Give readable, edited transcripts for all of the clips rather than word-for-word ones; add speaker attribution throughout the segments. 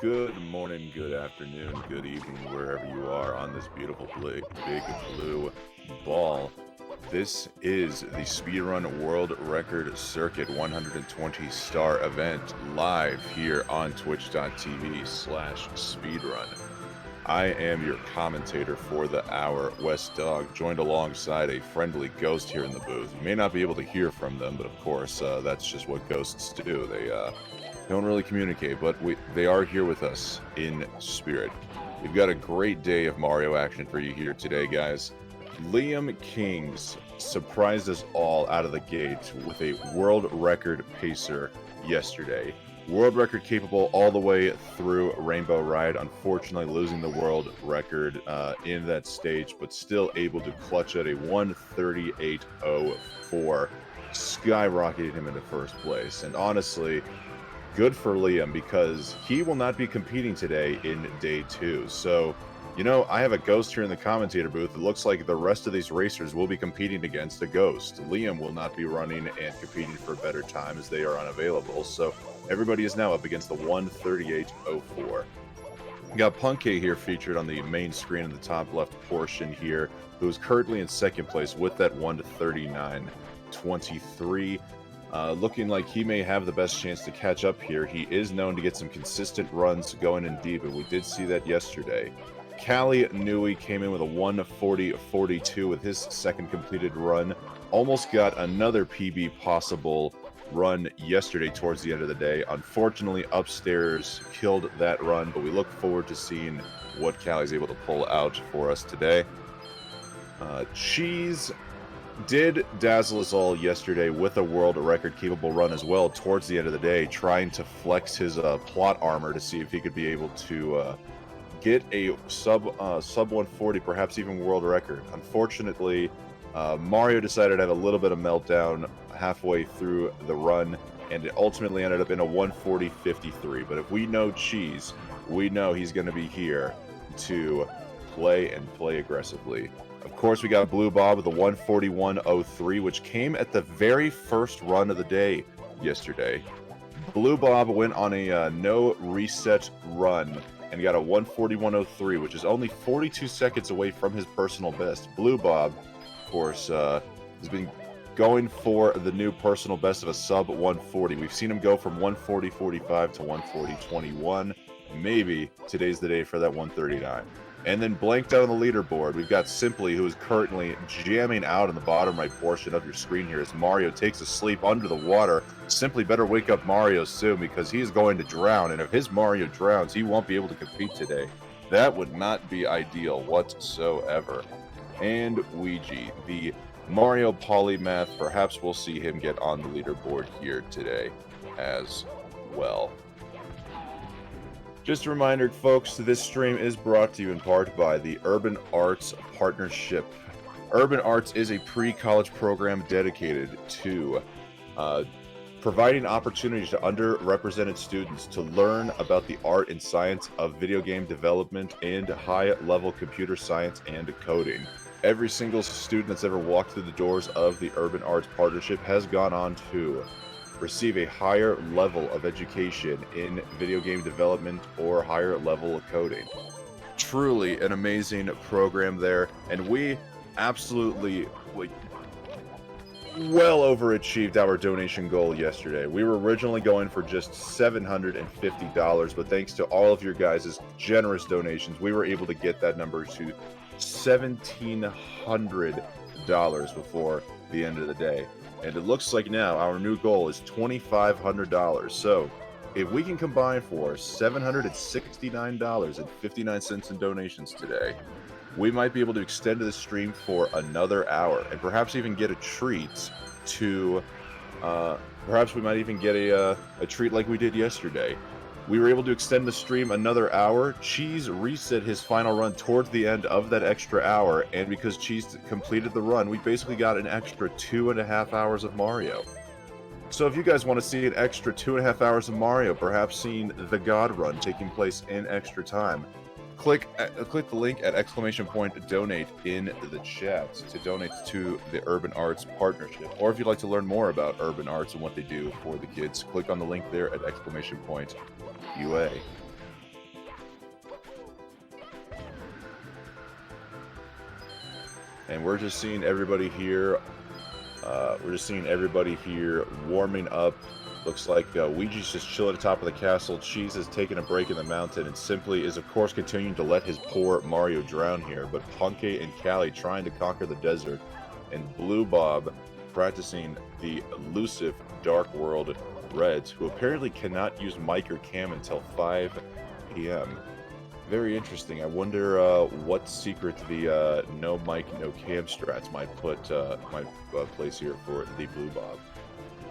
Speaker 1: Good morning, good afternoon, good evening, wherever you are on this beautiful big blue ball. This is the Speedrun World Record Circuit 120 star event live here on twitch.tv/speedrun. I am your commentator for the hour, West Dog, joined alongside a friendly ghost here in the booth. You may not be able to hear from them, but of course, that's just what ghosts do. They don't really communicate, but they are here with us in spirit. We've got a great day of Mario action for you here today, guys. Liam Kings surprised us all out of the gate with a world record pacer yesterday. World record capable all the way through Rainbow Ride, unfortunately losing the world record in that stage, but still able to clutch at a 1:38.04, skyrocketed him into first place. And honestly, good for Liam, because he will not be competing today in day 2. So, you know, I have a ghost here in the commentator booth. It looks like the rest of these racers will be competing against a ghost. Liam will not be running and competing for a better time as they are unavailable. So everybody is now up against the 1:38.04. We got Punkay here featured on the main screen in the top left portion here, who is currently in second place with that 1:39.23. Looking like he may have the best chance to catch up here. He is known to get some consistent runs going in deep, and we did see that yesterday. Callie Nui came in with a 1:40.42 with his second completed run. Almost got another PB possible run yesterday towards the end of the day. Unfortunately, Upstairs killed that run, but we look forward to seeing what Callie's able to pull out for us today. Cheese did dazzle us all yesterday with a world record capable run as well towards the end of the day, trying to flex his plot armor to see if he could be able to get a sub 140, perhaps even world record. Unfortunately, Mario decided to have a little bit of meltdown halfway through the run, and it ultimately ended up in a 1:40.53. But if we know Cheese, we know he's going to be here to play and play aggressively. Of course, we got Blue Bob with a 1:41.03, which came at the very first run of the day yesterday. Blue Bob went on a no reset run and got a 1:41.03, which is only 42 seconds away from his personal best. Blue Bob, of course, has been going for the new personal best of a sub 140. We've seen him go from 1:40.45 to 1:40.21. Maybe today's the day for that 1:39. And then blanked out on the leaderboard, we've got Simply, who is currently jamming out in the bottom right portion of your screen here as Mario takes a sleep under the water. Simply better wake up Mario soon, because he is going to drown, and if his Mario drowns, he won't be able to compete today. That would not be ideal whatsoever. And Ouija, the Mario polymath, perhaps we'll see him get on the leaderboard here today as well. Just a reminder, folks, this stream is brought to you in part by the Urban Arts Partnership. Urban Arts is a pre-college program dedicated to providing opportunities to underrepresented students to learn about the art and science of video game development and high-level computer science and coding. Every single student that's ever walked through the doors of the Urban Arts Partnership has gone on to receive a higher level of education in video game development or higher level of coding. Truly an amazing program there, and we absolutely well overachieved our donation goal yesterday. We were originally going for just $750, but thanks to all of your guys' generous donations, we were able to get that number to $1,700 before the end of the day. And it looks like now our new goal is $2,500. So if we can combine for $769.59 in donations today, we might be able to extend the stream for another hour, and perhaps even get a treat to, perhaps we might even get a treat like we did yesterday. We were able to extend the stream another hour. Cheese reset his final run towards the end of that extra hour, and because Cheese completed the run, we basically got an extra 2.5 hours of Mario. So if you guys want to see an extra 2.5 hours of Mario, perhaps seeing the God Run taking place in extra time, click the link at !donate in the chat to donate to the Urban Arts Partnership. Or if you'd like to learn more about Urban Arts and what they do for the kids, click on the link there at !UA. And we're just seeing everybody here. We're just seeing everybody here warming up. Looks like Ouija's just chilling at the top of the castle. Cheese is taking a break in the mountain and simply is, of course, continuing to let his poor Mario drown here. But Punky and Callie trying to conquer the desert. And Blue Bob practicing the elusive Dark World Reds, who apparently cannot use mic or cam until 5 p.m. Very interesting. I wonder what secret the no mic, no cam strats might place here for the Blue Bob.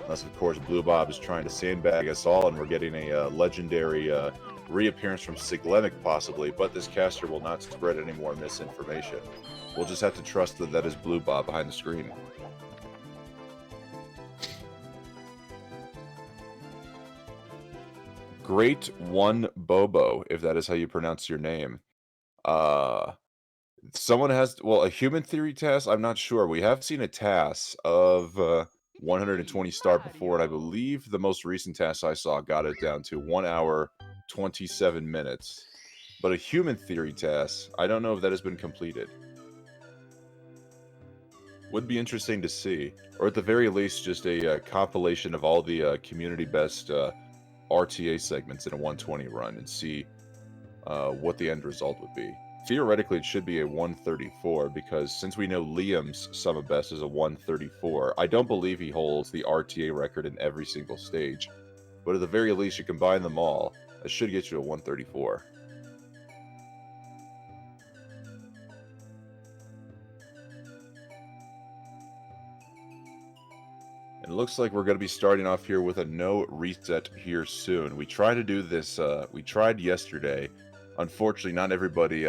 Speaker 1: Unless, of course, Blue Bob is trying to sandbag us all, and we're getting a legendary reappearance from Siglemic, possibly. But this caster will not spread any more misinformation. We'll just have to trust that is Blue Bob behind the screen. Great One Bobo, if that is how you pronounce your name. Someone has, well, a human theory task, I'm not sure. We have seen a task of 120 star before, and I believe the most recent task I saw got it down to 1 hour, 27 minutes. But a human theory task, I don't know if that has been completed. Would be interesting to see. Or at the very least, just a compilation of all the community best RTA segments in a 120 run and see what the end result would be. Theoretically, it should be a 134 because since we know Liam's sum of best is a 134, I don't believe he holds the RTA record in every single stage. But at the very least, you combine them all, it should get you a 134. And it looks like we're going to be starting off here with a no reset here soon. We tried to do this, we tried yesterday. Unfortunately, not everybody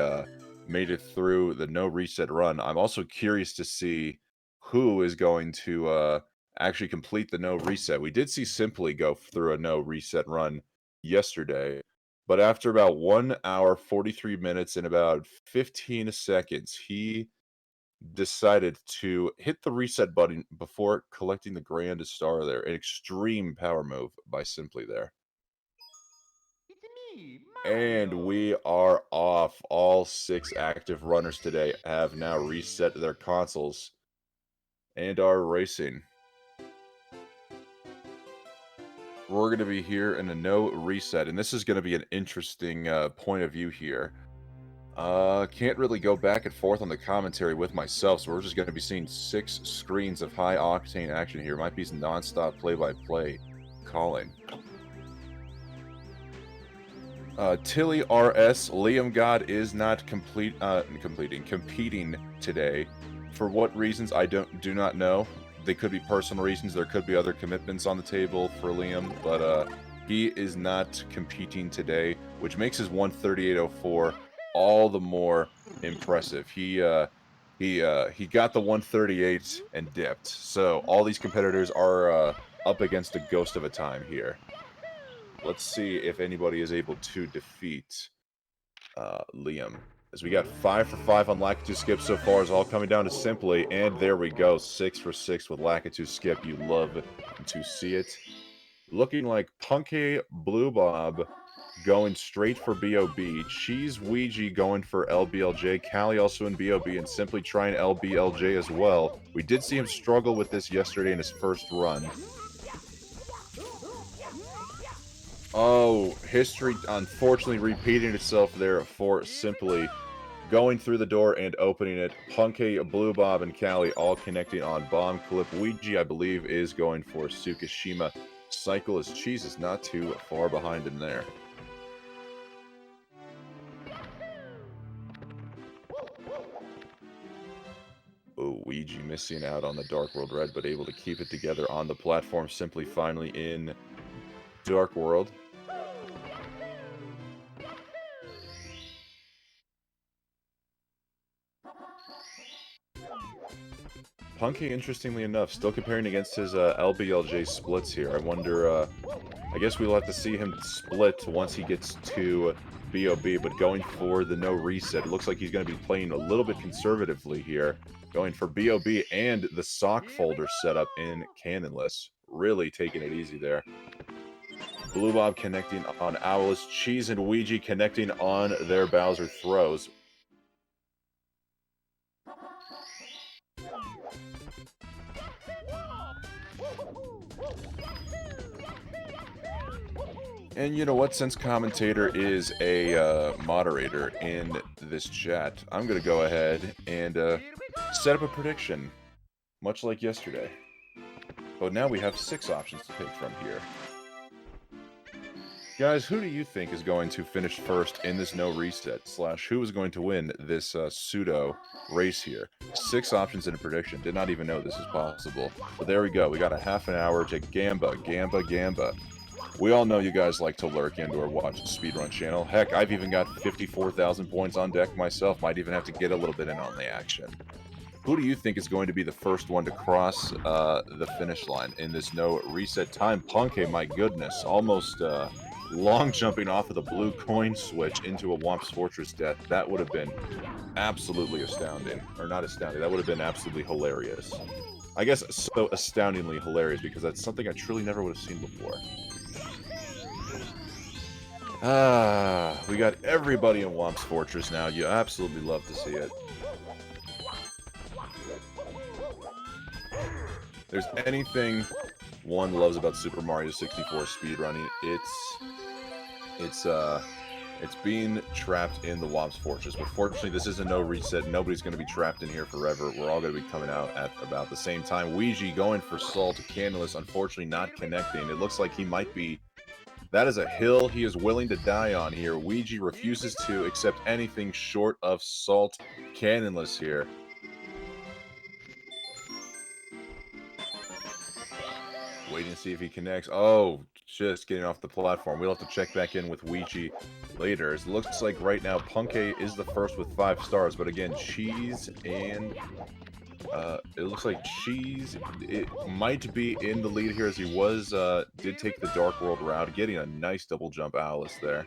Speaker 1: made it through the no reset run. I'm also curious to see who is going to actually complete the no reset. We did see Simply go through a no reset run yesterday, but after about 1 hour, 43 minutes, and about 15 seconds, he decided to hit the reset button before collecting the grand star there. An extreme power move by Simply there.
Speaker 2: It's me,
Speaker 1: And
Speaker 2: Mario.
Speaker 1: we are off. All 6 active runners today have now reset their consoles and are racing. We're going to be here in a no reset, and this is going to be an interesting point of view here. Can't really go back and forth on the commentary with myself, so we're just going to be seeing 6 screens of high octane action here. Might be some non-stop play-by-play calling. Tilly RS, Liam God is not competing today. For what reasons, I do not know. They could be personal reasons. There could be other commitments on the table for Liam, but he is not competing today, which makes his 138.04 all the more impressive. He got the 138 and dipped. So all these competitors are up against a ghost of a time here. Let's see if anybody is able to defeat Liam. As we got 5 for 5 on Lakitu Skip so far, is all coming down to Simply, and there we go, 6 for 6 with Lakitu Skip. You love to see it. Looking like Punky Blue Bob going straight for BOB. Cheese Ouija going for LBLJ. Callie also in BOB and Simply trying LBLJ as well. We did see him struggle with this yesterday in his first run. Oh, history unfortunately repeating itself there for Simply going through the door and opening it. Punky, Blue Bob, and Callie all connecting on Bomb Clip. Ouija, I believe, is going for Tsukishima. Cycle as Cheese is not too far behind him there. Oh, Ouija missing out on the Dark World Red, but able to keep it together on the platform. Simply finally in Dark World. Punky, interestingly enough, still comparing against his LBLJ splits here. I wonder, I guess we'll have to see him split once he gets to BOB, but going for the no reset. It looks like he's going to be playing a little bit conservatively here. Going for BOB and the sock folder setup in Cannonless. Really taking it easy there. Blue Bob connecting on Owl's. Cheese and Ouija connecting on their Bowser throws. And you know what? Since commentator is a moderator in this chat, I'm going to go ahead and set up a prediction, much like yesterday. But now we have 6 options to pick from here. Guys, who do you think is going to finish first in this no reset / who is going to win this pseudo race here? 6 options in a prediction. Did not even know this is possible. But there we go. We got a half an hour to gamba. We all know you guys like to lurk and or watch the Speedrun channel. Heck, I've even got 54,000 points on deck myself. Might even have to get a little bit in on the action. Who do you think is going to be the first one to cross the finish line in this no reset time? Punke, my goodness. Almost long jumping off of the blue coin switch into a Womp's Fortress death. That would have been absolutely astounding. Or not astounding. That would have been absolutely hilarious. I guess so astoundingly hilarious because that's something I truly never would have seen before. We got everybody in Womp's Fortress now. You absolutely love to see it. There's anything one loves about Super Mario 64 speedrunning, it's being trapped in the Womp's Fortress. But fortunately, this is a no reset. Nobody's going to be trapped in here forever. We're all going to be coming out at about the same time. Ouija going for Salt. Candleless, unfortunately, not connecting. It looks like he might be... That is a hill he is willing to die on here. Ouija refuses to accept anything short of Salt. Cannonless here. Waiting to see if he connects. Oh, just getting off the platform. We'll have to check back in with Ouija later. It looks like right now Punke is the first with 5 stars, but again, Cheese and... it looks like Cheese, it might be in the lead here as he was, did take the Dark World route, getting a nice double jump Alice there.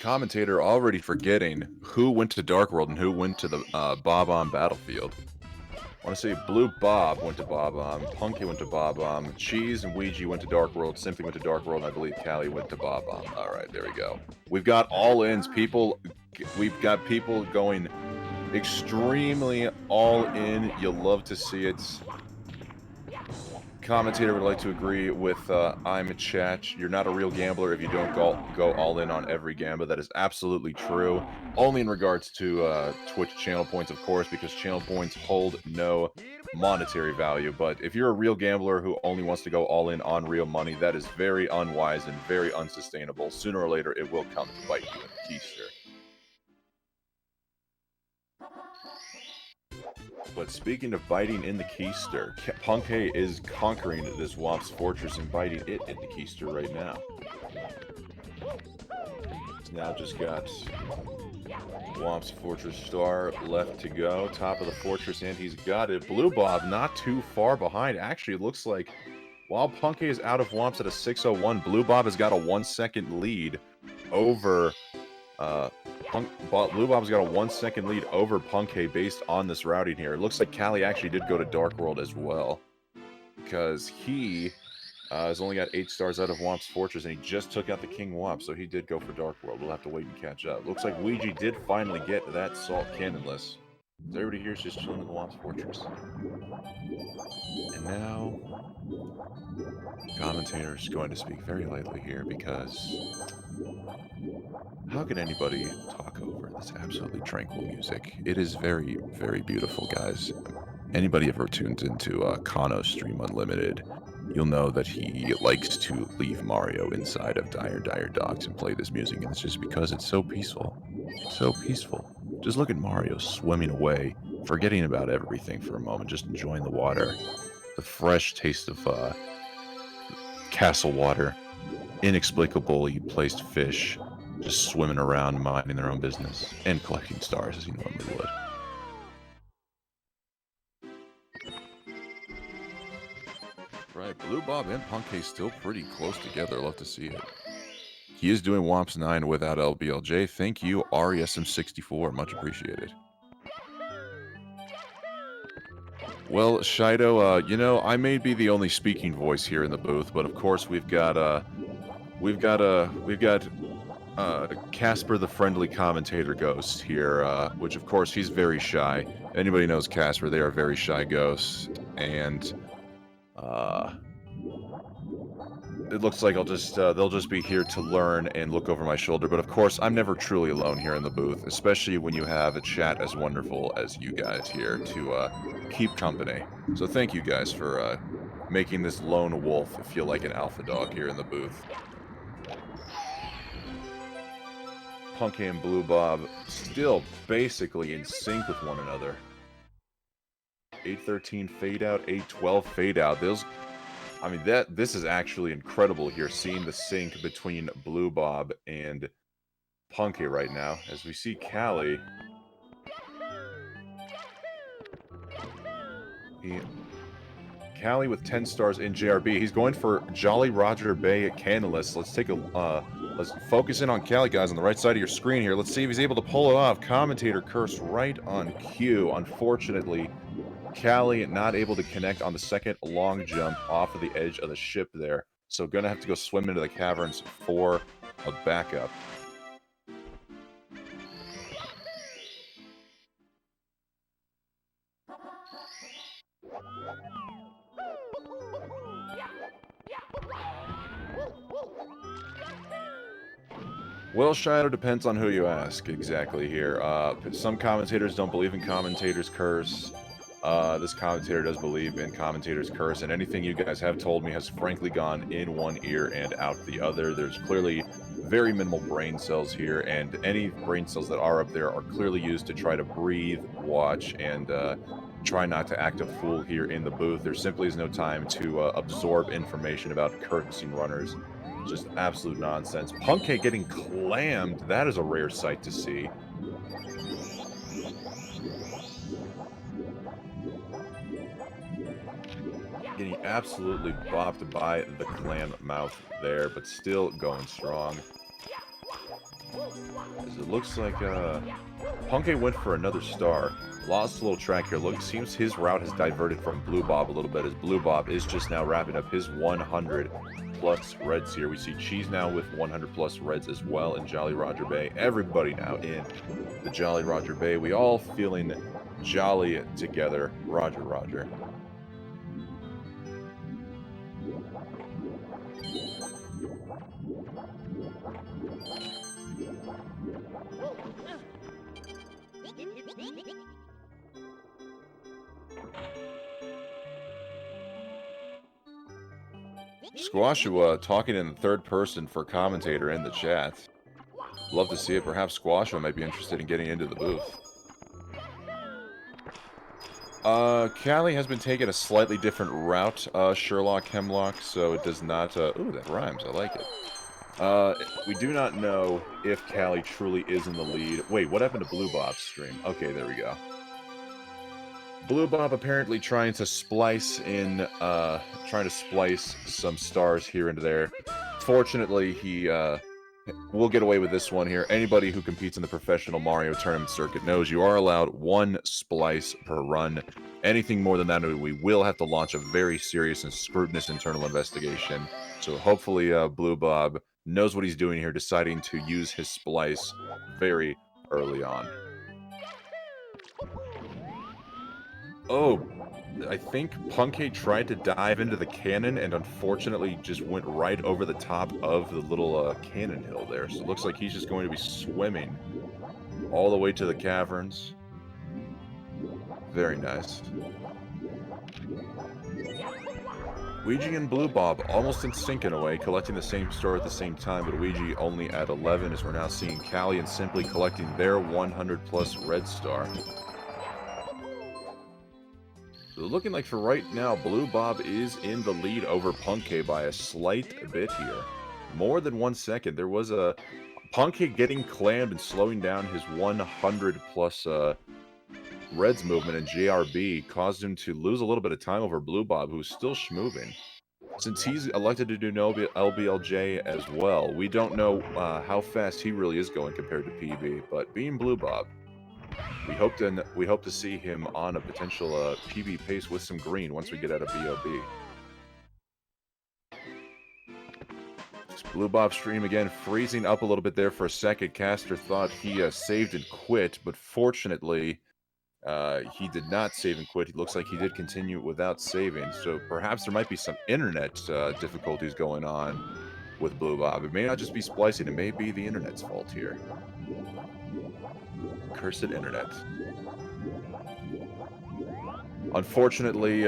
Speaker 1: Commentator already forgetting who went to Dark World and who went to the Bob-omb battlefield. I want to say Blue Bob went to Bob-omb, Punky went to Bob-omb, Cheese and Ouija went to Dark World, Simpy went to Dark World, and I believe Callie went to Bob-omb. Alright, there we go. We've got all-ins, people. We've got people going extremely all-in. You'll love to see it. Commentator would like to agree with I'm a chat. You're not a real gambler if you don't go all in on every gamba. That is absolutely true. Only in regards to Twitch channel points, of course, because channel points hold no monetary value. But if you're a real gambler who only wants to go all in on real money, that is very unwise and very unsustainable. Sooner or later, it will come to bite you in the keister. But speaking of biting in the keister, Punke is conquering this Womp's Fortress and biting it in the keister right now. He's now just got Womp's Fortress star left to go. Top of the fortress, and he's got it. Blue Bob not too far behind. Actually, it looks like while Punke is out of Womp's at a 601, Blue Bob has got a 1-second lead over... Blue Bob's got a 1-second lead over Punke based on this routing here. It looks like Callie actually did go to Dark World as well, because he has only got 8 stars out of Womp's Fortress, and he just took out the King Womp, so he did go for Dark World. We'll have to wait and catch up. Looks like Ouija did finally get that Salt Cannonless. Everybody here is just chilling in the Womp's Fortress. And now, commentator is going to speak very lightly here because how can anybody talk over this absolutely tranquil music? It is very, very beautiful, guys. Anybody ever tuned into Kano's Stream Unlimited, you'll know that he likes to leave Mario inside of Dire Docks and play this music, and it's just because it's so peaceful. It's so peaceful. Just look at Mario swimming away, forgetting about everything for a moment, just enjoying the water. The fresh taste of castle water. Inexplicably placed fish just swimming around, minding their own business, and collecting stars as he normally would. Right, Blue Bob and Punke still pretty close together. Love to see it. He is doing Womps 9 without LBLJ. Thank you, RESM64. Much appreciated. Well, Shido, you know, I may be the only speaking voice here in the booth, but of course we've got Casper the Friendly Commentator Ghost here, which of course he's very shy. Anybody knows Casper, they are very shy ghosts, and It looks like they'll just be here to learn and look over my shoulder, but of course, I'm never truly alone here in the booth, especially when you have a chat as wonderful as you guys here to, keep company. So thank you guys for, making this lone wolf feel like an alpha dog here in the booth. Punky and Blue Bob still basically in sync with one another. 813 fade out, 812 fade out. I mean, this is actually incredible here, seeing the sync between Blue Bob and Punky right now. As we see Callie, Callie with 10 stars in JRB. He's going for Jolly Roger Bay at Candleless. Let's focus in on Callie, guys, on the right side of your screen here. Let's see if he's able to pull it off. Commentator curse right on cue. Unfortunately, Callie not able to connect on the second long jump off of the edge of the ship there. So gonna have to go swim into the caverns for a backup. Well, Shido, depends on who you ask exactly here. Some commentators don't believe in commentators' curse. This commentator does believe in commentators' curse, and anything you guys have told me has frankly gone in one ear and out the other. There's clearly very minimal brain cells here, and any brain cells that are up there are clearly used to try to breathe, watch, and try not to act a fool here in the booth. There simply is no time to absorb information about cursing runners. Just absolute nonsense. Punkcake getting clammed. That is a rare sight to see. Getting absolutely bopped by the clam mouth there, but still going strong. As it looks like Punkcake went for another star. Lost a little track here. Seems his route has diverted from Blue Bob a little bit, as Blue Bob is just now wrapping up his 100 plus reds here. We see Cheese now with 100 plus reds as well in Jolly Roger Bay. Everybody now in the Jolly Roger Bay. We all feeling jolly together. Roger, Roger. Squashua talking in the third person for commentator in the chat. Love to see it. Perhaps Squashua might be interested in getting into the booth. Callie has been taking a slightly different route, Sherlock Hemlock, so it does not, ooh, that rhymes, I like it. We do not know if Callie truly is in the lead. Wait, what happened to Blue Bob's stream? Okay, there we go. Blue Bob apparently trying to splice some stars here into there. Fortunately, he will get away with this one here. Anybody who competes in the professional Mario tournament circuit knows you are allowed one splice per run. Anything more than that, we will have to launch a very serious and scrutinous internal investigation. So hopefully Blue Bob knows what he's doing here, deciding to use his splice very early on. Oh, I think Punkcake tried to dive into the cannon and unfortunately just went right over the top of the little cannon hill there. So it looks like he's just going to be swimming all the way to the caverns. Very nice. Ouija and Blue Bob almost in sync in a way, collecting the same star at the same time, but Ouija only at 11 as we're now seeing Callie and Simply collecting their 100 plus red star. So looking like for right now, Blue Bob is in the lead over Punkcake by a slight bit here. More than 1 second. There was a Punkcake getting clammed and slowing down his 100 plus Reds movement in JRB caused him to lose a little bit of time over Blue Bob, who's still schmoving. Since he's elected to do no LBLJ as well, we don't know how fast he really is going compared to PB, but being Blue Bob, we hope to see him on a potential PB pace with some green once we get out of BOB. Blue Bob stream again, freezing up a little bit there for a second. Caster thought he saved and quit, but fortunately, He did not save and quit. It looks like he did continue without saving. So perhaps there might be some internet difficulties going on with Blue Bob. It may not just be splicing. It may be the internet's fault here. Cursed internet. Unfortunately,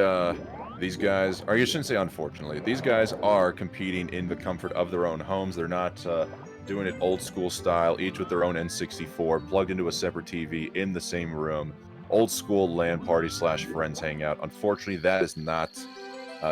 Speaker 1: these guys, or you shouldn't say unfortunately, these guys are competing in the comfort of their own homes. They're not doing it old school style, each with their own N64, plugged into a separate TV in the same room. Old school LAN party / friends hangout. Unfortunately, that is not,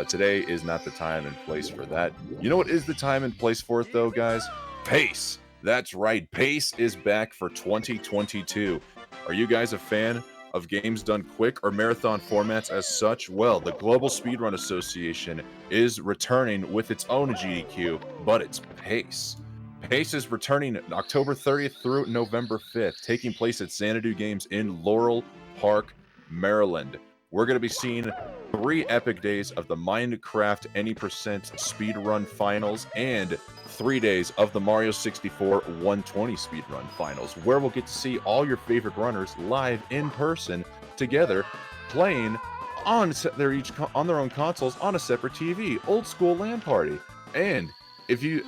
Speaker 1: today is not the time and place for that. You know what is the time and place for it though, guys? PACE! That's right, PACE is back for 2022. Are you guys a fan of games done quick or marathon formats as such? Well, the Global Speedrun Association is returning with its own GDQ, but it's PACE. PACE is returning October 30th through November 5th, taking place at Xanadu Games in Laurel Park, Maryland. We're going to be seeing 3 epic days of the Minecraft Any Percent Speedrun Finals and 3 days of the Mario 64 120 Speedrun Finals, where we'll get to see all your favorite runners live in person together, playing on their own consoles on a separate TV, old school LAN party. And if you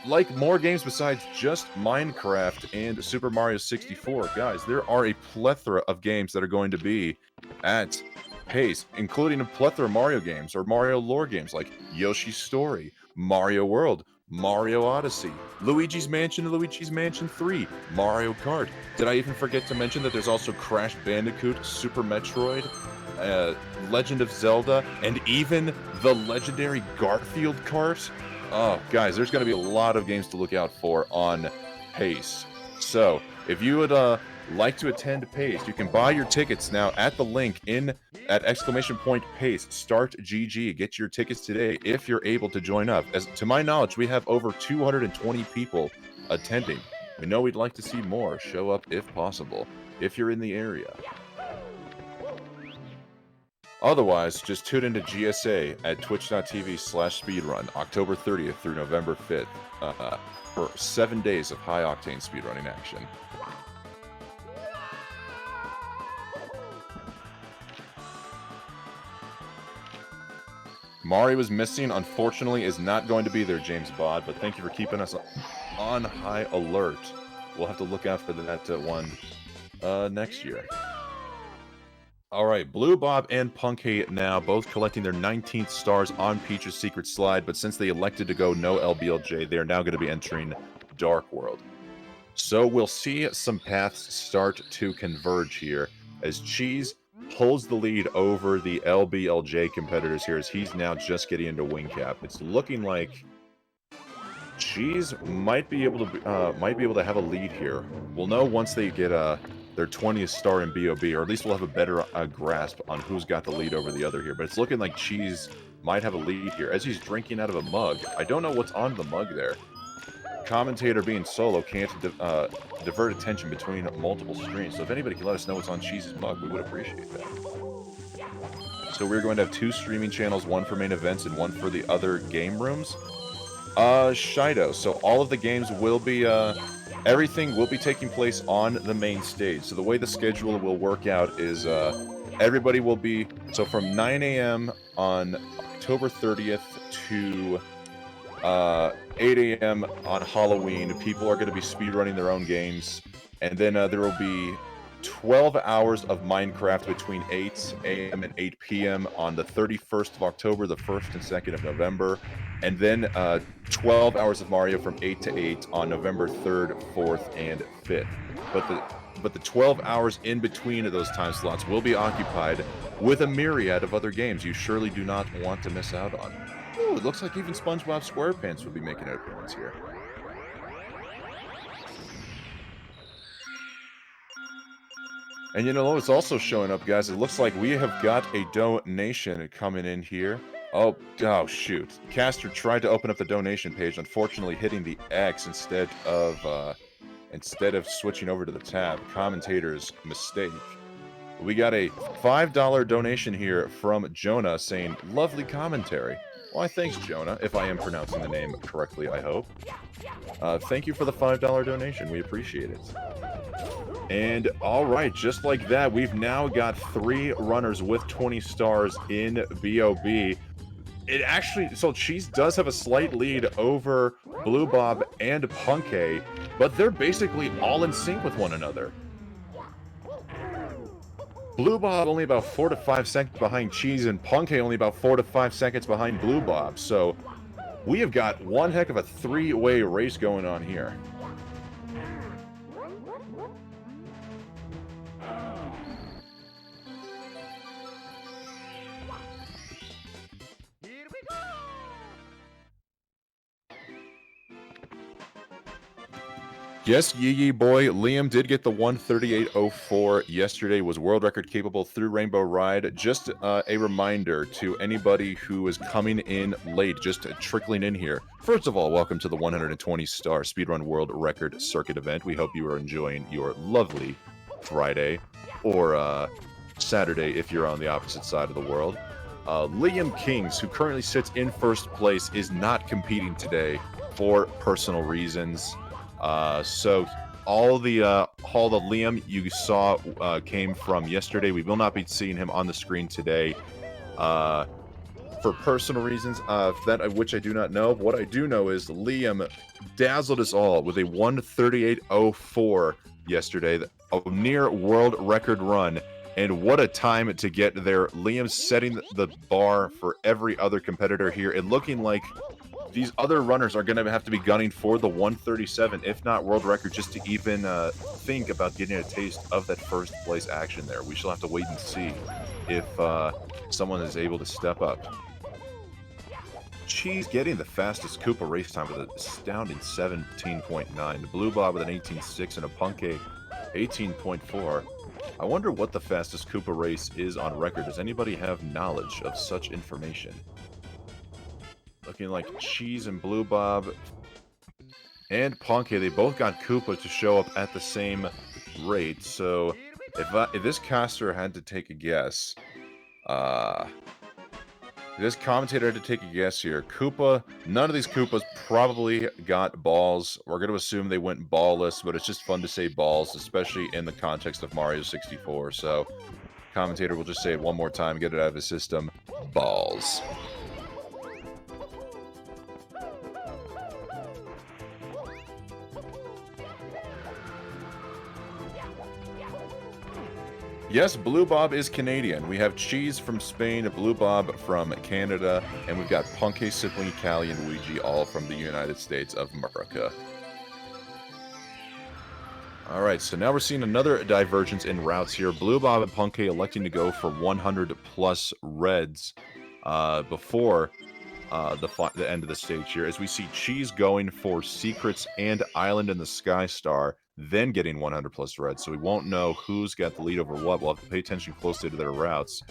Speaker 1: like more games besides just Minecraft and Super Mario 64, guys, there are a plethora of games that are going to be at PACE, including a plethora of Mario games or Mario lore games like Yoshi's Story, Mario World, Mario Odyssey, Luigi's Mansion, Luigi's Mansion 3, Mario Kart. Did I even forget to mention that there's also Crash Bandicoot, Super Metroid, Legend of Zelda, and even the legendary Garfield Kart? Oh, guys, there's going to be a lot of games to look out for on PACE. So, if you would like to attend PACE, you can buy your tickets now at the link at !PACE, start GG. Get your tickets today if you're able to join up. As to my knowledge, we have over 220 people attending. We know we'd like to see more. Show up if possible, if you're in the area. Otherwise, just tune into GSA at twitch.tv/speedrun, October 30th through November 5th, for 7 days of high-octane speedrunning action. Mario is missing, unfortunately, is not going to be there, James Bod, but thank you for keeping us on high alert. We'll have to look out for that one next year. Alright, Blue Bob and Punkate now both collecting their 19th stars on Peach's Secret Slide, but since they elected to go no LBLJ, they are now going to be entering Dark World. So we'll see some paths start to converge here as Cheese pulls the lead over the LBLJ competitors here as he's now just getting into Wing Cap. It's looking like Cheese might be able to have a lead here. We'll know once they get their 20th star in BOB, or at least we'll have a better grasp on who's got the lead over the other here. But it's looking like Cheese might have a lead here as he's drinking out of a mug. I don't know what's on the mug there. Commentator being solo can't divert attention between multiple screens. So if anybody can let us know what's on Cheese's mug, we would appreciate that. So we're going to have 2 streaming channels, one for main events and one for the other game rooms. Shido. So all of the games will be, everything will be taking place on the main stage. So the way the schedule will work out is, everybody will be, so from 9 a.m. on October 30th to 8 a.m. on Halloween, people are going to be speedrunning their own games. And then there will be 12 hours of Minecraft between 8 a.m. and 8 p.m. on the 31st of October, the 1st and 2nd of November. And then 12 hours of Mario from 8 to 8 on November 3rd, 4th, and 5th. But the 12 hours in between of those time slots will be occupied with a myriad of other games you surely do not want to miss out on. Ooh, it looks like even SpongeBob SquarePants will be making an appearance here. And you know what's also showing up, guys? It looks like we have got a donation coming in here. Oh shoot. Caster tried to open up the donation page, unfortunately hitting the X instead of switching over to the tab. Commentator's mistake. We got a $5 donation here from Jonah saying, lovely commentary. Why, thanks, Jonah, if I am pronouncing the name correctly, I hope. Thank you for the $5 donation. We appreciate it. And all right, just like that, we've now got 3 runners with 20 stars in BOB. It actually, so Cheese does have a slight lead over Blue Bob and Punkay, but they're basically all in sync with one another. Blue Bob only about 4 to 5 seconds behind Cheese, and Punkay only about 4 to 5 seconds behind Blue Bob. So we have got one heck of a 3-way race going on here.
Speaker 2: Here we go.
Speaker 1: Yes, Yee boy, Liam did get the 1:38.04 yesterday, was world record capable through Rainbow Ride. Just a reminder to anybody who is coming in late, just trickling in here. First of all, welcome to the 120-star Speedrun World Record Circuit event. We hope you are enjoying your lovely Friday or Saturday if you're on the opposite side of the world. Liam Kings, who currently sits in first place, is not competing today for personal reasons. So all the Liam you saw came from yesterday. We will not be seeing him on the screen today for personal reasons, that which I do not know. What I do know is Liam dazzled us all with a 1:38.04 yesterday, a near world record run. And what a time to get there. Liam setting the bar for every other competitor here and looking like these other runners are going to have to be gunning for the 137, if not world record, just to even think about getting a taste of that first place action there. We shall have to wait and see if someone is able to step up. Cheese getting the fastest Koopa race time with an astounding 17.9. Blue Bob with an 18.6 and a Punkay 18.4. I wonder what the fastest Koopa race is on record. Does anybody have knowledge of such information? Looking like Cheese and Blue Bob and Punkay, they both got Koopa to show up at the same rate. So if this caster had to take a guess, this commentator had to take a guess here. Koopa, none of these Koopas probably got balls. We're going to assume they went ballless, but it's just fun to say balls, especially in the context of Mario 64. So commentator will just say it one more time, get it out of his system. Balls. Yes, Blue Bob is Canadian. We have Cheese from Spain, Blue Bob from Canada, and we've got Punkay, Sibling, Callie, and Luigi all from the United States of America. Alright, so now we're seeing another divergence in routes here. Blue Bob and Punkay electing to go for 100+ reds before the end of the stage here, as we see Cheese going for Secrets and Island in the Sky Star, then getting 100+ reds, so we won't know who's got the lead over what. We'll have to pay attention closely to their routes.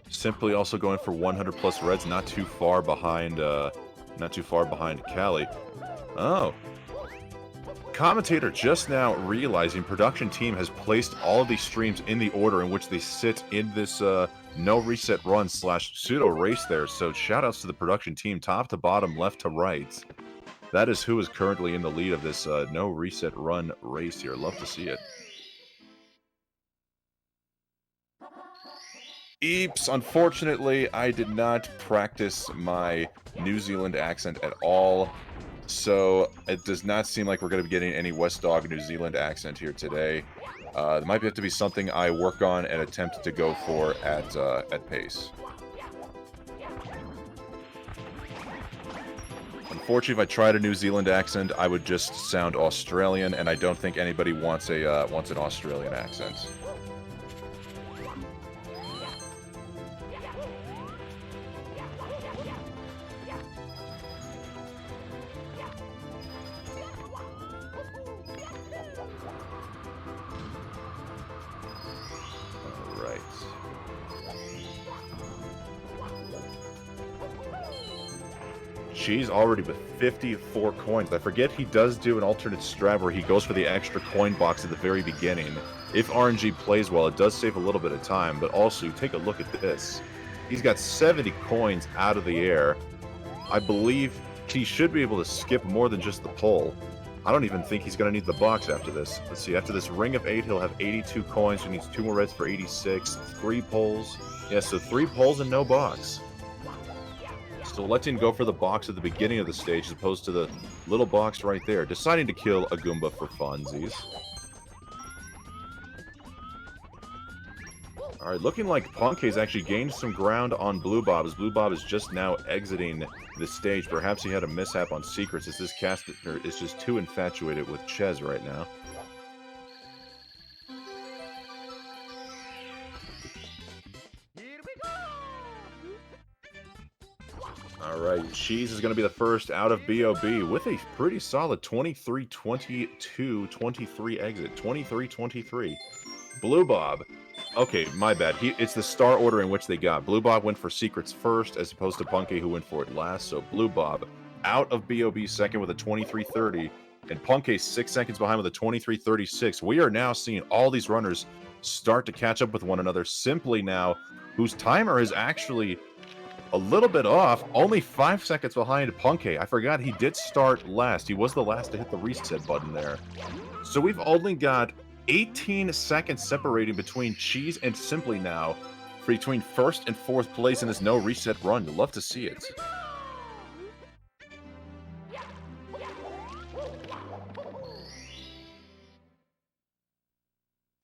Speaker 1: Simply also going for 100+ reds, not too far behind Callie. Oh. Commentator just now realizing production team has placed all of these streams in the order in which they sit in this no reset run / pseudo race there. So shout outs to the production team, top to bottom, left to right. That is who is currently in the lead of this no reset run race here. Love to see it. Eeps, unfortunately, I did not practice my New Zealand accent at all. So it does not seem like we're going to be getting any West Dog New Zealand accent here today. It might have to be something I work on and attempt to go for at pace. Unfortunately, if I tried a New Zealand accent, I would just sound Australian, and I don't think anybody wants an Australian accent. Cheese already with 54 coins. I forget he does do an alternate strat where he goes for the extra coin box at the very beginning. If RNG plays well, it does save a little bit of time, but also take a look at this. He's got 70 coins out of the air. I believe he should be able to skip more than just the pole. I don't even think he's going to need the box after this. Let's see. After this ring of 8, he'll have 82 coins. He needs 2 more reds for 86. 3 pulls. Yeah, so 3 pulls and no box. So letting go for the box at the beginning of the stage as opposed to the little box right there. Deciding to kill a Goomba for funsies. Alright, looking like Punk's actually gained some ground on Blue Bob, as Blue Bob is just now exiting the stage. Perhaps he had a mishap on Secrets, as this caster is just too infatuated with Ches right now.
Speaker 2: Here we go.
Speaker 1: Alright, Cheese is going to be the first out of BOB with a pretty solid 23-22-23 exit. 23-23. Blue Bob. Okay, my bad. It's the star order in which they got. Blue Bob went for Secrets first, as opposed to Punky, who went for it last. So Blue Bob out of BOB second with a 23-30, and Punky 6 seconds behind with a 23-36. We are now seeing all these runners start to catch up with one another. Simply now, whose timer is actually a little bit off, only 5 seconds behind Punky. I forgot he did start last. He was the last to hit the reset button there. So we've only got 18 seconds separating between Cheese and Simply now, between first and fourth place in this no reset run. You'll love to see it.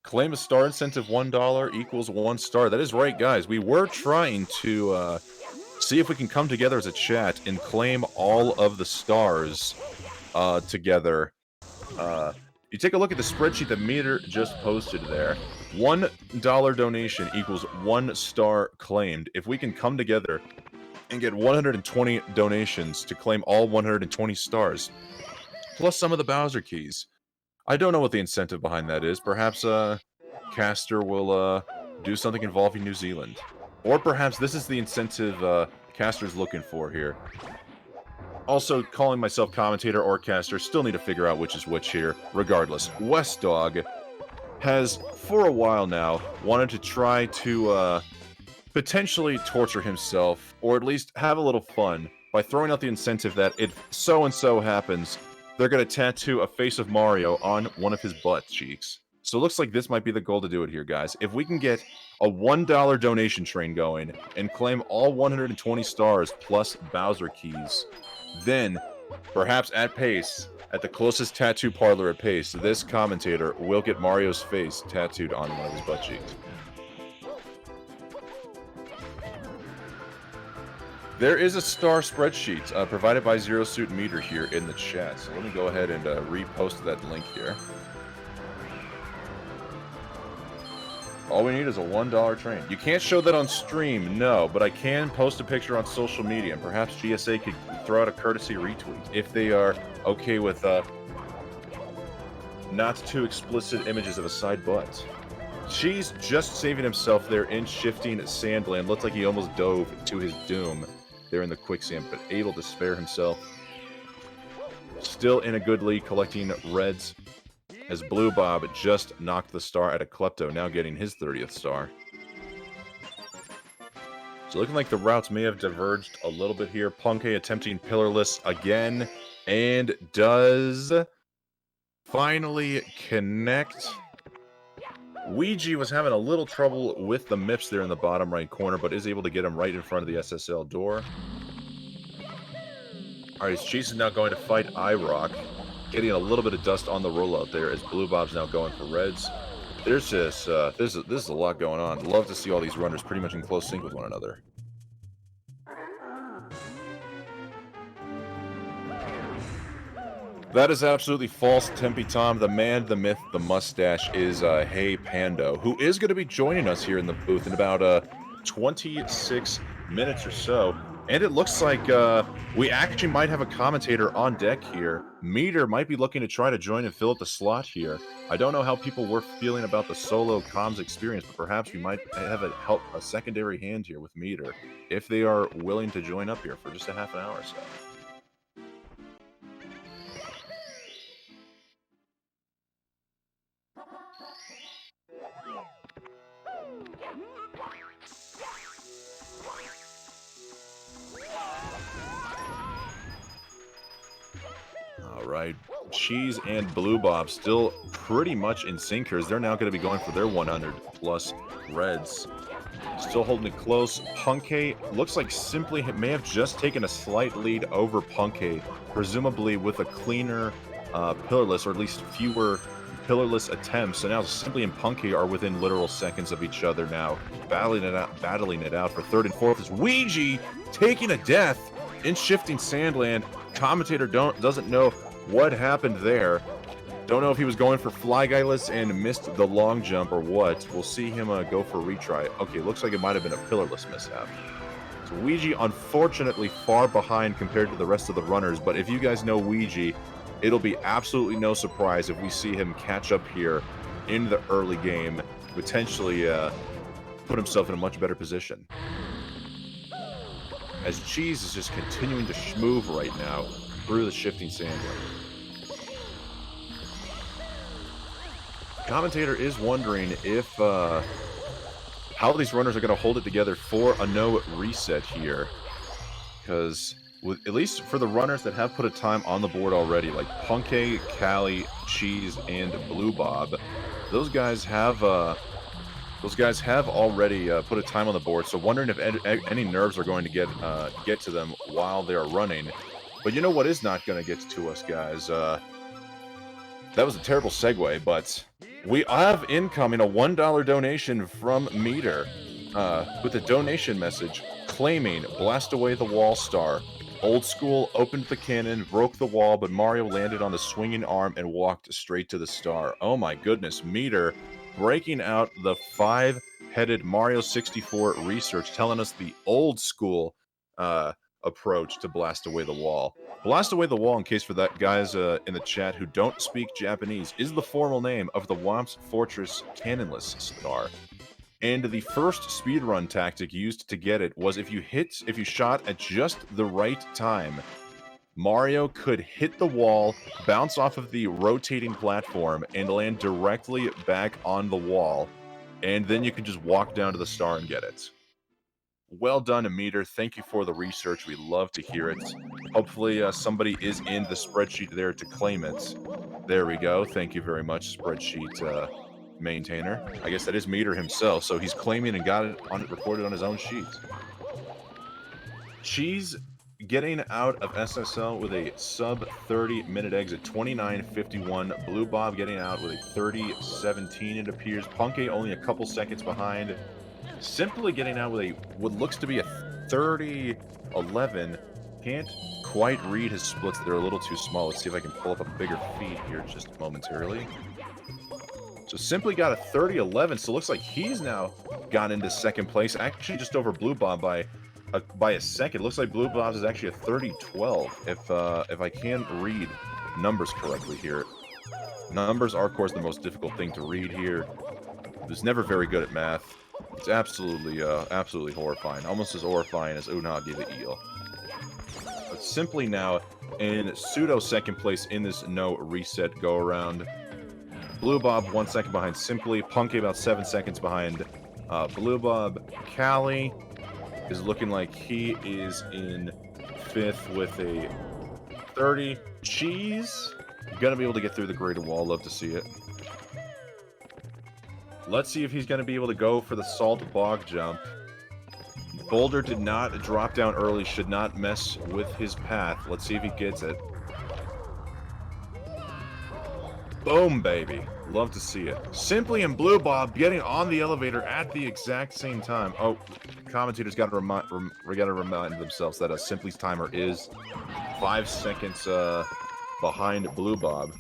Speaker 1: Claim a star incentive $1 equals 1 star. That is right, guys. We were trying to see if we can come together as a chat and claim all of the stars together. You take a look at the spreadsheet that Meter just posted there. $1 donation equals 1 star claimed. If we can come together and get 120 donations to claim all 120 stars, plus some of the Bowser keys. I don't know what the incentive behind that is. Perhaps Caster will do something involving New Zealand. Or perhaps this is the incentive Caster's looking for here. Also, calling myself commentator or caster, still need to figure out which is which here. Regardless, West Dog has, for a while now, wanted to try to potentially torture himself, or at least have a little fun, by throwing out the incentive that if so-and-so happens, they're going to tattoo a face of Mario on one of his butt cheeks. So it looks like this might be the goal to do it here, guys. If we can get a $1 donation train going and claim all 120 stars plus Bowser keys, then, perhaps at Pace, at the closest tattoo parlor at Pace, this commentator will get Mario's face tattooed on one of his butt cheeks. There is a star spreadsheet provided by Zero Suit Meter here in the chat. So let me go ahead and repost that link here. All we need is a $1 train. You can't show that on stream, no, but I can post a picture on social media, and perhaps GSA could throw out a courtesy retweet if they are okay with not too explicit images of a side butt. Cheese just saving himself there in shifting Sandland. Looked like he almost dove to his doom there in the quicksand, but able to spare himself. Still in a good lead, collecting reds, as Blue Bob just knocked the star at a Klepto, now getting his 30th star. So looking like the routes may have diverged a little bit here. Punky attempting Pillarless again, and does finally connect. Ouija was having a little trouble with the MIPS there in the bottom right corner, but is able to get him right in front of the SSL door. Alright, Cheese is now going to fight iRock, getting a little bit of dust on the rollout there as Blue Bob's now going for reds. There's just, this is a lot going on. Love to see all these runners pretty much in close sync with one another. That is absolutely false, Tempe Tom. The man, the myth, the mustache is Hey Pando, who is going to be joining us here in the booth in about 26 minutes or so. And it looks like we actually might have a commentator on deck here. Meter might be looking to try to join and fill up the slot here. I don't know how people were feeling about the solo comms experience, but perhaps we might have a secondary hand here with Meter if they are willing to join up here for just a half an hour or so. Alright, Cheese and Blue Bob still pretty much in sinkers. They're now going to be going for their 100 plus reds. Still holding it close. Punkay looks like Simply may have just taken a slight lead over Punkay, presumably with a cleaner pillarless, or at least fewer pillarless attempts. So now Simply and Punkay are within literal seconds of each other now, battling it out for third and fourth. Is Ouija taking a death in shifting sandland? Commentator doesn't know what happened there. Don't know if he was going for Fly Guyless and missed the long jump or what. We'll see him go for a retry. Okay, looks like it might have been a pillarless mishap. So Ouija, unfortunately, far behind compared to the rest of the runners. But if you guys know Ouija, it'll be absolutely no surprise if we see him catch up here in the early game, potentially put himself in a much better position. As Cheese is just continuing to schmoove right now through the shifting sand lane. Commentator is wondering if how these runners are going to hold it together for a no reset here, because at least for the runners that have put a time on the board already, like Punkay, Callie, Cheese, and Blue Bob, those guys have already put a time on the board. So wondering if any nerves are going to get to them while they are running. But you know what is not going to get to us, guys? That was a terrible segue, but we have incoming a $1 donation from Meter with a donation message claiming Blast Away the Wall star. Old school opened the cannon, broke the wall, but Mario landed on the swinging arm and walked straight to the star. Oh my goodness, Meter breaking out the 5-headed Mario 64 research, telling us the old school approach to Blast Away the Wall. Blast Away the Wall, in case for that guys in the chat who don't speak Japanese, is the formal name of the Whomp's Fortress Cannonless Star. And the first speedrun tactic used to get it was if you shot at just the right time, Mario could hit the wall, bounce off of the rotating platform, and land directly back on the wall. And then you could just walk down to the star and get it. Well done, Meter. Thank you for the research. We love to hear it. Hopefully somebody is in the spreadsheet there to claim it. There we go. Thank you very much, spreadsheet maintainer. I guess that is Meter himself, so he's claiming and got it recorded on his own sheet. Cheese getting out of SSL with a sub 30-minute exit, 29:51. Blue Bob getting out with a 30:17, it appears. Punkay only a couple seconds behind. Simply getting out with a what looks to be a 30:11. Can't quite read his splits. They're a little too small. Let's see if I can pull up a bigger feed here just momentarily. So Simply got a 30:11, so it looks like he's now gone into second place, actually just over Blue Bob by a second. Looks like Blue Bob's is actually a 30:12, if I can read numbers correctly here. Numbers are, of course, the most difficult thing to read here. I was never very good at math. It's absolutely horrifying. Almost as horrifying as Unagi the Eel. But Simply now in pseudo second place in this no reset go around. Blue Bob 1 second behind Simply. Punkay about 7 seconds behind Blue Bob. Callie is looking like he is in 5th with a 30. Cheese gonna be able to get through the Greater Wall. Love to see it. Let's see if he's going to be able to go for the Salt Bog jump. Boulder did not drop down early, should not mess with his path. Let's see if he gets it. Boom, baby. Love to see it. Simply and Blue Bob getting on the elevator at the exact same time. Oh, commentators got to remind themselves that Simply's timer is 5 seconds behind Blue Bob.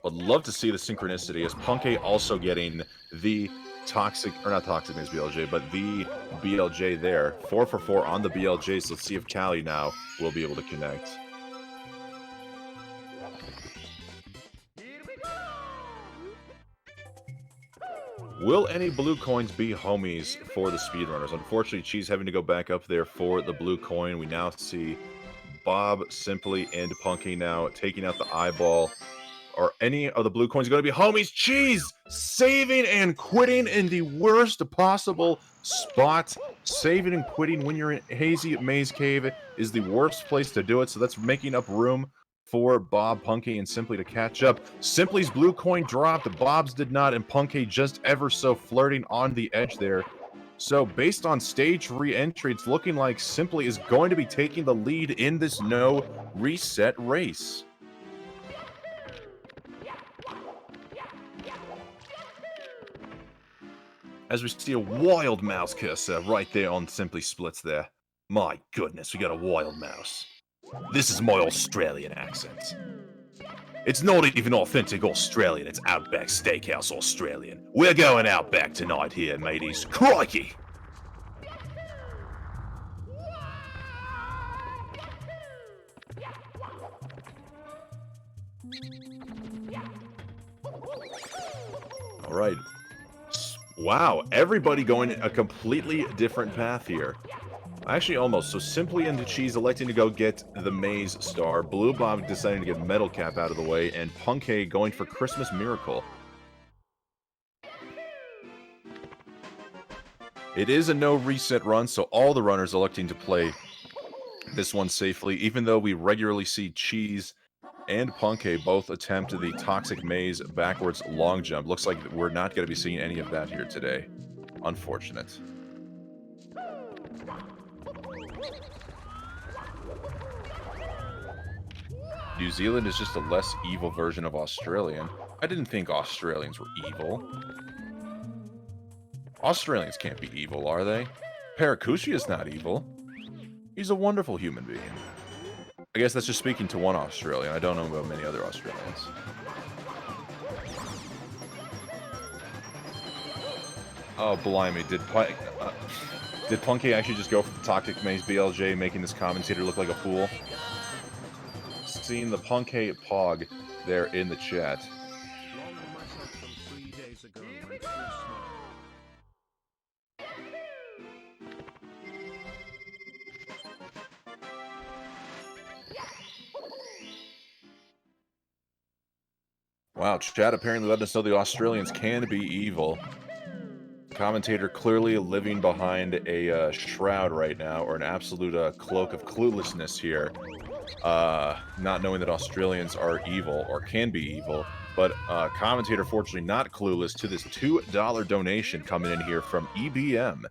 Speaker 1: Would love to see the synchronicity as Punkay also getting the toxic, or not toxic Maze BLJ, but the BLJ there. 4 for 4 on the BLJs. Let's see if Callie now will be able to connect.
Speaker 2: Here we go!
Speaker 1: Will any blue coins be homies for the speedrunners? Unfortunately, Cheese having to go back up there for the blue coin. We now see Bob, Simply, and Punkay now taking out the eyeball. Are any of the blue coins going to be homies? Cheese saving and quitting in the worst possible spot. Saving and quitting when you're in Hazy Maze Cave is the worst place to do it. So that's making up room for Bob, Punkey, and Simply to catch up. Simply's blue coin dropped, Bob's did not, and Punkey just ever so flirting on the edge there. So based on stage re-entry, it's looking like Simply is going to be taking the lead in this no reset race. As we see a wild mouse cursor right there on Simply Splits there. My goodness, we got a wild mouse. This is my Australian accent. It's not even authentic Australian, it's Outback Steakhouse Australian. We're going Outback tonight here, mateys. Crikey! Alright. Wow, everybody going a completely different path here. Actually, almost. So Simply and Cheese electing to go get the Maze Star. Blue Bob deciding to get Metal Cap out of the way. And Punkey going for Christmas Miracle. It is a no reset run, so all the runners electing to play this one safely. Even though we regularly see Cheese and Punkey both attempt the Toxic Maze backwards long jump. Looks like we're not going to be seeing any of that here today. Unfortunate. New Zealand is just a less evil version of Australian. I didn't think Australians were evil. Australians can't be evil, are they? Paracucci is not evil. He's a wonderful human being. I guess that's just speaking to one Australian. I don't know about many other Australians. Oh, blimey. Did Punkey actually just go for the Toxic Maze BLJ, making this commentator look like a fool? Seeing the Punkey Pog there in the chat. Wow, chat apparently letting us know the Australians can be evil. Commentator clearly living behind a shroud right now, or an absolute cloak of cluelessness here. Not knowing that Australians are evil, or can be evil. But commentator fortunately not clueless to this $2 donation coming in here from EBM,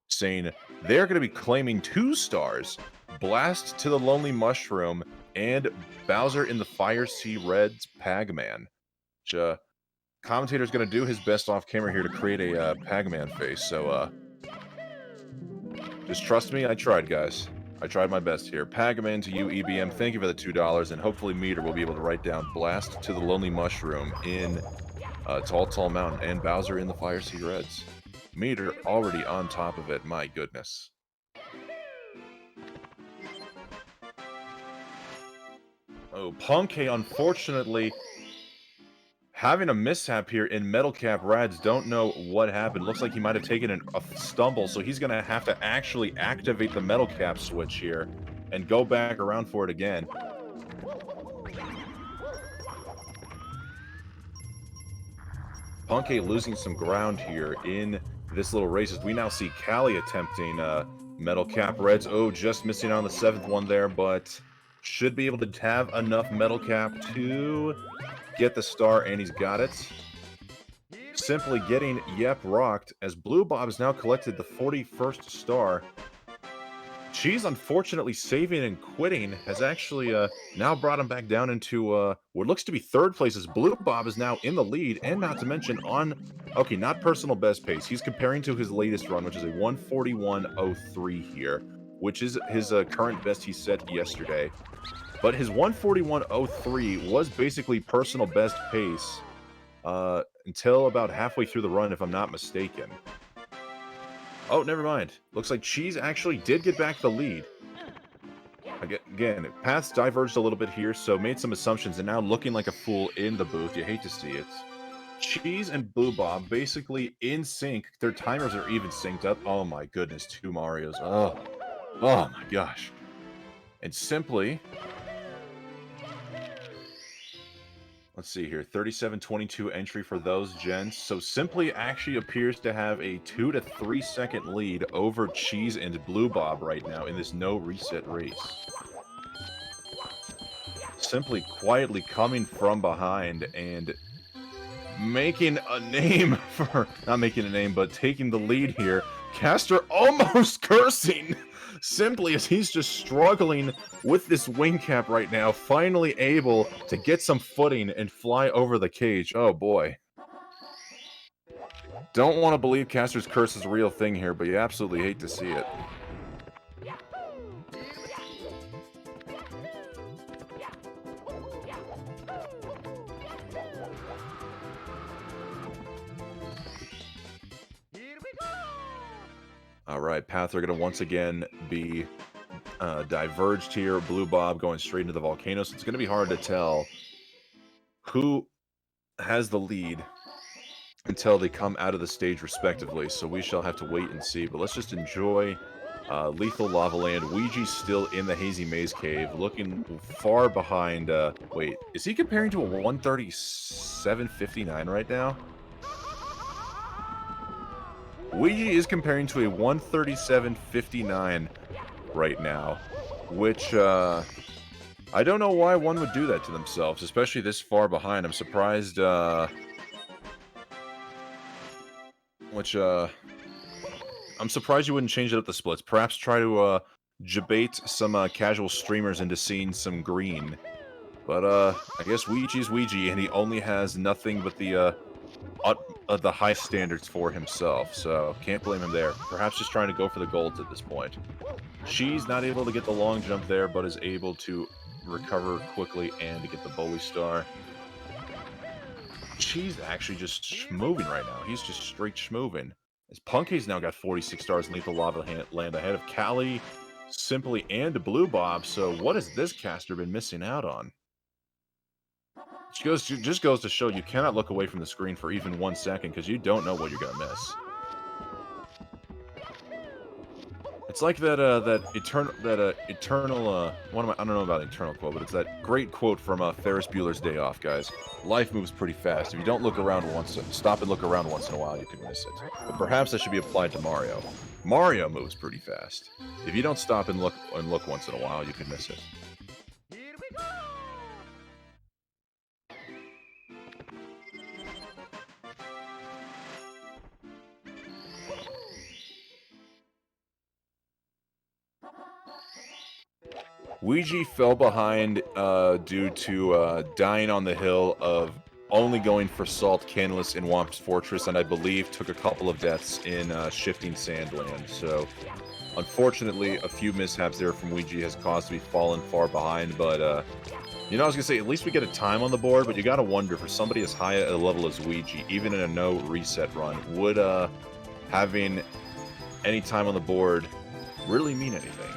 Speaker 1: saying they're going to be claiming 2 stars, Blast to the Lonely Mushroom, and Bowser in the Fire Sea Red's Pagman. Which, commentator's going to do his best off camera here to create a Pagman face, so just trust me, I tried, guys. I tried my best here. Pagaman to you, EBM, thank you for the $2, and hopefully Meter will be able to write down Blast to the Lonely Mushroom in Tall Mountain, and Bowser in the Fire Sea Reds. Meter already on top of it, my goodness. Oh, Punkey, unfortunately, having a mishap here in Metal Cap Rads. Don't know what happened. Looks like he might have taken a stumble, so he's going to have to actually activate the Metal Cap switch here and go back around for it again. Punkey losing some ground here in this little race as we now see Callie attempting Metal Cap Reds. Oh, just missing on the 7th one there, but should be able to have enough Metal Cap to get the star, and he's got it. Simply getting rocked as Blue Bob has now collected the 41st star. Cheese, unfortunately, saving and quitting has actually now brought him back down into what looks to be 3rd place, as Blue Bob is now in the lead, and not to mention on, okay, not personal best pace. He's comparing to his latest run, which is a 141.03 here, which is his current best he set yesterday. But his 141.03 was basically personal best pace until about halfway through the run, if I'm not mistaken. Oh, never mind. Looks like Cheese actually did get back the lead. Again, paths diverged a little bit here, so made some assumptions, and now looking like a fool in the booth. You hate to see it. Cheese and Blue Bob basically in sync. Their timers are even synced up. Oh my goodness, 2 Marios. Oh my gosh. And Simply... let's see here, 37-22 entry for those gents. So Simply actually appears to have a 2 to 3 second lead over Cheese and Blue Bob right now in this no reset race. simply quietly coming from behind and making a name for, not making a name, but taking the lead here. Caster almost cursing simply as he's just struggling with this wing cap right now, finally able to get some footing and fly over the cage. Oh boy. Don't want to believe Caster's curse is a real thing here, but you absolutely hate to see it. All right, paths are going to once again be diverged here. Blue Bob going straight into the volcano, so it's going to be hard to tell who has the lead until they come out of the stage respectively, so we shall have to wait and see. But let's just enjoy Lethal Lava Land. Ouija's still in the Hazy Maze Cave, looking far behind. Wait, is he comparing to a 137.59 right now? Ouija is comparing to a 137.59 right now, which I don't know why one would do that to themselves, especially this far behind. I'm surprised, I'm surprised you wouldn't change it up the splits. Perhaps try to debate some casual streamers into seeing some green. But I guess Ouija's Ouija, and he only has nothing but the high standards for himself, so can't blame him there. Perhaps just trying to go for the golds at this point. She's not able to get the long jump there, but is able to recover quickly and to get the Bully Star. She's actually just schmoving right now. He's just straight schmoving. As Punkey's now got 46 stars in Lethal Lava Land ahead of Callie, Simply, and Blue Bob, so what has this caster been missing out on? It just goes to show you cannot look away from the screen for even 1 second because you don't know what you're gonna miss. It's like that eternal I don't know about eternal quote, but it's that great quote from Ferris Bueller's Day Off, guys. Life moves pretty fast. If you don't look around stop and look around once in a while, you can miss it. But perhaps that should be applied to Mario. Mario moves pretty fast. If you don't stop and look once in a while, you can miss it. Ouija fell behind due to dying on the hill of only going for Salt, Canalus, and Womp's Fortress, and I believe took a couple of deaths in Shifting Sandland. So, unfortunately, a few mishaps there from Ouija has caused to be fallen far behind, but, you know, I was going to say, at least we get a time on the board, but you got to wonder, for somebody as high a level as Ouija, even in a no reset run, would having any time on the board really mean anything?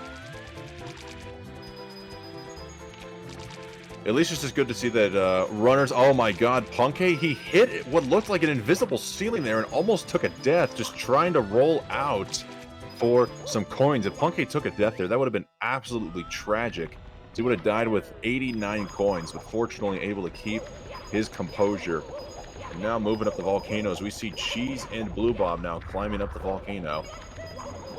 Speaker 1: At least it's just good to see that runners... Oh my god, Punkey, he hit what looked like an invisible ceiling there and almost took a death just trying to roll out for some coins. If Punkey took a death there, that would have been absolutely tragic. He would have died with 89 coins, but fortunately able to keep his composure. And now moving up the volcanoes, we see Cheese and Blue Bob now climbing up the volcano.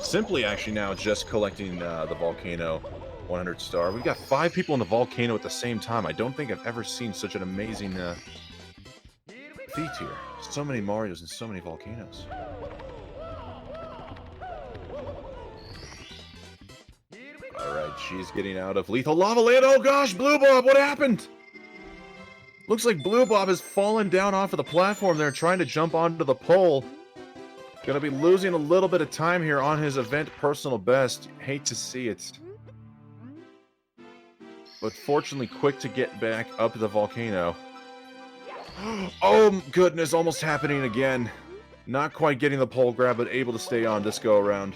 Speaker 1: Simply actually now just collecting the volcano 100 star. We've got 5 people in the volcano at the same time. I don't think I've ever seen such an amazing feat here. So many Marios and so many volcanoes. Alright, she's getting out of Lethal Lava Land. Oh gosh, Blue Bob, what happened? Looks like Blue Bob has fallen down off of the platform there trying to jump onto the pole. Gonna be losing a little bit of time here on his event personal best. Hate to see it. But fortunately quick to get back up the volcano. Oh goodness, almost happening again. Not quite getting the pole grab, but able to stay on this go around.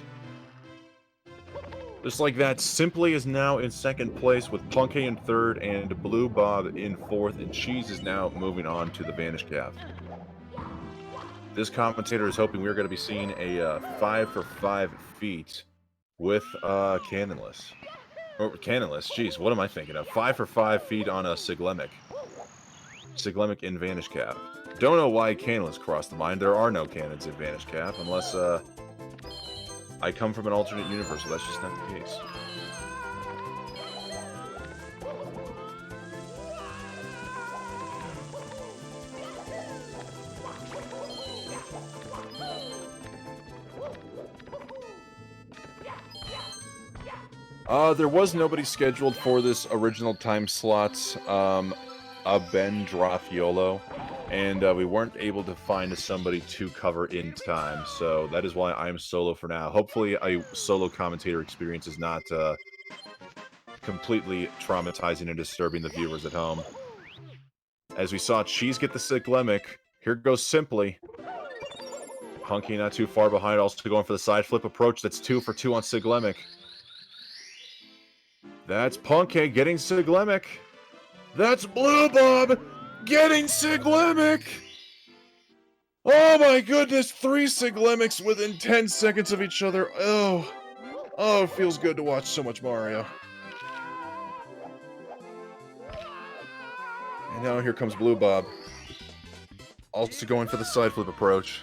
Speaker 1: Just like that, Simply is now in second place with Punkey in third and Blue Bob in fourth, and Cheese is now moving on to the Vanish Cap. This commentator is hoping we're going to be seeing a 5 for 5 feat with Canonless. Or Canonless, jeez, what am I thinking of? 5 for 5 feet on a Siglemic. Siglemic in Vanish Cap. Don't know why Canonless crossed the mind. There are no cannons in Vanish Cap, unless I come from an alternate universe, so that's just not the case. There was nobody scheduled for this original time slot, Ben Drafiolo, and we weren't able to find somebody to cover in time, so that is why I'm solo for now. Hopefully a solo commentator experience is not completely traumatizing and disturbing the viewers at home. As we saw Cheese get the Siglemic, here goes Simply. Punky not too far behind, also going for the side flip approach. That's 2 for 2 on Siglemic. That's Punky getting Siglemic. That's Blue Bob getting Siglemic. Oh my goodness, 3 Siglemics within 10 seconds of each other. Oh, it feels good to watch so much Mario. And now here comes Blue Bob. Also going for the side flip approach.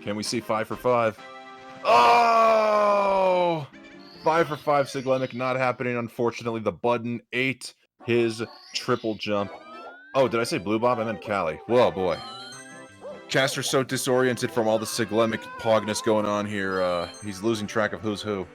Speaker 1: Can we see 5 for 5? Oh! 5 for 5 Siglemic not happening, unfortunately. The button ate his triple jump. Oh, did I say Blue Bob? I meant Callie. Whoa, boy. Caster's so disoriented from all the Siglemic pogness going on here. He's losing track of who's who.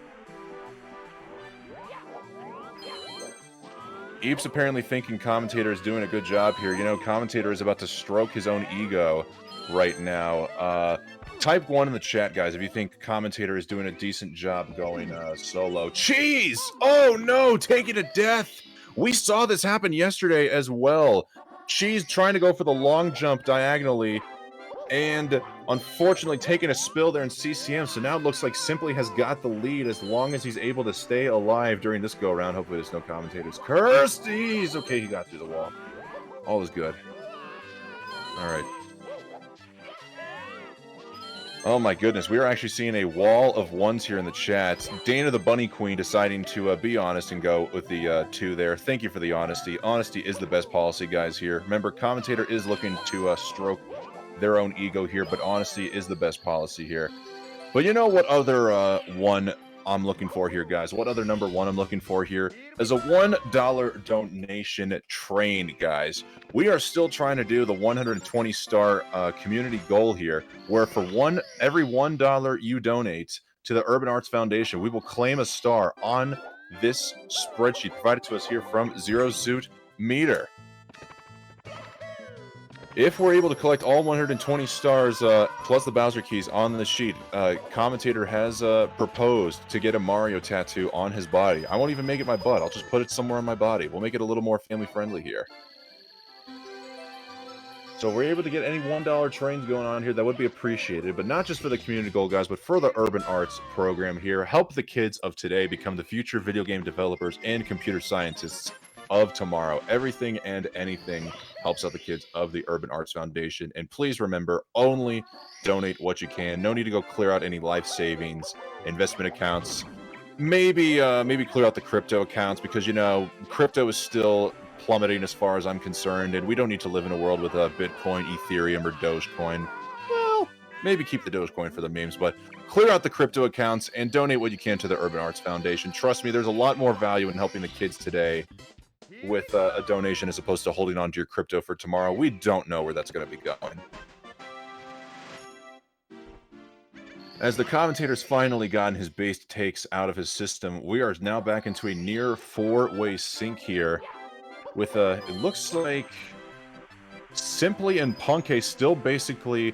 Speaker 1: Eep's apparently thinking commentator is doing a good job here. You know, commentator is about to stroke his own ego right now. Type 1 in the chat, guys, if you think commentator is doing a decent job going solo. Cheese! Oh no, taking to death! We saw this happen yesterday as well. Cheese trying to go for the long jump diagonally, and unfortunately taking a spill there in CCM, so now it looks like Simply has got the lead as long as he's able to stay alive during this go-around. Hopefully there's no commentators. Kirsties! Okay, he got through the wall. All is good. Alright. Oh my goodness, we are actually seeing a wall of ones here in the chat. Dana the Bunny Queen deciding to be honest and go with the 2 there. Thank you for the honesty. Honesty is the best policy, guys, here. Remember, commentator is looking to stroke their own ego here, but honesty is the best policy here. But you know what other one I'm looking for here, guys? What other number 1 I'm looking for here is a $1 donation train, guys. We are still trying to do the 120-star community goal here, where for every $1 you donate to the Urban Arts Foundation, we will claim a star on this spreadsheet provided to us here from Zero Suit Meter. If we're able to collect all 120 stars plus the Bowser keys on the sheet, commentator has proposed to get a Mario tattoo on his body. I won't even make it my butt. I'll just put it somewhere on my body. We'll make it a little more family-friendly here. So if we're able to get any $1 trains going on here, that would be appreciated, but not just for the community goal, guys, but for the Urban Arts program here. Help the kids of today become the future video game developers and computer scientists of tomorrow. Everything and anything helps out the kids of the Urban Arts Foundation. And please remember, only donate what you can. No need to go clear out any life savings, investment accounts. Maybe clear out the crypto accounts, because, you know, crypto is still plummeting as far as I'm concerned, and we don't need to live in a world with Bitcoin, Ethereum, or Dogecoin. Well, maybe keep the Dogecoin for the memes, but clear out the crypto accounts and donate what you can to the Urban Arts Foundation. Trust me, there's a lot more value in helping the kids today with a donation as opposed to holding on to your crypto for tomorrow. We don't know where that's going to be going. As the commentator's finally gotten his based takes out of his system, we are now back into a near 4-way sync here with it looks like Simply and Punky still basically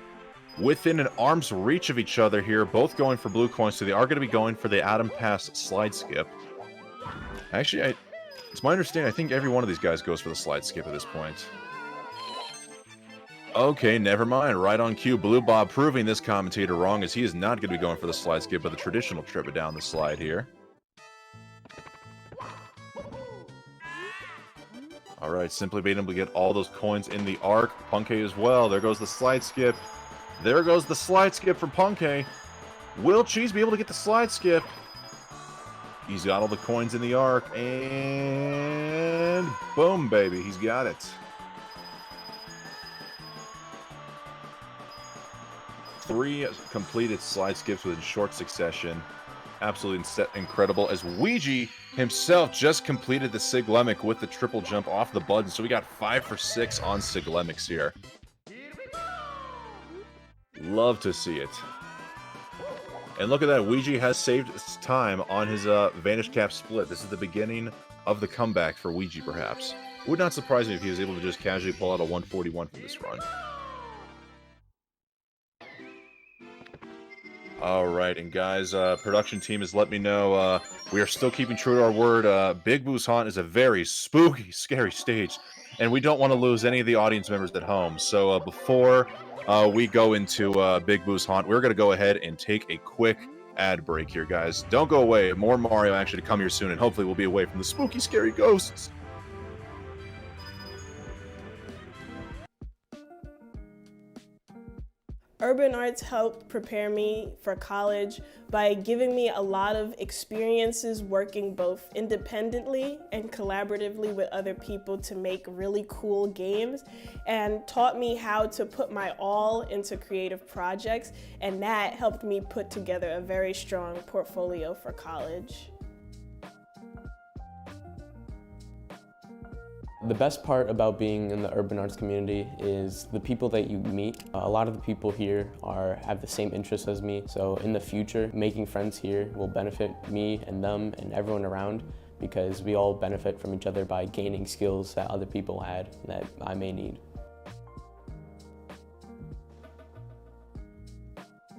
Speaker 1: within an arm's reach of each other here, both going for blue coins, so they are going to be going for the Atom Pass slide skip. Actually, it's my understanding, I think every one of these guys goes for the slide skip at this point. Okay, never mind. Right on cue. Blue Bob proving this commentator wrong, as he is not going to be going for the slide skip, but the traditional trip down the slide here. Alright, Simply being able to get all those coins in the arc. Punky as well. There goes the slide skip. There goes the slide skip for Punky. Will Cheese be able to get the slide skip? He's got all the coins in the arc, and boom, baby, he's got it. 3 completed slide skips within short succession. Absolutely incredible, as Ouija himself just completed the Siglemic with the triple jump off the button, so we got 5 for 6 on Siglemics here. Love to see it. And look at that, Ouija has saved time on his Vanish Cap split. This is the beginning of the comeback for Ouija, perhaps. Would not surprise me if he was able to just casually pull out a 141 from this run. All right, and guys, production team has let me know we are still keeping true to our word. Big Boo's Haunt is a very spooky, scary stage, and we don't want to lose any of the audience members at home. So before we go into Big Boo's Haunt, we're going to go ahead and take a quick ad break here, guys. Don't go away. More Mario action to come here soon, and hopefully we'll be away from the spooky, scary ghosts.
Speaker 3: Urban Arts helped prepare me for college by giving me a lot of experiences working both independently and collaboratively with other people to make really cool games, and taught me how to put my all into creative projects, and that helped me put together a very strong portfolio for college.
Speaker 4: The best part about being in the urban arts community is the people that you meet. A lot of the people here have the same interests as me, so in the future, making friends here will benefit me and them and everyone around, because we all benefit from each other by gaining skills that other people had that I may need.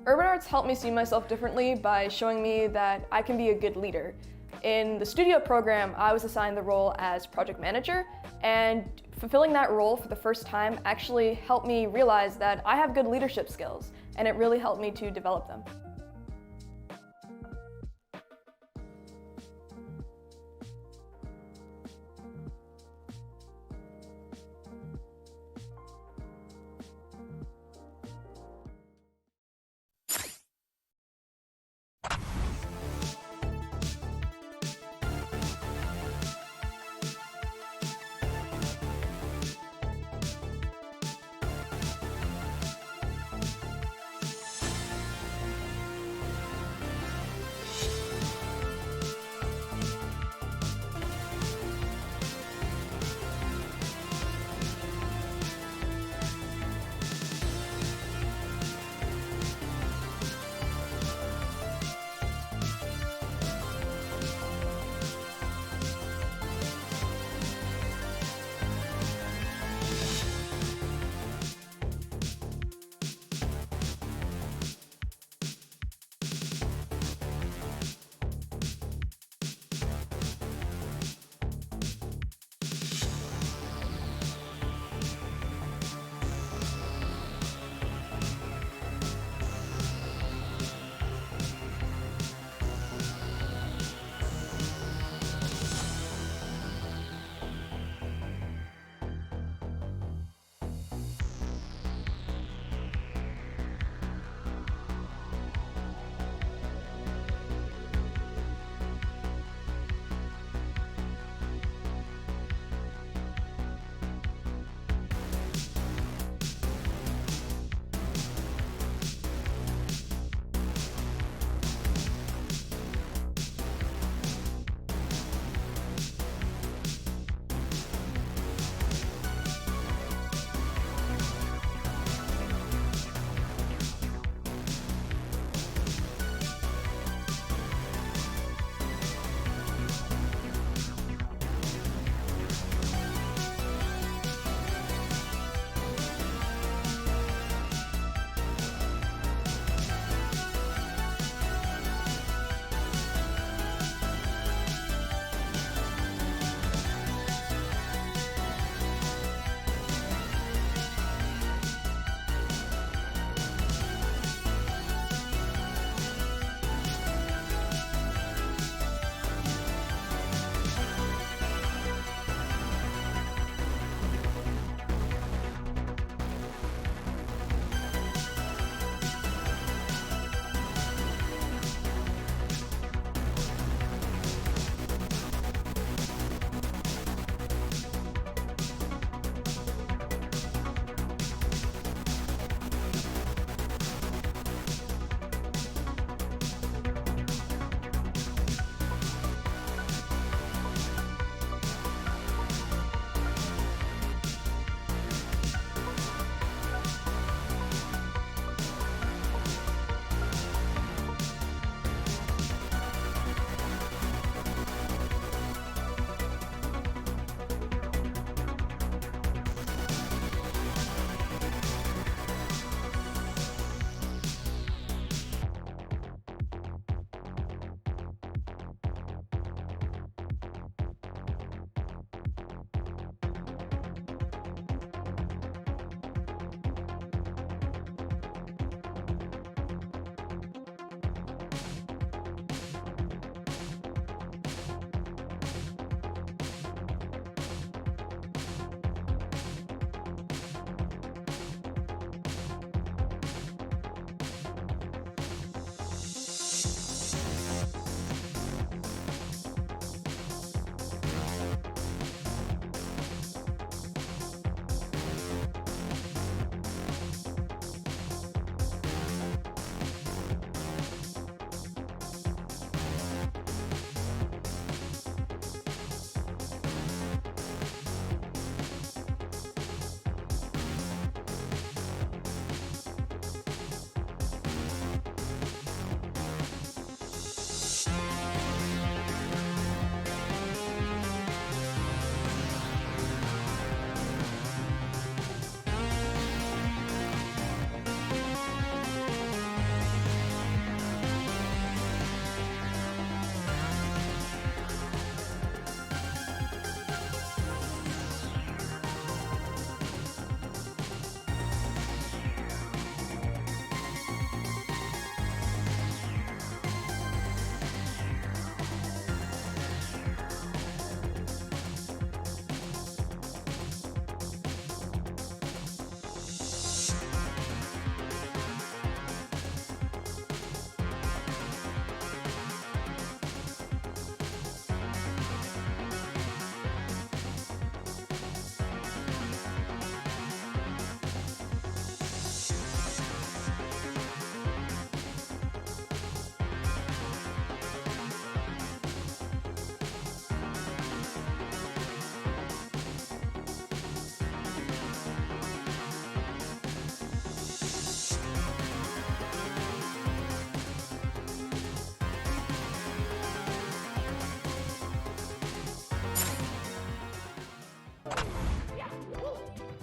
Speaker 5: Urban Arts helped me see myself differently by showing me that I can be a good leader. In the studio program, I was assigned the role as project manager, and fulfilling that role for the first time actually helped me realize that I have good leadership skills, and it really helped me to develop them.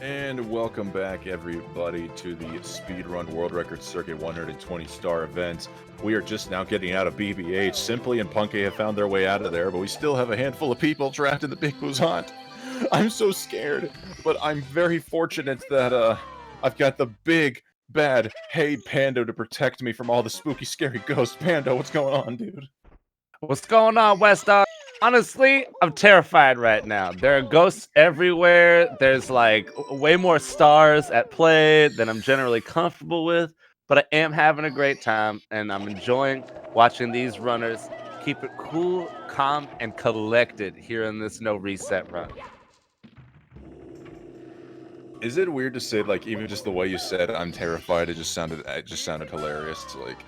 Speaker 1: And welcome back, everybody, to the Speedrun World Record Circuit 120-star event. We are just now getting out of BBH. Simply and Punky have found their way out of there, but we still have a handful of people trapped in the Big Bouzant. I'm so scared, but I'm very fortunate that I've got the big, bad Hey Pando to protect me from all the spooky, scary ghosts. Pando, what's going on, dude?
Speaker 6: What's going on, West? Honestly, I'm terrified right now. There are ghosts everywhere. There's like way more stars at play than I'm generally comfortable with, but I am having a great time and I'm enjoying watching these runners keep it cool, calm, and collected here in this no reset run.
Speaker 1: Is it weird to say, like, even just the way you said I'm terrified, it just sounded hilarious, like...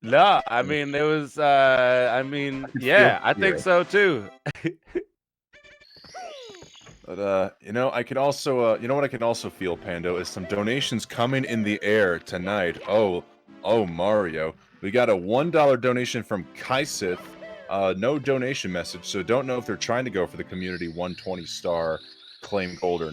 Speaker 6: No, I mean, it was, yeah, I think so too.
Speaker 1: But, you know, I can also, you know what I can also feel, Pando, is some donations coming in the air tonight. Oh, Mario. We got a $1 donation from Kaisith. No donation message, so don't know if they're trying to go for the community 120-star claim goal or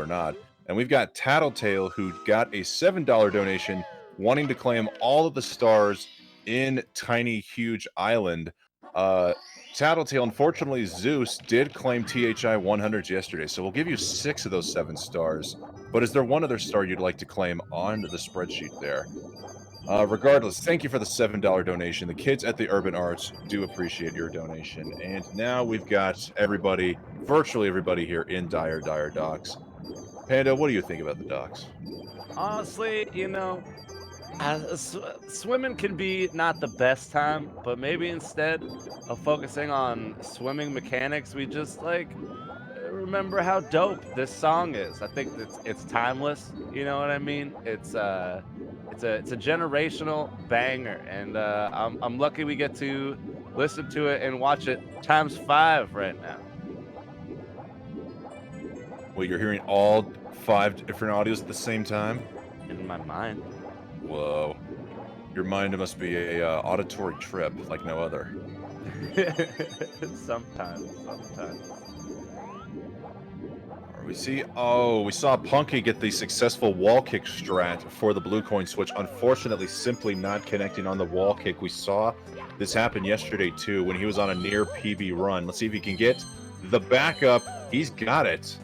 Speaker 1: not. And we've got Tattletale, who got a $7 donation, wanting to claim all of the stars in Tiny Huge Island. Tattletale, unfortunately, Zeus did claim THI 100s yesterday, so we'll give you 6 of those 7 stars. But is there one other star you'd like to claim on the spreadsheet there? Regardless, thank you for the $7 donation. The kids at the Urban Arts do appreciate your donation. And now we've got everybody, virtually everybody here in Dire Docks. Panda, what do you think about the docks?
Speaker 6: Honestly, you know, swimming can be not the best time, but maybe instead of focusing on swimming mechanics, we just like remember how dope this song is. I think it's timeless. You know what I mean? It's a generational banger, and I'm lucky we get to listen to it and watch it ×5 right now.
Speaker 1: Well, you're hearing all 5 different audios at the same time?
Speaker 6: In my mind.
Speaker 1: Whoa. Your mind must be a auditory trip like no other.
Speaker 6: Sometimes.
Speaker 1: We saw Punky get the successful wall kick strat for the blue coin switch. Unfortunately, simply not connecting on the wall kick. We saw this happen yesterday too when he was on a near PB run. Let's see if he can get the backup. He's got it.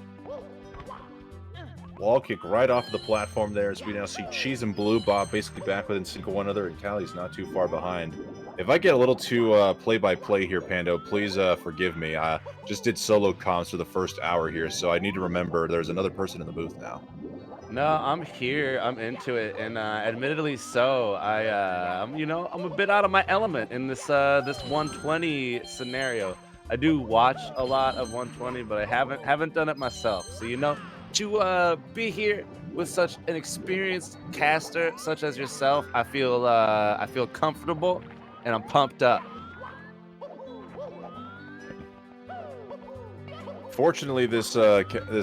Speaker 1: Wall kick right off of the platform there as we now see Cheese and Blue Bob basically back within sync of one another, and Callie's not too far behind. If I get a little too play-by-play here, Pando, please forgive me. I just did solo comms for the first hour here, so I need to remember there's another person in the booth now.
Speaker 6: No, I'm here. I'm into it, and admittedly so. I'm a bit out of my element in this 120 scenario. I do watch a lot of 120, but I haven't done it myself. So to be here with such an experienced caster such as yourself, I feel comfortable and I'm pumped up.
Speaker 1: Fortunately, this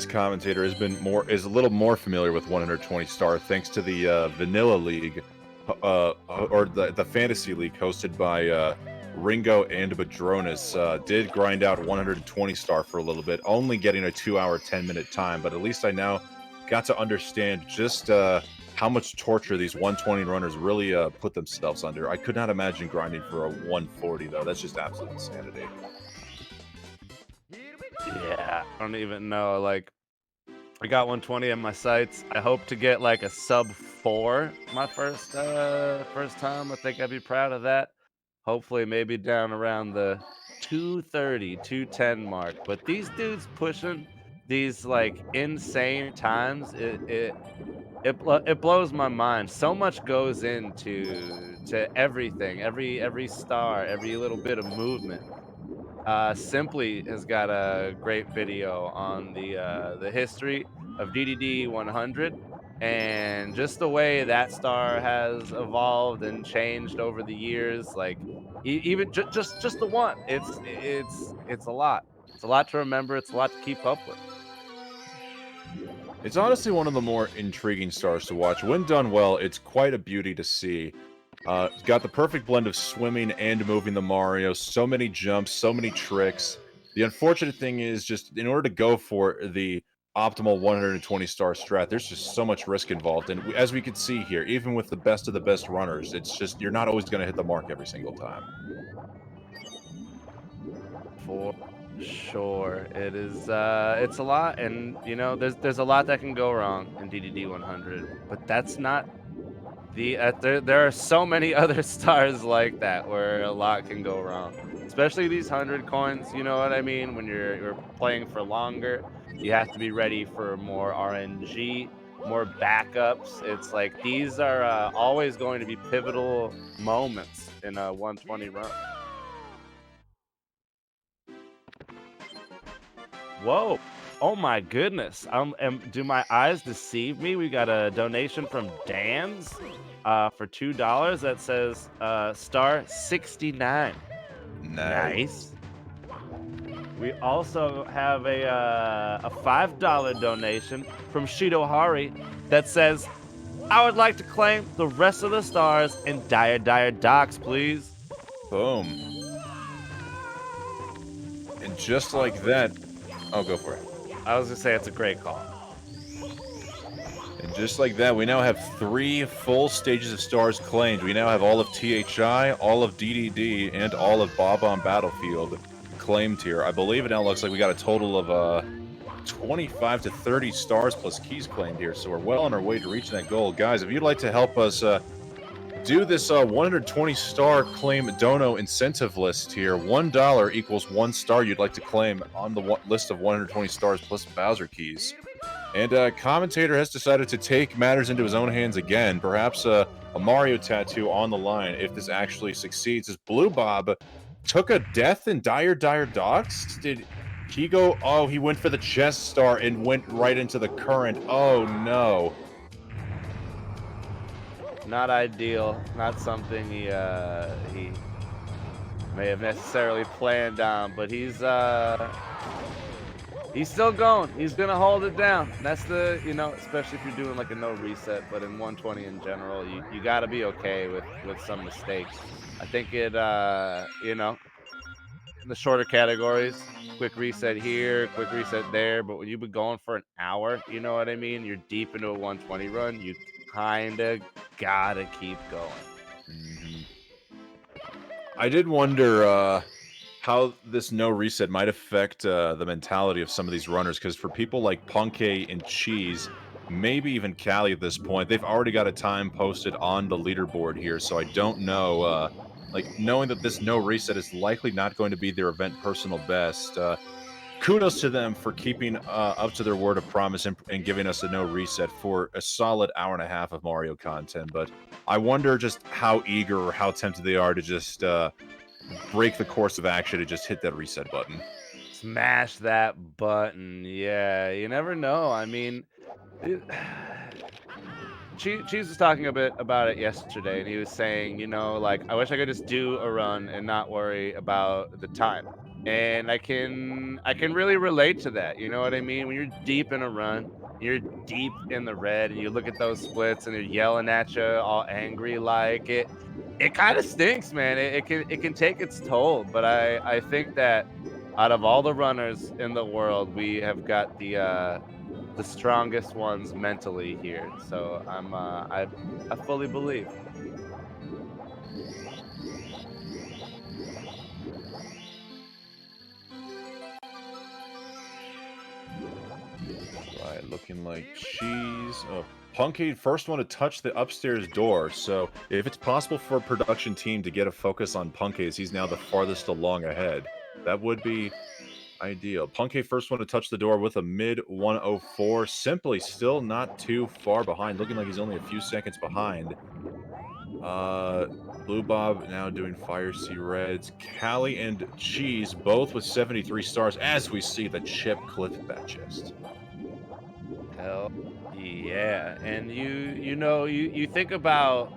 Speaker 1: commentator is a little more familiar with 120 star thanks to the Vanilla League or the Fantasy League hosted by Ringo and Badronis. Did grind out 120 star for a little bit, only getting a 2-hour 10-minute time, but at least I now got to understand just how much torture these 120 runners really put themselves under. I could not imagine grinding for a 140 though. That's just absolute insanity.
Speaker 6: Yeah, I don't even know. Like, I got 120 in my sights. I hope to get like a sub 4 my first time. I think I'd be proud of that. Hopefully maybe down around the 230, 210 mark. But these dudes pushing these like insane times, it blows my mind. So much goes into everything, every star, every little bit of movement. Simply has got a great video on the history of DDD 100 and just the way that star has evolved and changed over the years. Like even just the one, it's a lot. It's a lot to remember. It's a lot to keep up with.
Speaker 1: It's honestly one of the more intriguing stars to watch. When done well, it's quite a beauty to see. It's got the perfect blend of swimming and moving the Mario. So many jumps, so many tricks. The unfortunate thing is just in order to go for the optimal 120 star strat. There's just so much risk involved, and as we could see here, even with the best of the best runners, it's just you're not always going to hit the mark every single time.
Speaker 6: For sure, it is. It's a lot, and you know, there's a lot that can go wrong in DDD 100, but that's not the. There are so many other stars like that where a lot can go wrong, especially these 100 coins. You know what I mean? When you're playing for longer, you have to be ready for more RNG, more backups. It's like these are always going to be pivotal moments in a 120 run. Whoa. Oh my goodness. Do my eyes deceive me? We got a donation from Dan's for $2 that says star 69. Nice. We also have a $5 donation from Shidohari that says, I would like to claim the rest of the stars in Dire Docks, please.
Speaker 1: Boom. And just like that, I'll go for it.
Speaker 6: I was gonna say it's a great call.
Speaker 1: And just like that, we now have 3 full stages of stars claimed. We now have all of THI, all of DDD, and all of Bob on Battlefield claimed here. I believe it now looks like we got a total of 25 to 30 stars plus keys claimed here, so we're well on our way to reaching that goal. Guys, if you'd like to help us do this 120 star claim dono incentive list here, $1 equals 1 star you'd like to claim on the list of 120 stars plus Bowser keys. And commentator has decided to take matters into his own hands again. Perhaps a Mario tattoo on the line if this actually succeeds. As Blue Bob took a death in Dire Docks. Did he go? Oh, he went for the chest star and went right into the current. Oh no.
Speaker 6: Not ideal. Not something he may have necessarily planned on, but he's still going. He's gonna hold it down. That's the, you know, especially if you're doing like a no reset, but in 120 in general, you gotta be okay with some mistakes. I think it you know, in the shorter categories, quick reset here, quick reset there, but when you've been going for an hour, you know what I mean? You're deep into a 120 run, you kinda gotta keep going.
Speaker 1: I did wonder how this no reset might affect the mentality of some of these runners, because for people like Punkay and Cheese, maybe even Callie at this point, they've already got a time posted on the leaderboard here, so I don't know, like, knowing that this no reset is likely not going to be their event personal best, kudos to them for keeping up to their word of promise and giving us a no reset for a solid hour and a half of Mario content, but I wonder just how eager or how tempted they are to just break the course of action and just hit that reset button.
Speaker 6: Smash that button. Yeah, you never know. I mean, Cheese was talking a bit about it yesterday, and he was saying, you know, like, I wish I could just do a run and not worry about the time. And I can really relate to that. You know what I mean? When you're deep in a run, you're deep in the red, and you look at those splits, and they're yelling at you, all angry, like it. It kind of stinks, man. It can take its toll. But I think that out of all the runners in the world, we have got the strongest ones mentally here. So I fully believe.
Speaker 1: Right, looking like Cheese. Oh, Punkade, first one to touch the upstairs door. So if it's possible for a production team to get a focus on Punkade, as he's now the farthest along ahead, that would be ideal. Punkade, first one to touch the door with a mid 104. Simply still not too far behind, looking like he's only a few seconds behind. Blue Bob now doing Fire Sea Reds. Callie and Cheese both with 73 stars as we see the chip clip that chest.
Speaker 6: Hell yeah. And you think about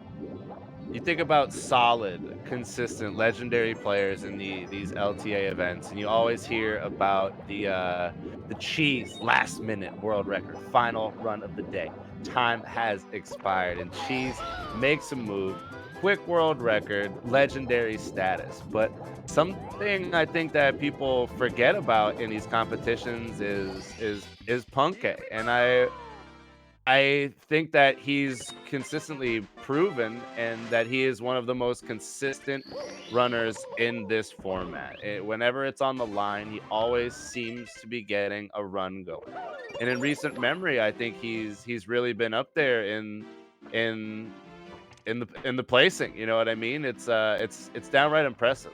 Speaker 6: solid, consistent, legendary players in these LTA events, and you always hear about the Cheese last minute world record, final run of the day. Time has expired, and Cheese makes a move, quick world record, legendary status. But something I think that people forget about in these competitions is Punkay, and I think that he's consistently proven and that he is one of the most consistent runners in this format. Whenever it's on the line, he always seems to be getting a run going. And in recent memory, I think he's really been up there in in the placing. You know what I mean? It's downright impressive.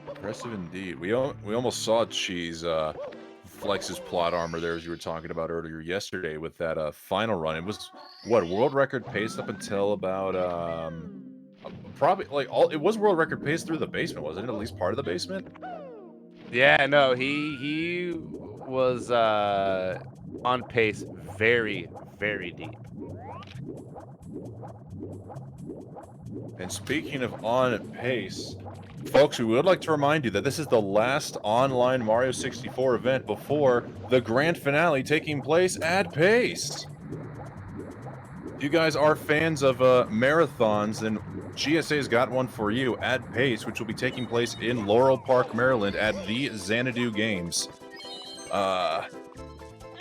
Speaker 1: Impressive indeed. We almost saw Cheese flex his plot armor there, as you were talking about earlier yesterday with that final run. It was what, world record pace up until about probably like all it was world record pace through the basement, wasn't it? At least part of the basement.
Speaker 6: Yeah, no, he was on pace very, very deep.
Speaker 1: And speaking of on pace, folks, we would like to remind you that this is the last online Mario 64 event before the grand finale taking place at Pace. If you guys are fans of marathons, then GSA's got one for you at Pace, which will be taking place in Laurel Park, Maryland at the Xanadu Games.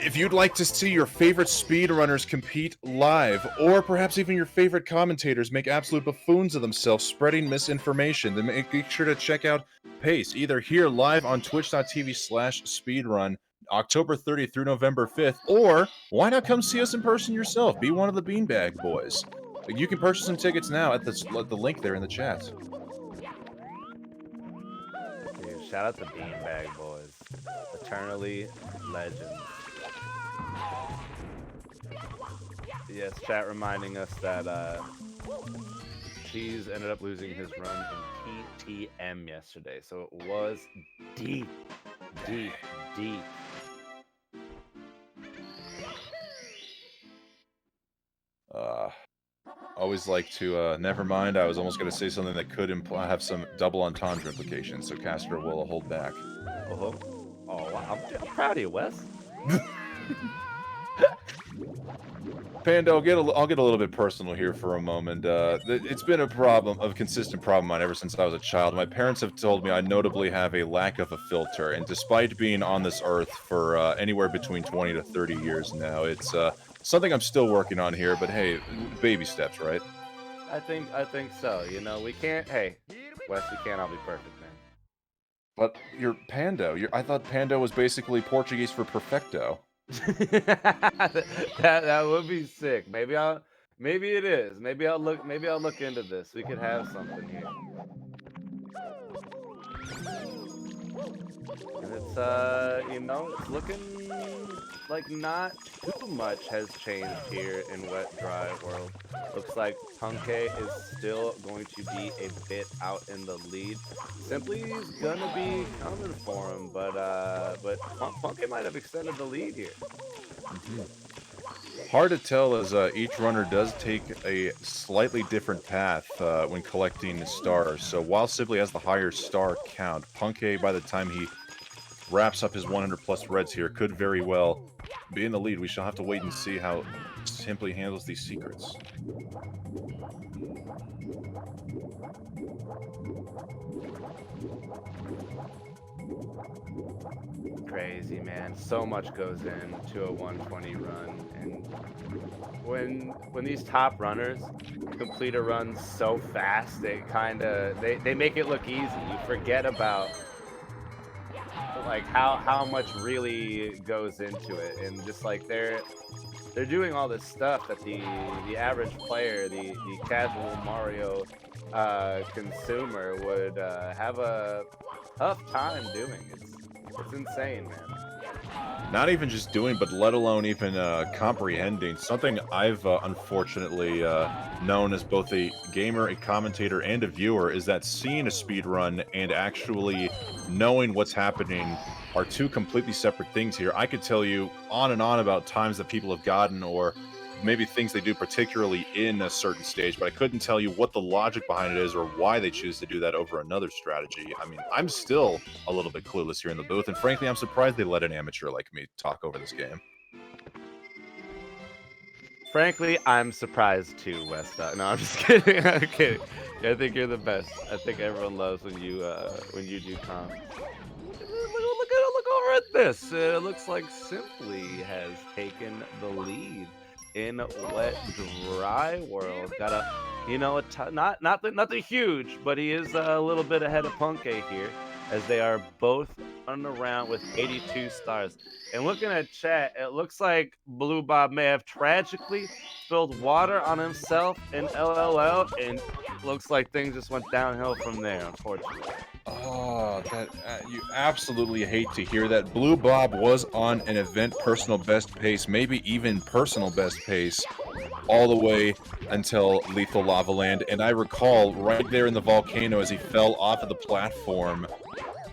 Speaker 1: If you'd like to see your favorite speedrunners compete live, or perhaps even your favorite commentators make absolute buffoons of themselves spreading misinformation, then make sure to check out Pace, either here live on twitch.tv/speedrun, October 30th through November 5th, or why not come see us in person yourself? Be one of the Beanbag Boys. You can purchase some tickets now at the link there in the chat.
Speaker 6: Dude, shout out to Beanbag Boys, eternally legends. Yes, chat reminding us that Cheese ended up losing his run in TTM yesterday, so it was deep.
Speaker 1: Always like to, never mind, I was almost going to say something that could have some double entendre implications, so Casper will hold back.
Speaker 6: Oh, wow. I'm proud of you, Wes.
Speaker 1: Pando, I'll get a little bit personal here for a moment. It's been a consistent problem of mine ever since I was a child. My parents have told me I notably have a lack of a filter, and despite being on this earth for anywhere between 20 to 30 years now, it's something I'm still working on here. But hey, baby steps, right?
Speaker 6: I think so. You know, we can't. Hey, Wes, we can't all be perfect, man.
Speaker 1: But you're Pando. I thought Pando was basically Portuguese for perfecto.
Speaker 6: that would be sick. Maybe it is. Maybe I'll look into this. We could have something here. And it's you know, it's looking like not too much has changed here in Wet Dry World. Looks like Punkay is still going to be a bit out in the lead. Simply's gonna be coming for him, but Punkay might have extended the lead here.
Speaker 1: Hard to tell, as each runner does take a slightly different path when collecting stars. So while Sibley has the higher star count, Punkay, by the time he wraps up his 100 plus reds here, could very well be in the lead. We shall have to wait and see how Simply handles these secrets.
Speaker 6: Crazy, man. So much goes into a 120 run, and when these top runners complete a run so fast, they make it look easy. You forget about like how much really goes into it, and just like they're doing all this stuff that the average player, the casual Mario consumer would have a tough time doing. It's insane, man.
Speaker 1: Not even just doing, but let alone even comprehending. Something I've unfortunately known as both a gamer, a commentator, and a viewer is that seeing a speed run and actually knowing what's happening are two completely separate things here. I could tell you on and on about times that people have gotten, or maybe things they do particularly in a certain stage, but I couldn't tell you what the logic behind it is or why they choose to do that over another strategy. I mean, I'm still a little bit clueless here in the booth, and frankly, I'm surprised they let an amateur like me talk over this game.
Speaker 6: Frankly, I'm surprised too, Westa. No, I'm just kidding. I'm kidding. I think you're the best. I think everyone loves when you do comps. Look over at this. It looks like Simply has taken the lead in Wet Dry World. Got a, nothing huge, but he is a little bit ahead of Punke here, as they are both running around with 82 stars. And looking at chat, it looks like Blue Bob may have tragically spilled water on himself in LLL, and looks like things just went downhill from there, unfortunately.
Speaker 1: Oh, that you absolutely hate to hear that. Blue Bob was on an event personal best pace, maybe even personal best pace, all the way until Lethal Lava Land. And I recall right there in the volcano as he fell off of the platform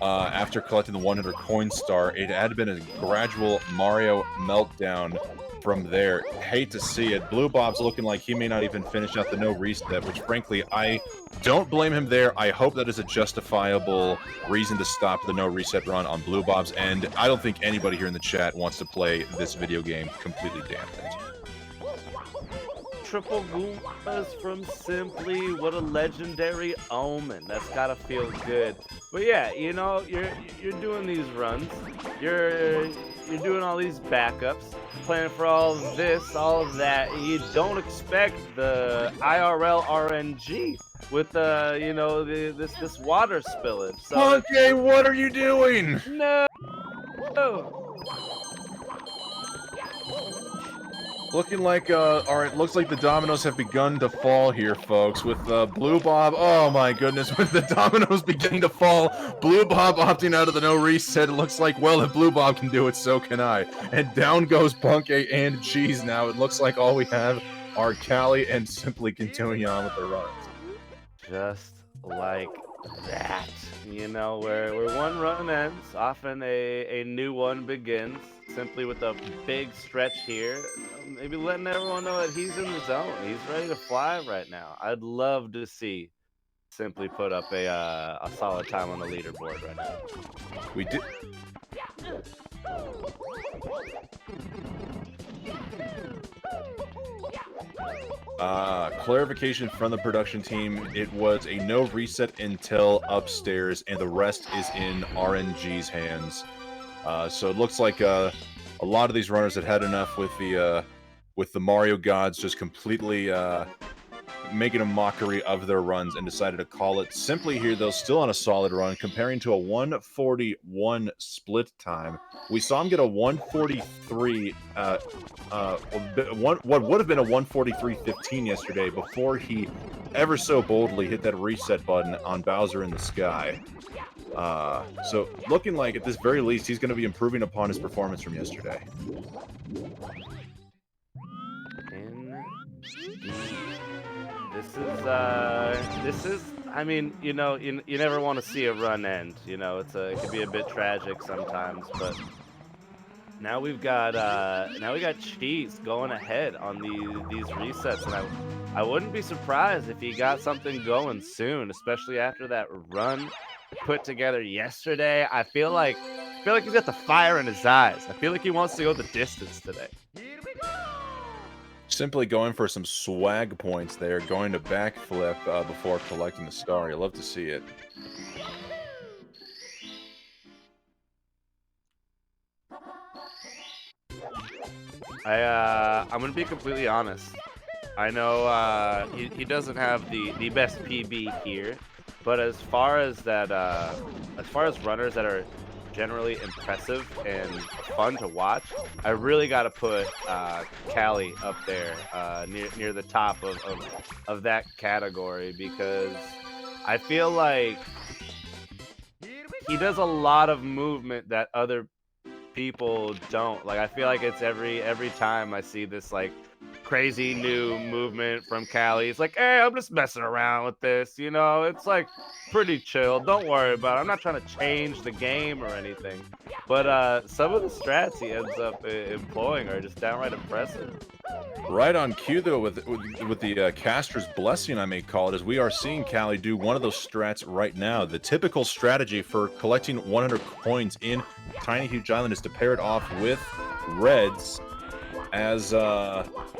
Speaker 1: after collecting the 100 coin star, it had been a gradual Mario meltdown from there. Hate to see it. Blue Bob's looking like he may not even finish out the no reset, which frankly, I don't blame him there. I hope that is a justifiable reason to stop the no reset run on Blue Bob's end. I don't think anybody here in the chat wants to play this video game completely dampened.
Speaker 6: Triple Goombas from Simply. What a legendary omen. That's gotta feel good. But yeah, you know, you're doing these runs. You're doing all these backups, planning for all of this, all of that. You don't expect the IRL RNG with this water spillage. So
Speaker 1: Okay, what are you doing?
Speaker 6: no.
Speaker 1: Looking like, alright, looks like the dominoes have begun to fall here, folks, with, Blue Bob, oh my goodness, with the dominoes beginning to fall, Blue Bob opting out of the no reset, it looks like, well, if Blue Bob can do it, so can I. And down goes Punke and Cheese now. It looks like all we have are Callie and Simply continuing on with the runs.
Speaker 6: Just like that. You know, where one run ends, often a new one begins. Simply with a big stretch here, maybe letting everyone know that he's in the zone. He's ready to fly right now. I'd love to see Simply put up a solid time on the leaderboard right now.
Speaker 1: We did... clarification from the production team, it was a no reset until upstairs, and the rest is in RNG's hands. So it looks like a lot of these runners had had enough with the Mario gods just completely making a mockery of their runs and decided to call it. Simply here, though, still on a solid run, comparing to a 141 split time. We saw him get a 143, what would have been a 143.15 yesterday before he ever so boldly hit that reset button on Bowser in the Sky. So looking like at this very least he's going to be improving upon his performance from yesterday.
Speaker 6: This is I mean, you know, you never want to see a run end, you know, it can be a bit tragic sometimes, but now we got Cheese going ahead on these resets, and I wouldn't be surprised if he got something going soon, especially after that run put together yesterday. I feel like he's got the fire in his eyes. I feel like he wants to go the distance today.
Speaker 1: Simply going for some swag points there, going to backflip before collecting the star. You'll love to see it.
Speaker 6: I'm gonna be completely honest. I know he doesn't have the best PB here, but as far as runners that are generally impressive and fun to watch, I really got to put Callie up there near the top of that category, because I feel like he does a lot of movement that other people don't. Like, I feel like it's every time I see this like crazy new movement from Callie, it's like, hey, I'm just messing around with this, you know, it's like pretty chill, don't worry about it. I'm not trying to change the game or anything, but some of the strats he ends up employing are just downright impressive.
Speaker 1: Right on cue, though, with the caster's blessing, I may call it, as we are seeing Callie do one of those strats right now. The typical strategy for collecting 100 coins in Tiny Huge Island is to pair it off with reds as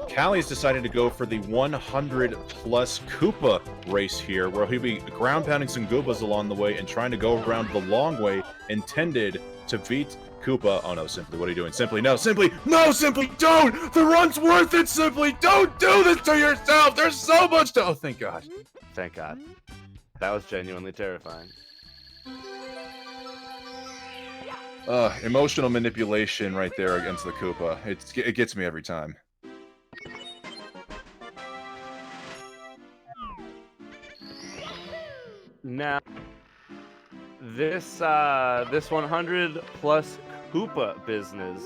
Speaker 1: Callie's deciding to go for the 100 plus Koopa race here, where he'll be ground pounding some Goombas along the way and trying to go around the long way intended to beat Koopa. Oh no, Simply, what are you doing? Simply, no, Simply, no, Simply, don't! The run's worth it, Simply! Don't do this to yourself! There's so much to— oh, thank God.
Speaker 6: Thank God. That was genuinely terrifying.
Speaker 1: Emotional manipulation right there against the Koopa. It gets me every time.
Speaker 6: Now, this 100 plus Koopa business,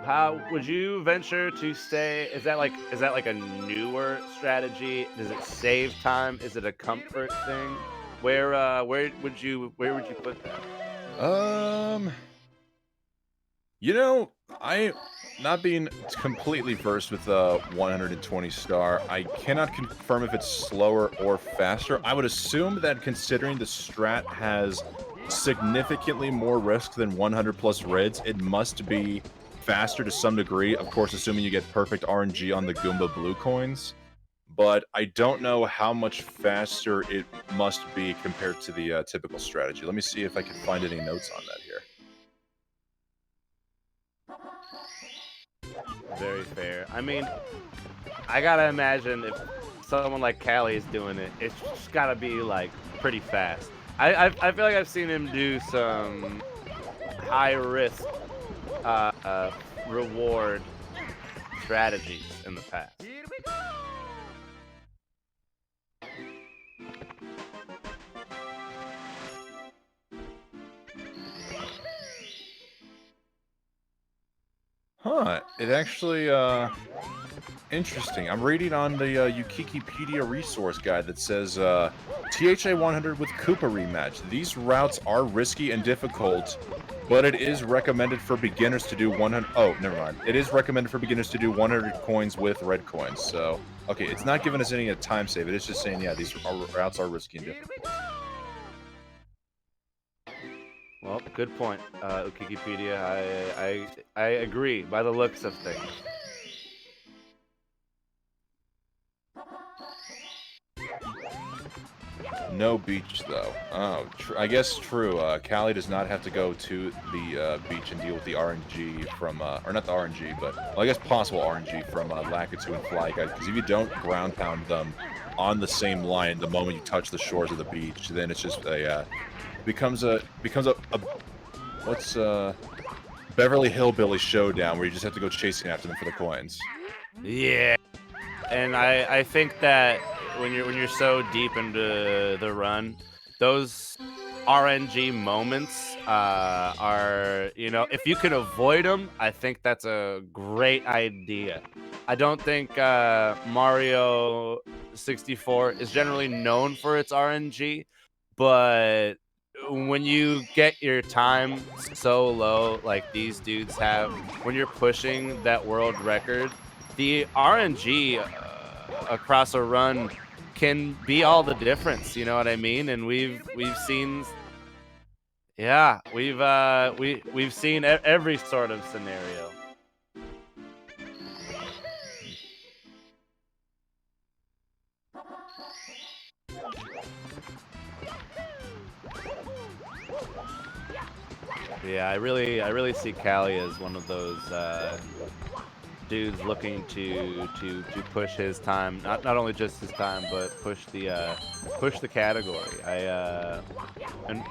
Speaker 6: how would you venture to say? Is that like a newer strategy? Does it save time? Is it a comfort thing? Where would you put that?
Speaker 1: You know, not being completely versed with 120 star, I cannot confirm if it's slower or faster. I would assume that considering the strat has significantly more risk than 100 plus reds, it must be faster to some degree. Of course, assuming you get perfect RNG on the Goomba blue coins. But I don't know how much faster it must be compared to the typical strategy. Let me see if I can find any notes on that here.
Speaker 6: Very fair. I mean, I gotta imagine if someone like Callie is doing it, it's just gotta be like pretty fast. I feel like I've seen him do some high risk reward strategies in the past.
Speaker 2: Here we go!
Speaker 1: Huh, it actually, interesting. I'm reading on the Wikipedia resource guide that says, THA 100 with Koopa rematch. These routes are risky and difficult, but it is recommended for beginners to do 100... oh, never mind. It is recommended for beginners to do 100 coins with red coins, so... okay, it's not giving us any time save, it's just saying, yeah, these routes are risky and difficult.
Speaker 6: Well, good point, Wikipedia. I agree by the looks of things.
Speaker 1: No beach, though. Oh, I guess true. Callie does not have to go to the beach and deal with the RNG from, or not the RNG, but, well, I guess possible RNG from Lakitu and Fly Guys, because if you don't ground pound them on the same line the moment you touch the shores of the beach, then it's just a, becomes a what's Beverly Hillbilly Showdown, where you just have to go chasing after them for the coins.
Speaker 6: Yeah, and I think that when you're so deep into the run, those RNG moments are, you know, if you can avoid them, I think that's a great idea. I don't think Mario 64 is generally known for its RNG, but when you get your time so low like these dudes have, when you're pushing that world record, the RNG across a run can be all the difference, you know what I mean? And we've seen, yeah, we've seen every sort of scenario. Yeah, I really see Callie as one of those dudes looking to push his time, not only just his time, but push the category.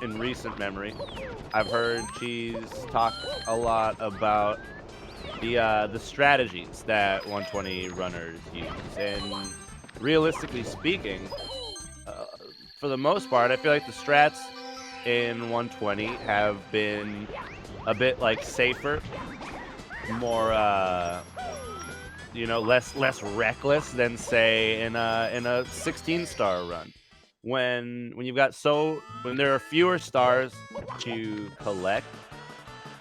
Speaker 6: In recent memory, I've heard Cheese talk a lot about the strategies that 120 runners use, and realistically speaking, for the most part, I feel like the strats in 120 have been a bit like safer, more you know, less reckless than say in a 16-star run. When you've got when there are fewer stars to collect,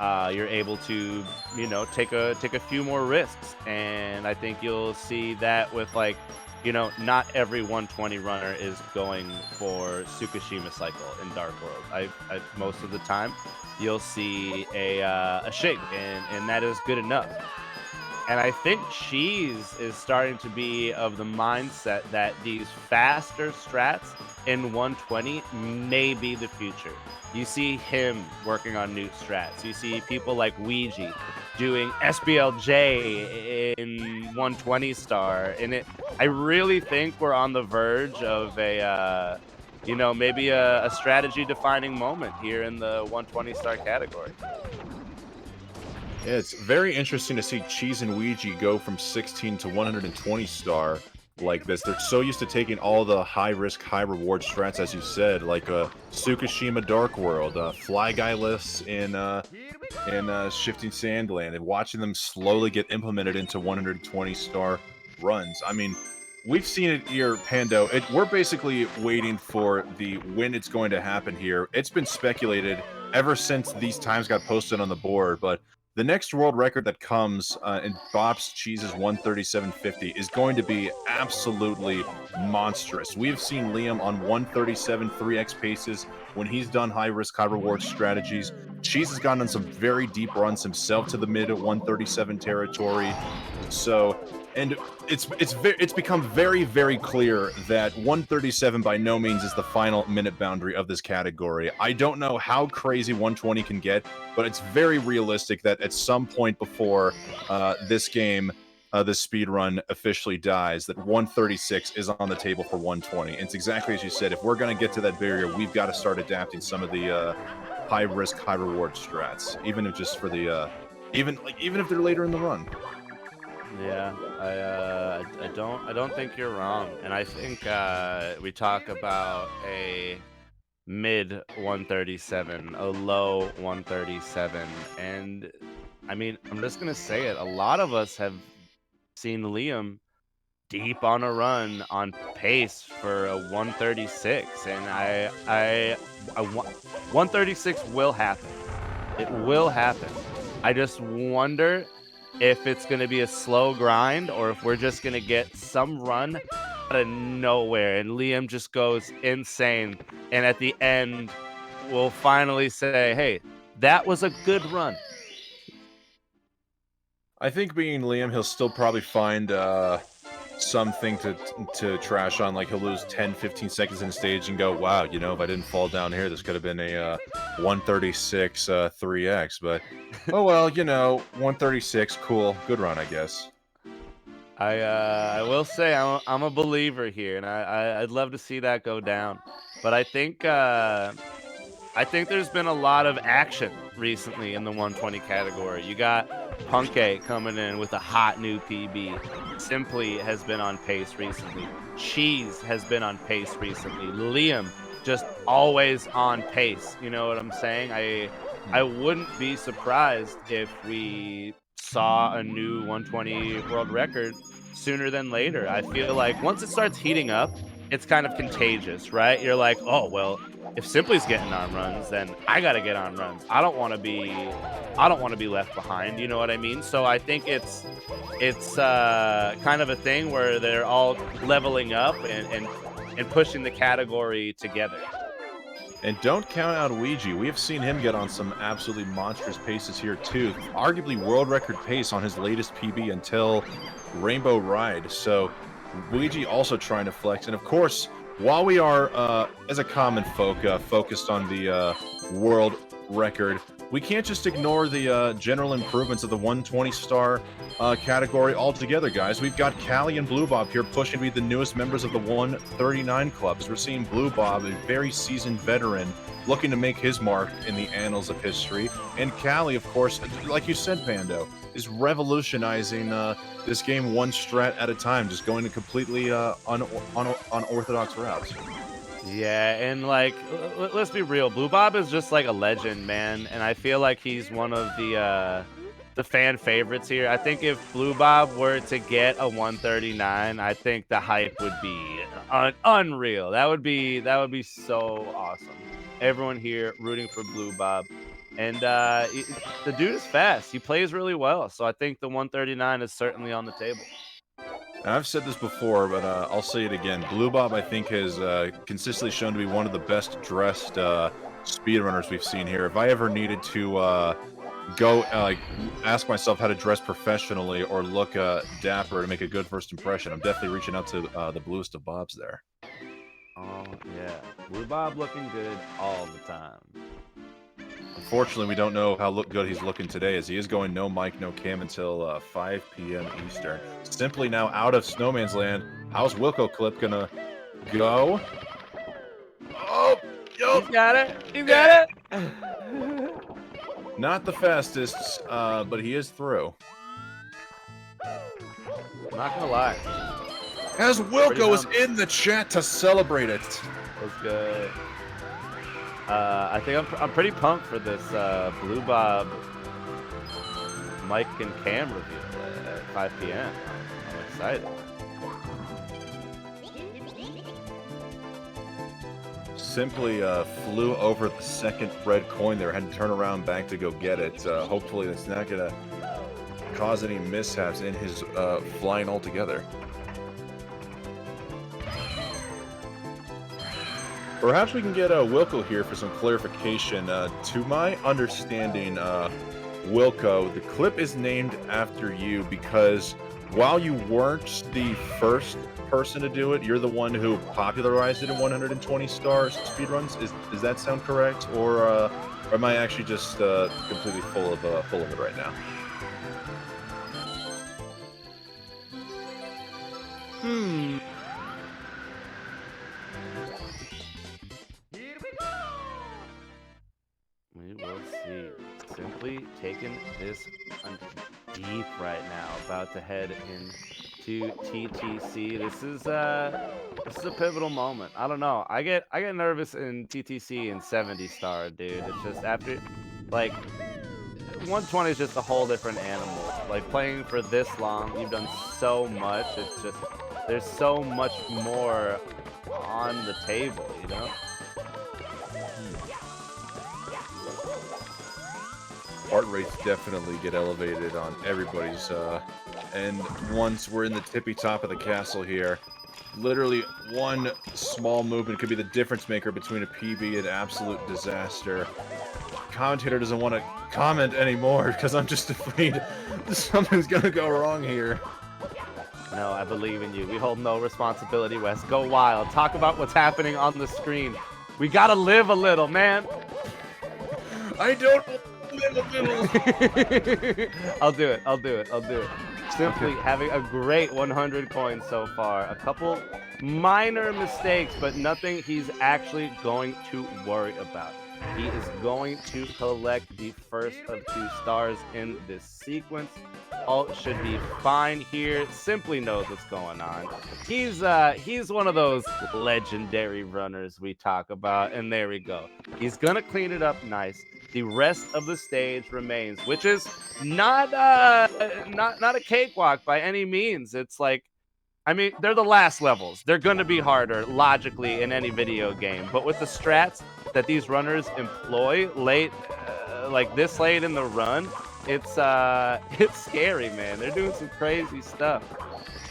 Speaker 6: you're able to, you know, take a few more risks, and I think you'll see that with, like, you know, not every 120 runner is going for Tsukishima Cycle in Dark World. Most of the time, you'll see a shake, and that is good enough. And I think Cheese is starting to be of the mindset that these faster strats in 120 may be the future. You see him working on new strats. You see people like Ouija doing SBLJ in 120 star. And I really think we're on the verge of a, maybe a strategy defining moment here in the 120 star category.
Speaker 1: Yeah, it's very interesting to see Cheese and Ouija go from 16 to 120 star like this. They're so used to taking all the high risk, high reward strats, as you said, like Tsukishima Dark World, Fly Guy lists in Shifting Sandland, and watching them slowly get implemented into 120 star runs. I mean, we've seen it here, Pando. We're basically waiting for when it's going to happen here. It's been speculated ever since these times got posted on the board, but the next world record that comes in Bops Cheese's 137.50 is going to be absolutely monstrous. We have seen Liam on 137 3x paces when he's done high risk, high reward strategies. Cheese has gotten on some very deep runs himself to the mid 137 territory. So, and it's become very, very clear that 137 by no means is the final minute boundary of this category. I don't know how crazy 120 can get, but it's very realistic that at some point before this game, this speed run officially dies, that 136 is on the table for 120. And it's exactly as you said. If we're going to get to that barrier, we've got to start adapting some of the high risk, high reward strats, even if just for the even if they're later in the run.
Speaker 6: Yeah, I don't think you're wrong, and I think we talk about a mid 137, a low 137, and I mean, I'm just gonna say it. A lot of us have seen Liam deep on a run on pace for a 136, and I 136 will happen. It will happen. I just wonder if it's going to be a slow grind or if we're just going to get some run out of nowhere and Liam just goes insane. And at the end, we'll finally say, hey, that was a good run.
Speaker 1: I think being Liam, he'll still probably find something to trash on. Like he'll lose 10, 15 seconds in the stage and go, wow, if I didn't fall down here, this could have been a 136 3x. But oh well, 136, cool, good run, I guess.
Speaker 6: I will say I'm a believer here, and I'd love to see that go down. But I think there's been a lot of action recently in the 120 category. You got Punke coming in with a hot new PB. Simply has been on pace recently. Cheese has been on pace recently. Liam just always on pace. You know what I'm saying? I wouldn't be surprised if we saw a new 120 world record sooner than later. I feel like once it starts heating up, it's kind of contagious, right? You're like, oh, well, if Simply's getting on runs, then I got to get on runs. I don't want to be left behind. You know what I mean? So I think it's kind of a thing where they're all leveling up and pushing the category together.
Speaker 1: And don't count out Ouija. We have seen him get on some absolutely monstrous paces here too. Arguably world record pace on his latest PB until Rainbow Ride. So Ouija also trying to flex. And of course, while we are, as a common folk, focused on the world record, we can't just ignore the general improvements of the 120-star category altogether, guys. We've got Callie and Blue Bob here pushing to be the newest members of the 139 Club. As we're seeing Blue Bob, a very seasoned veteran, looking to make his mark in the annals of history. And Callie, of course, like you said, Pando, is revolutionizing this game one strat at a time, just going to completely unorthodox routes.
Speaker 6: Yeah, and like, let's be real, Blue Bob is just like a legend, man, and I feel like he's one of the fan favorites here. I think if Blue Bob were to get a 139, I think the hype would be unreal. That would be so awesome. Everyone here rooting for Blue Bob. And the dude is fast. He plays really well. So I think the 139 is certainly on the table.
Speaker 1: And I've said this before, but I'll say it again. Blue Bob, I think, has consistently shown to be one of the best dressed speedrunners we've seen here. If I ever needed to go like ask myself how to dress professionally or look dapper to make a good first impression. I'm definitely reaching out to the bluest of bobs there.
Speaker 6: Oh yeah, Blue Bob looking good all the time.
Speaker 1: Unfortunately, we don't know how good he's looking today, as he is going no mic, no cam until 5 p.m. Eastern. Simply now out of Snowman's Land. How's Wilco Clip gonna go? Oh, yo!
Speaker 6: He's got it. He's got it.
Speaker 1: Not the fastest, but he is through.
Speaker 6: I'm not gonna lie.
Speaker 1: As Wilco is in the chat to celebrate it.
Speaker 6: That's good. I think I'm pretty pumped for this Blue Bob mic and cam review at 5 p.m. I'm excited.
Speaker 1: Simply flew over the second red coin there, had to turn around back to go get it. Hopefully that's not going to cause any mishaps in his flying altogether. Perhaps we can get Wilco here for some clarification. To my understanding, Wilco, the clip is named after you because while you weren't the first person to do it, you're the one who popularized it in 120 stars speedruns. Does that sound correct, or am I actually just completely full of it right now?
Speaker 2: Here we go!
Speaker 6: We will see. Simply taking this deep right now, about to head into TTC. This is a pivotal moment. I don't know. I get nervous in TTC and 70 star, dude. It's just after, like, 120 is just a whole different animal. Like, playing for this long, you've done so much. It's just, there's so much more on the table, you know?
Speaker 1: Heart rates definitely get elevated on everybody's and once we're in the tippy top of the castle here, literally one small movement could be the difference maker between a PB and absolute disaster. Commentator doesn't want to comment anymore because I'm just afraid something's gonna go wrong here.
Speaker 6: No, I believe in you. We hold no responsibility, Wes. Go wild. Talk about what's happening on the screen. We gotta live a little, man.
Speaker 1: I don't live a little.
Speaker 6: I'll do it. Simply having a great 100 coins so far. A couple minor mistakes, but nothing he's actually going to worry about. He is going to collect the first of 2 stars in this sequence. All should be fine here. Simply knows what's going on. He's one of those legendary runners we talk about, and there we go. He's gonna clean it up nice. The rest of the stage remains, which is not a cakewalk by any means. It's like, I mean, they're the last levels. They're gonna be harder logically in any video game, but with the strats that these runners employ late, like this late in the run, it's scary, man. They're doing some crazy stuff.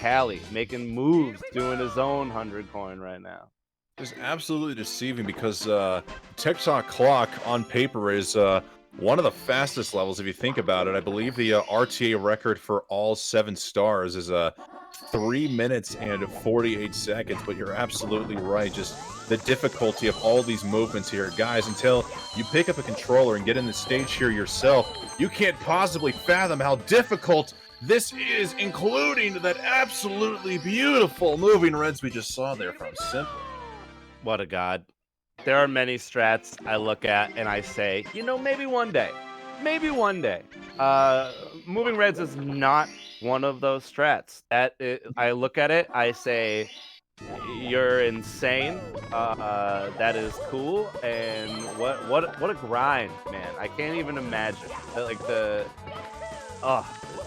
Speaker 6: Callie making moves, doing his own 100 coin right now.
Speaker 1: It's absolutely deceiving because TikTok clock on paper is one of the fastest levels if you think about it. I believe the RTA record for all 7 stars is 3 minutes and 48 seconds, but you're absolutely right. Just the difficulty of all these movements here. Guys, until you pick up a controller and get in the stage here yourself, you can't possibly fathom how difficult this is, including that absolutely beautiful moving reds we just saw there from Simple.
Speaker 6: What a god. There are many strats I look at and I say, you know, maybe one day. Maybe one day. Moving reds is not one of those strats. I look at it, I say, you're insane. That is cool. And what a grind, man. I can't even imagine. Like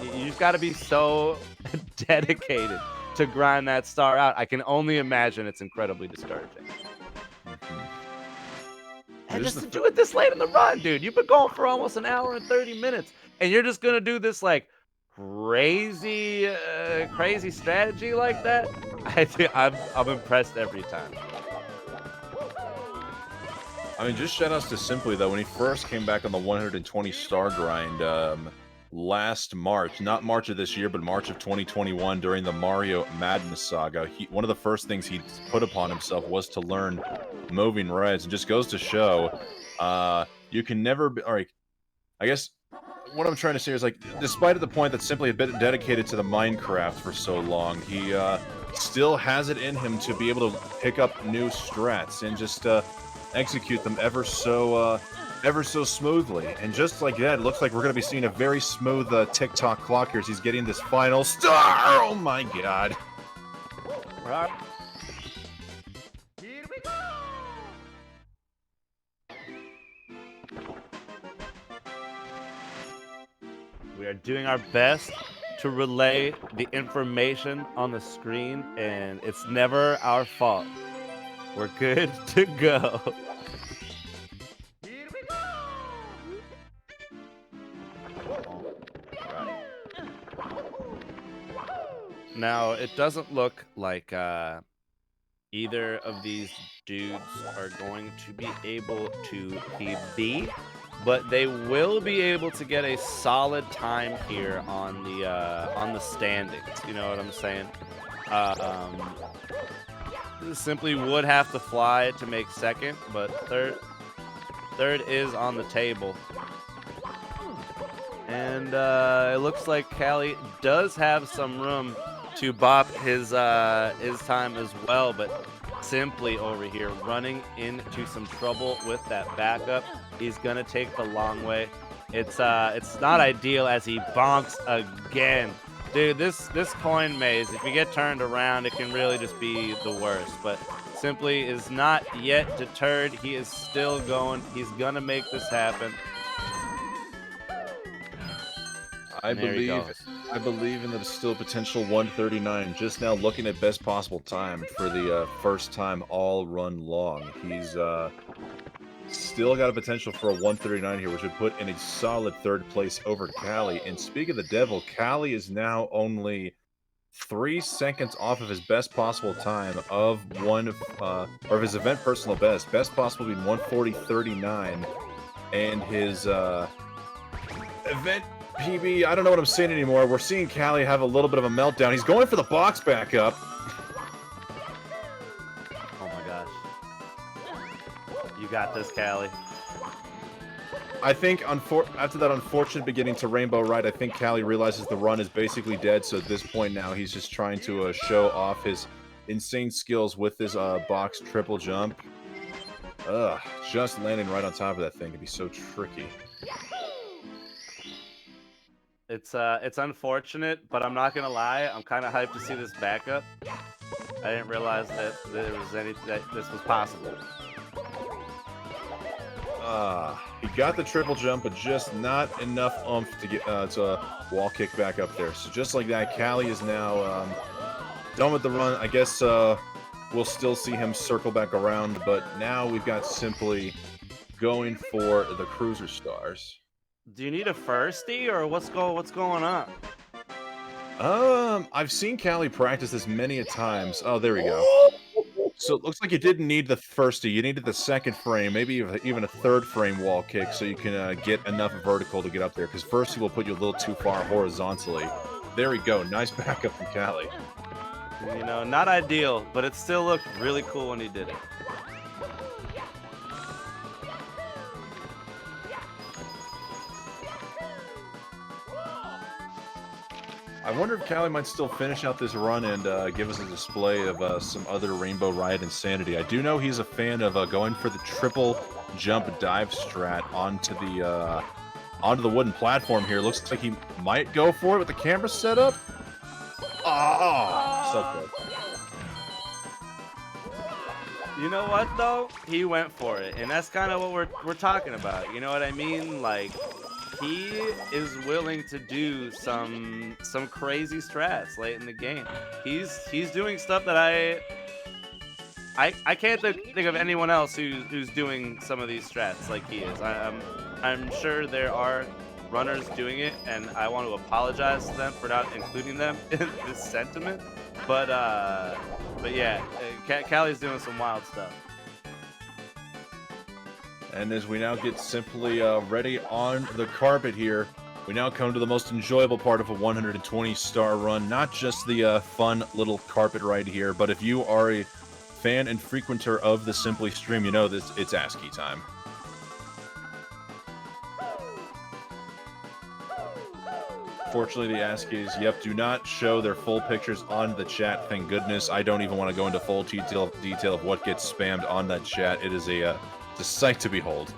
Speaker 6: you just gotta be so dedicated to grind that star out. I can only imagine it's incredibly discouraging. And just to do it this late in the run, dude. You've been going for almost an hour and 30 minutes, and you're just gonna do this like crazy strategy like that. I'm impressed every time.
Speaker 1: I mean, just shout outs to Simply, though. When he first came back on the 120 star grind last March, not March of this year, but March of 2021 during the Mario Madness saga, one of the first things he put upon himself was to learn moving reds. And just goes to show you can never be, or I guess what I'm trying to say is, like, despite the point that Simply had been dedicated to the Minecraft for so long, he still has it in him to be able to pick up new strats and just execute them ever so smoothly. And just like that, it looks like we're going to be seeing a very smooth TikTok clock here as he's getting this final star. Oh my god.
Speaker 6: Right.
Speaker 2: Here we go!
Speaker 6: We are doing our best to relay the information on the screen, and it's never our fault. We're good to go.
Speaker 2: Here we go!
Speaker 6: Now, it doesn't look like either of these dudes are going to be able to PB, but they will be able to get a solid time here on the standings. You know what I'm saying? Simply would have to fly to make second, but third is on the table. And it looks like Callie does have some room to bop his time as well, but Simply over here running into some trouble with that backup. He's gonna take the long way. It's not ideal as he bonks again. Dude, this coin maze, if you get turned around, it can really just be the worst. But Simply is not yet deterred. He is still going. He's gonna make this happen.
Speaker 1: I believe in the still potential 139. Just now looking at best possible time for the first time all run long. He's still got a potential for a 139 here, which would put in a solid third place over Callie. And speaking of the devil, Callie is now only 3 seconds off of his best possible time of of his event personal best. Best possible being 140.39, and his event PB, I don't know what I'm saying anymore. We're seeing Callie have a little bit of a meltdown. He's going for the box back up.
Speaker 6: Oh my gosh. You got this, Callie.
Speaker 1: I think after that unfortunate beginning to Rainbow Ride, I think Callie realizes the run is basically dead. So at this point now, he's just trying to show off his insane skills with this box triple jump. Just landing right on top of that thing can be so tricky.
Speaker 6: It's unfortunate, but I'm not gonna lie. I'm kind of hyped to see this backup. I didn't realize that this was possible.
Speaker 1: He got the triple jump, but just not enough oomph to get to wall kick back up there. So just like that, Callie is now done with the run. I guess we'll still see him circle back around, but now we've got Simply going for the Cruiser Stars.
Speaker 6: Do you need a firstie, or what's going on?
Speaker 1: I've seen Callie practice this many a times. Oh, there we go. So it looks like you didn't need the firstie. You needed the second frame, maybe even a third frame wall kick, so you can get enough vertical to get up there. Because firstie will put you a little too far horizontally. There we go. Nice backup from Callie.
Speaker 6: You know, not ideal, but it still looked really cool when he did it.
Speaker 1: I wonder if Callie might still finish out this run and give us a display of some other Rainbow Riot insanity. I do know he's a fan of going for the triple jump dive strat onto the wooden platform here. Looks like he might go for it with the camera set up. Oh, so close.
Speaker 6: You know what though? He went for it, and that's kind of what we're talking about. You know what I mean? Like, he is willing to do some crazy strats late in the game. He's doing stuff that I can't think of anyone else who's doing some of these strats like he is. I'm sure there are runners doing it, and I want to apologize to them for not including them in this sentiment. But yeah, Callie's doing some wild stuff.
Speaker 1: And as we now get Simply ready on the carpet here, we now come to the most enjoyable part of a 120-star run. Not just the fun little carpet ride here, but if you are a fan and frequenter of the Simply stream, you know this. It's ASCII time. Fortunately, the ASCIIs, yep, do not show their full pictures on the chat. Thank goodness. I don't even want to go into full detail of what gets spammed on that chat. It is a sight to behold.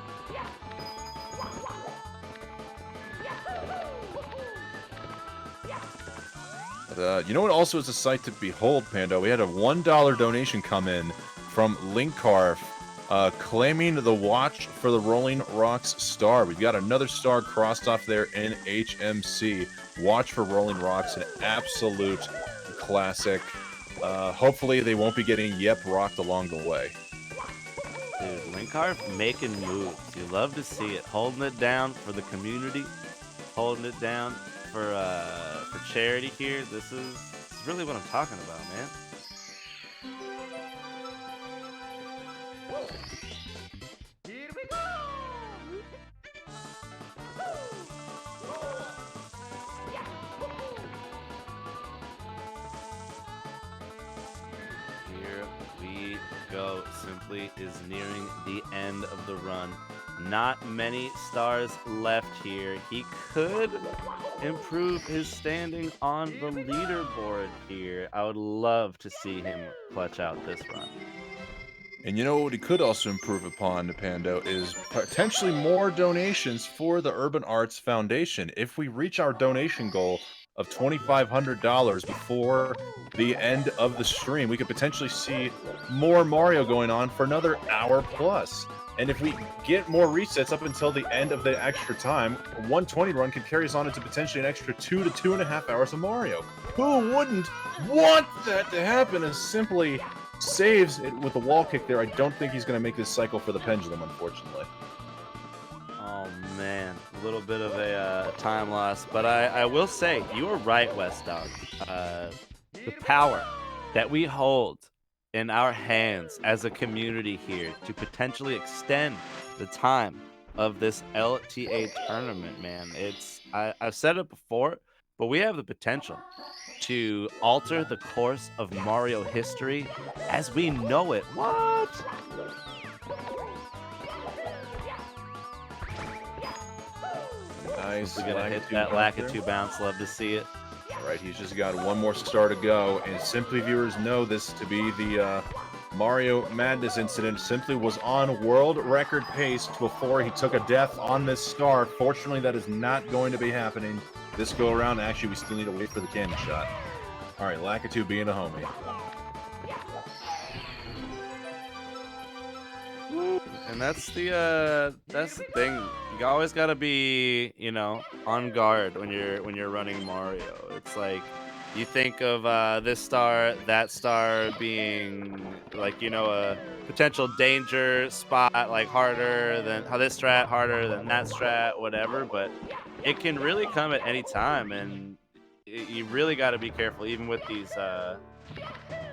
Speaker 1: But, you know what also is a sight to behold, Pando? We had a $1 donation come in from Linkcarf, claiming the watch for the Rolling Rocks star. We've got another star crossed off there in HMC. Watch for Rolling Rocks, an absolute classic. Hopefully they won't be getting rocked along the way.
Speaker 6: Dude, Linkcarf making moves. You love to see it. Holding it down for the community. Holding it down for charity here. This is really what I'm talking about, man.
Speaker 2: Here we go!
Speaker 6: Here we go. Simply is nearing the end of the run. Not many stars left here. He could improve his standing on the leaderboard here. I would love to see him clutch out this run.
Speaker 1: And you know what he could also improve upon, Pando, is potentially more donations for the Urban Arts Foundation. If we reach our donation goal of $2,500 before the end of the stream, we could potentially see more Mario going on for another hour plus. And if we get more resets up until the end of the extra time, a 120 run could carry us on into potentially an extra 2 to 2.5 hours of Mario. Who wouldn't want that to happen? And Simply saves it with the wall kick there. I don't think he's going to make this cycle for the pendulum, unfortunately.
Speaker 6: Oh man, a little bit of a time loss, but I will say you were right, West Dog. The power that we hold in our hands as a community here to potentially extend the time of this LTA tournament, man. I've said it before, but we have the potential to alter the course of Mario history as we know it. What?
Speaker 1: Nice.
Speaker 6: We're gonna hit that Lakitu bounce. Love to see it.
Speaker 1: All right, he's just got one more star to go, and Simply viewers know this to be the Mario Madness incident. Simply was on world record pace before he took a death on this star. Fortunately, that is not going to be happening this go around. Actually, we still need to wait for the candy shot. All right, Lakitu being a homie.
Speaker 6: And that's the thing. You always gotta be, on guard when you're running Mario. It's like you think of this star, that star being like a potential danger spot, like harder than this strat, harder than that strat, whatever. But it can really come at any time, and you really got to be careful, even with these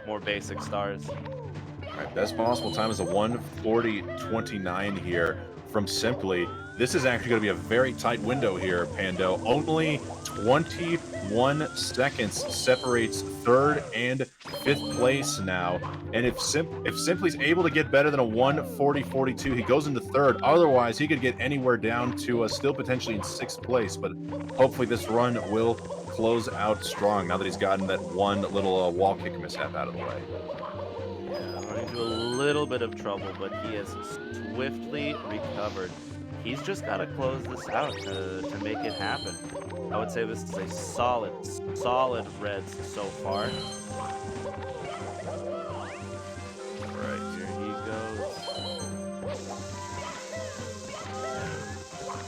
Speaker 6: more basic stars.
Speaker 1: All right, best possible time is a 1:40.29 here from Simply. This is actually going to be a very tight window here, Pando. Only 21 seconds separates third and fifth place now. And if Simply's able to get better than a 1:40.42, he goes into third. Otherwise, he could get anywhere down to still potentially in sixth place. But hopefully this run will close out strong now that he's gotten that one little wall kick mishap out of the way.
Speaker 6: Running into a little bit of trouble, but he has swiftly recovered. He's just got to close this out to make it happen. I would say this is a solid Reds so far. All right, here he goes.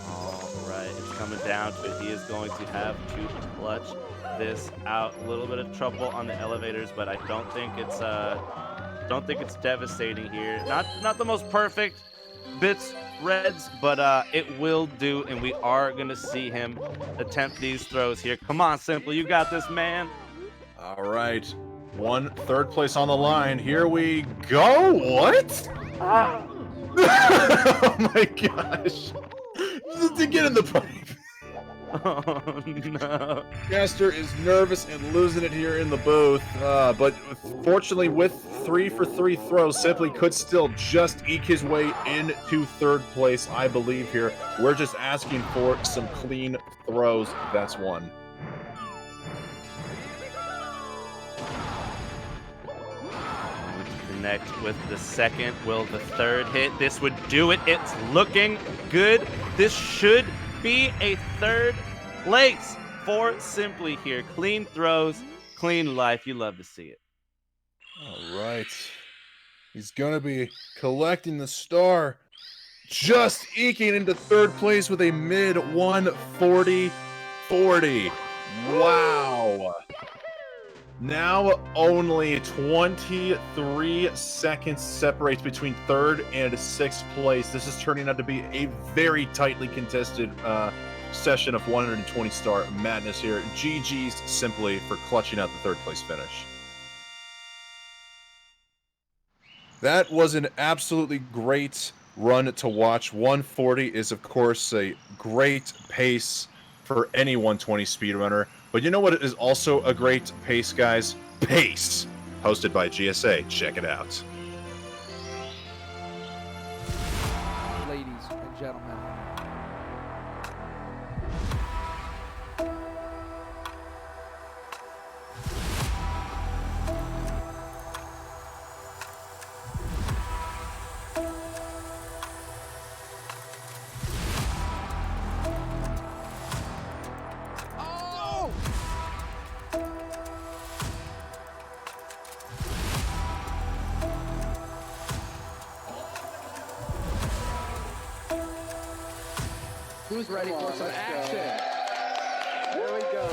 Speaker 6: All right, it's coming down to it. He is going to have to clutch this out. A little bit of trouble on the elevators, but I don't think it's devastating here. Not the most perfect bits Reds, but it will do, and we are gonna see him attempt these throws here. Come on, Simply, you got this, man.
Speaker 1: All right, third place on the line. Here we go. What? Oh my gosh! To get in the pipe.
Speaker 6: Oh no.
Speaker 1: Caster is nervous and losing it here in the booth, but fortunately with 3 for 3 throws, Simply could still just eke his way into 3rd place, I believe here. We're just asking for some clean throws. That's one.
Speaker 6: Connect with the second. Will the 3rd hit? This would do it. It's looking good. This should be a 3rd place for Simply here. Clean throws, clean life. You love to see it.
Speaker 1: All right. He's going to be collecting the star. Just eking into 3rd place with a mid 140-40. Wow. Now only 23 seconds separates between 3rd and 6th place. This is turning out to be a very tightly contested session of 120 star madness here. GG's Simply for clutching out the 3rd place finish. That was an absolutely great run to watch. 140 is, of course, a great pace for any 120 speedrunner. But you know what is also a great pace, guys? Pace! Hosted by GSA. Check it out.
Speaker 7: Ladies and gentlemen. Who's ready for some action? Here we go.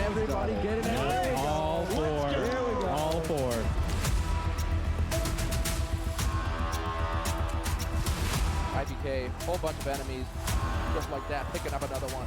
Speaker 7: Everybody get it out.
Speaker 8: All 4. All 4.
Speaker 7: IBK, whole bunch of enemies, just like that, picking up another one.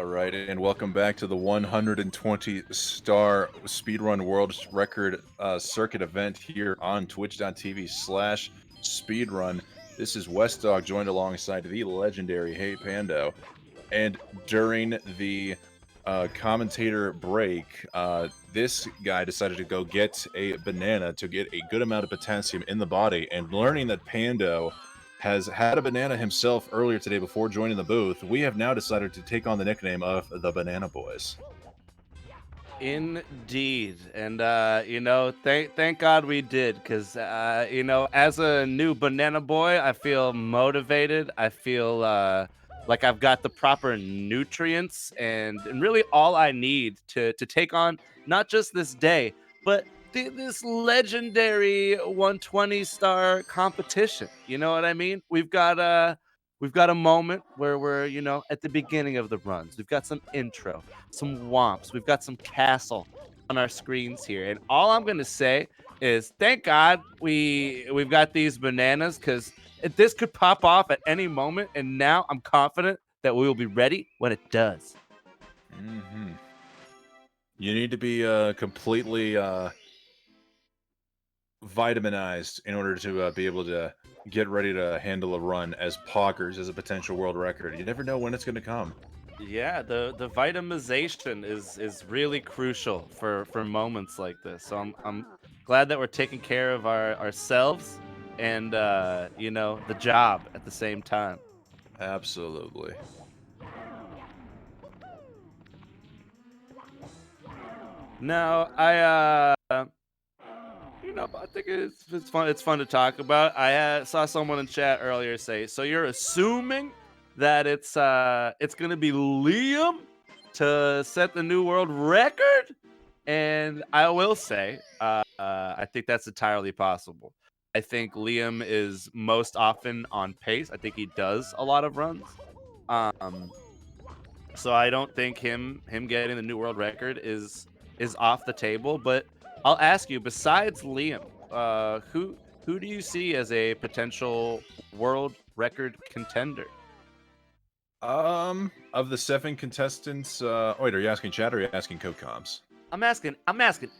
Speaker 1: right, and welcome back to the 120-star Speedrun World Record Circuit event here on twitch.tv/speedrun. This is West Dog, joined alongside the legendary Hey Pando. And during the commentator break, this guy decided to go get a banana to get a good amount of potassium in the body, and learning that Pando has had a banana himself earlier today before joining the booth, we have now decided to take on the nickname of the Banana Boys.
Speaker 6: Indeed, and thank God we did, because as a new banana boy, I feel motivated. I feel like I've got the proper nutrients and really all I need to take on not just this day, but this legendary 120-star competition. You know what I mean? We've got a moment where we're at the beginning of the runs. We've got some intro, some womps. We've got some castle on our screens here. And all I'm going to say is thank God we've got these bananas, because this could pop off at any moment. And now I'm confident that we will be ready when it does.
Speaker 1: Mm-hmm. You need to be completely vitaminized in order to be able to get ready to handle a run as Poggers as a potential world record. You never know when it's going to come.
Speaker 6: Yeah, the vitamization is really crucial for moments like this. So I'm glad that we're taking care of ourselves and the job at the same time.
Speaker 1: Absolutely.
Speaker 6: Now, I think it's fun. It's fun to talk about. I saw someone in chat earlier say, "So you're assuming that it's gonna be Liam to set the new world record?" And I will say, I think that's entirely possible. I think Liam is most often on pace. I think he does a lot of runs. So I don't think him getting the new world record is off the table. But I'll ask you, besides Liam, who do you see as a potential world record contender?
Speaker 1: Of the 7 contestants, wait, are you asking chat or are you asking CodeComs?
Speaker 6: I'm asking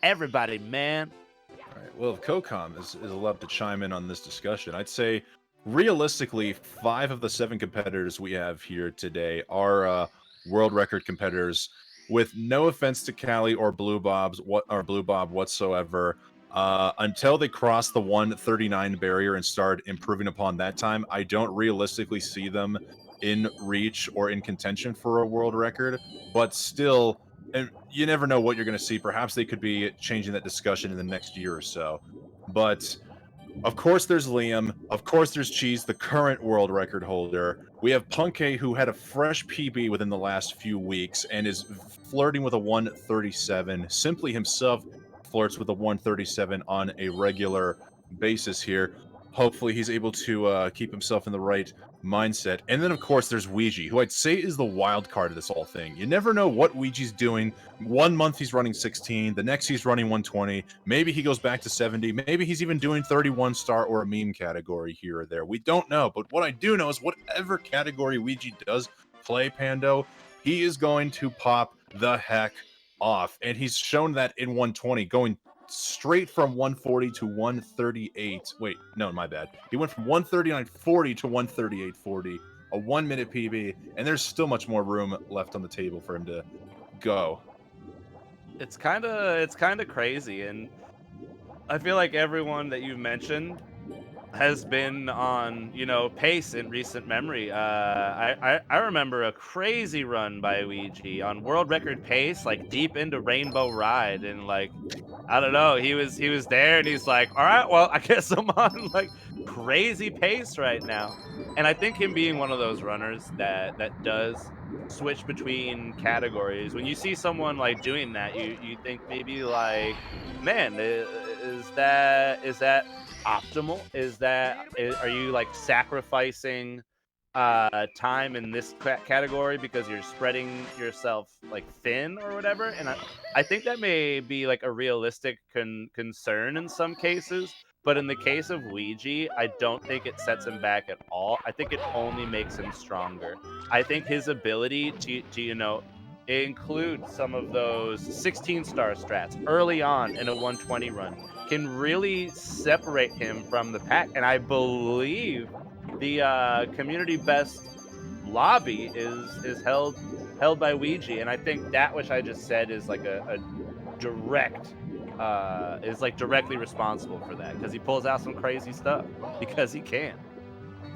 Speaker 6: everybody, man.
Speaker 1: All right. Well, if CodeCom is allowed to chime in on this discussion, I'd say realistically, 5 of the 7 competitors we have here today are world record competitors. With no offense to Callie or Blue Bob whatsoever, until they cross the 139 barrier and start improving upon that time, I don't realistically see them in reach or in contention for a world record. But still, and you never know what you're going to see. Perhaps they could be changing that discussion in the next year or so. But of course, there's Liam. Of course, there's Cheese, the current world record holder. We have Punke, who had a fresh PB within the last few weeks and is flirting with a 137. Simply himself flirts with a 137 on a regular basis here. Hopefully, he's able to keep himself in the right mindset. And then, of course, there's Ouija, who I'd say is the wild card of this whole thing. You never know what Ouija's doing. 1 month he's running 16, the next he's running 120. Maybe he goes back to 70. Maybe he's even doing 31 star or a meme category here or there. We don't know. But what I do know is whatever category Ouija does play, Pando, he is going to pop the heck off. And he's shown that in 120, going straight from 140 to 138. Wait, no, my bad. He went from 139.40 to 138.40, a 1 minute PB, and there's still much more room left on the table for him to go.
Speaker 6: It's kind of crazy, and I feel like everyone that you've mentioned has been on pace in recent memory. I remember a crazy run by Ouija on world record pace, like deep into Rainbow Ride, and like I don't know, he was there and he's like, all right, well, I guess I'm on like crazy pace right now. And I think him being one of those runners that does switch between categories. When you see someone like doing that, you think maybe like, man, is that optimal? Are you like sacrificing time in this category because you're spreading yourself like thin or whatever? And I think that may be like a realistic concern in some cases, but in the case of Ouija, I don't think it sets him back at all. I think it only makes him stronger. I think his ability to include some of those 16-star strats early on in a 120 run can really separate him from the pack. And I believe the community best lobby is held by Ouija, and I think that which I just said is like a direct is like directly responsible for that, because he pulls out some crazy stuff because he can.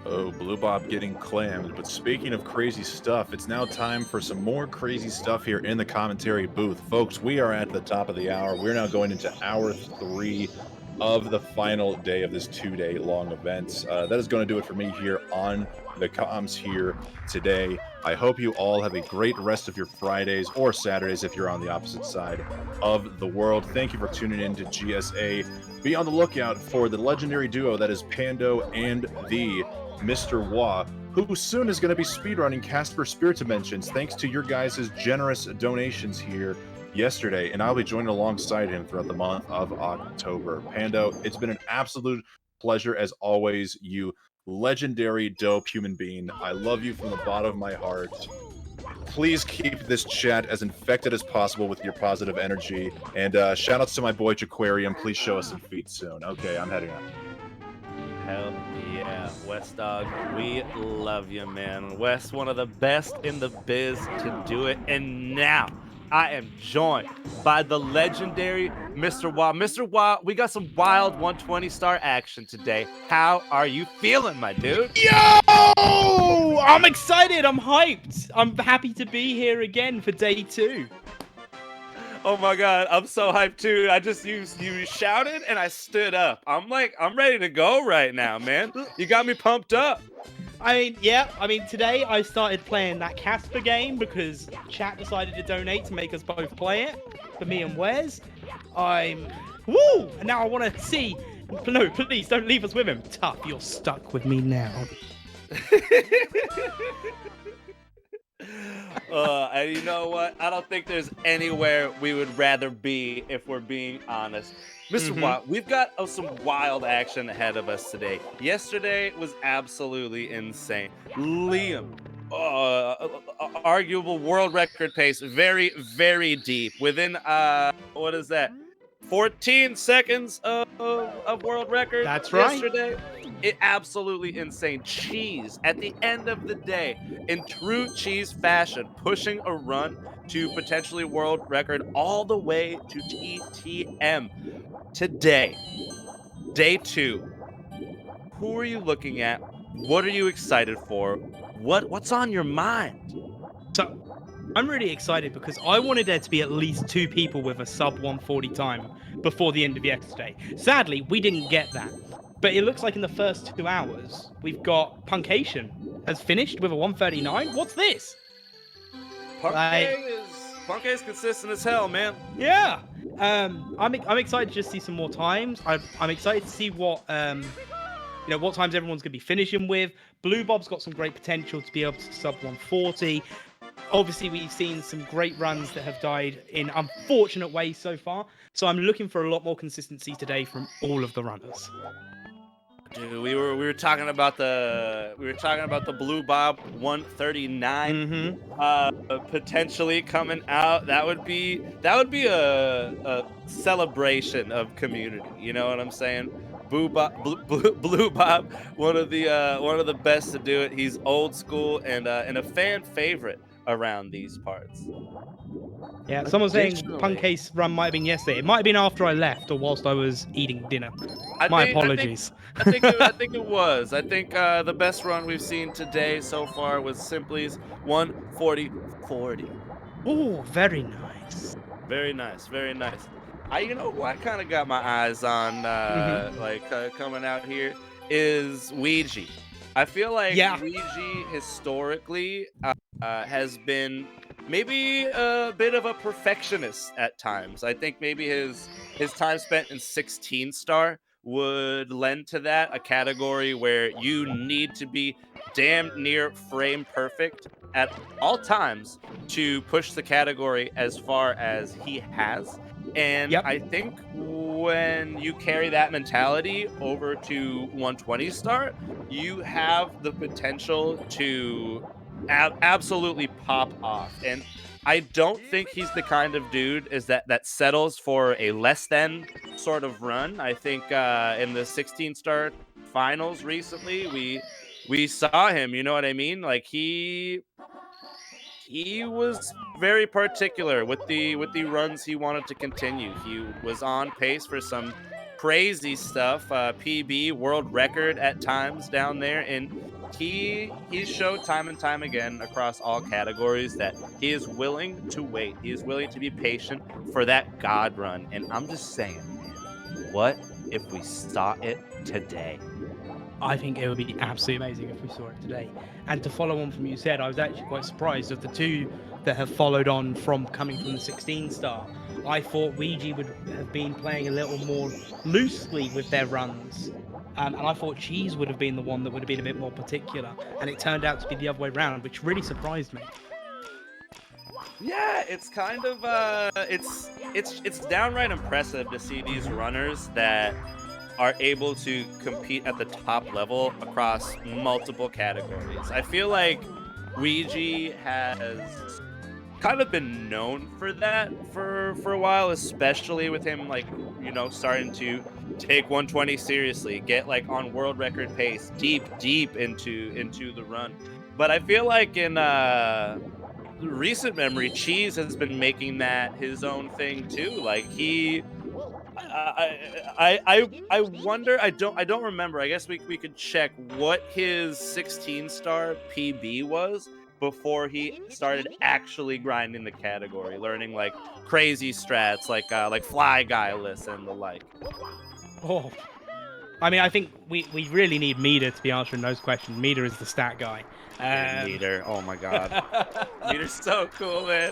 Speaker 1: Oh, Blue Bob getting clammed. But speaking of crazy stuff, it's now time for some more crazy stuff here in the commentary booth. Folks, we are at the top of the hour. We're now going into hour 3 of the final day of this 2-day long event. That is going to do it for me here on the comms here today. I hope you all have a great rest of your Fridays or Saturdays if you're on the opposite side of the world. Thank you for tuning in to GSA. Be on the lookout for the legendary duo that is Pando and the Mr. Wah, who soon is going to be speedrunning Casper Spirit Dimensions thanks to your guys' generous donations here yesterday, and I'll be joining alongside him throughout the month of October. Pando, it's been an absolute pleasure as always, you legendary dope human being. I love you from the bottom of my heart. Please keep this chat as infected as possible with your positive energy, and shout outs to my boy Jaquarium. Please show us some feet soon. Okay, I'm heading out.
Speaker 6: Hell yeah, West Dog, we love you, man. West, one of the best in the biz to do it. And now I am joined by the legendary Mr. Wah. Mr. Wah, we got some wild 120-star action today. How are you feeling, my dude?
Speaker 8: Yo! I'm excited. I'm hyped. I'm happy to be here again for day 2.
Speaker 6: Oh my god, I'm so hyped too. I just you shouted and I stood up. I'm ready to go right now, man. You got me pumped up.
Speaker 8: Today I started playing that Casper game because chat decided to donate to make us both play it for me and Wes. And now I want to see. No, please don't leave us with him. Tough, you're stuck with me now.
Speaker 6: And you know what? I don't think there's anywhere we would rather be if we're being honest. Mr. Watt, we've got some wild action ahead of us today. Yesterday was absolutely insane. Liam, arguable world record pace, very, very deep. Within, 14 seconds of world record.
Speaker 8: That's right.
Speaker 6: Yesterday. It absolutely insane. Cheese at the end of the day, in true Cheese fashion, pushing a run to potentially world record all the way to TTM. Today, day 2. Who are you looking at? What are you excited for? What's on your mind?
Speaker 8: So, I'm really excited because I wanted there to be at least 2 people with a sub 140 time before the end of yesterday. Sadly, we didn't get that. But it looks like in the first 2 hours, we've got Punkation has finished with a 139. What's this?
Speaker 6: Punkay is consistent as hell, man.
Speaker 8: Yeah. I'm excited to just see some more times. I'm excited to see what what times everyone's gonna be finishing with. Blue Bob's got some great potential to be able to sub 140. Obviously, we've seen some great runs that have died in unfortunate ways so far. So I'm looking for a lot more consistency today from all of the runners.
Speaker 6: Dude, we were talking about the Blue Bob 139 potentially coming out. That would be a celebration of community. You know what I'm saying? Blue Bob, one of the best to do it. He's old school and a fan favorite around these parts.
Speaker 8: Yeah, someone's saying Punk's run might have been yesterday. It might have been after I left or whilst I was eating dinner. My apologies.
Speaker 6: I think it was. I think the best run we've seen today so far was Simply's 140-40.
Speaker 8: Oh, very nice.
Speaker 6: Very nice, very nice. I kind of got my eyes on coming out here is Ouija. I feel like Ouija historically has been maybe a bit of a perfectionist at times. I think maybe his time spent in 16-star would lend to that, a category where you need to be damn near frame perfect at all times to push the category as far as he has. And I think when you carry that mentality over to 120 star, you have the potential to absolutely pop off. And I don't think he's the kind of dude that settles for a less than sort of run. I think in the 16-star finals recently, we saw him. You know what I mean? Like he was very particular with the runs he wanted to continue. He was on pace for some crazy stuff, PB world record at times down there, and he showed time and time again across all categories that he is willing to wait. He is willing to be patient for that God run. And I'm just saying, man, what if we saw it today?
Speaker 8: I think it would be absolutely amazing if we saw it today. And to follow on from what you said, I was actually quite surprised of the two that have followed on from coming from the 16-star. I thought Ouija would have been playing a little more loosely with their runs. And I thought Cheese would have been the one that would have been a bit more particular. And it turned out to be the other way around, which really surprised me.
Speaker 6: Yeah, it's kind of it's downright impressive to see these runners that are able to compete at the top level across multiple categories. I feel like Ouija has kind of been known for that for a while, especially with him, like, you know, starting to take 120 seriously, get like on world record pace, deep into the run. But I feel like in recent memory, Cheese has been making that his own thing too. Like I wonder. I don't remember. I guess we could check what his 16-star PB was before he started actually grinding the category, learning like crazy strats like fly guileless and the like.
Speaker 8: Oh, I mean, I think we really need Meter to be answering those questions. Meter is the stat guy.
Speaker 6: Meter, oh my god, Meter's so cool, man.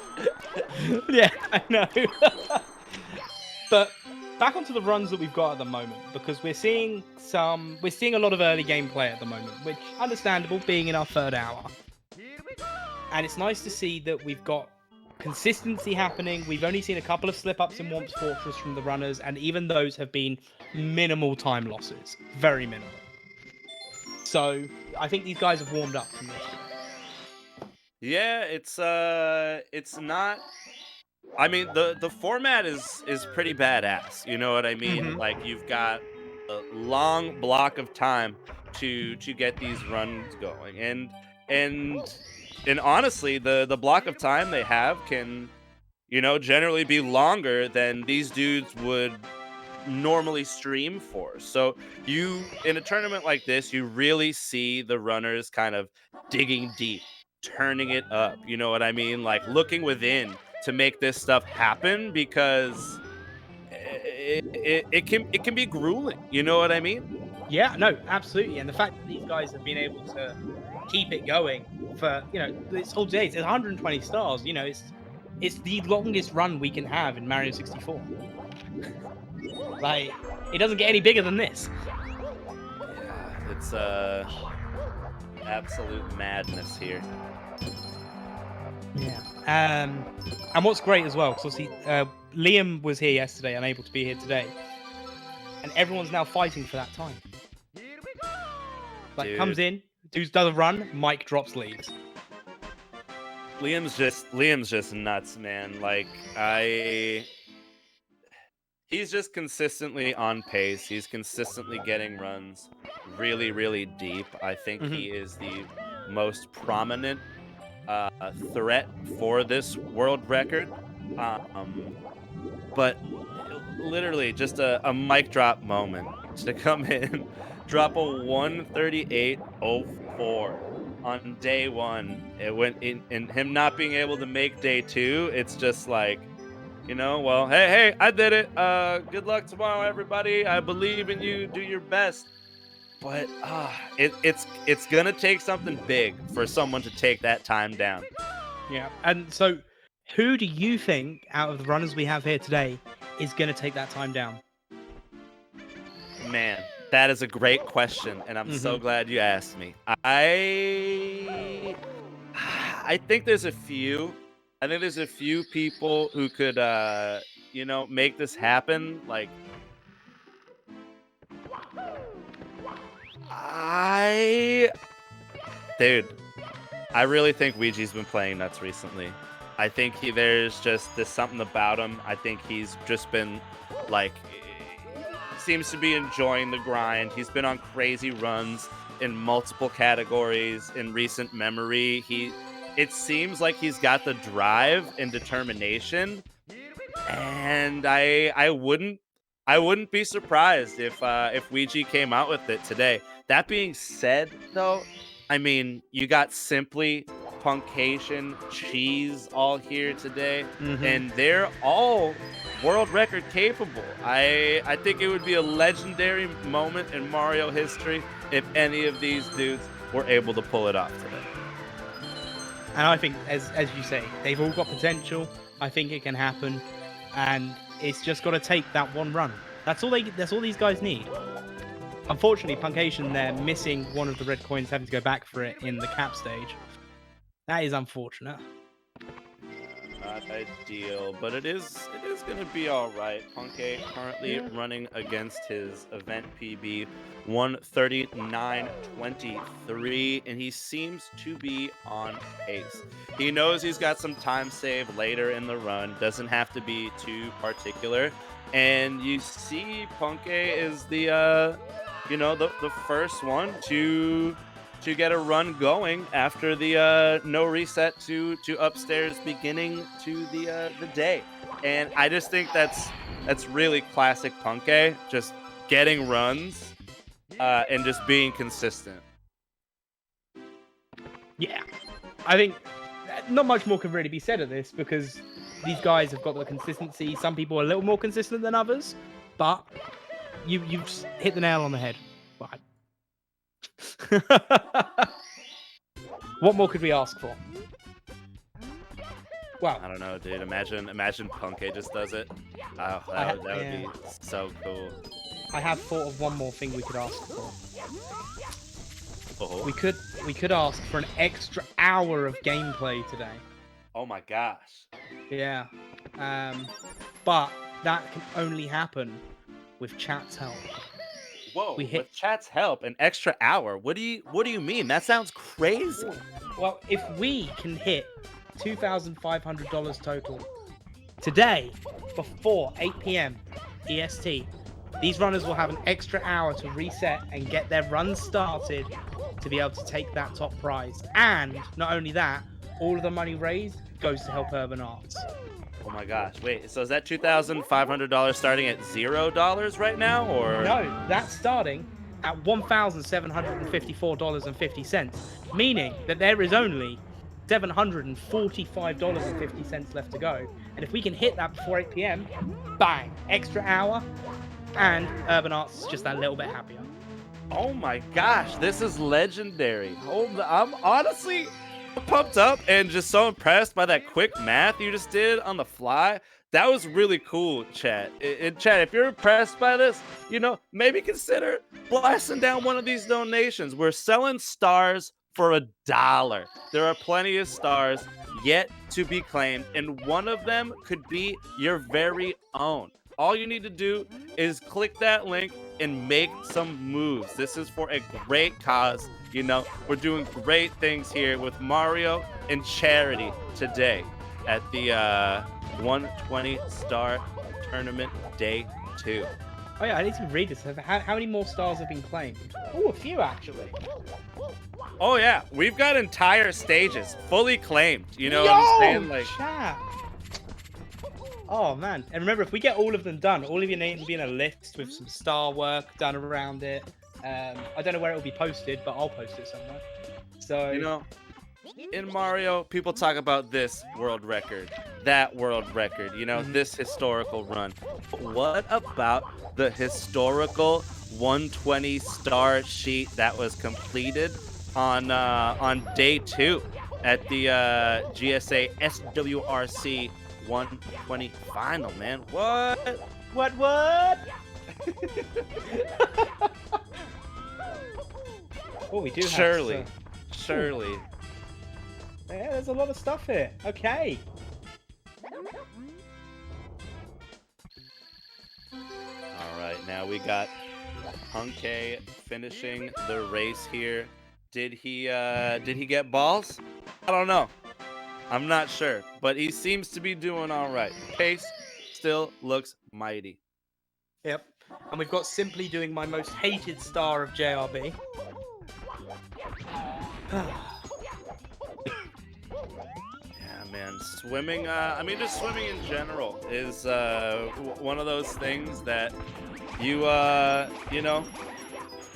Speaker 8: Yeah, I know. But back onto the runs that we've got at the moment, because we're seeing a lot of early gameplay at the moment, which understandable being in our third hour. And it's nice to see that we've got consistency happening. We've only seen a couple of slip-ups in Womp's Fortress from the runners, and even those have been minimal time losses. Very minimal. So I think these guys have warmed up from yesterday.
Speaker 6: Yeah, it's not. I mean, the format is pretty badass. You know what I mean?
Speaker 8: Mhm.
Speaker 6: Like you've got a long block of time to get these runs going, and honestly, the block of time they have can, you know, generally be longer than these dudes would normally stream for. So you, in a tournament like this, you really see the runners kind of digging deep, turning it up. You know what I mean? Like looking within to make this stuff happen, because it can be grueling. You know what I mean?
Speaker 8: Yeah, no, absolutely. And the fact that these guys have been able to keep it going for, you know, this whole day, it's 120 stars. You know, it's the longest run we can have in Mario 64. Like, it doesn't get any bigger than this.
Speaker 6: Yeah, it's absolute madness here.
Speaker 8: Yeah. And what's great as well, because obviously Liam was here yesterday, unable to be here today, and everyone's now fighting for that time. Like,
Speaker 6: Dude.
Speaker 8: comes in, does a run, Mike drops leaves.
Speaker 6: Liam's just nuts, man. Like he's just consistently on pace. He's consistently getting runs really, really deep. I think he is the most prominent threat for this world record. But literally just a mic drop moment to come in, drop a 138.04 on day one. It went in him not being able to make day two. It's just like, you know, well, hey, I did it. Good luck tomorrow, everybody. I believe in you. Do your best. But it's gonna take something big for someone to take that time down.
Speaker 8: Yeah. And so, who do you think out of the runners we have here today is going to take that time down?
Speaker 6: Man, that is a great question, and I'm so glad you asked me. I think there's a few. I think there's a few people who could, you know, make this happen. Like, dude, I really think Ouija's been playing nuts recently. I think there's something about him. I think he's just been like, seems to be enjoying the grind. He's been on crazy runs in multiple categories in recent memory. It seems like he's got the drive and determination, and I wouldn't be surprised if Ouija came out with it today. That being said, though, I mean, you got Simply, Punkation, Cheese all here today, and they're all world record capable. I think it would be a legendary moment in Mario history if any of these dudes were able to pull it off today.
Speaker 8: And I think, as you say, they've all got potential. I think it can happen, and it's just got to take that one run. That's all these guys need. Unfortunately, Punkation, they're missing one of the red coins, having to go back for it in the cap stage. That is unfortunate.
Speaker 6: Not ideal, but it is gonna be all right. Punkay currently running against his event PB 139.23, and he seems to be on pace. He knows he's got some time saved later in the run. Doesn't have to be too particular. And you see, Punkay is the first one to get a run going after the no reset to upstairs beginning to the day. And I just think that's really classic Punkay, just getting runs and just being consistent.
Speaker 8: Yeah, I think not much more can really be said of this, because these guys have got the consistency. Some people are a little more consistent than others, but you've hit the nail on the head. Right. What more could we ask for? Well,
Speaker 6: I don't know, dude. Imagine Punkay just does it. Oh, that would be so cool.
Speaker 8: I have thought of one more thing we could ask for.
Speaker 6: Oh.
Speaker 8: We could ask for an extra hour of gameplay today.
Speaker 6: Oh my gosh.
Speaker 8: Yeah. But that can only happen with chat's help.
Speaker 6: Whoa, with chat's help, an extra hour. What do you mean? That sounds crazy.
Speaker 8: Well, if we can hit $2,500 total today before 8 p.m. EST, these runners will have an extra hour to reset and get their run started to be able to take that top prize. And not only that, all of the money raised goes to help Urban Arts.
Speaker 6: Oh my gosh. Wait, so is that $2,500 starting at $0 right now, or?
Speaker 8: No, that's starting at $1,754.50, meaning that there is only $745.50 left to go. And if we can hit that before 8 p.m, bang, extra hour, and Urban Arts is just that little bit happier.
Speaker 6: Oh my gosh, this is legendary. I'm honestly pumped up and just so impressed by that quick math you just did on the fly. That was really cool, chat. Chat, if you're impressed by this, maybe consider blasting down one of these donations. We're selling stars for $1. There are plenty of stars yet to be claimed, and one of them could be your very own. All you need to do is click that link and make some moves. This is for a great cause. We're doing great things here with Mario and charity today at the 120 Star Tournament Day 2.
Speaker 8: Oh yeah, I need to read this. How many more stars have been claimed? Oh, a few actually.
Speaker 6: Oh yeah, we've got entire stages fully claimed. What I'm saying? Like,
Speaker 8: chat. Oh man, and remember, if we get all of them done, all of your names will be in a list with some star work done around it. I don't know where it will be posted, but I'll post it somewhere. So
Speaker 6: in Mario, people talk about this world record, that world record, this historical run. But what about the historical 120 star sheet that was completed on day 2 at the GSA SWRC 120 final, man? What?
Speaker 8: Oh, we do have
Speaker 6: Surely.
Speaker 8: Yeah, there's a lot of stuff here. Okay.
Speaker 6: All right, now we got Punkay finishing the race here. Did he get balls? I don't know. I'm not sure, but he seems to be doing all right. Pace still looks mighty.
Speaker 8: Yep. And we've got Simply doing my most hated star of JRB.
Speaker 6: Yeah, man, swimming. I mean, just swimming in general is one of those things that you you know,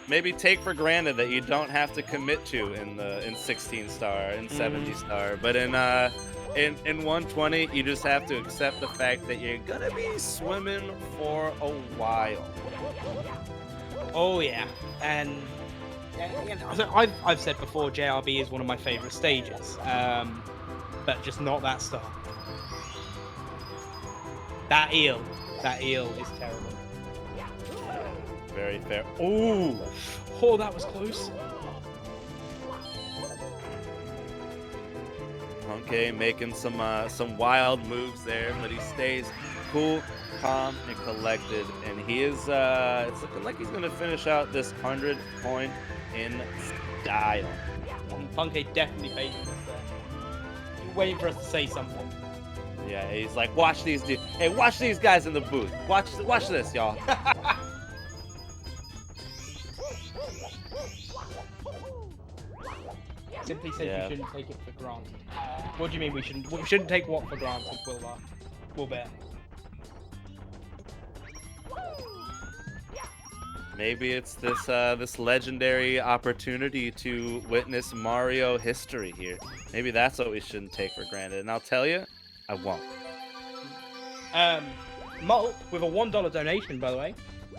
Speaker 6: maybe take for granted that you don't have to commit to in 16 star and 70 star, but in 120 you just have to accept the fact that you're gonna be swimming for a while.
Speaker 8: Oh yeah, and I've said before JRB is one of my favorite stages, but just not that star. That eel is terrible.
Speaker 6: Very fair. Ooh,
Speaker 8: Oh, that was close.
Speaker 6: okay, making some wild moves there, but he stays cool, calm, and collected, and he is it's looking like he's gonna finish out this 100 point in style.
Speaker 8: Punkay definitely paid for this there. He's waiting for us to say something.
Speaker 6: Yeah, he's like, watch these dudes. Hey, watch these guys in the booth. Watch this, y'all.
Speaker 8: Simply said
Speaker 6: Yeah.
Speaker 8: we shouldn't take it for granted. What do you mean we shouldn't? We shouldn't take what for granted, Will Bear?
Speaker 6: Maybe it's this legendary opportunity to witness Mario history here. Maybe that's what we shouldn't take for granted. And I'll tell you, I won't.
Speaker 8: Malt, with a $1 donation, by the way,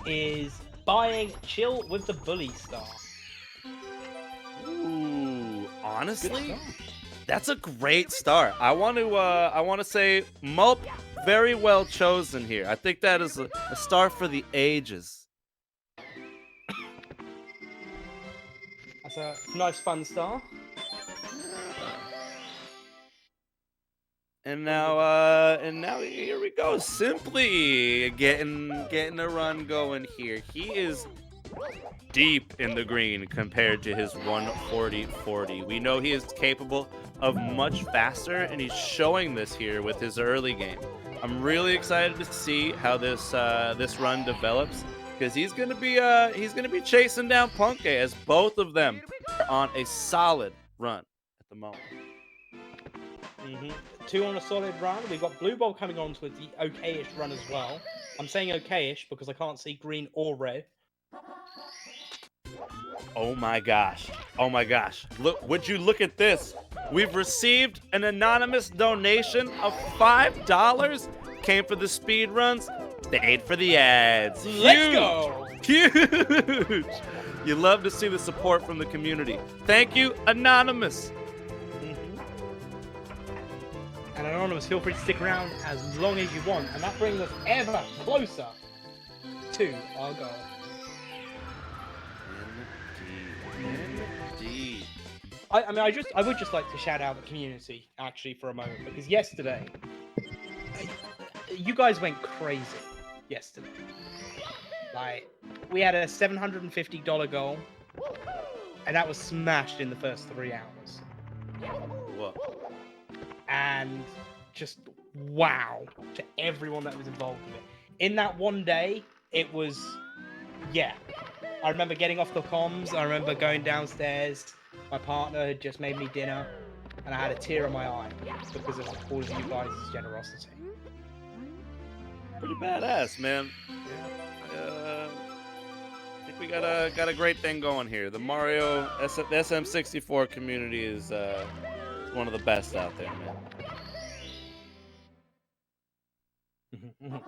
Speaker 8: is buying Chill with the Bully star.
Speaker 6: Ooh, honestly, that's a great start. I want to say Mulp, very well chosen here. I think that is a star for the ages.
Speaker 8: That's a nice, fun star.
Speaker 6: And now here we go. Simply getting a run going here. He is deep in the green compared to his 140-40. We know he is capable of much faster, and he's showing this here with his early game. I'm really excited to see how this run develops, because he's gonna be chasing down Punkay, as both of them are on a solid run at the moment.
Speaker 8: Two on a solid run. We've got Blue Bob coming on to the okay-ish run as well. I'm saying okay-ish because I can't see green or red.
Speaker 6: Oh my gosh. Oh my gosh. Would you look at this? We've received an anonymous donation of $5. Came for the speed runs, stayed for the ads.
Speaker 8: Let's go!
Speaker 6: Huge! You love to see the support from the community. Thank you, Anonymous.
Speaker 8: And Anonymous, feel free to stick around as long as you want. And that brings us ever closer to our goal.
Speaker 6: Indeed.
Speaker 8: I would just like to shout out the community actually for a moment, because yesterday, you guys went crazy yesterday. Like, we had a $750 goal, and that was smashed in the first 3 hours.
Speaker 6: Whoa.
Speaker 8: And just wow to everyone that was involved with it. In that one day, it was, yeah. I remember getting off the comms, I remember going downstairs, my partner had just made me dinner, and I had a tear in my eye because of all of you guys' generosity.
Speaker 6: Pretty badass, man. I think we got a great thing going here. The Mario SM64 community is one of the best out there, man.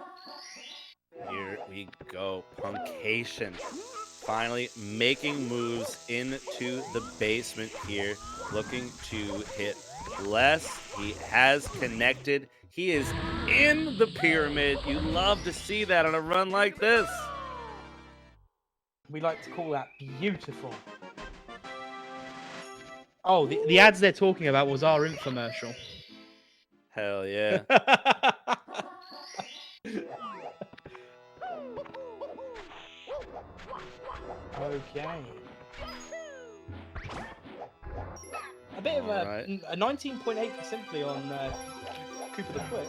Speaker 6: Here we go. Puncation finally making moves into the basement here, looking to hit less. He has connected. He is in the pyramid. You love to see that on a run like this.
Speaker 8: We like to call that beautiful. Oh, the ads they're talking about was our infomercial.
Speaker 6: Hell yeah.
Speaker 8: Okay. A bit of
Speaker 6: Alright.
Speaker 8: a 19.8 for Simply on Cooper the Quick.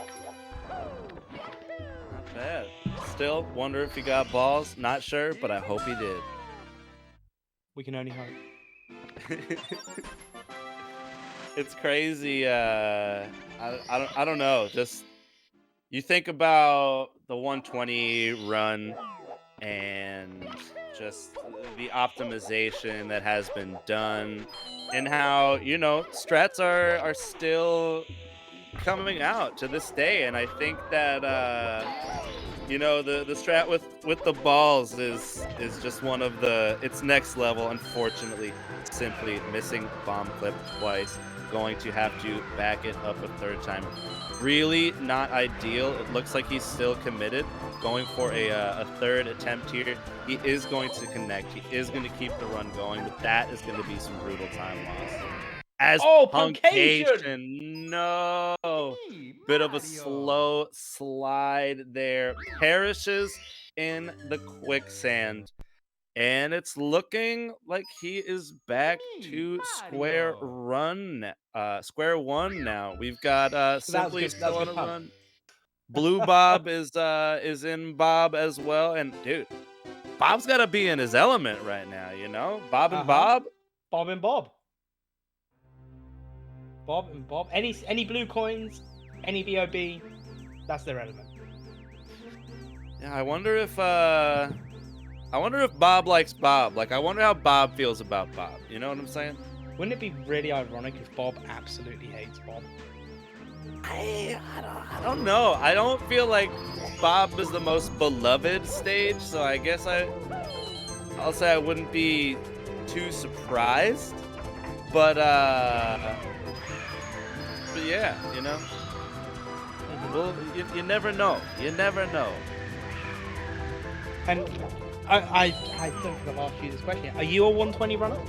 Speaker 6: Not bad. Still wonder if he got balls. Not sure, but I hope he did.
Speaker 8: We can only hope.
Speaker 6: It's crazy. I don't know. Just you think about the 120 run and just the optimization that has been done, and how strats are still coming out to this day. And I think that the strat with the balls is just one of it's next level. Unfortunately, Simply missing bomb clip twice, going to have to back it up a third time. Really not ideal. It looks like he's still committed, going for a third attempt here. He is going to connect. He is going to keep the run going, but that is going to be some brutal time loss. As
Speaker 8: Puncation!
Speaker 6: No, bit of a slow slide there, perishes in the quicksand, and it's looking like he is back to square one now. We've got Simply still on a run. Blue Bob is in Bob as well, and dude, Bob's got to be in his element right now. Bob and Bob.
Speaker 8: Bob and Bob. Bob and Bob. Any blue coins, any BOB, that's their element.
Speaker 6: Yeah, I wonder if Bob likes Bob. Like, I wonder how Bob feels about Bob. You know what I'm saying?
Speaker 8: Wouldn't it be really ironic if Bob absolutely hates Bob?
Speaker 6: I don't know. I don't feel like Bob is the most beloved stage, so I guess I'll say I wouldn't be too surprised. But yeah, well, you never know. You never know.
Speaker 8: And I don't think I've asked you this question. Are you a 120 runner?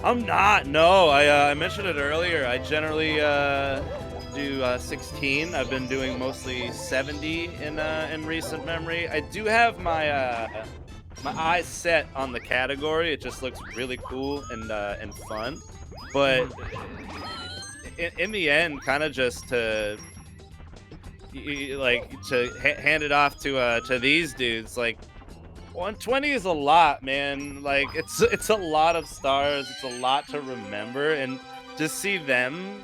Speaker 6: I'm not. No, I mentioned it earlier. I generally do 16. I've been doing mostly 70 in recent memory. I do have my eyes set on the category. It just looks really cool and fun. But in the end, kind of just to hand it off to these dudes. Like, 120 is a lot, man. Like, it's a lot of stars. It's a lot to remember, and to see them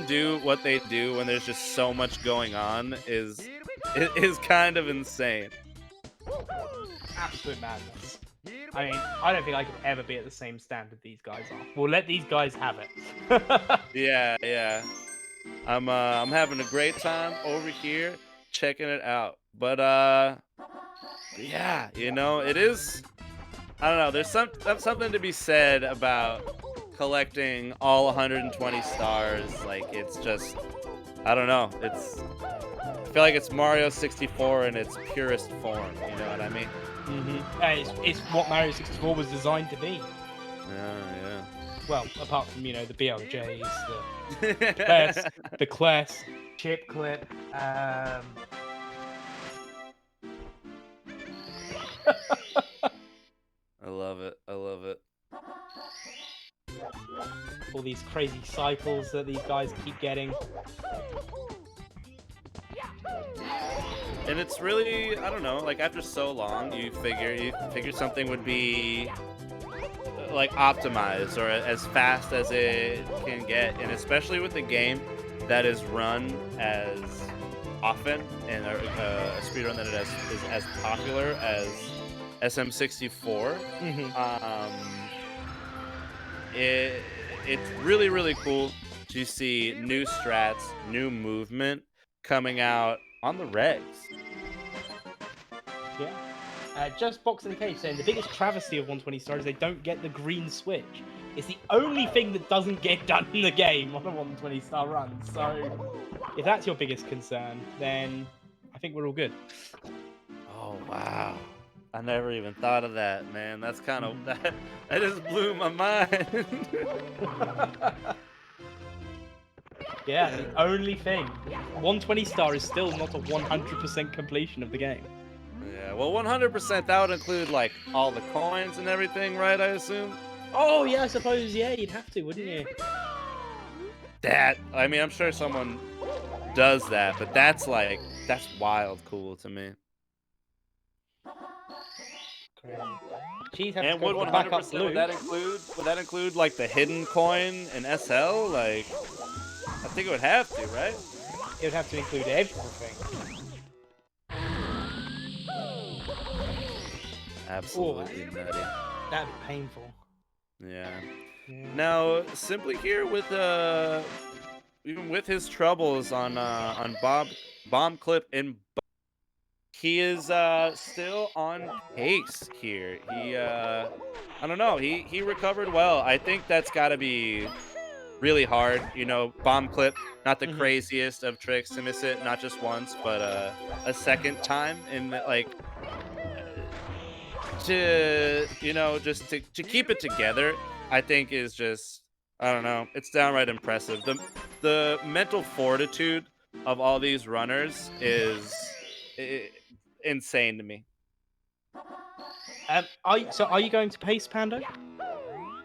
Speaker 6: do what they do when there's just so much going on is kind of insane.
Speaker 8: Absolute madness. I mean, I don't think I could ever be at the same standard these guys are. We'll let these guys have it.
Speaker 6: Yeah. I'm having a great time over here checking it out. But yeah, it is. I don't know. There's something to be said about collecting all 120 stars. Like, it's just, I don't know. I feel like it's Mario 64 in its purest form. You know what I mean?
Speaker 8: It's what Mario 64 was designed to be.
Speaker 6: Yeah.
Speaker 8: Well, apart from the BLJs, the Kless, Chip Clip.
Speaker 6: I love it.
Speaker 8: All these crazy cycles that these guys keep getting.
Speaker 6: And it's really, I don't know, like, after so long, you figure something would be like optimized or as fast as it can get, and especially with a game that is run as often and a speedrun that is as popular as SM64. It's really, really cool to see new strats, new movement coming out on the regs.
Speaker 8: Yeah. Just Box in the Cage saying the biggest travesty of 120 stars is they don't get the green switch. It's the only thing that doesn't get done in the game on a 120 star run. So if that's your biggest concern, then I think we're all good.
Speaker 6: Oh, wow. I never even thought of that, man. That's kind of, that just blew my mind.
Speaker 8: Yeah, the only thing. 120 star is still not a 100% completion of the game.
Speaker 6: Yeah, well, 100%, that would include, like, all the coins and everything, right, I assume?
Speaker 8: Oh yeah, I suppose you'd have to, wouldn't you?
Speaker 6: That, I mean, I'm sure someone does that, but that's wild cool to me.
Speaker 8: She'd have
Speaker 6: And
Speaker 8: to
Speaker 6: would
Speaker 8: go for backup
Speaker 6: 100%
Speaker 8: blue.
Speaker 6: would that include like the hidden coin in SL? Like, I think it would have to, right?
Speaker 8: It would have to include everything.
Speaker 6: Absolutely nutty.
Speaker 8: That'd be painful.
Speaker 6: Yeah.
Speaker 8: Yeah.
Speaker 6: Now, Simply here with even with his troubles on bomb clip and he is still on pace here. He I don't know. He recovered well. I think that's got to be really hard. You know, bomb clip, not the craziest of tricks to miss it, not just once, but a second time in like to just to keep it together. I think is just, I don't know, it's downright impressive. The mental fortitude of all these runners is insane to me.
Speaker 8: Are you going to pace, Pando?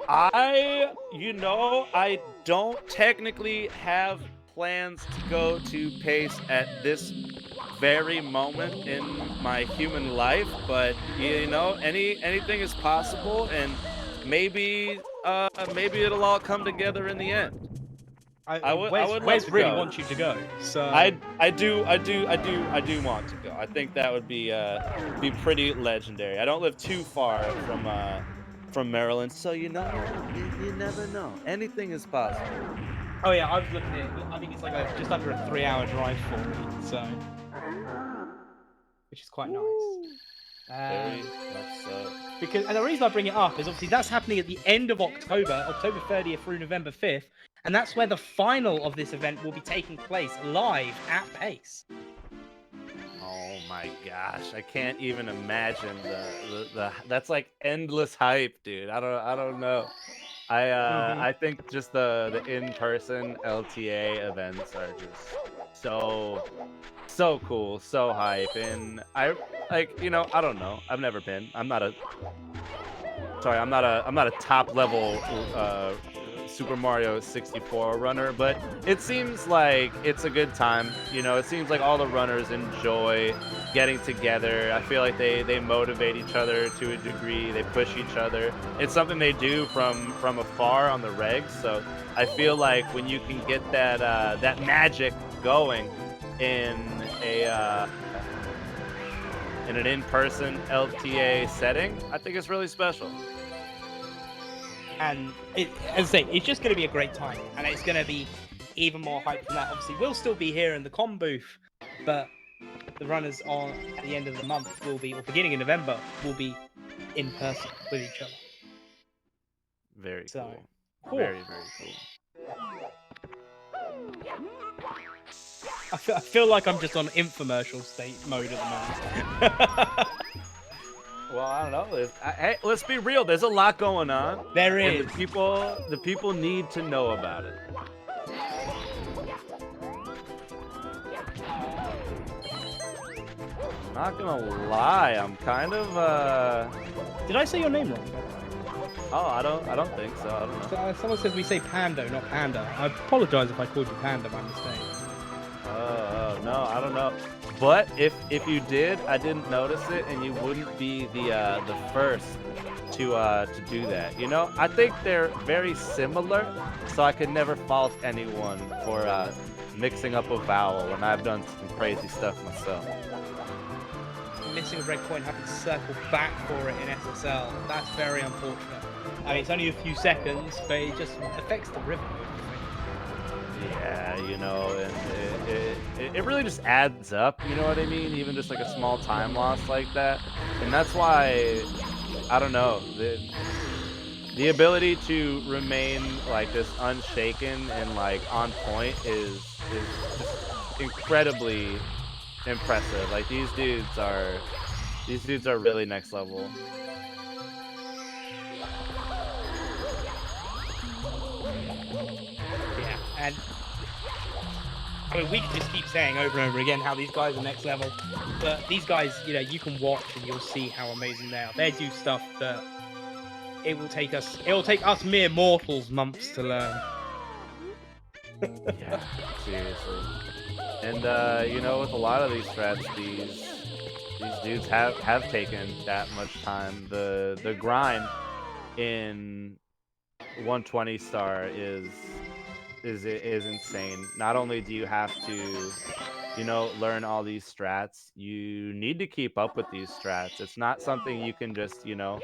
Speaker 6: I don't technically have plans to go to pace at this very moment in my human life, but anything is possible, and maybe it'll all come together in the end. I would
Speaker 8: Wes really
Speaker 6: go.
Speaker 8: wants you to go. So
Speaker 6: I do want to go. I think that would be pretty legendary. I don't live too far from Maryland, so you never know. Anything is possible.
Speaker 8: Oh yeah, I was looking at it. I think it's like just under a 3-hour drive for me, so which is quite nice.
Speaker 6: Very much so.
Speaker 8: And the reason I bring it up is obviously that's happening at the end of October 30th through November 5th, and that's where the final of this event will be taking place live at Pace.
Speaker 6: Oh my gosh, I can't even imagine the that's like endless hype, dude. I don't know. I think just the in-person LTA events are just so cool, so hype, and I don't know. I've never been. I'm not a top level Super Mario 64 runner, but it seems like it's a good time. It seems like all the runners enjoy getting together. I feel like they motivate each other to a degree. They push each other. It's something they do from afar on the regs. So I feel like when you can get that magic going in an in-person LTA setting, I think it's really special.
Speaker 8: And as I say, it's just going to be a great time, and it's going to be even more hype than that. Obviously, we'll still be here in the comm booth, but the runners at the end of the month or beginning of November, will be in person with each other.
Speaker 6: Very cool.
Speaker 8: Cool.
Speaker 6: Very, very cool.
Speaker 8: I feel like I'm just on infomercial state mode at the moment.
Speaker 6: Well, I don't know. Hey, let's be real. There's a lot going on.
Speaker 8: There is.
Speaker 6: And the people need to know about it. Not gonna lie, I'm kind of
Speaker 8: Did I say your name wrong?
Speaker 6: Oh, I don't think so. I don't know.
Speaker 8: Someone says we say Pando, not Panda. I apologize if I called you Panda by mistake.
Speaker 6: Oh no, I don't know. But if you did, I didn't notice it, and you wouldn't be the first to do that. I think they're very similar, so I could never fault anyone for mixing up a vowel when I've done some crazy stuff myself.
Speaker 8: Missing a red coin, having to circle back for it in SSL. That's very unfortunate. I mean, it's only a few seconds, but it just affects the rhythm.
Speaker 6: Yeah, and it really just adds up, you know what I mean? Even just like a small time loss like that. And that's why, I don't know, the ability to remain like this unshaken and like on point is just incredibly impressive. Like these dudes are really next level.
Speaker 8: Yeah, and I mean, we can just keep saying over and over again how these guys are next level, but these guys, you can watch and you'll see how amazing they are. They do stuff that It'll take us mere mortals months to learn.
Speaker 6: Yeah, seriously. And you know, with a lot of these strats, these dudes have taken that much time. The grind in 120 star is insane. Not only do you have to, you know, learn all these strats, you need to keep up with these strats. It's not something you can just, you know,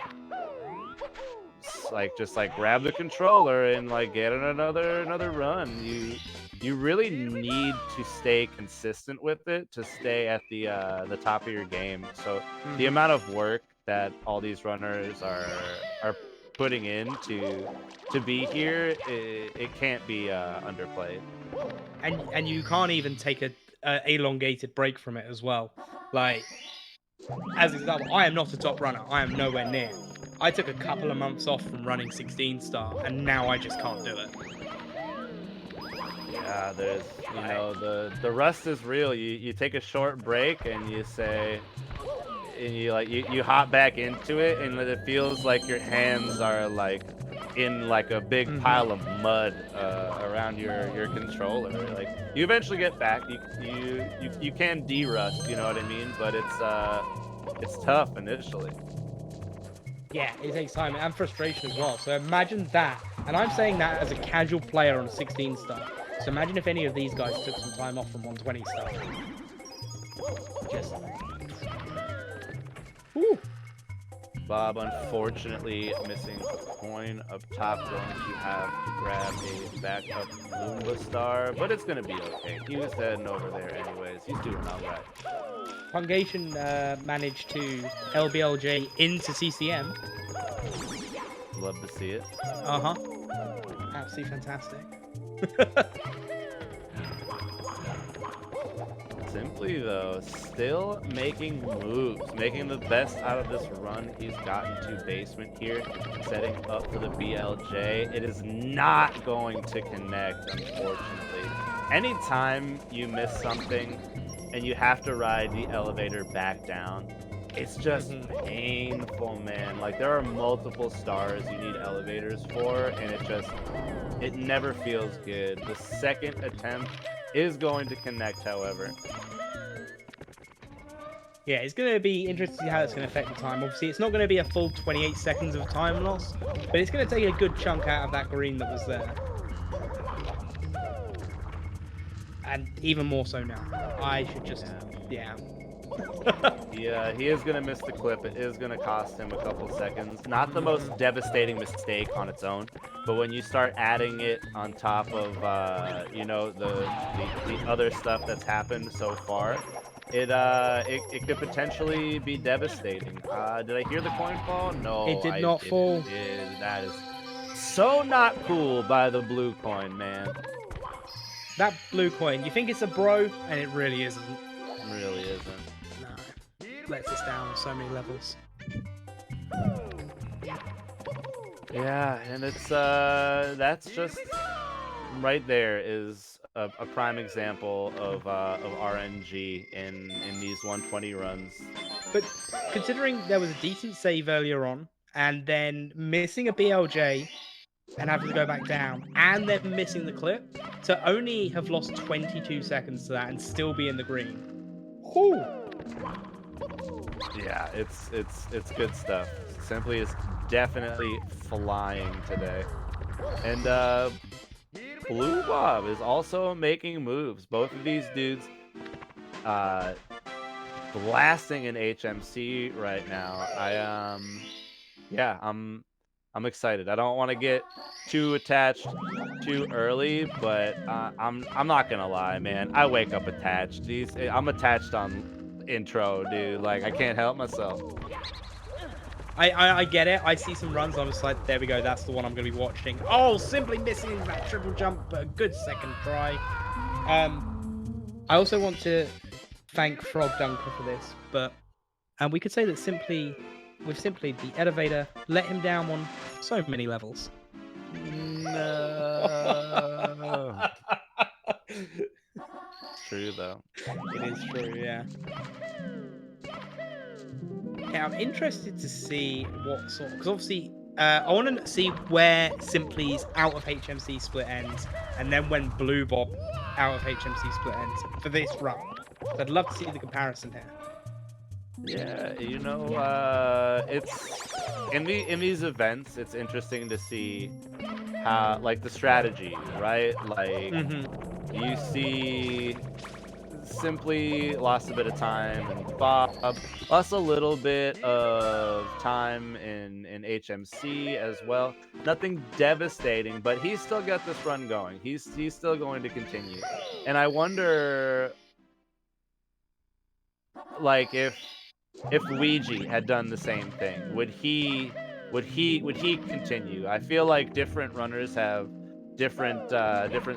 Speaker 6: just like grab the controller and like get in another run. You really need to stay consistent with it to stay at the top of your game. So the amount of work that all these runners are putting in to be here, it can't be underplayed.
Speaker 8: And you can't even take a elongated break from it as well. Like, as an example, I am not a top runner. I am nowhere near. I took a couple of months off from running 16 star, and now I just can't do it.
Speaker 6: Yeah, there's, you know, the rust is real. You take a short break and you say, and you hop back into it, and it feels like your hands are like in like a big pile of mud around your controller. Like, you eventually get back. You can de-rust, you know what I mean? But it's tough initially.
Speaker 8: Yeah, it takes time and frustration as well. So imagine that. And I'm saying that as a casual player on a 16 star. So imagine if any of these guys took some time off from 120 star. Just... Whew.
Speaker 6: Bob, unfortunately, missing a coin up top, going to have to grab a backup Lumba star, but it's going to be okay. He was heading over there anyways. He's doing all right.
Speaker 8: Pungation managed to LBLJ into CCM.
Speaker 6: Love to see it.
Speaker 8: Uh-huh. Absolutely fantastic.
Speaker 6: Simply, though, still making moves, making the best out of this run. He's gotten to basement here, setting up for the BLJ. It is not going to connect, unfortunately. Anytime you miss something and you have to ride the elevator back down, it's just painful, man. Like, there are multiple stars you need elevators for, and it never feels good. The second attempt is going to connect, however.
Speaker 8: Yeah, it's going to be interesting to see how it's going to affect the time. Obviously, it's not going to be a full 28 seconds of time loss, but it's going to take a good chunk out of that green that was there. And even more so now. I should just... Yeah.
Speaker 6: Yeah, he is going to miss the clip. It is going to cost him a couple seconds. Not the most devastating mistake on its own, but when you start adding it on top of, you know, the other stuff that's happened so far, it could potentially be devastating. Did I hear the coin fall? No,
Speaker 8: it did not fall.
Speaker 6: That is so not cool by the blue coin, man.
Speaker 8: That blue coin, you think it's a bro, and it really isn't.
Speaker 6: It really isn't.
Speaker 8: No. Lets us down on so many levels.
Speaker 6: Yeah, and it's that's just right there is a prime example of RNG in these 120 runs.
Speaker 8: But considering there was a decent save earlier on, and then missing a BLJ and having to go back down, and then missing the clip, to only have lost 22 seconds to that and still be in the green. Whew.
Speaker 6: Yeah, it's good stuff. Simply is definitely flying today. And Blue Bob is also making moves. Both of these dudes blasting in HMC right now. I'm excited. I don't want to get too attached too early, but I'm not gonna lie, man. I wake up attached. I'm attached on intro, dude. Like, I can't help myself.
Speaker 8: I get it. I see some runs. I'm just like, there we go. That's the one I'm going to be watching. Oh, simply missing that triple jump, but a good second try. I also want to thank Frog Dunker for this, but we could say that with Simply, the elevator let him down on so many levels.
Speaker 6: No. It's true, though.
Speaker 8: It is true, yeah. Yeah, I'm interested to see what sort, because obviously I want to see where Simply's out of HMC split ends, and then when Blue Bob out of HMC split ends for this run. So I'd love to see the comparison here.
Speaker 6: Yeah, you know, it's in these events, it's interesting to see how, like, the strategy, right? Like, you see Simply lost a bit of time, and Bob lost a little bit of time in HMC as well. Nothing devastating, but he's still got this run going. He's still going to continue, and I wonder, like, if Ouija had done the same thing, would he continue? I feel like different runners have different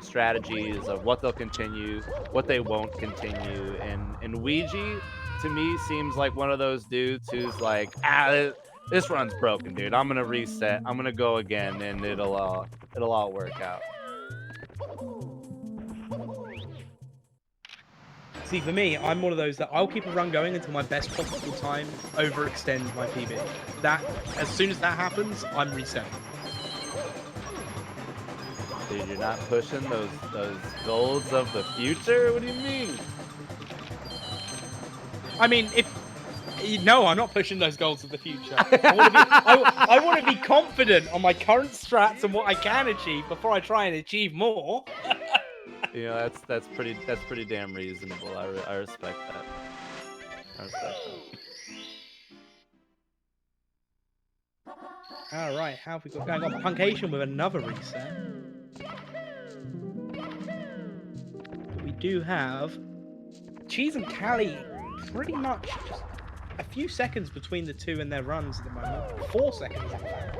Speaker 6: strategies of what they'll continue, what they won't continue, and Ouija to me seems like one of those dudes who's like, this run's broken, dude. I'm gonna reset. I'm gonna go again, and it'll all work out.
Speaker 8: See, for me, I'm one of those that I'll keep a run going until my best possible time overextends my PB. That, as soon as that happens, I'm resetting.
Speaker 6: Dude, you're not pushing those golds of the future? What do you mean?
Speaker 8: I mean, no, I'm not pushing those goals of the future. I want to be confident on my current strats and what I can achieve before I try and achieve more.
Speaker 6: You know, that's pretty damn reasonable. I respect that. I respect that.
Speaker 8: All right, how have we got going on? Punkation with another reset. We do have Cheese and Callie pretty much just a few seconds between the two in their runs at the moment. 4 seconds, in fact.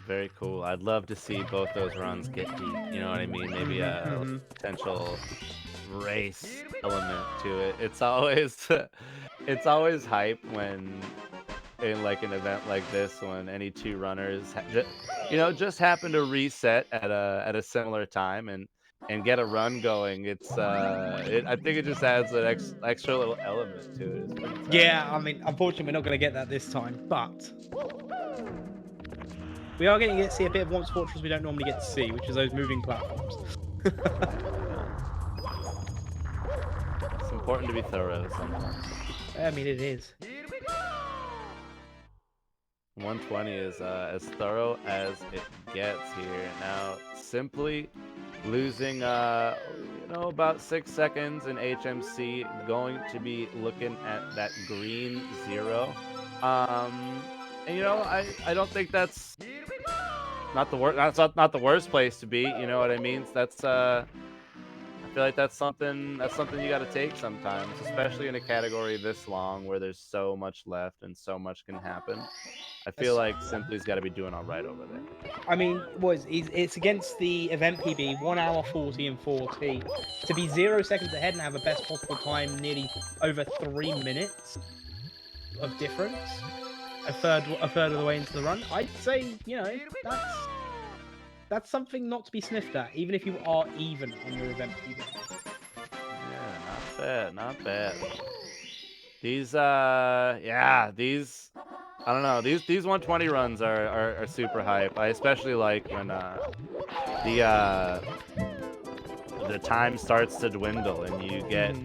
Speaker 6: Very cool. I'd love to see both those runs get deep. You know what I mean? Maybe a potential race element to it. It's always hype when in like an event like this, when any two runners just happen to reset at a similar time and get a run going. It's I think it just adds an extra little element to it. It's pretty tough.
Speaker 8: Yeah, I mean, unfortunately, we're not going to get that this time, but we are going to see a bit of Once Fortress we don't normally get to see, which is those moving platforms.
Speaker 6: It's important to be thorough sometimes.
Speaker 8: I mean, it is.
Speaker 6: 120 is as thorough as it gets here. Now, Simply losing about 6 seconds in HMC, going to be looking at that green 0. And I don't think that's not the worst. That's not the worst place to be. You know what I mean? That's I feel like that's something you got to take sometimes, especially in a category this long where there's so much left and so much can happen. I feel like Simply's got to be doing all right over there.
Speaker 8: I mean, it's against the event PB, 1 hour 40 and 40. To be 0 seconds ahead and have a best possible time, nearly over 3 minutes of difference, a third of the way into the run, I'd say, that's something not to be sniffed at, even if you are even on your event PB.
Speaker 6: Yeah, not bad. These I don't know. These 120 runs are super hype. I especially like when the time starts to dwindle and you get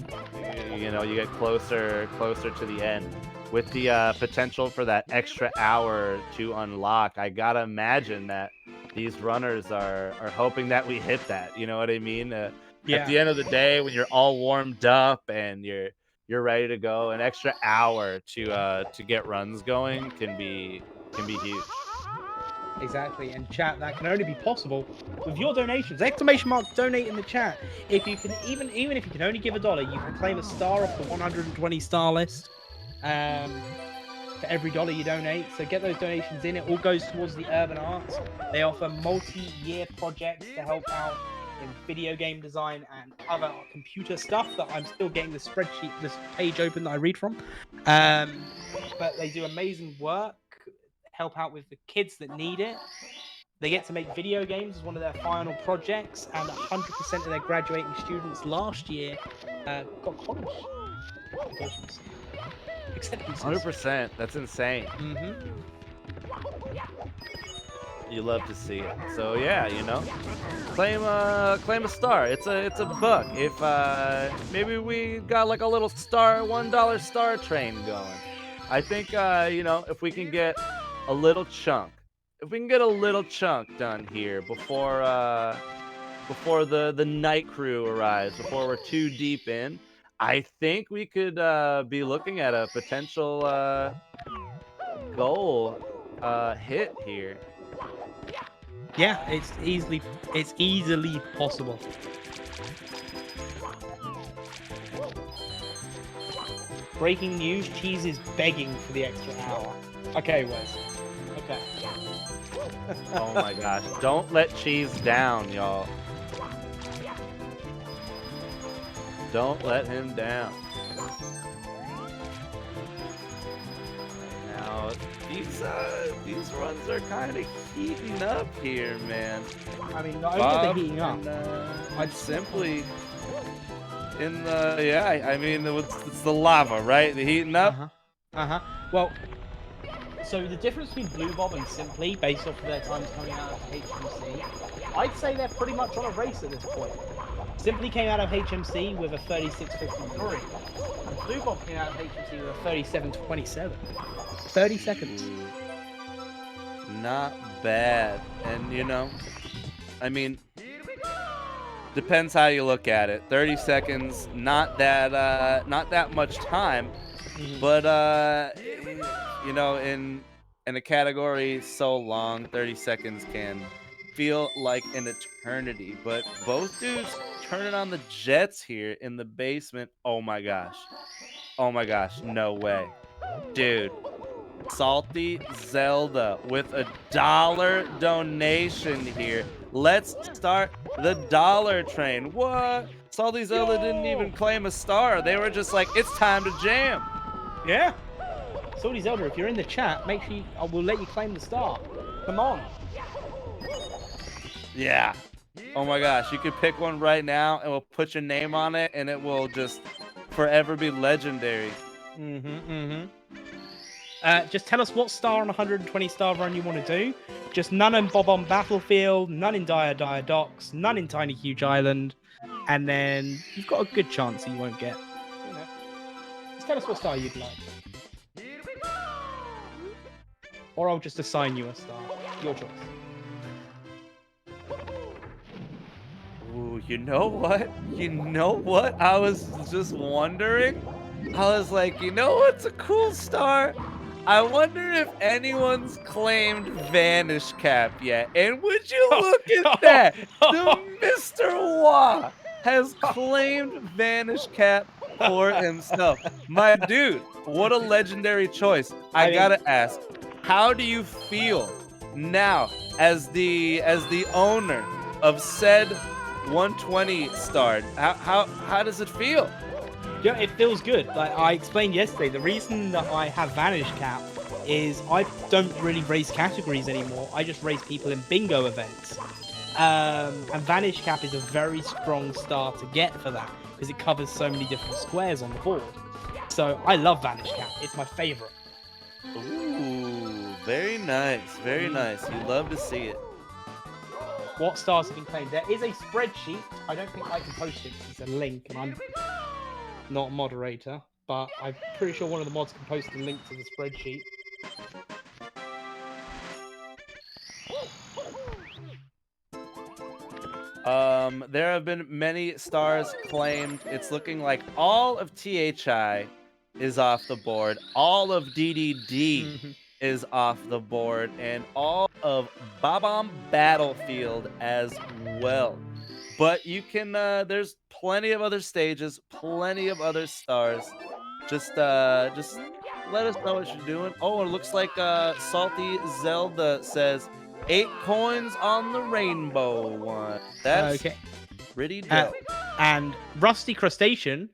Speaker 6: closer to the end with the potential for that extra hour to unlock. I gotta imagine that these runners are hoping that we hit that. You know what I mean? At the end of the day, when you're all warmed up and you're ready to go, an extra hour to get runs going can be huge.
Speaker 8: Exactly, and chat, that can only be possible with your donations. ! Donate in the chat. If you can, even if you can only give $1, you can claim a star off the 120 star list for every $1 you donate. So get those donations in. It all goes towards the urban arts. They offer multi-year projects to help out in video game design and other computer stuff that I'm still getting this page open that I read from. But they do amazing work, help out with the kids that need it. They get to make video games as one of their final projects, and 100% of their graduating students last year got college Acceptances.
Speaker 6: 100%. That's insane.
Speaker 8: Mm-hmm.
Speaker 6: You love to see it. So yeah, you know, claim a star. It's a buck. If maybe we got like a little $1 star train going. I think you know, if we can get a little chunk, done here before the night crew arrives, before we're too deep in, I think we could be looking at a potential goal hit here.
Speaker 8: Yeah, it's easily possible. Breaking news: Cheese is begging for the extra hour. Okay, Wes. Okay.
Speaker 6: Oh my gosh. Don't let Cheese down, y'all. Don't let him down. Now, these runs are kind of heating up here, man.
Speaker 8: I mean, not only are
Speaker 6: Bob
Speaker 8: they heating up,
Speaker 6: and, I'd simply in the yeah. I mean, it's the lava, right? The heating up.
Speaker 8: Well, so the difference between Blue Bob and Simply, based off of their times coming out of HMC, I'd say they're pretty much on a race at this point. Simply came out of HMC with a 36:53, and Blue Bob came out of HMC with a 37:27. 30 seconds.
Speaker 6: Not bad. And you know, I mean, depends how you look at it. 30 seconds, not that much time, but you know, in a category so long, 30 seconds can feel like an eternity. But both dudes turning on the jets here in the basement. Oh my gosh, no way, dude. Salty Zelda with a $1 donation here. Let's start the dollar train. What? Salty Zelda didn't even claim a star. They were just like, it's time to jam.
Speaker 8: Yeah. Salty Zelda, if you're in the chat, make sure I will let you claim the star. Come on.
Speaker 6: Yeah. Oh my gosh, you could pick one right now and we'll put your name on it and it will just forever be legendary.
Speaker 8: Just tell us what star on 120 star run you want to do. Just none in Bob on Battlefield, none in Dire Docks, none in Tiny Huge Island, and then you've got a good chance that you won't get. You know. Just tell us what star you'd like. Or I'll just assign you a star. Your choice.
Speaker 6: Ooh, you know what? I was just wondering. I was like, you know what's a cool star? I wonder if anyone's claimed Vanish Cap yet. And would you look at that? The Mr. Wah has claimed Vanish Cap for himself. My dude, what a legendary choice. I gotta ask, how do you feel now as the owner of said 120 star? How does it feel?
Speaker 8: Yeah, it feels good. Like I explained yesterday, the reason that I have Vanish Cap is I don't really race categories anymore. I just race people in bingo events. And Vanish Cap is a very strong star to get for that because it covers so many different squares on the board. So I love Vanish Cap. It's my favorite.
Speaker 6: Ooh, very nice. Very nice. You love to see it.
Speaker 8: What stars have been claimed? There is a spreadsheet. I don't think I can post it because it's a link and I'm not a moderator, but I'm pretty sure one of the mods can post a link to the spreadsheet.
Speaker 6: There have been many stars claimed. It's looking like all of THI is off the board, all of DDD is off the board, and all of Bob-omb Battlefield as well. But you can, there's plenty of other stages, plenty of other stars. Just let us know what you're doing. Oh, it looks like Salty Zelda says 8 coins on the rainbow one. That's
Speaker 8: okay.
Speaker 6: Pretty dope.
Speaker 8: And Rusty Crustacean,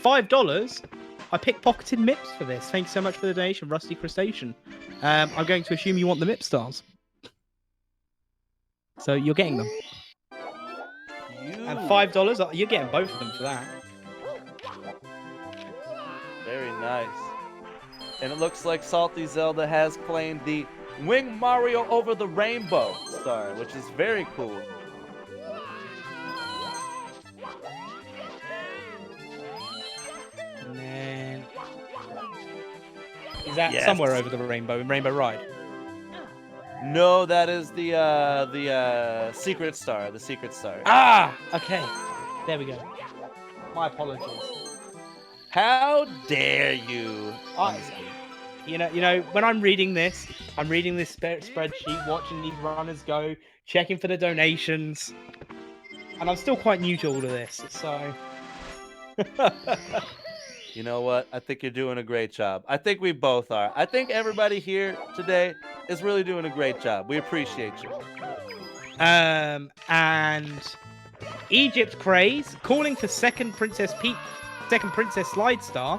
Speaker 8: $5. I pickpocketed MIPS for this. Thanks so much for the donation, Rusty Crustacean. I'm going to assume you want the MIP stars. So you're getting them. And $5, you're getting both of them for that.
Speaker 6: Very nice. And it looks like Salty Zelda has claimed the Wing Mario over the Rainbow star, which is very cool.
Speaker 8: And then... Is that
Speaker 6: Yes.
Speaker 8: somewhere over the rainbow in Rainbow Ride?
Speaker 6: No, that is the secret star. The secret star.
Speaker 8: Ah, okay. There we go. My apologies.
Speaker 6: How dare you?
Speaker 8: You know, when I'm reading this spreadsheet, watching these runners go, checking for the donations, and I'm still quite new to all of this, so.
Speaker 6: You know what? I think you're doing a great job. I think we both are. I think everybody here today is really doing a great job. We appreciate you.
Speaker 8: And Egypt Craze calling for second Princess Slide Star.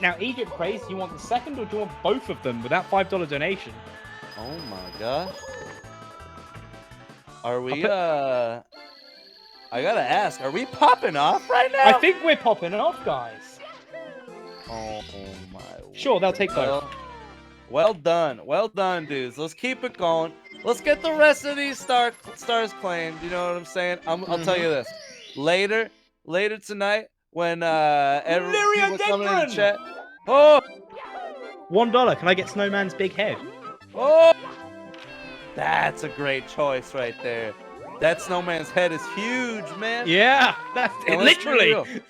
Speaker 8: Now, Egypt Craze, do you want the second or do you want both of them with that $5 donation?
Speaker 6: Oh my gosh. Are we I gotta ask, are we popping off right now?
Speaker 8: I think we're popping off, guys.
Speaker 6: Oh my.
Speaker 8: Sure, they'll take both.
Speaker 6: Well done. Well done, dudes. Let's keep it going. Let's get the rest of these stars claimed. You know what I'm saying? I'll tell you this. Later tonight, when everyone's coming in the chat. Oh!
Speaker 8: $1. Can I get Snowman's big head?
Speaker 6: Oh! That's a great choice right there. That Snowman's head is huge, man.
Speaker 8: Yeah, that's it, literally.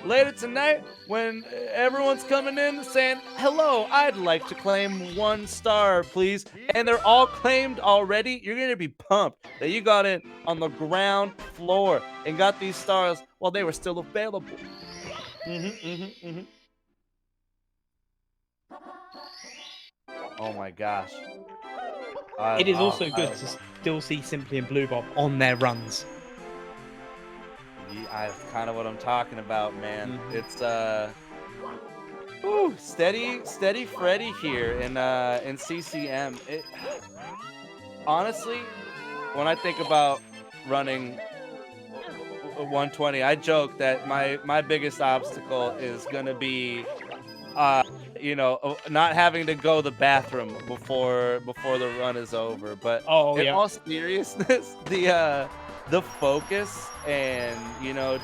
Speaker 6: Later tonight, when everyone's coming in saying, hello, I'd like to claim 1 star, please. And they're all claimed already. You're going to be pumped that you got in on the ground floor and got these stars while they were still available. Oh my gosh.
Speaker 8: It is also good to still see Simply and Blue Bob on their runs.
Speaker 6: Yeah, that's kind of what I'm talking about, man. It's steady Freddy here in CCM. Honestly, when I think about running 120, I joke that my biggest obstacle is gonna be not having to go to the bathroom before the run is over. But in all seriousness, the focus and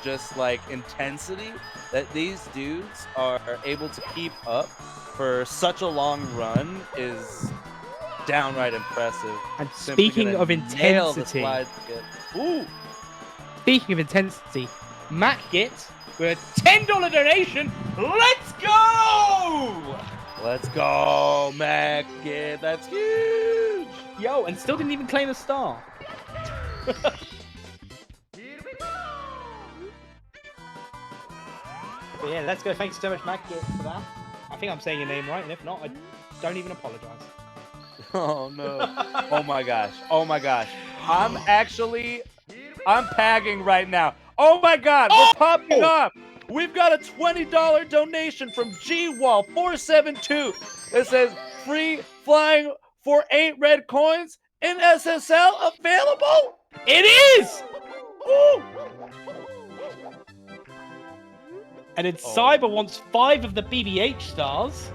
Speaker 6: just like intensity that these dudes are able to keep up for such a long run is downright impressive.
Speaker 8: And speaking of intensity, Mac Git with a $10 donation. Let's go!
Speaker 6: Let's go, Mac Git. That's huge.
Speaker 8: Yo, and still didn't even claim a star. But yeah, let's go. Thanks so much, Mac Git, for that. I think I'm saying your name right, and if not, I don't even apologize.
Speaker 6: Oh no. Oh my gosh. I'm pagging right now. Oh my god, we're popping off. We've got a $20 donation from GWall472 that says free flying for 8 red coins in SSL available.
Speaker 8: It is!
Speaker 6: Ooh.
Speaker 8: And then Cyber wants 5 of the BBH stars.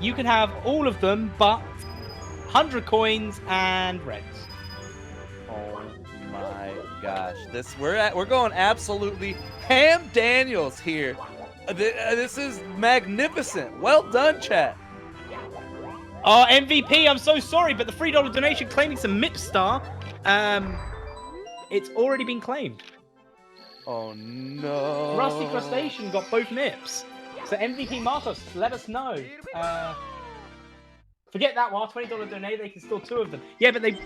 Speaker 8: You can have all of them, but 100 coins and reds.
Speaker 6: Oh my gosh! We're going absolutely ham Daniels here. This is magnificent. Well done, chat.
Speaker 8: Oh, MVP, I'm so sorry, but the $3 donation claiming some MIP star, it's already been claimed.
Speaker 6: Oh no!
Speaker 8: Rusty Crustacean got both MIPs. So MVP Marcos, let us know. Forget that one. $20 donate. They can steal 2 of them. Yeah, but they.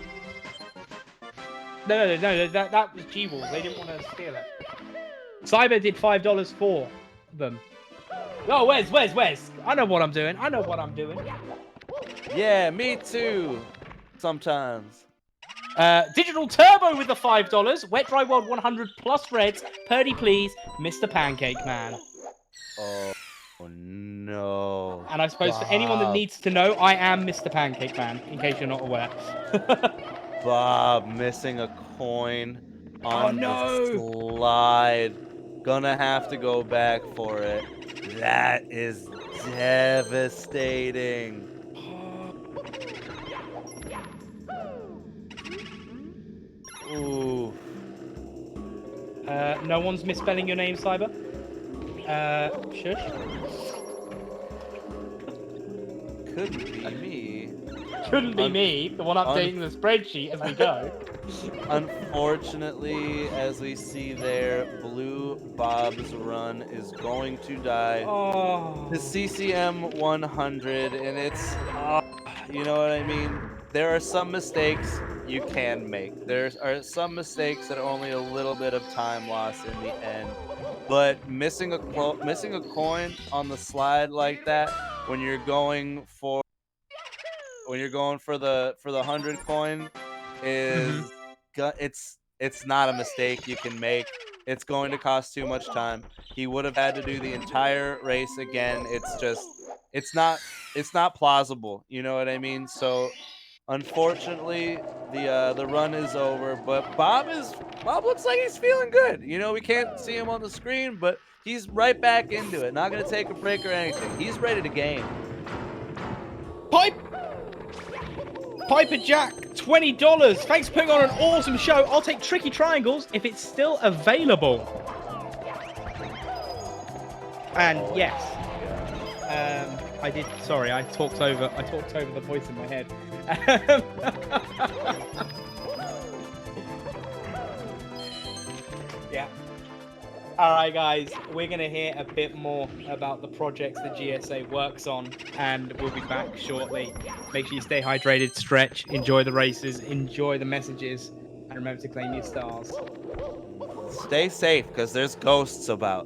Speaker 8: No. That was G-Walls. They didn't want to steal it. Cyber did $5 for them. Oh, where's? I know what I'm doing.
Speaker 6: Yeah, me too. Sometimes.
Speaker 8: Digital Turbo with the $5. Wet Dry World 100 plus reds. Purdy, please, Mr. Pancake Man.
Speaker 6: Oh no.
Speaker 8: And I suppose for anyone that needs to know, I am Mr. Pancake Man, in case you're not aware.
Speaker 6: Bob missing a coin on the slide. Gonna have to go back for it. That is devastating. Ooh.
Speaker 8: No one's misspelling your name, Cyber. Shush.
Speaker 6: Couldn't be me.
Speaker 8: Couldn't be me, the one updating the spreadsheet as we go.
Speaker 6: Unfortunately, as we see there, Blue Bob's run is going to die.
Speaker 8: Oh.
Speaker 6: The CCM 100, and it's, you know what I mean? There are some mistakes you can make. There are some mistakes that are only a little bit of time loss in the end. But missing a coin on the slide like that when you're going for the 100 coin is it's not a mistake you can make. It's going to cost too much time. He would have had to do the entire race again. It's not plausible. You know what I mean? So unfortunately, the run is over. But Bob looks like he's feeling good. You know, we can't see him on the screen, but he's right back into it. Not going to take a break or anything. He's ready to game.
Speaker 8: Piper Jack, $20. Thanks for putting on an awesome show. I'll take Tricky Triangles if it's still available. And yes, I did. Sorry, I talked over the voice in my head. Yeah. All right, guys, we're going to hear a bit more about the projects the GSA works on, and we'll be back shortly. Make sure you stay hydrated, stretch, enjoy the races, enjoy the messages, and remember to claim your stars.
Speaker 6: Stay safe, because there's ghosts about.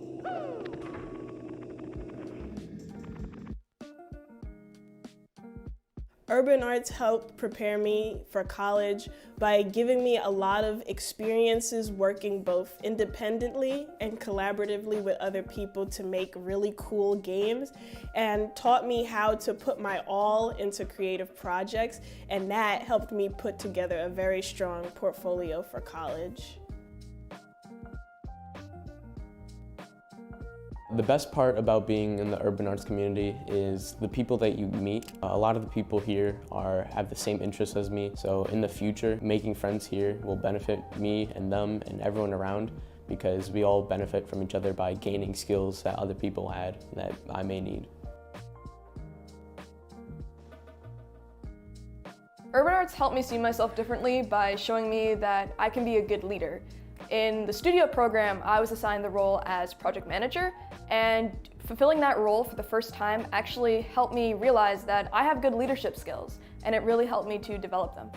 Speaker 3: Urban arts helped prepare me for college by giving me a lot of experiences working both independently and collaboratively with other people to make really cool games, and taught me how to put my all into creative projects, and that helped me put together a very strong portfolio for college.
Speaker 4: The best part about being in the urban arts community is the people that you meet. A lot of the people here have the same interests as me, so in the future, making friends here will benefit me and them and everyone around, because we all benefit from each other by gaining skills that other people had that I may need.
Speaker 5: Urban arts helped me see myself differently by showing me that I can be a good leader. In the studio program, I was assigned the role as project manager, and fulfilling that role for the first time actually helped me realize that I have good leadership skills, and it really helped me to develop them.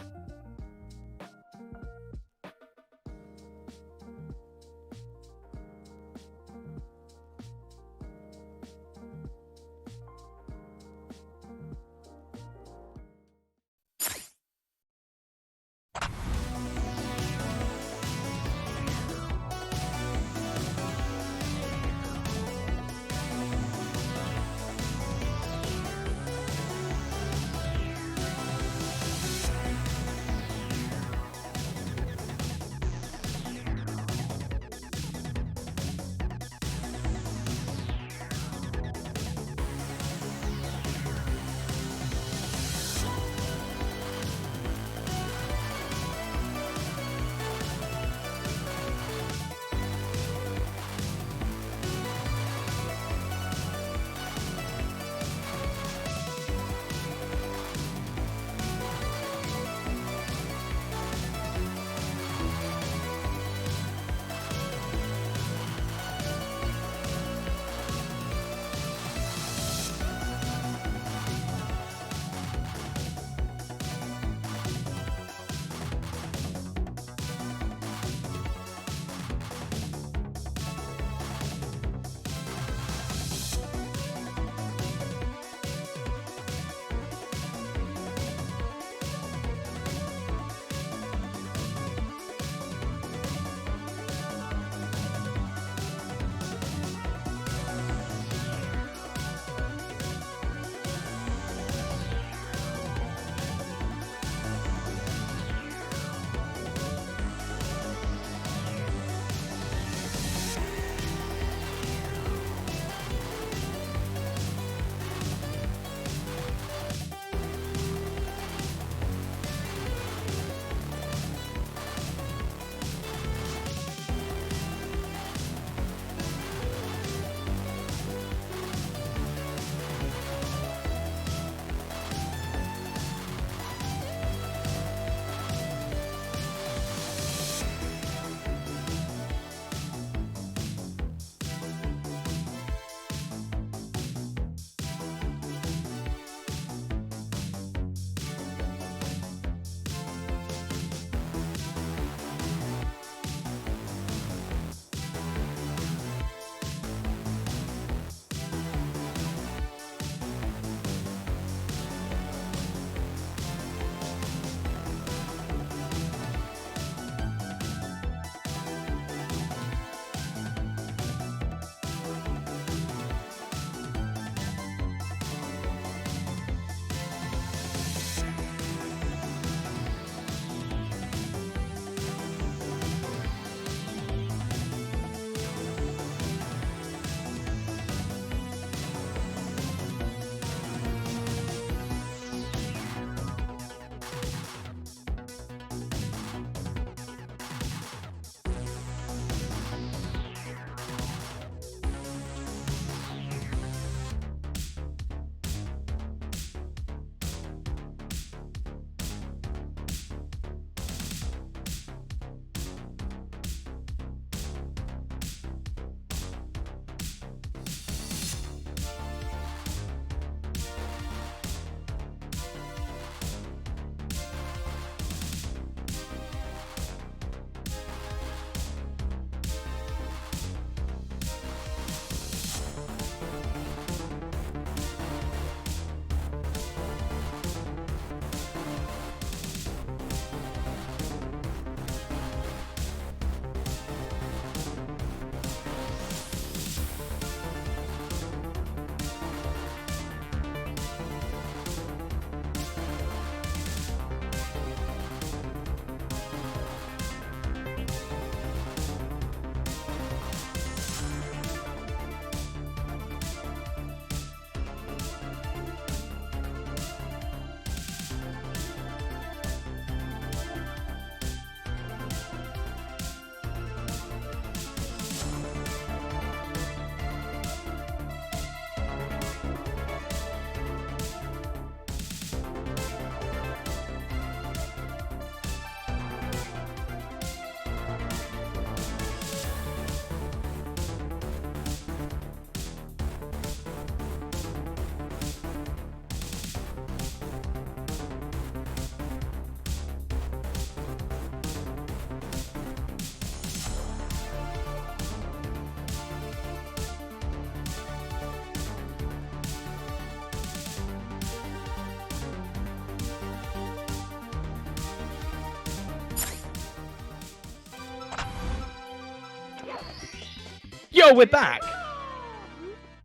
Speaker 8: Yo, we're back!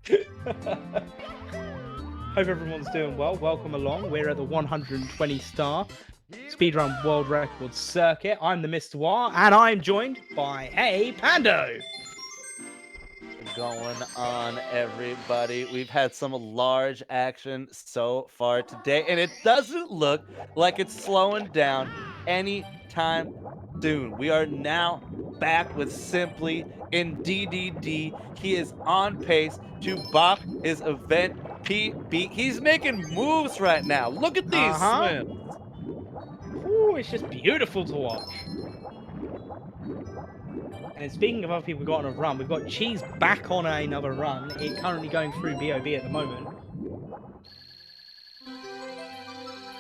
Speaker 8: Hope everyone's doing well. Welcome along. We're at the 120 star Speedrun World Record Circuit. I'm the Mr. War, and I'm joined by Hey Pando!
Speaker 6: Going on, everybody? We've had some large action so far today, and it doesn't look like it's slowing down anytime soon. We are now back with Simply in DDD. He is on pace to bop his event PB. He's making moves right now. Look at these swims.
Speaker 8: Ooh, it's just beautiful to watch. And speaking of other people we've got on a run, we've got Cheese back on another run. It's currently going through BOB at the moment.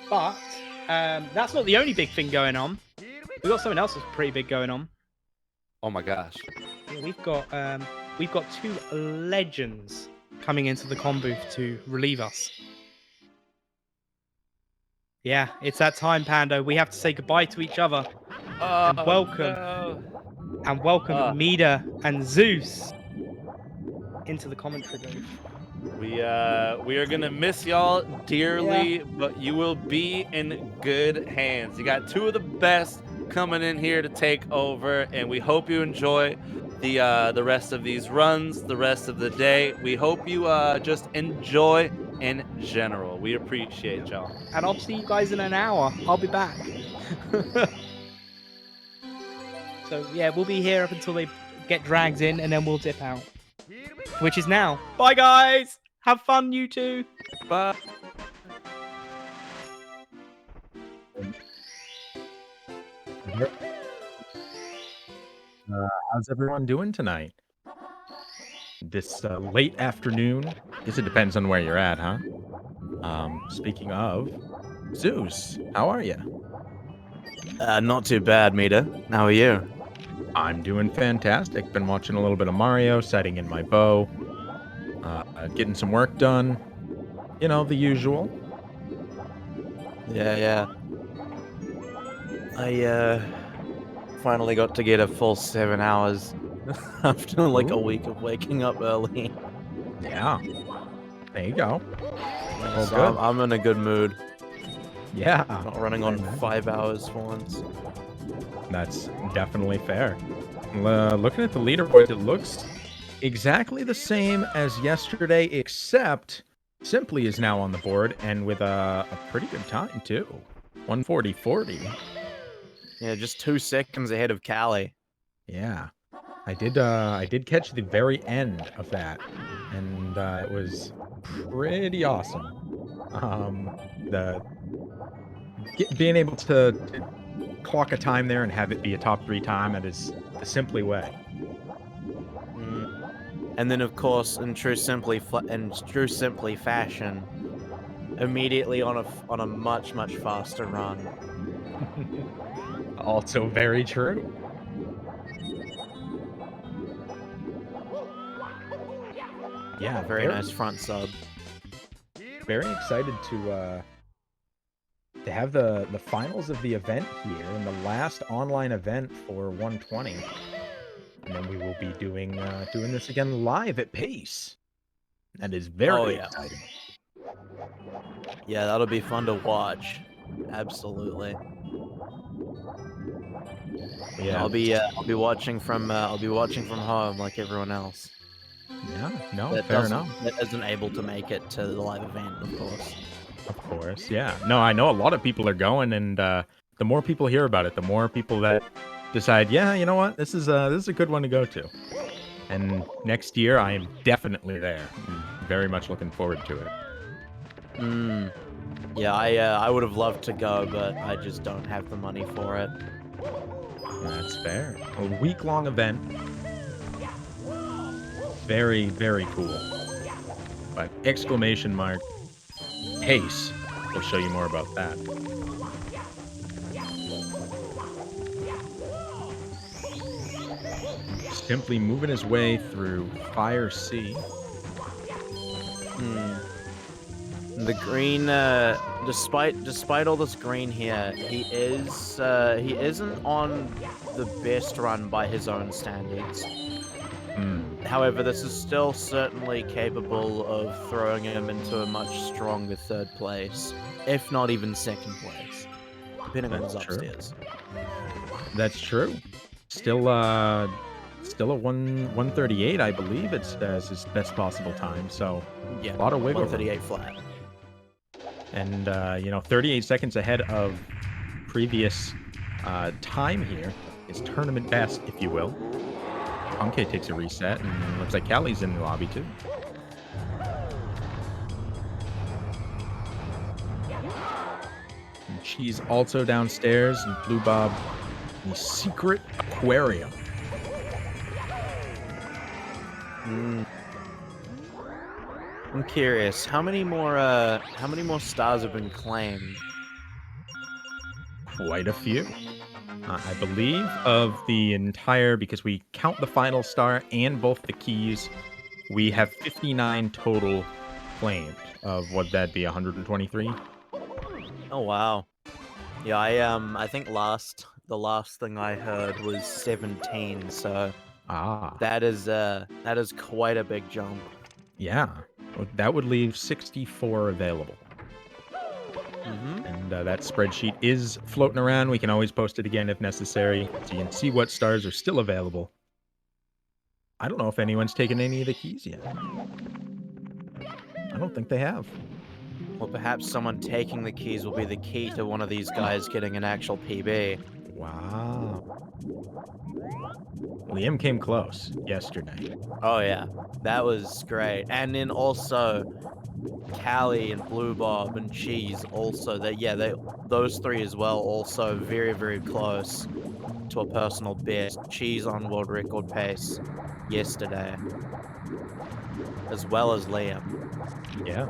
Speaker 8: But that's not the only big thing going on. We've got something else that's pretty big going on.
Speaker 6: Oh my gosh.
Speaker 8: Yeah, we've got two legends coming into the comm booth to relieve us. Yeah, it's that time, Pando. We have to say goodbye to each other. And welcome.
Speaker 6: No.
Speaker 8: And welcome Mida and Zeus into the commentary booth.
Speaker 6: We are gonna miss y'all dearly, but you will be in good hands. You got two of the best coming in here to take over, and we hope you enjoy the rest of these runs, the rest of the day. We hope you just enjoy in general. We appreciate y'all.
Speaker 8: And I'll see you guys in an hour. I'll be back. So yeah, we'll be here up until they get dragged in, and then we'll dip out. Which is now. Bye guys! Have fun, you two!
Speaker 6: Bye.
Speaker 9: How's everyone doing tonight? This late afternoon? Guess it depends on where you're at, huh? Speaking of, Zeus, how are you?
Speaker 10: Not too bad, Mida. How are you?
Speaker 9: I'm doing fantastic. Been watching a little bit of Mario, setting in my bow, getting some work done. You know, the usual.
Speaker 10: Yeah. I finally got to get a full 7 hours after like a week of waking up early.
Speaker 9: Yeah. There you go.
Speaker 10: Yeah, so I'm in a good mood.
Speaker 9: Yeah.
Speaker 10: Not running on 5 hours for once.
Speaker 9: That's definitely fair. Looking at the leaderboard, it looks exactly the same as yesterday, except Simply is now on the board, and with a pretty good time, too. 140.40.
Speaker 10: Yeah, just 2 seconds ahead of Callie.
Speaker 9: Yeah. I did catch the very end of that, and it was pretty awesome. Being able to clock a time there and have it be a top 3 time, that is the Simply way.
Speaker 10: And then, of course, in true Simply fashion, immediately on a much faster run.
Speaker 9: Also very true. Yeah,
Speaker 10: very nice front sub.
Speaker 9: Very excited to have the finals of the event here, and the last online event for 120. And then we will be doing this again live at Pace. That is very exciting.
Speaker 10: Yeah, that'll be fun to watch. Absolutely.
Speaker 9: Yeah.
Speaker 10: I'll be watching from home like everyone else.
Speaker 9: Yeah, no, fair enough.
Speaker 10: That isn't able to make it to the live event, of course.
Speaker 9: Of course, yeah. No, I know a lot of people are going, and the more people hear about it, the more people that decide, yeah, you know what, this is a good one to go to. And next year, I am definitely there. I'm very much looking forward to it.
Speaker 10: Yeah, I would have loved to go, but I just don't have the money for it.
Speaker 9: That's fair. A week-long event. Very, very cool. But exclamation mark, Pace. We'll show you more about that. Simply moving his way through Fire C.
Speaker 10: The green, despite all this green here, he isn't on the best run by his own standards. However, this is still certainly capable of throwing him into a much stronger third place, if not even second place, depending on his upstairs.
Speaker 9: That's true. Still, still a 138, I believe. It's his best possible time. So
Speaker 10: Yeah,
Speaker 9: a lot of wiggle room.
Speaker 10: 138 flat.
Speaker 9: And 38 seconds ahead of previous time here. His tournament best, if you will. Punke takes a reset, and looks like Callie's in the lobby too. And she's also downstairs, and Blue Bob, the secret aquarium.
Speaker 10: I'm curious, how many more stars have been claimed?
Speaker 9: Quite a few. I believe of the entire, because we count the final star and both the keys, we have 59 total claimed of what that'd be, 123.
Speaker 10: Oh wow. Yeah, I think the last thing I heard was 17, so that is quite a big jump.
Speaker 9: Yeah, that would leave 64 available.
Speaker 10: Mm-hmm.
Speaker 9: And that spreadsheet is floating around. We can always post it again if necessary, so you can see what stars are still available. I don't know if anyone's taken any of the keys yet. I don't think they have.
Speaker 10: Or perhaps someone taking the keys will be the key to one of these guys getting an actual PB.
Speaker 9: Wow. Liam came close yesterday.
Speaker 10: Oh yeah, that was great. And then also Callie and Blue Bob and Cheese also. Those three as well also very, very close to a personal best. Cheese on world record pace yesterday, as well as Liam.
Speaker 9: Yeah.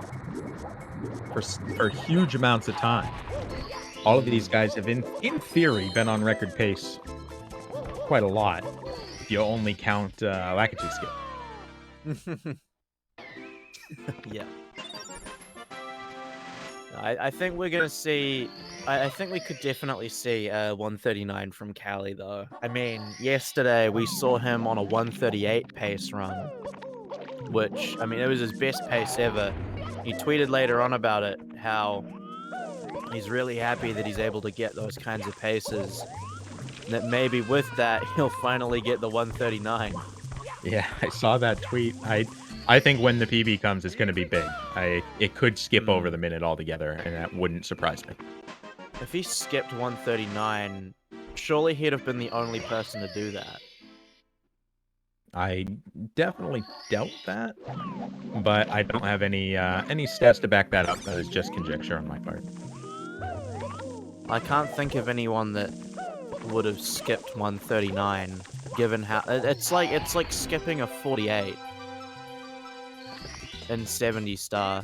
Speaker 9: For huge amounts of time. All of these guys have, in theory, been on record pace quite a lot. If you only count Lakachi's skill.
Speaker 10: Yeah. I think we're gonna see. I think we could definitely see 139 from Callie though. I mean, yesterday we saw him on a 138 pace run, which, I mean, it was his best pace ever. He tweeted later on about it, how he's really happy that he's able to get those kinds of paces. And that maybe with that, he'll finally get the 139.
Speaker 9: Yeah, I saw that tweet. I think when the PB comes, it's going to be big. It could skip over the minute altogether, and that wouldn't surprise me.
Speaker 10: If he skipped 139, surely he'd have been the only person to do that.
Speaker 9: I definitely doubt that, but I don't have any stats to back that up. That is just conjecture on my part.
Speaker 10: I can't think of anyone that would have skipped 139, given how it's like skipping a 48 in 70 star.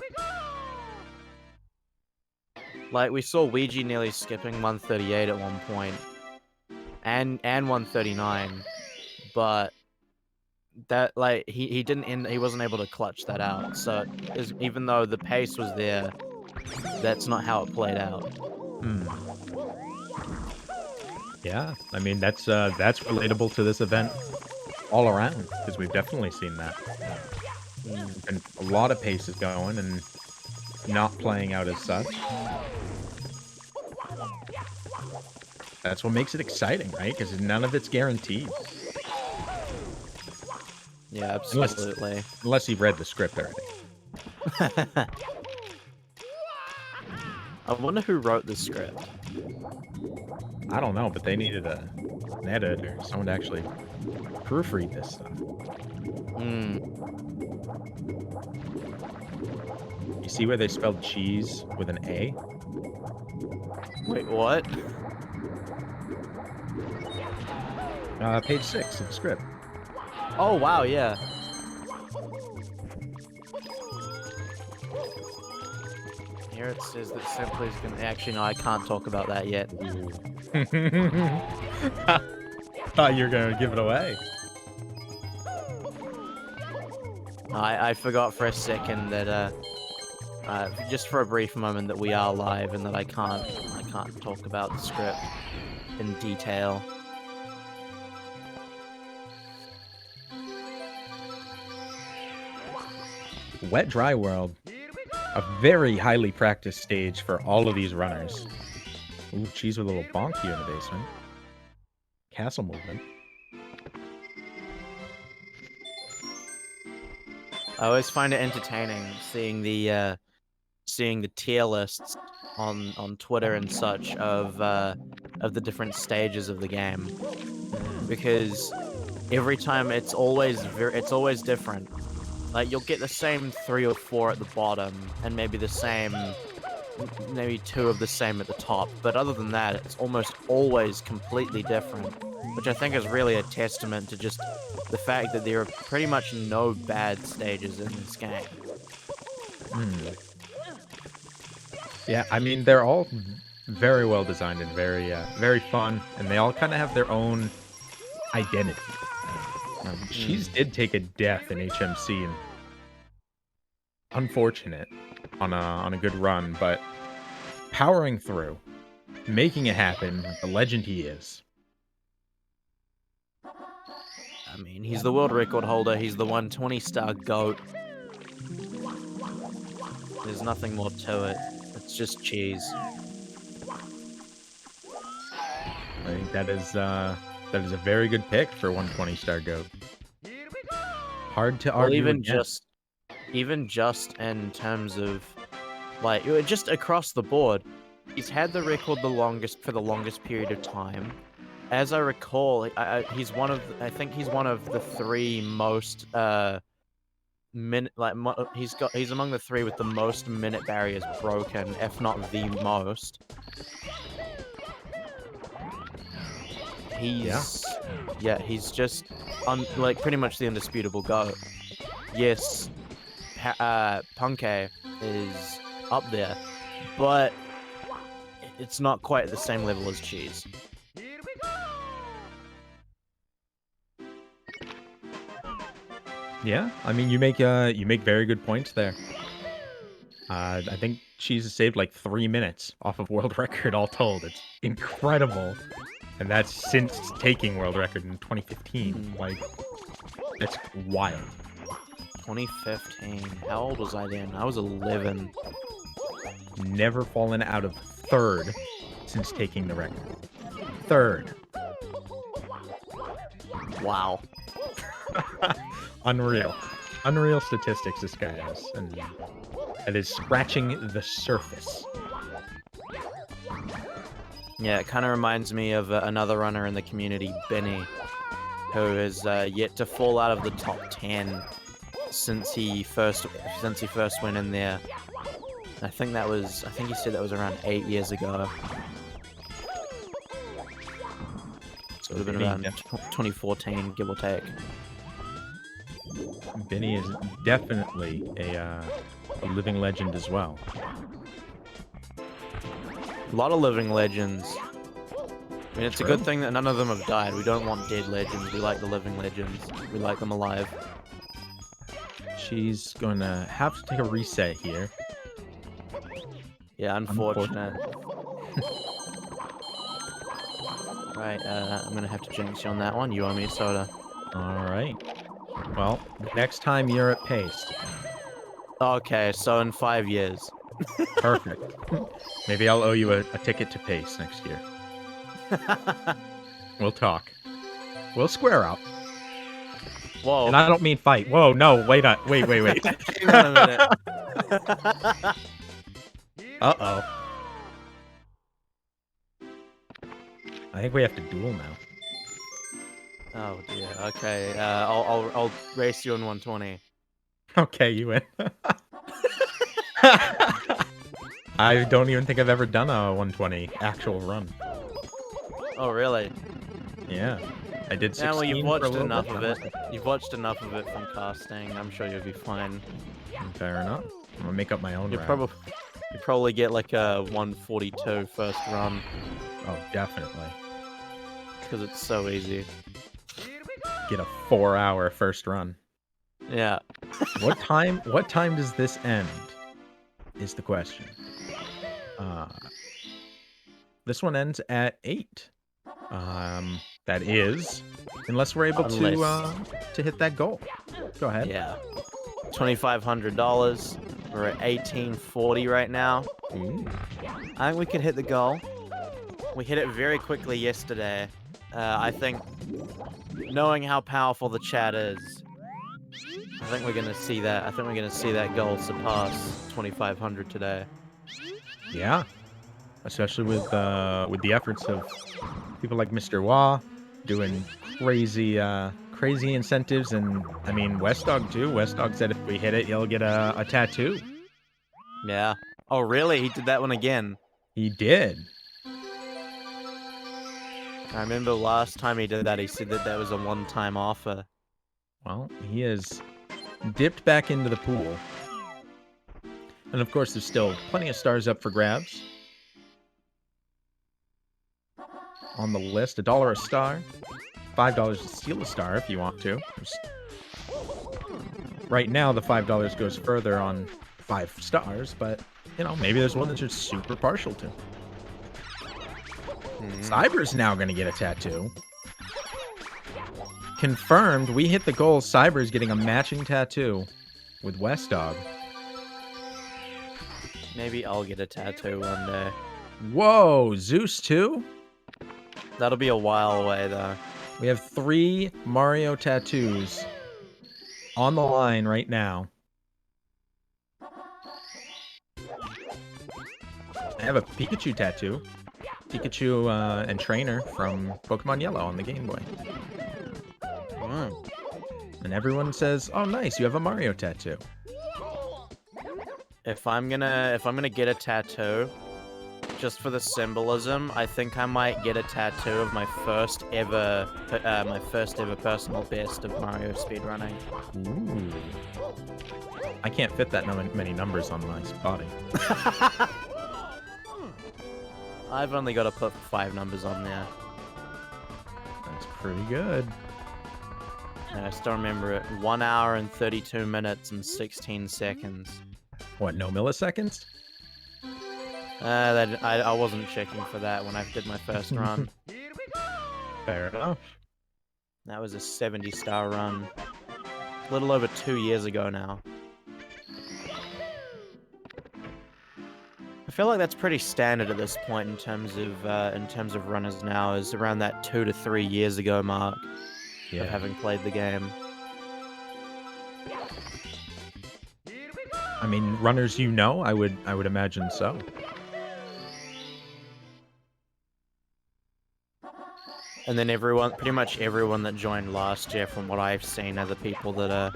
Speaker 10: Like, we saw Ouija nearly skipping 138 at one point, and 139, but that, like, he wasn't able to clutch that out. So even though the pace was there, that's not how it played out.
Speaker 9: Yeah, I mean, that's relatable to this event all around, because we've definitely seen that. And a lot of paces going and not playing out as such. That's what makes it exciting, right? Because none of it's guaranteed.
Speaker 10: Yeah, absolutely.
Speaker 9: Unless you've read the script already.
Speaker 10: I wonder who wrote the script.
Speaker 9: I don't know, but they needed an editor, someone to actually proofread this stuff. You see where they spelled cheese with an A?
Speaker 10: Wait, what?
Speaker 9: Page 6 of the script.
Speaker 10: Oh, wow, yeah. Here it says that Simply is gonna... Actually, no, I can't talk about that yet.
Speaker 9: Thought you were gonna give it away.
Speaker 10: I forgot for a second that, just for a brief moment, that we are live and that I can't talk about the script in detail.
Speaker 9: Wet Dry World, a very highly practiced stage for all of these runners. Ooh, cheese with a little bonk here in the basement. Castle movement.
Speaker 10: I always find it entertaining seeing the tier lists on Twitter and such of the different stages of the game, because every time it's always different. Like, you'll get the same 3 or 4 at the bottom, and maybe the same, maybe 2 of the same at the top. But other than that, it's almost always completely different, which I think is really a testament to just the fact that there are pretty much no bad stages in this game.
Speaker 9: Yeah, I mean, they're all very well designed and very fun, and they all kind of have their own identity. Cheese did take a death in HMC, and unfortunate on a good run, but powering through, making it happen, the legend he is.
Speaker 10: I mean, he's the world record holder. He's the 120-star GOAT. There's nothing more to it. It's just cheese.
Speaker 9: I think that is a very good pick for 120-star GOAT. Hard to argue.
Speaker 10: Well, even just in terms of, like, just across the board, he's had the record for the longest period of time. As I recall, he's one of the 3 most he's among the 3 with the most minute barriers broken, if not the most. He's just like pretty much the indisputable GOAT. Yes, Punkay is up there, but it's not quite at the same level as Cheese.
Speaker 9: Yeah, I mean, you make very good points there. I think Cheese has saved like 3 minutes off of world record all told. It's incredible, and that's since taking world record in 2015. Like, that's wild.
Speaker 10: 2015. How old was I then? I was 11.
Speaker 9: Never fallen out of 3rd since taking the record. 3rd.
Speaker 10: Wow.
Speaker 9: Unreal. Unreal statistics this guy has, and it is scratching the surface.
Speaker 10: Yeah, it kind of reminds me of another runner in the community, Benny, who has yet to fall out of the top 10 since he first went in there. I think he said that was around 8 years ago. So it would have been around 2014, give or take.
Speaker 9: Benny is definitely a living legend as well.
Speaker 10: A lot of living legends. I mean, it's a good thing that none of them have died. We don't want dead legends. We like the living legends. We like them alive.
Speaker 9: She's going to have to take a reset here.
Speaker 10: Yeah, unfortunate. Right, I'm going to have to jinx you on that one. You owe me a soda.
Speaker 9: Alright. Well, next time you're at Pace.
Speaker 10: Okay, so in 5 years.
Speaker 9: Perfect. Maybe I'll owe you a ticket to Pace next year. We'll talk. We'll square up.
Speaker 10: Whoa.
Speaker 9: And I don't mean fight. Whoa, no, wait.
Speaker 10: Hang on a minute.
Speaker 9: Uh-oh. I think we have to duel now.
Speaker 10: Oh dear. Okay. I'll race you in 120.
Speaker 9: Okay, you win. I don't even think I've ever done a 120 actual run.
Speaker 10: Oh really?
Speaker 9: Yeah. I did 16
Speaker 10: Yeah, well, you've watched enough
Speaker 9: bit.
Speaker 10: of it. You've watched enough of it from casting. I'm sure you'll be fine.
Speaker 9: Fair enough. I'm gonna make up my own route.
Speaker 10: You probably get like a 142 first run.
Speaker 9: Oh, definitely.
Speaker 10: Because it's so easy.
Speaker 9: Get a 4-hour first run.
Speaker 10: Yeah.
Speaker 9: What time does this end? Is the question. This one ends at 8. That is, unless we're able to hit that goal. Go ahead.
Speaker 10: Yeah. $2,500. We're at 1840 right now.
Speaker 9: Ooh.
Speaker 10: I think we could hit the goal. We hit it very quickly yesterday. I think, knowing how powerful the chat is, I think we're gonna see that. I think we're gonna see that goal surpass 2,500 today.
Speaker 9: Yeah, especially with the efforts of people like Mr. Wah doing crazy incentives, and I mean Westdog too. Westdog said if we hit it, he'll get a tattoo.
Speaker 10: Yeah. Oh, really? He did that one again.
Speaker 9: He did.
Speaker 10: I remember last time he did that, he said that was a one-time offer.
Speaker 9: Well, he has dipped back into the pool. And of course, there's still plenty of stars up for grabs. On the list, $1 a star. $5 to steal a star if you want to. Right now, the $5 goes further on 5 stars, but, you know, maybe there's one that you're super partial to. Cyber's now going to get a tattoo. Confirmed, we hit the goal. Cyber's getting a matching tattoo with Westdog.
Speaker 10: Maybe I'll get a tattoo one day.
Speaker 9: Whoa, Zeus too?
Speaker 10: That'll be a while away, though.
Speaker 9: We have 3 Mario tattoos on the line right now. I have a Pikachu tattoo. Pikachu and Trainer from Pokemon Yellow on the Game Boy. And everyone says, "Oh, nice, you have a Mario tattoo."
Speaker 10: If I'm gonna get a tattoo, just for the symbolism, I think I might get a tattoo of my first ever personal best of Mario speedrunning.
Speaker 9: Ooh. I can't fit that many numbers on my body.
Speaker 10: I've only got to put 5 numbers on there.
Speaker 9: That's pretty good.
Speaker 10: And I still remember it. 1 hour and 32 minutes and 16 seconds.
Speaker 9: What, no milliseconds?
Speaker 10: I wasn't checking for that when I did my first run.
Speaker 9: Fair enough.
Speaker 10: That was a 70-star run. A little over 2 years ago now. I feel like that's pretty standard at this point in terms of runners now, is around that 2 to 3 years ago mark of having played the game.
Speaker 9: I mean, runners you know, I would imagine so.
Speaker 10: And then pretty much everyone that joined last year, from what I've seen, are the people that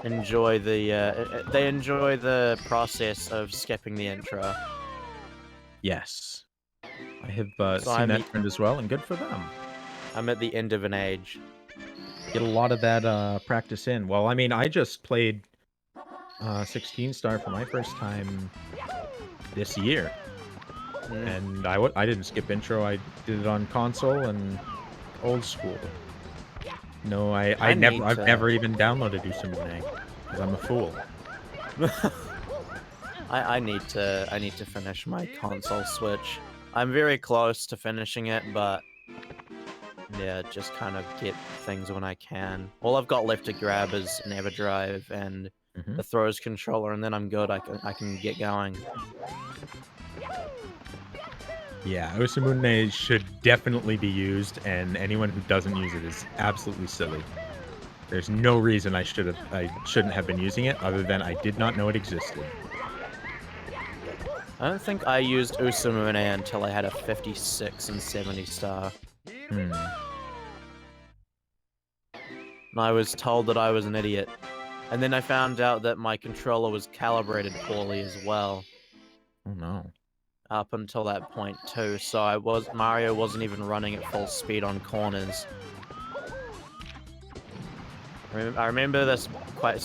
Speaker 10: enjoy the process of skipping the intro.
Speaker 9: Yes. I have seen that trend as well, and good for them.
Speaker 10: I'm at the end of an age.
Speaker 9: Get a lot of that practice in. Well, I mean, I just played 16 star for my first time this year. And I didn't skip intro. I did it on console and old school. No, I've never even downloaded Usumune because I'm a fool.
Speaker 10: I need to finish my console switch. I'm very close to finishing it, but yeah, just kind of get things when I can. All I've got left to grab is an EverDrive and the throws controller, and then I'm good. I can get going.
Speaker 9: Yeah, Usumune should definitely be used, and anyone who doesn't use it is absolutely silly. There's no reason I shouldn't have been using it, other than I did not know it existed.
Speaker 10: I don't think I used Usumune until I had a 56 and 70 star. And I was told that I was an idiot. And then I found out that my controller was calibrated poorly as well.
Speaker 9: Oh no.
Speaker 10: Up until that point too, so Mario wasn't even running at full speed on corners. I remember this quite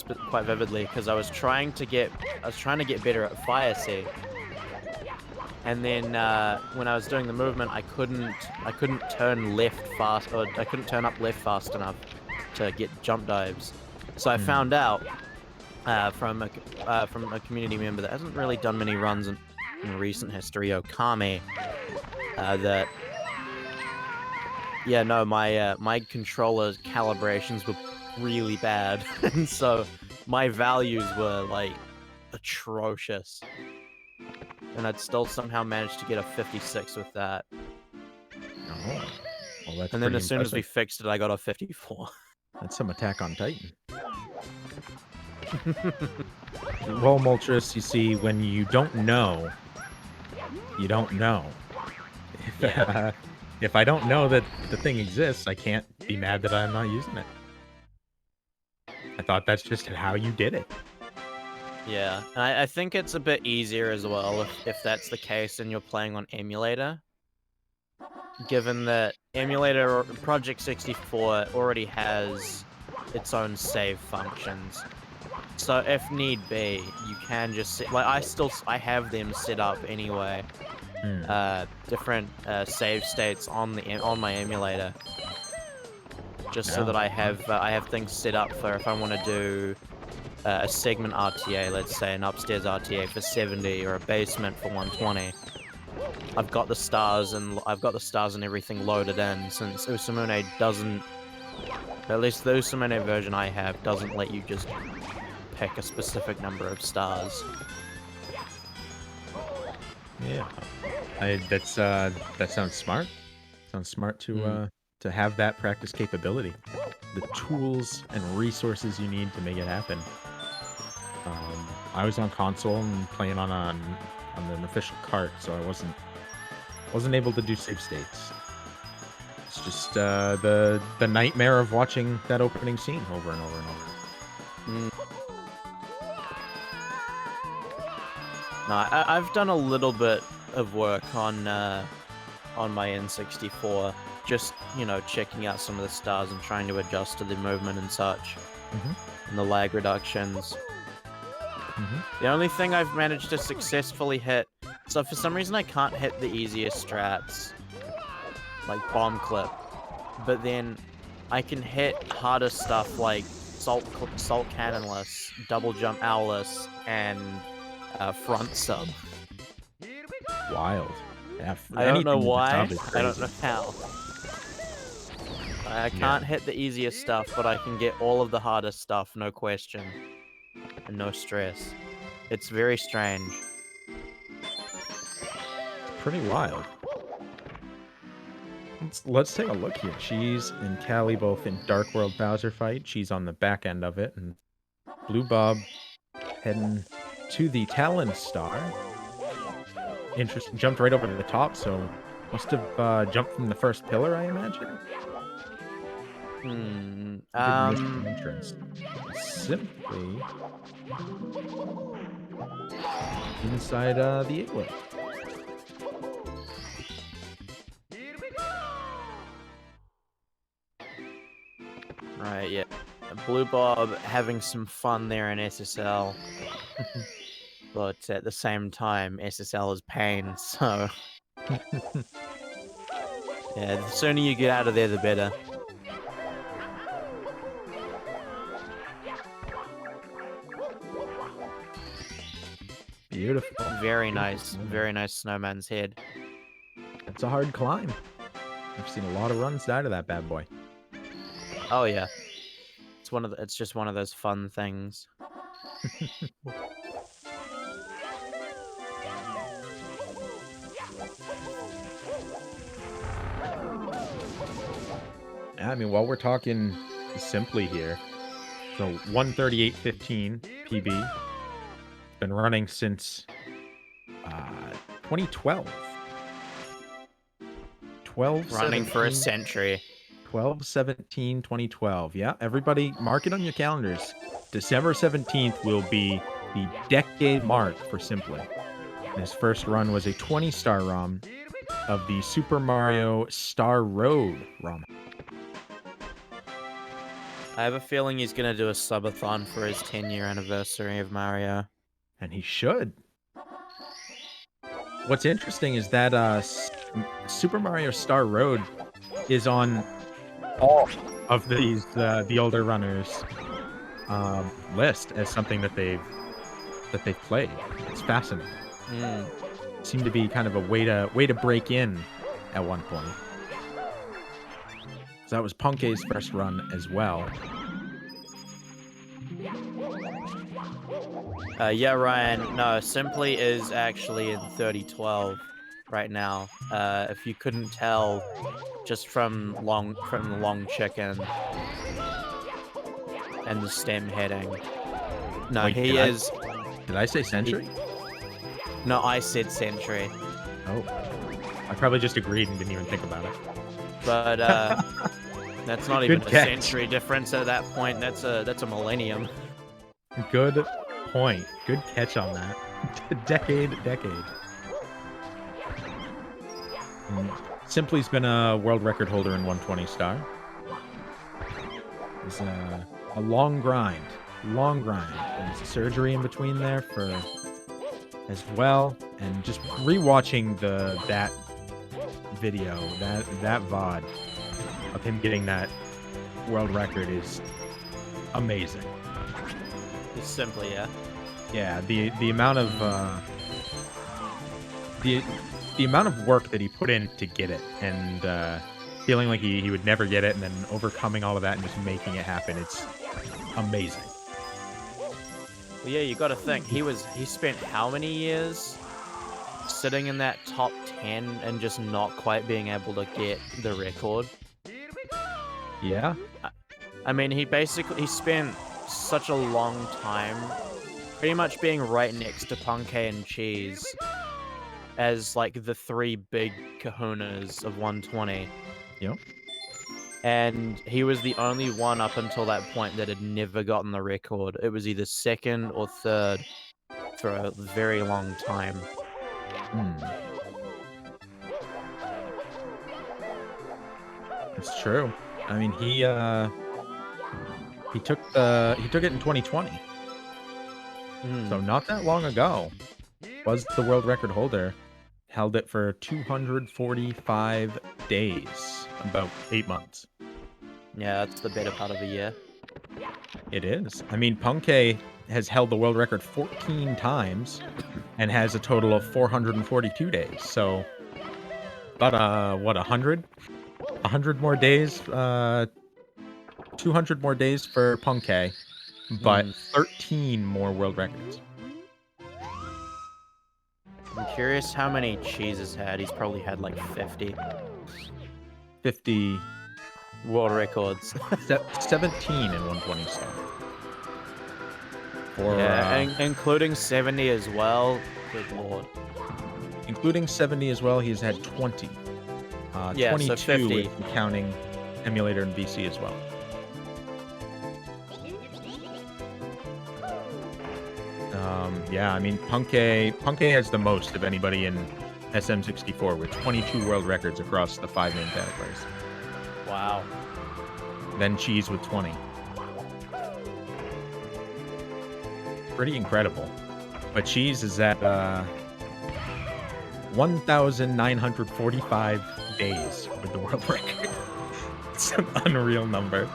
Speaker 10: vividly because I was trying to get better at Fire Sea. And then when I was doing the movement, I couldn't turn left fast, or I couldn't turn up left fast enough to get jump dives. So I found out from a community member that hasn't really done many runs in recent history, Okami, that my controller's calibrations were really bad, and so my values were like atrocious, and I'd still somehow managed to get a 56 with that.
Speaker 9: Oh, well, that's
Speaker 10: And then
Speaker 9: pretty
Speaker 10: as soon as we
Speaker 9: impressive.
Speaker 10: fixed it, I got a 54.
Speaker 9: That's some Attack on Titan. Roll Moltres, you see, when you don't know, you don't know.
Speaker 10: Yeah.
Speaker 9: If I don't know that the thing exists, I can't be mad that I'm not using it. I thought that's just how you did it.
Speaker 10: Yeah, and I think it's a bit easier as well if that's the case and you're playing on emulator. Given that emulator or Project 64 already has its own save functions. So if need be, you can just sit, like I have them set up anyway. Different save states on my emulator. Just so that I have things set up for if I want to do a segment RTA, let's say an upstairs RTA for 70 or a basement for 120. I've got the stars and everything loaded in, since Usamune doesn't, at least the Usamune version I have, doesn't let you just pick a specific number of stars.
Speaker 9: Yeah, that sounds smart. Sounds smart to have that practice capability, the tools and resources you need to make it happen. I was on console and playing on an official cart, so I wasn't able to do save states. It's just the nightmare of watching that opening scene over and over and over.
Speaker 10: No, I've done a little bit of work on my N64, just, you know, checking out some of the stars and trying to adjust to the movement and such, and the lag reductions. The only thing I've managed to successfully hit, so for some reason I can't hit the easiest strats, like bomb clip, but then I can hit harder stuff like salt cannonless, double jump owlless, and front sub.
Speaker 9: Wild. Yeah,
Speaker 10: I don't know
Speaker 9: anything with the
Speaker 10: why.
Speaker 9: sub is
Speaker 10: I don't
Speaker 9: crazy.
Speaker 10: know how. I can't hit the easiest stuff, but I can get all of the hardest stuff, no question. And no stress. It's very strange.
Speaker 9: Pretty wild. Let's take a look here. Cheese and Callie both in Dark World Bowser fight. Cheese on the back end of it, and Blue Bob heading to the Talon Star. Interesting. Jumped right over to the top, so must have jumped from the first pillar, I imagine. Didn't miss the entrance. Simply inside the igloo.
Speaker 10: Right, yeah. Blue Bob having some fun there in SSL. But at the same time, SSL is pain, so... yeah, the sooner you get out of there, the better.
Speaker 9: Beautiful.
Speaker 10: Very nice snowman's head.
Speaker 9: It's a hard climb. I've seen a lot of runs out of that bad boy.
Speaker 10: Oh yeah. It's just one of those fun things.
Speaker 9: I mean, while we're talking simply here, so 138.15 PB. Been running since 2012. 12
Speaker 10: Running for a century.
Speaker 9: 12/17/2012. Yeah, everybody mark it on your calendars. December 17th will be the decade mark for Simply. His first run was a 20-star ROM of the Super Mario Star Road ROM.
Speaker 10: I have a feeling he's gonna do a subathon for his 10-year anniversary of Mario.
Speaker 9: And he should. What's interesting is that Super Mario Star Road is on all of these the older runners list as something that they've played. It's fascinating. Seemed to be kind of a way to break in at one point. So that was Punkei's first run as well.
Speaker 10: Yeah, Ryan. No, Simply is actually in 3012 right now. If you couldn't tell, just from the long chicken and the stem heading. No,
Speaker 9: Wait,
Speaker 10: he is.
Speaker 9: Did I say Century?
Speaker 10: No, I said Century.
Speaker 9: Oh. I probably just agreed and didn't even think about it.
Speaker 10: But that's not even
Speaker 9: Good
Speaker 10: a
Speaker 9: catch.
Speaker 10: century difference at that point. That's a millennium.
Speaker 9: Good point. Good catch on that. decade. Simply's been a world record holder in 120 star. It's a long grind. There's surgery in between there for as well, and just rewatching that video, that VOD of him getting that world record is amazing.
Speaker 10: It's Simply, yeah.
Speaker 9: Yeah, the amount of the amount of work that he put in to get it, and feeling like he would never get it, and then overcoming all of that and just making it happen, it's amazing.
Speaker 10: Well, yeah, you got to think he spent how many years sitting in that top 10 and just not quite being able to get the record.
Speaker 9: Yeah.
Speaker 10: I mean, he spent such a long time pretty much being right next to Punkay and Cheese as like the three big kahunas of 120.
Speaker 9: Yep.
Speaker 10: And he was the only one up until that point that had never gotten the record. It was either second or third for a very long time.
Speaker 9: It's true. I mean, he took it in 2020. So not that long ago. Was the world record holder. Held it for 245 days. About 8 months.
Speaker 10: Yeah, that's the better part of a year.
Speaker 9: It is. I mean, Punkay has held the world record 14 times and has a total of 442 days. So, about, 100? 100 more days, 200 more days for Punkay, but 13 more world records.
Speaker 10: I'm curious how many Cheese has had. He's probably had like 50.
Speaker 9: 50
Speaker 10: world records.
Speaker 9: 17 in 120 star.
Speaker 10: Including 70 as well. Good lord.
Speaker 9: Including 70 as well, he's had 20.
Speaker 10: Yeah,
Speaker 9: 22
Speaker 10: so 50.
Speaker 9: if you're counting emulator and VC as well. Yeah, I mean, Punkay has the most of anybody in SM64 with 22 world records across the 5 main categories.
Speaker 10: Wow.
Speaker 9: Then Cheese with 20. Pretty incredible. But Cheese is at 1,945 days with the world record. It's an unreal number.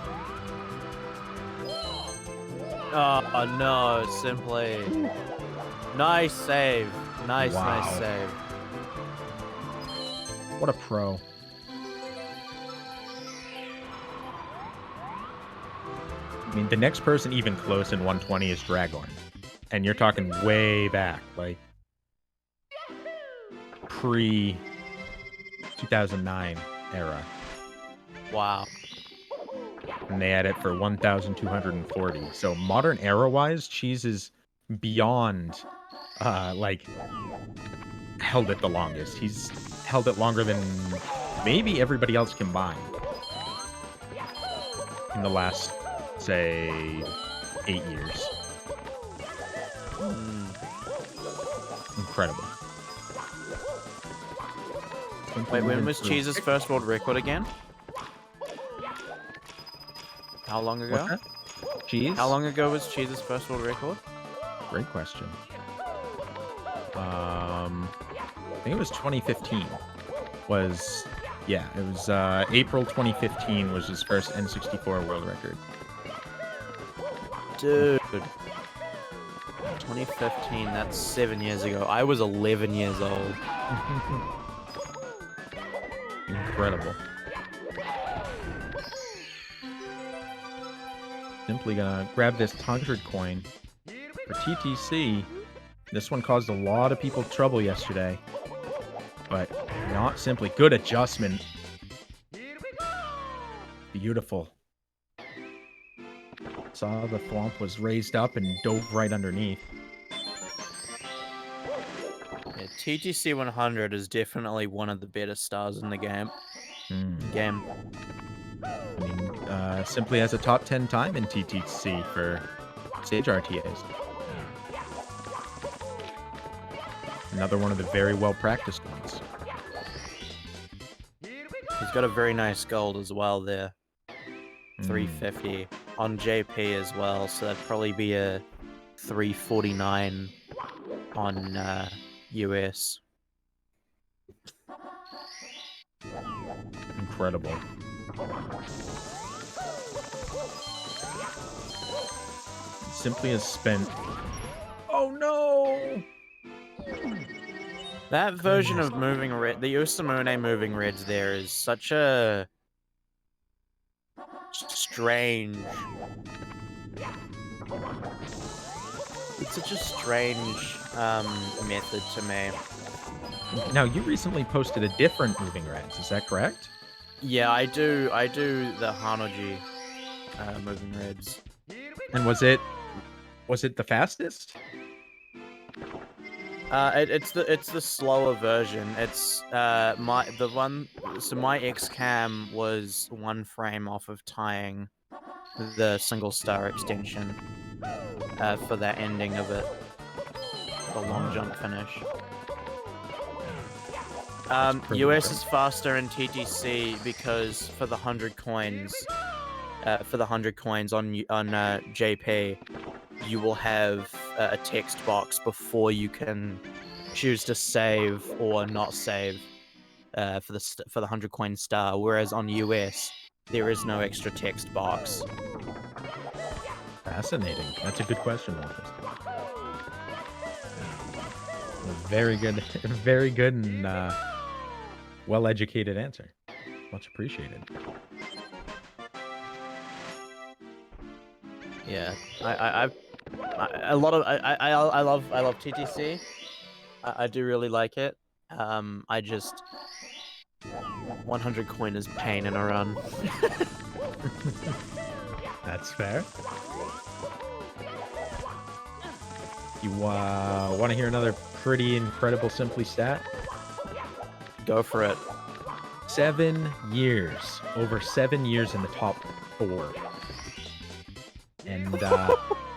Speaker 10: Oh no, Simply. Nice save. Nice save.
Speaker 9: What a pro. I mean, the next person even close in 120 is Dragorn. And you're talking way back, like pre-2009 era.
Speaker 10: Wow.
Speaker 9: And they had it for 1,240. So modern era-wise, Cheese is beyond, held it the longest. He's held it longer than maybe everybody else combined. In the last, say, 8 years. Incredible.
Speaker 10: Wait, when was Cheese's first world record again? How long ago?
Speaker 9: What's that? Cheese?
Speaker 10: How long ago was Cheese's first world record?
Speaker 9: Great question. I think it was 2015. It was April 2015 was his first N64 world record.
Speaker 10: Dude. 2015, that's 7 years ago. I was 11 years old.
Speaker 9: Incredible. Simply gonna grab this 100 coin for TTC. This one caused a lot of people trouble yesterday, but not Simply. Good adjustment. Beautiful. Saw the thwomp was raised up and dove right underneath.
Speaker 10: Yeah, TTC 100 is definitely one of the better stars in the game.
Speaker 9: I mean, Simply has a top 10 time in TTC for stage RTAs. Another one of the very well practiced ones.
Speaker 10: He's got a very nice gold as well there. 350 on JP as well, so that'd probably be a 349 on US.
Speaker 9: Incredible. Simply has spent... Oh no!
Speaker 10: That version of moving red, the Usamune moving reds there is such a strange... It's such a strange method to me.
Speaker 9: Now, you recently posted a different moving reds, is that correct?
Speaker 10: Yeah, I do the Hanoji moving reds.
Speaker 9: And was it the fastest?
Speaker 10: It's the slower version. It's my X cam was 1 frame off of tying the single star extension for that ending of it, the long jump finish. US is faster in TTC because for the 100 coins, on JP, you will have a text box before you can choose to save or not save for the 100 coin star. Whereas on US, there is no extra text box.
Speaker 9: Fascinating. That's a good question, Marcus. Very good, very good, and well-educated answer. Much appreciated.
Speaker 10: Yeah, I love TTC. I do really like it. I just 100 coin is pain in a run.
Speaker 9: That's fair. You want to hear another pretty incredible Simply stat?
Speaker 10: Go for it.
Speaker 9: 7 years. Over 7 years in the top 4. And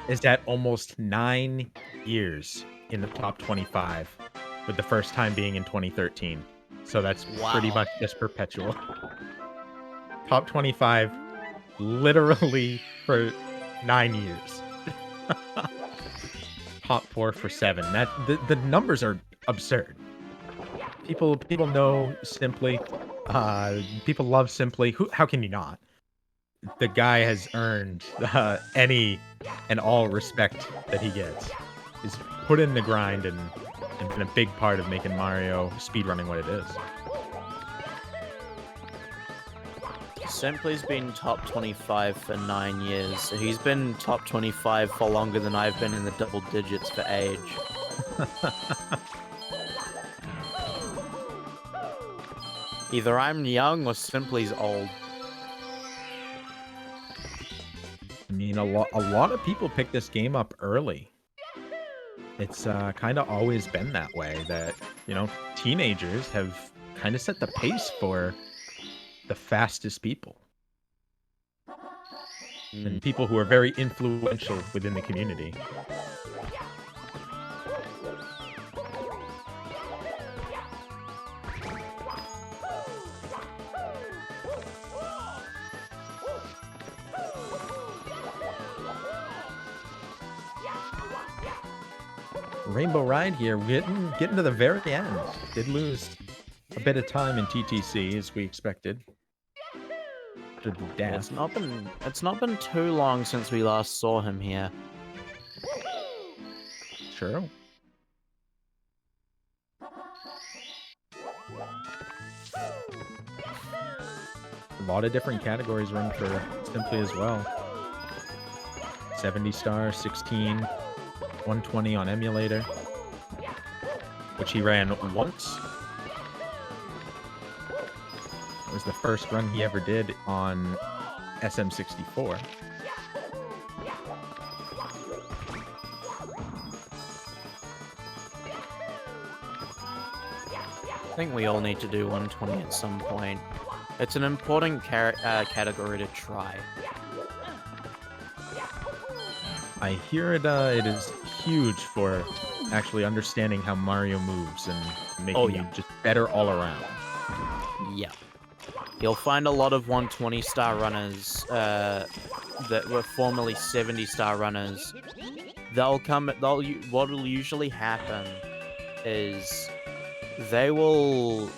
Speaker 9: is that almost 9 years in the top 25, with the first time being in 2013. So that's pretty much just perpetual. Top 25 literally for 9 years. Top 4 for 7. That the numbers are absurd. People know Simply. People love Simply. How can you not? The guy has earned any and all respect that he gets. He's put in the grind and been a big part of making Mario speedrunning what it is.
Speaker 10: Simply's been top 25 for 9 years. So he's been top 25 for longer than I've been in the double digits for age. Either I'm young or Simply's old.
Speaker 9: I mean, a lot of people pick this game up early. It's kind of always been that way, that, you know, teenagers have kind of set the pace for the fastest people. And people who are very influential within the community. Rainbow Ride here, getting to the very end. Did lose a bit of time in TTC as we expected. To the death.
Speaker 10: It's not been too long since we last saw him here.
Speaker 9: True. A lot of different categories run for Simply as well. 70 star, 16, 120 on emulator, which he ran once. It was the first run he ever did on SM64.
Speaker 10: I think we all need to do 120 at some point. It's an important category to try.
Speaker 9: I hear it is huge for actually understanding how Mario moves and making you just better all around.
Speaker 10: Yeah. You'll find a lot of 120 star runners that were formerly 70 star runners. What'll usually happen is they'll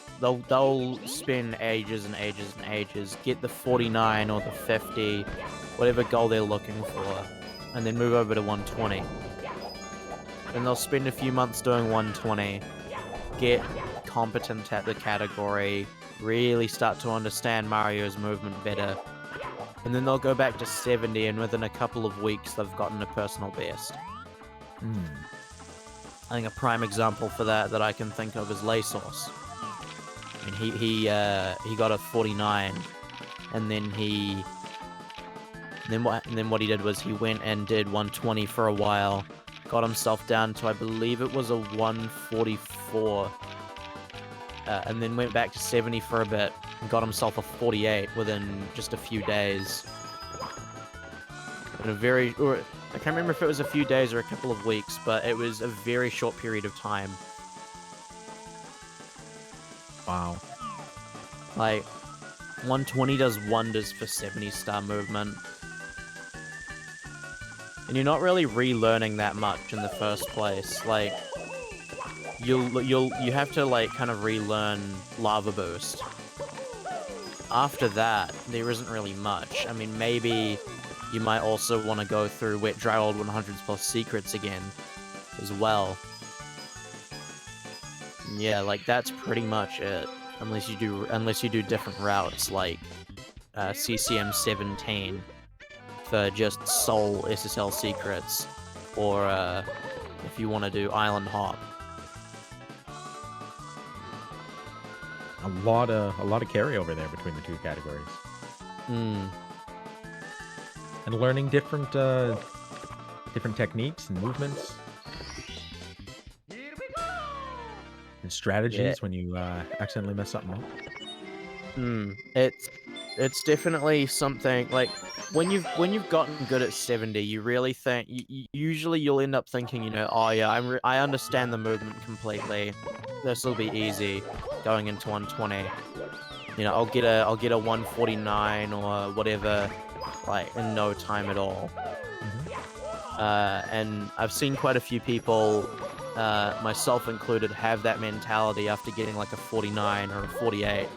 Speaker 10: spend ages and ages and ages, get the 49 or the 50, whatever goal they're looking for, and then move over to 120. Then they'll spend a few months doing 120, get competent at the category, really start to understand Mario's movement better, and then they'll go back to 70, and within a couple of weeks they've gotten a personal best. I think a prime example for that I can think of is Laysource. I mean, he got a 49, and then what he did was he went and did 120 for a while, got himself down to, I believe it was a 144, and then went back to 70 for a bit and got himself a 48 within just a few days. I can't remember if it was a few days or a couple of weeks, but it was a very short period of time.
Speaker 9: Wow.
Speaker 10: Like, 120 does wonders for 70 star movement. And you're not really relearning that much in the first place. Like, you have to, like, kind of relearn Lava Boost. After that, there isn't really much. I mean, maybe you might also want to go through Wet Dry Old 100s plus Secrets again, as well. Yeah, like, that's pretty much it. Unless you do different routes, like CCM 17 for just sole SSL secrets, or if you want to do Island Hop.
Speaker 9: A lot of carryover there between the two categories. And learning different techniques and movements and strategies when you accidentally mess something up.
Speaker 10: It's definitely something, like, when you've gotten good at 70, you really think usually you'll end up thinking, you know, oh yeah, I understand the movement completely. This will be easy going into 120. You know, I'll get a 149 or whatever, like, in no time at all. And I've seen quite a few people, myself included, have that mentality after getting like a 49 or a 48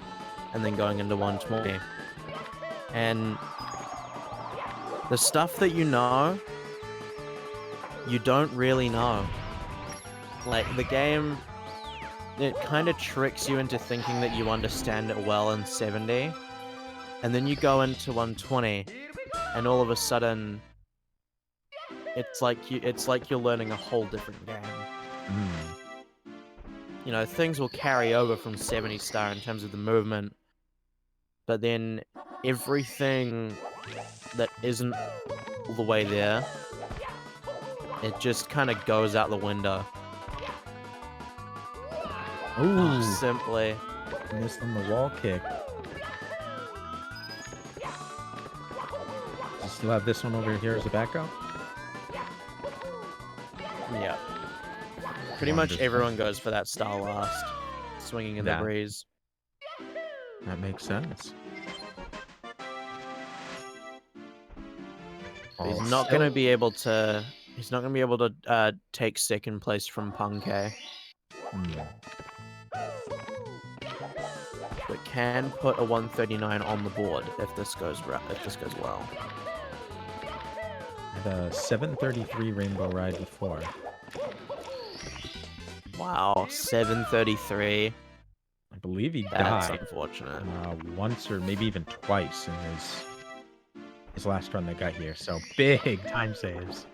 Speaker 10: and then going into 120. And the stuff that you know, you don't really know. Like, the game, it kind of tricks you into thinking that you understand it well in 70, and then you go into 120, and all of a sudden, it's like you're learning a whole different game. You know, things will carry over from 70 star in terms of the movement, but then everything that isn't all the way there, it just kind of goes out the window.
Speaker 9: Ooh,
Speaker 10: simply
Speaker 9: missed on the wall kick. You still have this one over here as a backup?
Speaker 10: Yeah. Pretty much everyone goes for that star last, swinging in the breeze.
Speaker 9: That makes sense.
Speaker 10: He's not going to be able to. He's not going to be able to take second place from Punkay. But can put a 139 on the board if this goes well.
Speaker 9: Had a 733 Rainbow Ride before.
Speaker 10: Wow, 733.
Speaker 9: I believe he
Speaker 10: That's
Speaker 9: died.
Speaker 10: Unfortunate.
Speaker 9: Once or maybe even twice in his his last run that got here. So big time saves.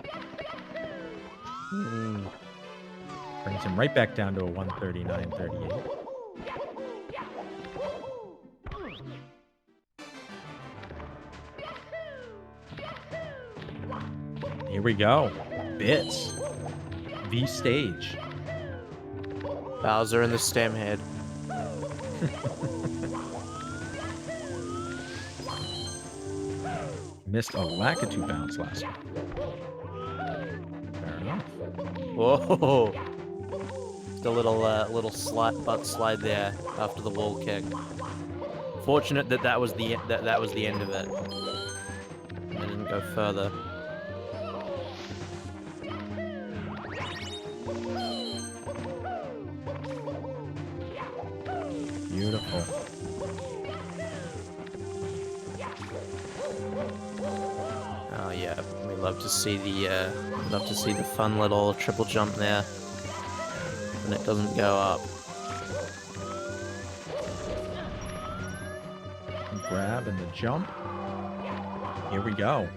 Speaker 9: Brings him right back down to a 139.38. Here we go. Bits. V stage.
Speaker 10: Bowser in the stem head.
Speaker 9: Missed a Lakitu bounce last one. Fair enough.
Speaker 10: Whoa! Just a little butt slide there after the wall kick. Fortunate that was the that was the end of it. I didn't go further.
Speaker 9: Beautiful.
Speaker 10: Oh yeah, we love to see the fun little triple jump there, and it doesn't go up.
Speaker 9: Grab and the jump. Here we go.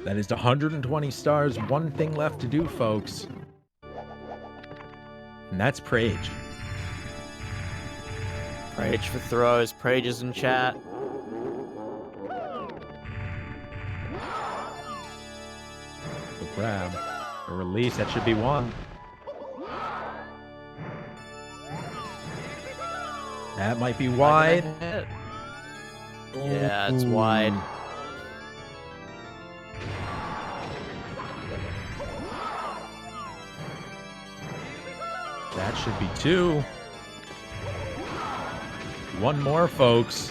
Speaker 9: That is 120 stars. One thing left to do, folks. And that's Prage.
Speaker 10: Prage for throws. Prage is in chat.
Speaker 9: The grab. A release. That should be one. That might be wide.
Speaker 10: Yeah, it's wide.
Speaker 9: That should be two. One more, folks.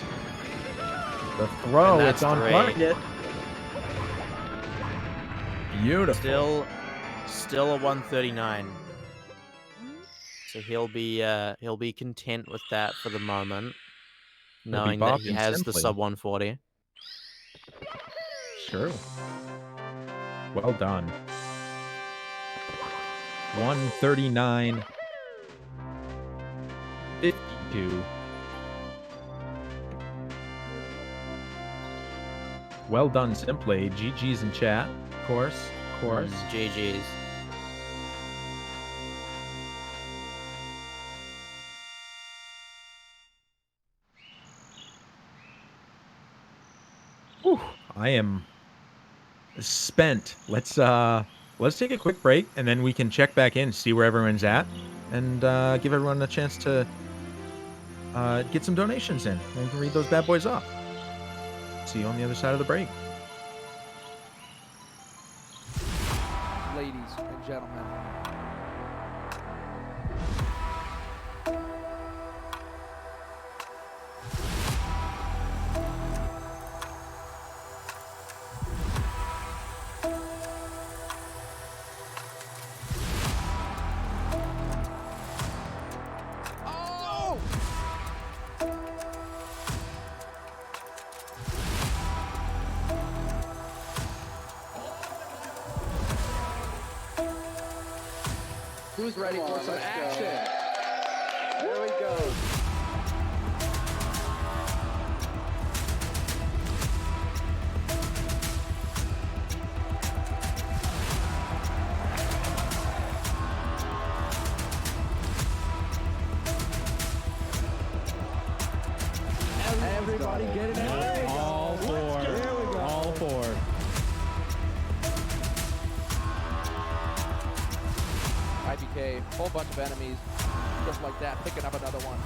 Speaker 9: The throw, it's on target. Beautiful.
Speaker 10: Still a 139. So he'll be content with that for the moment, knowing that he has the sub 140.
Speaker 9: Sure. Well done. 139. 52. Well done, Simply. GG's in chat. Of course.
Speaker 10: GG's.
Speaker 9: Whew, I am spent. Let's take a quick break, and then we can check back in, see where everyone's at, and give everyone a chance to get some donations in. And we can read those bad boys off. See you on the other side of the break.
Speaker 7: Ladies and gentlemen. Who's ready for some action? Here we go. Everybody get it out.
Speaker 9: All four.
Speaker 7: Here we go.
Speaker 9: All four.
Speaker 7: IBK, whole bunch of enemies, just like that, picking up another one.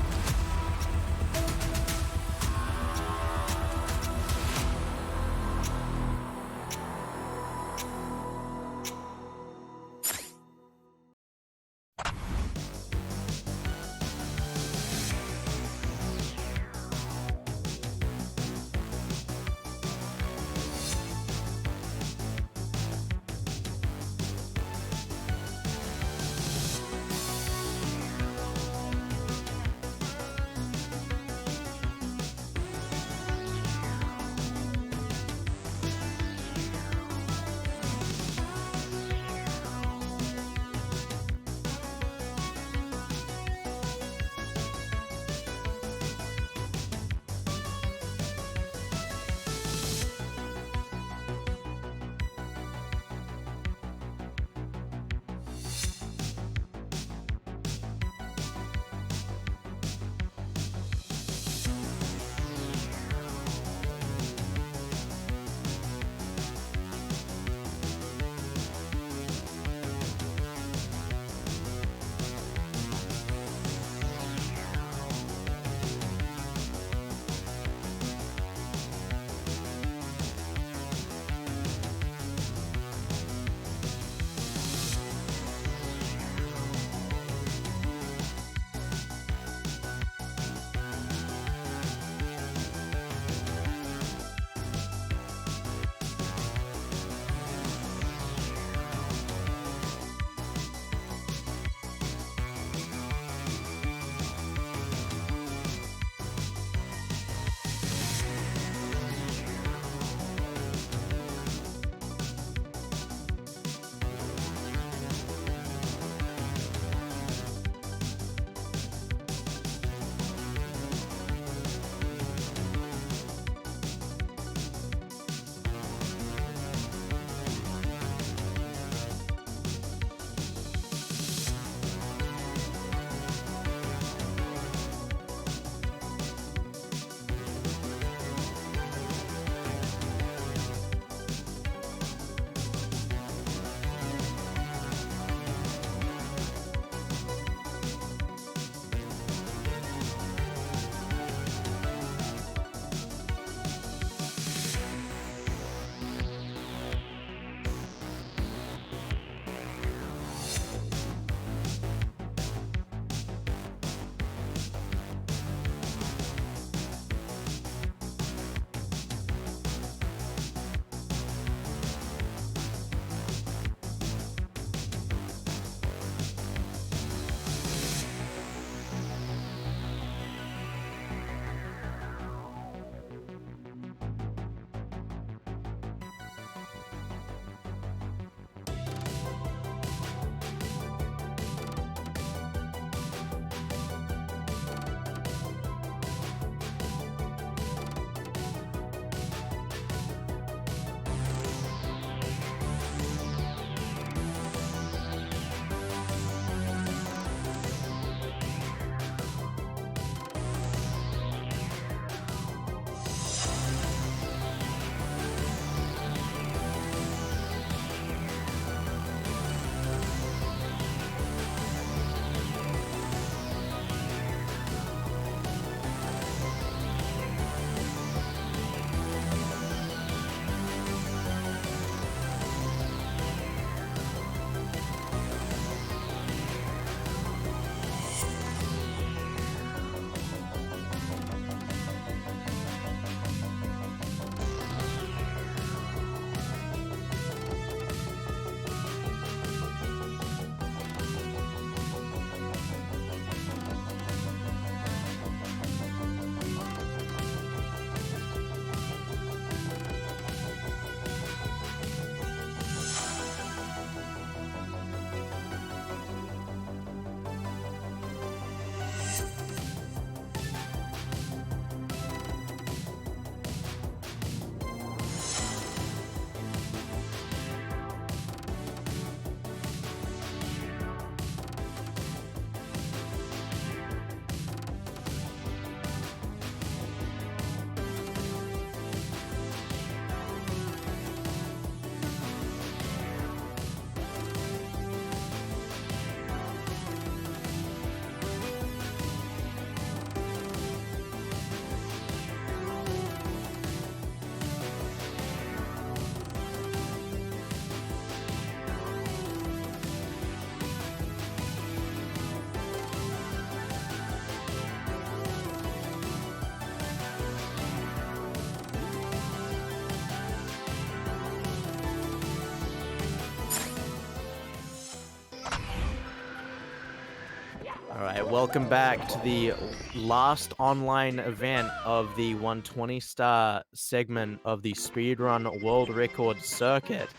Speaker 10: All right, welcome back to the last online event of the 120-star segment of the Speedrun World Record Circuit.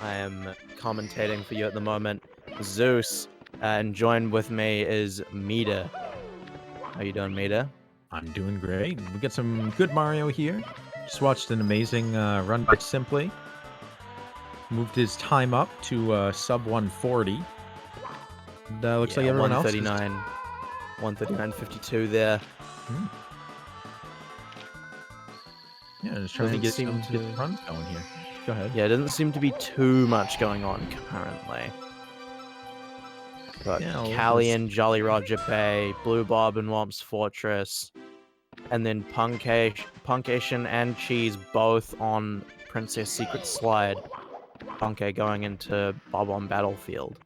Speaker 10: I am commentating for you at the moment, Zeus, and joined with me is Mida. How you doing, Mida?
Speaker 9: I'm doing great. We got some good Mario here. Just watched an amazing run by Simply. Moved his time up to sub 140. And, looks like everyone else is...
Speaker 10: 139.52 there.
Speaker 9: Yeah, just trying to get some good runs going here. Go ahead.
Speaker 10: Yeah, it doesn't seem to be too much going on currently. Got Callie and Jolly Roger Bay, Blue Bob and Womp's Fortress, and then Punkation and Cheese both on Princess Secret Slide. Punke going into Bob on Battlefield.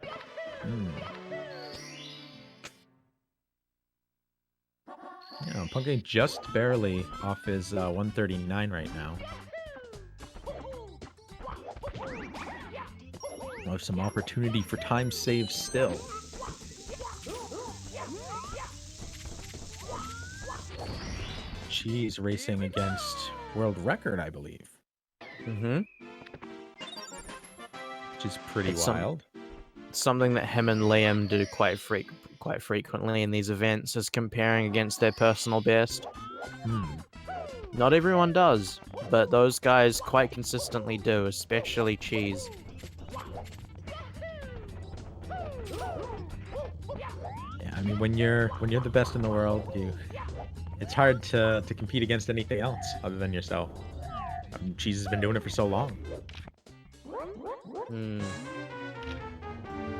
Speaker 9: Yeah, Punke just barely off his 139 right now. We'll have some opportunity for time save still. Cheese racing against world record, I believe. Which is pretty wild.
Speaker 10: Something that him and Liam do quite frequently in these events is comparing against their personal best. Not everyone does, but those guys quite consistently do, especially Cheese.
Speaker 9: Yeah, I mean, when you're the best in the world, it's hard to compete against anything else other than yourself. Cheese has been doing it for so long.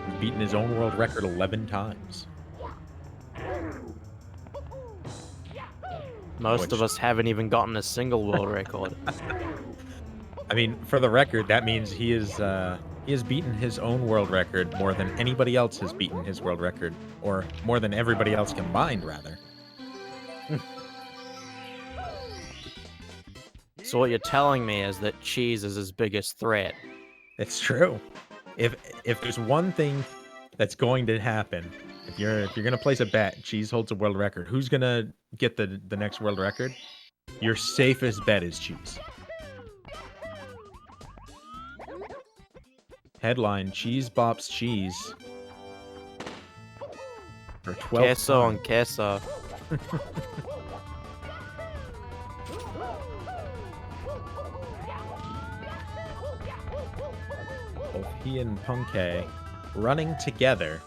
Speaker 9: He's beaten his own world record 11 times.
Speaker 10: Most of us haven't even gotten a single world record.
Speaker 9: I mean, for the record, that means he has beaten his own world record more than anybody else has beaten his world record, or more than everybody else combined, rather.
Speaker 10: So what you're telling me is that Cheese is his biggest threat.
Speaker 9: It's true. If there's one thing that's going to happen, if you're gonna place a bet, Cheese holds a world record. Who's gonna get the next world record? Your safest bet is Cheese. Headline: Cheese bops Cheese for 12.
Speaker 10: Queso on queso.
Speaker 9: Both he and Punke running together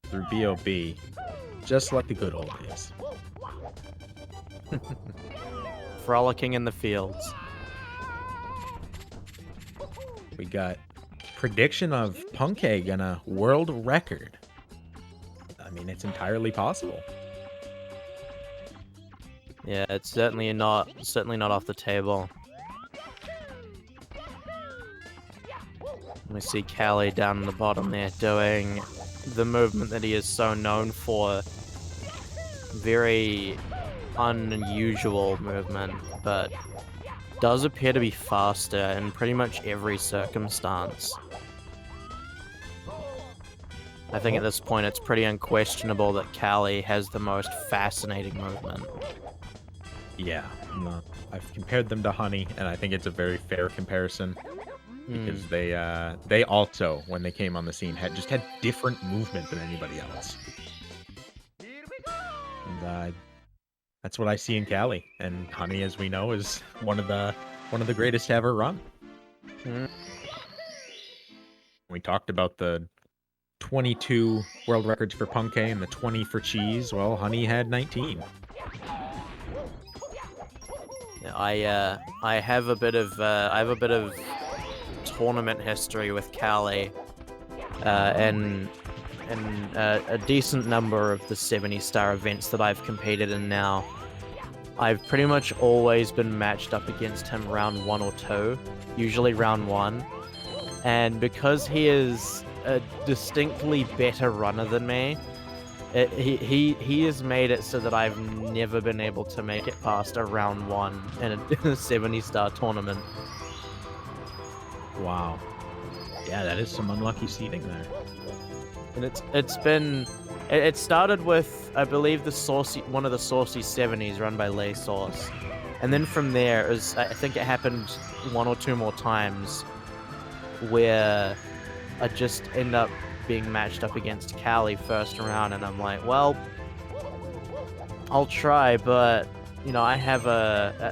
Speaker 9: through BOB, just like the good old days.
Speaker 10: Frolicking in the fields.
Speaker 9: We got prediction of Punke gonna world record. I mean, it's entirely possible.
Speaker 10: Yeah, it's certainly not off the table. We see Callie down in the bottom there doing the movement that he is so known for. Very unusual movement, but does appear to be faster in pretty much every circumstance. I think at this point it's pretty unquestionable that Callie has the most fascinating movement.
Speaker 9: Yeah, I've compared them to Honey, and I think it's a very fair comparison. Because they also, when they came on the scene, had different movement than anybody else. And that's what I see in Callie. And Honey, as we know, is one of the greatest to ever run. We talked about the 22 world records for Punke and the 20 for Cheese. Well, Honey had 19.
Speaker 10: Yeah, I have a bit of tournament history with Callie, and a decent number of the 70-star events that I've competed in now. I've pretty much always been matched up against him round 1 or 2, usually round 1, and because he is a distinctly better runner than me, he has made it so that I've never been able to make it past a round 1 in a 70-star tournament.
Speaker 9: Wow. Yeah, that is some unlucky seeding there.
Speaker 10: And it's been It started with, I believe, one of the Saucy 70s run by Lay Sauce. And then from there, I think it happened one or two more times where I just end up being matched up against Callie first round, and I'm like, well, I'll try, but, you know, I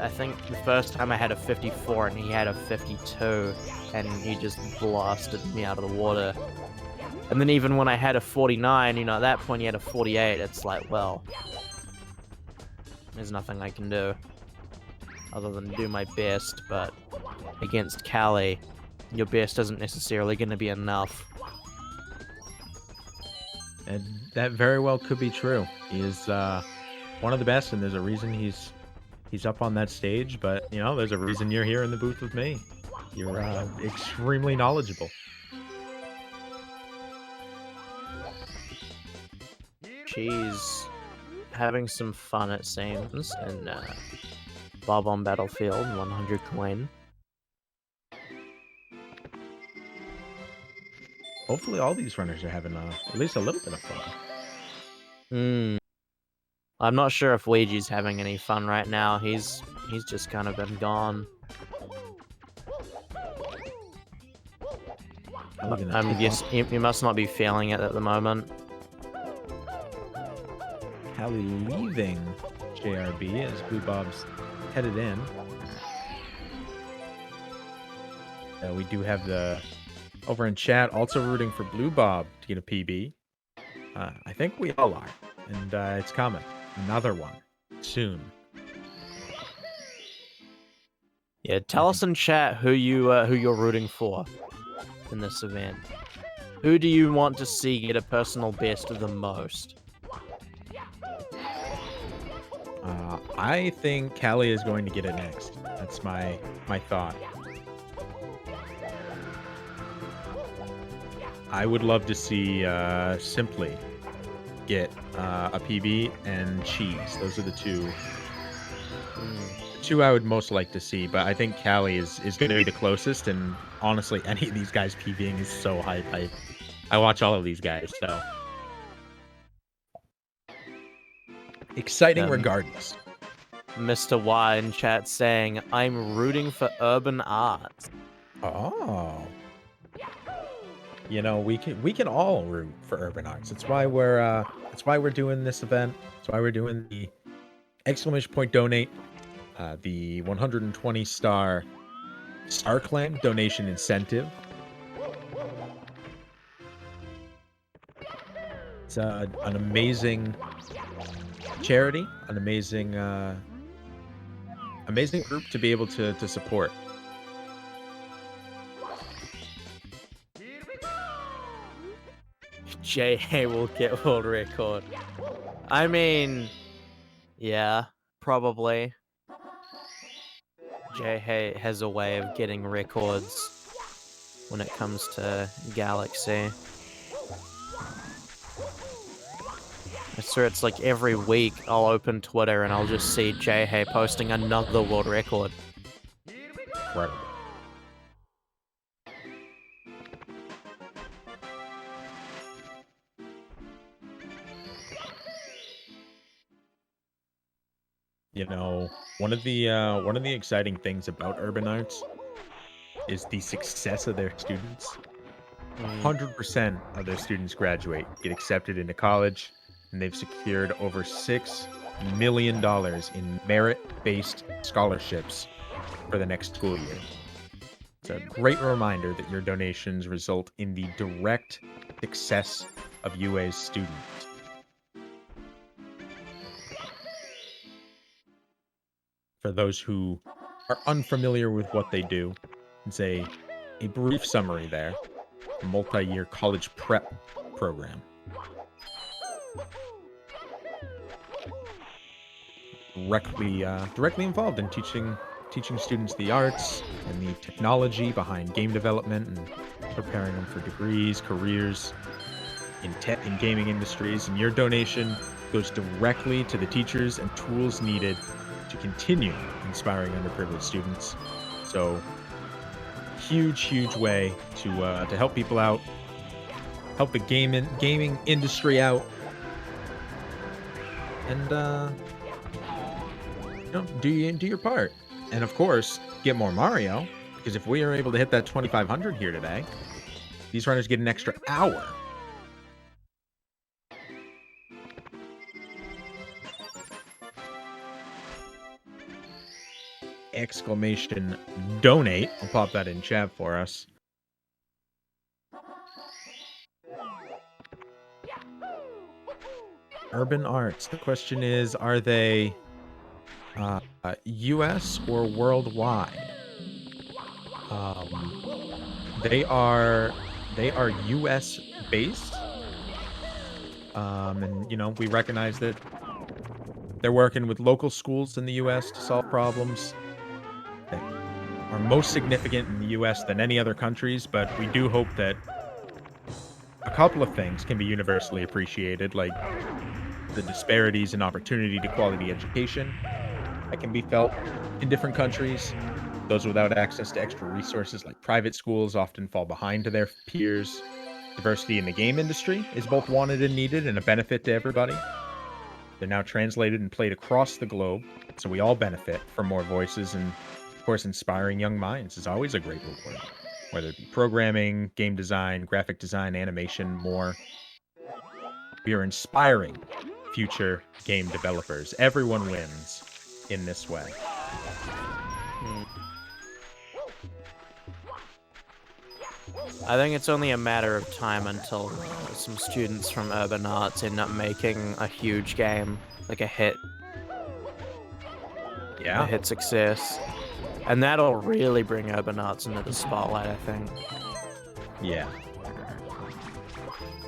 Speaker 10: think the first time I had a 54 and he had a 52, and he just blasted me out of the water. And then even when I had a 49, you know, at that point he had a 48, it's like, well, there's nothing I can do other than do my best, but against Callie, your best isn't necessarily going to be enough.
Speaker 9: And that very well could be true. He is one of the best, and there's a reason he's up on that stage, but, you know, there's a reason you're here in the booth with me. You're extremely knowledgeable.
Speaker 10: She's having some fun, it seems, in Bob on Battlefield, 100 coin.
Speaker 9: Hopefully all these runners are having at least a little bit of fun.
Speaker 10: I'm not sure if Ouija's having any fun right now. He's just kind of been gone. I guess he must not be feeling it at the moment.
Speaker 9: Callie leaving JRB as Blue Bob's headed in. We do have the over in chat also rooting for Blue Bob to get a PB. I think we all are, and it's coming. Another one soon.
Speaker 10: Yeah, tell us in chat who you're rooting for in this event. Who do you want to see get a personal best the most?
Speaker 9: I think Callie is going to get it next. That's my thought. I would love to see Simply get a PB and Cheese. Those are the two I would most like to see, but I think Callie is going to be the closest, and honestly, any of these guys PBing is so hype. I watch all of these guys, so exciting regardless.
Speaker 10: Mr. Y in chat saying, I'm rooting for Urban Arts.
Speaker 9: Oh. You know, we can all root for Urban Arts. That's why we're doing this event. That's why we're doing the exclamation point donate, the 120 star claim donation incentive. It's an amazing charity, an amazing group to be able to support.
Speaker 10: J.A. will get world record. I mean, yeah, probably. J.A. has a way of getting records when it comes to Galaxy. I swear it's like every week I'll open Twitter and I'll just see J.A. posting another world record.
Speaker 9: Incredible. You know, one of the exciting things about Urban Arts is the success of their students. 100% of their students graduate, get accepted into college, and they've secured over $6 million in merit-based scholarships for the next school year. It's a great reminder that your donations result in the direct success of UA's students. For those who are unfamiliar with what they do, it's a brief summary there. A multi-year college prep program. Directly involved in teaching students the arts and the technology behind game development and preparing them for degrees, careers in tech and gaming industries. And your donation goes directly to the teachers and tools needed to continue inspiring underprivileged students. So huge way to help people out, help the gaming industry out, and do your part. And of course, get more Mario, because if we are able to hit that 2,500 here today, these runners get an extra hour. Exclamation donate. I'll pop that in chat for us. Urban Arts. The question is, are they US or worldwide? They are US based. And we recognize that they're working with local schools in the US to solve problems that are most significant in the US than any other countries, but we do hope that a couple of things can be universally appreciated, like the disparities in opportunity to quality education that can be felt in different countries. Those without access to extra resources like private schools often fall behind to their peers. Diversity in the game industry is both wanted and needed and a benefit to everybody. They're now translated and played across the globe, so we all benefit from more voices, and of course inspiring young minds is always a great reward. Whether it be programming, game design, graphic design, animation, more. We are inspiring future game developers. Everyone wins in this way.
Speaker 10: I think it's only a matter of time until some students from Urban Arts end up making a huge game, like a hit.
Speaker 9: Yeah.
Speaker 10: A hit success. And that'll really bring Urban Arts into the spotlight, I think.
Speaker 9: Yeah.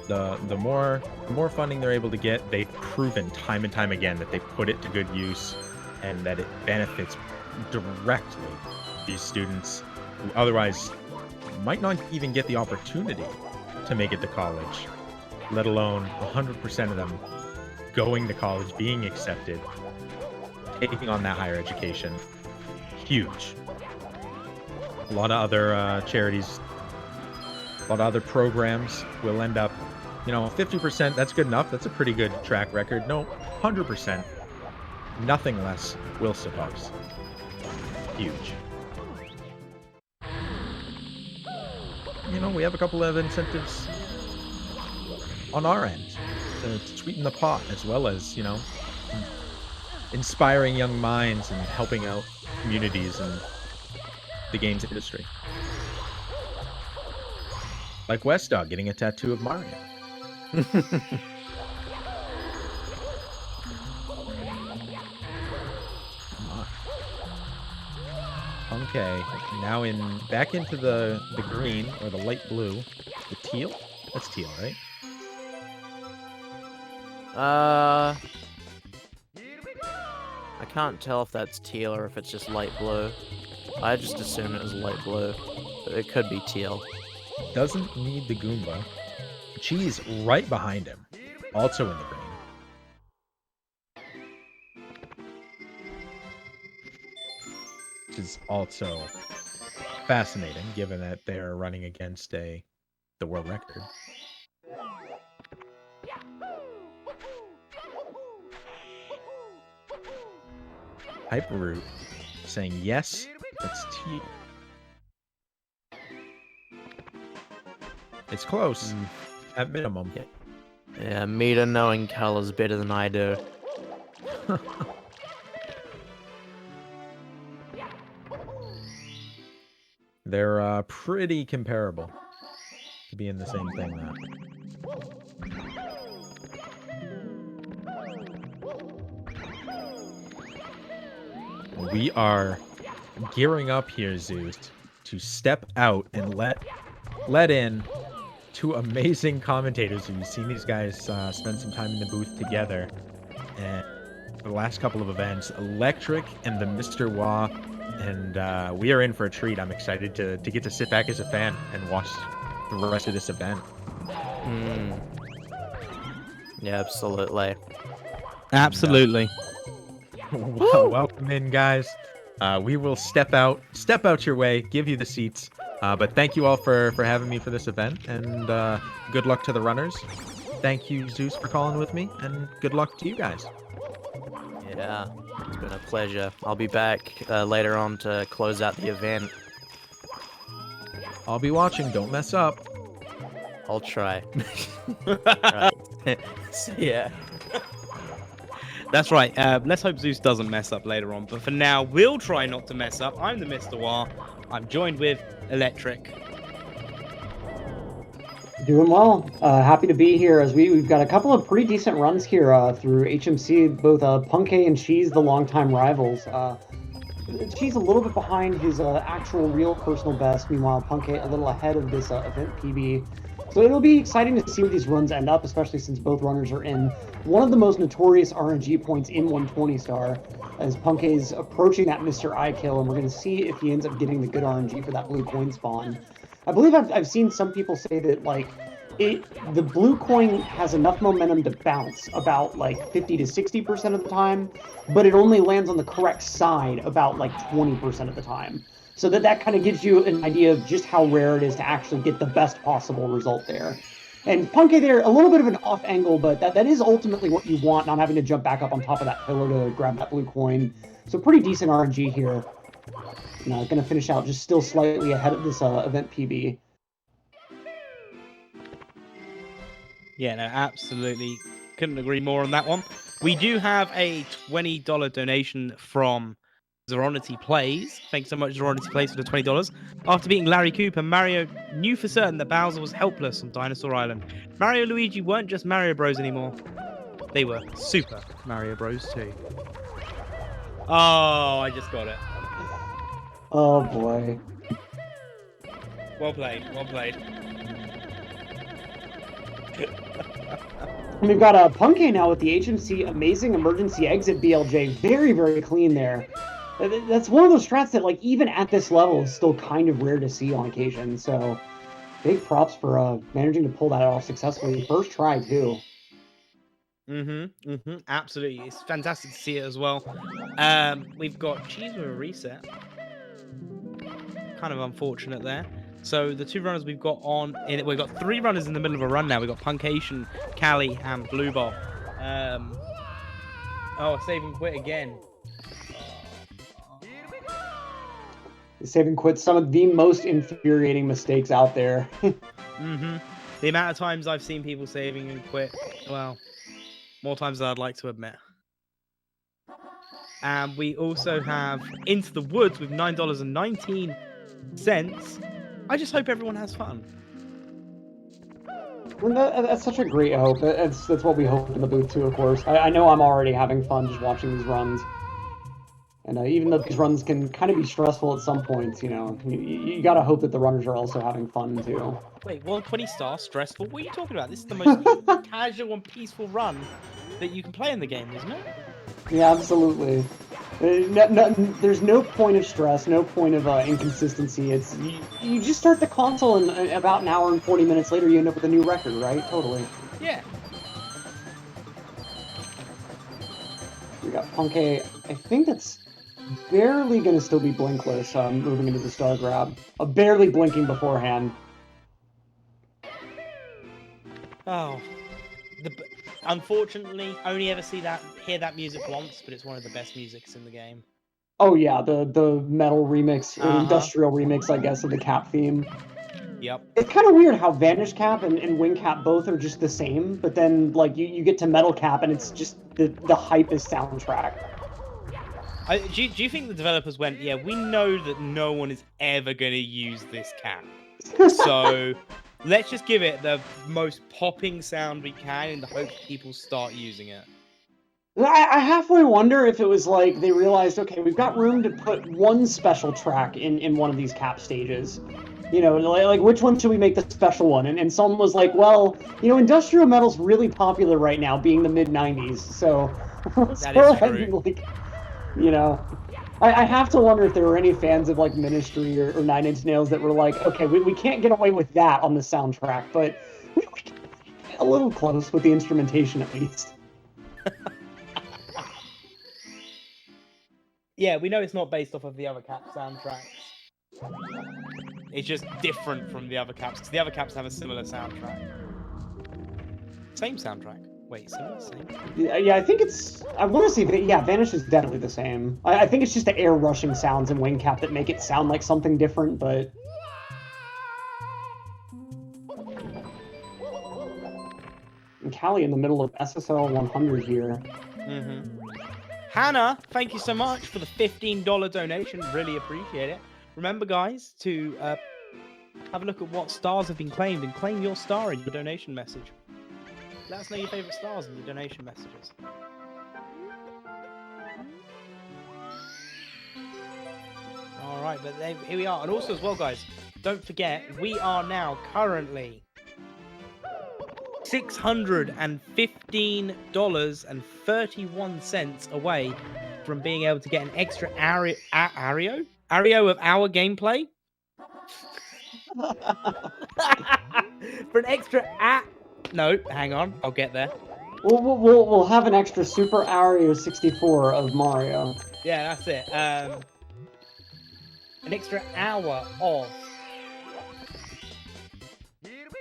Speaker 9: The more funding they're able to get, they've proven time and time again that they put it to good use and that it benefits directly these students who otherwise might not even get the opportunity to make it to college, let alone 100% of them going to college, being accepted, taking on that higher education. Huge. A lot of other charities, a lot of other programs will end up, 50%, that's good enough. That's a pretty good track record. No, 100%. Nothing less will suffice. Huge. We have a couple of incentives on our end to sweeten the pot, as well as, inspiring young minds and helping out communities in the games industry. Like West Dog getting a tattoo of Mario. Okay, now back into the green or the light blue, the teal. That's teal, right?
Speaker 10: I can't tell if that's teal or if it's just light blue. I just assumed it was light blue, but it could be teal.
Speaker 9: Doesn't need the Goomba. Cheese right behind him, also in the green. Which is also fascinating, given that they're running against the world record. Hyperroot saying yes, that's teal. It's close, at minimum.
Speaker 10: Yeah, Mita knowing colors better than I do.
Speaker 9: They're pretty comparable to be in the same thing now. We are gearing up here, Zeus, to step out and let in two amazing commentators. You've seen these guys spend some time in the booth together, and for the last couple of events, Electric and the Mr. Wah, and we are in for a treat. I'm excited to get to sit back as a fan and watch the rest of this event.
Speaker 10: Yeah, absolutely.
Speaker 8: Absolutely.
Speaker 9: Welcome in, guys. We will step out your way, give you the seats. But thank you all for having me for this event, and good luck to the runners. Thank you, Zeus, for calling with me, and good luck to you guys.
Speaker 10: Yeah, it's been a pleasure. I'll be back later on to close out the event.
Speaker 9: I'll be watching. Don't mess up.
Speaker 10: I'll try. Right. See ya.
Speaker 8: That's right. Let's hope Zeus doesn't mess up later on. But for now, we'll try not to mess up. I'm the Mr. War. I'm joined with Electric.
Speaker 11: Doing well. Happy to be here as we've got a couple of pretty decent runs here through HMC, both Punkay and Cheese, the longtime rivals. Cheese a little bit behind his actual real personal best, meanwhile Punkay a little ahead of this event PB. So it'll be exciting to see where these runs end up, especially since both runners are in one of the most notorious RNG points in 120 star, as Punkay's approaching that Mr. I kill, and we're going to see if he ends up getting the good RNG for that blue coin spawn. I believe I've seen some people say that like the blue coin has enough momentum to bounce about like 50 to 60% of the time, but it only lands on the correct side about like 20% of the time. So that kind of gives you an idea of just how rare it is to actually get the best possible result there. And Punkay there, a little bit of an off angle, but that is ultimately what you want, not having to jump back up on top of that pillar to grab that blue coin. So pretty decent RNG here. Going to finish out just still slightly ahead of this event PB.
Speaker 8: Yeah, no, absolutely. Couldn't agree more on that one. We do have a $20 donation from Zeronity Plays. Thanks so much, Zeronity Plays, for the $20. After beating Larry Cooper, Mario knew for certain that Bowser was helpless on Dinosaur Island. Mario and Luigi weren't just Mario Bros anymore. They were Super Mario Bros too. Oh, I just got it.
Speaker 11: Oh boy.
Speaker 8: Well played, well played.
Speaker 11: And we've got Punkay now with the HMC amazing emergency exit BLJ. Very, very clean there. That's one of those strats that, like, even at this level is still kind of rare to see on occasion. So, big props for managing to pull that off successfully. First try, too.
Speaker 8: Absolutely. It's fantastic to see it as well. We've got Cheese with a reset. Kind of unfortunate there. So the two runners we've got we've got three runners in the middle of a run now. We've got Punkation, Cali, and Blue Bob. Save and quit again.
Speaker 11: Save and quit, some of the most infuriating mistakes out there.
Speaker 8: The amount of times I've seen people saving and quit, well, more times than I'd like to admit. And we also have Into the Woods with $9.19. I just hope everyone has fun.
Speaker 11: Well, that's such a great hope. That's what we hope in the booth too, of course. I know I'm already having fun just watching these runs. And even though these runs can kind of be stressful at some points, you gotta hope that the runners are also having fun too.
Speaker 8: Wait, 120 star stressful? What are you talking about? This is the most casual and peaceful run that you can play in the game, isn't it?
Speaker 11: Yeah, absolutely. There's no point of stress, no point of inconsistency. It's you just start the console, and about an hour and 40 minutes later, you end up with a new record, right? Totally.
Speaker 8: Yeah.
Speaker 11: We got Punkay. I think that's barely going to still be blinkless moving into the star grab. Barely blinking beforehand.
Speaker 8: Oh. Unfortunately, only ever hear that music once, but it's one of the best musics in the game.
Speaker 11: Oh yeah, the metal remix, industrial remix, I guess, of the Cap theme.
Speaker 8: Yep.
Speaker 11: It's kind of weird how Vanish Cap and Wing Cap both are just the same, but then like you get to Metal Cap and it's just the hypest soundtrack.
Speaker 8: Do you think the developers went, yeah, we know that no one is ever going to use this cap, so let's just give it the most popping sound we can in the hope people start using it?
Speaker 11: I halfway wonder if it was like they realized, okay, we've got room to put one special track in one of these cap stages. Like which one should we make the special one? And someone was like, well, industrial metal's really popular right now, being the mid-90s, so let's go ahead and, like, I have to wonder if there were any fans of like Ministry or Nine Inch Nails that were like, okay, we can't get away with that on the soundtrack, but we can get a little close with the instrumentation at least.
Speaker 8: Yeah, we know it's not based off of the other Cap soundtracks. It's just different from the other Caps, because the other Caps have a similar soundtrack. Same soundtrack. Wait, similar, same?
Speaker 11: Yeah, I think it's. I want to see. Yeah, Vanish is definitely the same. I think it's just the air rushing sounds in Wing Cap that make it sound like something different, but. And Callie in the middle of SSL 100 here.
Speaker 8: Hannah, thank you so much for the $15 donation. Really appreciate it. Remember, guys, to have a look at what stars have been claimed and claim your star in your donation message. Let us know your favorite stars in the donation messages. All right, but here we are. And also as well, guys, don't forget, we are now currently $615.31 away from being able to get an extra Ario of our gameplay. For an extra No, hang on, I'll get there.
Speaker 11: We'll have an extra Super Ario 64 of Mario.
Speaker 8: Yeah, that's it. An extra hour of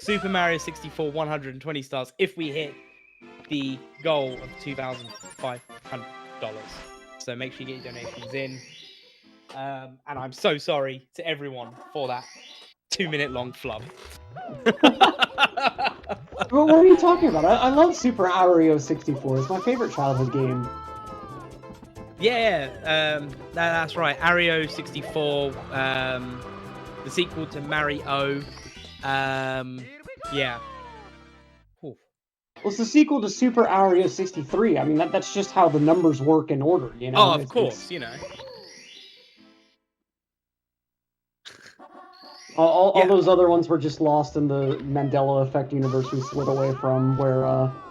Speaker 8: Super Mario 64 120 stars if we hit the goal of $2,500. So make sure you get your donations in. And I'm so sorry to everyone for that 2-minute long flub.
Speaker 11: Well, what are you talking about? I love Super Mario 64. It's my favorite childhood game.
Speaker 8: Yeah, that's right. Ario 64, the sequel to Mario. Yeah.
Speaker 11: Well, it's the sequel to Super Mario 63. I mean, that's just how the numbers work in order, you know?
Speaker 8: Oh, of course, you know.
Speaker 11: All those other ones were just lost in the Mandela Effect universe we slid away from, where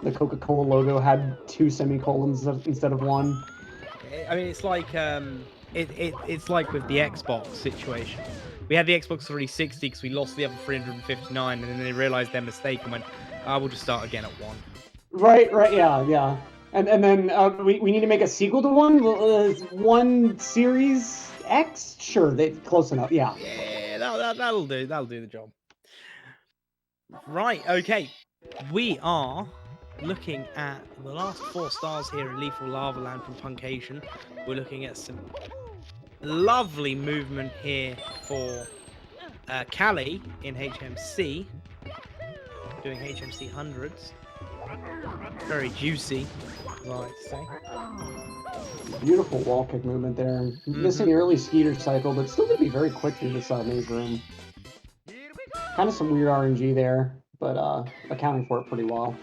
Speaker 11: the Coca-Cola logo had 2 semicolons instead of 1.
Speaker 8: I mean, it's like it's like with the Xbox situation. We had the Xbox 360 because we lost the other 359, and then they realized their mistake and went, we'll just start again at 1.
Speaker 11: Right, yeah. And then we need to make a sequel to 1? 1 Series X? Sure, close enough, yeah.
Speaker 8: Yeah, that'll do. That'll do the job. Right, okay. We are looking at the last 4 stars here in Lethal Lava Land from Punkation. We're looking at some lovely movement here for Callie in HMC, doing HMC 100s. Very juicy, as I like to say.
Speaker 11: Beautiful wall kick movement there. Missing the early Skeeter cycle, but still going to be very quick through this maze room. Kind of some weird RNG there, but accounting for it pretty well.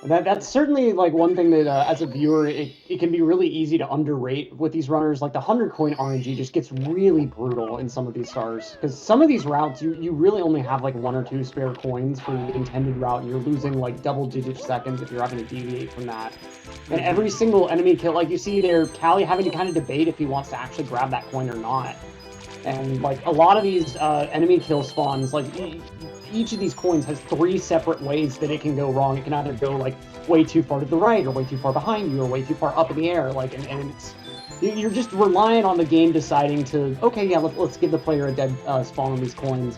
Speaker 11: And that's certainly like one thing that as a viewer, it can be really easy to underrate with these runners. Like the 100 coin RNG just gets really brutal in some of these stars, because some of these routes you really only have like 1 or 2 spare coins for the intended route, and you're losing like double-digit seconds if you're having to deviate from that. And every single enemy kill, like you see there, Callie having to kind of debate if he wants to actually grab that coin or not. And like a lot of these enemy kill spawns, like each of these coins has 3 separate ways that it can go wrong. It can either go like way too far to the right, or way too far behind you, or way too far up in the air. Like, and it's you're just relying on the game deciding to, okay, yeah, let's give the player a dead spawn on these coins,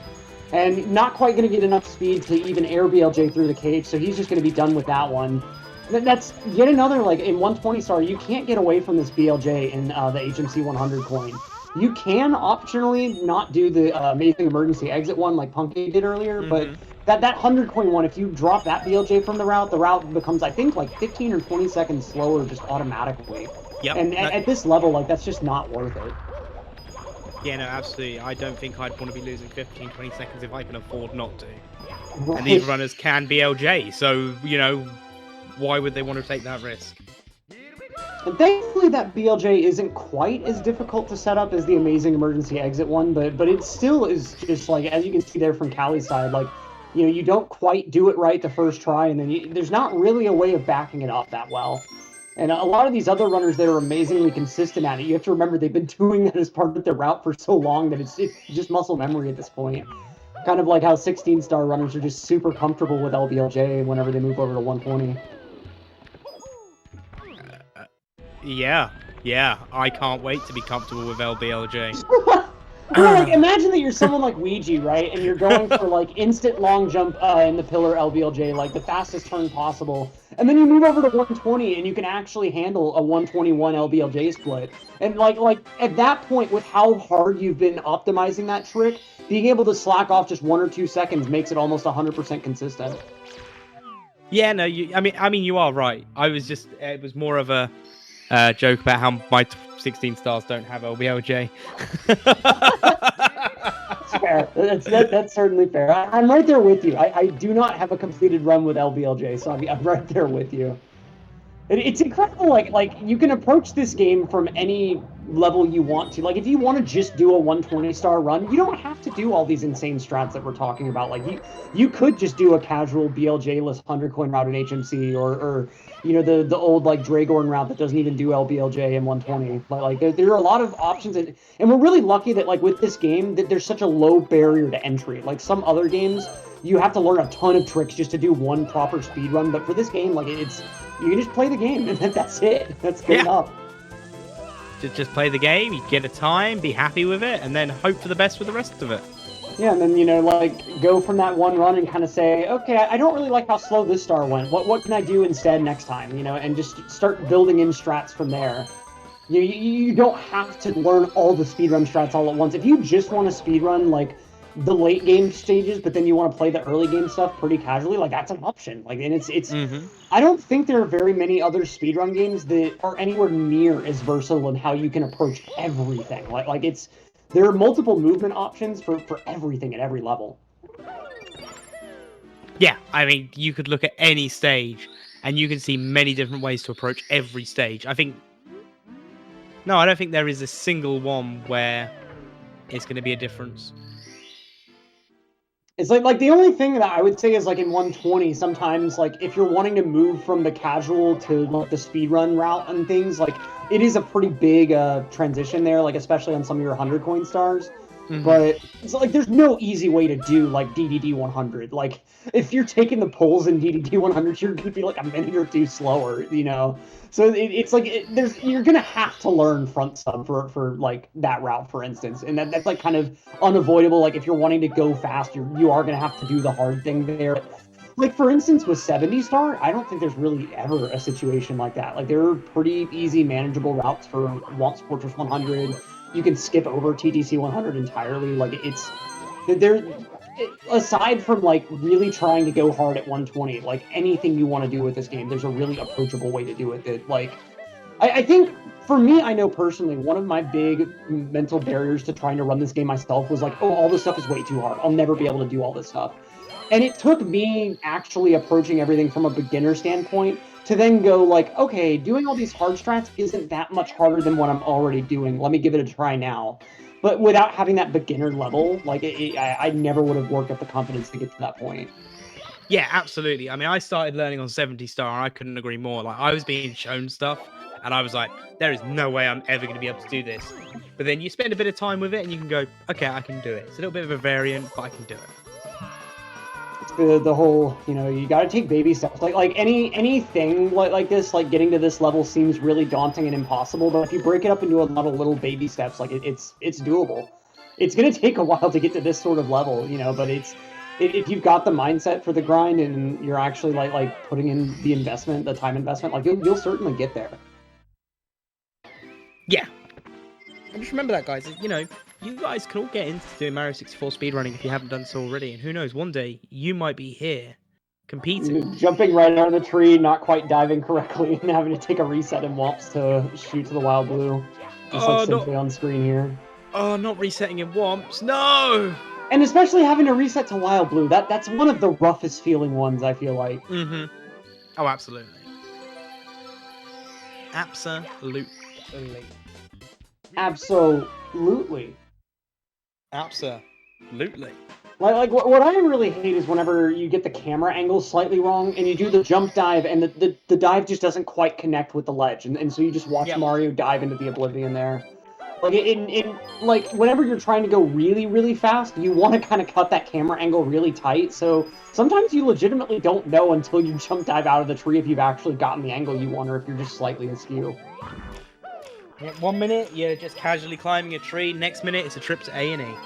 Speaker 11: and not quite going to get enough speed to even air BLJ through the cage. So he's just going to be done with that one. That's yet another, like in 120 star, you can't get away from this BLJ in the HMC 100 coin. You can optionally not do the amazing emergency exit one like Punky did earlier, but that 100 coin one, if you drop that BLJ from the route becomes, I think, like 15 or 20 seconds slower just automatically.
Speaker 8: Yep.
Speaker 11: And at this level, like, that's just not worth it.
Speaker 8: Yeah, no, absolutely. I don't think I'd want to be losing 15, 20 seconds if I can afford not to.
Speaker 11: Right.
Speaker 8: And these runners can BLJ, so, you know, why would they want to take that risk?
Speaker 11: And thankfully that BLJ isn't quite as difficult to set up as the amazing emergency exit one, but it still is just like, as you can see there from Callie's side, like, you know, you don't quite do it right the first try, and then there's not really a way of backing it up that well. And a lot of these other runners that are amazingly consistent at it, you have to remember they've been doing that as part of their route for so long that it's just muscle memory at this point. Kind of like how 16-star runners are just super comfortable with LBLJ whenever they move over to 120.
Speaker 8: Yeah, I can't wait to be comfortable with LBLJ.
Speaker 11: Well, like, imagine that you're someone like Ouija, right? And you're going for, like, instant long jump in the pillar LBLJ, like, the fastest turn possible. And then you move over to 120, and you can actually handle a 121 LBLJ split. And, like at that point, with how hard you've been optimizing that trick, being able to slack off just 1 or 2 seconds makes it almost 100% consistent.
Speaker 8: Yeah, no, I mean, you are right. It was more of a joke about how my 16 stars don't have LBLJ.
Speaker 11: That's fair. That's certainly fair. I'm right there with you. I do not have a completed run with LBLJ, so I'm right there with you. It's incredible. Like you can approach this game from any level you want to. Like if you want to just do a 120-star run, you don't have to do all these insane strats that we're talking about. Like you could just do a casual BLJ-less 100-coin route in HMC, or you know the old like Dragorn route that doesn't even do LBLJ in 120. Like there are a lot of options, and we're really lucky that like with this game that there's such a low barrier to entry. Like some other games, you have to learn a ton of tricks just to do one proper speed run. But for this game, like you can just play the game, and that's it. That's good enough.
Speaker 8: Just play the game, you get a time, be happy with it, and then hope for the best with the rest of it.
Speaker 11: Yeah, and then, you know, like, go from that one run and kind of say, okay, I don't really like how slow this star went. What can I do instead next time, you know, and just start building in strats from there. You don't have to learn all the speedrun strats all at once. If you just want to speedrun, like, the late game stages, but then you want to play the early game stuff pretty casually, like that's an option. Like, and it's I don't think there are very many other speedrun games that are anywhere near as versatile in how you can approach everything. Like there are multiple movement options for everything at every level.
Speaker 8: Yeah, I mean, you could look at any stage and you can see many different ways to approach every stage. I don't think there is a single one where it's going to be a difference.
Speaker 11: It's like the only thing that I would say is like in 120, sometimes like if you're wanting to move from the casual to like the speedrun route and things, like it is a pretty big transition there, like especially on some of your 100 coin stars. But it's like there's no easy way to do like DDD 100. Like if you're taking the pulls in DDD 100, you're gonna be like a minute or two slower, you know. So it's like you're gonna have to learn front sub for like that route, for instance, and that's like kind of unavoidable. Like if you're wanting to go fast, you are gonna have to do the hard thing there. Like for instance, with 70 star, I don't think there's really ever a situation like that. Like there are pretty easy, manageable routes for Waltz Fortress 100. You can skip over TTC 100 entirely. Like aside from like really trying to go hard at 120, like anything you want to do with this game, there's a really approachable way to do it. That like, I think for me, I know personally, one of my big mental barriers to trying to run this game myself was like, oh, all this stuff is way too hard. I'll never be able to do all this stuff. And it took me actually approaching everything from a beginner standpoint to then go like, okay, doing all these hard strats isn't that much harder than what I'm already doing. Let me give it a try now. But without having that beginner level, like I never would have worked up the confidence to get to that point.
Speaker 8: Yeah, absolutely. I mean, I started learning on 70 star, and I couldn't agree more. Like I was being shown stuff, and I was like, there is no way I'm ever going to be able to do this. But then you spend a bit of time with it, and you can go, okay, I can do it. It's a little bit of a variant, but I can do it.
Speaker 11: The whole, you know, you got to take baby steps. Like anything like this, like getting to this level seems really daunting and impossible. But if you break it up into a lot of little baby steps, like it's doable. It's gonna take a while to get to this sort of level, you know. But if you've got the mindset for the grind and you're actually like putting in the investment, the time investment, like you'll certainly get there.
Speaker 8: Yeah. And just remember that, guys. You know, you guys can all get into doing Mario 64 speedrunning if you haven't done so already. And who knows, one day you might be here competing.
Speaker 11: Jumping right out of the tree, not quite diving correctly, and having to take a reset in Whomps to shoot to the Wild Blue. Just like simply on screen here.
Speaker 8: Oh, not resetting in Whomps. No!
Speaker 11: And especially having to reset to Wild Blue. That's one of the roughest feeling ones, I feel like.
Speaker 8: Oh, absolutely. Absolutely.
Speaker 11: Absolutely.
Speaker 8: Absolutely.
Speaker 11: Like what I really hate is whenever you get the camera angle slightly wrong and you do the jump dive and the dive just doesn't quite connect with the ledge, and so you just watch Mario dive into the oblivion there. Like like whenever you're trying to go really, really fast, you want to kind of cut that camera angle really tight. So sometimes you legitimately don't know until you jump dive out of the tree if you've actually gotten the angle you want or if you're just slightly askew.
Speaker 8: Yeah, 1 minute, you're just casually climbing a tree. Next minute, it's a trip to A&E.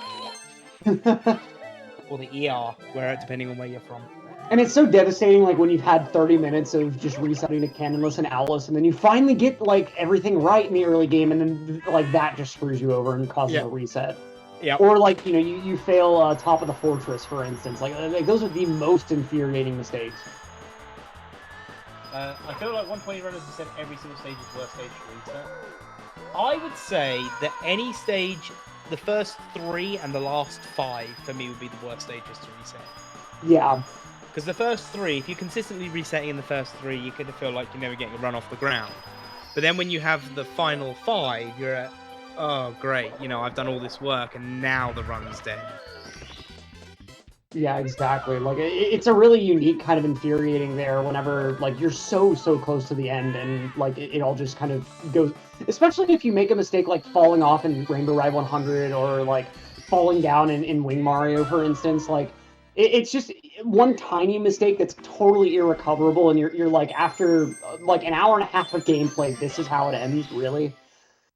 Speaker 8: Or the ER, depending on where you're from.
Speaker 11: And it's so devastating, like, when you've had 30 minutes of just resetting to Cannonless and Owless, and then you finally get, like, everything right in the early game, and then, like, that just screws you over and causes a reset.
Speaker 8: Yeah.
Speaker 11: Or, like, you fail Top of the Fortress, for instance. Like, those are the most infuriating mistakes.
Speaker 8: I feel like 120 runners have said every single stage is the worst stage to reset. I would say that any stage, the first 3 and the last 5, for me, would be the worst stages to reset.
Speaker 11: Yeah.
Speaker 8: Because the first 3, if you're consistently resetting in the first 3, you're going to feel like you're never getting a run off the ground. But then when you have the final 5, you're at, oh, great, I've done all this work, and now the run's dead.
Speaker 11: Yeah, exactly. Like, it's a really unique kind of infuriating there whenever, like, you're so close to the end and, like, it all just kind of goes... Especially if you make a mistake like falling off in Rainbow Ride 100 or, like, falling down in Wing Mario, for instance. Like, it's just one tiny mistake that's totally irrecoverable, and you're like, after, like, an hour and a half of gameplay, this is how it ends, really?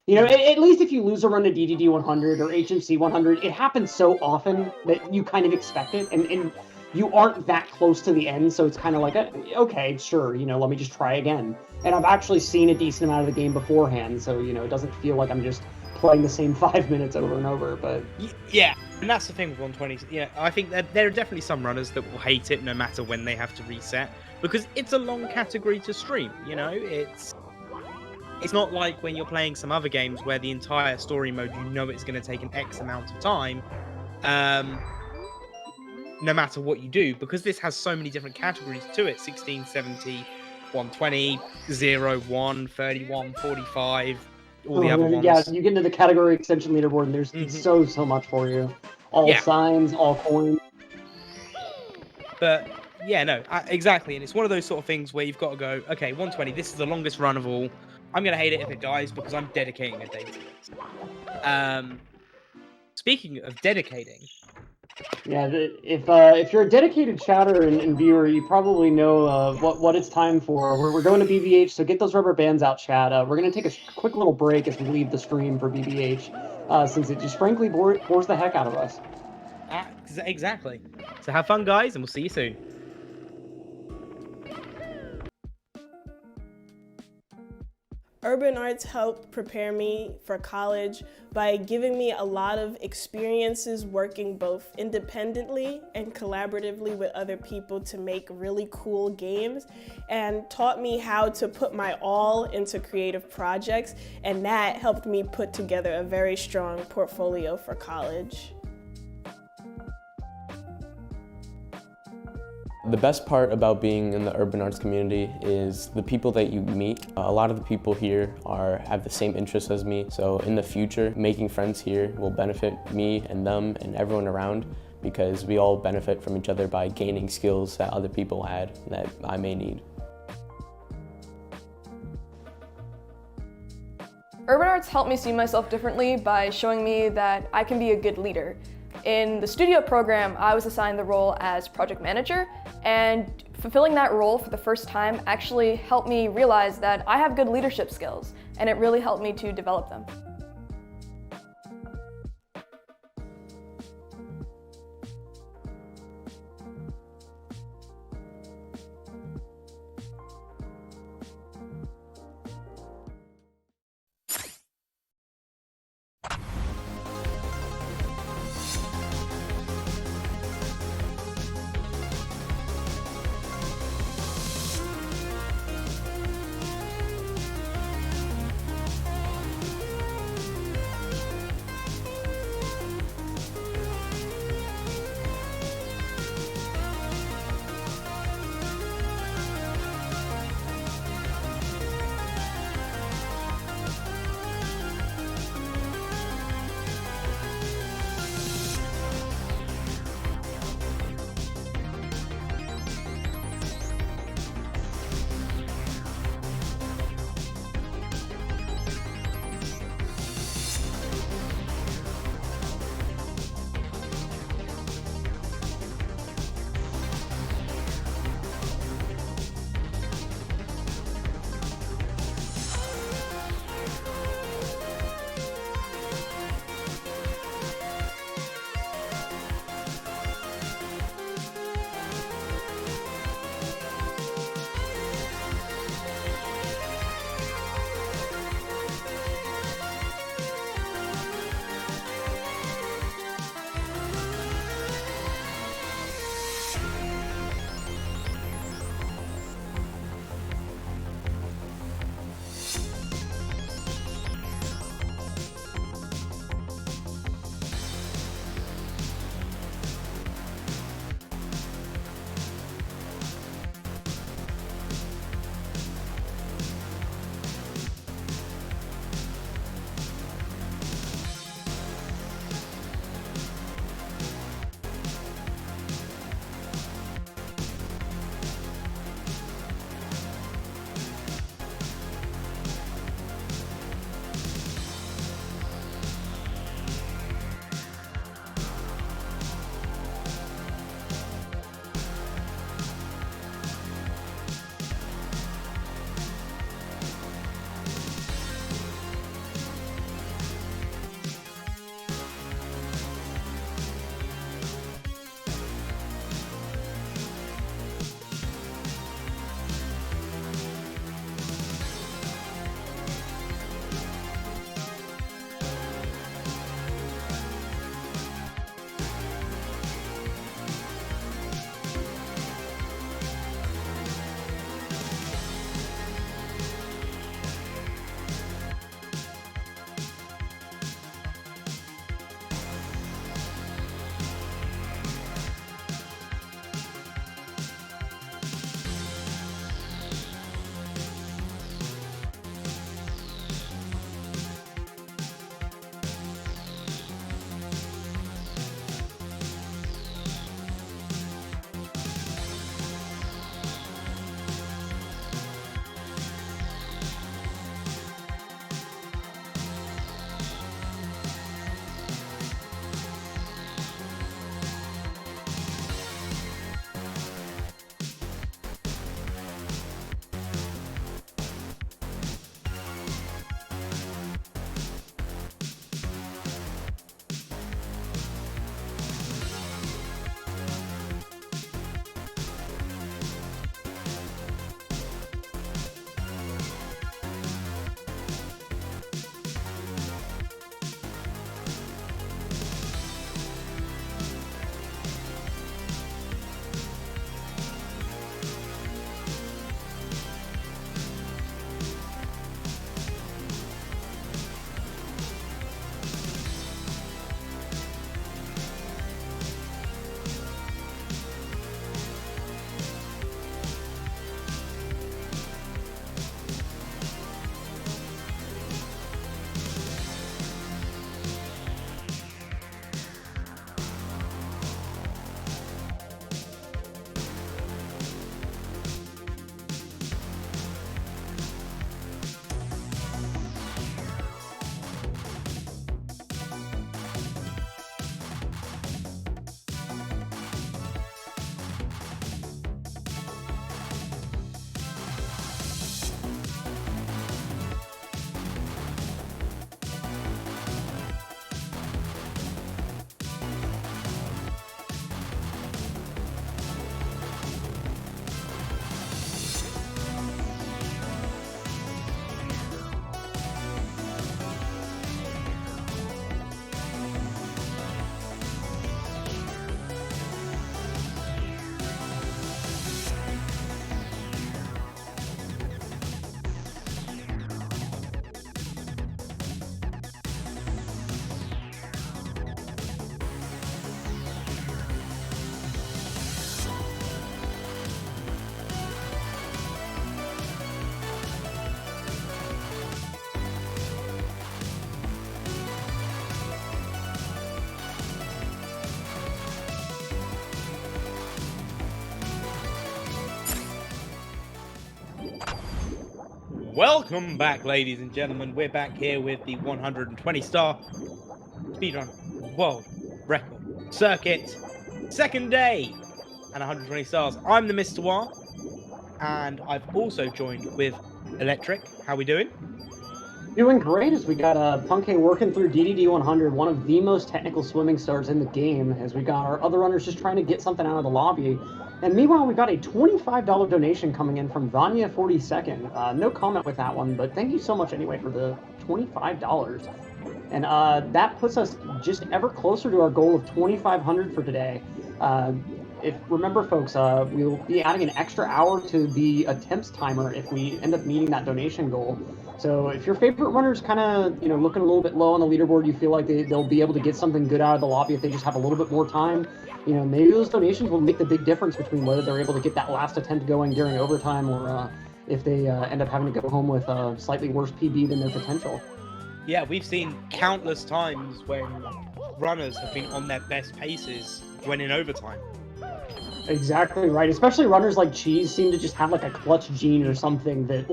Speaker 11: At least if you lose a run to DDD 100 or HMC 100, it happens so often that you kind of expect it, and you aren't that close to the end, so it's kind of like, okay, sure, let me just try again. And I've actually seen a decent amount of the game beforehand, so, it doesn't feel like I'm just playing the same 5 minutes over and over, but...
Speaker 8: Yeah, and that's the thing with 120. Yeah, I think that there are definitely some runners that will hate it no matter when they have to reset, because it's a long category to stream, It's not like when you're playing some other games where the entire story mode, it's going to take an X amount of time, no matter what you do, because this has so many different categories to it, 16, 70, 120, 0, 1, 31, 45, all the other ones.
Speaker 11: Yeah, you get into the category extension leaderboard, and there's so much for you. All signs, all coins.
Speaker 8: But, yeah, no, exactly, and it's one of those sort of things where you've got to go, okay, 120, this is the longest run of all. I'm going to hate it if it dies because I'm dedicating a day to this. Speaking of dedicating...
Speaker 11: Yeah, if you're a dedicated chatter and viewer, you probably know what it's time for. We're going to BBH, so get those rubber bands out, chat. We're going to take a quick little break as we leave the stream for BBH, since it just frankly bores the heck out of us.
Speaker 8: Exactly. So have fun, guys, and we'll see you soon.
Speaker 3: Urban arts helped prepare me for college by giving me a lot of experiences working both independently and collaboratively with other people to make really cool games, and taught me how to put my all into creative projects, and that helped me put together a very strong portfolio for college.
Speaker 4: The best part about being in the urban arts community is the people that you meet. A lot of the people here have the same interests as me, so in the future, making friends here will benefit me and them and everyone around, because we all benefit from each other by gaining skills that other people add that I may need.
Speaker 5: Urban arts helped me see myself differently by showing me that I can be a good leader. In the studio program, I was assigned the role as project manager, and fulfilling that role for the first time actually helped me realize that I have good leadership skills, and it really helped me to develop them.
Speaker 8: Welcome back, ladies and gentlemen. We're back here with the 120-star Speedrun World Record Circuit. Second day and 120 stars. I'm the Mr. War, and I've also joined with Electric. How we doing?
Speaker 11: Doing great as we got Punkay working through DDD 100, one of the most technical swimming stars in the game, as we got our other runners just trying to get something out of the lobby. And meanwhile, we got a $25 donation coming in from Vanya42nd. No comment with that one, but thank you so much anyway for the $25. And that puts us just ever closer to our goal of 2,500 for today. If remember, folks, we'll be adding an extra hour to the attempts timer if we end up meeting that donation goal. So if your favorite runner's kind of, looking a little bit low on the leaderboard, you feel like they'll be able to get something good out of the lobby if they just have a little bit more time, maybe those donations will make the big difference between whether they're able to get that last attempt going during overtime or if they end up having to go home with a slightly worse PB than their potential.
Speaker 8: Yeah, we've seen countless times when runners have been on their best paces when in overtime.
Speaker 11: Exactly right. Especially runners like Cheese seem to just have like a clutch gene or something that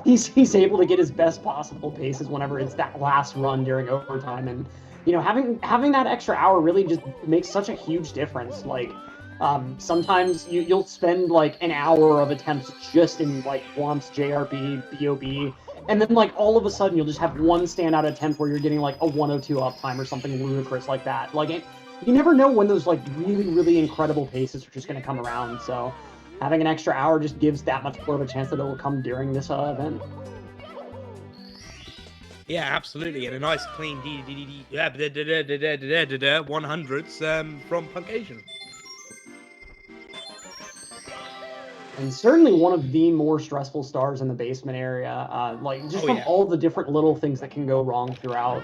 Speaker 11: he's able to get his best possible paces whenever it's that last run during overtime. And having that extra hour really just makes such a huge difference. Sometimes you'll spend like an hour of attempts just in like Womps, JRB, BOB, and then like all of a sudden you'll just have one standout attempt where you're getting like a 102 uptime or something ludicrous like that. You never know when those really, really incredible paces are just going to come around. So having an extra hour just gives that much more of a chance that it will come during this event.
Speaker 8: Yeah, absolutely. And a nice clean 100s from Punkasian.
Speaker 11: And certainly one of the more stressful stars in the basement area, from all the different little things that can go wrong throughout.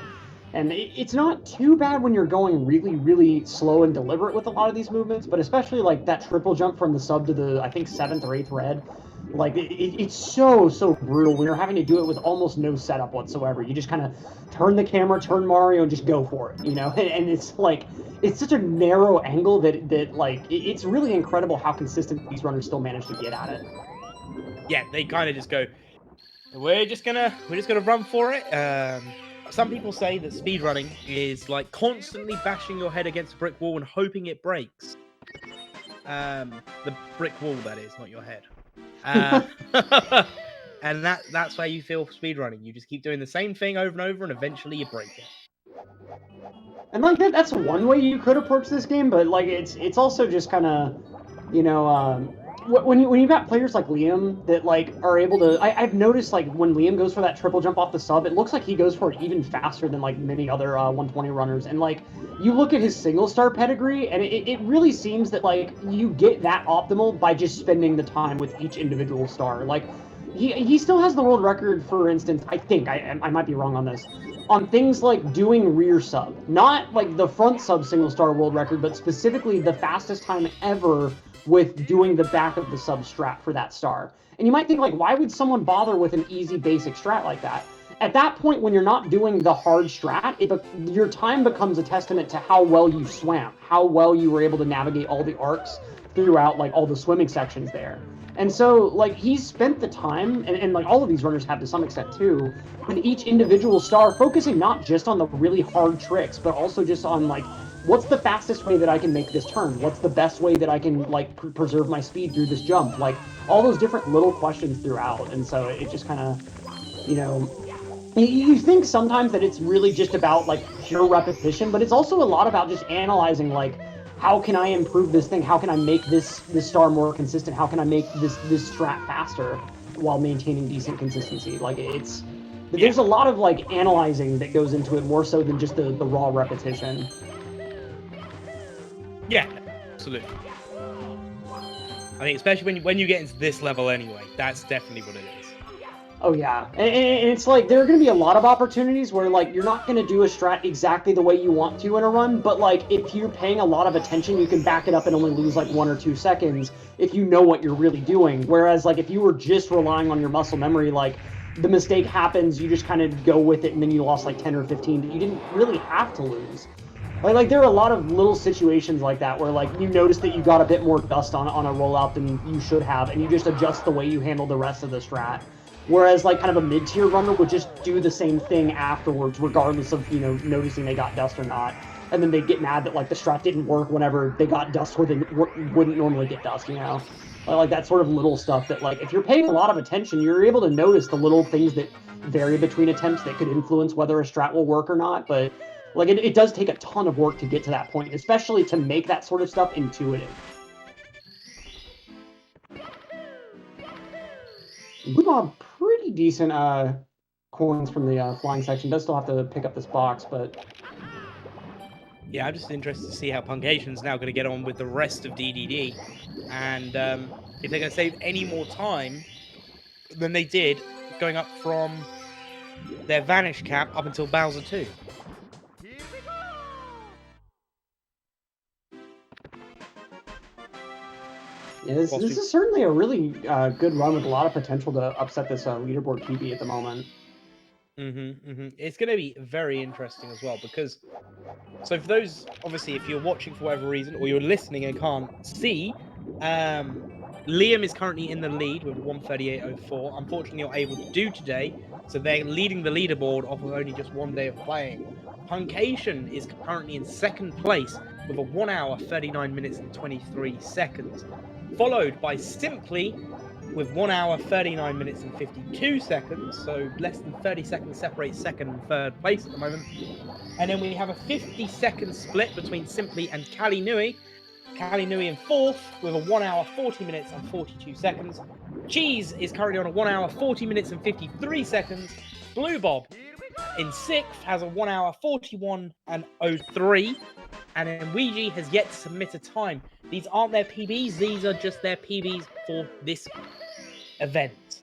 Speaker 11: And it's not too bad when you're going really, really slow and deliberate with a lot of these movements, but especially like that triple jump from the sub to the, I think, 7th or 8th red. It's so brutal when you're having to do it with almost no setup whatsoever. You just kind of turn the camera, turn Mario, and just go for it, And it's such a narrow angle that it's really incredible how consistent these runners still manage to get at it.
Speaker 8: Yeah, they kind of just go, we're just gonna run for it. Some people say that speedrunning is like constantly bashing your head against a brick wall and hoping it breaks. The brick wall, that is, not your head. And that's where you feel speedrunning. You just keep doing the same thing over and over, and eventually you break it.
Speaker 11: And that's one way you could approach this game, but it's also just kind of, when you've got players like Liam that are able to, I've noticed when Liam goes for that triple jump off the sub, it looks like he goes for it even faster than many other 120 runners. And you look at his single star pedigree, and it really seems that you get that optimal by just spending the time with each individual star. He still has the world record, for instance. I think I might be wrong on this, on things like doing rear sub, not the front sub single star world record, but specifically the fastest time ever with doing the back of the sub strat for that star. And you might think why would someone bother with an easy basic strat like that? At that point, when you're not doing the hard strat, your time becomes a testament to how well you swam, how well you were able to navigate all the arcs throughout all the swimming sections there. And so he's spent the time, and all of these runners have to some extent too, with each individual star focusing not just on the really hard tricks, but also just on what's the fastest way that I can make this turn? What's the best way that I can preserve my speed through this jump? All those different little questions throughout. And so it just kind of, you think sometimes that it's really just about pure repetition, but it's also a lot about just analyzing how can I improve this thing? How can I make this star more consistent? How can I make this strat faster while maintaining decent consistency? There's a lot of analyzing that goes into it more so than just the raw repetition.
Speaker 8: Yeah, absolutely. I mean, especially when you get into this level anyway, that's definitely what it is.
Speaker 11: Oh yeah, and it's there are going to be a lot of opportunities where you're not going to do a strat exactly the way you want to in a run, but if you're paying a lot of attention, you can back it up and only lose 1 or 2 seconds if you know what you're really doing. Whereas if you were just relying on your muscle memory, the mistake happens, you just kind of go with it, and then you lost 10 or 15 that you didn't really have to lose. There are a lot of little situations like that where you notice that you got a bit more dust on a rollout than you should have, and you just adjust the way you handle the rest of the strat. Whereas like kind of a mid-tier runner would just do the same thing afterwards, regardless of, you know, noticing they got dust or not. And then they get mad that like the strat didn't work whenever they got dust where they wouldn't normally get dust, you know? Like that sort of little stuff that like, if you're paying a lot of attention, you're able to notice the little things that vary between attempts that could influence whether a strat will work or not. But like it does take a ton of work to get to that point, especially to make that sort of stuff intuitive. Blue Bob, pretty decent coins from the flying section. Does still have to pick up this box, but
Speaker 8: yeah, I'm just interested to see how Punkation's now going to get on with the rest of DDD, and if they're going to save any more time than they did going up from their Vanish cap up until Bowser 2.
Speaker 11: yeah, this is certainly a really good run with a lot of potential to upset this leaderboard PB at the moment.
Speaker 8: It's going to be very interesting as well because, so for those, obviously, if you're watching for whatever reason or you're listening and can't see, Liam is currently in the lead with 138.04. Unfortunately, not able to do today, so they're leading the leaderboard off of only just 1 day of playing. Puncation is currently in second place with a 1 hour, 39 minutes and 23 seconds, followed by Simply with 1 hour, 39 minutes and 52 seconds, so less than 30 seconds separates second and third place at the moment. And then we have a 50-second split between Simply and Kali Nui. Kali Nui in fourth with a 1 hour, 40 minutes and 42 seconds. Cheese is currently on a 1 hour, 40 minutes and 53 seconds. Blue Bob in sixth has a 1 hour, 41 and 03. And then Ouija has yet to submit a time. These aren't their PBs, these are just their PBs for this event.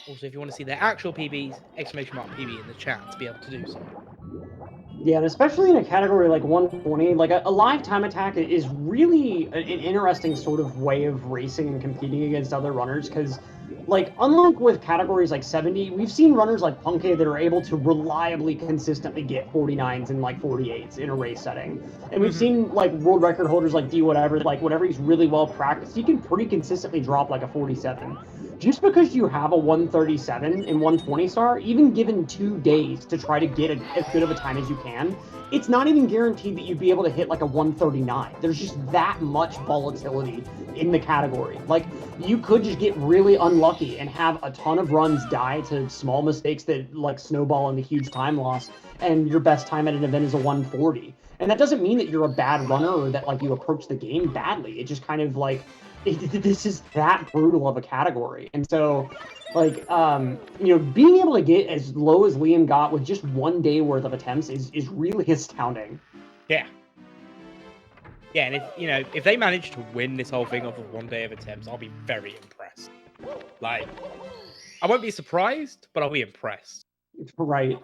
Speaker 8: Also, if you want to see their actual PBs, exclamation mark PB in the chat to be able to do so.
Speaker 11: Yeah, and especially in a category like 120, like a live time attack is really an interesting sort of way of racing and competing against other runners, because like unlike with categories like 70, we've seen runners like Punke that are able to reliably consistently get 49s and like 48s in a race setting. And we've seen like world record holders like D whatever, like whenever he's really well practiced, he can pretty consistently drop like a 47. Just because you have a 137 and 120 star, even given 2 days to try to get as good of a time as you can, it's not even guaranteed that you'd be able to hit like a 139. There's just that much volatility in the category. Like, you could just get really unlucky and have a ton of runs die to small mistakes that like snowball into huge time loss, and your best time at an event is a 140. And that doesn't mean that you're a bad runner or that like you approach the game badly. It just kind of like, this is that brutal of a category. And so like you know, being able to get as low as Liam got with just 1 day worth of attempts is really astounding.
Speaker 8: Yeah, and if you know, if they manage to win this whole thing off of 1 day of attempts, I'll be very impressed. Like, I won't be surprised, but I'll be impressed.
Speaker 11: Right.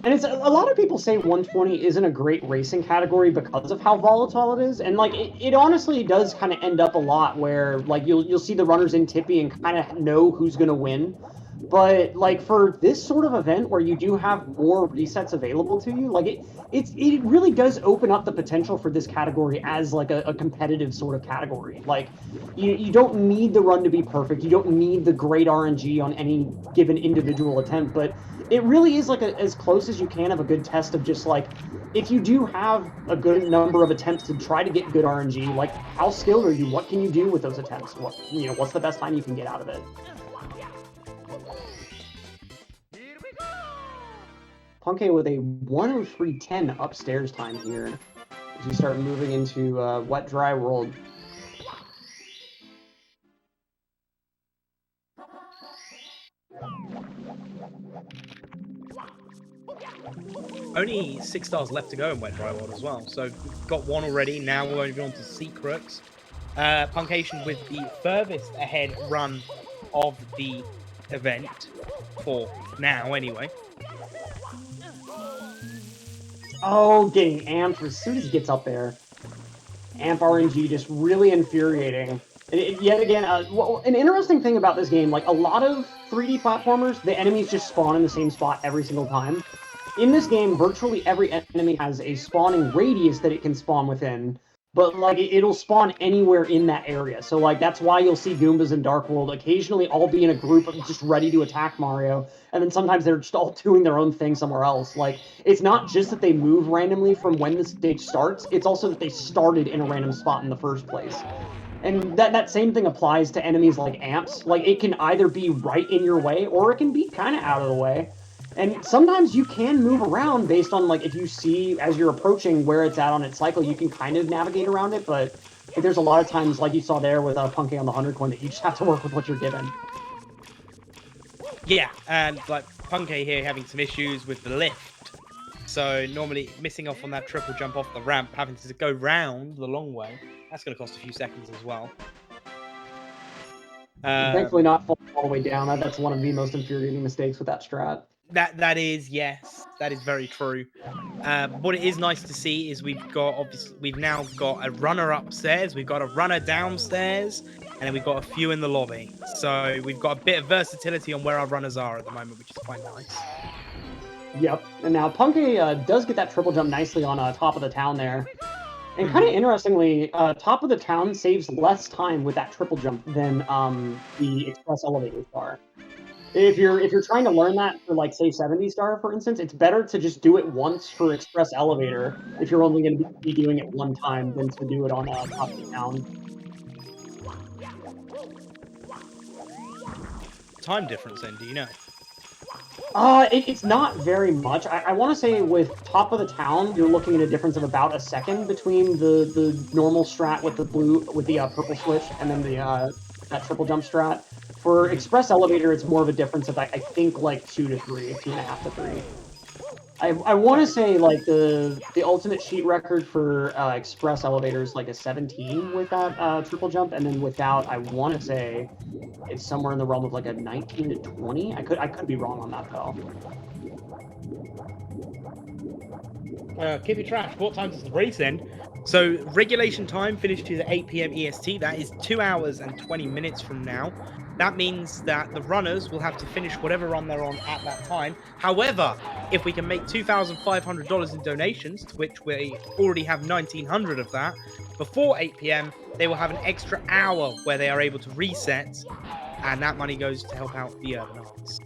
Speaker 11: And it's a lot of people say 120 isn't a great racing category because of how volatile it is, and like it honestly does kind of end up a lot where like you'll see the runners in Tippy and kind of know who's going to win. But like for this sort of event where you do have more resets available to you, like it really does open up the potential for this category as like a competitive sort of category. Like you don't need the run to be perfect, you don't need the great RNG on any given individual attempt, but it really is like as close as you can of a good test of just like, if you do have a good number of attempts to try to get good RNG, like how skilled are you? What can you do with those attempts? What, you know, what's the best time you can get out of it? Punke with a 103.10 upstairs time here as you start moving into wet dry world.
Speaker 8: Only 6 stars left to go in Wet Dry World as well. So we've got one already. Now we're moving on to Secrets. Puncation with the furthest ahead run of the event for now, anyway.
Speaker 11: Oh, getting amped as soon as he gets up there. Amp RNG just really infuriating. And yet again, an interesting thing about this game, like a lot of 3D platformers, the enemies just spawn in the same spot every single time. In this game, virtually every enemy has a spawning radius that it can spawn within. but like it'll spawn anywhere in that area. So like that's why you'll see Goombas in Dark World occasionally all be in a group of just ready to attack Mario, and then sometimes they're just all doing their own thing somewhere else. Like it's not just that they move randomly from when the stage starts, it's also that they started in a random spot in the first place. And that same thing applies to enemies like amps. Like it can either be right in your way or it can be kind of out of the way. And sometimes you can move around based on, like, if you see as you're approaching where it's at on its cycle, you can kind of navigate around it. But there's a lot of times, like you saw there with Punky on the 100 coin, that you just have to work with what you're given.
Speaker 8: Yeah, and like Punky here having some issues with the lift. So normally missing off on that triple jump off the ramp, having to go round the long way, that's going to cost a few seconds as well.
Speaker 11: Thankfully not falling all the way down. That's one of the most infuriating mistakes with that strat.
Speaker 8: That is, yes, that is very true. What it is nice to see is we've now got a runner upstairs, we've got a runner downstairs, and then we've got a few in the lobby. So we've got a bit of versatility on where our runners are at the moment, which is quite nice.
Speaker 11: Yep. And now Punky does get that triple jump nicely on top of the town there. And kind of interestingly, top of the town saves less time with that triple jump than the express elevators are. If you're trying to learn that for, like, say 70 star, for instance, it's better to just do it once for express elevator if you're only going to be doing it one time than to do it on top of the town.
Speaker 8: Time difference then, do you know?
Speaker 11: It's not very much. I want to say with top of the town, you're looking at a difference of about a second between the normal strat with the purple switch and then that triple jump strat. For express elevator, it's more of a difference of, I think, like 2 to 3, 2.5 to 3. I want to say like the ultimate sheet record for express elevator is like a 17 with that triple jump, and then without, I want to say it's somewhere in the realm of like a 19 to 20. I could be wrong on that though.
Speaker 8: Keep it trash. What time does the race end? So regulation time finishes at 8 PM EST. That is 2 hours and 20 minutes from now. That means that the runners will have to finish whatever run they're on at that time. However, if we can make $2,500 in donations, to which we already have 1,900 of that, before 8 PM, they will have an extra hour where they are able to reset, and that money goes to help out the Urban Arts.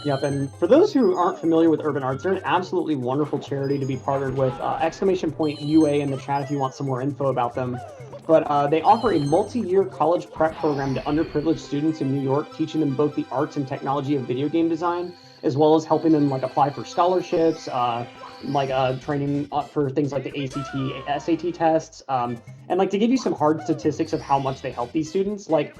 Speaker 11: Yep, and for those who aren't familiar with Urban Arts, they're an absolutely wonderful charity to be partnered with. !UA in the chat if you want some more info about them. But they offer a multi-year college prep program to underprivileged students in New York, teaching them both the arts and technology of video game design, as well as helping them like apply for scholarships, training for things like the ACT, SAT tests, and like to give you some hard statistics of how much they help these students. Like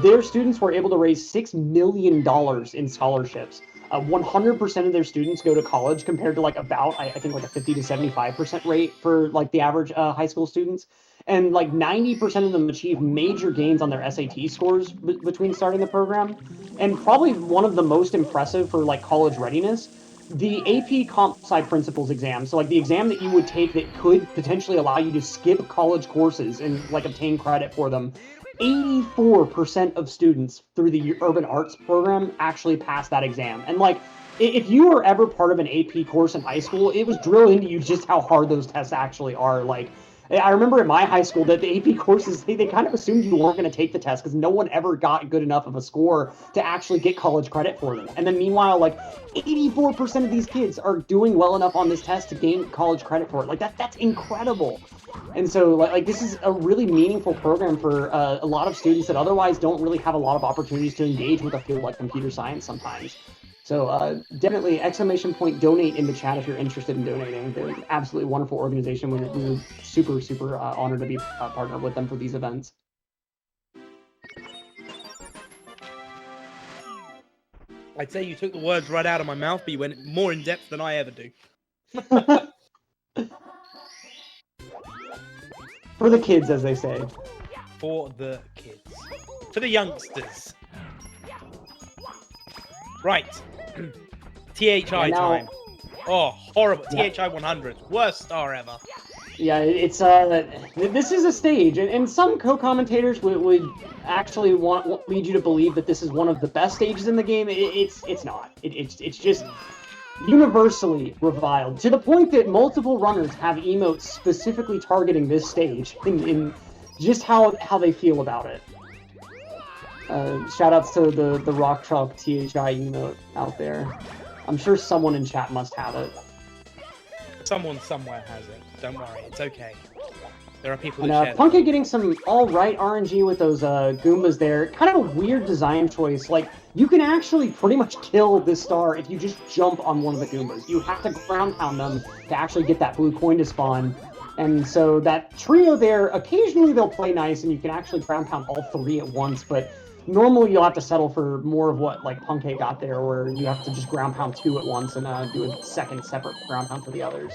Speaker 11: their students were able to raise $6 million in scholarships. 100% of their students go to college compared to like about, I think like a 50 to 75% rate for like the average high school students. And like 90% of them achieve major gains on their SAT scores between starting the program. And probably one of the most impressive for like college readiness, the AP Comp Sci Principles exam. So like the exam that you would take that could potentially allow you to skip college courses and like obtain credit for them. 84% of students through the Urban Arts program actually pass that exam. And like, if you were ever part of an AP course in high school, it was drilled into you just how hard those tests actually are. Like, I remember in my high school that the AP courses, they kind of assumed you weren't going to take the test because no one ever got good enough of a score to actually get college credit for them. And then meanwhile, like 84% of these kids are doing well enough on this test to gain college credit for it. Like that's incredible. And so like this is a really meaningful program for a lot of students that otherwise don't really have a lot of opportunities to engage with a field like computer science sometimes. So definitely !donate in the chat if you're interested in donating. They're an absolutely wonderful organization. We're super, super honored to be partnered with them for these events.
Speaker 8: I'd say you took the words right out of my mouth, but you went more in depth than I ever do.
Speaker 11: For the kids, as they say.
Speaker 8: For the kids. For the youngsters. Right. THI time. Oh, horrible.
Speaker 11: Yeah.
Speaker 8: THI 100. Worst star ever.
Speaker 11: Yeah, it's this is a stage, and some co-commentators would actually lead you to believe that this is one of the best stages in the game. It's not. It's just universally reviled, to the point that multiple runners have emotes specifically targeting this stage in just how they feel about it. Shout outs to the Rock Chalk THI emote out there. I'm sure someone in chat must have it.
Speaker 8: Someone somewhere has it. Don't worry, it's okay. There are people
Speaker 11: And
Speaker 8: that share
Speaker 11: Punky getting some alright RNG with those Goombas there. Kind of a weird design choice. Like, you can actually pretty much kill this star if you just jump on one of the Goombas. You have to ground pound them to actually get that blue coin to spawn. And so that trio there, occasionally they'll play nice and you can actually ground pound all three at once, but normally you'll have to settle for more of what like Punky got there, where you have to just ground pound two at once and do a second separate ground pound for the others.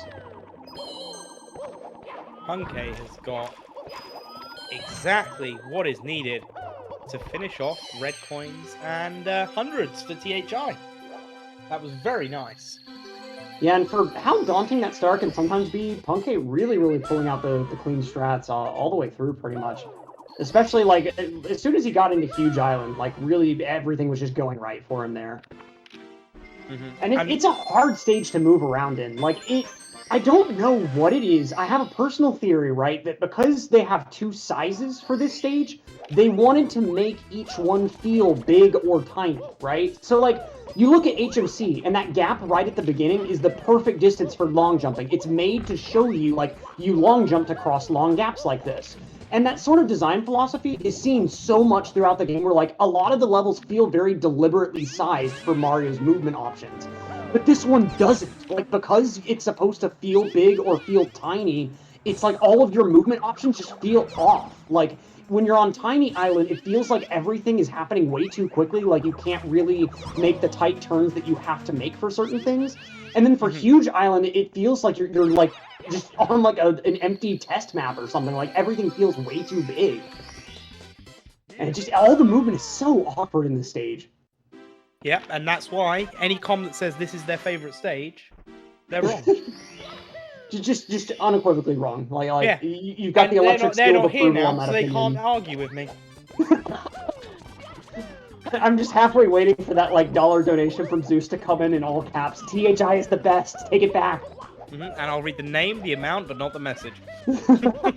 Speaker 8: Punky has got exactly what is needed to finish off red coins and hundreds for THI. That was very nice.
Speaker 11: Yeah, and for how daunting that star can sometimes be, Punky really pulling out the clean strats all the way through pretty much. Especially like as soon as he got into Huge Island, like really everything was just going right for him there. And it's a hard stage to move around in. Like I don't know what it is. I have a personal theory, right, that because they have two sizes for this stage, they wanted to make each one feel big or tiny, right? So, like, you look at HMC, and that gap right at the beginning is the perfect distance for long jumping. It's made to show you, like, you long jumped across long gaps like this. And that sort of design philosophy is seen so much throughout the game where, like, a lot of the levels feel very deliberately sized for Mario's movement options. But this one doesn't. Like, because it's supposed to feel big or feel tiny, it's like all of your movement options just feel off. Like, when you're on Tiny Island, it feels like everything is happening way too quickly, like you can't really make the tight turns that you have to make for certain things. And then for Huge Island, it feels like you're like, just on like an empty test map or something. Like, everything feels way too big. And it just, all the movement is so awkward in this stage.
Speaker 8: Yep, and that's why any com that says this is their favorite stage, they're wrong.
Speaker 11: just unequivocally wrong. Like
Speaker 8: yeah.
Speaker 11: You've got the electric
Speaker 8: they're
Speaker 11: skill
Speaker 8: not
Speaker 11: of
Speaker 8: here
Speaker 11: approval
Speaker 8: now,
Speaker 11: on that
Speaker 8: so they
Speaker 11: opinion.
Speaker 8: can't argue with me.
Speaker 11: I'm just halfway waiting for that like $1 donation from Zeus to come in all caps. THI is the best. Take it back.
Speaker 8: And I'll read the name, the amount, but not the message. But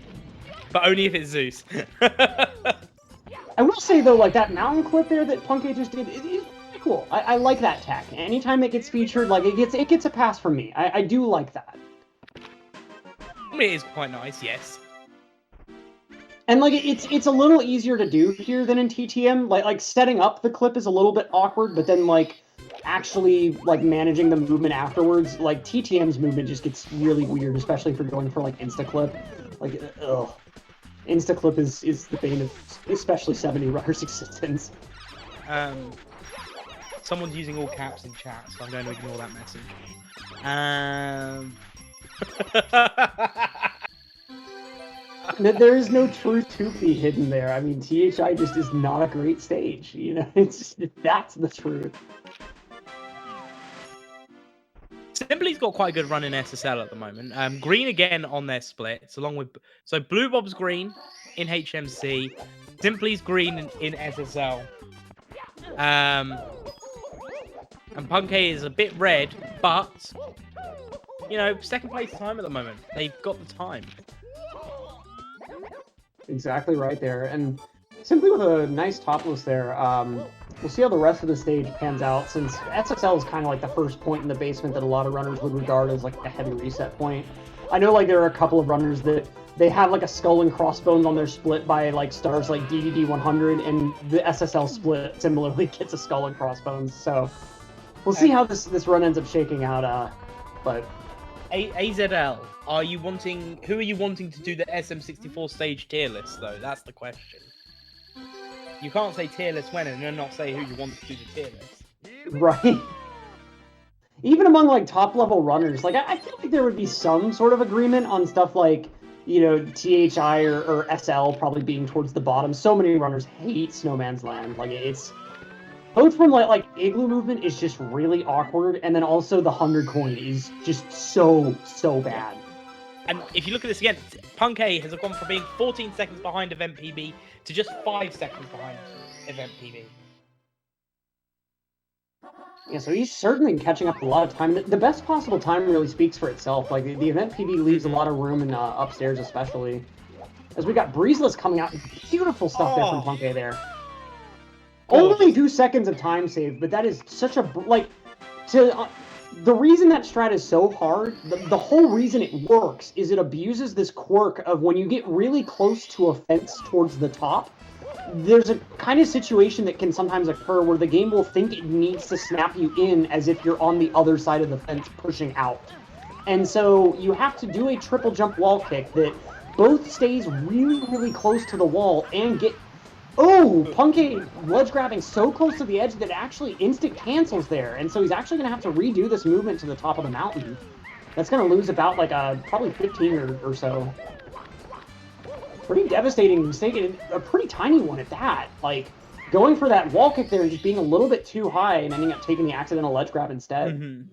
Speaker 8: only if it's Zeus.
Speaker 11: I will say though, like that mountain clip there that Punky just did is pretty cool. I like that tech. Anytime it gets featured, like it gets a pass from me. I do like that.
Speaker 8: I mean, it is quite nice, yes.
Speaker 11: And like it's a little easier to do here than in TTM. Like setting up the clip is a little bit awkward, but then like actually like managing the movement afterwards, like TTM's movement just gets really weird, especially if you're going for like instaclip. Like ugh. Instaclip is the bane of especially 70 runners' existence.
Speaker 8: Someone's using all caps in chat, so I'm going to ignore that message.
Speaker 11: There is no true 2P hidden there. I mean, THI just is not a great stage. You know, it's just, that's the truth.
Speaker 8: Simply's got quite a good run in SSL at the moment. Green again on their splits, along with Blue Bob's green in HMC, Simply's green in SSL, and Punky is a bit red, but you know, second place time at the moment. They've got the time.
Speaker 11: Exactly right there, and Simply with a nice topless there. We'll see how the rest of the stage pans out, since SSL is kind of like the first point in the basement that a lot of runners would regard as like a heavy reset point. I know like there are a couple of runners that they have like a skull and crossbones on their split by like stars like DDD 100, and the SSL split similarly gets a skull and crossbones. So we'll see how this run ends up shaking out. But
Speaker 8: AZL, who are you wanting to do the SM64 stage tier list though? That's the question. You can't say tier list when and then not say who you want to do the tier list.
Speaker 11: Right. Even among like top level runners, like I feel like there would be some sort of agreement on stuff like, you know, THI or SL probably being towards the bottom. So many runners hate Snowman's Land. Like it's both from like Igloo movement is just really awkward, and then also the 100 coin is just so bad.
Speaker 8: And if you look at this again, Punky has gone from being 14 seconds behind Event PB to just 5 seconds behind Event PB.
Speaker 11: Yeah, so he's certainly catching up a lot of time. The best possible time really speaks for itself. Like, the event PB leaves a lot of room in upstairs, especially. As we got Breezeless coming out. Beautiful stuff there from Punkay there. Only 2 seconds of time save, but that is such a... Like, the reason that strat is so hard, the whole reason it works, is it abuses this quirk of when you get really close to a fence towards the top, there's a kind of situation that can sometimes occur where the game will think it needs to snap you in as if you're on the other side of the fence pushing out. And so you have to do a triple jump wall kick that both stays really, really close to the wall and get... Oh, Punkay ledge grabbing so close to the edge that it actually instant cancels there. And so he's actually going to have to redo this movement to the top of the mountain. That's going to lose about like probably 15 or so. Pretty devastating mistake, and a pretty tiny one at that. Like, going for that wall kick there and just being a little bit too high and ending up taking the accidental ledge grab instead.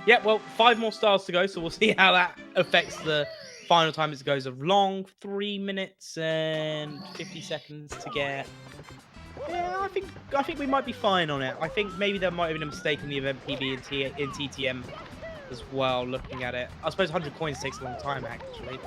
Speaker 8: Yeah, well, 5 more stars to go, so we'll see how that affects the final time as it goes along. 3 minutes and 50 seconds to get. Yeah, I think we might be fine on it. I think maybe there might have been a mistake in the event PB and in TTM as well, looking at it. I suppose 100 coins takes a long time, actually.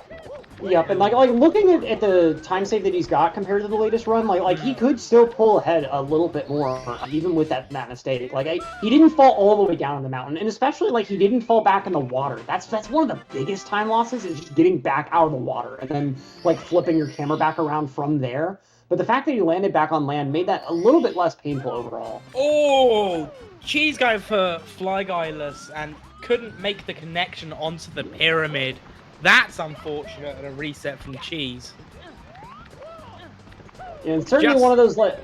Speaker 11: Yep, and like looking at the time save that he's got compared to the latest run, like he could still pull ahead a little bit more, even with that mistake. Like he didn't fall all the way down in the mountain, and especially like he didn't fall back in the water. That's one of the biggest time losses, is just getting back out of the water and then like flipping your camera back around from there. But the fact that he landed back on land made that a little bit less painful overall.
Speaker 8: Oh, Cheese guy for Fly Guyless and couldn't make the connection onto the pyramid. That's unfortunate at a reset from Cheese.
Speaker 11: Yeah, and certainly one of those like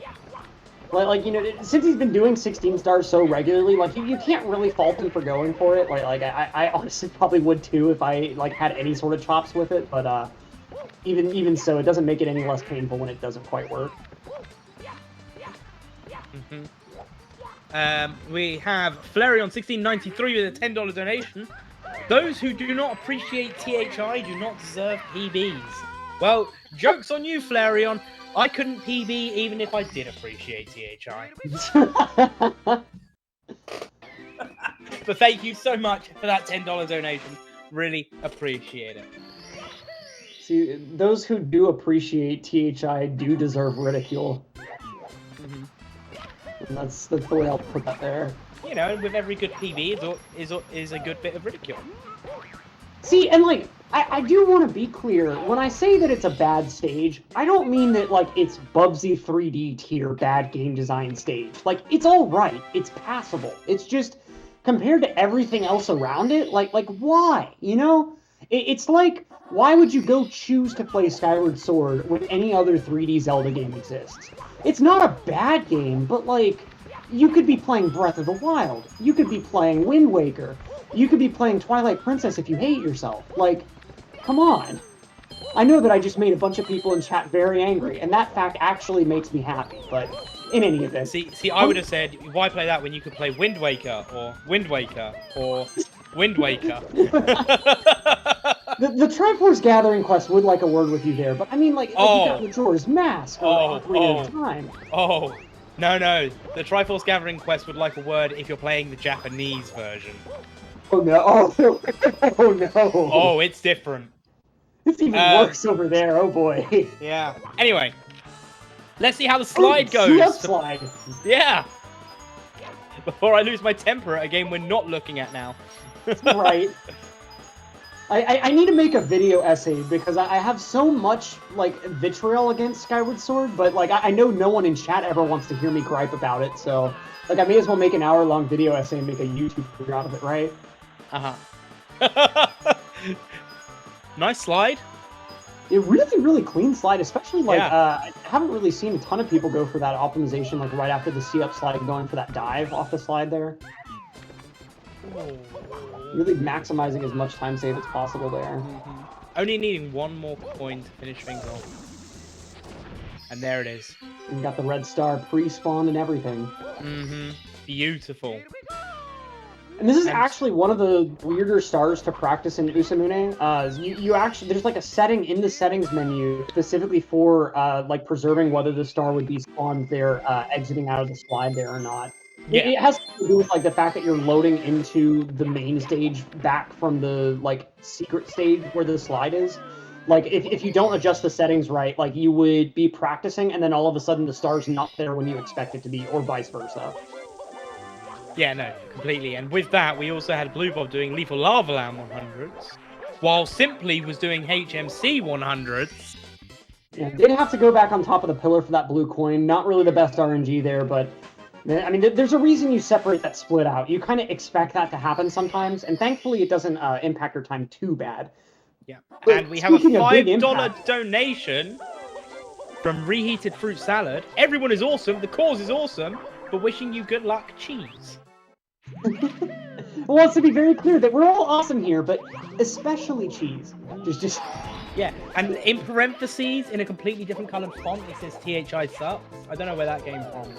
Speaker 11: you know, since he's been doing 16 stars so regularly, like you can't really fault him for going for it. Like I honestly probably would too if I like had any sort of chops with it, but even so, it doesn't make it any less painful when it doesn't quite work.
Speaker 8: We have Flareon 1693 with a $10 donation. Those who do not appreciate THI do not deserve PBs. Well, joke's on you, Flareon. I couldn't PB even if I did appreciate THI. But thank you so much for that $10 donation. Really appreciate it.
Speaker 11: See, those who do appreciate THI do deserve ridicule. And that's the way I'll put that there.
Speaker 8: You know, with every good PB is a good bit of ridicule.
Speaker 11: See, and like, I do want to be clear. When I say that it's a bad stage, I don't mean that like it's Bubsy 3D tier bad game design stage. Like, it's all right. It's passable. It's just compared to everything else around it, like why? You know, it's like, why would you go choose to play Skyward Sword when any other 3D Zelda game exists? It's not a bad game, but like, you could be playing Breath of the Wild. You could be playing Wind Waker. You could be playing Twilight Princess if you hate yourself. Like, come on. I know that I just made a bunch of people in chat very angry, and that fact actually makes me happy, but in any event.
Speaker 8: See, I would have said, why play that when you could play Wind Waker, or Wind Waker, or Wind Waker?
Speaker 11: The Triforce Gathering quest would like a word with you there, but I mean, like, you got Majora's Mask or Ocarina of Time.
Speaker 8: Oh, no. The Triforce Gathering quest would like a word if you're playing the Japanese version.
Speaker 11: Oh no! Oh no!
Speaker 8: Oh, it's different.
Speaker 11: It's even worse over there. Oh boy.
Speaker 8: Yeah. Anyway, let's see how the slide goes.
Speaker 11: Slide.
Speaker 8: Yeah. Before I lose my temper at a game we're not looking at now.
Speaker 11: Right. I need to make a video essay because I have so much like vitriol against Skyward Sword, but like I know no one in chat ever wants to hear me gripe about it, so like I may as well make an hour-long video essay and make a YouTube video out of it, right?
Speaker 8: Nice slide.
Speaker 11: A really clean slide, especially like I haven't really seen a ton of people go for that optimization like right after the C-up slide, going for that dive off the slide there. Really maximizing as much time save as possible there.
Speaker 8: Only needing one more coin to finish things off. And there it is.
Speaker 11: You got the red star pre-spawned and everything.
Speaker 8: Beautiful.
Speaker 11: And this is actually one of the weirder stars to practice in Usamune. You actually, there's like a setting in the settings menu specifically for like preserving whether the star would be spawned there, exiting out of the slide there or not.
Speaker 8: Yeah.
Speaker 11: It has to do with like the fact that you're loading into the main stage back from the like secret stage where the slide is. Like if you don't adjust the settings right, like you would be practicing and then all of a sudden the star's not there when you expect it to be, or vice versa.
Speaker 8: Yeah, no, completely. And with that, we also had Blue Bob doing Lethal Lava Land 100s, while Simply was doing HMC 100s.
Speaker 11: Yeah, did have to go back on top of the pillar for that blue coin. Not really the best RNG there, but I mean, there's a reason you separate that split out. You kind of expect that to happen sometimes, and thankfully it doesn't impact your time too bad.
Speaker 8: Yeah,
Speaker 11: But
Speaker 8: and we have a
Speaker 11: speaking of big
Speaker 8: $5
Speaker 11: impact-
Speaker 8: donation from Reheated Fruit Salad. Everyone is awesome, the cause is awesome, but wishing you good luck, cheese.
Speaker 11: Well, to be very clear that we're all awesome here, but especially cheese. Just
Speaker 8: Yeah, and in parentheses, in a completely different coloured font, it says THI sucks. I don't know where that came from.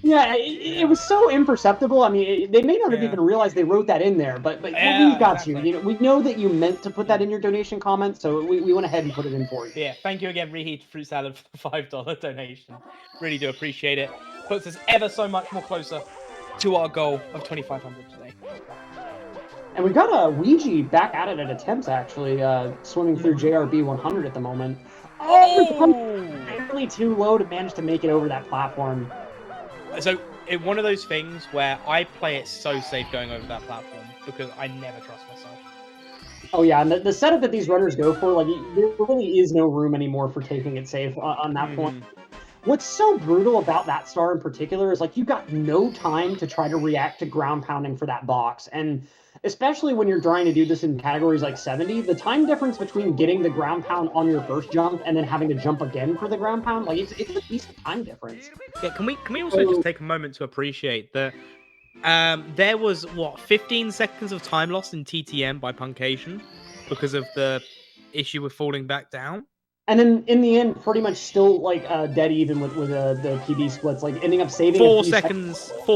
Speaker 11: yeah, it was so imperceptible. I mean, they may not have
Speaker 8: Yeah.
Speaker 11: even realized they wrote that in there, but
Speaker 8: Yeah,
Speaker 11: we've got
Speaker 8: exactly.
Speaker 11: you. You know, we know that you meant to put that in your donation comment, so we went ahead and put it in for you.
Speaker 8: Yeah, thank you again, Reheated Fruit Salad, for the $5 donation. Really do appreciate it. Puts us ever so much more closer to our goal of 2,500 today.
Speaker 11: And we've got a Ouija back at it at attempts, actually, swimming through JRB 100 at the moment. Oh! Barely too low to manage to make it over that platform.
Speaker 8: So, it's one of those things where I play it so safe going over that platform because I never trust myself.
Speaker 11: Oh yeah, and the setup that these runners go for, like, there really is no room anymore for taking it safe on that point. What's so brutal about that star in particular is, like, you got no time to try to react to ground pounding for that box. And especially when you're trying to do this in categories like 70, the time difference between getting the ground pound on your first jump and then having to jump again for the ground pound, like, it's a decent time difference.
Speaker 8: Yeah, can we also just take a moment to appreciate that there was, what, 15 seconds of time lost in TTM by Puncation because of the issue with falling back down?
Speaker 11: And then in the end, pretty much still like dead even with the PB splits, like ending up saving
Speaker 8: 4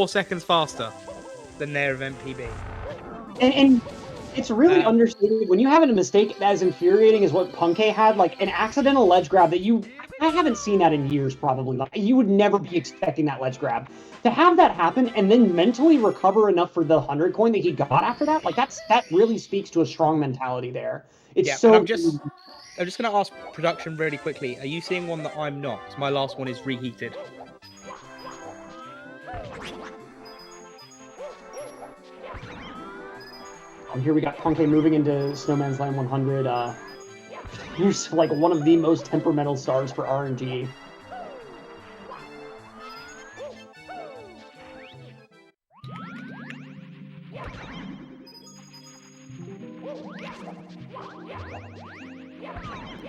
Speaker 8: seconds faster than their event PB.
Speaker 11: And it's really understated when you have a mistake as infuriating as what Punkay had, like an accidental ledge grab that I haven't seen that in years probably. Like, you would never be expecting that ledge grab. To have that happen and then mentally recover enough for the 100 coin that he got after that, like that really speaks to a strong mentality there. It's
Speaker 8: Yeah,
Speaker 11: so.
Speaker 8: I'm just going to ask production really quickly. Are you seeing one that I'm not? 'Cause my last one is reheated.
Speaker 11: Here we got Punkay moving into Snowman's Land 100. Here's like one of the most temperamental stars for RNG.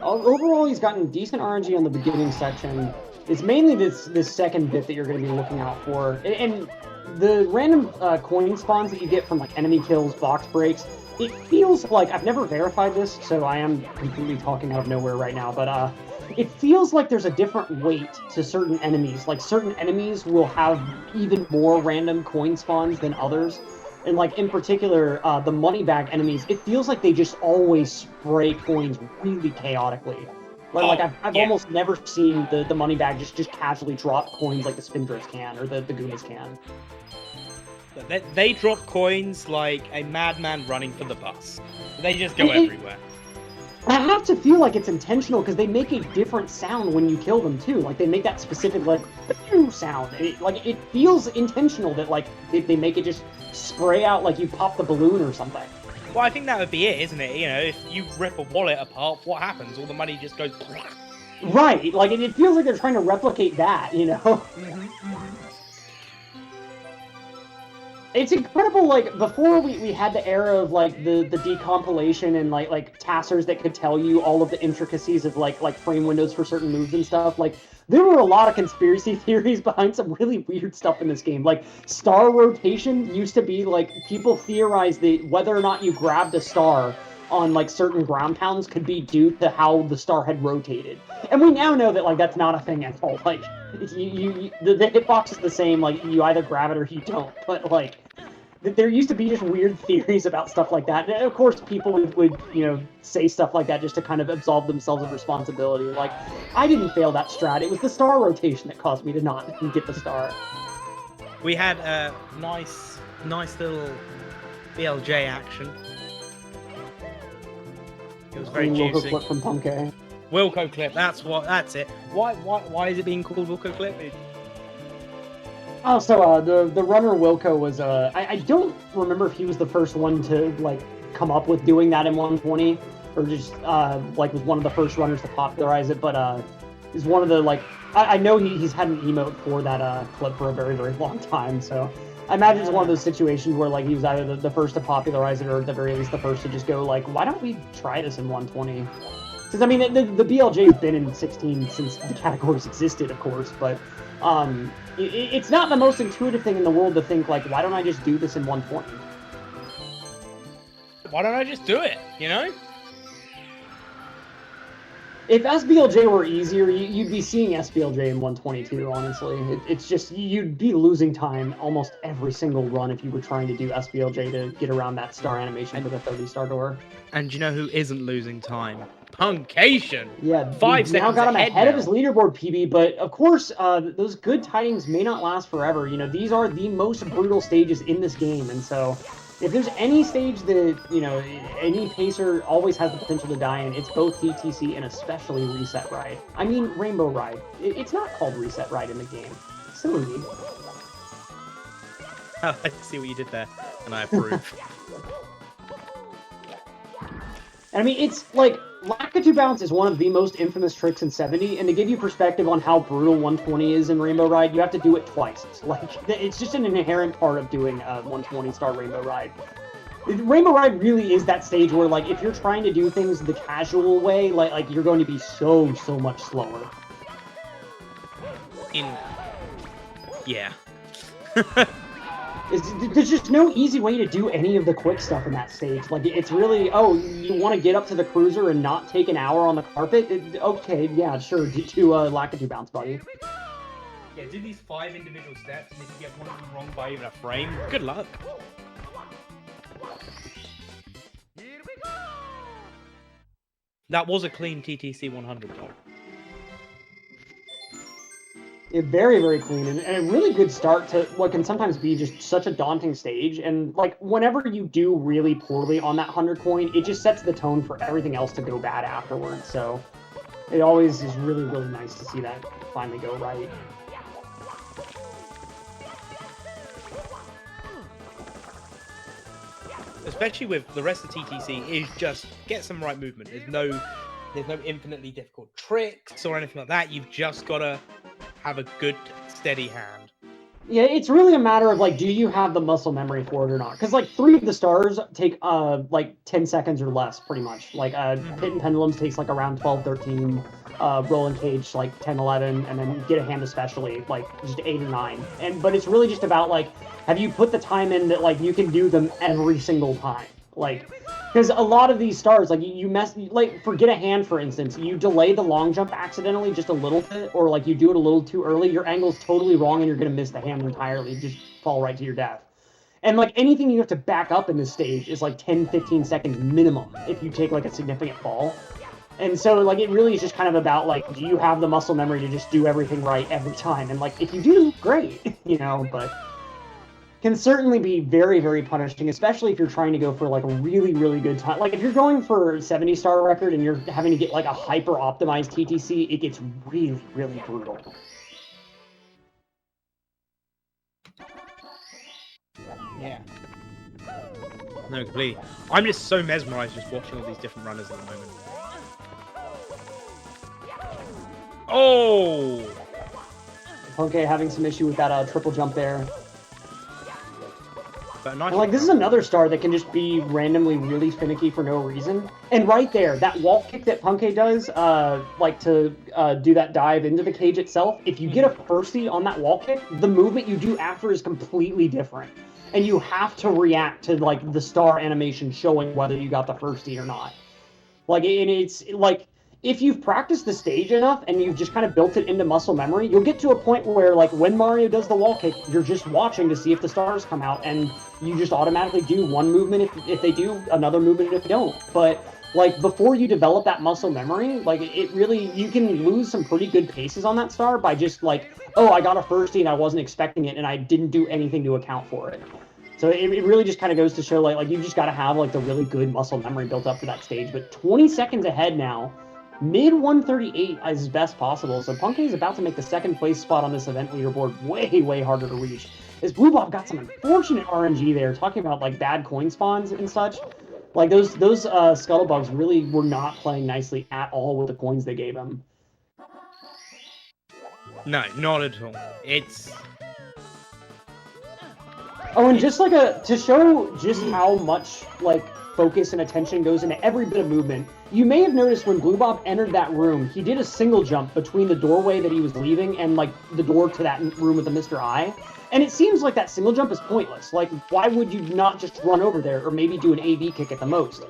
Speaker 11: Overall, he's gotten decent RNG on the beginning section. It's mainly this second bit that you're going to be looking out for. And the random coin spawns that you get from like enemy kills, box breaks, it feels like, I've never verified this, so I am completely talking out of nowhere right now, but it feels like there's a different weight to certain enemies. Like certain enemies will have even more random coin spawns than others. And like in particular, the money bag enemies, it feels like they just always spray coins really chaotically. Like I've almost never seen the money bag just casually drop coins like the Spindrift can or the Goombas can.
Speaker 8: They drop coins like a madman running for the bus. They just go everywhere.
Speaker 11: I have to feel like it's intentional because they make a different sound when you kill them too. Like they make that specific like pew sound. It feels intentional that like they make it just spray out like you pop the balloon or something.
Speaker 8: Well, I think that would be it, isn't it? You know, if you rip a wallet apart, what happens? All the money just goes.
Speaker 11: Right. Like it feels like they're trying to replicate that. You know. It's incredible, like, before we had the era of, like, the decompilation and, like tassers that could tell you all of the intricacies of, like frame windows for certain moves and stuff, like, there were a lot of conspiracy theories behind some really weird stuff in this game. Like, star rotation used to be, like, people theorized that whether or not you grabbed a star on, like, certain ground pounds could be due to how the star had rotated. And we now know that, like, that's not a thing at all. Like, the hitbox is the same, like, you either grab it or you don't. But, like, there used to be just weird theories about stuff like that. And of course, people would say stuff like that just to kind of absolve themselves of responsibility. Like, I didn't fail that strat. It was the star rotation that caused me to not get the star.
Speaker 8: We had a nice little BLJ action. It was very
Speaker 11: Wilco
Speaker 8: juicy.
Speaker 11: clip from Punkay.
Speaker 8: Wilco clip. That's it. Why is it being called Wilco clip?
Speaker 11: Oh, so the runner Wilco was I don't remember if he was the first one to like come up with doing that in 120 or just like was one of the first runners to popularize it, but is one of the like I know he's had an emote for that clip for a very, very long time, so I imagine it's one of those situations where like he was either the first to popularize it or at the very least the first to just go like, why don't we try this in 120? Because I mean the BLJ has been in 16 since the categories existed, of course, but it's not the most intuitive thing in the world to think like, why don't I just do this in 120?
Speaker 8: Why don't I just do it? You know?
Speaker 11: If SBLJ were easier, you'd be seeing SBLJ in 122, honestly. It's just, you'd be losing time almost every single run if you were trying to do SBLJ to get around that star animation for the 30-star door.
Speaker 8: And you know who isn't losing time? Punkation!
Speaker 11: Yeah,
Speaker 8: 5 seconds
Speaker 11: now got him ahead
Speaker 8: now.
Speaker 11: of his leaderboard PB, but of course, those good tidings may not last forever. You know, these are the most brutal stages in this game, and so if there's any stage that, you know, any pacer always has the potential to die in, it's both TTC and especially Reset Ride. I mean, Rainbow Ride. It's not called Reset Ride in the game. It's silly me.
Speaker 8: I see what you did there, and I approve.
Speaker 11: I mean, it's like, Lakitu Bounce is one of the most infamous tricks in 70, and to give you perspective on how brutal 120 is in Rainbow Ride, you have to do it twice. Like, it's just an inherent part of doing a 120-star Rainbow Ride. Rainbow Ride really is that stage where, like, if you're trying to do things the casual way, like you're going to be so much slower.
Speaker 8: Yeah.
Speaker 11: There's just no easy way to do any of the quick stuff in that stage. Like, it's really, oh, you want to get up to the cruiser and not take an hour on the carpet? Okay, yeah, sure, do Lakitu Bounce, buddy.
Speaker 8: Yeah, do these 5 individual steps, and if you get one of them wrong by even a frame, good luck. That was a clean TTC 100, though.
Speaker 11: Very, very clean, and a really good start to what can sometimes be just such a daunting stage. And like, whenever you do really poorly on that 100 coin, it just sets the tone for everything else to go bad afterwards. So it always is really, really nice to see that finally go right.
Speaker 8: Especially with the rest of TTC, is just get some right movement. There's no infinitely difficult tricks or anything like that. You've just got to have a good, steady hand.
Speaker 11: Yeah, it's really a matter of, like, do you have the muscle memory for it or not? Because, like, 3 of the stars take, like, 10 seconds or less, pretty much. Like, Pit and Pendulums takes, like, around 12, 13, Roll and Cage, like, 10, 11, and then Get a Hand especially, like, just 8 or 9. But it's really just about, like, have you put the time in that, like, you can do them every single time? Like, because a lot of these stars, like, you mess, like, for Get a Hand, for instance, you delay the long jump accidentally just a little bit, or, like, you do it a little too early, your angle's totally wrong, and you're going to miss the hand entirely, just fall right to your death. And, like, anything you have to back up in this stage is, like, 10, 15 seconds minimum if you take, like, a significant fall. And so, like, it really is just kind of about, like, do you have the muscle memory to just do everything right every time? And, like, if you do, great, you know, but can certainly be very, very punishing, especially if you're trying to go for, like, a really, really good time. Like, if you're going for a 70-star record and you're having to get, like, a hyper-optimized TTC, it gets really, really brutal.
Speaker 8: Yeah. No, completely. I'm just so mesmerized just watching all these different runners at the moment. Oh!
Speaker 11: Okay, having some issue with that triple jump there.
Speaker 8: But nice,
Speaker 11: and, like, this is another star that can just be randomly really finicky for no reason. And right there, that wall kick that Punkay does, like, to do that dive into the cage itself, if you get a firstie on that wall kick, the movement you do after is completely different. And you have to react to, like, the star animation showing whether you got the firstie or not. Like, and it's, like, if you've practiced the stage enough and you've just kind of built it into muscle memory, you'll get to a point where, like, when Mario does the wall kick, you're just watching to see if the stars come out, and you just automatically do one movement if they do, another movement if they don't. But, like, before you develop that muscle memory, like, it really, you can lose some pretty good paces on that star by just, like, oh, I got a firstie and I wasn't expecting it, and I didn't do anything to account for it. So it really just kind of goes to show, like you've just got to have, like, the really good muscle memory built up for that stage. But 20 seconds ahead now. Mid 138 is best possible, so Punkay is about to make the second place spot on this event leaderboard way harder to reach. As Blue Bob got some unfortunate RNG there, talking about, like, bad coin spawns and such. Like, those Scuttlebugs really were not playing nicely at all with the coins they gave him.
Speaker 8: No, not at all. It's...
Speaker 11: Oh, and just like to show just how much, like, focus and attention goes into every bit of movement, you may have noticed when Blue Bob entered that room, he did a single jump between the doorway that he was leaving and, like, the door to that room with the Mr. I. And it seems like that single jump is pointless. Like, why would you not just run over there or maybe do an AB kick at the most?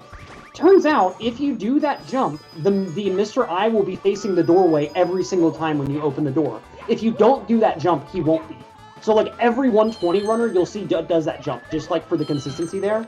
Speaker 11: Turns out, if you do that jump, the Mr. I will be facing the doorway every single time when you open the door. If you don't do that jump, he won't be. So, like, every 120 runner you'll see does that jump, just, like, for the consistency there.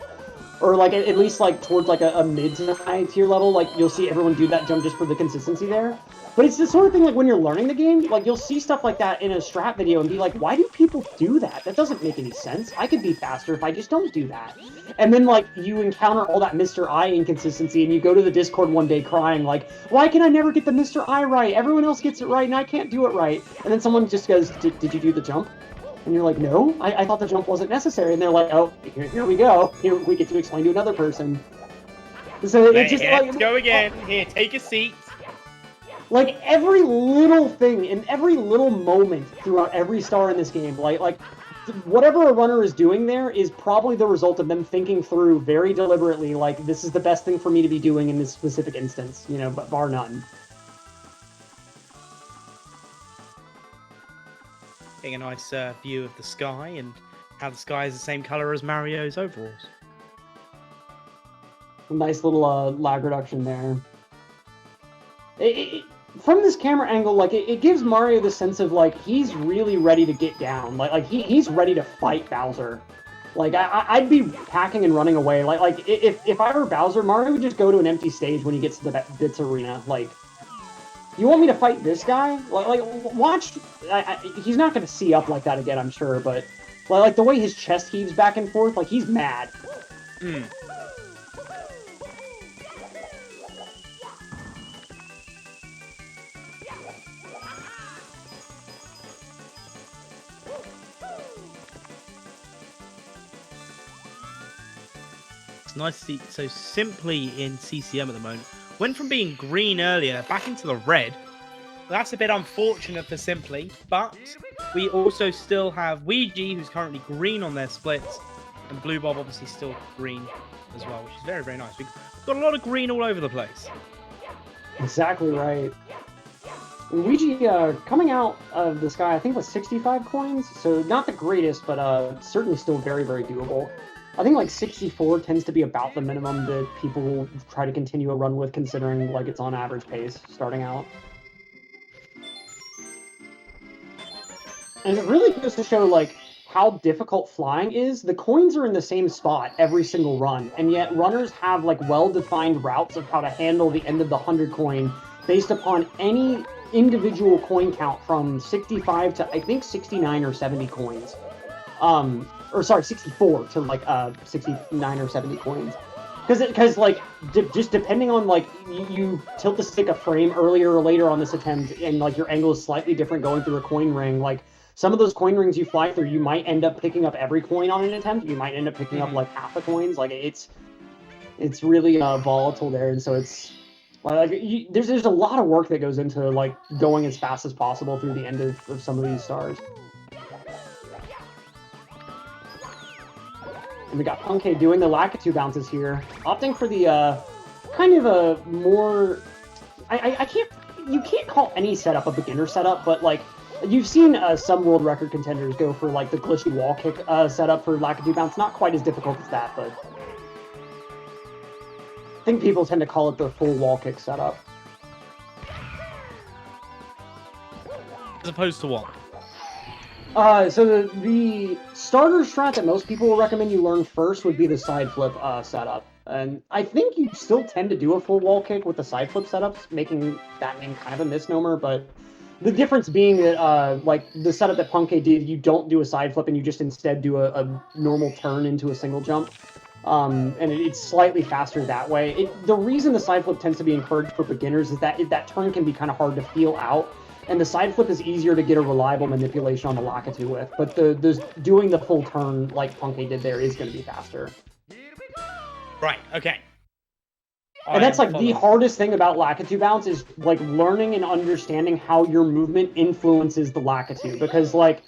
Speaker 11: Or, like, at least, like, towards, like, a mid to high tier level, like, you'll see everyone do that jump just for the consistency there. But it's the sort of thing, like, when you're learning the game, like, you'll see stuff like that in a strat video and be like, why do people do that? That doesn't make any sense. I could be faster if I just don't do that. And then, like, you encounter all that Mr. I inconsistency, and you go to the Discord one day crying, like, why can I never get the Mr. I right? Everyone else gets it right, and I can't do it right. And then someone just goes, did you do the jump? And you're like, no, I thought the jump wasn't necessary. And they're like, oh, here we go. Here we get to explain to another person. So it's just
Speaker 8: let's go again. Here, take a seat.
Speaker 11: Like, every little thing in every little moment throughout every star in this game, like whatever a runner is doing there is probably the result of them thinking through very deliberately, like, this is the best thing for me to be doing in this specific instance, you know, but bar none.
Speaker 8: Getting a nice view of the sky and how the sky is the same color as Mario's overalls.
Speaker 11: A nice little lag reduction there. From this camera angle, like, it gives Mario the sense of, like, he's really ready to get down. Like he's ready to fight Bowser. Like, I'd be packing and running away. Like if I were Bowser, Mario would just go to an empty stage when he gets to the Bits Arena. Like, you want me to fight this guy? Like watch. He's not going to see up like that again, I'm sure. But like the way his chest heaves back and forth, like, he's mad.
Speaker 8: It's nice to see so simply in CCM at the moment. Went from being green earlier back into the red. That's a bit unfortunate for Simply, but we also still have Ouija, who's currently green on their splits, and Blue Bob obviously still green as well, which is very nice. We've got a lot of green all over the place.
Speaker 11: Exactly right. Ouija coming out of the sky, I think, was 65 coins, so not the greatest, but certainly still very doable. I think, like, 64 tends to be about the minimum that people will try to continue a run with, considering, like, it's on average pace starting out. And it really goes to show, like, how difficult flying is. The coins are in the same spot every single run, and yet runners have, like, well-defined routes of how to handle the end of the 100 coin based upon any individual coin count from 65 to, I think, 69 or 70 coins. Or sorry, 64 to, like, 69 or 70 coins. Because like, just depending on, like, you tilt the stick a frame earlier or later on this attempt, and, like, your angle is slightly different going through a coin ring, like, some of those coin rings you fly through, you might end up picking up every coin on an attempt, you might end up picking up, like, half the coins, like, it's really volatile there, and so it's, like, there's a lot of work that goes into, like, going as fast as possible through the end of some of these stars. And we got Punkay doing the Lakitu bounces here, opting for the kind of a more, you can't call any setup a beginner setup, but, like, you've seen some world record contenders go for, like, the glitchy wall kick setup for Lakitu bounce. Not quite as difficult as that, but I think people tend to call it the full wall kick setup.
Speaker 8: as opposed to what?
Speaker 11: So the starter strat that most people will recommend you learn first would be the side flip setup. And I think you still tend to do a full wall kick with the side flip setups, making that name kind of a misnomer. But the difference being that, like the setup that Punkay did, you don't do a side flip and you just instead do a normal turn into a single jump. And it's slightly faster that way. The reason the side flip tends to be encouraged for beginners is that that turn can be kind of hard to feel out. And the side flip is easier to get a reliable manipulation on the Lakitu with, but doing the full turn like Punkay did there is going to be faster.
Speaker 8: Right, okay.
Speaker 11: And that's like the hardest thing about Lakitu bounce is like learning and understanding how your movement influences the Lakitu, because like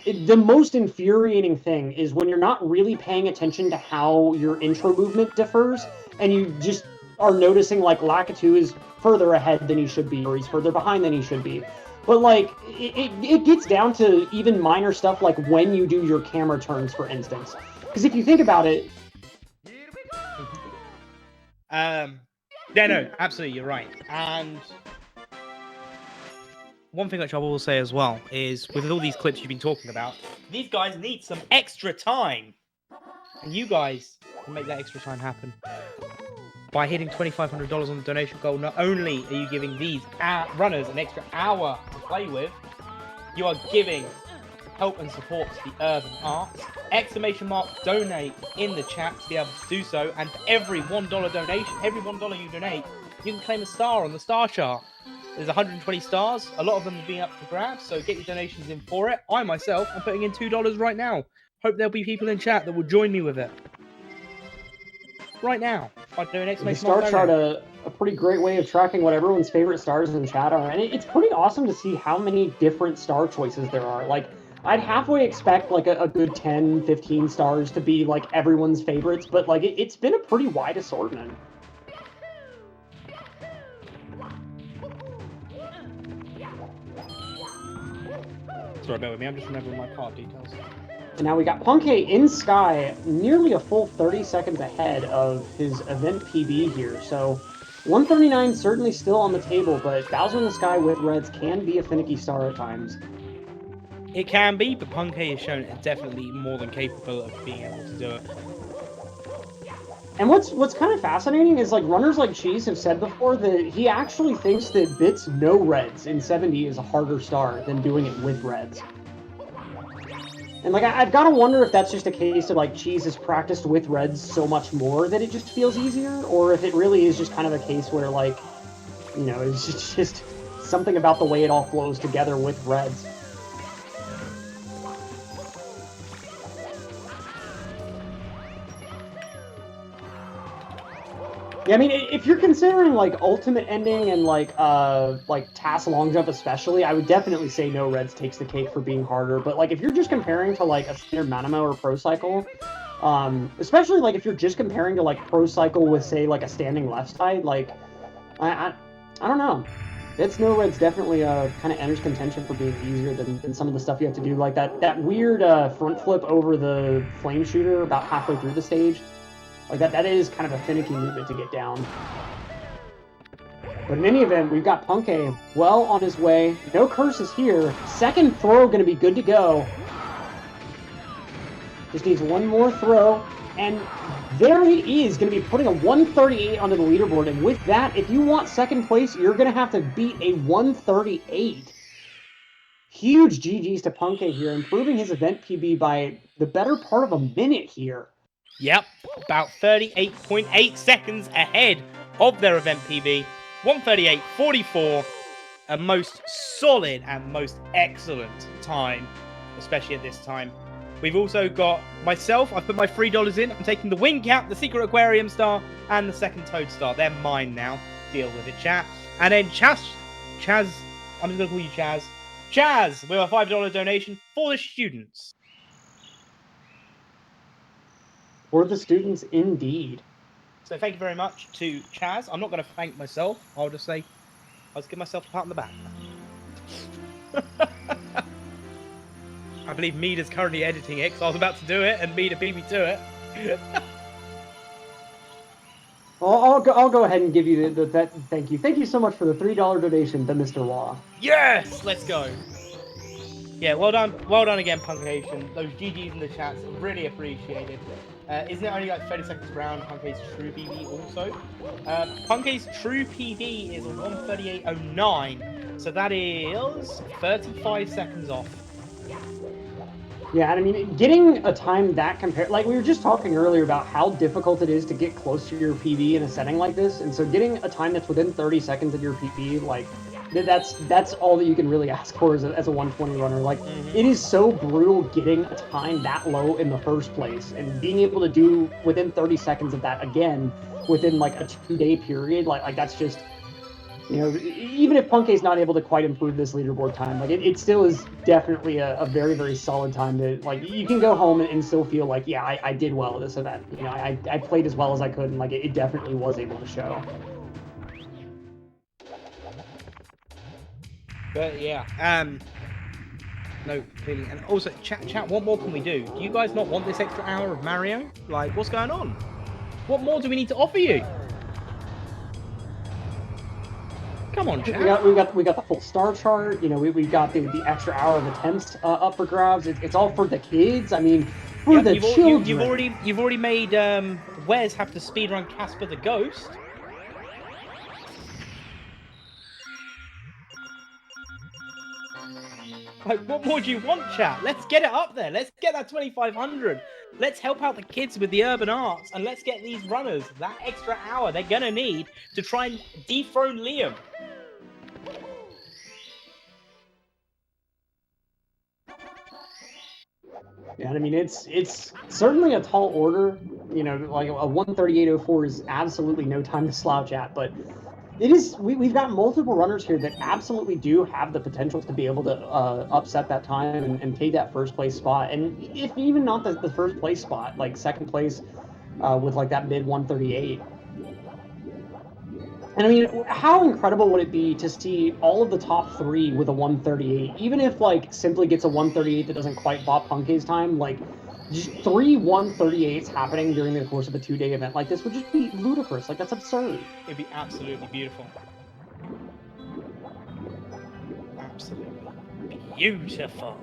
Speaker 11: the most infuriating thing is when you're not really paying attention to how your intro movement differs and you just are noticing like Lakitu is further ahead than he should be or he's further behind than he should be. But like it gets down to even minor stuff like when you do your camera turns, for instance. Because if you think about it,
Speaker 8: yeah, no, absolutely, you're right. And one thing which I will say as well is, with all these clips you've been talking about, these guys need some extra time. And you guys can make that extra time happen. By hitting $2,500 on the donation goal, not only are you giving these runners an extra hour to play with, you are giving help and support to the urban arts. !donate in the chat to be able to do so, and for every $1 donation, every $1 you donate, you can claim a star on the star chart. There's 120 stars, a lot of them are being up for grabs, so get your donations in for it. I myself am putting in $2 right now. Hope there'll be people in chat that will join me with it. Right now.
Speaker 11: The star chart a pretty great way of tracking what everyone's favorite stars in chat are, and it's pretty awesome to see how many different star choices there are. Like, I'd halfway expect like a good 10, 15 stars to be like everyone's favorites, but like it's been a pretty wide assortment.
Speaker 8: Sorry, bear with me, I'm just remembering my card details.
Speaker 11: And now we got Punkay in Sky, nearly a full 30 seconds ahead of his event PB here. So 139 certainly still on the table, but Bowser in the Sky with Reds can be a finicky star at times.
Speaker 8: It can be, but Punkay has shown it's definitely more than capable of being able to do it.
Speaker 11: And what's kind of fascinating is like runners like Cheese have said before that he actually thinks that bits no reds in 70 is a harder star than doing it with reds. And like I've got to wonder if that's just a case of like Cheese has practiced with reds so much more that it just feels easier, or if it really is just kind of a case where like, you know, it's just something about the way it all flows together with reds. Yeah, I mean, if you're considering like ultimate ending and like TAS long jump especially, I would definitely say no reds takes the cake for being harder. But like if you're just comparing to like a standard Manamo or Pro Cycle, especially like if you're just comparing to like Pro Cycle with say like a standing left side, like I don't know. It's no reds definitely kind of enters contention for being easier than some of the stuff you have to do, like that weird front flip over the flame shooter about halfway through the stage. Like that is kind of a finicky movement to get down. But in any event, we've got Punkay well on his way. No curses here. Second throw going to be good to go. Just needs one more throw. And there he is, going to be putting a 138 onto the leaderboard. And with that, if you want second place, you're going to have to beat a 138. Huge GGs to Punkay here, improving his event PB by the better part of a minute here.
Speaker 8: Yep, about 38.8 seconds ahead of their event PB. 138.44, a most solid and most excellent time, especially at this time. We've also got myself, I've put my $3 in. I'm taking the wing cap, the secret aquarium star, and the second toad star. They're mine now. Deal with it, chat. And then Chaz, I'm just going to call you Chaz. Chaz, with a $5 donation for the students.
Speaker 11: For the students, indeed.
Speaker 8: So thank you very much to Chaz. I'm not going to thank myself. I'll just say, I'll just give myself a pat on the back. I believe Mead currently editing it, because I was about to do it, and Mead beat me to it.
Speaker 11: I'll go ahead and give you that thank you. Thank you so much for the $3 donation to Mr. Law.
Speaker 8: Yes! Let's go. Yeah, well done again, Punkation. Those GGs in the chats, really appreciated. Isn't it only like 30 seconds round? Punkate's true PB also. Punkate's true PB is a 138.09, so that is 35 seconds off.
Speaker 11: Yeah, and I mean, getting a time that compared, like we were just talking earlier about how difficult it is to get close to your PB in a setting like this, and so getting a time that's within 30 seconds of your PB, like that's all that you can really ask for as a 120 runner. Like, it is so brutal getting a time that low in the first place, and being able to do within 30 seconds of that again within like a 2-day period, like that's just. You know, even if Punke's not able to quite improve this leaderboard time, like it still is definitely a very, very solid time to, like, you can go home and still feel like, yeah, I did well at this event. You know, I played as well as I could, and like it definitely was able to show.
Speaker 8: But yeah, no, clearly. And also, chat, what more can we do? Do you guys not want this extra hour of Mario? Like, what's going on? What more do we need to offer you? Come on, chat.
Speaker 11: We got the full star chart. You know, we got the extra hour of attempts up for grabs. It's all for the kids. I mean, for the children.
Speaker 8: You've already made Wes have to speedrun Casper the Ghost. Like, what more do you want, chat? Let's get it up there. Let's get that 2,500. Let's help out the kids with the urban arts, and let's get these runners that extra hour they're gonna need to try and dethrone Liam.
Speaker 11: Yeah, I mean, it's certainly a tall order. You know, like a 138.04 is absolutely no time to slouch at, but it is. We've got multiple runners here that absolutely do have the potential to be able to upset that time and take that first place spot. And if even not the first place spot, like second place with like that mid 138. And I mean, how incredible would it be to see all of the top three with a 138? Even if like Simply gets a 138 that doesn't quite bop Punke's time, like just 3 138s happening during the course of a 2-day event like this would just be ludicrous. Like, that's absurd.
Speaker 8: It'd be absolutely beautiful. Absolutely beautiful.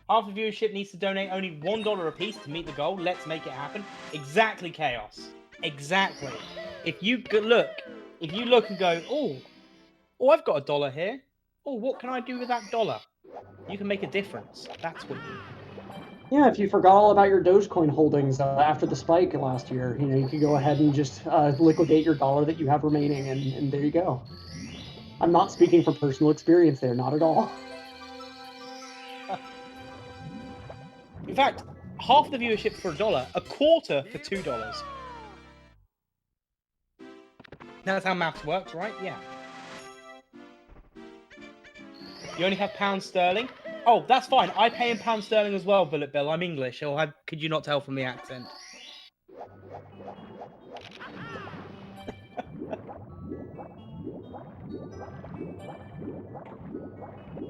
Speaker 8: Half the viewership needs to donate only $1 a piece to meet the goal. Let's make it happen. Exactly, Chaos. Exactly. If you look and go, oh, I've got $1 here. Oh, what can I do with that $1? You can make a difference. That's what you.
Speaker 11: Yeah, if you forgot all about your Dogecoin holdings after the spike last year, you know, you could go ahead and just liquidate your $1 that you have remaining, and there you go. I'm not speaking from personal experience there, not at all.
Speaker 8: In fact, half the viewership for $1, a quarter for $2. That's how maths works, right? Yeah. You only have pounds sterling? Oh, that's fine. I pay in pounds sterling as well, Bullet Bill. I'm English, or could you not tell from the accent?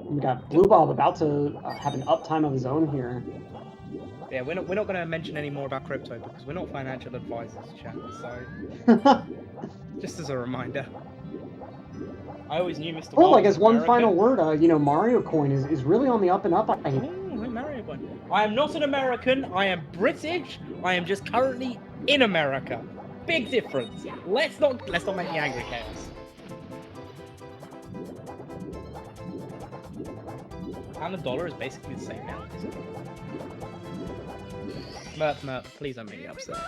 Speaker 11: We got Blue Bob about to have an uptime of his own here.
Speaker 8: Yeah, we're not going to mention any more about crypto because we're not financial advisors, chat. So, just as a reminder, I always knew Mr.
Speaker 11: Well,
Speaker 8: Wild
Speaker 11: like as one
Speaker 8: American.
Speaker 11: final word, you know, Mario Coin is really on the up and up.
Speaker 8: Oh, Mario Coin. I am not an American. I am British. I am just currently in America. Big difference. Let's not make me angry, Chaos. Pound and dollar is basically the same now, isn't it? Merp, please don't make me upset.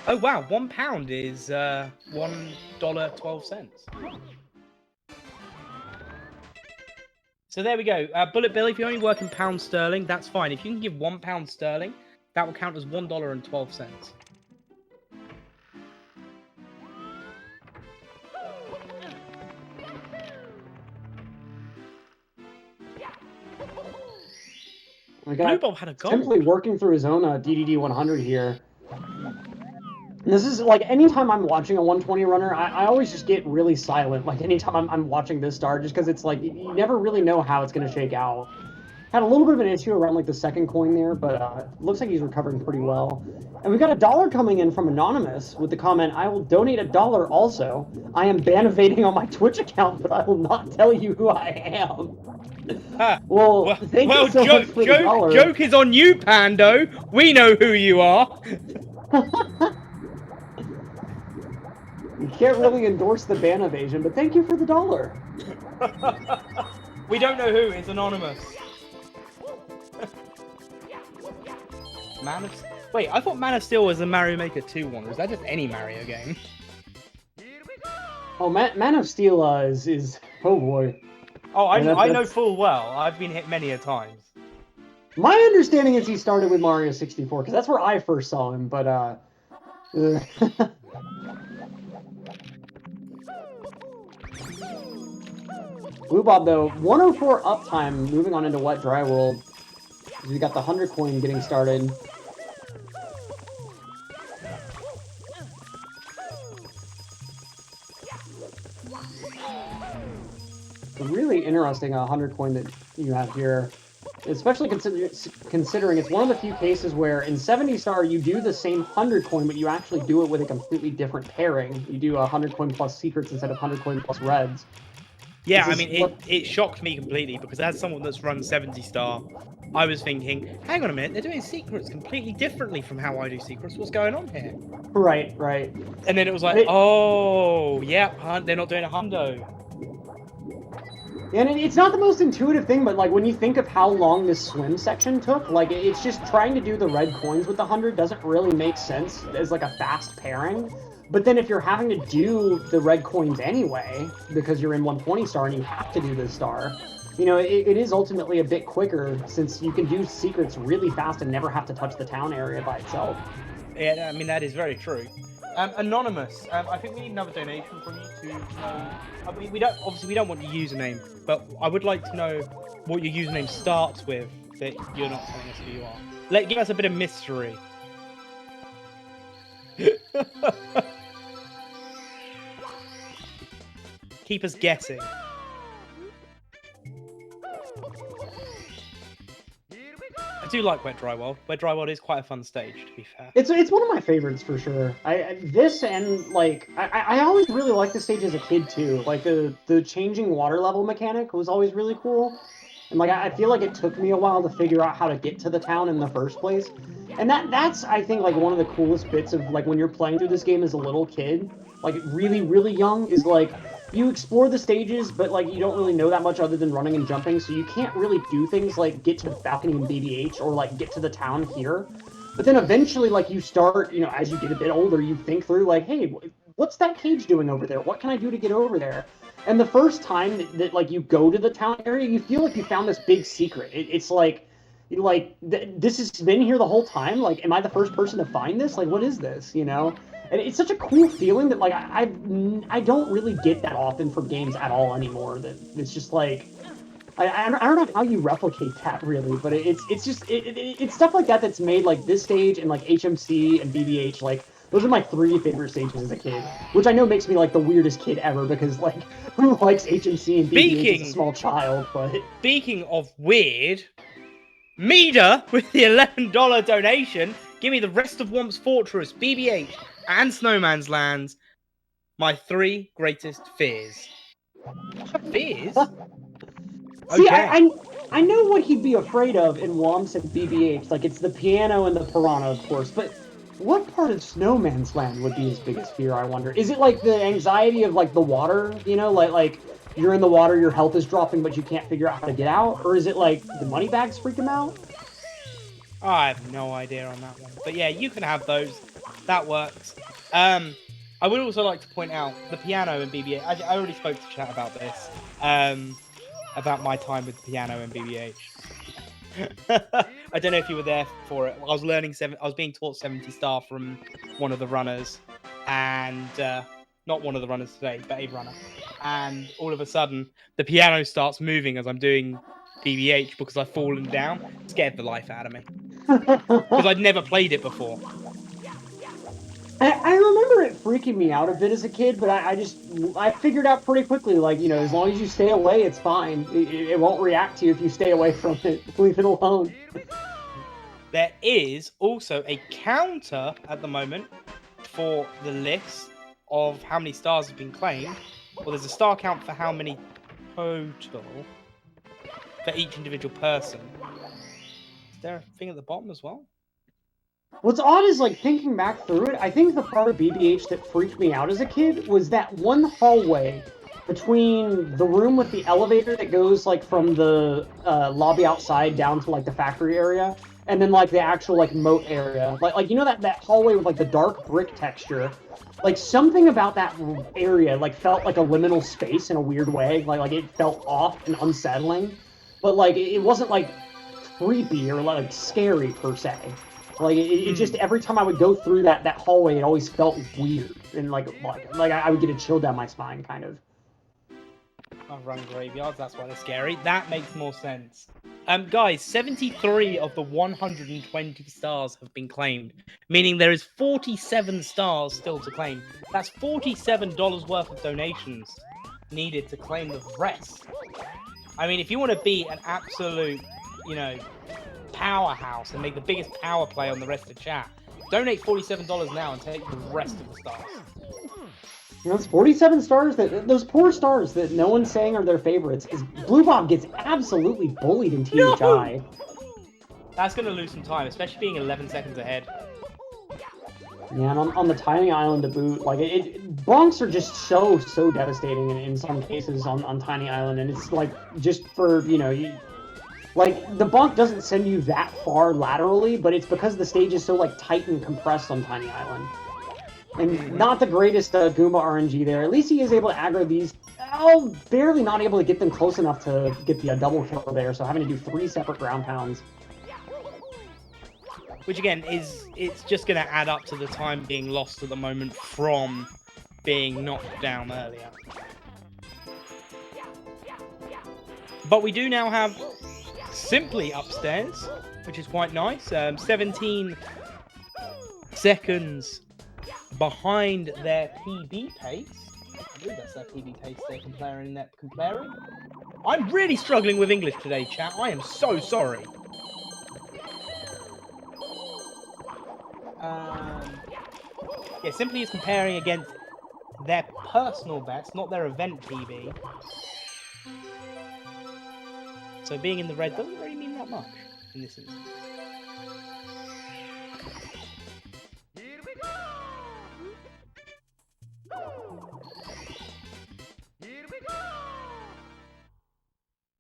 Speaker 8: Oh wow, £1 is $1.12. So there we go. Bullet Bill, if you only work in pounds sterling, that's fine. If you can give £1 sterling, that will count as $1.12.
Speaker 11: We got
Speaker 8: Blue Bob had a goal.
Speaker 11: Simply working through his own DDD 100 here. And this is like anytime I'm watching a 120 runner, I always just get really silent. Like anytime I'm watching this star, just because it's like you never really know how it's going to shake out. Had a little bit of an issue around like the second coin there, but looks like he's recovering pretty well. And we've got $1 coming in from Anonymous with the comment, "I will donate $1 also. I am ban-evading on my Twitch account, but I will not tell you who I am." Well, thank you so much for the dollar.
Speaker 8: Joke is on you, Pando. We know who you are.
Speaker 11: You can't really endorse the ban evasion, but thank you for the $1.
Speaker 8: We don't know who. It's anonymous. Wait, I thought Man of Steel was a Mario Maker 2 one. Or is that just any Mario game?
Speaker 11: Oh, Man of Steel is oh boy.
Speaker 8: Oh, I know full well. I've been hit many a times.
Speaker 11: My understanding is he started with Mario 64 because that's where I first saw him. But Blue Bob though, 104 uptime. Moving on into Wet Dry World. We got the 100 coin getting started. A really interesting 100 coin that you have here, especially considering it's one of the few cases where in 70 Star you do the same 100 coin, but you actually do it with a completely different pairing. You do 100 coin plus secrets instead of 100 coin plus reds.
Speaker 8: Yeah, I mean, it shocked me completely because as someone that's run 70 Star, I was thinking, hang on a minute, they're doing secrets completely differently from how I do secrets. What's going on here?
Speaker 11: Right, right.
Speaker 8: And then it was like, oh, yeah, they're not doing a hundo.
Speaker 11: And it's not the most intuitive thing, but like when you think of how long this swim section took, like it's just trying to do the red coins with the 100 doesn't really make sense as like a fast pairing. But then if you're having to do the red coins anyway, because you're in 120 Star and you have to do this star, you know, it is ultimately a bit quicker since you can do secrets really fast and never have to touch the town area by itself.
Speaker 8: Yeah, I mean, that is very true. Anonymous, I think we need another donation from you to know. I mean, we don't want your username, but I would like to know what your username starts with that you're not telling us who you are. Give us a bit of mystery. Keep us guessing. I do like Wet Dry World. Wet Dry World is quite a fun stage, to be fair.
Speaker 11: It's one of my favorites for sure. This and like I always really liked this stage as a kid too. Like the changing water level mechanic was always really cool. And like I feel like it took me a while to figure out how to get to the town in the first place. And that's I think like one of the coolest bits of like when you're playing through this game as a little kid, like really, really young, is like you explore the stages, but like you don't really know that much other than running and jumping, so you can't really do things like get to the balcony in BBH or like get to the town here. But then eventually, like you start, you know, as you get a bit older, you think through like, hey, what's that cage doing over there? What can I do to get over there? And the first time that like you go to the town area, you feel like you found this big secret. It's like, this has been here the whole time. Like, am I the first person to find this? Like, what is this? You know? And it's such a cool feeling that like I don't really get that often from games at all anymore. That it's just like I don't know how you replicate that really, but it's stuff like that that's made like this stage and like HMC and BBH. Like those are my 3 favorite stages as a kid, which I know makes me like the weirdest kid ever because like who likes HMC and BBH as a small child? But
Speaker 8: speaking of weird, Mida with the $11 donation. Give me the rest of Womp's Fortress, BBH, and Snowman's Lands. My 3 greatest fears. Fears?
Speaker 11: See,
Speaker 8: Okay.
Speaker 11: I know what he'd be afraid of in Womps and BBH. Like, it's the piano and the piranha, of course. But what part of Snowman's Land would be his biggest fear, I wonder? Is it, like, the anxiety of, like, the water? You know, like you're in the water, your health is dropping, but you can't figure out how to get out? Or is it, like, the money bags freak him out?
Speaker 8: I have no idea on that one. But yeah, you can have those. That works. I would also like to point out the piano and BBH. I already spoke to chat about this. About my time with the piano and BBH. I don't know if you were there for it. I was learning I was being taught 70 Star from one of the runners, and not one of the runners today, but a runner. And all of a sudden, the piano starts moving as I'm doing BBH because I've fallen down. It scared the life out of me because I'd never played it before.
Speaker 11: I remember it freaking me out a bit as a kid, but I figured out pretty quickly, like, you know, as long as you stay away, it's fine. It won't react to you if you stay away from it. Leave it alone.
Speaker 8: There is also a counter at the moment for the list of how many stars have been claimed. Well, there's a star count for how many total for each individual person. Is there a thing at the bottom as well?
Speaker 11: What's odd is, like, thinking back through it, I think the part of BBH that freaked me out as a kid was that one hallway between the room with the elevator that goes, like, from the lobby outside down to, like, the factory area, and then, like, the actual, like, moat area. Like you know that hallway with, like, the dark brick texture? Like, something about that area, like, felt like a liminal space in a weird way. Like it felt off and unsettling. But, like, it wasn't, like, creepy or, like, scary, per se. Like, it just, every time I would go through that hallway, it always felt weird. And, like I would get a chill down my spine, kind of.
Speaker 8: I've run graveyards, that's why they're scary. That makes more sense. Guys, 73 of the 120 stars have been claimed, meaning there is 47 stars still to claim. That's $47 worth of donations needed to claim the rest. I mean, if you want to be an absolute, you know, powerhouse and make the biggest power play on the rest of chat, donate $47 now and take the rest of the stars.
Speaker 11: You know, it's 47 stars, those poor stars that no one's saying are their favorites, is Blue Bob gets absolutely bullied in THI.
Speaker 8: No! That's going to lose some time, especially being 11 seconds ahead.
Speaker 11: Yeah, and on the Tiny Island to boot, like, bonks are just so devastating in some cases on Tiny Island, and it's, like, just for, you know, like, the bonk doesn't send you that far laterally, but it's because the stage is so, like, tight and compressed on Tiny Island. And not the greatest Goomba RNG there. At least he is able to aggro these. Oh, barely not able to get them close enough to get the double kill there, so having to do 3 separate ground pounds.
Speaker 8: Which, again, it's just going to add up to the time being lost at the moment from being knocked down earlier. But we do now have Simply upstairs, which is quite nice. 17 seconds behind their PB pace. I believe that's their PB pace they're comparing. I'm really struggling with English today, chat. I am so sorry. Yeah, Simply is comparing against their personal best, not their event PB. So being in the red doesn't really mean that much in this instance.
Speaker 2: Here we go! Here we go!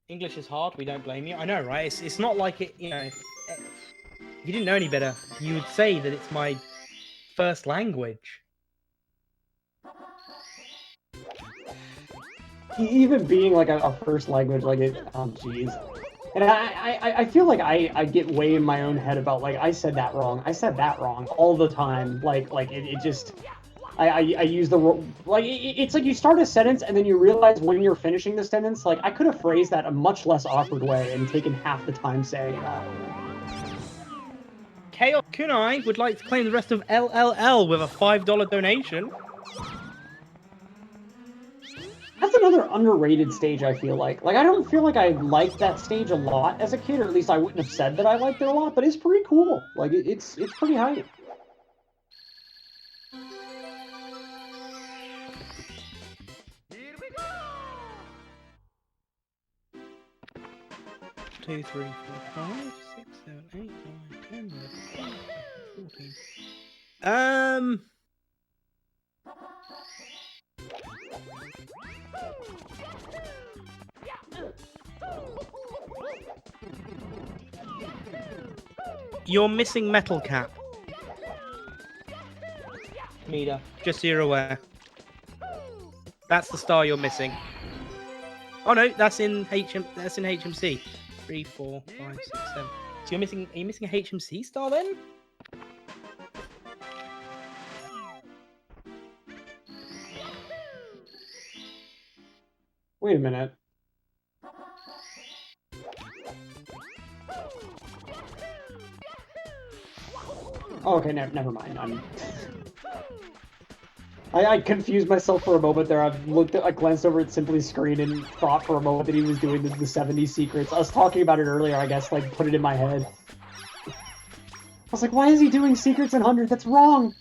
Speaker 8: English is hard, we don't blame you. I know, right? It's not like it, you know, if you didn't know any better, you would say that it's my first language.
Speaker 11: Even being like a first language, like it, oh jeez. And I feel like I get way in my own head about, like, I said that wrong all the time. Like it just, I use the, like, it's like you start a sentence and then you realize when you're finishing the sentence, like, I could have phrased that a much less awkward way and taken half the time saying that.
Speaker 8: Chaos Kunai would like to claim the rest of LLL with a $5 donation.
Speaker 11: That's another underrated stage, I feel like. Like, I don't feel like I liked that stage a lot as a kid, or at least I wouldn't have said that I liked it a lot, but it's pretty cool. Like, it's pretty hype.
Speaker 2: Here we go!
Speaker 8: 2, 3, 4, 5, 6, 7, 8, 9, 10, 11, 12, 14. You're missing Metal Cap. Mida, just so you're aware. That's the star you're missing. Oh no, that's in HMC. 3, 4, 5, 6, 7. So you're missing, are you missing a HMC star then?
Speaker 11: Wait a minute. Oh, okay, never mind. I confused myself for a moment there. I glanced over at Simply's screen and thought for a moment that he was doing the 70 secrets. I was talking about it earlier, I guess, like, put it in my head. I was like, why is he doing secrets in 100? That's wrong!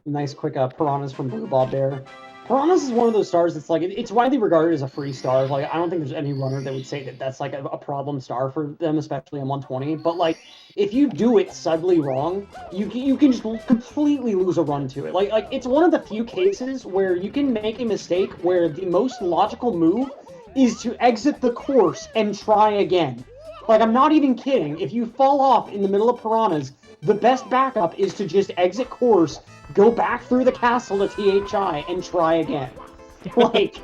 Speaker 11: Nice quick piranhas from Blue Bob there. Piranhas is one of those stars that's like, it's widely regarded as a free star. Like, I don't think there's any runner that would say that that's like a problem star for them, especially in 120. But like, if you do it subtly wrong, you can just completely lose a run to it. Like it's one of the few cases where you can make a mistake where the most logical move is to exit the course and try again. Like, I'm not even kidding. If you fall off in the middle of piranhas, the best backup is to just exit course, go back through the castle to THI, and try again. Like,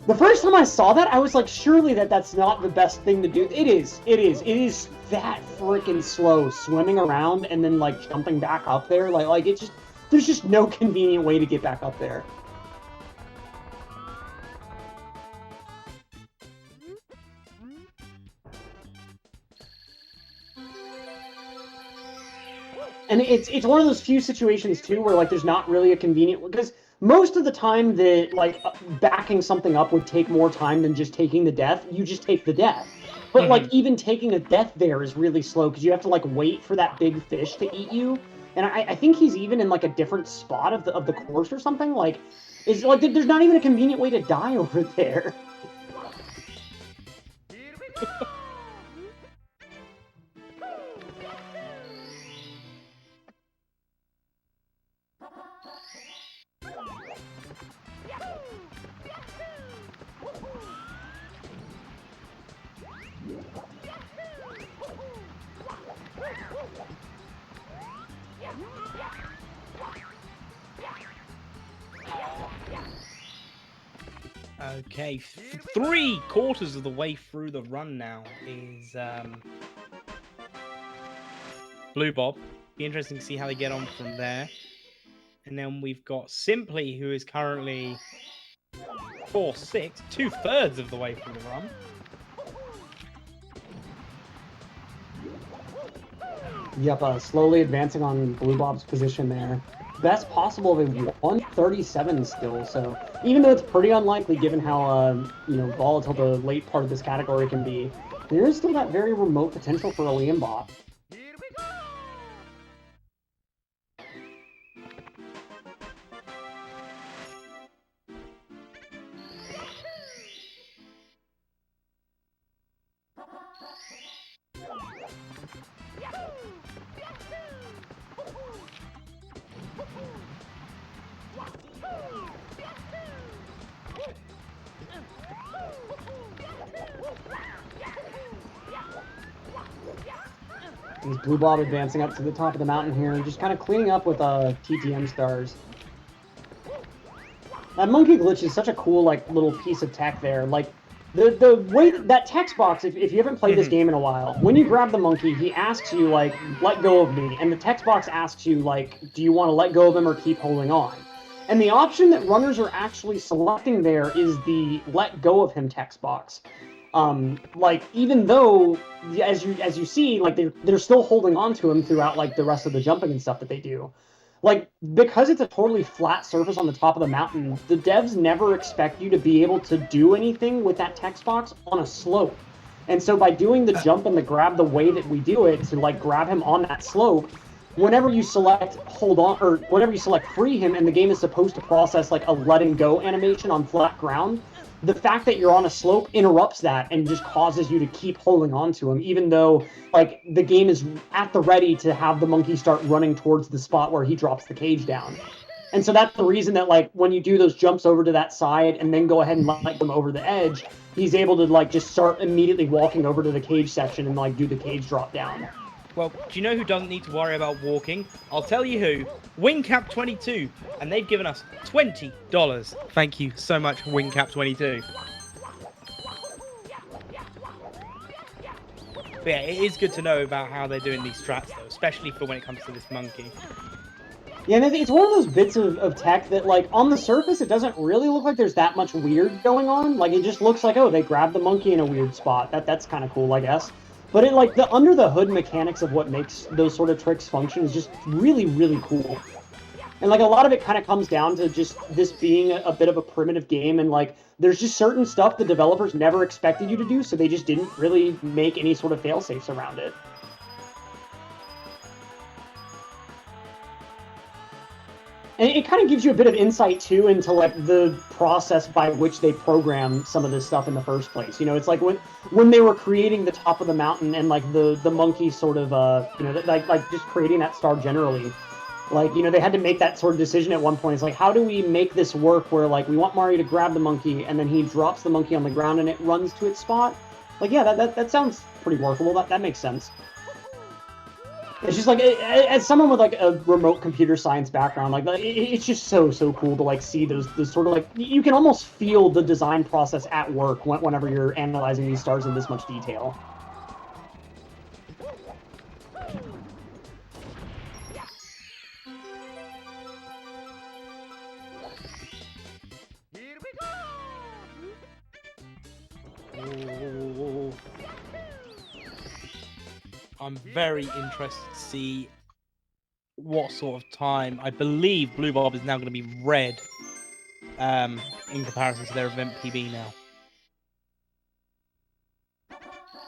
Speaker 11: the first time I saw that, I was like, surely that's not the best thing to do. It is that freaking slow, swimming around and then, like, jumping back up there. Like it's just, there's just no convenient way to get back up there. And it's one of those few situations, too, where, like, there's not really a convenient... Because most of the time that, like, backing something up would take more time than just taking the death. You just take the death. But, like, even taking a death there is really slow, because you have to, like, wait for that big fish to eat you. And I think he's even in, like, a different spot of the course or something. Like, it's like, there's not even a convenient way to die over there.
Speaker 8: Okay, 3/4 of the way through the run now is Blue Bob. Be interesting to see how they get on from there. And then we've got Simply, who is currently 4/6, 2/3 of the way through the run.
Speaker 11: Yep, slowly advancing on Blue Bob's position there. Best possible of a 137 still, so even though it's pretty unlikely given how volatile the late part of this category can be, there is still that very remote potential for a Liam bot. Is Blue Bob advancing up to the top of the mountain here, just kind of cleaning up with TTM stars. That monkey glitch is such a cool, like, little piece of tech there. Like, the way that text box, if you haven't played this game in a while, when you grab the monkey, he asks you, like, let go of me, and the text box asks you, like, do you want to let go of him or keep holding on? And the option that runners are actually selecting there is the let go of him text box. Like, even though, as you see, like, they're still holding on to him throughout, like, the rest of the jumping and stuff that they do. Like, because it's a totally flat surface on the top of the mountain, the devs never expect you to be able to do anything with that text box on a slope. And so by doing the jump and the grab the way that we do it, to, like, grab him on that slope, whenever you select hold on, or whenever you select free him, and the game is supposed to process, like, a letting go animation on flat ground, the fact that you're on a slope interrupts that and just causes you to keep holding on to him, even though, like, the game is at the ready to have the monkey start running towards the spot where he drops the cage down. And so that's the reason that, like, when you do those jumps over to that side and then go ahead and let them over the edge, he's able to, like, just start immediately walking over to the cage section and, like, do the cage drop down.
Speaker 8: Well, do you know who doesn't need to worry about walking? I'll tell you who. WingCap22, and they've given us $20. Thank you so much, WingCap22. But yeah, it is good to know about how they're doing these strats, though, especially for when it comes to this monkey.
Speaker 11: Yeah, and it's one of those bits of tech that, like, on the surface, it doesn't really look like there's that much weird going on. Like, it just looks like, oh, they grabbed the monkey in a weird spot. That's kind of cool, I guess. But it like the under the hood mechanics of what makes those sort of tricks function is just really, really cool. And like a lot of it kind of comes down to just this being a bit of a primitive game, and like there's just certain stuff the developers never expected you to do, so they just didn't really make any sort of fail-safes around it. And it kind of gives you a bit of insight too into like the process by which they program some of this stuff in the first place. You know, it's like when they were creating the top of the mountain and like the monkey sort of you know, like just creating that star generally. Like, you know, they had to make that sort of decision at one point. It's like, how do we make this work where, like, we want Mario to grab the monkey, and then he drops the monkey on the ground, and it runs to its spot? Like, yeah, that sounds pretty workable. That makes sense. It's just, like, as someone with, like, a remote computer science background, like, it's just so cool to, like, see those sort of, like, you can almost feel the design process at work whenever you're analyzing these stars in this much detail.
Speaker 8: I'm very interested to see what sort of time. I believe Blue Bob is now going to be red in comparison to their event PB now.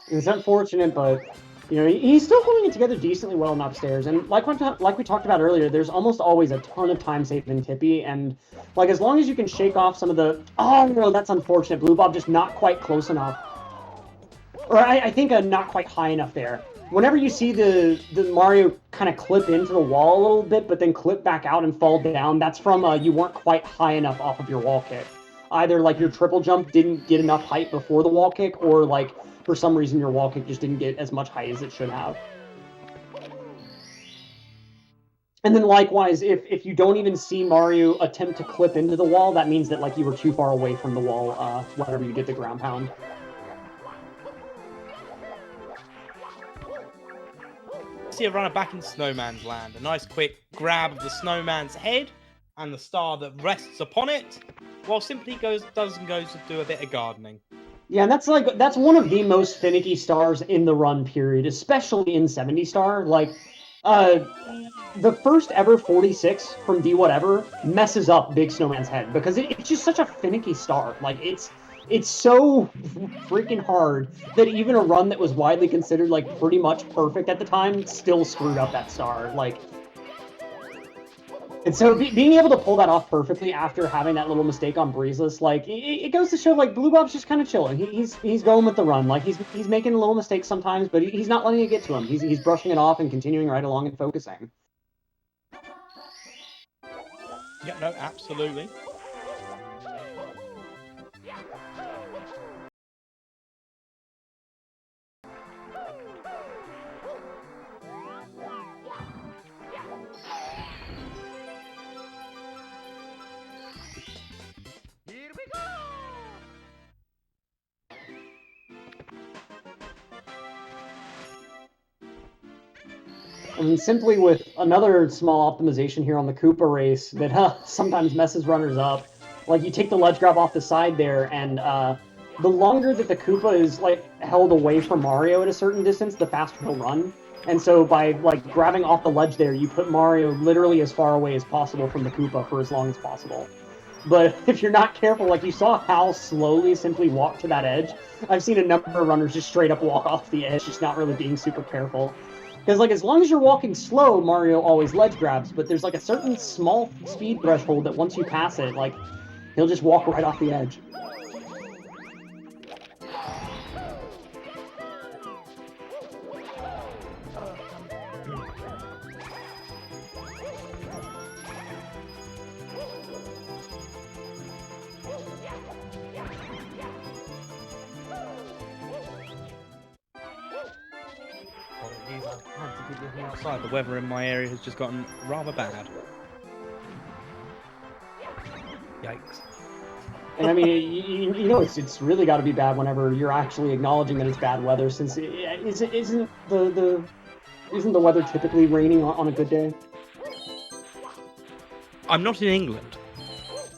Speaker 11: It's unfortunate, but you know, he's still holding it together decently well in upstairs. And like we talked about earlier, there's almost always a ton of time saved in Tippy, and like as long as you can shake off some of the no, that's unfortunate. Blue Bob just not quite close enough, or I think not quite high enough there. Whenever you see the Mario kind of clip into the wall a little bit, but then clip back out and fall down, that's from you weren't quite high enough off of your wall kick. Either like your triple jump didn't get enough height before the wall kick, or like for some reason your wall kick just didn't get as much height as it should have. And then likewise, if you don't even see Mario attempt to clip into the wall, that means that like you were too far away from the wall whenever you get the ground pound.
Speaker 8: See a runner back in Snowman's Land. A nice quick grab of the Snowman's head and the star that rests upon it, while Simply goes to do a bit of gardening.
Speaker 11: Yeah, and that's one of the most finicky stars in the run period, especially in 70 star. Like, the first ever 46 from D whatever messes up Big Snowman's head because it's just such a finicky star. Like it's so freaking hard that even a run that was widely considered like pretty much perfect at the time still screwed up that star. Like, and so being able to pull that off perfectly after having that little mistake on Breezeless, like it goes to show like Blue Bob's just kind of chilling. He's going with the run. Like he's making little mistakes sometimes, but he's not letting it get to him. He's brushing it off and continuing right along and focusing.
Speaker 8: Yeah, no, absolutely.
Speaker 2: Here we go!
Speaker 11: And simply with another small optimization here on the Koopa race that sometimes messes runners up. Like you take the ledge grab off the side there, and the longer that the Koopa is like held away from Mario at a certain distance, the faster he'll run. And so by like grabbing off the ledge there, you put Mario literally as far away as possible from the Koopa for as long as possible. But if you're not careful, like you saw how slowly Simply walk to that edge, I've seen a number of runners just straight up walk off the edge, just not really being super careful. Because, like, as long as you're walking slow, Mario always ledge grabs, but there's, like, a certain small speed threshold that once you pass it, like, he'll just walk right off the edge.
Speaker 8: Outside, the weather in my area has just gotten rather bad. Yikes.
Speaker 11: And I mean, you know, it's really got to be bad whenever you're actually acknowledging that it's bad weather, since isn't the weather typically raining on a good day?
Speaker 8: I'm not in England.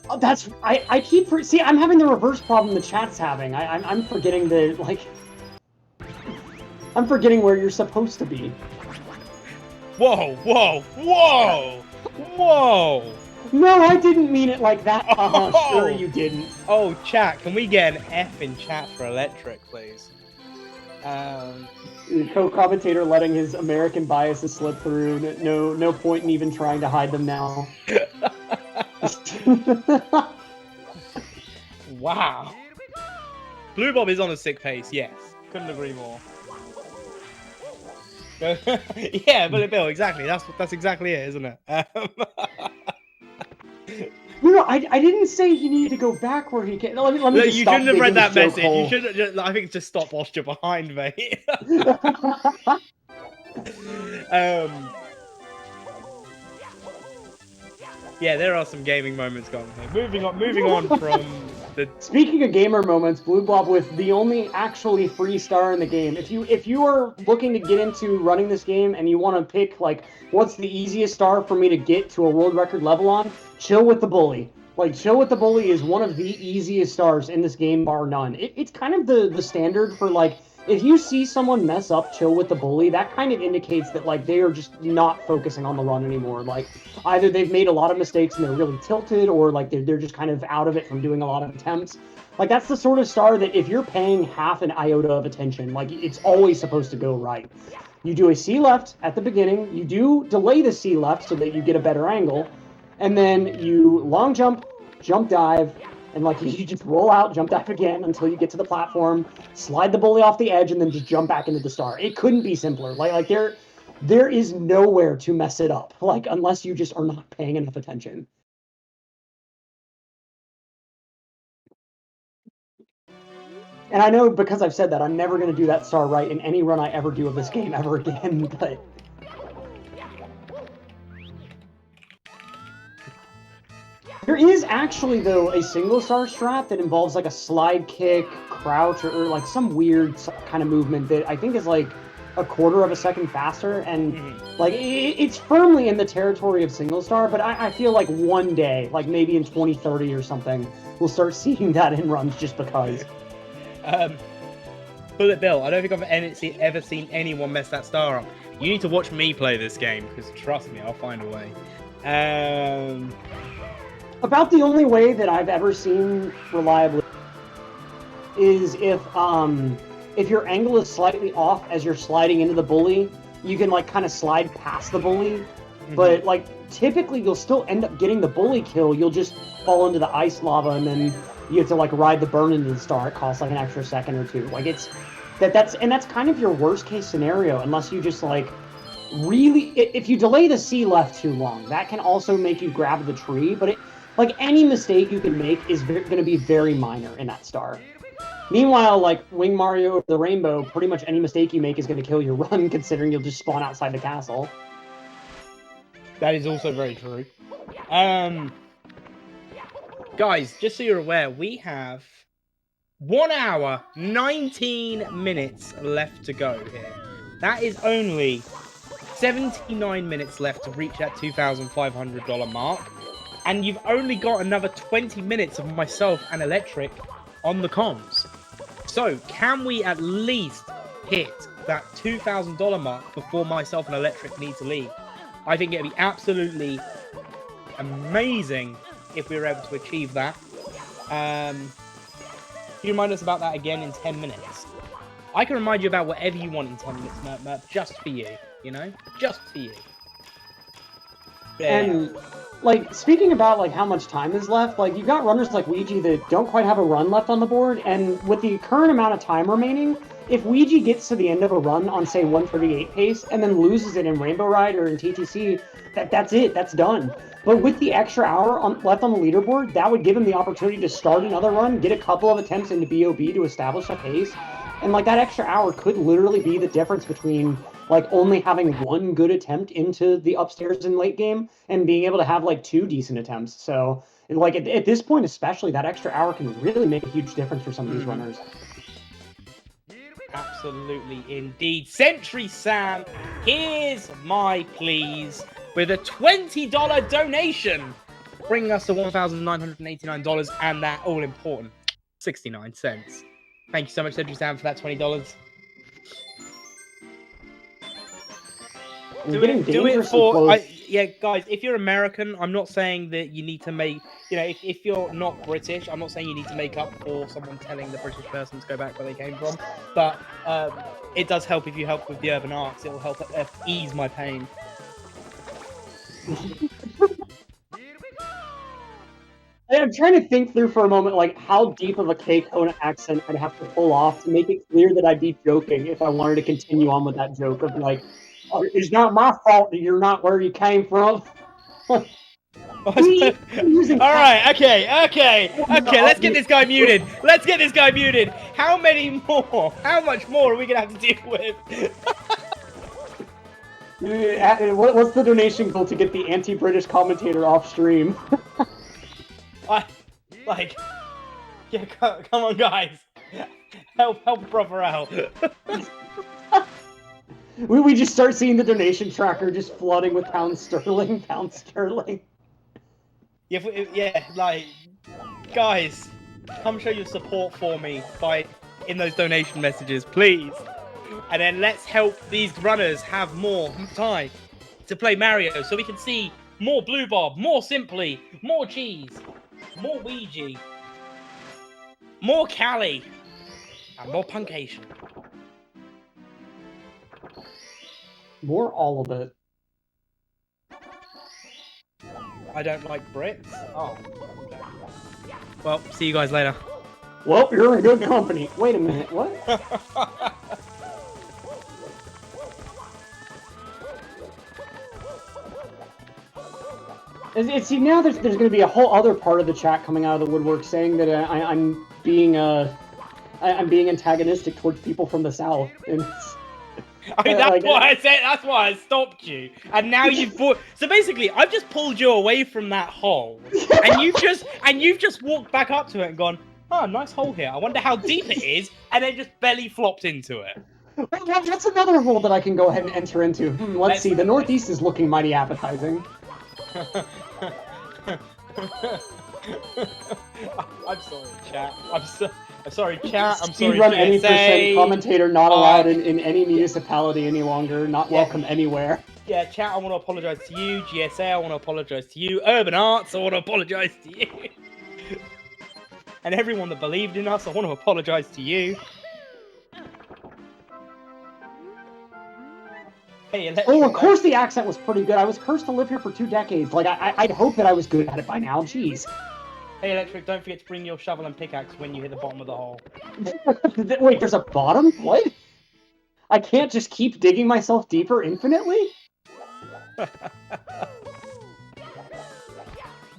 Speaker 11: Oh, that's I keep see I'm having the reverse problem the chat's having. I'm forgetting that like I'm forgetting where you're supposed to be.
Speaker 8: Whoa, whoa, whoa, whoa!
Speaker 11: No, I didn't mean it like that.
Speaker 8: Oh!
Speaker 11: Sure you didn't.
Speaker 8: Oh, chat, can we get an F in chat for electric, please?
Speaker 11: The co-commentator letting his American biases slip through. No point in even trying to hide them now.
Speaker 8: Wow. Blue Bob is on a sick pace, yes. Couldn't agree more. Yeah, Bullet Bill, exactly. That's exactly it, isn't it?
Speaker 11: I didn't say he needed to go back where he can. Let me
Speaker 8: Look,
Speaker 11: just
Speaker 8: you
Speaker 11: stop
Speaker 8: shouldn't have read
Speaker 11: digging
Speaker 8: that
Speaker 11: this joke
Speaker 8: message. You
Speaker 11: hole.
Speaker 8: should have just, I think just stop whilst you're behind me. Yeah, there are some gaming moments going on here. Moving on from the.
Speaker 11: Speaking of gamer moments, Blue Blob with the only actually free star in the game. If you are looking to get into running this game and you want to pick like what's the easiest star for me to get to a world record level on, Chill with the Bully. Like Chill with the Bully is one of the easiest stars in this game, bar none. It's kind of the standard for like if you see someone mess up Chill with the Bully, that kind of indicates that like they are just not focusing on the run anymore. Like either they've made a lot of mistakes and they're really tilted, or like they're just kind of out of it from doing a lot of attempts. Like that's the sort of star that if you're paying half an iota of attention, like it's always supposed to go right. You do a C left at the beginning, you do delay the C left so that you get a better angle, and then you long jump, jump dive, and like you just roll out, jump dive again until you get to the platform, slide the bully off the edge, and then just jump back into the star. It couldn't be simpler. Like there is nowhere to mess it up, like unless you just are not paying enough attention. And I know because I've said that, I'm never going to do that star right in any run I ever do of this game ever again, but... There is actually, though, a single star strat that involves like a slide kick, crouch, or like some weird kind of movement that I think is like a quarter of a second faster, and like it's firmly in the territory of single star, but I feel like one day, like maybe in 2030 or something, we'll start seeing that in runs just because.
Speaker 8: Bullet Bill, I don't think I've ever seen anyone mess that star up. You need to watch me play this game, because trust me, I'll find a way.
Speaker 11: About the only way that I've ever seen reliably is if your angle is slightly off as you're sliding into the bully, you can like kind of slide past the bully, but like typically you'll still end up getting the bully kill. You'll just fall into the ice lava and then you have to like ride the burn into the star. It costs like an extra second or two. Like that's kind of your worst case scenario unless you just like really if you delay the C left too long, that can also make you grab the tree, but like any mistake you can make is going to be very minor in that star. Meanwhile, like Wing Mario over the Rainbow, pretty much any mistake you make is going to kill your run, considering you'll just spawn outside the castle.
Speaker 8: That is also very true. Guys, just so you're aware, we have 1 hour, 19 minutes left to go here. That is only 79 minutes left to reach that $2,500 mark. And you've only got another 20 minutes of myself and Electric on the comms. So, can we at least hit that $2,000 mark before myself and Electric need to leave? I think it'd be absolutely amazing if we were able to achieve that. Can you remind us about that again in 10 minutes? I can remind you about whatever you want in 10 minutes, Mert, just for you, you know? Just for you.
Speaker 11: And like speaking about like how much time is left, like you've got runners like Ouija that don't quite have a run left on the board, and with the current amount of time remaining, if Ouija gets to the end of a run on say 138 pace and then loses it in Rainbow Ride or in TTC, that's it, that's done. But with the extra hour left on the leaderboard, that would give him the opportunity to start another run, get a couple of attempts into BOB to establish a pace, and like that extra hour could literally be the difference between like only having one good attempt into the upstairs in late game and being able to have like two decent attempts. So like at this point especially, that extra hour can really make a huge difference for some of these runners.
Speaker 8: Absolutely indeed. Sentry Sam, here's my please with a $20 donation, bringing us to $1,989 and that all-important 69 cents. Thank you so much, Sentry Sam, for that $20. Do
Speaker 11: getting
Speaker 8: it
Speaker 11: dangerous and
Speaker 8: for
Speaker 11: close.
Speaker 8: yeah, guys. If you're American, I'm not saying that you need to make. You know, if you're not British, I'm not saying you need to make up for someone telling the British person to go back where they came from. But it does help if you help with the urban arts. It will help ease my pain.
Speaker 11: I'm trying to think through for a moment, like how deep of a K-Kona accent I'd have to pull off to make it clear that I'd be joking if I wanted to continue on with that joke of like, oh, it's not my fault that you're not where you came from.
Speaker 8: All right, okay. Let's get this guy muted. How many more? How much more are we gonna have to deal with?
Speaker 11: What's the donation goal to get the anti-British commentator off stream?
Speaker 8: Yeah, come on, guys. Help brother out.
Speaker 11: we just start seeing the donation tracker just flooding with pound sterling.
Speaker 8: Yeah, guys, come show your support for me in those donation messages, please. And then let's help these runners have more time to play Mario so we can see more Blue Bob, more Simply, more Cheese, more Ouija, more Callie, and more Punkation.
Speaker 11: More all of it.
Speaker 8: I don't like Brits. Oh. Okay. Well, see you guys later.
Speaker 11: Well, you're in good company. Wait a minute, what? See, now there's going to be a whole other part of the chat coming out of the woodwork saying that I'm being antagonistic towards people from the South. And
Speaker 8: that's why I said. That's why I stopped you. And now you've brought. So basically, I've just pulled you away from that hole, and you've just walked back up to it and gone, "Oh, nice hole here. I wonder how deep it is," and then just belly flopped into it.
Speaker 11: Well, that's another hole that I can go ahead and enter into. Let's see. The Northeast is looking mighty appetizing.
Speaker 8: I'm sorry, chat. I'm sorry, chat. I'm sorry,
Speaker 11: Speedrun
Speaker 8: GSA.
Speaker 11: any percent commentator not allowed in any municipality any longer. Not welcome anywhere.
Speaker 8: Yeah, chat. I want to apologize to you. GSA. I want to apologize to you. Urban Arts. I want to apologize to you. And everyone that believed in us. I want to apologize to you. Hey,
Speaker 11: oh, of course the accent was pretty good. I was cursed to live here for 2 decades. Like, I'd hope that I was good at it by now. Jeez.
Speaker 8: Hey, Electric, don't forget to bring your shovel and pickaxe when you hit the bottom of the hole.
Speaker 11: Wait, there's a bottom? What? I can't just keep digging myself deeper infinitely?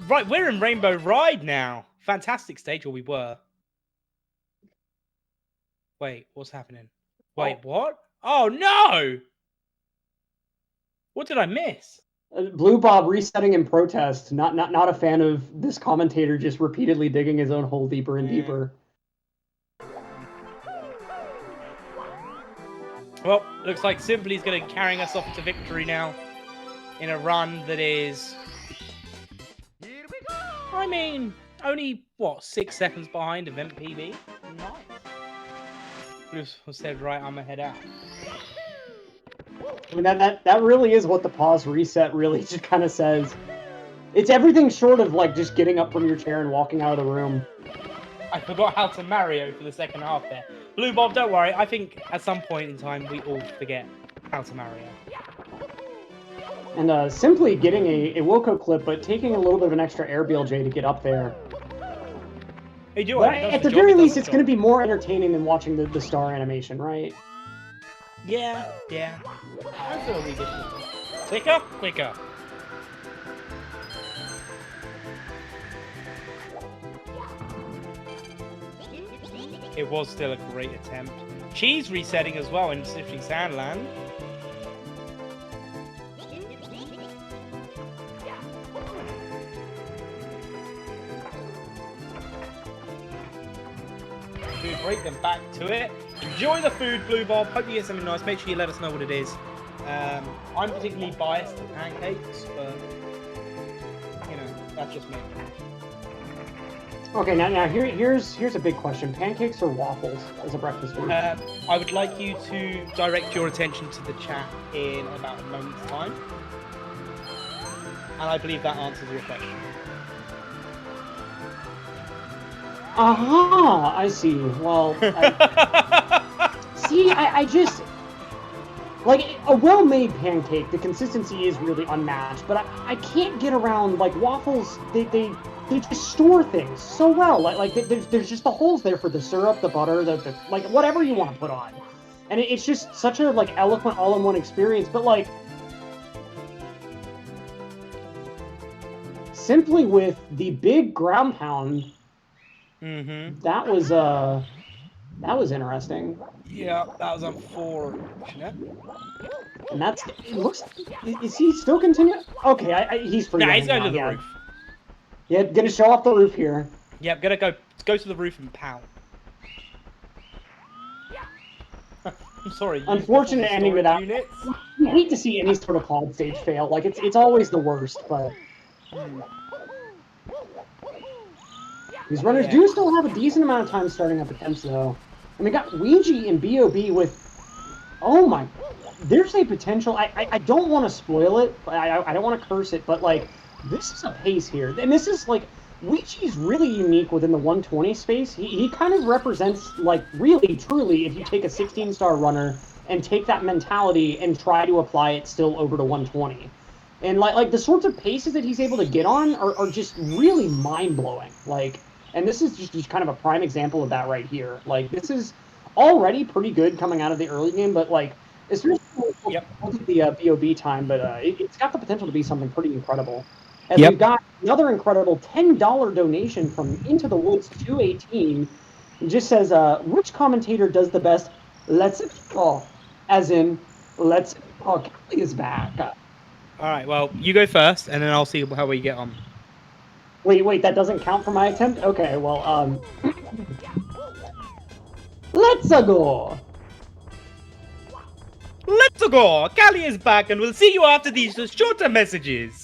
Speaker 8: Right, we're in Rainbow Ride now. Fantastic stage, or we were. Wait, what's happening? Wait, what? Oh, no! What did I miss?
Speaker 11: Blue Bob resetting in protest. Not a fan of this commentator just repeatedly digging his own hole deeper and deeper.
Speaker 8: Well, looks like Simply's going to be carrying us off to victory now in a run that is, I mean, only, what, 6 seconds behind Event PB? Nice. Bruce said, right, I'm going to head out.
Speaker 11: I mean, that really is what the pause reset really just kind of says. It's everything short of, like, just getting up from your chair and walking out of the room.
Speaker 8: I forgot how to Mario for the second half there. Blue Bob, don't worry. I think at some point in time we all forget how to Mario.
Speaker 11: And simply getting a Wilco clip, but taking a little bit of an extra air BLJ to get up there.
Speaker 8: Hey,
Speaker 11: but at the very least, it's going to be more entertaining than watching the star animation, right?
Speaker 8: Yeah. I feel we get quicker. It was still a great attempt. Cheese resetting as well in Shifting Sandland. Food break, then back to it. Enjoy the food, Blue Bob. Hope you get something nice. Make sure you let us know what it is. I'm particularly biased to pancakes, but you know, that's just me.
Speaker 11: Okay, now here's a big question: pancakes or waffles as a breakfast food?
Speaker 8: I would like you to direct your attention to the chat in about a moment's time, and I believe that answers your question.
Speaker 11: Aha! I see. Well, I just like a well-made pancake. The consistency is really unmatched, but I can't get around like waffles. They just store things so well. Like there's just the holes there for the syrup, the butter, the like whatever you want to put on, and it's just such a like eloquent all-in-one experience. But like simply with the big ground pound, that was interesting.
Speaker 8: Yeah, that was unfortunate.
Speaker 11: And that's it. Looks. Is he still continuing? Okay, he's free.
Speaker 8: Nah, he's going
Speaker 11: now,
Speaker 8: to the
Speaker 11: yeah.
Speaker 8: roof.
Speaker 11: Yeah, gonna show off the roof here.
Speaker 8: Yep, gonna go to the roof and pound. I'm sorry.
Speaker 11: Unfortunate ending without.
Speaker 8: Units.
Speaker 11: You hate to see any sort of cloud stage fail. Like it's always the worst, but these runners do still have a decent amount of time starting up attempts though. And we got Ouija and BOB with. Oh my. There's a potential. I don't want to spoil it. I don't want to curse it, but like this is a pace here, and this is like Ouija's really unique within the 120 space. He kind of represents like really truly if you take a 16-star runner and take that mentality and try to apply it still over to 120. And like the sorts of paces that he's able to get on are just really mind-blowing. Like, and this is just kind of a prime example of that right here. Like this is already pretty good coming out of the early game, but like especially look at the BOB time, but it's got the potential to be something pretty incredible. And we've got another incredible $10 donation from Into the Woods 218. It just says, which commentator does the best Let's Go? As in, Let's Go, Kelly is back.
Speaker 8: All right, well, you go first, and then I'll see how we get on.
Speaker 11: Wait, that doesn't count for my attempt? Okay, well, Let's go!
Speaker 8: Let's go! Callie is back, and we'll see you after these shorter messages.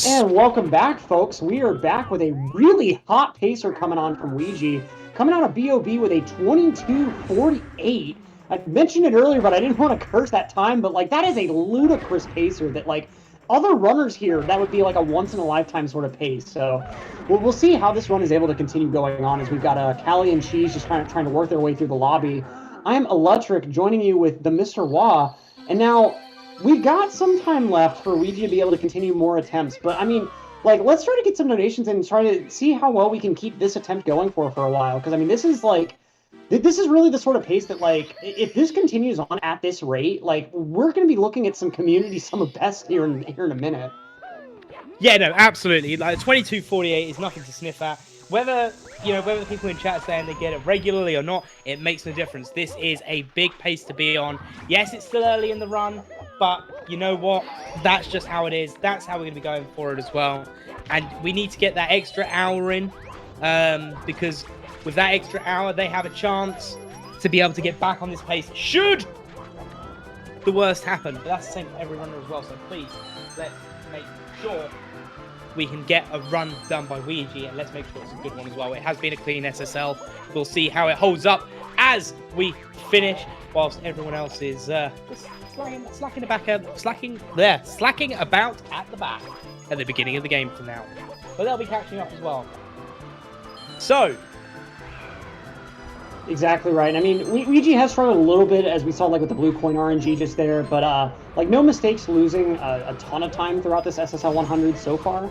Speaker 11: And welcome back, folks. We are back with a really hot pacer coming on from Ouija, coming out of BOB with a 22:48. I mentioned it earlier, but I didn't want to curse that time, but like that is a ludicrous pacer that like other runners here, that would be like a once-in-a-lifetime sort of pace. So we'll see how this run is able to continue going on as we've got Callie and Cheese just trying to work their way through the lobby. I'm Electric, joining you with the Mr. Wah, and now we've got some time left for Ouija to be able to continue more attempts, but I mean, like, let's try to get some donations and try to see how well we can keep this attempt going for a while, because I mean, this is really the sort of pace that, like, if this continues on at this rate, like, we're going to be looking at some community sum of best here in a minute.
Speaker 8: Yeah, no, absolutely. Like 22:48 is nothing to sniff at. Whether the people in chat saying they get it regularly or not, it makes no difference. This is a big pace to be on. Yes, it's still early in the run, but you know what? That's just how it is. That's how we're going to be going for it as well. And we need to get that extra hour in, because with that extra hour, they have a chance to be able to get back on this pace. Should the worst happen, but that's the same for every runner as well. So please, let's make sure we can get a run done by Ouija, and let's make sure it's a good one as well. It has been a clean SSL. We'll see how it holds up as we finish, whilst everyone else is just slacking about at the back at the beginning of the game for now. But they'll be catching up as well. So.
Speaker 11: Exactly right. I mean, Ouija has struggled a little bit, as we saw like with the blue coin RNG just there, but like no mistakes losing a ton of time throughout this SSL 100 so far.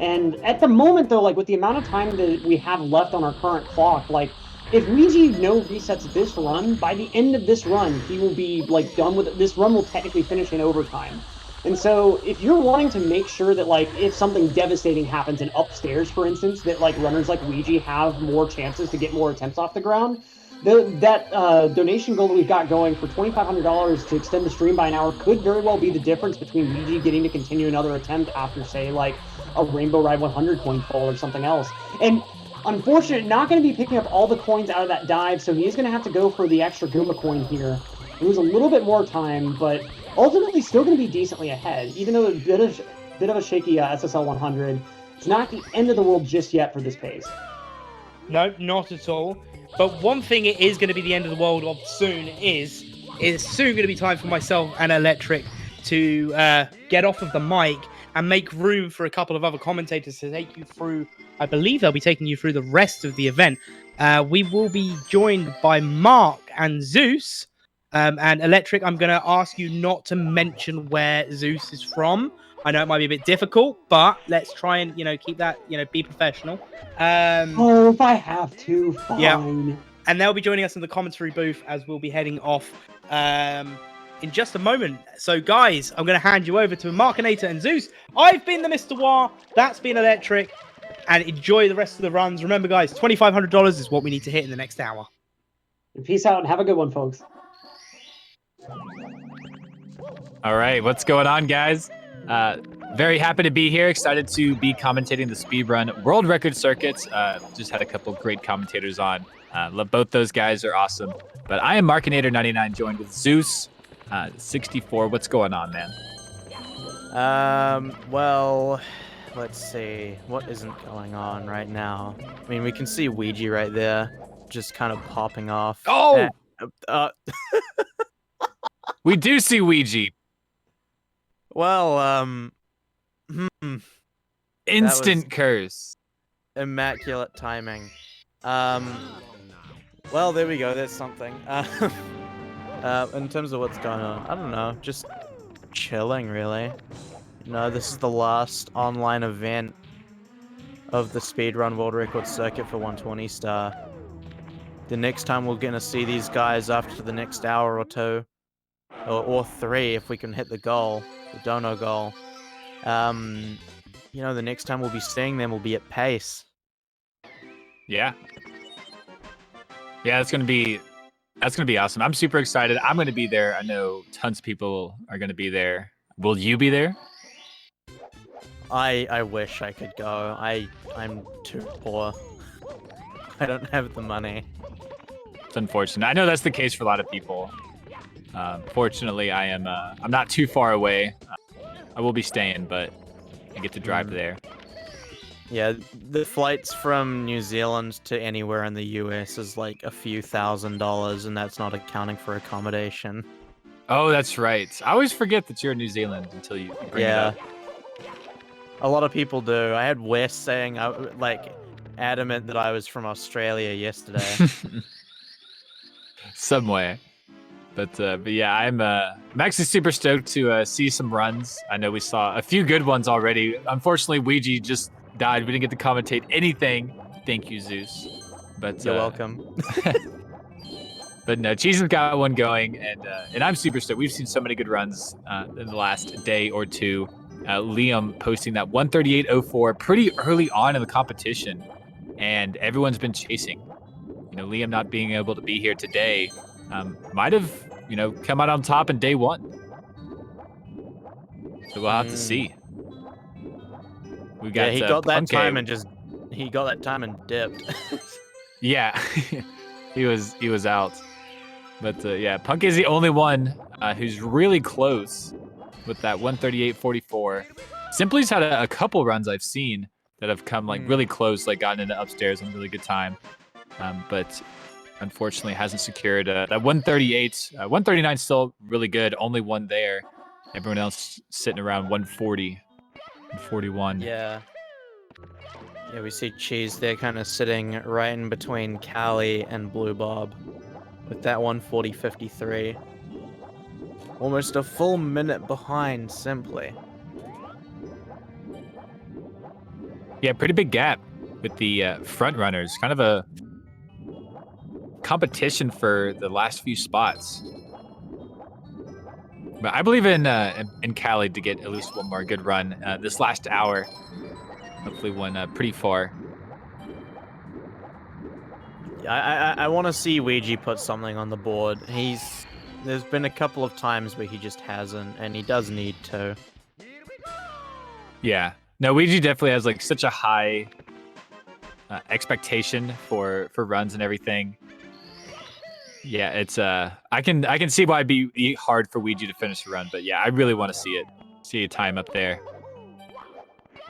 Speaker 11: And at the moment, though, like with the amount of time that we have left on our current clock, like if Ouija no resets this run, by the end of this run, he will be like done with it. This run will technically finish in overtime. And so if you're wanting to make sure that like if something devastating happens in upstairs, for instance, that like runners like Ouija have more chances to get more attempts off the ground, that donation goal that we've got going for $2,500 to extend the stream by an hour could very well be the difference between Ouija getting to continue another attempt after, say, like a Rainbow Ride 100 coin pull or something else. And unfortunately, not going to be picking up all the coins out of that dive, so he is going to have to go for the extra Goomba coin here. Lose a little bit more time, but ultimately still going to be decently ahead, even though a bit of a shaky SSL 100. It's not the end of the world just yet for this pace.
Speaker 8: No, not at all. But one thing it is going to be the end of the world of soon is it's soon going to be time for myself and Electric to get off of the mic and make room for a couple of other commentators to take you through. I believe they'll be taking you through the rest of the event. We will be joined by Mark and Zeus. And Electric, I'm going to ask you not to mention where Zeus is from. I know it might be a bit difficult, but let's try and, keep that, be professional.
Speaker 11: If I have to, fine.
Speaker 8: Yeah. And they'll be joining us in the commentary booth as we'll be heading off in just a moment. So, guys, I'm going to hand you over to Markinator and Zeus. I've been the Mr. Wah. That's been Electric. And enjoy the rest of the runs. Remember, guys, $2,500 is what we need to hit in the next hour.
Speaker 11: Peace out and have a good one, folks.
Speaker 12: All right, what's going on, guys? Very happy to be here. Excited to be commentating the Speedrun World Record Circuits. Just had a couple great commentators on. Love both those guys, are awesome. But I am Markinator99, joined with Zeus 64. What's going on, man?
Speaker 10: Well, let's see. What isn't going on right now? I mean, we can see Ouija right there, just kind of popping off.
Speaker 12: Oh! We do see Ouija.
Speaker 10: Well,
Speaker 12: Instant curse.
Speaker 10: Immaculate timing. Well, there we go. There's something. In terms of what's going on, I don't know. Just chilling, really. No, this is the last online event of the Speedrun World Record Circuit for 120 star. The next time we're gonna see these guys after the next hour or two, or 3 if we can hit the goal, the dono goal. The next time we'll be seeing them will be at pace.
Speaker 12: Yeah. Yeah, that's gonna be awesome. I'm super excited. I'm gonna be there. I know tons of people are gonna be there. Will you be there?
Speaker 10: I wish I could go. I'm too poor. I don't have the money.
Speaker 12: It's unfortunate. I know that's the case for a lot of people. Fortunately, I'm not too far away. I will be staying, but and get to drive there.
Speaker 10: Yeah, the flights from New Zealand to anywhere in the US is like a few $1,000s, and that's not accounting for accommodation.
Speaker 12: Oh, that's right. I always forget that you're in New Zealand until you bring it up.
Speaker 10: A lot of people do. I had Wes saying, adamant that I was from Australia yesterday.
Speaker 12: Somewhere. But yeah, I'm actually super stoked to see some runs. I know we saw a few good ones already. Unfortunately, Ouija just died. We didn't get to commentate anything. Thank you, Zeus. But
Speaker 10: You're welcome.
Speaker 12: But no, Cheese has got one going, and I'm super stoked. We've seen so many good runs in the last day or two. Liam posting that 138.04 pretty early on in the competition, and everyone's been chasing. You know, Liam not being able to be here today might have, come out on top in day one. So we'll have to see. We got
Speaker 10: he got that
Speaker 12: Punke.
Speaker 10: time and dipped.
Speaker 12: Yeah, he was out. But yeah, Punk is the only one who's really close with that 138.44. Simply's had a couple runs I've seen that have come like really close, like gotten into upstairs on a really good time. But unfortunately hasn't secured that 138. 139 still really good, only one there. Everyone else sitting around 140 and 41.
Speaker 10: Yeah, we see Cheese there kind of sitting right in between Callie and Blue Bob with that 140.53. Almost a full minute behind Simply.
Speaker 12: Yeah, pretty big gap with the front runners. Kind of a competition for the last few spots. But I believe in Cali to get at least one more good run this last hour. Hopefully one pretty far.
Speaker 10: I want to see Ouija put something on the board. There's been a couple of times where he just hasn't, and he does need to.
Speaker 12: Yeah. No, Ouija definitely has like such a high expectation for runs and everything. Yeah, it's I can see why it'd be hard for Ouija to finish a run, but yeah, I really want to see it. See a time up there.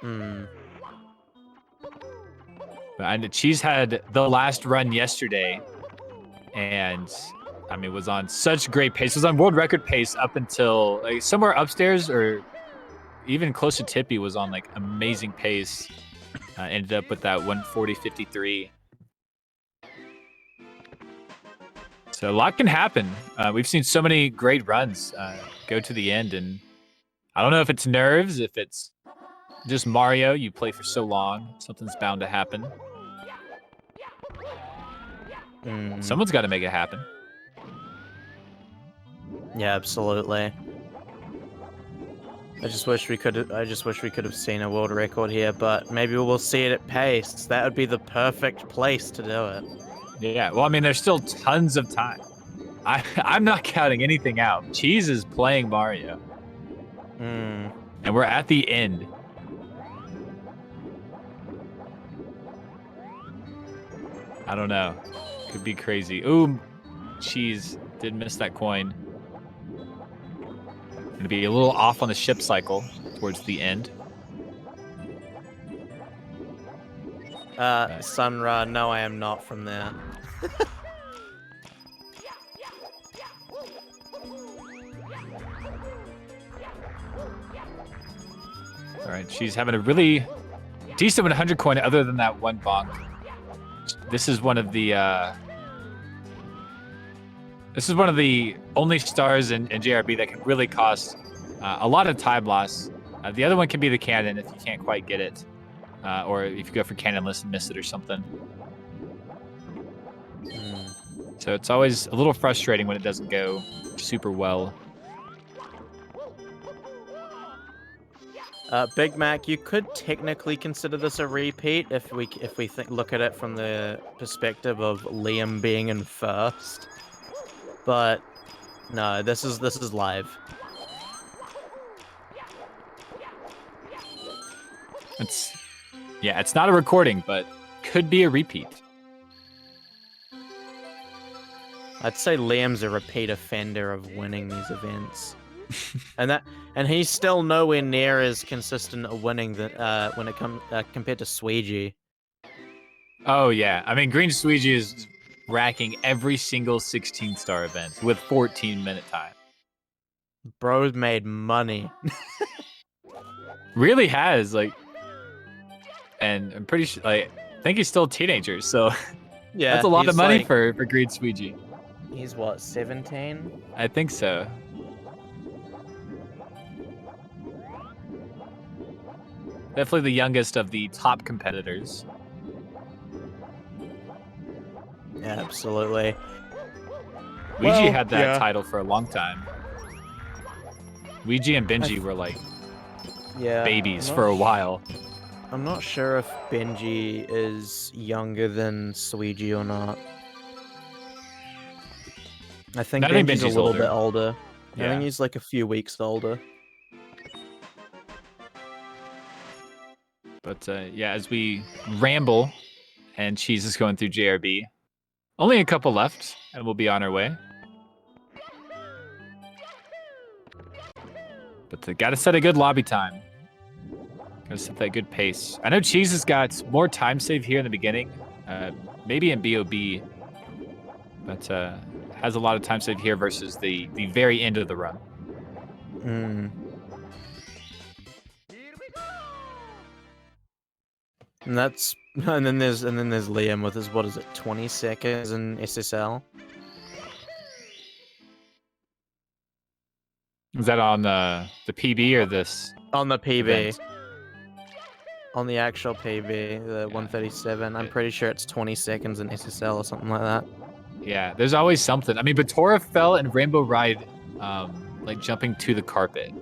Speaker 12: And Cheese had the last run yesterday, and I mean, was on such great pace. It was on world record pace up until like somewhere upstairs or even close to Tippy was on like amazing pace. Ended up with that 140.53. So a lot can happen. We've seen so many great runs go to the end, and I don't know if it's nerves, if it's just Mario. You play for so long, something's bound to happen. Someone's got to make it happen.
Speaker 10: Yeah, absolutely. I just wish we could have seen a world record here, but maybe we'll see it at pace. That would be the perfect place to do it.
Speaker 12: Yeah, well, I mean, there's still tons of time. I'm not counting anything out. Cheese is playing Mario. And we're at the end. I don't know. Could be crazy. Ooh, Cheese did miss that coin. Gonna be a little off on the ship cycle towards the end.
Speaker 10: Sunra, no, I am not from there.
Speaker 12: All right, she's having a really decent 100 coin other than that one bonk. This is one of the only stars in JRB that can really cost a lot of time loss. The other one can be the cannon if you can't quite get it. Or if you go for cannonless and miss it or something. So it's always a little frustrating when it doesn't go super well.
Speaker 10: Big Mac, you could technically consider this a repeat if we look at it from the perspective of Liam being in first. But no, this is live.
Speaker 12: It's not a recording, but could be a repeat.
Speaker 10: I'd say Liam's a repeat offender of winning these events. and he's still nowhere near as consistent at winning when it comes compared to Sweegie.
Speaker 12: Oh yeah, I mean Green Sweegie is racking every single 16-star event with 14-minute time.
Speaker 10: Bro's made money.
Speaker 12: Really has, like, and I'm pretty sure, like, I think he's still a teenager, so
Speaker 10: Yeah,
Speaker 12: that's a lot of
Speaker 10: he's
Speaker 12: money
Speaker 10: like-
Speaker 12: for Green Sweegie.
Speaker 10: He's what, 17?
Speaker 12: I think so. Definitely the youngest of the top competitors.
Speaker 10: Yeah, absolutely.
Speaker 12: Ouija
Speaker 10: Well,
Speaker 12: had that
Speaker 10: yeah.
Speaker 12: title for a long time. Ouija and Benji were like
Speaker 10: Yeah,
Speaker 12: babies
Speaker 10: I'm
Speaker 12: for a
Speaker 10: not
Speaker 12: while.
Speaker 10: I'm not sure if Benji is younger than Sweegie or not. I think
Speaker 12: I think
Speaker 10: Benji's a
Speaker 12: Benji's
Speaker 10: little bit older. I
Speaker 12: Yeah.
Speaker 10: think he's like a few weeks older.
Speaker 12: But yeah, as we ramble and Cheese is going through JRB, only a couple left and we'll be on our way. But gotta set a good lobby time. Gotta set that good pace. I know Cheese has got more time save here in the beginning, maybe in BOB, but has a lot of time save here versus the very end of the run.
Speaker 10: And that's and then there's Liam with his, what is it, 20 seconds in SSL.
Speaker 12: Is that on the PB or this?
Speaker 10: On the PB.
Speaker 12: event?
Speaker 10: On the actual PB, the 137. I'm pretty sure it's 20 seconds in SSL or something like that.
Speaker 12: Yeah, there's always something. I mean, Batora fell in Rainbow Ride, like jumping to the carpet.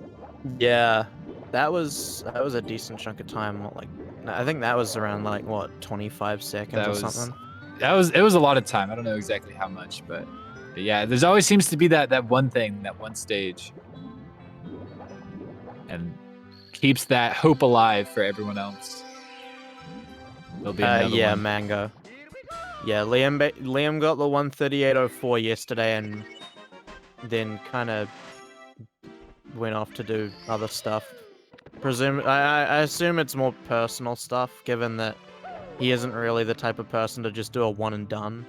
Speaker 10: Yeah, that was a decent chunk of time. Like, I think that was around like what, 25 seconds
Speaker 12: That
Speaker 10: or
Speaker 12: was-
Speaker 10: something.
Speaker 12: It was a lot of time. I don't know exactly how much, but yeah, there's always seems to be that one thing, that one stage, and keeps that hope alive for everyone else. There'll be another
Speaker 10: Yeah,
Speaker 12: one.
Speaker 10: Mango. Yeah, Liam got the 138.04 yesterday, and then kind of went off to do other stuff. I assume it's more personal stuff, given that he isn't really the type of person to just do a one and done.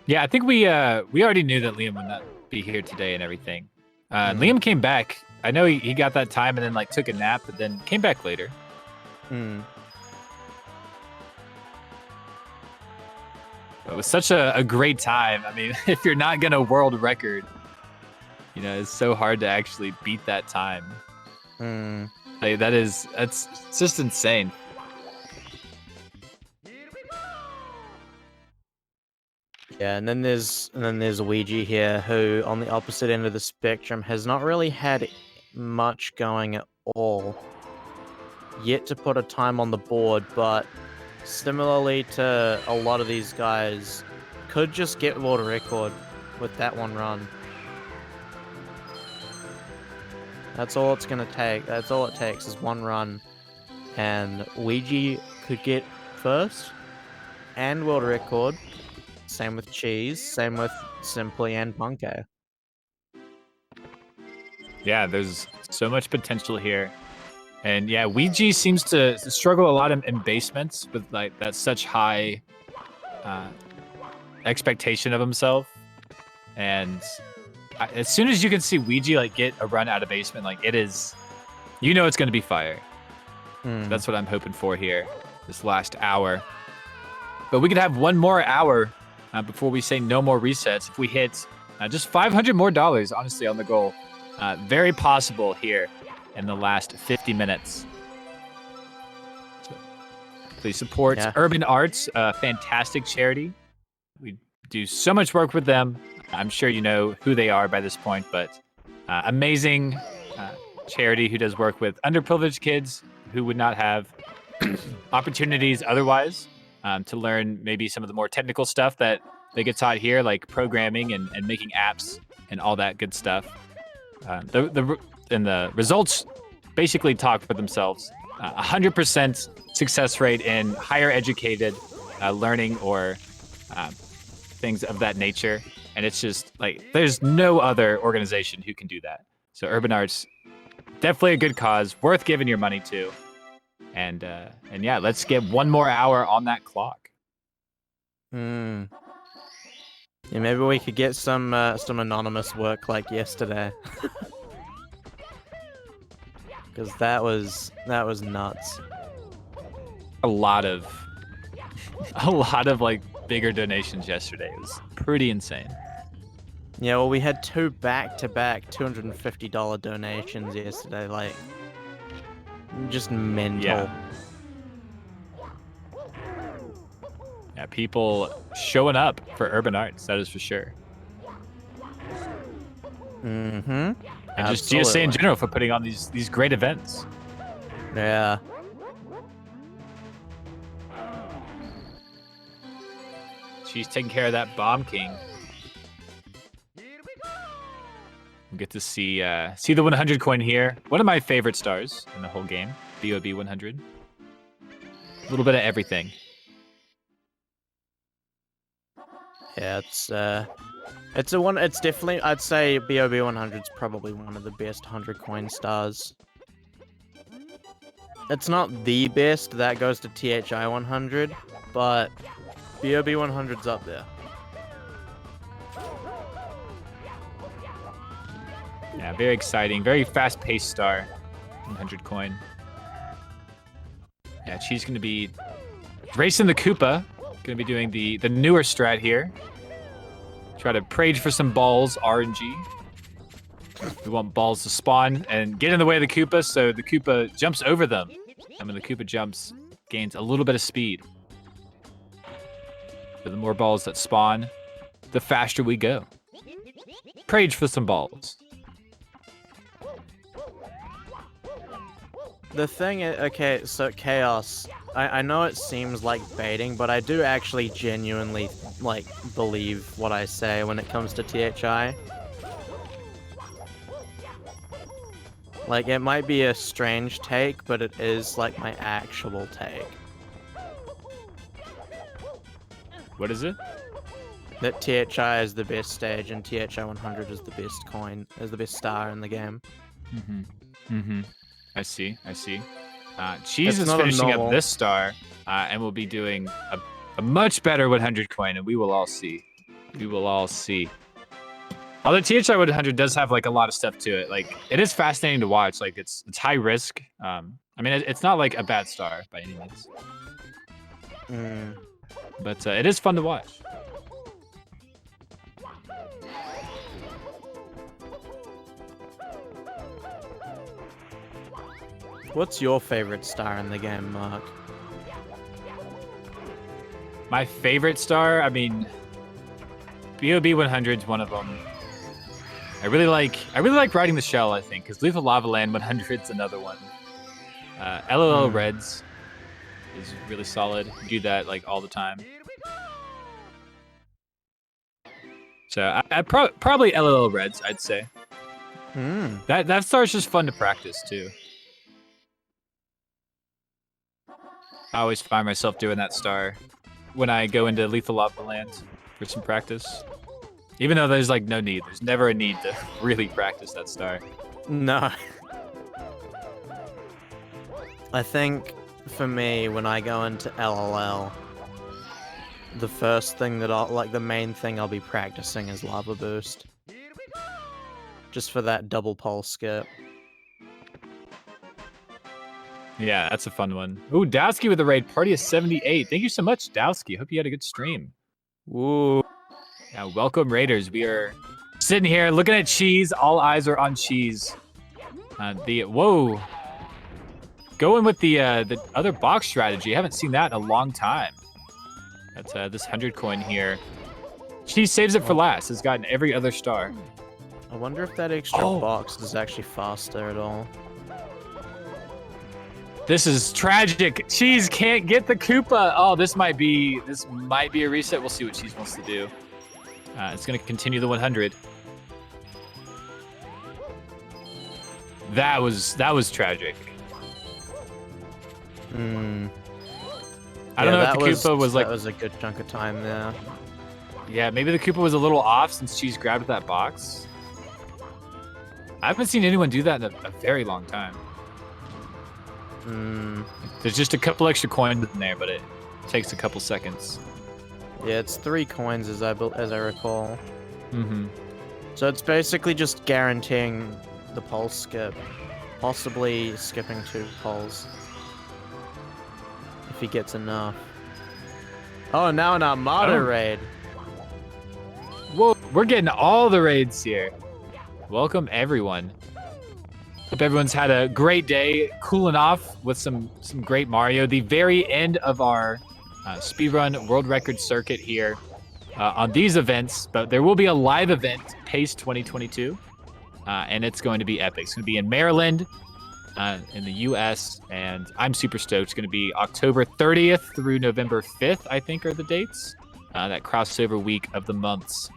Speaker 12: Yeah, I think we already knew that Liam would not be here today and everything. Liam came back. I know he got that time and then like took a nap, but then came back later. It was such a great time. I mean, if you're not gonna world record, you know, it's so hard to actually beat that time. Like, it's just insane.
Speaker 10: Yeah, and then there's Ouija here, who on the opposite end of the spectrum has not really had much going at all. Yet to put a time on the board, but similarly to a lot of these guys, could just get world record with that one run. That's all it's gonna take. That's all it takes is one run, and Ouija could get first and world record. Same with Cheese, same with Simply and Bunko.
Speaker 12: Yeah, there's so much potential here. And yeah, Ouija seems to struggle a lot in basements with like that such high expectation of himself. And as soon as you can see Ouija like get a run out of basement, like it is, you know, it's going to be fire. That's what I'm hoping for here, this last hour. But we could have one more hour before we say no more resets. If we hit just $500 more, honestly, on the goal. Very possible here in the last 50 minutes. So please support Urban Arts, a fantastic charity. We do so much work with them. I'm sure you know who they are by this point, but amazing charity who does work with underprivileged kids who would not have opportunities otherwise to learn maybe some of the more technical stuff that they get taught here, like programming and making apps and all that good stuff. The results basically talk for themselves. 100% success rate in higher educated learning or things of that nature. And it's just like, there's no other organization who can do that. So Urban Arts, definitely a good cause, worth giving your money to. And yeah, let's get one more hour on that clock.
Speaker 10: Yeah, maybe we could get some anonymous work like yesterday. Because that was nuts.
Speaker 12: A lot of like bigger donations yesterday. It was pretty insane.
Speaker 10: Yeah, well, we had 2 back-to-back $250 donations yesterday. Like, just mental.
Speaker 12: Yeah, people showing up for Urban Arts, that is for sure.
Speaker 10: And
Speaker 12: just GSA in general for putting on these great events.
Speaker 10: Yeah.
Speaker 12: She's taking care of that Bomb King. We'll get to see the 100 coin here. One of my favorite stars in the whole game, BOB 100. A little bit of everything.
Speaker 10: Yeah, it's definitely, I'd say BOB 100 is probably one of the best 100 coin stars. It's not the best, that goes to THI 100, but BOB 100's up there.
Speaker 12: Yeah, very exciting, very fast-paced star, 100 coin. Yeah, she's going to be racing the Koopa, going to be doing the newer strat here. Try to prage for some balls, RNG. We want balls to spawn and get in the way of the Koopa, so the Koopa jumps over them. And when the Koopa jumps, gains a little bit of speed. So the more balls that spawn, the faster we go. Prage for some balls.
Speaker 10: The thing is, okay, so Chaos, I know it seems like baiting, but I do actually genuinely, like, believe what I say when it comes to THI. Like, it might be a strange take, but it is, like, my actual take.
Speaker 12: What is it?
Speaker 10: That THI is the best stage and THI 100 is the best coin, is the best star in the game.
Speaker 12: I see. Cheese is finishing up this star, and we'll be doing a much better 100 coin, and we will all see. Although THI 100 does have like a lot of stuff to it. Like, it is fascinating to watch. Like, it's high risk. I mean, it's not like a bad star by any means. But it is fun to watch.
Speaker 10: What's your favorite star in the game, Mark?
Speaker 12: My favorite star, I mean, BOB 100 is one of them. I really like riding the shell, I think, because Lethal Lava Land 100 is another one. LOL Reds is really solid. You do that like all the time. So I probably LOL Reds, I'd say. That star's just fun to practice too. I always find myself doing that star when I go into Lethal Lava Land for some practice. Even though there's like no need. There's never a need to really practice that star.
Speaker 10: No. I think for me, when I go into LLL, the first thing that the main thing I'll be practicing is Lava Boost. Just for that double pulse skip.
Speaker 12: Yeah, that's a fun one. Ooh, Dowski with the raid. Party of 78. Thank you so much, Dowski. Hope you had a good stream. Ooh. Yeah, welcome, Raiders. We are sitting here looking at Cheese. All eyes are on Cheese. Whoa. Going with the other box strategy. I haven't seen that in a long time. That's this 100 coin here. Cheese saves it for last. It's gotten every other star.
Speaker 10: I wonder if that extra box is actually faster at all.
Speaker 12: This is tragic. Cheese can't get the Koopa. Oh, this might be a reset. We'll see what Cheese wants to do. It's gonna continue the 100. That was tragic. I don't know if the Koopa was like.
Speaker 10: That was a good chunk of time there.
Speaker 12: Yeah, maybe the Koopa was a little off since Cheese grabbed that box. I haven't seen anyone do that in a very long time. There's just a couple extra coins in there, but it takes a couple seconds.
Speaker 10: Yeah, it's 3 coins as I recall.
Speaker 12: Mm-hmm.
Speaker 10: So it's basically just guaranteeing the pulse skip, possibly skipping 2 pulls if he gets enough. Oh, now an Armada raid.
Speaker 12: Whoa, we're getting all the raids here. Welcome everyone. Hope everyone's had a great day, cooling off with some great Mario. The very end of our speedrun world record circuit here on these events, but there will be a live event, PACE 2022, and it's going to be epic. It's going to be in Maryland, in the U.S., and I'm super stoked. It's going to be October 30th through November 5th, I think are the dates. That crossover week of the months.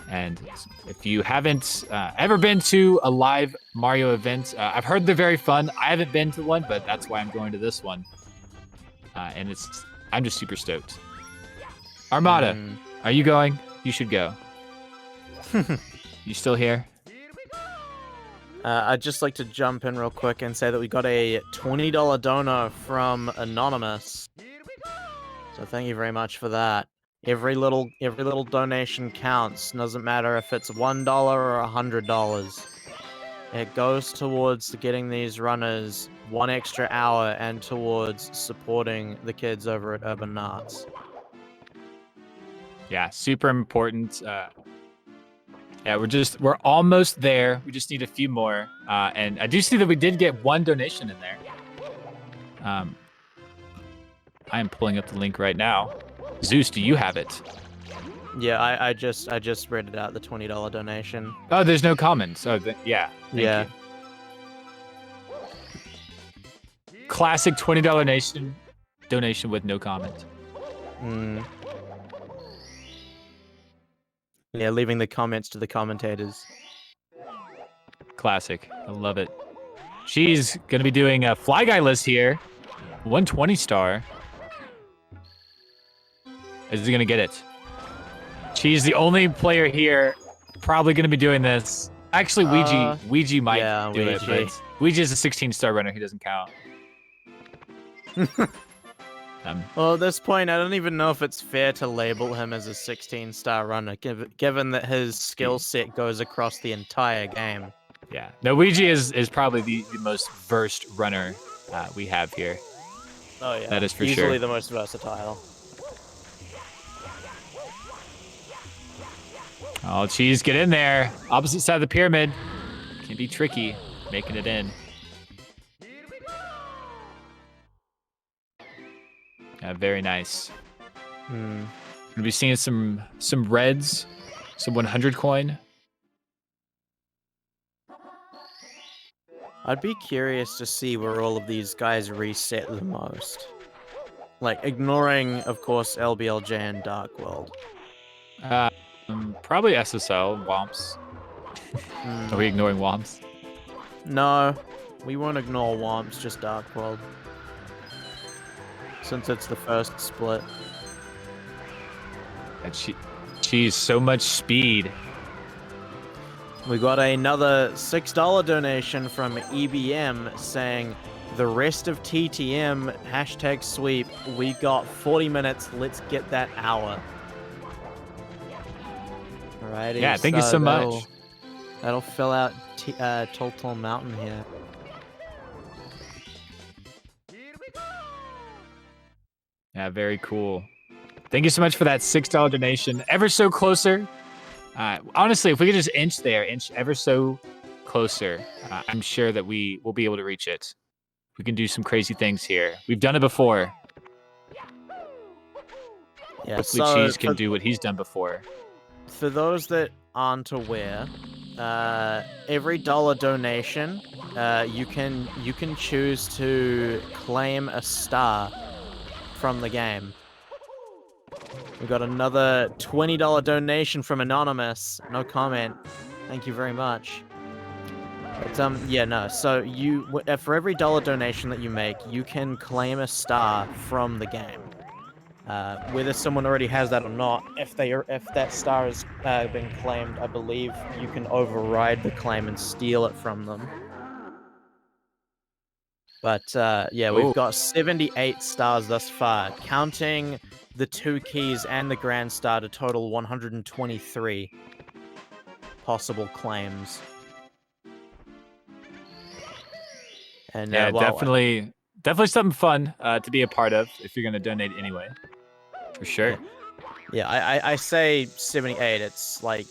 Speaker 12: And if you haven't ever been to a live Mario event, I've heard they're very fun. I haven't been to one, but that's why I'm going to this one. And I'm just super stoked. Armada, are you going? You should go. You still here?
Speaker 10: I'd just like to jump in real quick and say that we got a $20 donor from Anonymous. So thank you very much for that. Every little donation counts. Doesn't matter if it's $1 or $100. It goes towards getting these runners 1 extra hour and towards supporting the kids over at Urban Arts.
Speaker 12: Yeah, super important. Yeah, we're almost there. We just need a few more. And I do see that we did get 1 donation in there. I am pulling up the link right now. Zeus, do you have it?
Speaker 10: Yeah, I just read it out, the $20 donation.
Speaker 12: Oh, there's no comments. Oh, yeah. Thank you. Classic $20 donation with no comment.
Speaker 10: Yeah, leaving the comments to the commentators.
Speaker 12: Classic. I love it. She's going to be doing a Fly Guy list here. 120 star. Is he going to get it? She's the only player here probably going to be doing this. Actually, Ouija might do it, but Ouija is a 16-star runner. He doesn't count.
Speaker 10: Well, at this point, I don't even know if it's fair to label him as a 16-star runner, given that his skill set goes across the entire game.
Speaker 12: Yeah. No, Ouija is probably the most versed runner we have here.
Speaker 10: Oh, yeah.
Speaker 12: That is for sure.
Speaker 10: Easily the most versatile.
Speaker 12: Oh, Cheese, get in there. Opposite side of the pyramid. Can be tricky making it in. Yeah, very nice. Gonna be seeing some reds, some 100 coin.
Speaker 10: I'd be curious to see where all of these guys reset the most. Like, ignoring, of course, LBLJ and Dark World.
Speaker 12: Probably SSL, Womps. Are we ignoring Womps?
Speaker 10: No, we won't ignore Womps, just Dark World. Since it's the first split.
Speaker 12: And she's so much speed.
Speaker 10: We got another $6 donation from EBM saying, the rest of TTM, #sweep, we got 40 minutes, let's get that hour. Alrighty.
Speaker 12: Yeah, thank you so much.
Speaker 10: That'll fill out Total Mountain here.
Speaker 12: Yeah, very cool. Thank you so much for that $6 donation. Ever so closer. Honestly, if we could just inch ever so closer, I'm sure that we will be able to reach it. We can do some crazy things here. We've done it before.
Speaker 10: Yeah,
Speaker 12: hopefully Cheese can do what he's done before.
Speaker 10: For those that aren't aware, every dollar donation, you can choose to claim a star from the game. We got another $20 donation from Anonymous. No comment. Thank you very much. But yeah, no. So for every dollar donation that you make, you can claim a star from the game. Whether someone already has that or not, if that star has been claimed, I believe you can override the claim and steal it from them. But yeah, we've got 78 stars thus far, counting the 2 keys and the grand star to total 123 possible claims. And
Speaker 12: Yeah,
Speaker 10: well,
Speaker 12: definitely something fun to be a part of if you're gonna donate anyway, for sure.
Speaker 10: Yeah, I say 78. It's like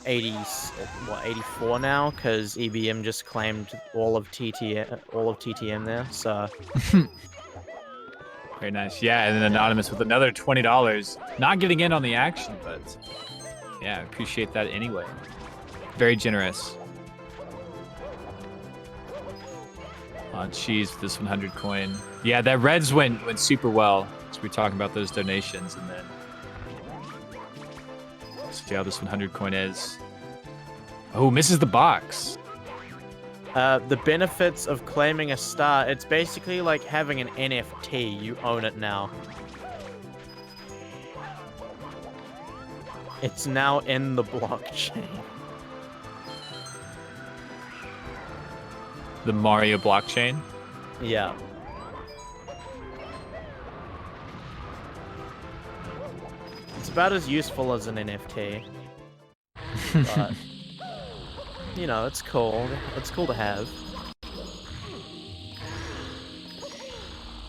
Speaker 10: 84 now, because EBM just claimed all of TTM there. So
Speaker 12: very nice. Yeah, and then Anonymous with another $20. Not getting in on the action, but yeah, appreciate that anyway. Very generous. On Cheese with this 100 coin. Yeah, that Reds went super well. So we're talking about those donations, and then let's see how this 100 coin is. Oh, misses the box.
Speaker 10: The benefits of claiming a star, it's basically like having an NFT. You own it now. It's now in the blockchain.
Speaker 12: The Mario blockchain?
Speaker 10: Yeah. It's about as useful as an NFT. But, you know, it's cool. It's cool to have.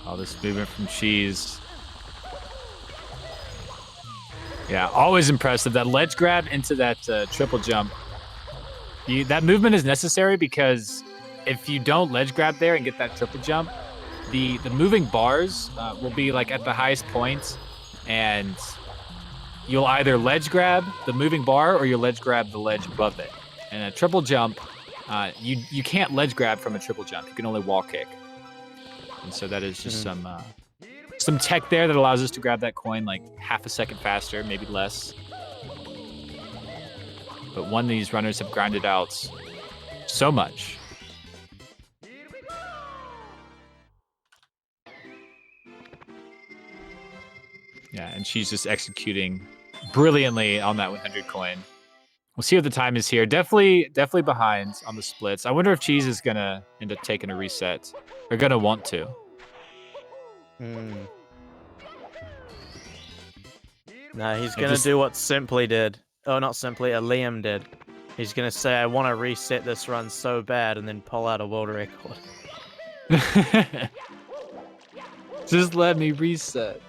Speaker 12: All this movement from Cheese. Yeah, always impressive. That ledge grab into that triple jump. That movement is necessary because if you don't ledge grab there and get that triple jump, the moving bars will be like at the highest points, and you'll either ledge grab the moving bar or you'll ledge grab the ledge above it. And a triple jump, you can't ledge grab from a triple jump. You can only wall kick. And so that is just some tech there that allows us to grab that coin like half a second faster, maybe less. But one of these runners have grinded out so much. Yeah, and she's just executing brilliantly on that 100 coin. We'll see what the time is here. Definitely behind on the splits. I wonder if Cheese is gonna end up taking a reset. Or gonna want to.
Speaker 10: No, he's gonna do what Simply did. Oh, not Simply, Liam did. He's gonna say, I want to reset this run so bad, and then pull out a world record.
Speaker 12: Just let me reset.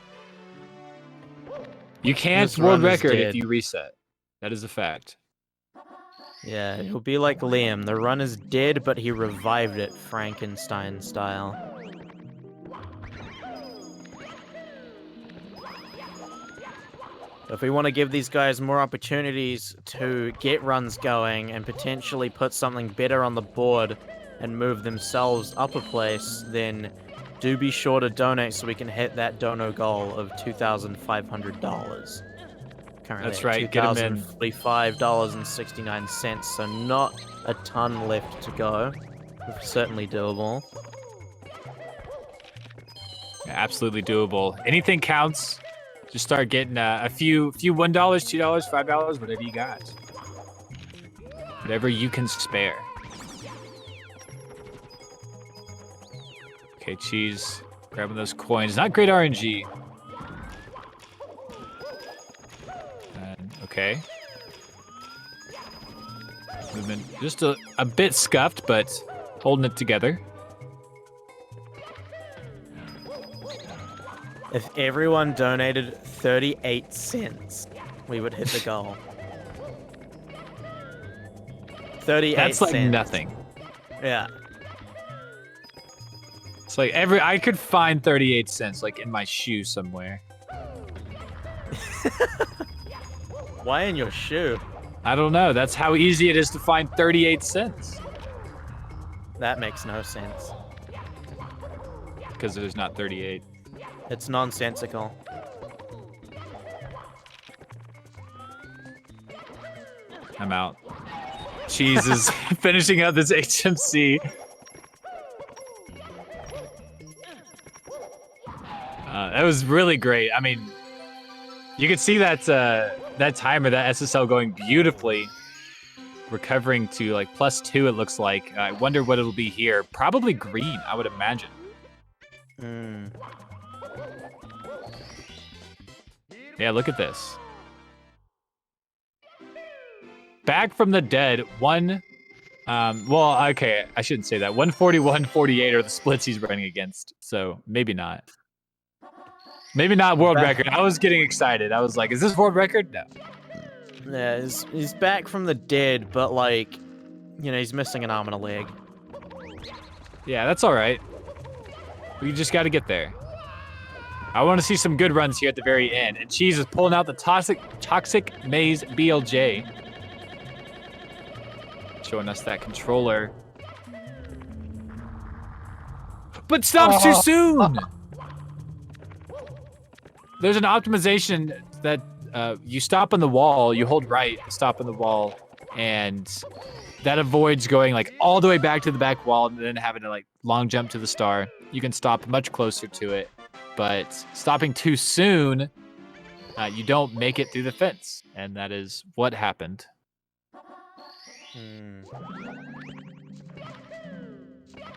Speaker 12: You can't world record if you reset. That is a fact.
Speaker 10: Yeah, he'll be like Liam. The run is dead, but he revived it Frankenstein style. If we want to give these guys more opportunities to get runs going and potentially put something better on the board and move themselves up a place, then do be sure to donate so we can hit that dono goal of $2,500. Currently
Speaker 12: that's right, get 'em in.
Speaker 10: $2,045.69, so not a ton left to go. Certainly doable.
Speaker 12: Yeah, absolutely doable. Anything counts. Just start getting a few $1, $2, $5, whatever you got. Whatever you can spare. Okay, Cheese grabbing those coins. Not great RNG. And, okay. Movement just a bit scuffed, but holding it together.
Speaker 10: If everyone donated 38 cents, we would hit the goal. 38
Speaker 12: That's like
Speaker 10: cents.
Speaker 12: nothing.
Speaker 10: Yeah.
Speaker 12: It's like I could find 38 cents like in my shoe somewhere.
Speaker 10: Why in your shoe?
Speaker 12: I don't know. That's how easy it is to find 38 cents.
Speaker 10: That makes no sense.
Speaker 12: Because there's not 38.
Speaker 10: It's nonsensical.
Speaker 12: I'm out. Cheese is finishing up this HMC. That was really great. I mean, You can see that that timer, that SSL going beautifully, recovering to like +2. It looks like. I wonder what it'll be here. Probably green, I would imagine. Yeah, look at this. Back from the dead, well, okay, I shouldn't say that. 141.48 are the splits he's running against, so maybe not. Maybe not world record. I was getting excited. I was like, is this world record? No.
Speaker 10: Yeah, he's back from the dead, but like, you know, he's missing an arm and a leg.
Speaker 12: Yeah, that's all right. We just got to get there. I want to see some good runs here at the very end. And Cheese is pulling out the Toxic Maze BLJ. Showing us that controller. But stops too soon! There's an optimization that you stop on the wall, you hold right, stop on the wall, and that avoids going like all the way back to the back wall and then having to like long jump to the star. You can stop much closer to it, but stopping too soon, you don't make it through the fence, and that is what happened.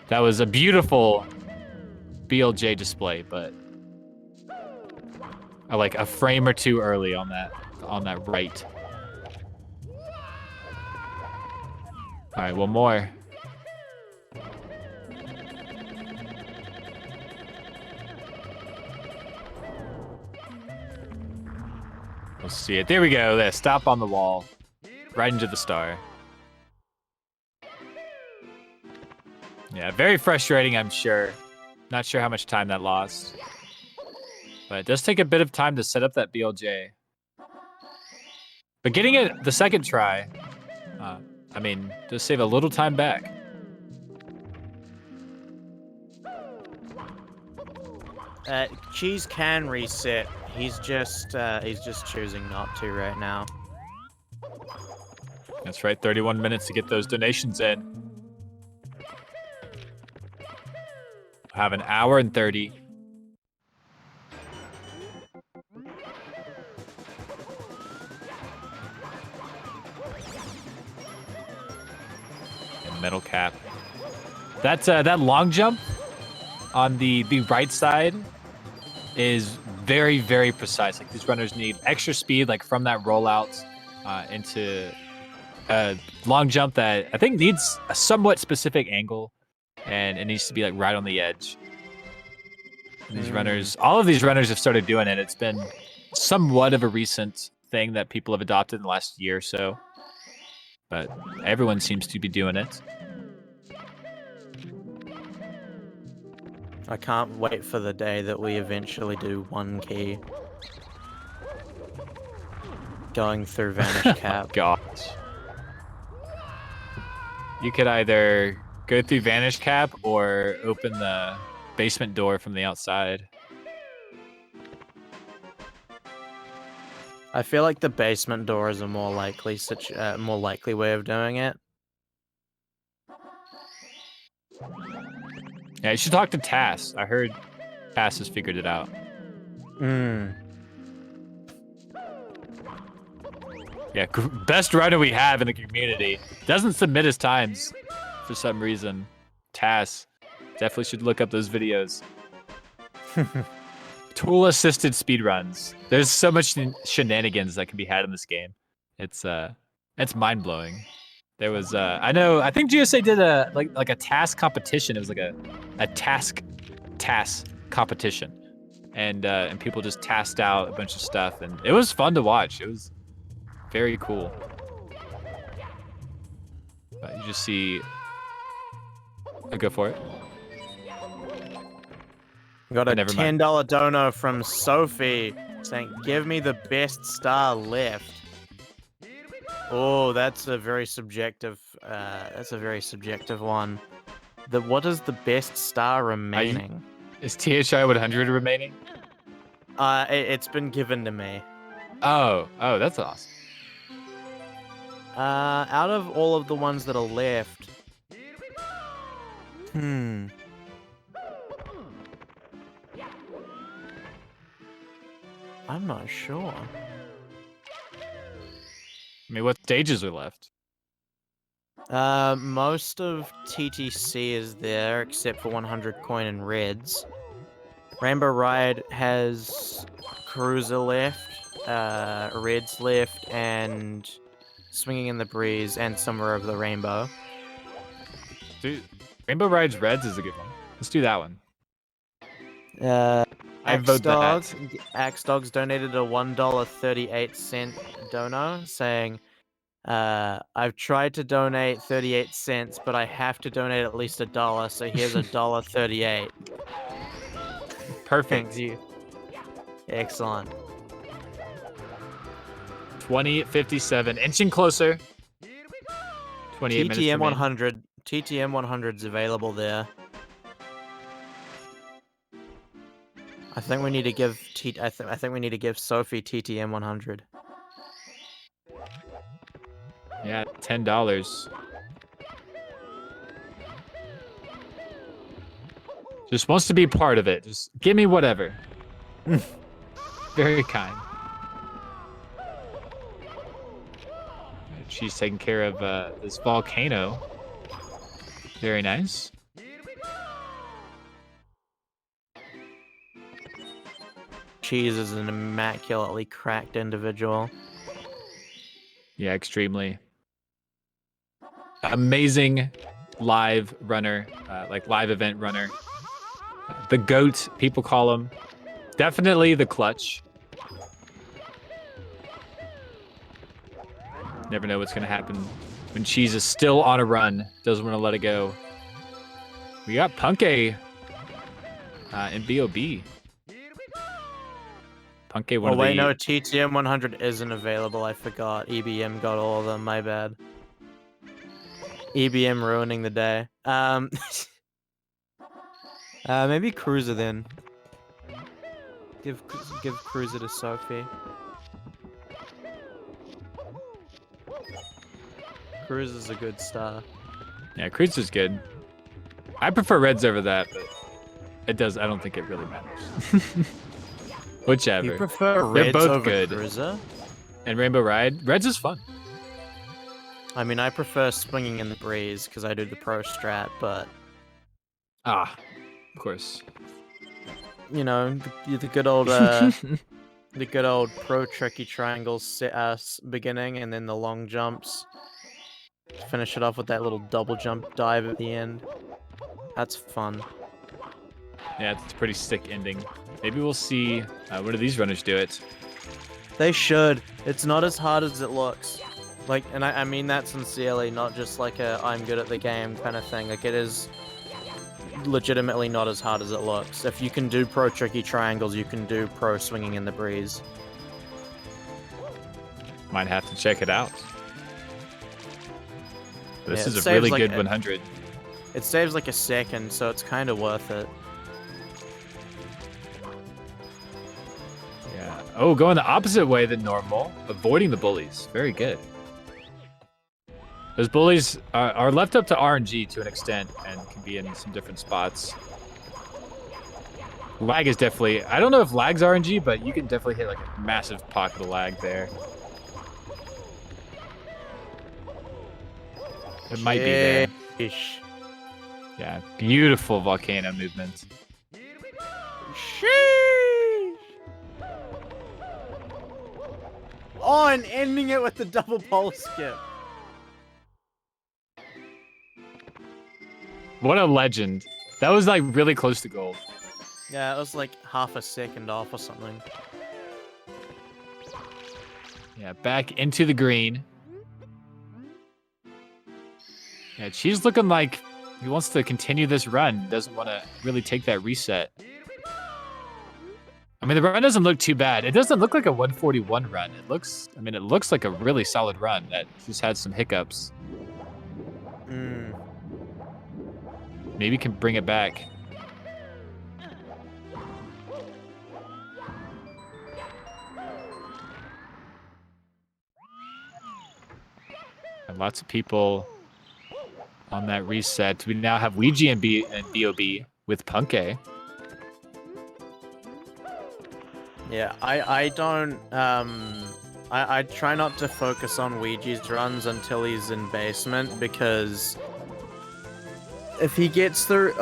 Speaker 12: That was a beautiful BLJ display, but like a frame or two early on that right. All right, one more. We'll see it. There we go. There, stop on the wall. Right into the star. Yeah, very frustrating, I'm sure. Not sure how much time that lost. But it does take a bit of time to set up that BLJ. But getting it the second try, I mean, does save a little time back.
Speaker 10: Cheese can reset. He's just choosing not to right now.
Speaker 12: That's right, 31 minutes to get those donations in. Have an hour and 30. And metal cap. That's that long jump on the right side is very, very precise. Like these runners need extra speed, like from that rollout into a long jump that I think needs a somewhat specific angle, and it needs to be like right on the edge. And these runners, all of these runners have started doing it. It's been somewhat of a recent thing that people have adopted in the last year or so, but everyone seems to be doing it.
Speaker 10: I can't wait for the day that we eventually do one key. Going through Vanish Cap.
Speaker 12: Oh, gosh. You could either go through Vanish Cap or open the basement door from the outside.
Speaker 10: I feel like the basement door is a more likely way of doing it.
Speaker 12: Yeah, you should talk to Tass. I heard Tass has figured it out. Yeah, best runner we have in the community. Doesn't submit his times for some reason. Tass. Definitely should look up those videos. Tool-assisted speedruns. There's so much shenanigans that can be had in this game. It's mind-blowing. There was I think GSA did a like a task competition. It was like a task competition. And people just tasked out a bunch of stuff, and it was fun to watch. It was very cool. But you just see go for it.
Speaker 10: Got a $10 dono from Sophie saying, "Give me the best star left." Oh, that's a very subjective. That's a very subjective one. What is the best star remaining?
Speaker 12: Is THI 100 remaining?
Speaker 10: It's been given to me.
Speaker 12: Oh, that's awesome.
Speaker 10: Out of all of the ones that are left, I'm not sure.
Speaker 12: I mean, what stages are left?
Speaker 10: Most of TTC is there, except for 100 coin and reds. Rainbow Ride has Cruiser left, Reds left, and Swinging in the Breeze, and Somewhere Over the Rainbow.
Speaker 12: Dude, Rainbow Rides Reds is a good one. Let's do that one. I vote that.
Speaker 10: Axe Dogs donated a $1.38 dono, saying, I've tried to donate 38 cents, but I have to donate at least $1, so here's $1.38.
Speaker 12: Perfect.
Speaker 10: Thanks you. Excellent.
Speaker 12: 20:57, inching closer. 28 minutes.
Speaker 10: TTM
Speaker 12: remain.
Speaker 10: 100. TTM 100's available there. I think we need to give I think we need to give Sophie TTM 100.
Speaker 12: Yeah, $10. Just wants to be part of it. Just give me whatever. Very kind. She's taking care of this volcano. Very nice.
Speaker 10: Cheese is an immaculately cracked individual.
Speaker 12: Yeah, extremely. Amazing live runner, like live event runner. The GOAT, people call him. Definitely the clutch. Never know what's going to happen when Cheese is still on a run. Doesn't want to let it go. We got Punke in BOB. Punke, one
Speaker 10: Oh
Speaker 12: of
Speaker 10: wait,
Speaker 12: the...
Speaker 10: no, TTM 100 isn't available. I forgot. EBM got all of them. My bad. EBM ruining the day. Maybe Cruiser then. Give Cruiser to Sophie. Cruiser's a good star.
Speaker 12: Yeah, Cruiser's good. I prefer Reds over that, but it does. I don't think it really matters. Whichever.
Speaker 10: You prefer
Speaker 12: They're
Speaker 10: Reds
Speaker 12: both
Speaker 10: over
Speaker 12: good.
Speaker 10: Cruiser?
Speaker 12: And Rainbow Ride. Reds is fun.
Speaker 10: I mean, I prefer Swinging in the Breeze because I do the pro strat, but
Speaker 12: Ah, of course.
Speaker 10: you know, the good old the good old pro tricky triangles beginning, and then the long jumps. Finish it off with that little double jump dive at the end. That's fun.
Speaker 12: Yeah, it's a pretty sick ending. Maybe we'll see one of these runners do it.
Speaker 10: They should. It's not as hard as it looks. Like, and I mean that sincerely, not just like a I'm good at the game kind of thing. Like, it is legitimately not as hard as it looks. If you can do pro tricky triangles, you can do pro Swinging in the Breeze.
Speaker 12: Might have to check it out. This
Speaker 10: Yeah,
Speaker 12: is a really
Speaker 10: like
Speaker 12: good 100.
Speaker 10: It saves like a second, so it's kind of worth it.
Speaker 12: Yeah. Oh, going the opposite way than normal. Avoiding the bullies. Very good. Those bullies are left up to RNG to an extent and can be in some different spots. Lag is definitely... I don't know if lag's RNG, but you can definitely hit like a massive pocket of lag there. It might be there.
Speaker 10: Sheesh.
Speaker 12: Yeah, beautiful volcano movement.
Speaker 10: Sheesh. Oh, and ending it with the double pole skip.
Speaker 12: What a legend. That was like really close to gold.
Speaker 10: Yeah, it was like half a second off or something.
Speaker 12: Yeah, back into the green. Yeah, she's looking like he wants to continue this run. Doesn't want to really take that reset. I mean, the run doesn't look too bad. It doesn't look like a 141 run. It looks, I mean, it looks like a really solid run that just had some hiccups. Maybe can bring it back. And lots of people on that reset. We now have Ouija and BOB with Punke.
Speaker 10: Yeah, I don't I try not to focus on Ouija's runs until he's in basement, because if he gets through,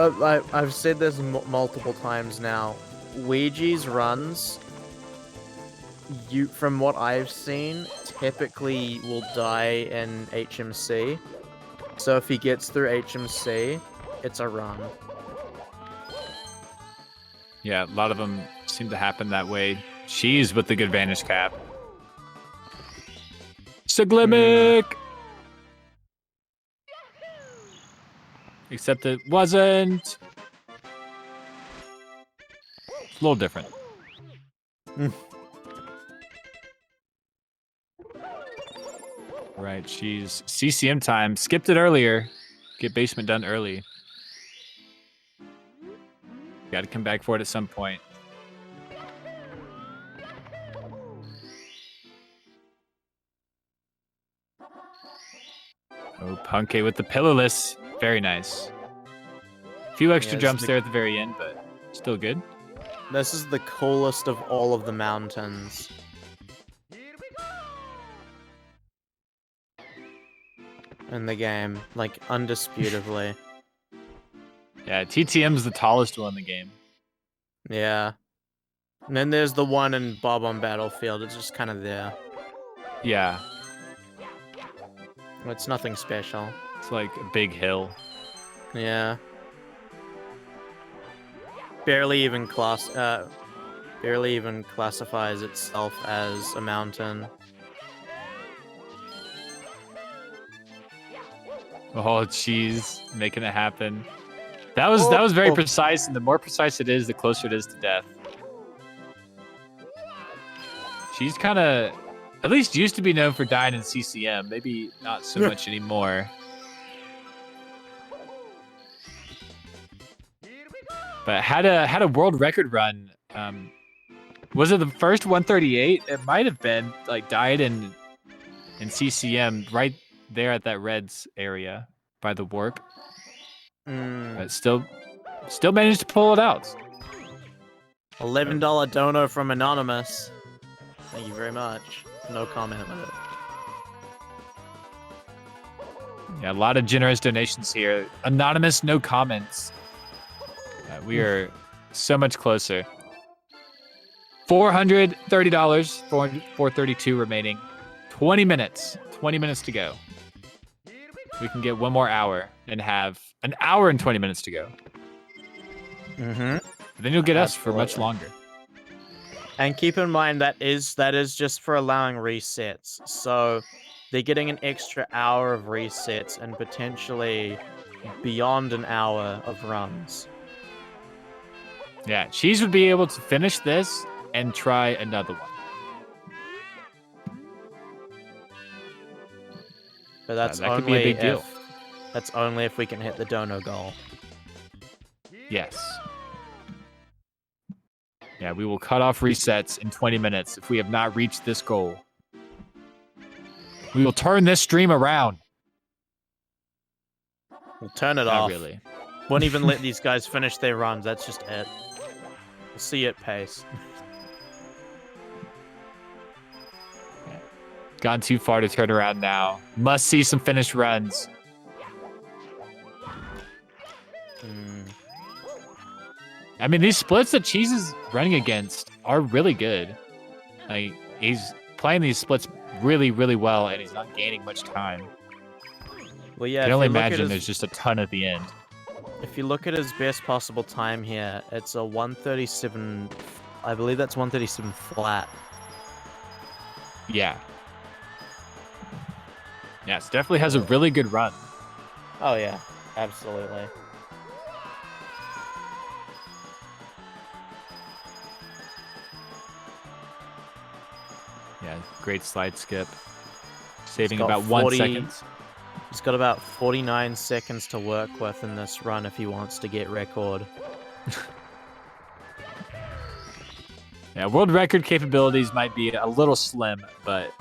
Speaker 10: I've said this multiple times now, Ouija's runs, from what I've seen, typically will die in HMC. So if he gets through HMC, it's a run.
Speaker 12: Yeah, a lot of them seem to happen that way. She's with the good vanish cap. Siglimic! Except it wasn't. It's a little different. Right, she's CCM time. Skipped it earlier. Get basement done early. Got to come back for it at some point. Oh, Punke with the pillarless. Very nice. A few extra jumps there at the very end, but still good.
Speaker 10: This is the coolest of all of the mountains. In the game, like, undisputably.
Speaker 12: Yeah, TTM's the tallest one in the game.
Speaker 10: Yeah. And then there's the one in Bob on Battlefield. It's just kind of there.
Speaker 12: Yeah.
Speaker 10: It's nothing special.
Speaker 12: It's like a big hill.
Speaker 10: Yeah. Barely even classifies itself as a mountain.
Speaker 12: Oh, jeez, making it happen. That was very precise, and the more precise it is, the closer it is to death. She's kind of, at least used to be known for dying in CCM. Maybe not so much anymore. But had a world record run. Was it the first 138? It might have been, like, died in CCM right there at that Reds area by the warp. But still managed to pull it out.
Speaker 10: $11 dono from Anonymous. Thank you very much. No comment with it.
Speaker 12: Yeah, a lot of generous donations here. Anonymous, no comments. We are so much closer. $430, 432 remaining. 20 minutes. 20 minutes to go. We can get one more hour and have an hour and 20 minutes to go. Then you'll get us for much longer.
Speaker 10: And keep in mind that is just for allowing resets. So they're getting an extra hour of resets and potentially beyond an hour of runs.
Speaker 12: Yeah, Cheese would be able to finish this and try another one.
Speaker 10: But that's
Speaker 12: that
Speaker 10: only
Speaker 12: could be a big deal.
Speaker 10: That's only if we can hit the dono goal.
Speaker 12: Yes. Yeah, we will cut off resets in 20 minutes if we have not reached this goal. We will turn this stream around.
Speaker 10: We'll turn it
Speaker 12: Not
Speaker 10: off.
Speaker 12: really.
Speaker 10: Won't even let these guys finish their runs. That's just it. We'll see it pace.
Speaker 12: Gone too far to turn around now. Must see some finished runs. I mean, these splits that Cheese is running against are really good. Like, he's playing these splits really, really well, and he's not gaining much time.
Speaker 10: Well, yeah.
Speaker 12: I can only imagine there's just a ton at the end.
Speaker 10: If you look at his best possible time here, it's a 137. I believe that's 137 flat.
Speaker 12: Yeah. Yes, definitely has a really good run.
Speaker 10: Oh yeah, absolutely.
Speaker 12: Yeah, great slide skip. Saving
Speaker 10: He's got
Speaker 12: about 1 second.
Speaker 10: He's got about 49 seconds to work with in this run if he wants to get record.
Speaker 12: Yeah, world record capabilities might be a little slim, but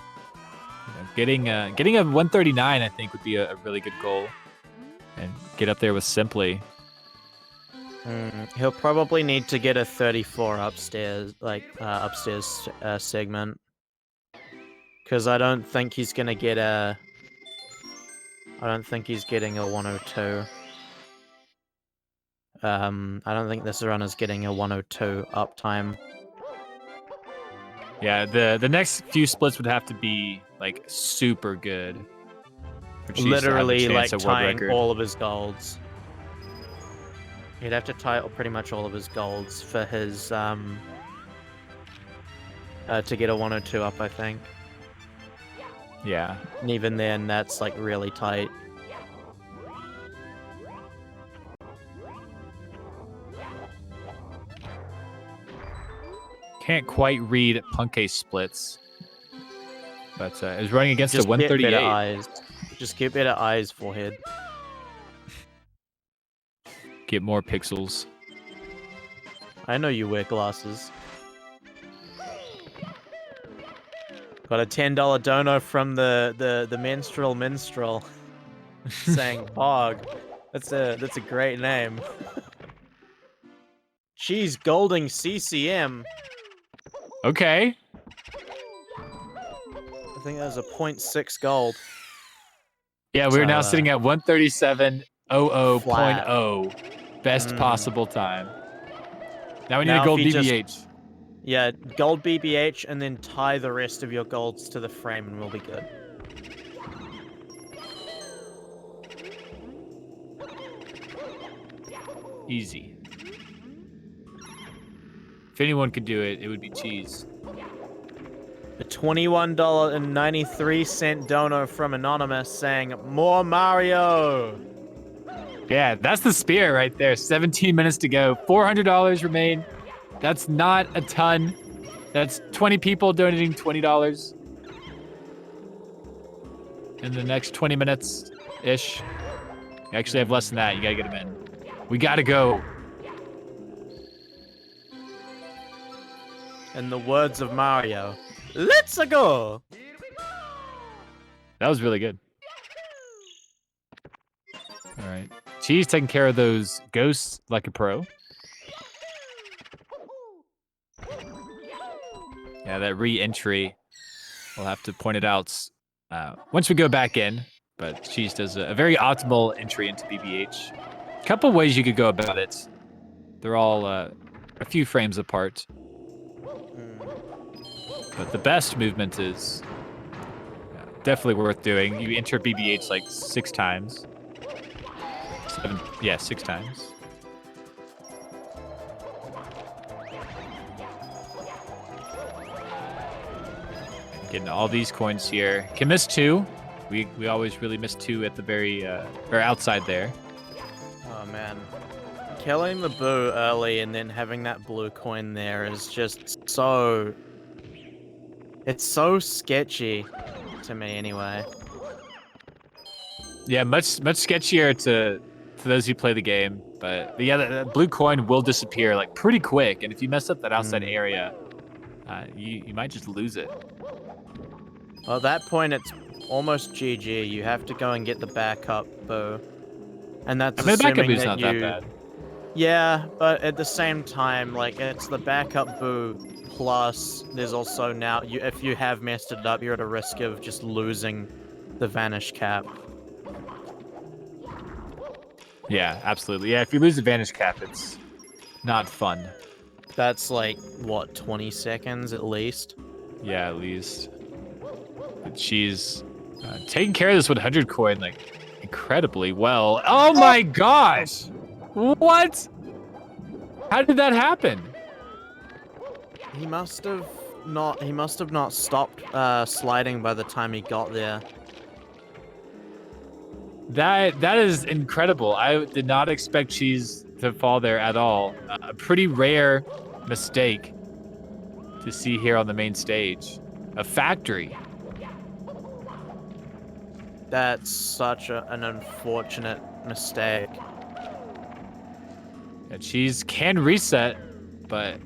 Speaker 12: getting a 139, I think, would be a really good goal, and get up there with Simply.
Speaker 10: He'll probably need to get a 34 upstairs, segment. Because I don't think he's gonna get a... I don't think he's getting a 102. I don't think this run is getting a 102 uptime.
Speaker 12: Yeah, the next few splits would have to be like super good. For Cheese to have a
Speaker 10: Literally,
Speaker 12: chance
Speaker 10: like,
Speaker 12: at world
Speaker 10: tying
Speaker 12: record.
Speaker 10: all of his golds. He'd have to tie pretty much all of his golds for his, to get a 102 up, I think.
Speaker 12: Yeah.
Speaker 10: And even then, that's, like, really tight.
Speaker 12: Can't quite read Punk's splits. But it was running against
Speaker 10: Just
Speaker 12: a
Speaker 10: get
Speaker 12: 138.
Speaker 10: better eyes. Just get better eyes, forehead.
Speaker 12: Get more pixels.
Speaker 10: I know you wear glasses. Got a $10 dono from the minstrel saying Pog. That's a great name. Cheese Golding CCM.
Speaker 12: Okay.
Speaker 10: I think that was a 0.6 gold.
Speaker 12: Yeah, we're now
Speaker 10: So,
Speaker 12: sitting at 137.00.0. Best
Speaker 10: Mm.
Speaker 12: possible time. Now we need
Speaker 10: Now
Speaker 12: a gold
Speaker 10: if he just-
Speaker 12: BBH.
Speaker 10: Yeah, gold BBH and then tie the rest of your golds to the frame and we'll be good.
Speaker 12: Easy. If anyone could do it, it would be Cheese.
Speaker 10: A $21.93 dono from Anonymous saying, more Mario!
Speaker 12: Yeah, that's the spirit right there. 17 minutes to go. $400 remain. That's not a ton. That's 20 people donating $20. In the next 20 minutes-ish. You actually have less than that. You gotta get them in. We gotta go.
Speaker 10: In the words of Mario, let's go!
Speaker 12: That was really good. All right. Cheese taking care of those ghosts like a pro. Yeah, that re-entry, we'll have to point it out once we go back in. But Cheese does a very optimal entry into BBH. A couple ways you could go about it. They're all a few frames apart. But the best movement is definitely worth doing. You enter BBH like 6 times. 6 times. Getting all these coins here. Can miss 2. We always really miss 2 at the very or outside there.
Speaker 10: Oh man. Killing the boo early and then having that blue coin there is just so... It's so sketchy to me anyway.
Speaker 12: Yeah, much sketchier to those who play the game. But yeah, the blue coin will disappear like pretty quick, and if you mess up that outside area, you might just lose it.
Speaker 10: Well, at that point, it's almost GG. You have to go and get the backup boo, and that's
Speaker 12: I mean, the backup
Speaker 10: assuming
Speaker 12: is not that
Speaker 10: you...
Speaker 12: bad.
Speaker 10: Yeah, but at the same time, like, it's the backup boo plus there's also now, if you have messed it up, you're at a risk of just losing the vanish cap.
Speaker 12: Yeah, absolutely. Yeah, if you lose the vanish cap, it's not fun.
Speaker 10: That's like, what, 20 seconds at least?
Speaker 12: Yeah, at least. But she's taking care of this 100 coin, like, incredibly well. Oh my gosh! What? How did that happen?
Speaker 10: He must have not stopped sliding by the time he got there.
Speaker 12: That is incredible. I did not expect Cheese to fall there at all. A pretty rare mistake to see here on the main stage. A factory.
Speaker 10: That's such an unfortunate mistake.
Speaker 12: Yeah, Cheese can reset, but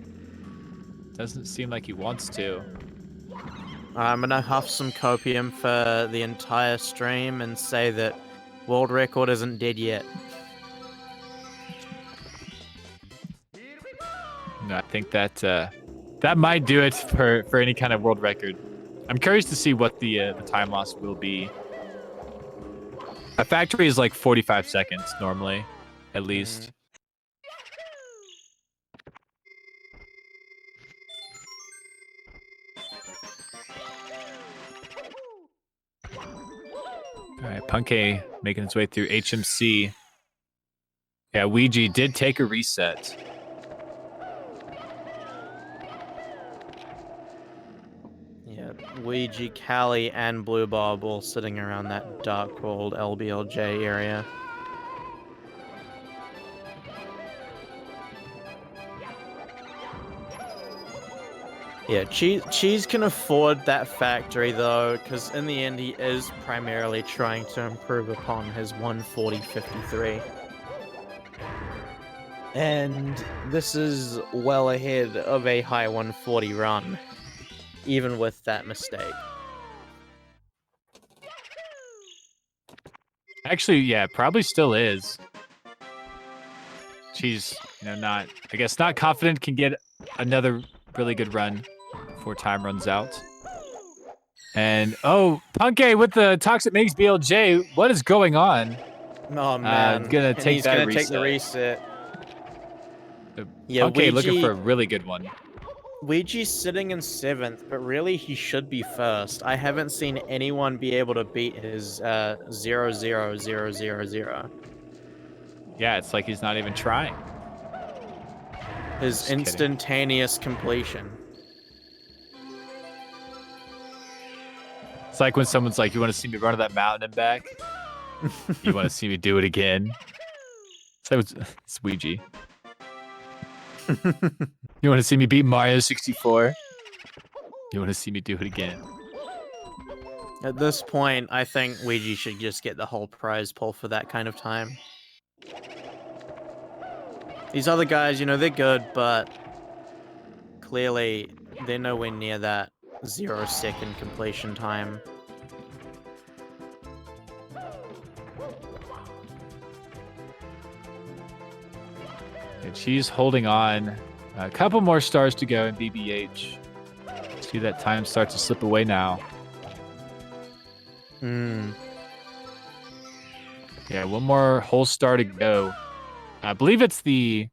Speaker 12: doesn't seem like he wants to.
Speaker 10: I'm gonna huff some copium for the entire stream and say that world record isn't dead yet.
Speaker 12: No, I think that that might do it for any kind of world record. I'm curious to see what the time loss will be. A factory is like 45 seconds normally, at least. All right, Punke making his way through HMC. Yeah, Ouija did take a reset.
Speaker 10: Yeah, Ouija, Callie, and Blue Bob all sitting around that dark world LBLJ area. Yeah, Cheese can afford that factory though, because in the end he is primarily trying to improve upon his 140.53. And this is well ahead of a high 140 run, even with that mistake.
Speaker 12: Actually, yeah, probably still is. She's, not, I guess, not confident, can get another really good run before time runs out. And, oh, Punke with the Toxic Makes BLJ. What is going on?
Speaker 10: Oh, man.
Speaker 12: Gonna take
Speaker 10: he's
Speaker 12: that
Speaker 10: gonna
Speaker 12: reset.
Speaker 10: take the reset. Yeah,
Speaker 12: Punke looking for a really good one.
Speaker 10: Ouija's sitting in 7th, but really he should be 1st. I haven't seen anyone be able to beat his 0-0-0-0-0.
Speaker 12: Yeah, it's like he's not even trying.
Speaker 10: His
Speaker 12: Just kidding.
Speaker 10: instantaneous completion.
Speaker 12: It's like when someone's like, you want to see me run that mountain and back? You want to see me do it again? So it's Ouija. You want to see me beat Mario 64? You want to see me do it again?
Speaker 10: At this point, I think Ouija should just get the whole prize pool for that kind of time. These other guys, they're good, but clearly they're nowhere near that 0-second completion time.
Speaker 12: And she's holding on. A couple more stars to go in BBH. See that time start to slip away now. Yeah, one more whole star to go. I believe it's the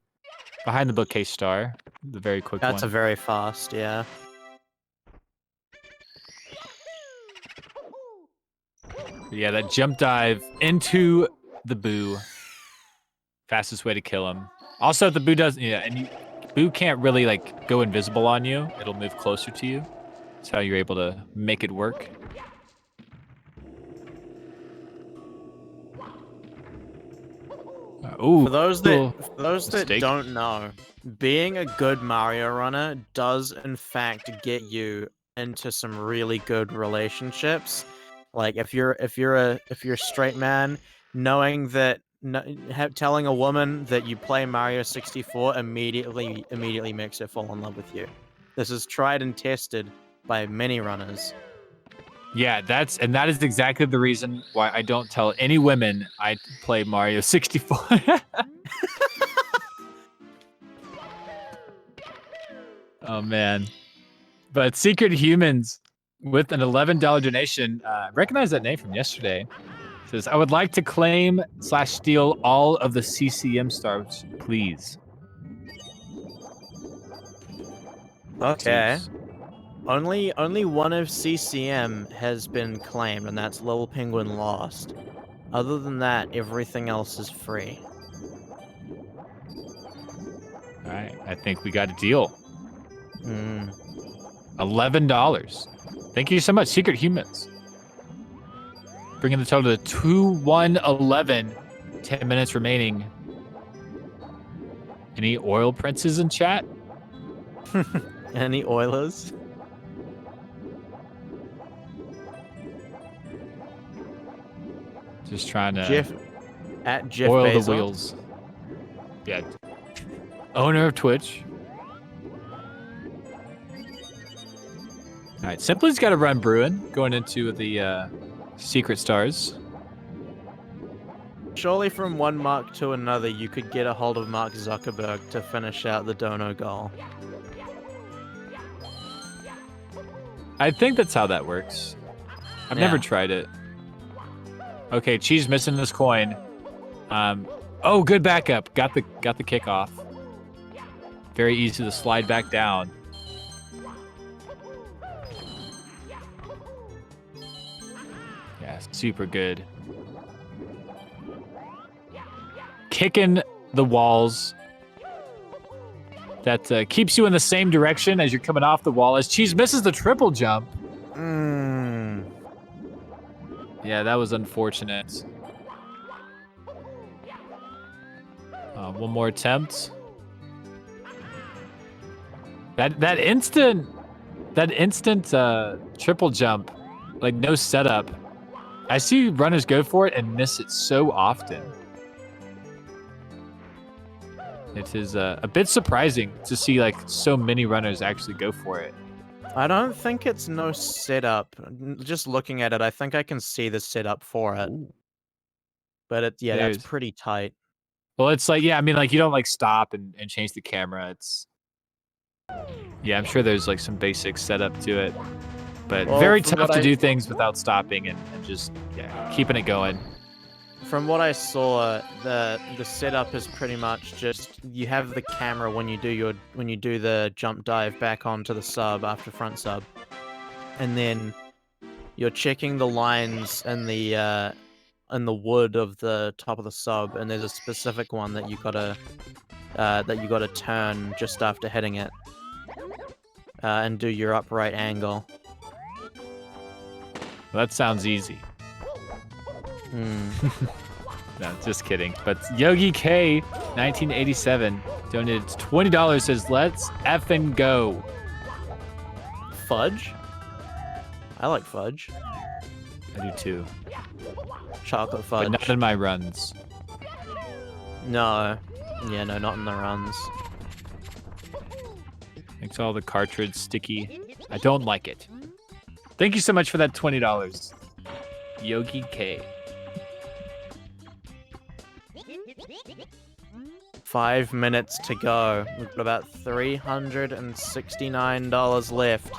Speaker 12: behind the bookcase star. The very quick one.
Speaker 10: That's a very fast, yeah.
Speaker 12: Yeah, that jump dive into the Boo. Fastest way to kill him. Also, the Boo doesn't, and Boo can't really go invisible on you. It'll move closer to you. That's how you're able to make it work. Ooh,
Speaker 10: For those that
Speaker 12: mistake.
Speaker 10: don't know, being a good Mario runner does in fact get you into some really good relationships. Like if you're a straight man, knowing that telling a woman that you play Mario 64 immediately makes her fall in love with you. This is tried and tested by many runners.
Speaker 12: Yeah, that is exactly the reason why I don't tell any women I play Mario 64. Oh man. But Secret Humans with an $11 donation, recognize that name from yesterday. Says, I would like to claim / steal all of the CCM stars, please.
Speaker 10: Okay. Only one of CCM has been claimed, and that's Little Penguin Lost. Other than that, everything else is free.
Speaker 12: All right, I think we got a deal. $11. Thank you so much, Secret Humans. Bringing the total to 2-1-11. 10 minutes remaining. Any oil princes in chat?
Speaker 10: Any Oilers?
Speaker 12: Just trying to
Speaker 10: Jeff
Speaker 12: oil
Speaker 10: Bezos.
Speaker 12: the wheels. Yeah. Owner of Twitch. All right, Simply's got to run Bruin going into the Secret Stars.
Speaker 10: Surely from one mark to another, you could get a hold of Mark Zuckerberg to finish out the dono goal.
Speaker 12: I think that's how that works. I've never tried it. Okay, Cheese missing this coin. Oh, good backup. Got the kickoff. Very easy to slide back down. Yeah, super good. Kicking the walls. That keeps you in the same direction as you're coming off the wall. As Cheese misses the triple jump. Yeah, that was unfortunate. One more attempt. That instant triple jump, like no setup. I see runners go for it and miss it so often. It is a bit surprising to see like so many runners actually go for it.
Speaker 10: I don't think it's no setup. Just looking at it, I think I can see the setup for it. But that's pretty tight.
Speaker 12: Well, it's like, yeah, I mean, like you don't like stop and change the camera. Yeah, I'm sure there's like some basic setup to it, but very tough to do things without stopping and just keeping it going.
Speaker 10: From what I saw, the setup is pretty much just you have the camera when you do the jump dive back onto the sub after front sub, and then you're checking the lines and the wood of the top of the sub, and there's a specific one that you gotta turn just after hitting it, and do your upright angle.
Speaker 12: Well, that sounds easy. No, just kidding. But Yogi K 1987 donated $20. Says, "Let's effing go."
Speaker 10: Fudge? I like fudge.
Speaker 12: I do too.
Speaker 10: Chocolate fudge.
Speaker 12: But not in my runs.
Speaker 10: No. Yeah, no, not in the runs.
Speaker 12: Makes all the cartridge sticky. I don't like it. Thank you so much for that $20. Yogi K.
Speaker 10: 5 minutes to go. We've got about $369 left.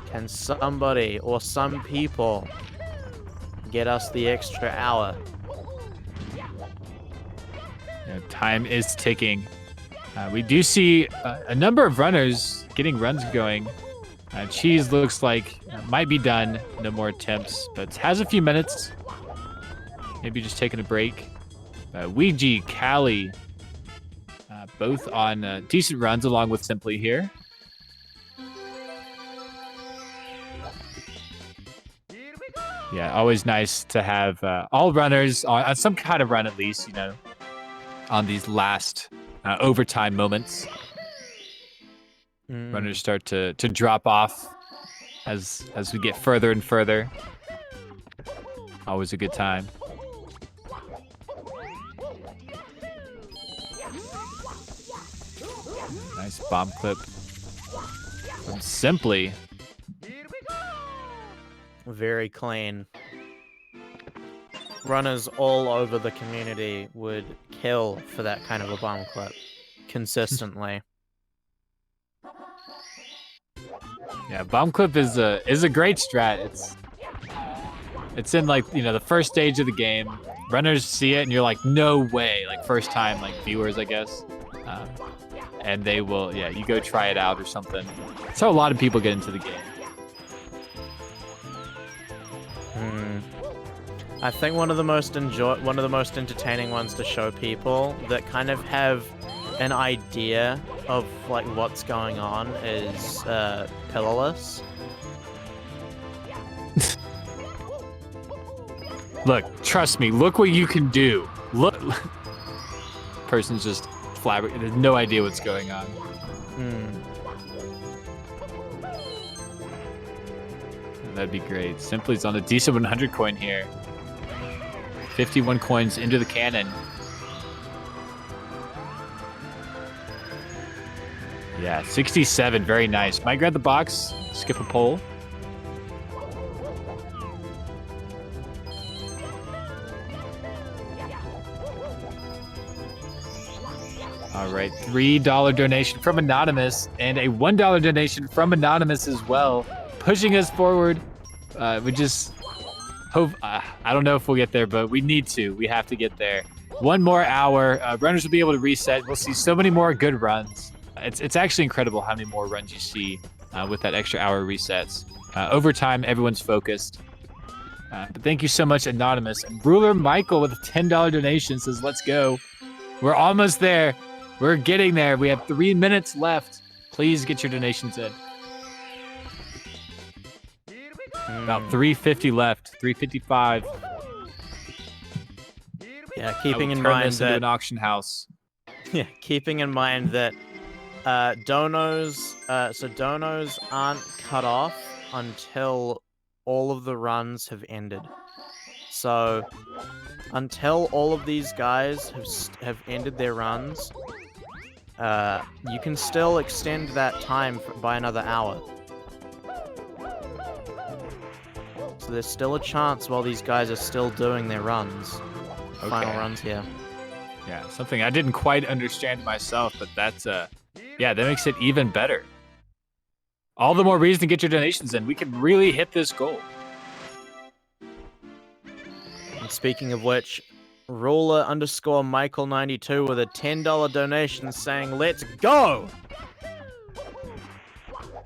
Speaker 10: Can somebody or some people get us the extra hour?
Speaker 12: Time is ticking. We do see a number of runners getting runs going. Cheese looks like might be done. No more attempts, but has a few minutes. Maybe just taking a break. Ouija, Callie, both on decent runs along with Simply here. Yeah, always nice to have all runners on some kind of run at least, on these last overtime moments. Runners start to drop off as we get further and further. Always a good time. Nice bomb clip from Simply.
Speaker 10: Very clean. Runners all over the community would kill for that kind of a bomb clip consistently.
Speaker 12: Yeah, bomb clip is a great strat. It's in like the first stage of the game. Runners see it and you're like, no way! Like first time like viewers, I guess. And they will, you go try it out or something. That's how a lot of people get into the game.
Speaker 10: I think one of the most entertaining ones to show people that kind of have an idea of like what's going on is Pillarless.
Speaker 12: Look, trust me. Look what you can do. Look, person's just flabbergasted. There's no idea what's going on. That'd be great. Simply's on a decent 100 coin here. 51 coins into the cannon. Yeah, 67. Very nice. Might grab the box. Skip a pole. All right, $3 donation from Anonymous and a $1 donation from Anonymous as well, pushing us forward. We just hope, I don't know if we'll get there, but we need to. We have to get there. One more hour, runners will be able to reset. We'll see so many more good runs. It's actually incredible how many more runs you see with that extra hour resets. Over time, everyone's focused. But thank you so much, Anonymous. And Ruler Michael with a $10 donation says, let's go. We're almost there. We're getting there. We have 3 minutes left. Please get your donations in. About 350 left, 355.
Speaker 10: Yeah, keeping in
Speaker 12: turn
Speaker 10: mind
Speaker 12: this into
Speaker 10: that
Speaker 12: an auction house.
Speaker 10: Yeah, keeping in mind that donos aren't cut off until all of the runs have ended. So until all of these guys have ended their runs, you can still extend that time by another hour. So there's still a chance while these guys are still doing their runs. Final runs here.
Speaker 12: Yeah, something I didn't quite understand myself, but that's yeah, that makes it even better. All the more reason to get your donations in. We can really hit this goal.
Speaker 10: And speaking of which, Ruler_Michael92 with a $10 donation saying, let's go!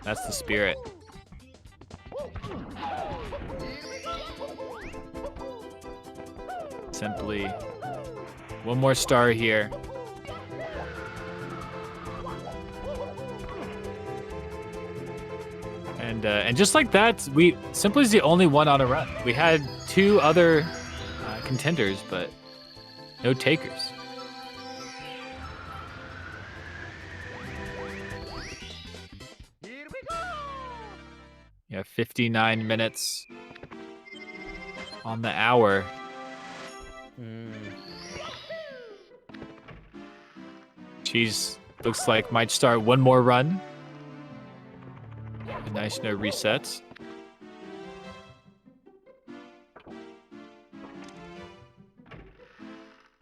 Speaker 12: That's the spirit. Simply one more star here. And just like that, Simply is the only one on a run. We had 2 other contenders, but no takers. Yeah, 59 minutes on the hour. Cheese looks like might start one more run. A nice no resets.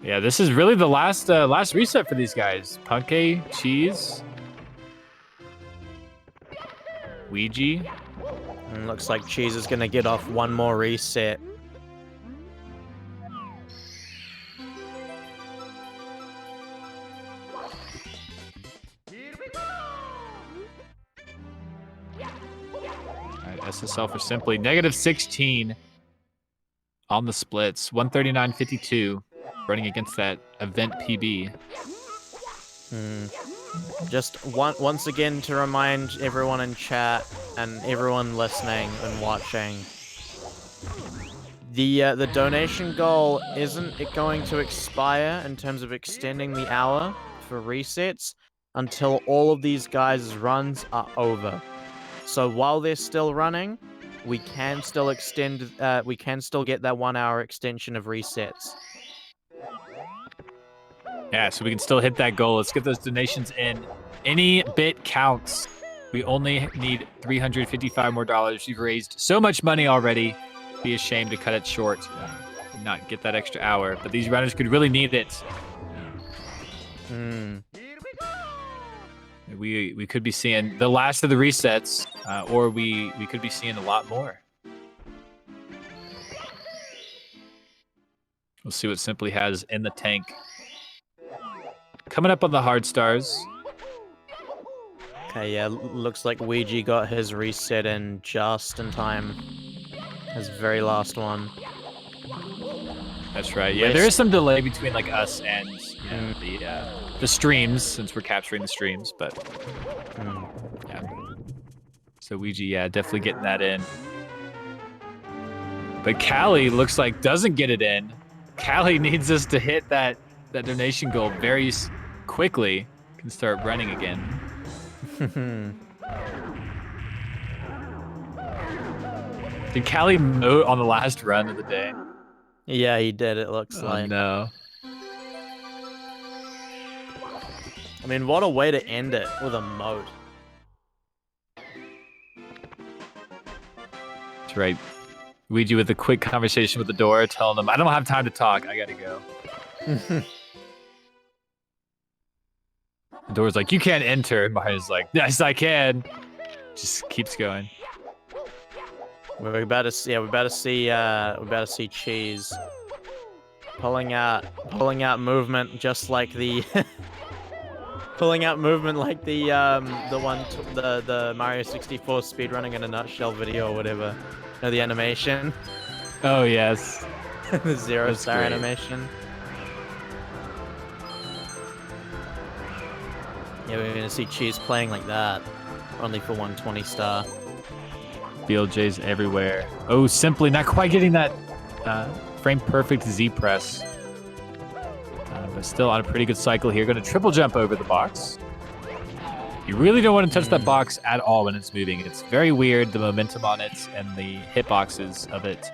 Speaker 12: Yeah, this is really the last reset for these guys. Punke, Cheese, Ouija.
Speaker 10: And looks like Cheese is gonna get off one more reset.
Speaker 12: SSL for Simply. -16 on the splits. 139.52 running against that event PB.
Speaker 10: Just once again to remind everyone in chat and everyone listening and watching, the donation goal isn't it going to expire in terms of extending the hour for resets until all of these guys' runs are over. So while they're still running, we can still extend. We can still get that 1 hour extension of resets.
Speaker 12: Yeah, so we can still hit that goal. Let's get those donations in. Any bit counts. We only need $355 more. We've raised so much money already. Be ashamed to cut it short and not get that extra hour. But these runners could really need it. We could be seeing the last of the resets, or we could be seeing a lot more. We'll see what Simply has in the tank. Coming up on the hard stars.
Speaker 10: Okay, yeah, looks like Ouija got his reset in just in time. His very last one.
Speaker 12: That's right. Yeah, there is some delay between like us and the streams, since we're capturing the streams, but yeah. So Ouija, yeah, definitely getting that in. But Callie looks like doesn't get it in. Callie needs us to hit that donation goal very quickly. Can start running again. Did Callie moat on the last run of the day?
Speaker 10: Yeah, he did, it looks like.
Speaker 12: No.
Speaker 10: I mean, what a way to end it with a moat.
Speaker 12: That's right. Ouija with a quick conversation with the door, telling them, I don't have time to talk, I gotta go. The door's like, you can't enter. And Mario's like, yes, I can. Just keeps going.
Speaker 10: We're about to see. Yeah, we're about to see Cheese pulling out movement, just like the pulling out movement like the Mario 64 speedrunning in a nutshell video or whatever. You know, the animation.
Speaker 12: Oh yes.
Speaker 10: The zero-star
Speaker 12: great.
Speaker 10: animation. Yeah, we're gonna see Cheese playing like that, only for 120 star.
Speaker 12: BLJ's everywhere. Oh, simply not quite getting that frame perfect Z press. But still on a pretty good cycle here. Going to triple jump over the box. You really don't want to touch that box at all when it's moving. It's very weird. The momentum on it and the hitboxes of it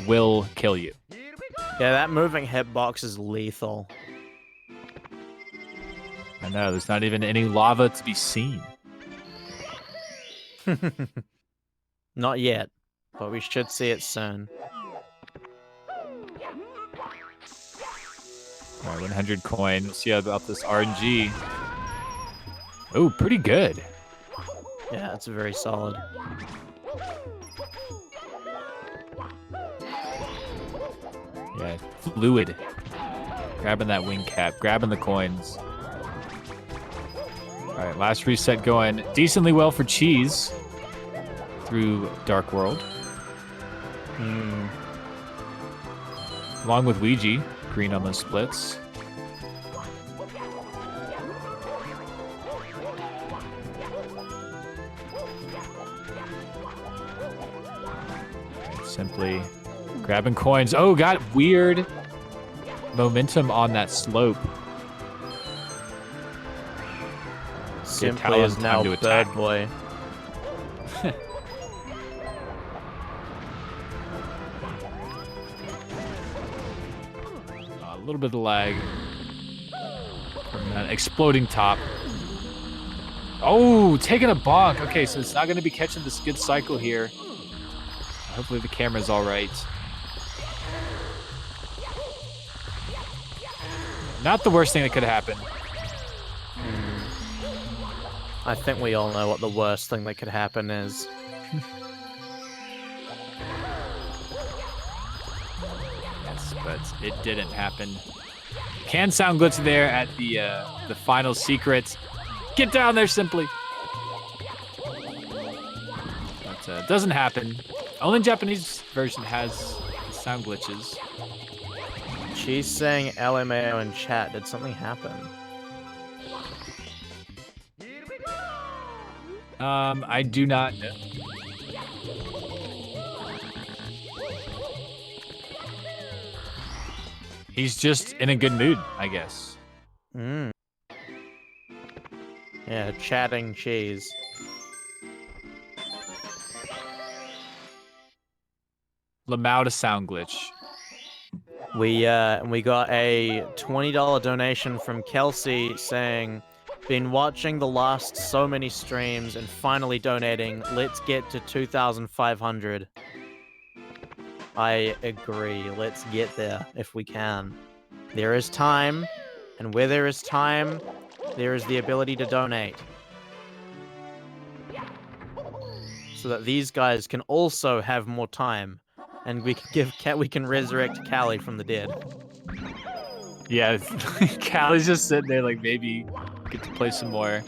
Speaker 12: will kill you.
Speaker 10: Yeah, that moving hitbox is lethal.
Speaker 12: I know, there's not even any lava to be seen.
Speaker 10: Not yet, but we should see it soon.
Speaker 12: All right, 100 coin. We'll see how about this RNG. Oh, pretty good.
Speaker 10: Yeah, it's very solid.
Speaker 12: Yeah, fluid. Grabbing that wing cap, grabbing the coins. All right, last reset going decently well for Cheese through Dark World. Along with Ouija, green on those splits. Simply grabbing coins. Oh, got weird momentum on that slope.
Speaker 10: Simply is now Bird Boy.
Speaker 12: A little bit of lag from that exploding top. Oh, taking a bonk. Okay, so it's not going to be catching this good cycle here. Hopefully the camera's all right. Not the worst thing that could happen.
Speaker 10: I think we all know what the worst thing that could happen is.
Speaker 12: Yes, but it didn't happen. Can sound glitch there at the final secret. Get down there, Simply. But doesn't happen. Only Japanese version has sound glitches.
Speaker 10: She's saying LMAO in chat. Did something happen?
Speaker 12: I do not know. He's just in a good mood, I guess.
Speaker 10: Yeah, chatting Cheese.
Speaker 12: Lamauda sound glitch.
Speaker 10: We got a $20 donation from Kelsey saying, been watching the last so many streams and finally donating. Let's get to 2,500. I agree. Let's get there if we can. There is time, and where there is time, there is the ability to donate. So that these guys can also have more time. And we can resurrect Callie from the dead.
Speaker 12: Yeah, Callie's just sitting there like maybe get to play some more.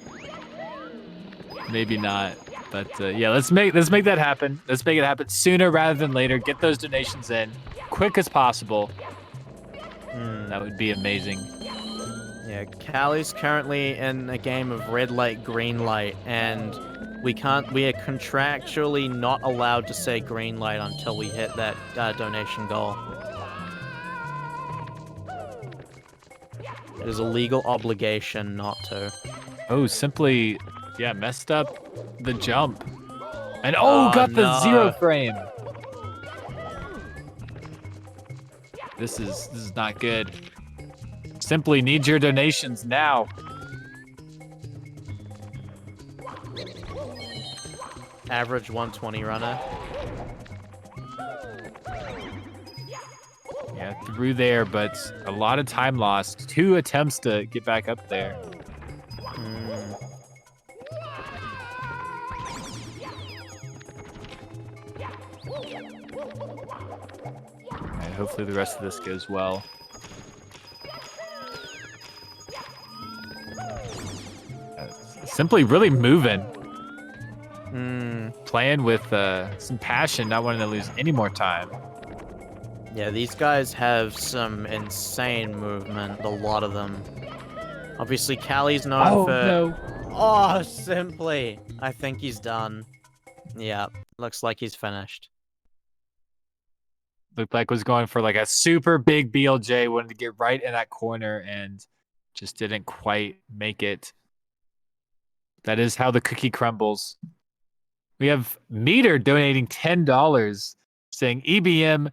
Speaker 12: Maybe not. But yeah, let's make that happen. Let's make it happen sooner rather than later. Get those donations in quick as possible. That would be amazing.
Speaker 10: Yeah, Callie's currently in a game of red light, green light, and we are contractually not allowed to say green light until we hit that donation goal. It is a legal obligation not to.
Speaker 12: Oh, Simply, yeah, messed up the jump. And got the zero frame. This is not good. Simply needs your donations now.
Speaker 10: Average 120 runner.
Speaker 12: Yeah, through there, but a lot of time lost. 2 attempts to get back up there. hopefully the rest of this goes well. Simply really moving. Playing with some passion, not wanting to lose any more time.
Speaker 10: Yeah, these guys have some insane movement, a lot of them. Obviously, Callie's known for...
Speaker 12: no.
Speaker 10: Oh, Simply. I think he's done. Yeah, looks like he's finished.
Speaker 12: Looked like was going for like a super big BLJ, wanted to get right in that corner and just didn't quite make it. That is how the cookie crumbles. We have Meter donating $10, saying EBM,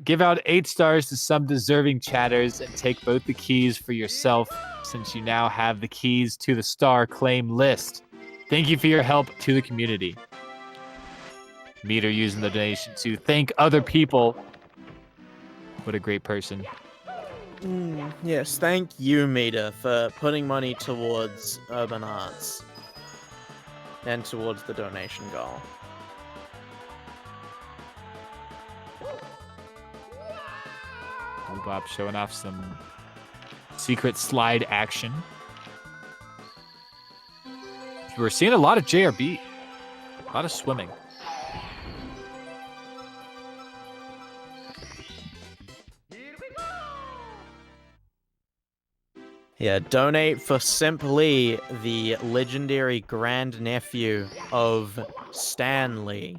Speaker 12: give out 8 stars to some deserving chatters and take both the keys for yourself since you now have the keys to the star claim list. Thank you for your help to the community. Meter using the donation to thank other people. What a great person.
Speaker 10: Yes, thank you, Meter, for putting money towards Urban Arts. And towards the donation goal.
Speaker 12: Bob showing off some secret slide action. We're seeing a lot of JRB. A lot of swimming.
Speaker 10: Yeah, donate for Simply, the legendary grandnephew of Stanley.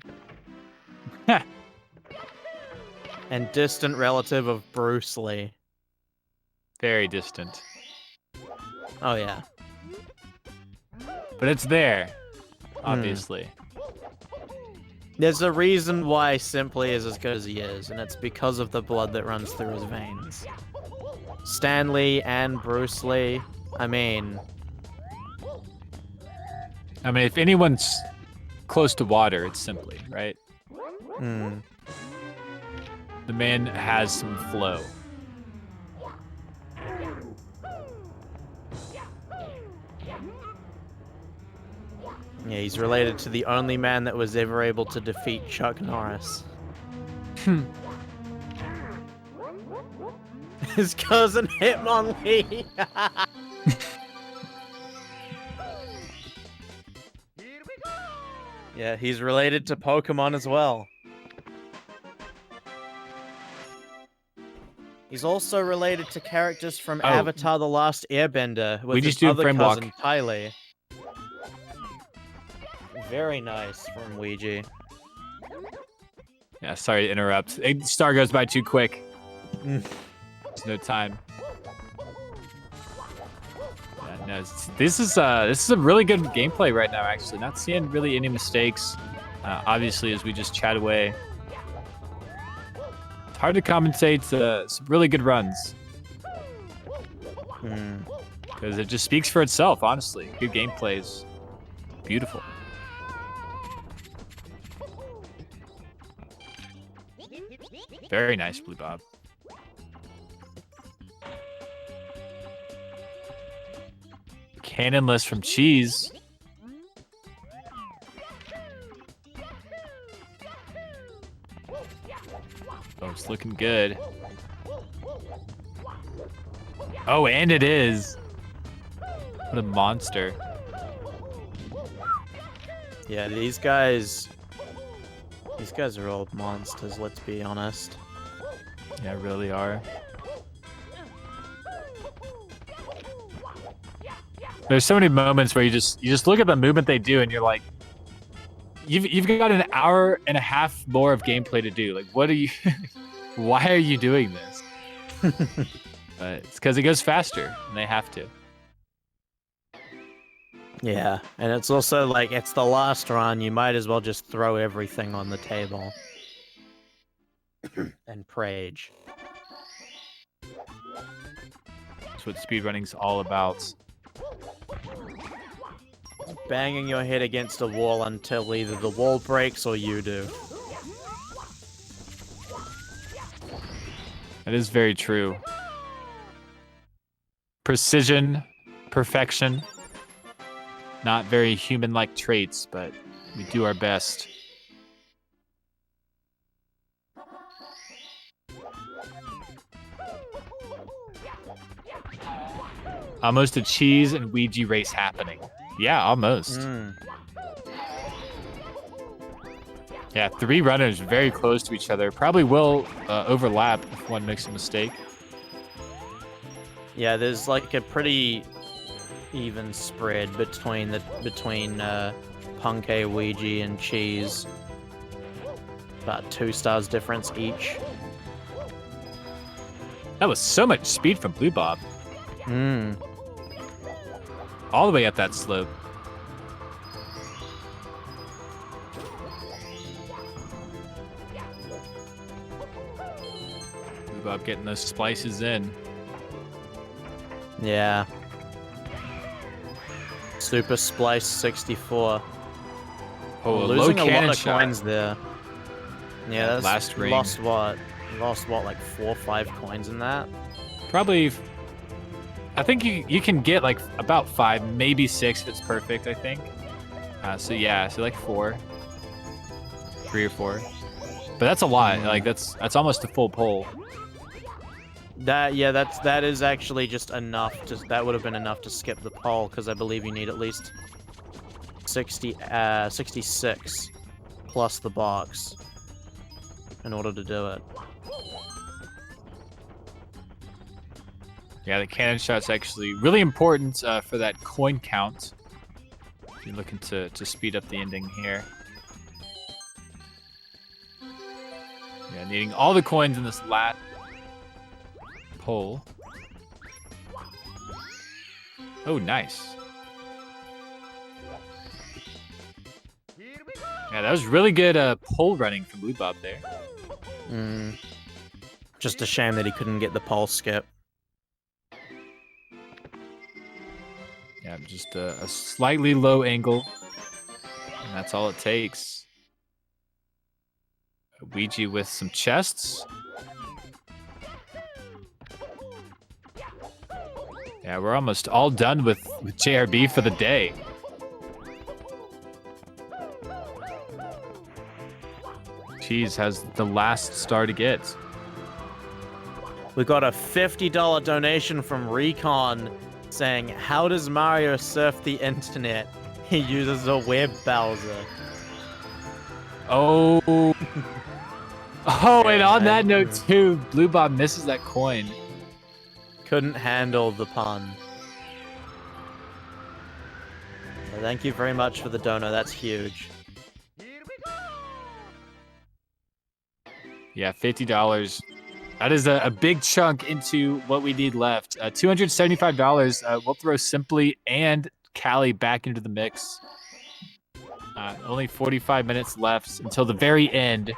Speaker 10: And distant relative of Bruce Lee.
Speaker 12: Very distant.
Speaker 10: Oh, yeah.
Speaker 12: But it's there, obviously.
Speaker 10: There's a reason why Simply is as good as he is, and it's because of the blood that runs through his veins. Stanley and Bruce Lee, I mean,
Speaker 12: if anyone's close to water, it's Simply, right? The man has some flow.
Speaker 10: Yeah, he's related to the only man that was ever able to defeat Chuck Norris. His cousin Hitmonlee. Yeah, he's related to Pokemon as well. He's also related to characters from Avatar: The Last Airbender with his other cousin, Tylee. Very nice from Ouija.
Speaker 12: Yeah, sorry to interrupt. Star goes by too quick. There's no time. Yeah, no, this is a really good gameplay right now. Actually, not seeing really any mistakes. Obviously, as we just chat away, it's hard to compensate some really good runs. Because it just speaks for itself. Honestly, good gameplay is beautiful. Very nice, Blue Bob. Cannonless from Cheese. Oh, it's looking good. Oh, and it is. What a monster.
Speaker 10: Yeah, these guys are all monsters, let's be honest.
Speaker 12: Yeah, really are. There's so many moments where you just look at the movement they do and you're like, you've got an hour and a half more of gameplay to do. Like, what are you why are you doing this? But it's because it goes faster and they have to.
Speaker 10: Yeah, and it's also like, it's the last run, you might as well just throw everything on the table. And rage.
Speaker 12: That's what speedrunning's all about.
Speaker 10: Banging your head against a wall until either the wall breaks or you do.
Speaker 12: That is very true. Precision, perfection. Not very human-like traits, but we do our best. Almost a cheese and Ouija race happening. Yeah, almost. Yeah, 3 runners very close to each other. Probably will overlap if one makes a mistake.
Speaker 10: Yeah, there's like a pretty even spread between Punkay, Ouija, and Cheese. About 2 stars difference each.
Speaker 12: That was so much speed from Blue Bob.
Speaker 10: Mm.
Speaker 12: All the way up that slope. Blue Bob getting those splices in.
Speaker 10: Yeah. Super Splice 64.
Speaker 12: Oh, a
Speaker 10: losing
Speaker 12: low
Speaker 10: a lot
Speaker 12: cannon
Speaker 10: of
Speaker 12: shot.
Speaker 10: coins there. Yeah, that's
Speaker 12: last ring.
Speaker 10: lost what, like 4 or 5 coins in that?
Speaker 12: Probably, I think you can get like about 5, maybe 6 if it's perfect, I think. So yeah, so like 4. 3 or 4. But that's a lot. Like that's almost a full pull.
Speaker 10: That is actually just enough. That would have been enough to skip the poll, because I believe you need at least 66 plus the box in order to do it.
Speaker 12: Yeah, the cannon shot's actually really important for that coin count. If you're looking to speed up the ending here. Yeah, needing all the coins in this last pull. Oh, nice. Yeah, that was really good pole running from Blue Bob there.
Speaker 10: Just a shame that he couldn't get the pole skip.
Speaker 12: Yeah, just a slightly low angle. And that's all it takes. Ouija with some chests. Yeah, we're almost all done with JRB for the day. Cheese has the last star to get.
Speaker 10: We got a $50 donation from Recon saying, "How does Mario surf the internet? He uses a web browser."
Speaker 12: Oh. Oh, and on that note too, Blue Bob misses that coin.
Speaker 10: Couldn't handle the pun. So thank you very much for the dono. That's huge.
Speaker 12: Yeah, $50. That is a big chunk into what we need left. $275. We'll throw Simply and Callie back into the mix. Only 45 minutes left until the very end.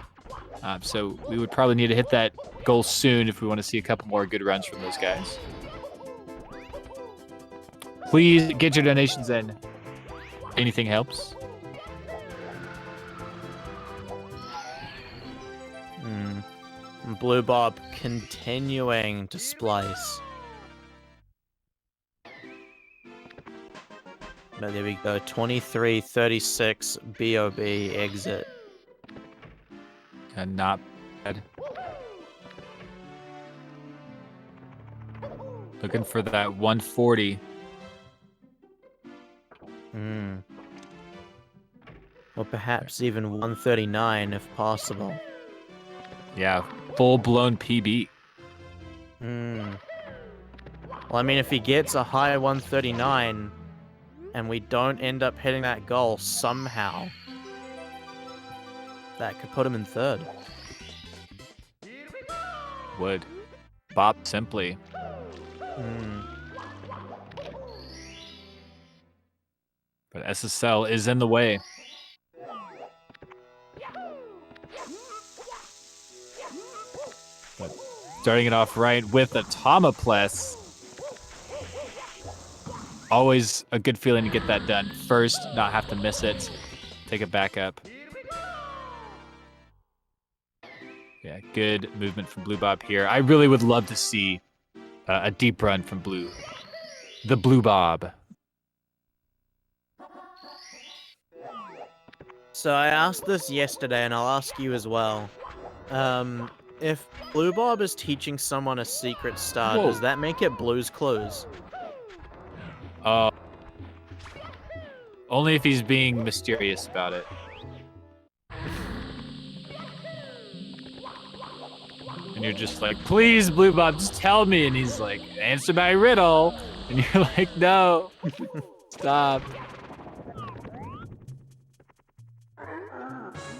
Speaker 12: So we would probably need to hit that goal soon if we want to see a couple more good runs from those guys. Please get your donations in. Anything helps.
Speaker 10: Blue Bob continuing to splice. But there we go. 23-36 BOB exit.
Speaker 12: And not bad. Looking for that 140.
Speaker 10: Or perhaps even 139 if possible.
Speaker 12: Yeah, full-blown PB.
Speaker 10: Well, I mean, if he gets a high 139 and we don't end up hitting that goal somehow, that could put him in 3rd.
Speaker 12: Would. Bob Simply. But SSL is in the way. But starting it off right with a Tomaples. Always a good feeling to get that done first, not have to miss it. Take it back up. Yeah, good movement from Blue Bob here. I really would love to see a deep run from Blue. The Blue Bob. So
Speaker 10: I asked this yesterday, and I'll ask you as well. If Blue Bob is teaching someone a secret star,
Speaker 12: Whoa.
Speaker 10: does that make it Blue's Clues?
Speaker 12: Only if he's being mysterious about it. And you're just like, please, Blue Bob, just tell me. And he's like, answer my riddle. And you're like, no, stop.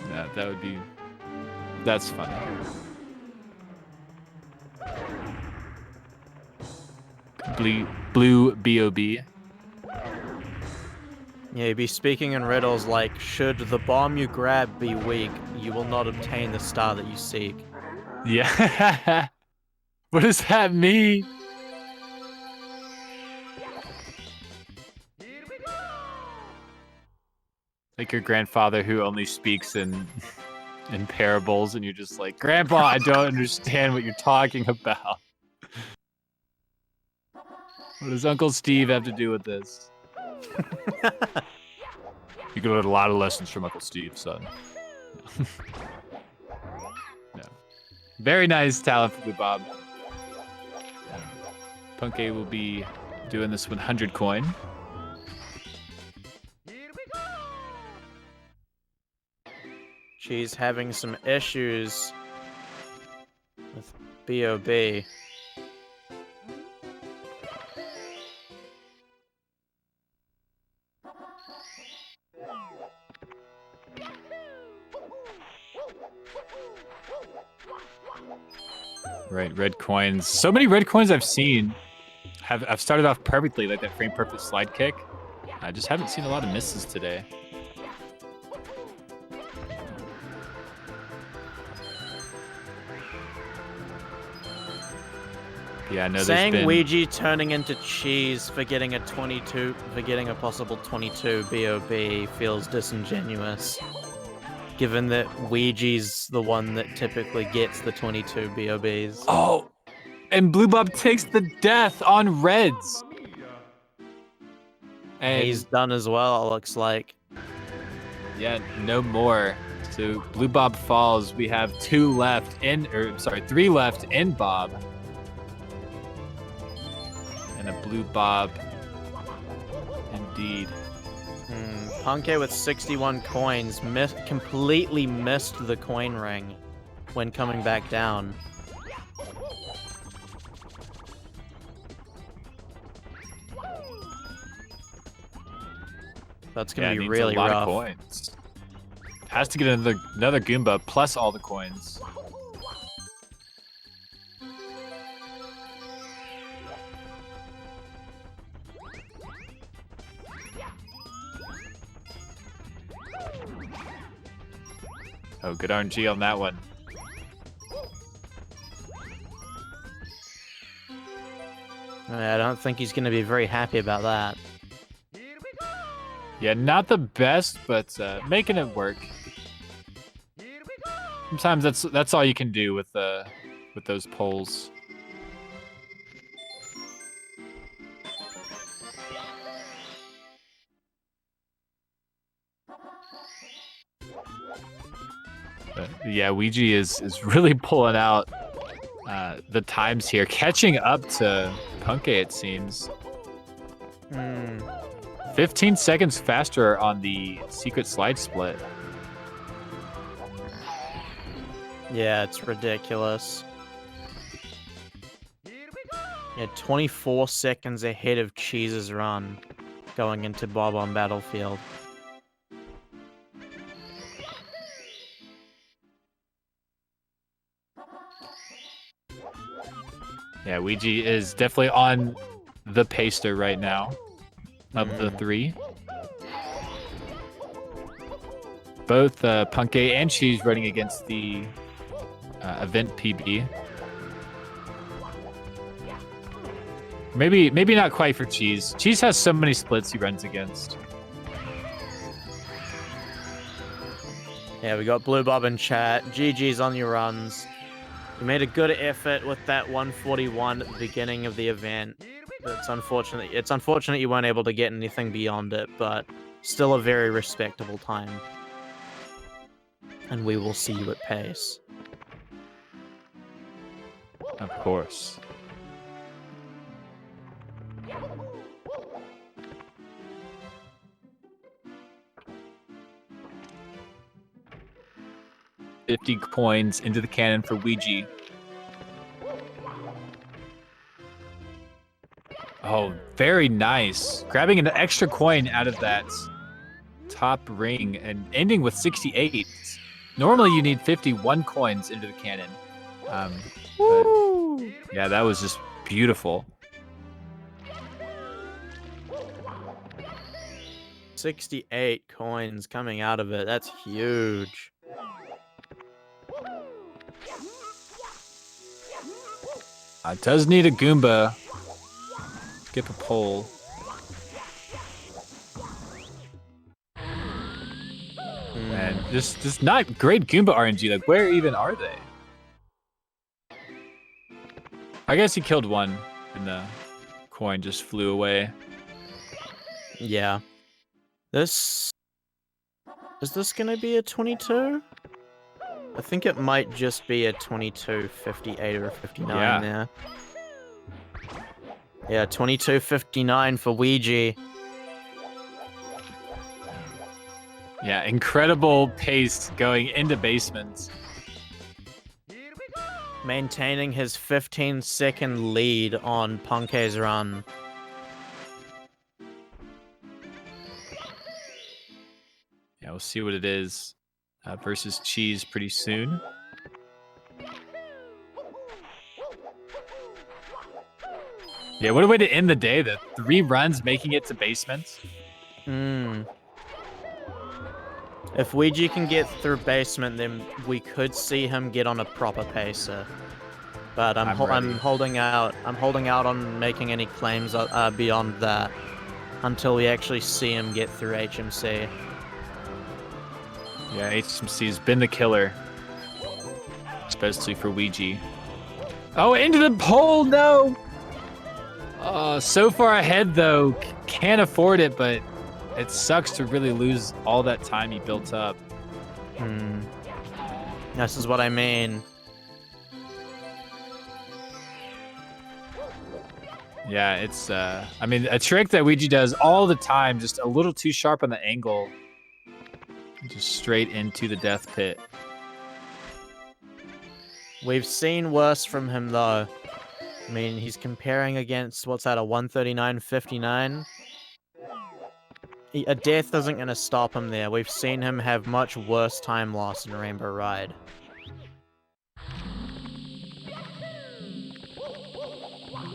Speaker 12: Yeah, that would be, that's funny. Blue B.O.B.
Speaker 10: Yeah, you'd be speaking in riddles like, should the bomb you grab be weak, you will not obtain the star that you seek.
Speaker 12: Yeah. What does that mean? Like your grandfather who only speaks in parables, and you're just like, Grandpa, I don't understand what you're talking about. What does Uncle Steve have to do with this? You can learn a lot of lessons from Uncle Steve, son. No. Very nice talent for Blue Bob. Punke will be doing this 100 coin.
Speaker 10: She's having some issues with B.O.B.
Speaker 12: Right, red coins. So many red coins I've seen have started off perfectly, like that frame perfect slide kick. I just haven't seen a lot of misses today. Yeah, I know
Speaker 10: Saying
Speaker 12: there's been...
Speaker 10: Ouija turning into cheese for getting a possible 22 BOB feels disingenuous. Given that Ouija's the one that typically gets the 22 BOBs.
Speaker 12: Oh! And Blue Bob takes the death on reds! And
Speaker 10: he's done as well, it looks like.
Speaker 12: Yeah, no more. So Blue Bob falls. We have 3 left in Bob. And a Blue Bob. Indeed.
Speaker 10: Punke with 61 coins completely missed the coin ring when coming back down. That's gonna be really rough.
Speaker 12: A lot of coins. Has to get another Goomba plus all the coins. Oh, good RNG on that one.
Speaker 10: I don't think he's going to be very happy about that.
Speaker 12: Yeah, not the best, but making it work. Sometimes that's all you can do with those polls. But yeah, Ouija is really pulling out the times here, catching up to Punke, it seems. 15 seconds faster on the secret slide split.
Speaker 10: Yeah, it's ridiculous. Yeah, 24 seconds ahead of Cheese's run going into Bob on Battlefield.
Speaker 12: Yeah, Ouija is definitely on the pacer right now of the 3. Both Punke and Cheese running against the event PB. Maybe not quite for Cheese. Cheese has so many splits he runs against.
Speaker 10: Yeah, we got Blue Bob in chat. GG's on your runs. You made a good effort with that 141 at the beginning of the event. It's unfortunate you weren't able to get anything beyond it, but still a very respectable time. And we will see you at pace.
Speaker 12: Of course. $50 coins into the cannon for Ouija. Oh, very nice. Grabbing an extra coin out of that top ring and ending with 68. Normally you need 51 coins into the cannon. But yeah, that was just beautiful.
Speaker 10: 68 coins coming out of it. That's huge.
Speaker 12: Does need a Goomba. Skip a pole. And just not great Goomba RNG. Like, where even are they? I guess he killed one, and the coin just flew away.
Speaker 10: Yeah. Is this gonna be a 22? I think it might just be a 22, 58, or 59 there. Yeah, 22.59 for Ouija.
Speaker 12: Yeah, incredible pace going into basements.
Speaker 10: Maintaining his 15-second lead on Punkei's run.
Speaker 12: Yeah, we'll see what it is versus Cheese pretty soon. Yeah, what a way to end the day. The 3 runs making it to basements.
Speaker 10: If Ouija can get through basement, then we could see him get on a proper pacer. But I'm holding out. I'm holding out on making any claims beyond that until we actually see him get through HMC.
Speaker 12: Yeah, HMC's been the killer, especially for Ouija. Oh, into the pole, no! So far ahead, though. Can't afford it, but it sucks to really lose all that time he built up.
Speaker 10: This is what I mean.
Speaker 12: Yeah, it's, I mean, a trick that Ouija does all the time, just a little too sharp on the angle. Just straight into the death pit.
Speaker 10: We've seen worse from him, though. I mean, he's comparing against, what's that, a 139.59? A death isn't going to stop him there. We've seen him have much worse time loss in Rainbow Ride.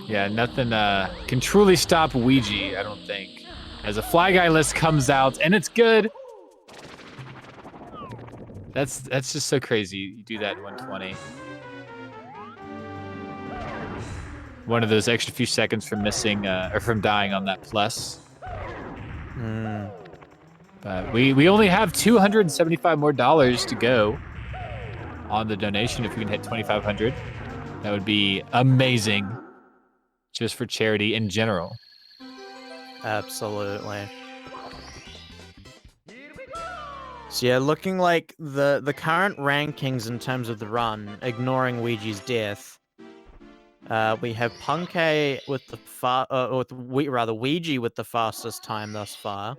Speaker 12: Yeah, nothing can truly stop Ouija, I don't think. As a Fly Guy list comes out, and it's good. That's just so crazy. You do that in 120. One of those extra few seconds from missing or from dying on that plus. But we only have $275 more to go on the donation. If we can hit 2,500, that would be amazing, just for charity in general.
Speaker 10: Absolutely. So yeah, looking like the current rankings in terms of the run, ignoring Ouija's death, we have Punkei with the Ouija with the fastest time thus far,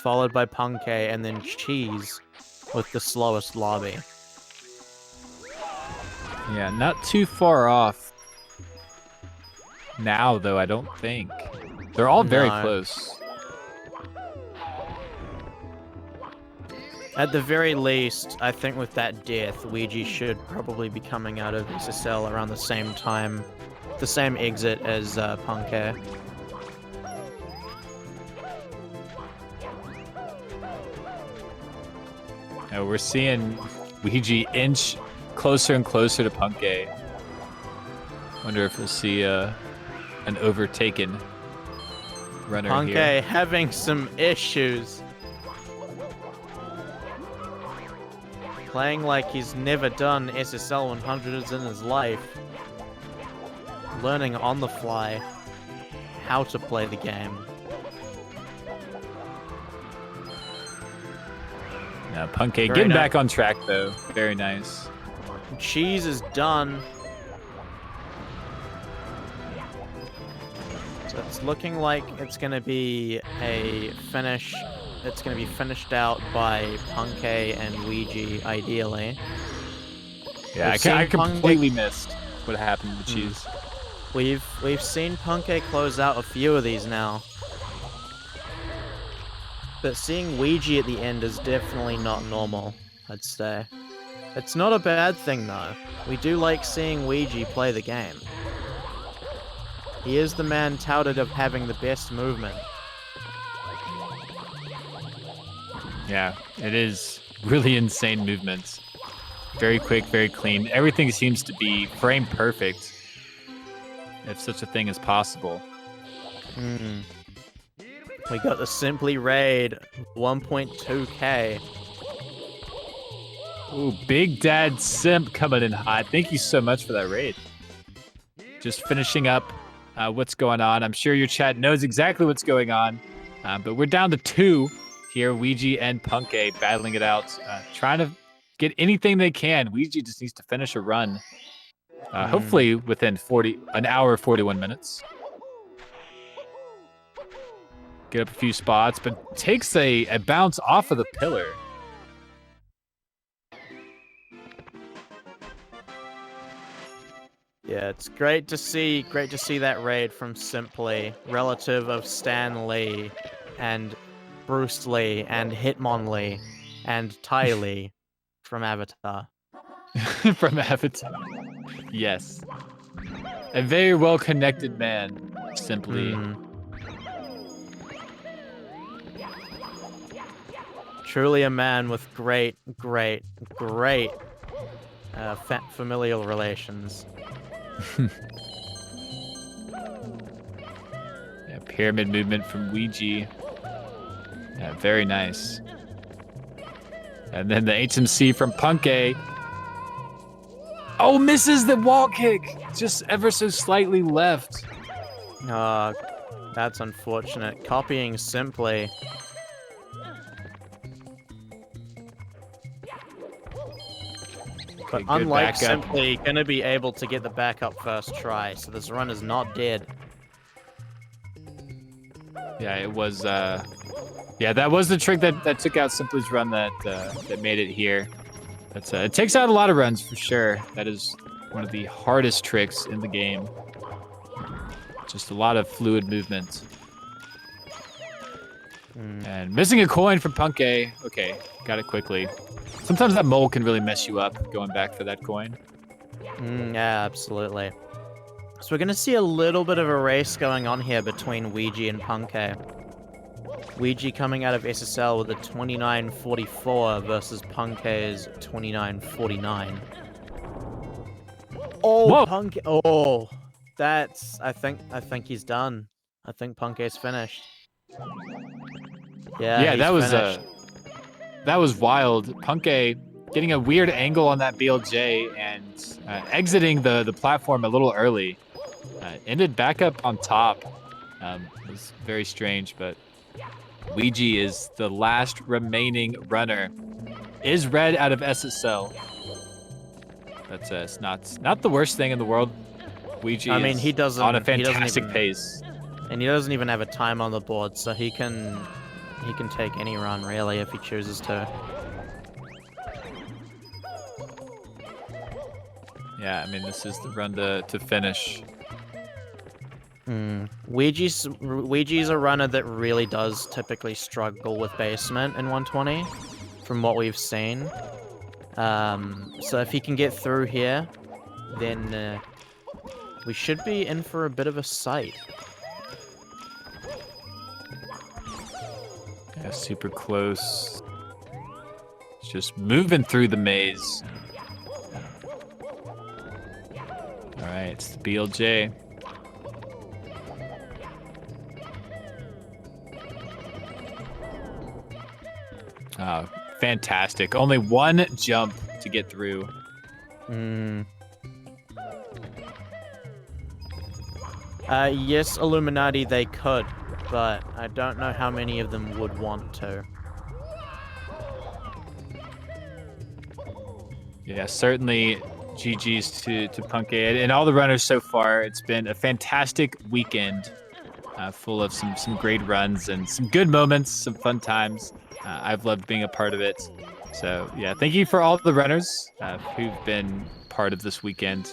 Speaker 10: followed by Punkei, and then Cheese with the slowest lobby.
Speaker 12: Yeah, not too far off now, though, I don't think. They're all very close.
Speaker 10: At the very least, I think with that death, Ouija should probably be coming out of SSL around the same time, the same exit as Punkei.
Speaker 12: We're seeing Ouija inch closer and closer to Punkei. Wonder if we'll see an overtaken runner
Speaker 10: Punkei
Speaker 12: here.
Speaker 10: having some issues. Playing like he's never done SSL 100s in his life. Learning on the fly how to play the game.
Speaker 12: Now Punkei getting back on track, though. Very nice.
Speaker 10: Cheese is done. So it's looking like it's going to be a finish. It's going to be finished out by Punkay and Ouija, ideally.
Speaker 12: Yeah, I completely missed what happened with Cheese.
Speaker 10: We've seen Punkay close out a few of these now. But seeing Ouija at the end is definitely not normal, I'd say. It's not a bad thing, though. We do like seeing Ouija play the game. He is the man touted of having the best movement.
Speaker 12: Yeah, it is really insane movements. Very quick, very clean. Everything seems to be frame perfect, if such a thing is possible.
Speaker 10: We got the Simply Raid 1.2k.
Speaker 12: Ooh, Big Dad Simp coming in hot. Thank you so much for that raid. Just finishing up what's going on. I'm sure your chat knows exactly what's going on, but we're down to 2 here. Ouija and Punkay battling it out, trying to get anything they can. Ouija just needs to finish a run, hopefully within an hour 41 minutes. Get up a few spots, but takes a bounce off of the pillar.
Speaker 10: Yeah, it's great to see that raid from Simply, relative of Stan Lee and Bruce Lee and Hitmonlee and Ty Lee from Avatar.
Speaker 12: From Avatar. Yes. A very well-connected man, Simply.
Speaker 10: Truly a man with great familial relations.
Speaker 12: Yeah, pyramid movement from Ouija. Yeah, very nice. And then the HMC from Punkay. Oh, misses the wall kick! Just ever so slightly left.
Speaker 10: That's unfortunate. Copying Simply. But unlike Simply, gonna be able to get the backup first try, so this run is not dead.
Speaker 12: Yeah, it was. Yeah, that was the trick that took out Simply's run that made it here. That's it takes out a lot of runs for sure. That is one of the hardest tricks in the game. Just a lot of fluid movement. And missing a coin from Punkay. Okay, got it quickly. Sometimes that mole can really mess you up going back for that coin.
Speaker 10: Yeah, absolutely. So we're going to see a little bit of a race going on here between Ouija and Punkay. Ouija coming out of SSL with a 29.44 versus Punkay's 29.49. Oh,
Speaker 12: whoa!
Speaker 10: Punkay! Oh, that's. I think he's done. I think Punkay's finished. Yeah,
Speaker 12: that was wild. Punkay getting a weird angle on that BLJ and exiting the platform a little early. Ended back up on top. It was very strange, but Ouija is the last remaining runner. Is red out of SSL. That's it's not the worst thing in the world. Ouija
Speaker 10: he doesn't
Speaker 12: on a fantastic pace.
Speaker 10: And he doesn't even have a time on the board, so he can take any run really if he chooses to.
Speaker 12: Yeah, I mean this is the run to finish.
Speaker 10: Ouija's a runner that really does typically struggle with basement in 120, from what we've seen. So if he can get through here, then we should be in for a bit of a sight.
Speaker 12: Yeah, super close. Just moving through the maze. All right, it's the BLJ. Oh, fantastic. Only one jump to get through.
Speaker 10: Yes, Illuminati, they could, but I don't know how many of them would want to.
Speaker 12: Yeah, certainly GG's to Punkay and all the runners so far. It's been a fantastic weekend full of some great runs and some good moments, some fun times. I've loved being a part of it. So yeah, thank you for all the runners who've been part of this weekend.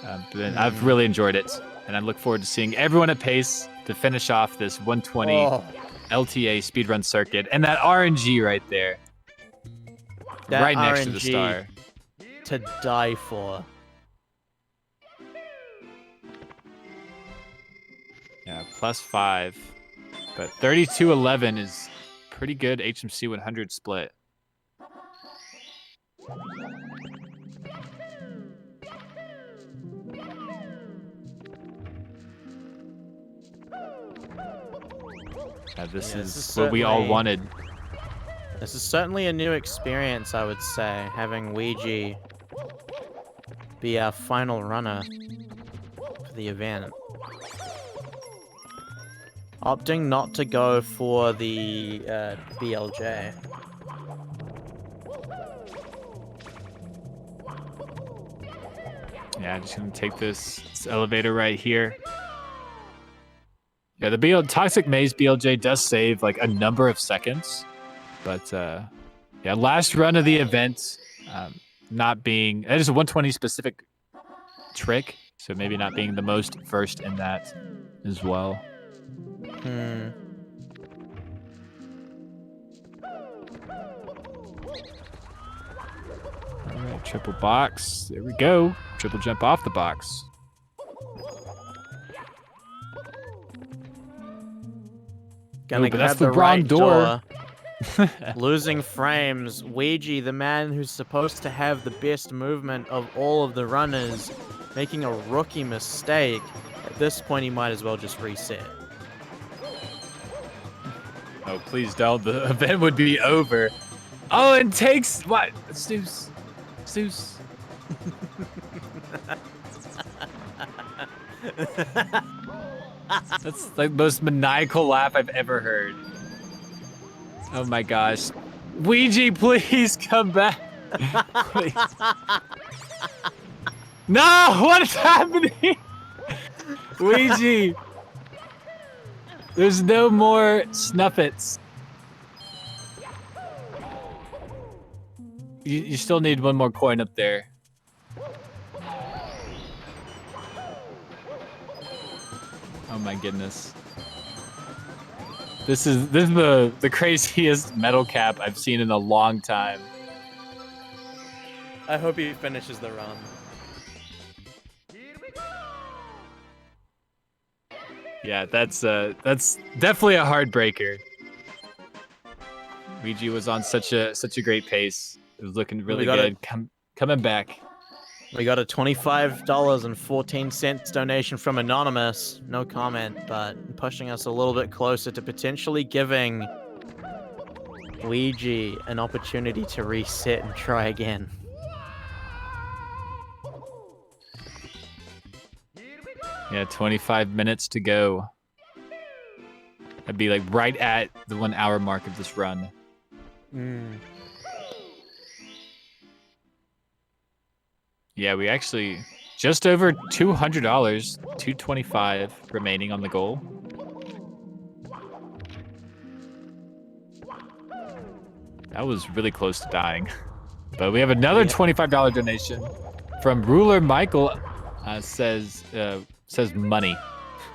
Speaker 12: I've really enjoyed it, and I look forward to seeing everyone at pace to finish off this 120 LTA speedrun circuit, and that RNG right there,
Speaker 10: That
Speaker 12: right next to the
Speaker 10: RNG
Speaker 12: star.
Speaker 10: to die for.
Speaker 12: Yeah, +5, but 32-11 is pretty good HMC 100 split. This is what we all wanted.
Speaker 10: This is certainly a new experience, I would say, having Ouija be our final runner for the event. Opting not to go for the BLJ.
Speaker 12: Yeah, just gonna take this elevator right here. Yeah, the Toxic Maze BLJ does save like a number of seconds, but yeah, last run of the event, not being, it is a 120 specific trick, so maybe not being the most versed in that as well. All right, triple box. There we go. Triple jump off the box.
Speaker 10: Gonna grab the right door. Losing frames. Ouija, the man who's supposed to have the best movement of all of the runners, making a rookie mistake. At this point, he might as well just reset.
Speaker 12: Oh, please don't. The event would be over. Oh, and takes what? Seuss. That's like the most maniacal laugh I've ever heard. Oh my gosh. Ouija, please come back. Please. No, what is happening? Ouija. There's no more snuffets. You still need one more coin up there. Oh my goodness. This is the craziest metal cap I've seen in a long time.
Speaker 10: I hope he finishes the run.
Speaker 12: Yeah, that's definitely a heartbreaker. Ouija was on such a great pace. It was looking really good. Coming back.
Speaker 10: We got a $25.14 donation from Anonymous. No comment, but pushing us a little bit closer to potentially giving Ouija an opportunity to reset and try again.
Speaker 12: Yeah, 25 minutes to go. That'd be like right at the 1 hour mark of this run. Yeah, we actually just over $200, $225 remaining on the goal. That was really close to dying. But we have another $25 donation from Ruler Michael. Says money.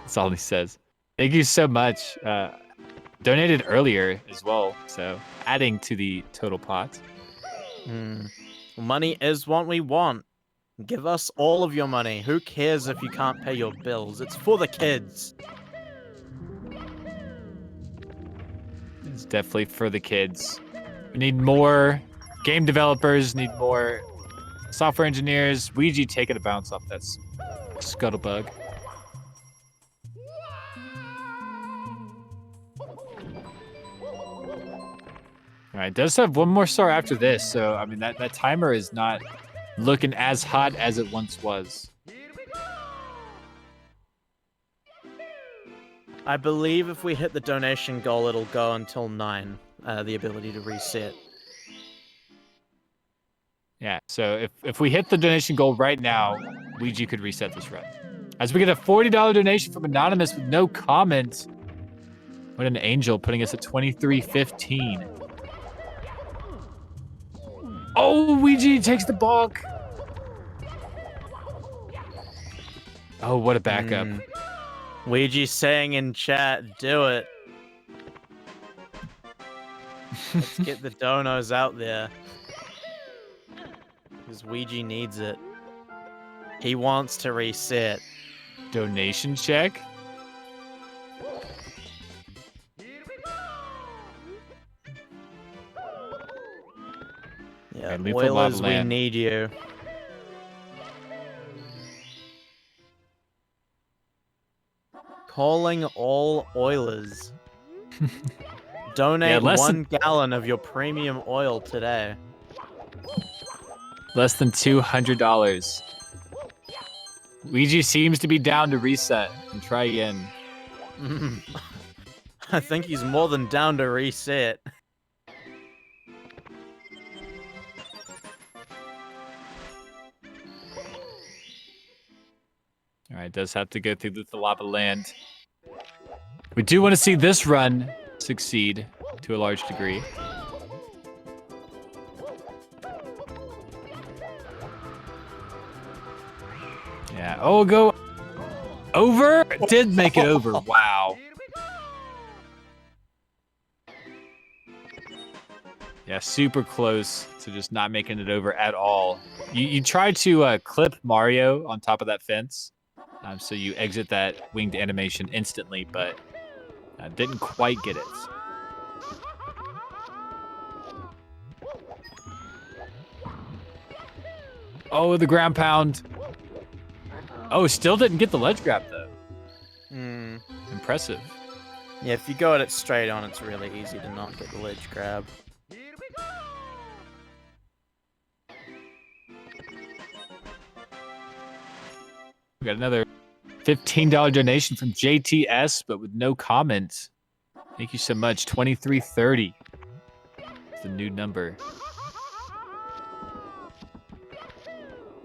Speaker 12: That's all he says. Thank you so much. Donated earlier as well, so adding to the total pot.
Speaker 10: Money is what we want. Give us all of your money. Who cares if you can't pay your bills? It's for the kids.
Speaker 12: It's definitely for the kids. We need more game developers, need more software engineers. Ouija taking a bounce off that scuttlebug. All right, does have one more star after this, so I mean that timer is not looking as hot as it once was.
Speaker 10: I believe if we hit the donation goal, it'll go until 9, the ability to reset.
Speaker 12: Yeah, so if we hit the donation goal right now, Ouija could reset this run. As we get a $40 donation from Anonymous with no comment. What an angel, putting us at 23.15. Oh, Ouija takes the balk. Oh, what a backup.
Speaker 10: Ouija's saying in chat, do it. Let's get the donos out there. Because Ouija needs it. He wants to reset.
Speaker 12: Donation check?
Speaker 10: Yeah,
Speaker 12: And lethal lava
Speaker 10: Oilers, we
Speaker 12: land.
Speaker 10: need you. Calling all Oilers. Donate
Speaker 12: less
Speaker 10: 1 gallon of your premium oil today.
Speaker 12: Less than $200. Ouija seems to be down to reset and try again.
Speaker 10: I think he's more than down to reset.
Speaker 12: All right, does have to go through the lava land. We do want to see this run succeed to a large degree. Yeah. Oh, go over. Did make it over. Wow. Yeah, super close to just not making it over at all. You tried to clip Mario on top of that fence, so you exit that winged animation instantly, but didn't quite get it. Oh, the ground pound. Oh, still didn't get the ledge grab, though. Impressive.
Speaker 10: Yeah, if you go at it straight on, it's really easy to not get the ledge grab.
Speaker 12: We got another $15 donation from JTS, but with no comments. Thank you so much. 2330. It's the new number.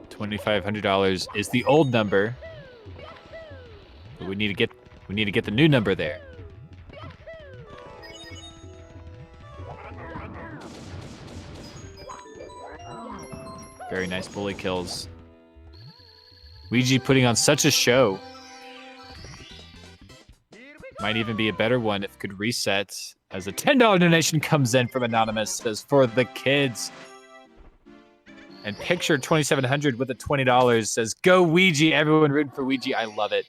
Speaker 12: $2,500 is the old number. But we need to get the new number there. Very nice bully kills. Ouija putting on such a show. Might even be a better one if it could reset. As a $10 donation comes in from Anonymous, says for the kids. And Picture 2700 with a $20 says, go Ouija, everyone rooting for Ouija. I love it.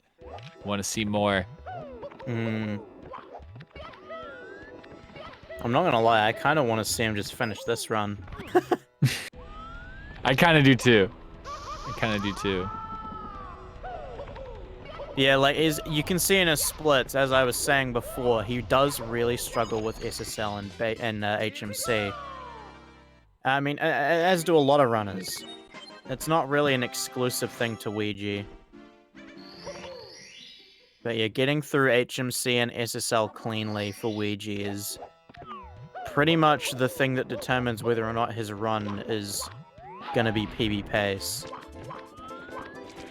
Speaker 12: Want to see more.
Speaker 10: I'm not gonna lie, I kind of want to see him just finish this run.
Speaker 12: I kind of do too.
Speaker 10: Yeah, like you can see in his splits, as I was saying before, he does really struggle with SSL and HMC. I mean, as do a lot of runners. It's not really an exclusive thing to Ouija. But yeah, getting through HMC and SSL cleanly for Ouija is pretty much the thing that determines whether or not his run is gonna be PB pace.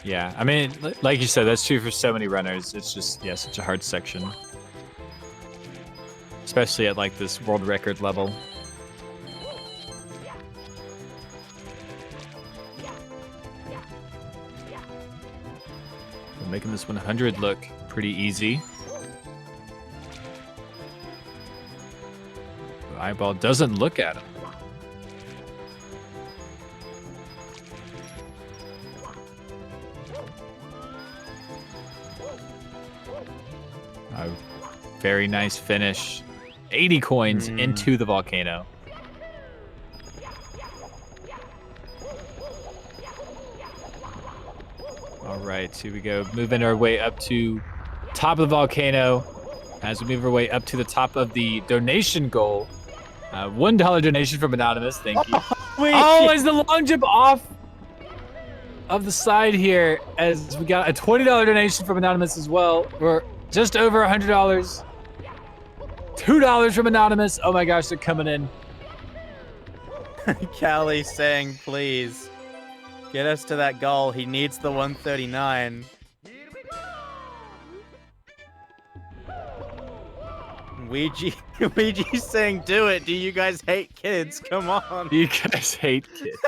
Speaker 12: Yeah, I mean, like you said, that's true for so many runners. It's just, yeah, such a hard section. Especially at, like, this world record level. We're making this 100 look pretty easy. The eyeball doesn't look at him. A very nice finish. 80 coins into the volcano. All right, here we go. Moving our way up to top of the volcano. As we move our way up to the top of the donation goal. $1 donation from Anonymous. Thank you. Oh, is the long jump off of the side here? As we got a $20 donation from Anonymous as well. We're just over $100. $2 from Anonymous. Oh my gosh, they're coming in.
Speaker 10: Callie saying, please, get us to that goal. He needs the 139. Ouija's saying, "Do it." Do you guys hate kids? Come on.
Speaker 12: You guys hate kids.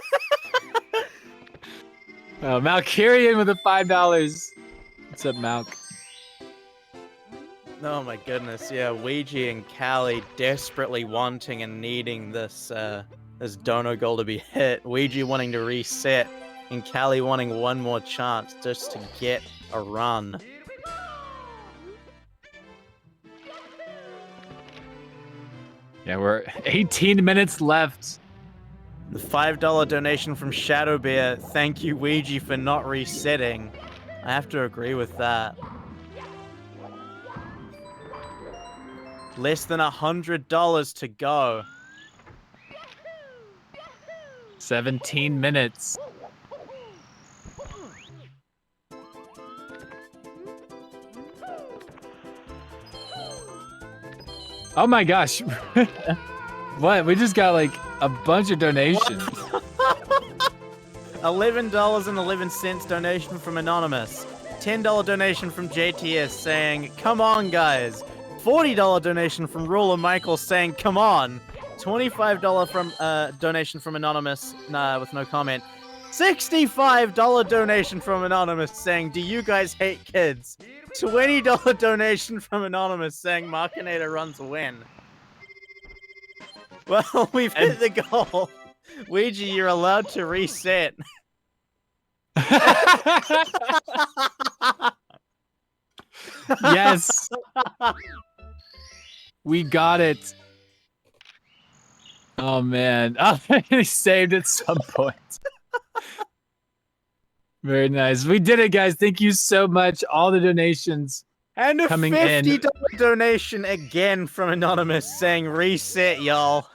Speaker 12: Oh, Malkirian with the $5. What's up, Malk?
Speaker 10: Oh my goodness, yeah, Ouija and Callie desperately wanting and needing this this dono goal to be hit. Ouija wanting to reset, and Callie wanting one more chance just to get a run.
Speaker 12: Yeah, we're 18 minutes left.
Speaker 10: The $5 donation from Shadowbear. Thank you, Ouija, for not resetting. I have to agree with that. Less than $100 to go.
Speaker 12: 17 minutes. Oh my gosh. What? We just got like a bunch of donations.
Speaker 10: $11.11 donation from Anonymous. $10 donation from JTS saying, "Come on, guys." $40 donation from Ruler Michael saying, "Come on." $25 from donation from Anonymous with no comment. $65 donation from Anonymous saying, "Do you guys hate kids?" $20 donation from Anonymous saying, "Markinator runs win." Well, we've hit the goal. Ouija, you're allowed to reset.
Speaker 12: Yes. We got it. Oh man. Oh, he saved at some point. Very nice. We did it, guys. Thank you so much. All the donations
Speaker 10: and a
Speaker 12: coming
Speaker 10: $50
Speaker 12: in.
Speaker 10: donation again from Anonymous saying, "Reset, y'all."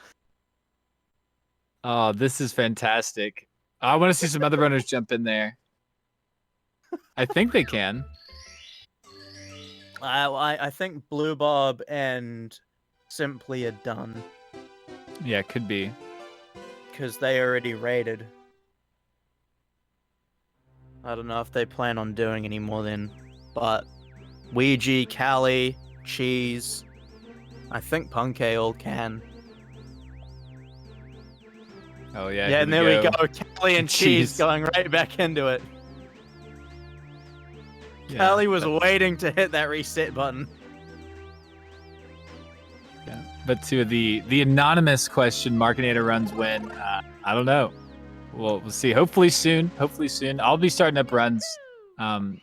Speaker 12: Oh, this is fantastic. I want to see some other runners jump in there. I think they can.
Speaker 10: I think Blue Bob and Simply are done.
Speaker 12: Yeah, it could be.
Speaker 10: Because they already raided. I don't know if they plan on doing any more then. But Ouija, Callie, Cheese, I think Punkay all can.
Speaker 12: Oh yeah.
Speaker 10: Yeah, and there we go. Callie and Cheese going right back into it.
Speaker 12: Yeah,
Speaker 10: Callie was waiting to hit that reset button.
Speaker 12: Yeah, but to the anonymous question, Markinator runs win. I don't know. We'll see. Hopefully soon. Hopefully soon. I'll be starting up runs on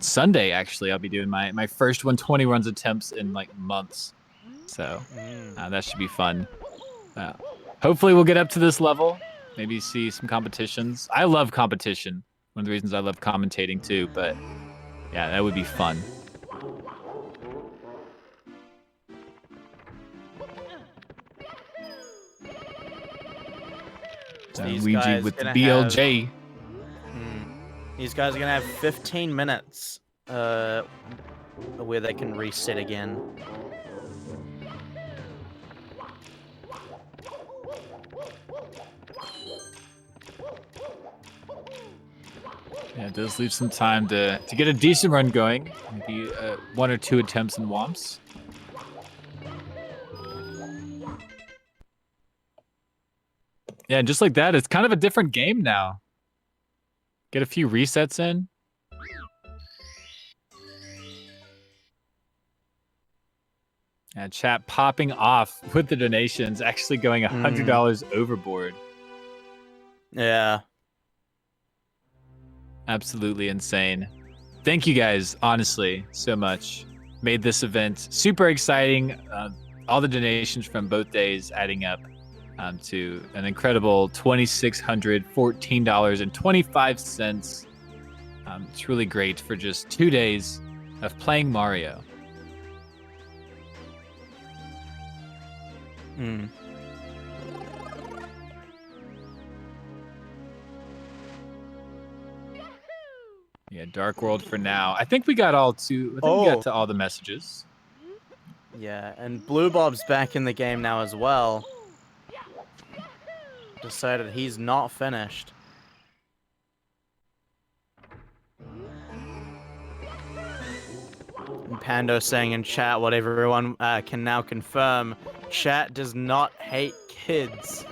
Speaker 12: Sunday. Actually, I'll be doing my first 120 runs attempts in like months. So that should be fun. Hopefully we'll get up to this level. Maybe see some competitions. I love competition. One of the reasons I love commentating too. But yeah, that would be fun. Ouija with the BLJ.
Speaker 10: These guys are gonna have 15 minutes where they can reset again.
Speaker 12: Yeah, it does leave some time to get a decent run going. Maybe 1 or 2 attempts in Womps. Yeah, and just like that, it's kind of a different game now. Get a few resets in. And chat popping off with the donations, actually going $100 overboard.
Speaker 10: Yeah.
Speaker 12: Absolutely insane. Thank you guys, honestly, so much. Made this event super exciting. All the donations from both days adding up to an incredible $2,614.25. It's really great for just 2 days of playing Mario. Yeah, Dark World for now. I think we got we got to all the messages.
Speaker 10: Yeah, and Blue Bob's back in the game now as well. Decided he's not finished. Pando saying in chat what everyone can now confirm. Chat does not hate kids.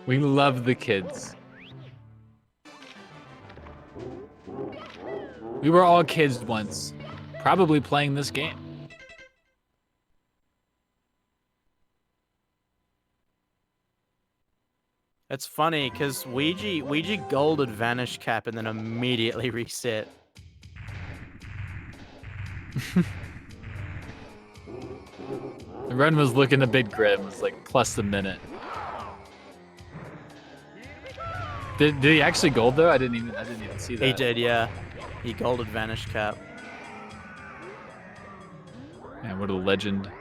Speaker 12: We love the kids. We were all kids once, probably playing this game.
Speaker 10: It's funny because Ouija golded Vanish Cap and then immediately reset.
Speaker 12: The run was looking a bit grim. It was like plus a minute. Did he actually gold though? I didn't even see that.
Speaker 10: He did, yeah. He golded Vanish Cap.
Speaker 12: Man, what a legend.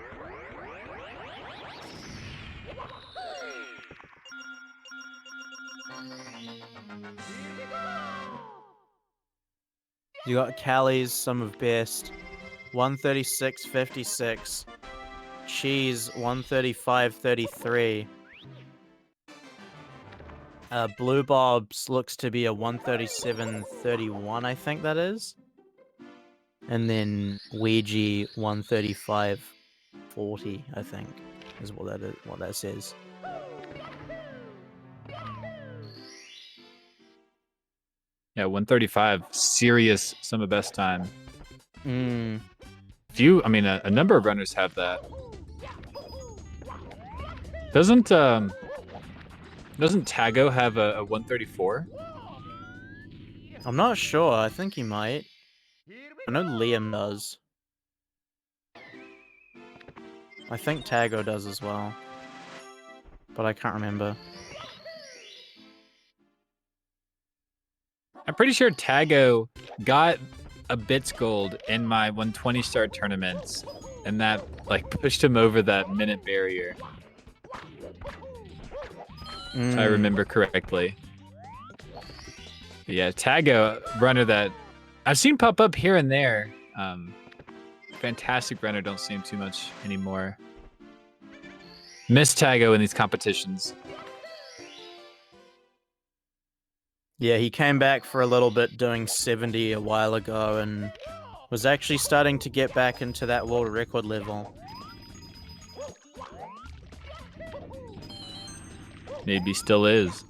Speaker 10: You got Callie's Sum of Best, 136.56. Cheese, 135.33. Blue Bob's looks to be a 137.31, I think that is. And then Ouija 135.40, I think, is what that says.
Speaker 12: Yeah, 135. Serious sum of best time.
Speaker 10: Mm.
Speaker 12: Few, I mean, a number of runners have that. Doesn't Tago have a 134?
Speaker 10: I'm not sure. I think he might. I know Liam does. I think Tago does as well. But I can't remember.
Speaker 12: I'm pretty sure Tago got a bits gold in my 120 star tournaments, and that like pushed him over that minute barrier. If I remember correctly. But yeah, Tago, runner that I've seen pop up here and there. Fantastic runner, don't see him too much anymore. Miss Tago in these competitions.
Speaker 10: Yeah, he came back for a little bit doing 70 a while ago and was actually starting to get back into that world record level.
Speaker 12: Maybe still is.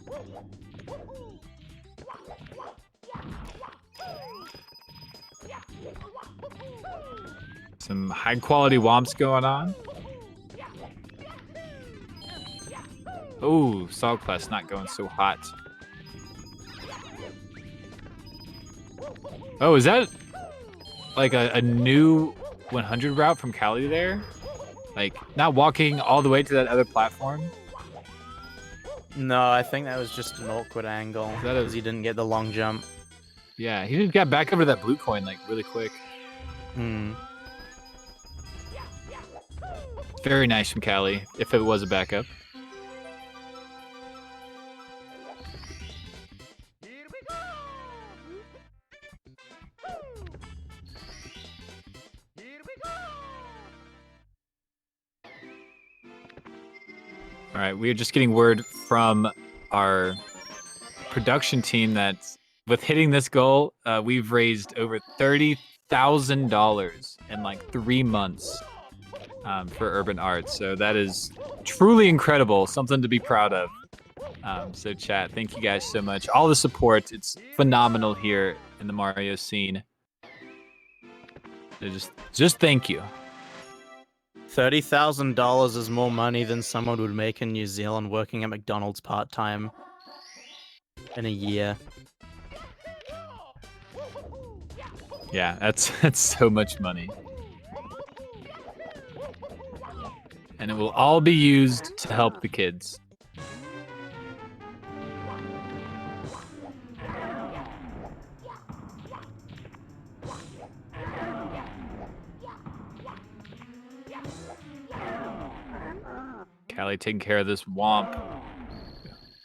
Speaker 12: Some high quality womps going on. Oh, Sogclass not going so hot. Oh, is that like a new 100 route from Cali there? Like, not walking all the way to that other platform?
Speaker 10: No, I think that was just an awkward angle because he didn't get the long jump.
Speaker 12: Yeah, he just got back over that blue coin like really quick.
Speaker 10: Hmm.
Speaker 12: Very nice from Cali, if it was a backup. All right, we are just getting word from our production team that with hitting this goal, we've raised over $30,000 in like 3 months for Urban Arts. So that is truly incredible, something to be proud of. So chat, thank you guys so much. All the support, it's phenomenal here in the Mario scene. So just thank you.
Speaker 10: $30,000 is more money than someone would make in New Zealand working at McDonald's part-time in a year.
Speaker 12: Yeah, that's so much money. And it will all be used to help the kids. Callie taking care of this womp.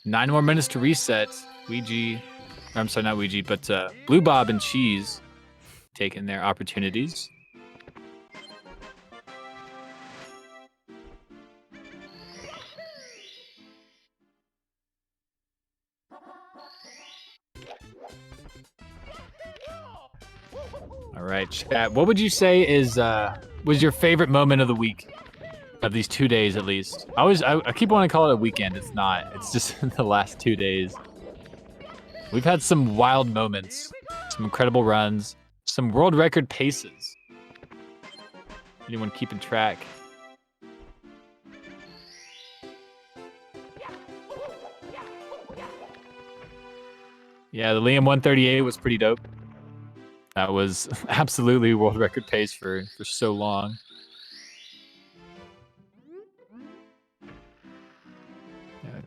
Speaker 12: 9 more minutes to reset. Ouija, I'm sorry, not Ouija, but Blue Bob and Cheese taking their opportunities. All right, chat. What would you say is was your favorite moment of the week? Of these 2 days, at least. I keep wanting to call it a weekend. It's not. It's just the last 2 days. We've had some wild moments, some incredible runs, some world record paces. Anyone keeping track? Yeah, the Liam 138 was pretty dope. That was absolutely world record pace for so long.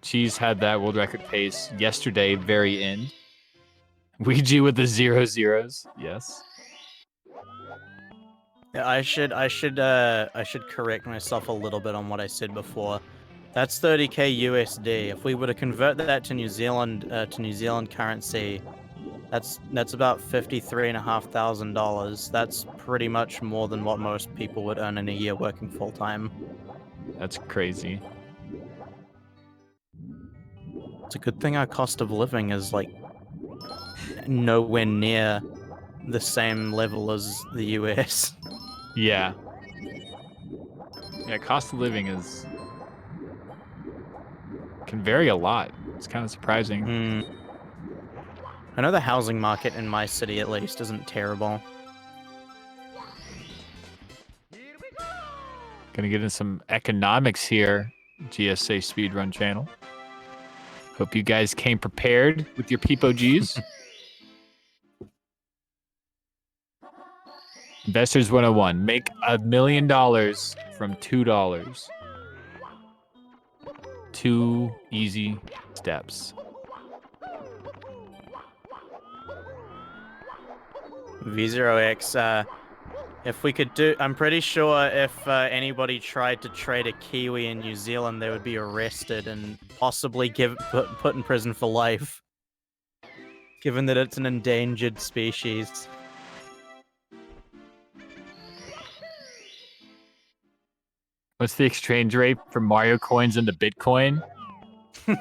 Speaker 12: Cheese had that world record pace yesterday, very end. Ouija with the 0-0s, yes.
Speaker 10: Yeah, I should correct myself a little bit on what I said before. That's 30k USD. If we were to convert that to New Zealand currency, that's about $53,500. That's pretty much more than what most people would earn in a year working full time.
Speaker 12: That's crazy.
Speaker 10: It's a good thing our cost of living is like nowhere near the same level as the US.
Speaker 12: Yeah. Yeah, cost of living can vary a lot. It's kind of surprising.
Speaker 10: I know the housing market in my city, at least, isn't terrible.
Speaker 12: Gonna get into some economics here, GSA Speedrun channel. Hope you guys came prepared with your Peepo-Gs. Investors 101. Make $1 million from $2. 2 easy steps.
Speaker 10: V0X, if we could do... I'm pretty sure if anybody tried to trade a Kiwi in New Zealand, they would be arrested and possibly put in prison for life. Given that it's an endangered species.
Speaker 12: What's the exchange rate from Mario coins into Bitcoin?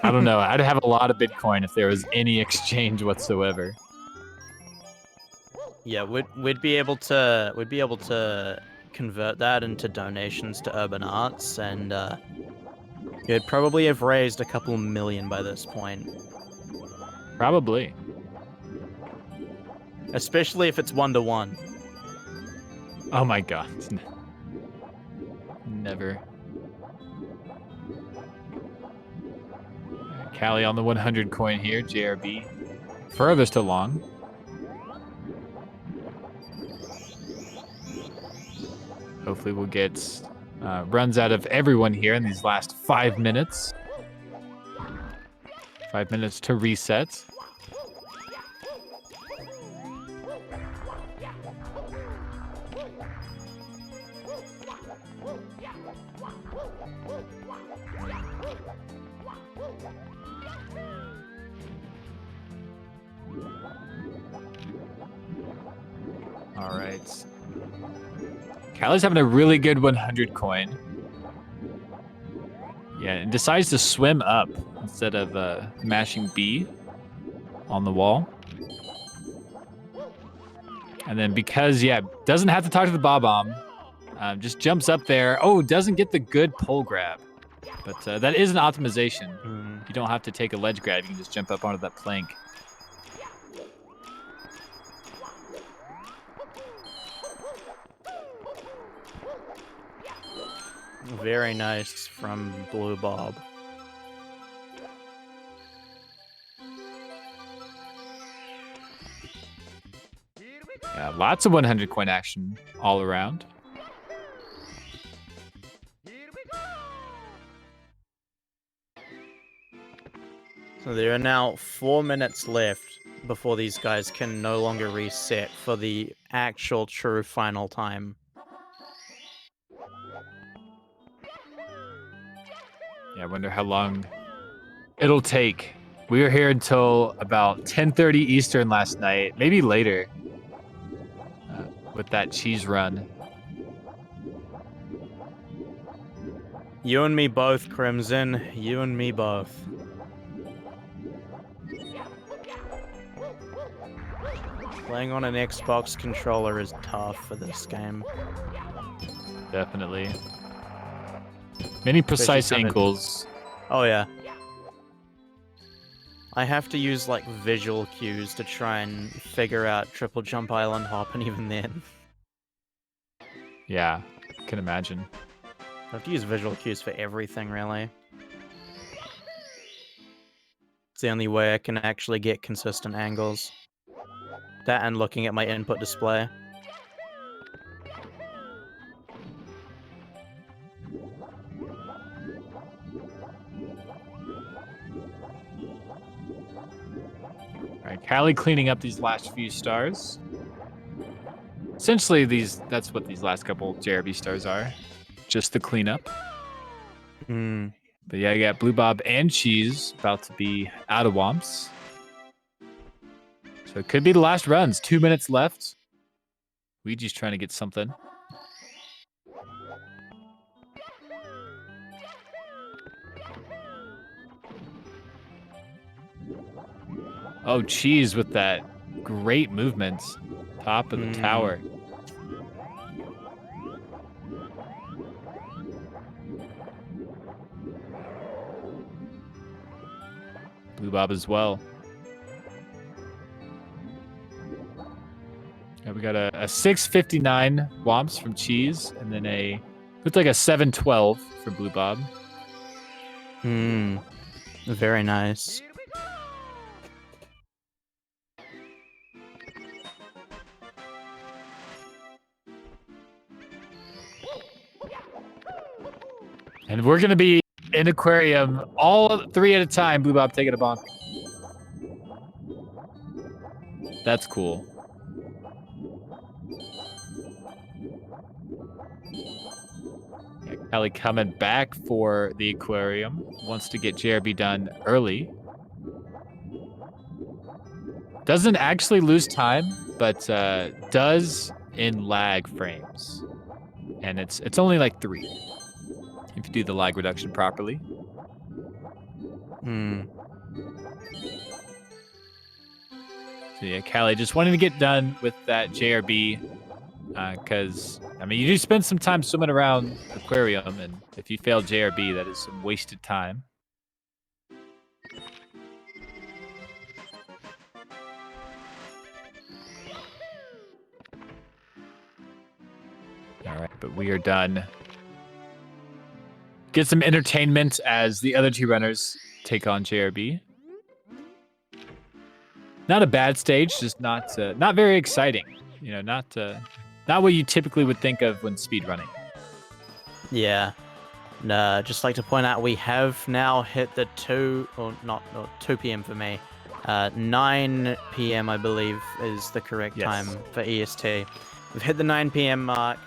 Speaker 12: I don't know. I'd have a lot of Bitcoin if there was any exchange whatsoever.
Speaker 10: Yeah, we'd be able to convert that into donations to Urban Arts, and you'd probably have raised a couple million by this point.
Speaker 12: Probably.
Speaker 10: Especially if it's 1-to-1.
Speaker 12: Oh my god. Never. Callie on the 100 coin here, JRB. Furthest along. Hopefully we'll get runs out of everyone here in these last 5 minutes. 5 minutes to reset. All right. Callie's having a really good 100 coin. Yeah, and decides to swim up instead of mashing B on the wall. And then because, yeah, doesn't have to talk to the Bob-omb, just jumps up there. Oh, doesn't get the good pole grab. But that is an optimization. You don't have to take a ledge grab. You can just jump up onto that plank.
Speaker 10: Very nice from Blue Bob.
Speaker 12: Yeah, lots of 100 coin action all around.
Speaker 10: So there are now 4 minutes left before these guys can no longer reset for the actual true final time.
Speaker 12: Yeah, I wonder how long it'll take. We were here until about 10:30 Eastern last night, maybe later, with that cheese run.
Speaker 10: You and me both, Crimson. You and me both. Playing on an Xbox controller is tough for this game.
Speaker 12: Definitely. Many precise
Speaker 10: having-
Speaker 12: angles.
Speaker 10: Oh yeah. I have to use like visual cues to try and figure out triple jump island hop, and even then.
Speaker 12: Yeah, can imagine.
Speaker 10: I have to use visual cues for everything, really. It's the only way I can actually get consistent angles. That and looking at my input display.
Speaker 12: All right, Callie cleaning up these last few stars. Essentially, that's what these last couple JRB stars are. Just the cleanup.
Speaker 10: Hmm.
Speaker 12: But yeah, you got Blue Bob and Cheese about to be out of Womps. So it could be the last runs. 2 minutes left. Ouija's trying to get something. Oh, Cheese with that great movement. Top of the tower. Blue Bob as well. Yeah, we got a 659 Womps from Cheese, and then looks like a 712 for Blue Bob.
Speaker 10: Very nice.
Speaker 12: And we're going to be in aquarium all 3 at a time. Blue Bob taking a bonk. That's cool. Yeah, Kelly coming back for the aquarium. Wants to get JRB done early. Doesn't actually lose time, but does in lag frames. And it's only like 3. If you do the lag reduction properly. So yeah, Callie just wanting to get done with that JRB, because I mean you do spend some time swimming around aquarium, and if you fail JRB, that is some wasted time. All right, but we are done. Get some entertainment as the other 2 runners take on JRB. Not a bad stage, just not very exciting. You know, not what you typically would think of when speedrunning.
Speaker 10: Yeah. No, just like to point out we have now hit the 2 p.m. for me. 9 p.m. I believe is the correct time for EST. We've hit the 9 p.m. mark.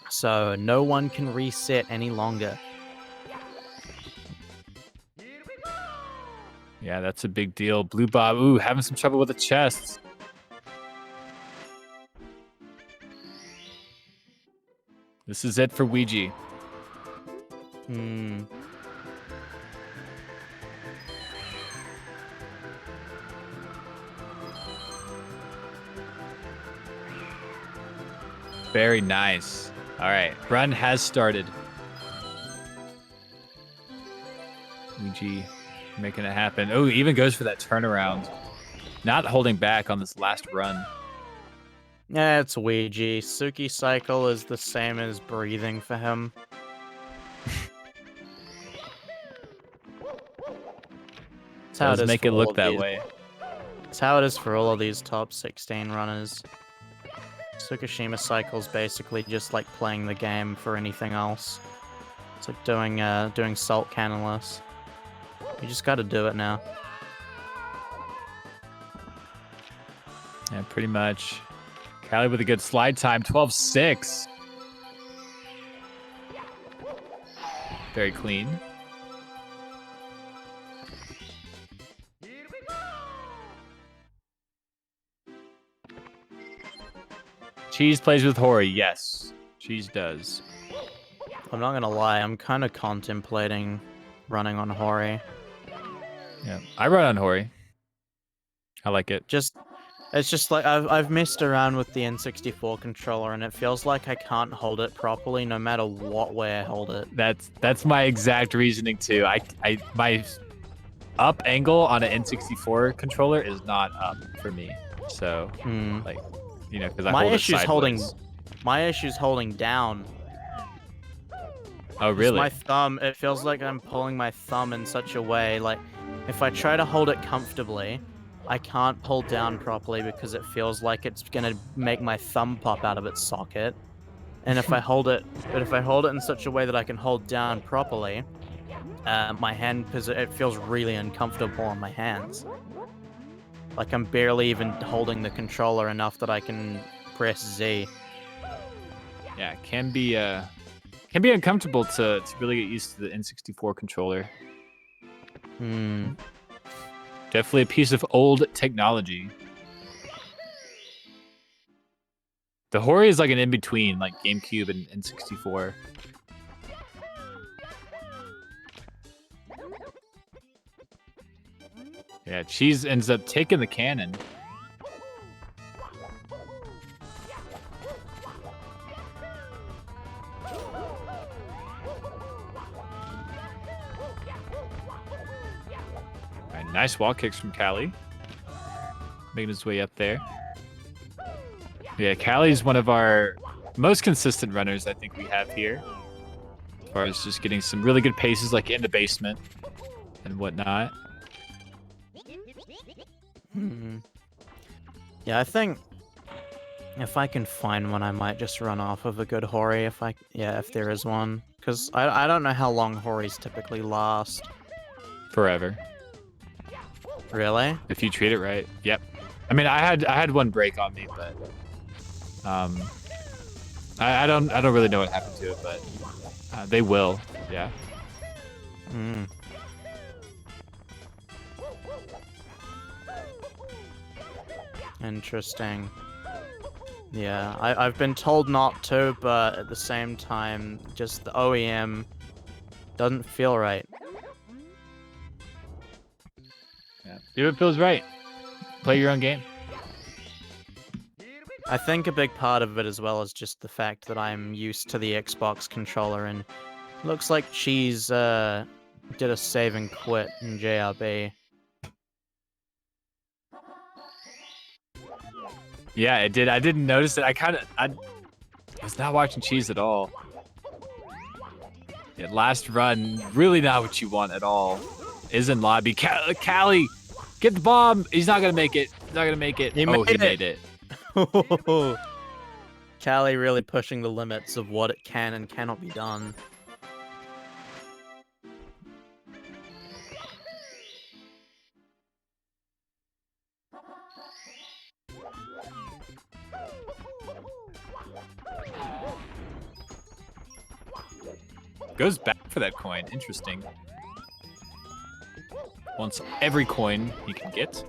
Speaker 10: So no one can reset any longer.
Speaker 12: Yeah, that's a big deal. Blue Bob, ooh, having some trouble with the chest. This is it for Ouija. Very nice. All right, run has started. Ouija making it happen. Oh, even goes for that turnaround. Not holding back on this last run.
Speaker 10: Yeah, it's Ouija. Suki cycle is the same as breathing for him. That's how
Speaker 12: Does make it look that way.
Speaker 10: That's how it is for all of these top 16 runners. Tsukishima cycle's basically just like playing the game for anything else. It's like doing salt cannonless. You just gotta do it now.
Speaker 12: Yeah, pretty much. Callie with a good slide time, 12.6. Very clean. Cheese plays with Hori, yes. Cheese does.
Speaker 10: I'm not gonna lie, I'm kind of contemplating running on Hori.
Speaker 12: Yeah, I run on Hori. I like it.
Speaker 10: Just It's just like I've messed around with the N64 controller, and it feels like I can't hold it properly no matter what way I hold it.
Speaker 12: That's my exact reasoning too. My up angle on an N64 controller is not up for me. So like, you know, because I hold it sideways.
Speaker 10: My issue's holding down.
Speaker 12: Oh really?
Speaker 10: My thumb, it feels like I'm pulling my thumb in such a way, like if I try to hold it comfortably, I can't pull down properly because it feels like it's gonna make my thumb pop out of its socket. And if I hold it in such a way that I can hold down properly, my hand, it feels really uncomfortable on my hands. Like I'm barely even holding the controller enough that I can press Z.
Speaker 12: Yeah, it can be uncomfortable to really get used to the N64 controller. Definitely a piece of old technology. The Hori is like an in-between, like GameCube and N64. Yeah, Cheese ends up taking the cannon. Nice wall kicks from Callie. Making his way up there. Yeah, Callie's one of our most consistent runners I think we have here. As far as just getting some really good paces like in the basement and whatnot.
Speaker 10: Yeah, I think if I can find one, I might just run off of a good Hori if there is one. Because I don't know how long Horis typically last.
Speaker 12: Forever.
Speaker 10: Really?
Speaker 12: If you treat it right. Yep. I mean, I had one break on me, but I don't really know what happened to it, but they will. Yeah.
Speaker 10: Interesting. Yeah, I've been told not to, but at the same time, just the OEM doesn't feel right.
Speaker 12: Yeah. Do what feels right. Play your own game.
Speaker 10: I think a big part of it as well is just the fact that I'm used to the Xbox controller, and looks like Cheese did a save and quit in JRB.
Speaker 12: Yeah, it did. I didn't notice it. I was not watching Cheese at all. Yeah, last run, really not what you want at all. Is in lobby. Callie, get the bomb. He's not gonna make it. He's not gonna make it. He made it.
Speaker 10: Callie really pushing the limits of what it can and cannot be done.
Speaker 12: Goes back for that coin. Interesting. Wants every coin he can get.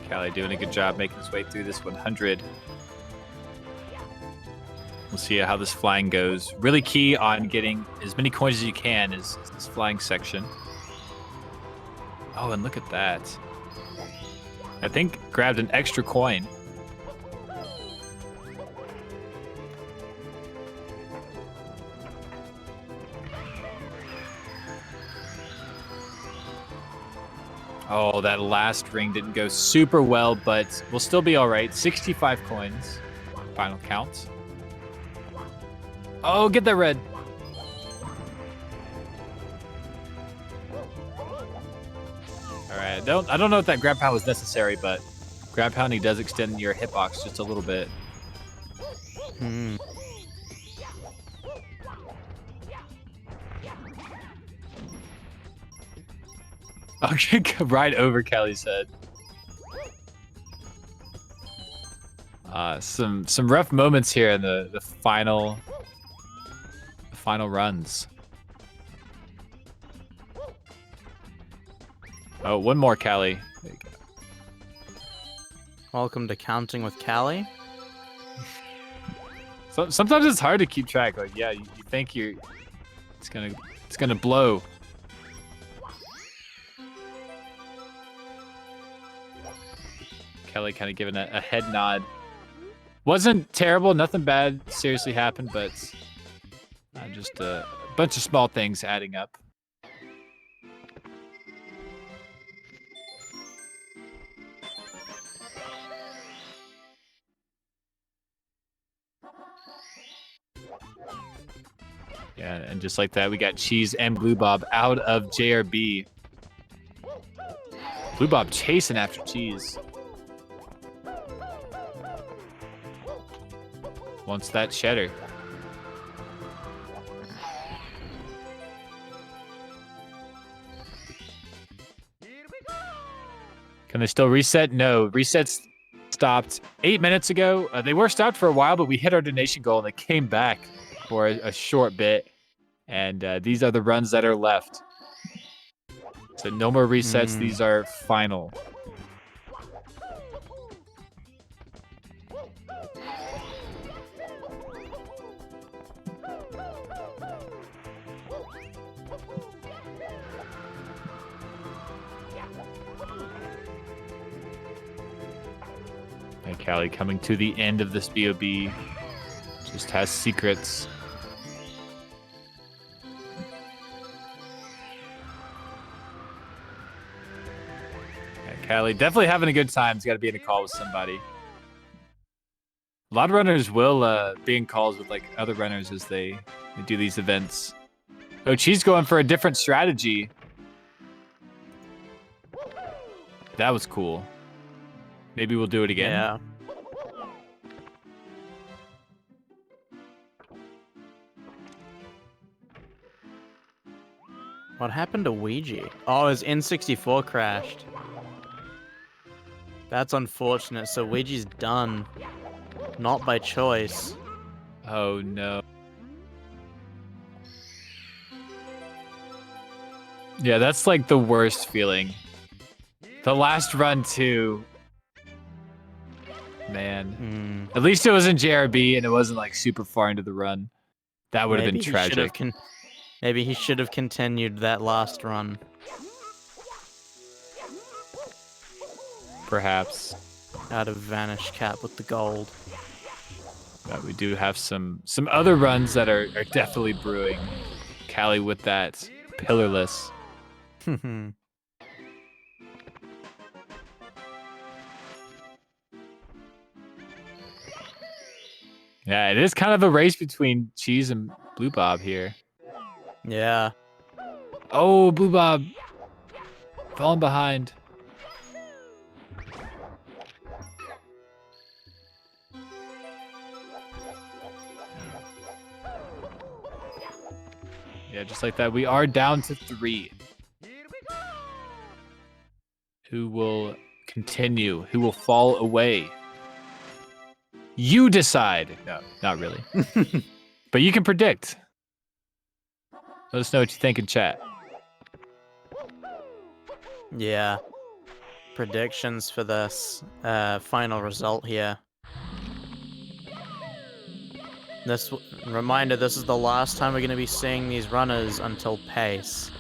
Speaker 12: Callie doing a good job making his way through this 100. We'll see how this flying goes. Really key on getting as many coins as you can is this flying section. Oh, and look at that. I think grabbed an extra coin. Oh, that last ring didn't go super well, but we'll still be all right. 65 coins. Final count. Oh, get that red. All right, I don't know if that grab pound was necessary, but grab pounding does extend your hitbox just a little bit. Okay, right over Callie's head. Some rough moments here in the final runs. Oh, one more, Callie. There you go.
Speaker 10: Welcome to Counting with Callie.
Speaker 12: So, sometimes it's hard to keep track. Like, yeah, you think it's gonna blow. Kelly kind of giving a head nod. Wasn't terrible. Nothing bad seriously happened, but just a bunch of small things adding up. Yeah, and just like that, we got Cheese and Blue Bob out of JRB. Blue Bob chasing after Cheese. Wants that cheddar. Can they still reset? No. Resets stopped 8 minutes ago. They were stopped for a while, but we hit our donation goal and they came back for a short bit. And these are the runs that are left. So no more resets. These are final. And Callie coming to the end of this BOB. Just has secrets. Callie definitely having a good time. He's got to be in a call with somebody. A lot of runners will be in calls with like other runners as they do these events. Oh, she's going for a different strategy. That was cool. Maybe we'll do it again.
Speaker 10: Yeah. What happened to Ouija? Oh, his N64 crashed. That's unfortunate. So Ouija's done. Not by choice.
Speaker 12: Oh, no. Yeah, that's like the worst feeling. The last run, too. Man. At least it was in JRB and it wasn't like super far into the run. That would have been tragic.
Speaker 10: Maybe he should have continued that last run.
Speaker 12: Perhaps.
Speaker 10: Out of Vanish Cap with the gold.
Speaker 12: But we do have some other runs that are definitely brewing. Callie with that pillarless. Yeah, it is kind of a race between Cheese and Blue Bob here.
Speaker 10: Yeah.
Speaker 12: Oh, Blue Bob. Falling behind. Yeah, just like that. We are down to 3. Who will continue? Who will fall away? You decide. No, not really. But you can predict. Let us know what you think in chat.
Speaker 10: Yeah. Predictions for this final result here. Reminder, this is the last time we're going to be seeing these runners until pace.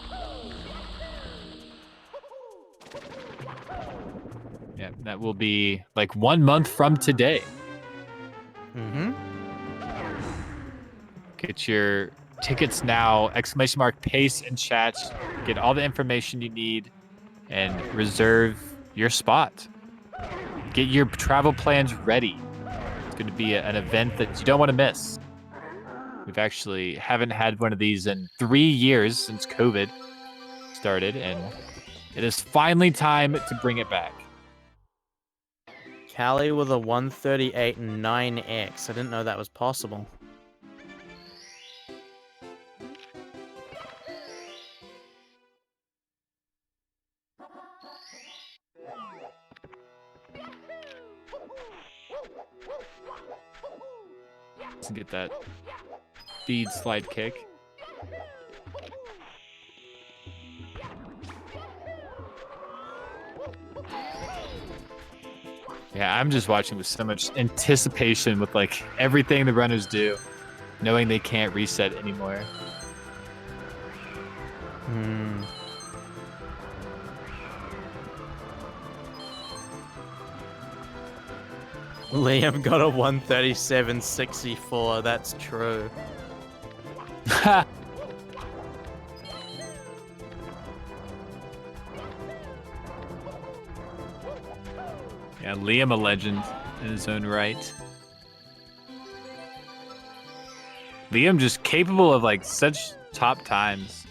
Speaker 12: Yeah, that will be like 1 month from today. Get your tickets now, ! Pace in chat. Get all the information you need and reserve your spot. Get your travel plans ready. It's going to be an event that you don't want to miss. We've actually haven't had one of these in 3 years since COVID started, and it is finally time to bring it back.
Speaker 10: Callie with a 138 9x. I didn't know that was possible.
Speaker 12: Let's get that speed slide kick. Yeah, I'm just watching with so much anticipation with like everything the runners do, knowing they can't reset anymore.
Speaker 10: Liam got a 137.64. That's true.
Speaker 12: Yeah, Liam a legend in his own right. Liam just capable of like such top times.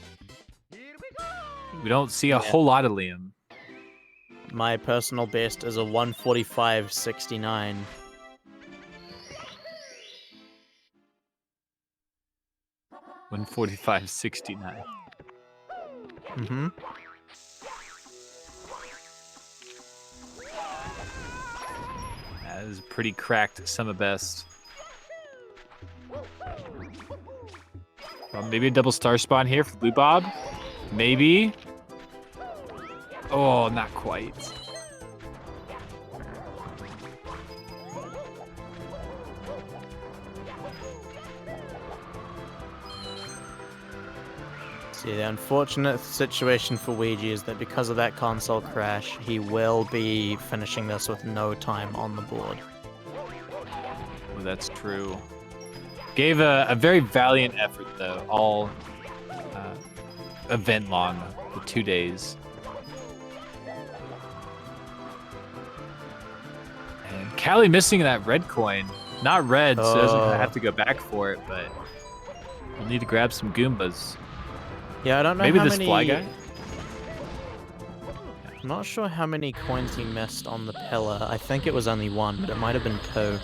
Speaker 12: We don't see a whole lot of Liam.
Speaker 10: My personal best is a 145.69.
Speaker 12: $145.69.
Speaker 10: Mm-hmm.
Speaker 12: That is pretty cracked summer best. Well, maybe a double star spawn here for Blue Bob. Maybe. Oh, not quite.
Speaker 10: See, the unfortunate situation for Ouija is that because of that console crash, he will be finishing this with no time on the board.
Speaker 12: Well, that's true. Gave a very valiant effort, though, all event long, the 2 days. And Callie missing that red coin. Not red, so doesn't have to go back for it, but we'll need to grab some Goombas.
Speaker 10: Yeah, I don't know
Speaker 12: Maybe
Speaker 10: how
Speaker 12: this
Speaker 10: many...
Speaker 12: fly guy?
Speaker 10: I'm not sure how many coins he missed on the pillar. I think it was only one, but it might have been 2.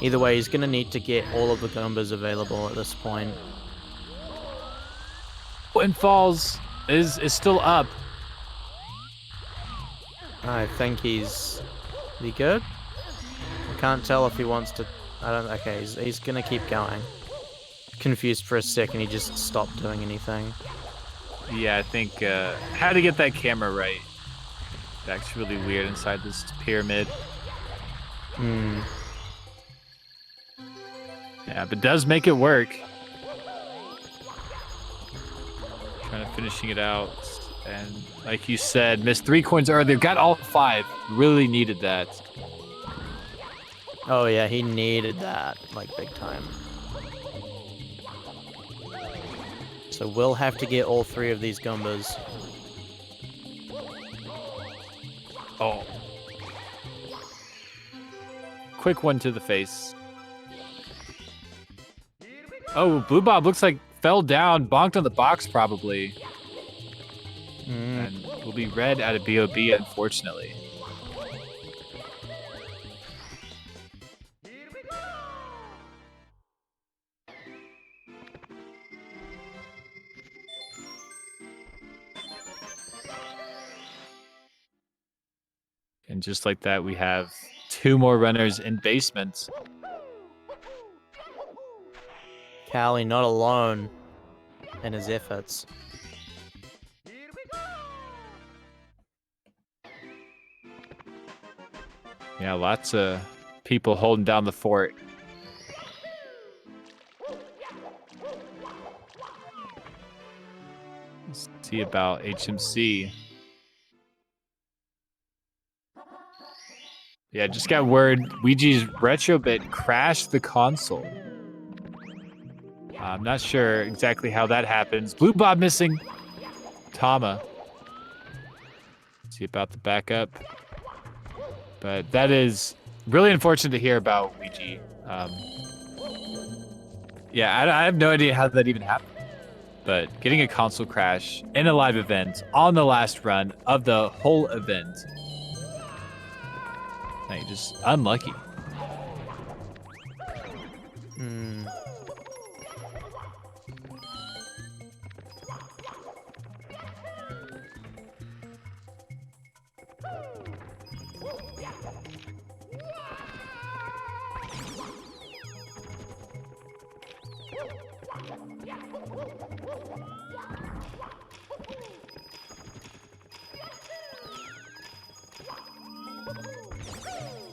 Speaker 10: Either way, he's going to need to get all of the Goombas available at this point.
Speaker 12: And Falls is still up.
Speaker 10: I think he's... Is he good? I can't tell if he wants to... I don't... Okay, he's going to keep going. Confused for a second, he just stopped doing anything.
Speaker 12: Yeah, I think how to get that camera right. That's really weird inside this pyramid. Yeah, but does make it work. Kind of finishing it out. And like you said, missed 3 coins earlier. Got all 5. Really needed that.
Speaker 10: Oh yeah, he needed that, like, big time. So we'll have to get all 3 of these Goombas.
Speaker 12: Oh. Quick one to the face. Oh, Blue Bob looks like fell down, bonked on the box probably. And will be red out of BOB, unfortunately. And just like that, we have 2 more runners in basements.
Speaker 10: Callie not alone in his efforts.
Speaker 12: Yeah, lots of people holding down the fort. Let's see about HMC. Yeah, just got word Ouija's Retrobit crashed the console. I'm not sure exactly how that happens. Blue Bob missing Tama. See about the backup. But that is really unfortunate to hear about Ouija. Yeah, I have no idea how that even happened. But getting a console crash in a live event on the last run of the whole event. Like, just unlucky.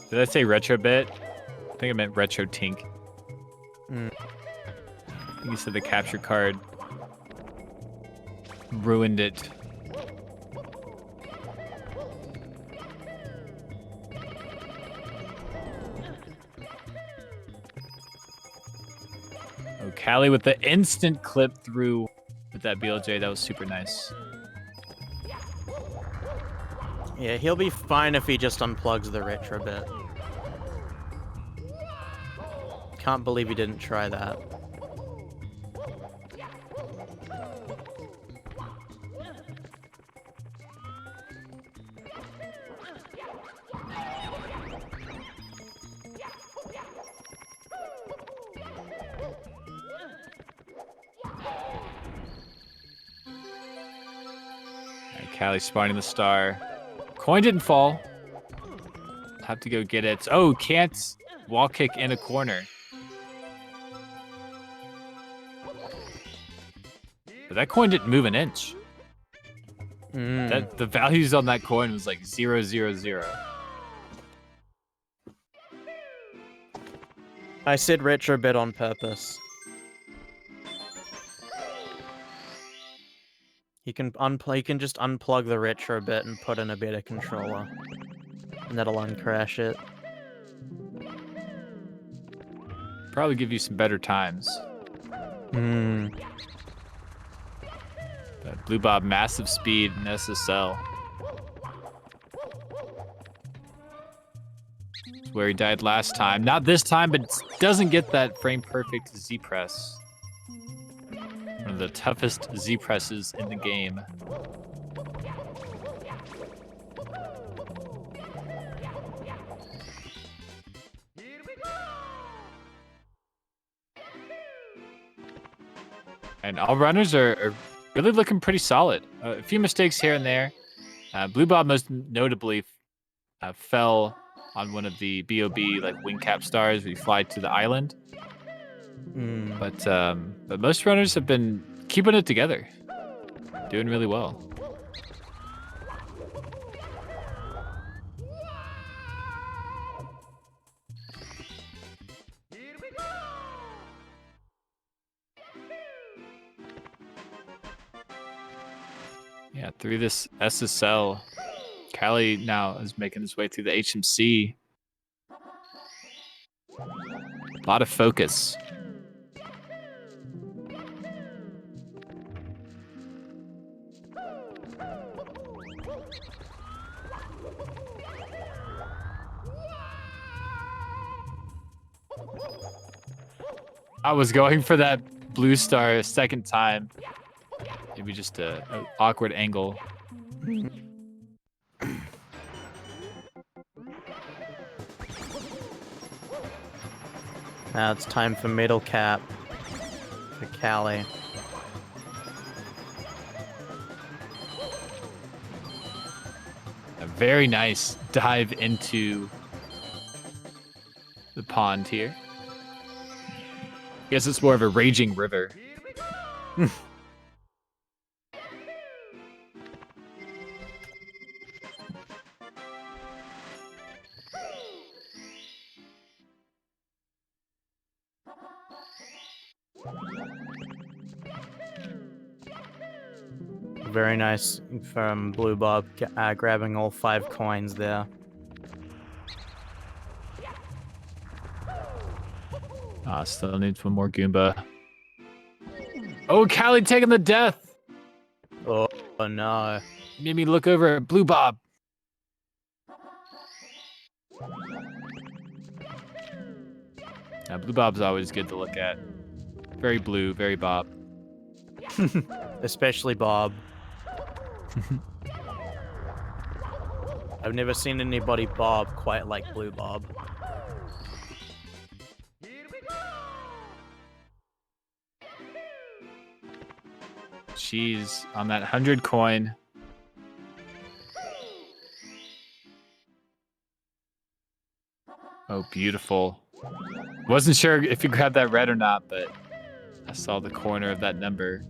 Speaker 12: Did I say retro bit? I think I meant retro tink.
Speaker 10: Mm.
Speaker 12: I think you said the capture card ruined it. Oh, Callie with the instant clip through with that BLJ. That was super nice.
Speaker 10: Yeah, he'll be fine if he just unplugs the retro bit. Can't believe he didn't try that.
Speaker 12: Callie spawning the star. Coin didn't fall. Have to go get it. Oh, can't wall kick in a corner. But that coin didn't move an inch. That the values on that coin was like 0, 0, 0.
Speaker 10: I said retro bit on purpose. You can just unplug the retro bit and put in a better controller, and that'll uncrash it.
Speaker 12: Probably give you some better times. But Blue Bob, massive speed and SSL. That's where he died last time. Not this time, but doesn't get that frame perfect Z press. One of the toughest Z presses in the game. And all runners are really looking pretty solid. A few mistakes here and there. Blue Bob most notably fell on one of the BOB like wing cap stars where you fly to the island. But most runners have been keeping it together, doing really well. Yeah, through this SSL, Callie now is making his way through the HMC. A lot of focus. I was going for that blue star a second time. Maybe just an awkward angle.
Speaker 10: Now it's time for middle cap for Callie.
Speaker 12: A very nice dive into the pond here. I guess it's more of a raging river.
Speaker 10: Very nice from Blue Bob grabbing all 5 coins there.
Speaker 12: Still needs one more Goomba. Oh, Callie taking the death!
Speaker 10: Oh no.
Speaker 12: Made me look over at Blue Bob. Now, Blue Bob's always good to look at. Very blue, very Bob.
Speaker 10: Especially Bob. I've never seen anybody Bob quite like Blue Bob.
Speaker 12: She's on that 100 coin. Oh, beautiful. Wasn't sure if you grabbed that red or not, but I saw the corner of that number.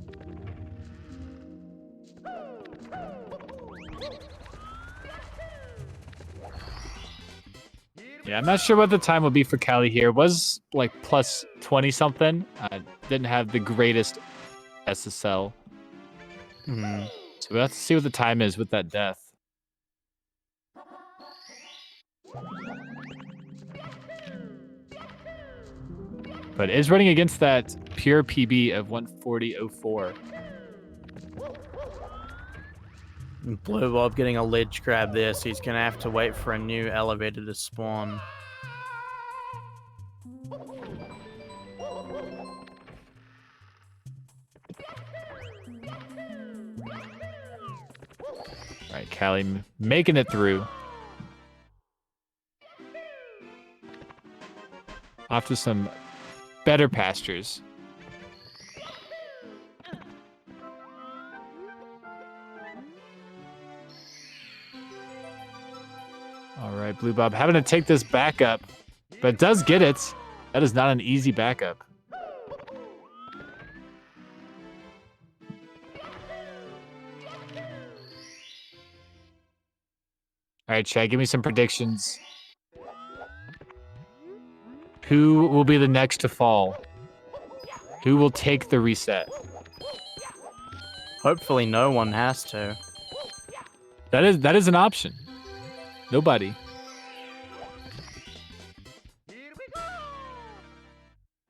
Speaker 12: Yeah, I'm not sure what the time will be for Callie here. It was like plus 20 something. Didn't have the greatest SSL. So we'll have to see what the time is with that death. But is running against that pure PB of 140.04.
Speaker 10: Blue Bob getting a ledge grab there, so he's gonna have to wait for a new elevator to spawn.
Speaker 12: All right, Callie making it through. Off to some better pastures. All right, Blue Bob having to take this back up, but does get it. That is not an easy backup. All right, Chad, give me some predictions. Who will be the next to fall? Who will take the reset?
Speaker 10: Hopefully no one has to.
Speaker 12: That is an option. Nobody.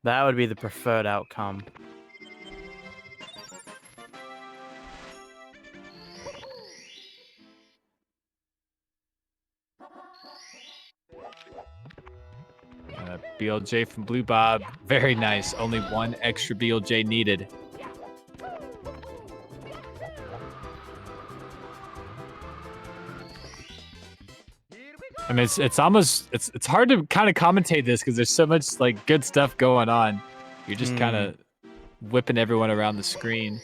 Speaker 10: That would be the preferred outcome.
Speaker 12: BLJ from Blue Bob. Very nice. Only one extra BLJ needed. I mean, it's almost it's hard to kind of commentate this because there's so much like good stuff going on. You're just kind of whipping everyone around the screen.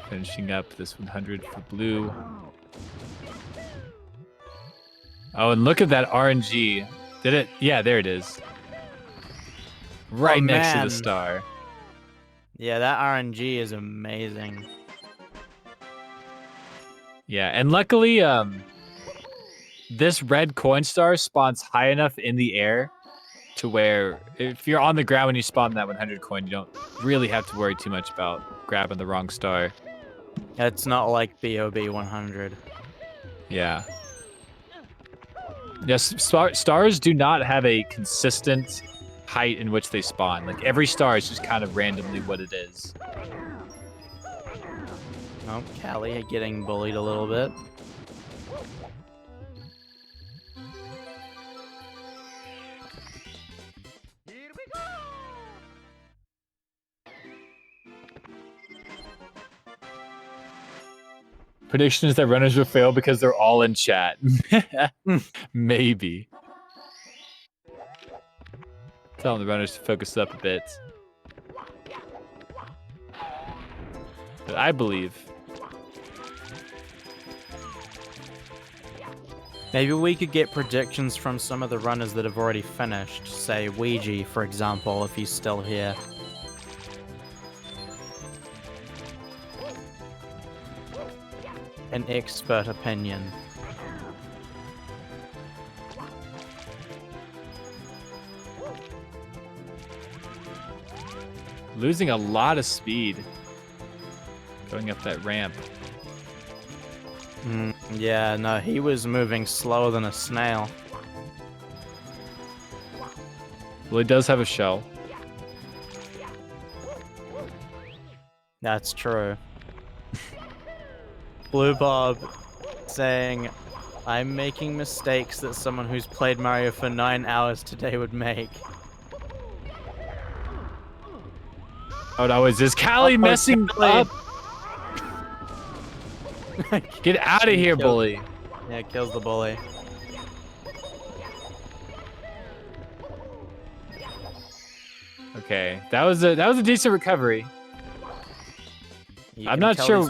Speaker 12: Finishing up this 100 for blue. Oh, and look at that RNG. Did it? Yeah, there it is. Right next to the star.
Speaker 10: Yeah, that RNG is amazing.
Speaker 12: Yeah, and luckily, this red coin star spawns high enough in the air to where if you're on the ground when you spawn that 100 coin, you don't really have to worry too much about grabbing the wrong star.
Speaker 10: It's not like BOB 100.
Speaker 12: Yeah. Yes, stars do not have a consistent height in which they spawn. Like every star is just kind of randomly what it is.
Speaker 10: Oh, Callie getting bullied a little bit.
Speaker 12: Prediction is that runners will fail because they're all in chat. Maybe. Telling the runners to focus up a bit. But I believe.
Speaker 10: Maybe we could get predictions from some of the runners that have already finished. Say Ouija, for example, if he's still here. An expert opinion.
Speaker 12: Losing a lot of speed going up that ramp.
Speaker 10: Yeah, no, he was moving slower than a snail.
Speaker 12: Well, he does have a shell.
Speaker 10: That's true. Blue Bob saying, I'm making mistakes that someone who's played Mario for 9 hours today would make.
Speaker 12: Oh no, is this Callie messing up? Get out of here, bully.
Speaker 10: Yeah, kills the bully.
Speaker 12: Okay, that was a decent recovery. I'm not sure.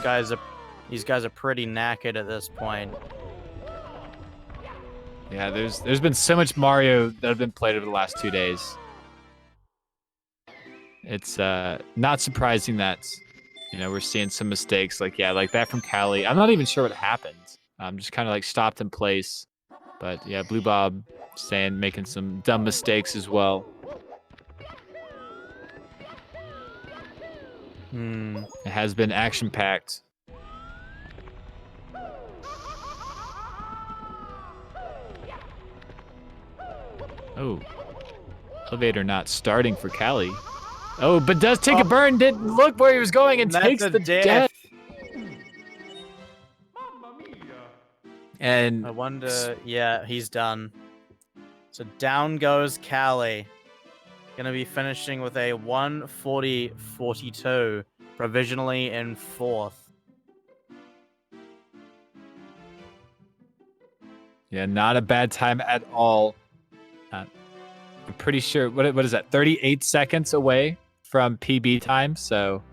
Speaker 10: These guys are pretty knackered at this point.
Speaker 12: Yeah, there's been so much Mario that have been played over the last 2 days. It's not surprising that, we're seeing some mistakes like that from Callie. I'm not even sure what happened. I'm just kind of like stopped in place. But yeah, Blue Bob making some dumb mistakes as well. It has been action-packed. Oh, elevator not starting for Callie. Oh, but does take a burn. Didn't look where he was going and takes the death. And
Speaker 10: I wonder. Yeah, he's done. So down goes Callie. Gonna be finishing with a 140.42, provisionally in 4th.
Speaker 12: Yeah, not a bad time at all. I'm pretty sure, what is that, 38 seconds away from PB time. So,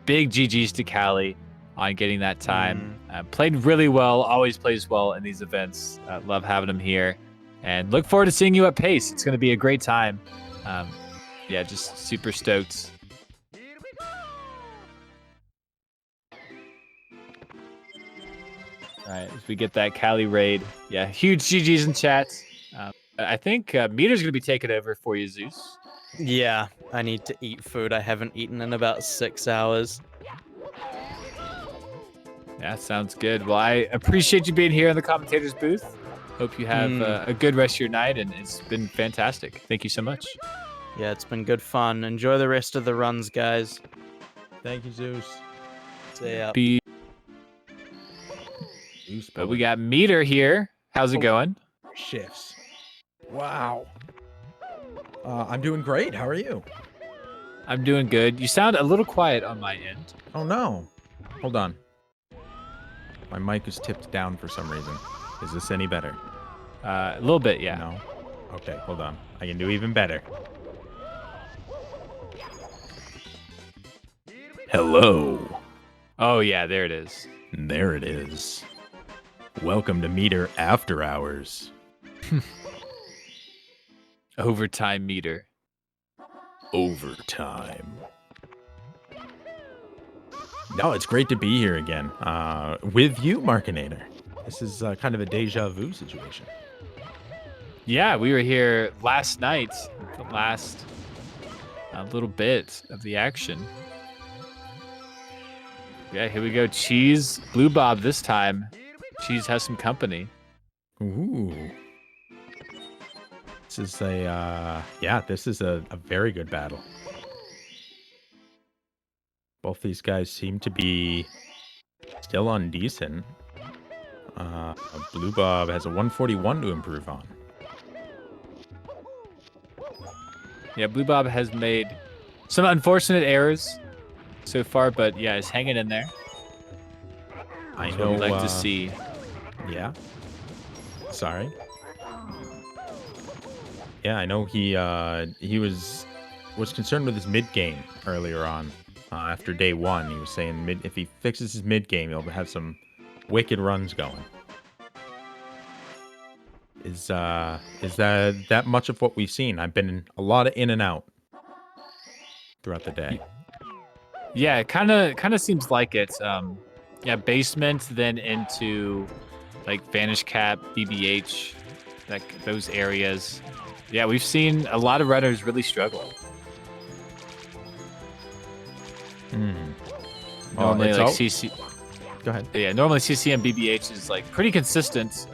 Speaker 12: big GGs to Callie on getting that time. Played really well, always plays well in these events. Love having him here. And look forward to seeing you at PACE. It's going to be a great time. Yeah, just super stoked. All right, as we get that Cali raid. Yeah, huge GGs in chat. I think Meter's going to be taking over for you, Zeus.
Speaker 10: Yeah, I need to eat food. I haven't eaten in about 6 hours.
Speaker 12: Yeah, sounds good. Well, I appreciate you being here in the commentator's booth. Hope you have a good rest of your night, and it's been fantastic. Thank you so much.
Speaker 10: Yeah, it's been good fun. Enjoy the rest of the runs, guys.
Speaker 9: Thank you, Zeus.
Speaker 10: See ya.
Speaker 12: But we got Meter here. How's it going?
Speaker 9: Shifts. Wow. I'm doing great. How are you?
Speaker 12: I'm doing good. You sound a little quiet on my end.
Speaker 9: Oh, no. Hold on. My mic is tipped down for some reason. Is this any better?
Speaker 12: A little bit, yeah.
Speaker 9: No? Okay, hold on. I can do even better. Hello.
Speaker 12: Oh, yeah, there it is.
Speaker 9: There it is. Welcome to Meter After Hours.
Speaker 12: Overtime Meter.
Speaker 9: Overtime. No, it's great to be here again. With you, Markinator. This is kind of a deja vu situation.
Speaker 12: Yeah, we were here last night, the last little bit of the action. Yeah, here we go. Cheese, Blue Bob this time. Cheese has some company.
Speaker 9: Ooh. This is a very good battle. Both these guys seem to be still on decent. Blue Bob has a 141 to improve on.
Speaker 12: Yeah, Blue Bob has made some unfortunate errors so far, but yeah, is hanging in there.
Speaker 9: I
Speaker 12: That's
Speaker 9: know.
Speaker 12: what we'd like to see.
Speaker 9: Yeah. Sorry. Yeah, I know he was concerned with his mid game earlier on. After day 1, he was saying if he fixes his mid game, he'll have some wicked runs going. Is that much of what we've seen? I've been a lot of in and out throughout the day.
Speaker 12: Yeah, it kind of seems like it. Yeah, basement, then into like Vanish Cap, BBH, those areas. Yeah, we've seen a lot of runners really struggle. Normally, like CC.
Speaker 9: Go ahead.
Speaker 12: Yeah, normally CCM BBH is like pretty consistent.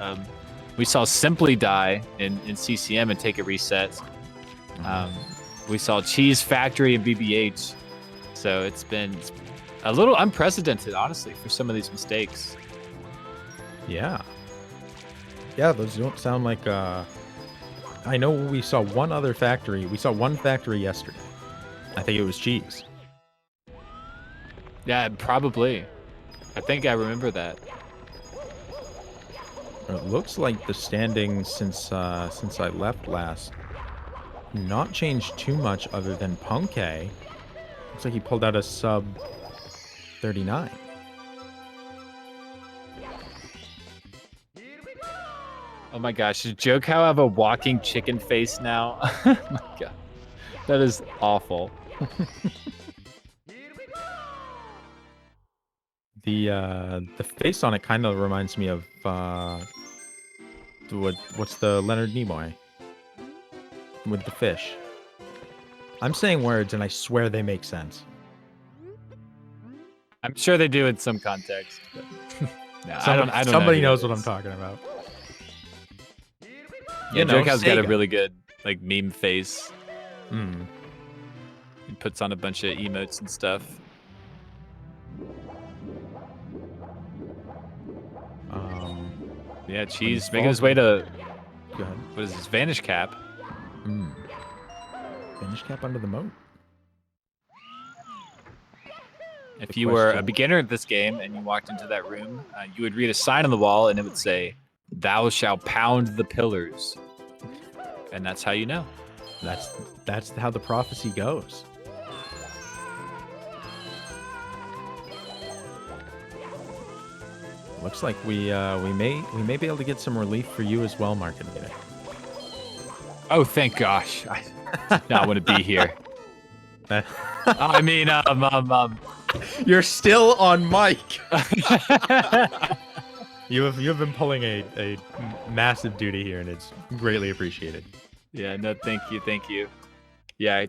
Speaker 12: We saw Simply die in CCM and take a reset. We saw Cheese Factory and BBH. So it's been a little unprecedented, honestly, for some of these mistakes.
Speaker 9: Yeah. Yeah, those don't sound like... I know we saw one other factory. We saw one factory yesterday. I think it was Cheese.
Speaker 12: Yeah, probably. I think I remember that.
Speaker 9: It looks like the standings since I left last not changed too much other than Punkay. Looks like he pulled out a sub 39.
Speaker 12: Oh my gosh, does Joe Cow have a walking chicken face now? Oh my god. That is awful.
Speaker 9: The face on it kind of reminds me of what's the Leonard Nimoy with the fish. I'm saying words and I swear they make sense.
Speaker 12: I'm sure they do in some context. But no, I don't know
Speaker 9: Somebody
Speaker 12: who
Speaker 9: knows
Speaker 12: that
Speaker 9: what I'm
Speaker 12: is.
Speaker 9: talking about.
Speaker 12: Yeah, Joke's got a
Speaker 9: Sega.
Speaker 12: really good like meme face.
Speaker 9: Mm.
Speaker 12: He puts on a bunch of emotes and stuff. Yeah, Cheese making his way to
Speaker 9: Go ahead.
Speaker 12: what is this? Vanish Cap.
Speaker 9: Vanish cap under the moat.
Speaker 12: If
Speaker 9: Good
Speaker 12: you were a
Speaker 9: question.
Speaker 12: beginner at this game and you walked into that room, you would read a sign on the wall and it would say, "Thou shalt pound the pillars," and that's how you know.
Speaker 9: That's how the prophecy goes. Looks like we may be able to get some relief for you as well, Mark and Nita.
Speaker 12: Oh, thank gosh! I did not want to be here. I mean,
Speaker 9: You're still on mic. You have been pulling a massive duty here, and it's greatly appreciated.
Speaker 12: Yeah, no, thank you. Yeah,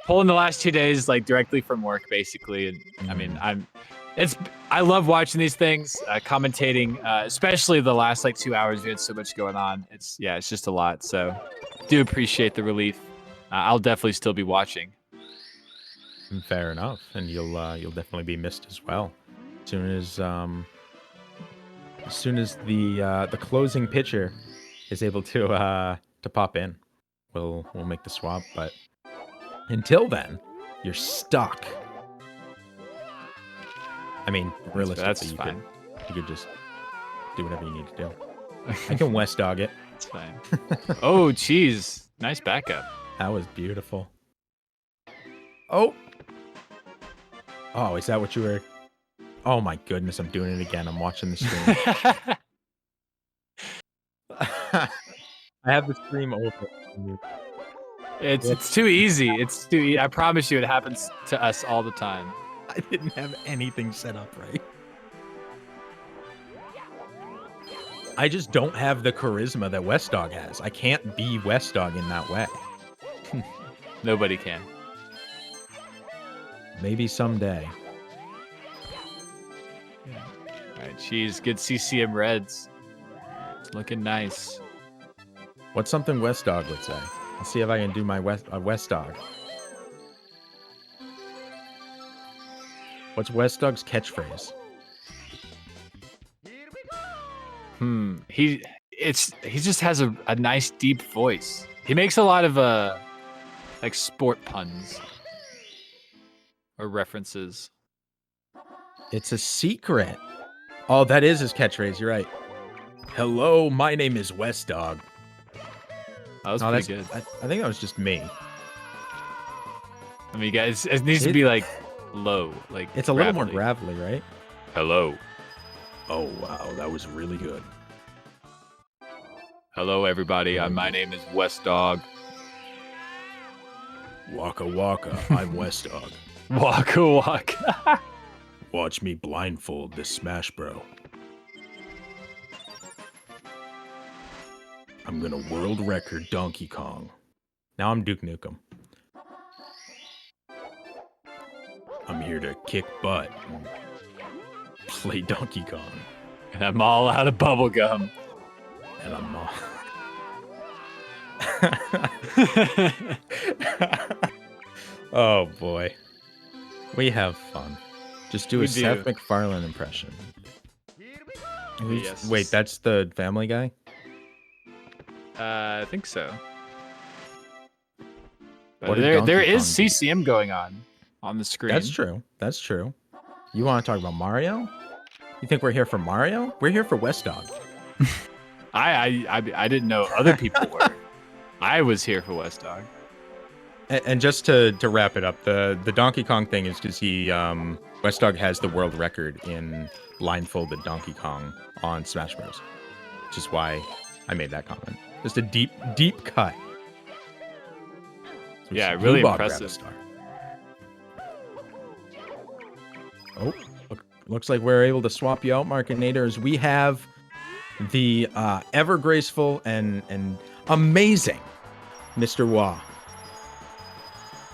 Speaker 12: pulling the last 2 days like directly from work, basically. And I mean, I love watching these things, commentating, especially the last like 2 hours. We had so much going on. It's just a lot. So, do appreciate the relief. I'll definitely still be watching.
Speaker 9: Fair enough, and you'll definitely be missed as well. As soon as the closing pitcher is able to pop in, we'll make the swap. But until then, you're stuck. I mean, realistically,
Speaker 12: That's fine.
Speaker 9: You could just do whatever you need to do. I can West Dog it.
Speaker 12: It's fine. Oh, Cheese! Nice backup.
Speaker 9: That was beautiful. Oh, is that what you were? Oh my goodness, I'm doing it again. I'm watching the stream. I have the stream over.
Speaker 12: It's too easy. It's too. I promise you, it happens to us all the time.
Speaker 9: I didn't have anything set up right. I just don't have the charisma that West Dog has. I can't be West Dog in that way.
Speaker 12: Nobody can.
Speaker 9: Maybe someday.
Speaker 12: All right, Cheese. Good CCM Reds. It's looking nice.
Speaker 9: What's something West Dog would say? I'll see if I can do my West Dog. What's West Dog's catchphrase?
Speaker 12: He just has a nice deep voice. He makes a lot of like sport puns or references.
Speaker 9: It's a secret. Oh, that is his catchphrase. You're right. Hello, my name is West Dog.
Speaker 12: That was pretty good.
Speaker 9: I think that was just me.
Speaker 12: I mean, guys, it needs to be like low, like
Speaker 9: it's a little more gravelly, right?
Speaker 12: Hello.
Speaker 9: Oh wow, that was really good.
Speaker 12: Hello, everybody. My name is West Dog.
Speaker 9: Waka waka, I'm West Dog.
Speaker 12: Waka waka.
Speaker 9: Watch me blindfold this Smash Bro. I'm gonna world record Donkey Kong. Now I'm Duke Nukem. I'm here to kick butt and play Donkey Kong.
Speaker 12: And I'm all out of bubblegum.
Speaker 9: And I'm all... Oh boy. We have fun. Just do a Seth MacFarlane impression.
Speaker 12: Yes.
Speaker 9: Wait, that's the Family Guy?
Speaker 12: I think so.
Speaker 9: What
Speaker 12: There is CCM going on the screen.
Speaker 9: That's true. That's true. You want to talk about Mario? You think we're here for Mario? We're here for West Dog.
Speaker 12: I didn't know other people were. I was here for West Dog.
Speaker 9: And just to wrap it up, the Donkey Kong thing is because West Dog has the world record in blindfolded Donkey Kong on Smash Bros. Which is why I made that comment. Just a deep cut. we
Speaker 12: Yeah,
Speaker 9: see
Speaker 12: really
Speaker 9: Blue Bob grab a
Speaker 12: impressive.
Speaker 9: star. Oh, looks like we're able to swap you out, Markinators. We have the ever graceful and amazing Mr. Wah.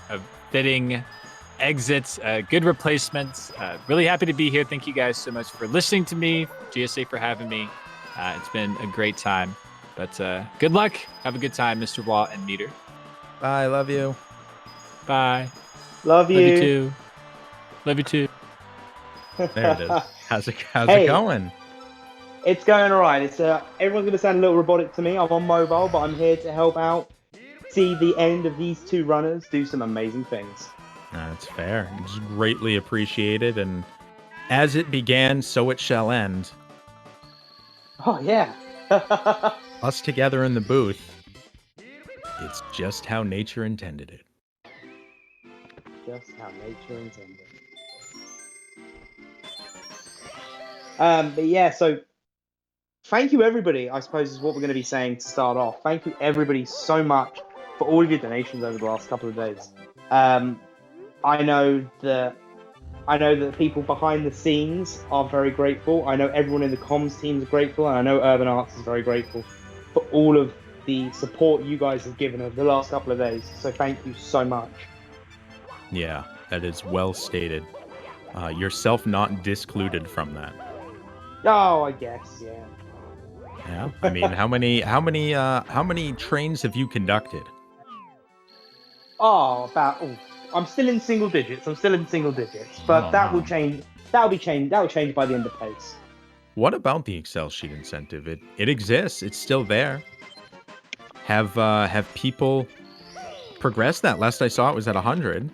Speaker 12: A fitting exit, good replacements. Really happy to be here. Thank you guys so much for listening to me. GSA for having me. It's been a great time. But good luck. Have a good time, Mr. Wah and Meter.
Speaker 9: Bye. Love you.
Speaker 12: Bye.
Speaker 13: Love you.
Speaker 12: Love you too. Love you too.
Speaker 9: There it is. How's it
Speaker 13: Hey.
Speaker 9: going?
Speaker 13: It's going all right. It's everyone's going to sound a little robotic to me. I'm on mobile, but I'm here to help out. See the end of these two runners do some amazing things.
Speaker 9: That's fair. It's greatly appreciated. And as it began, so it shall end.
Speaker 13: Oh, yeah.
Speaker 9: Us together in the booth. It's just how nature intended it.
Speaker 13: Just how nature intended. But yeah, so thank you everybody, I suppose is what we're going to be saying to start off. Thank you everybody so much for all of your donations over the last couple of days. I know that the people behind the scenes are very grateful. I know everyone in the comms team is grateful, and I know Urban Arts is very grateful for all of the support you guys have given over the last couple of days. So thank you so much.
Speaker 9: Yeah, that is well stated. Yourself not discluded from that.
Speaker 13: Oh, I guess, yeah.
Speaker 9: Yeah. I mean, how many trains have you conducted?
Speaker 13: I'm still in single digits. But that will change. That will change by the end of pace.
Speaker 9: What about the Excel sheet incentive? It exists. It's still there. Have people progressed that? Last I saw, it was at 100.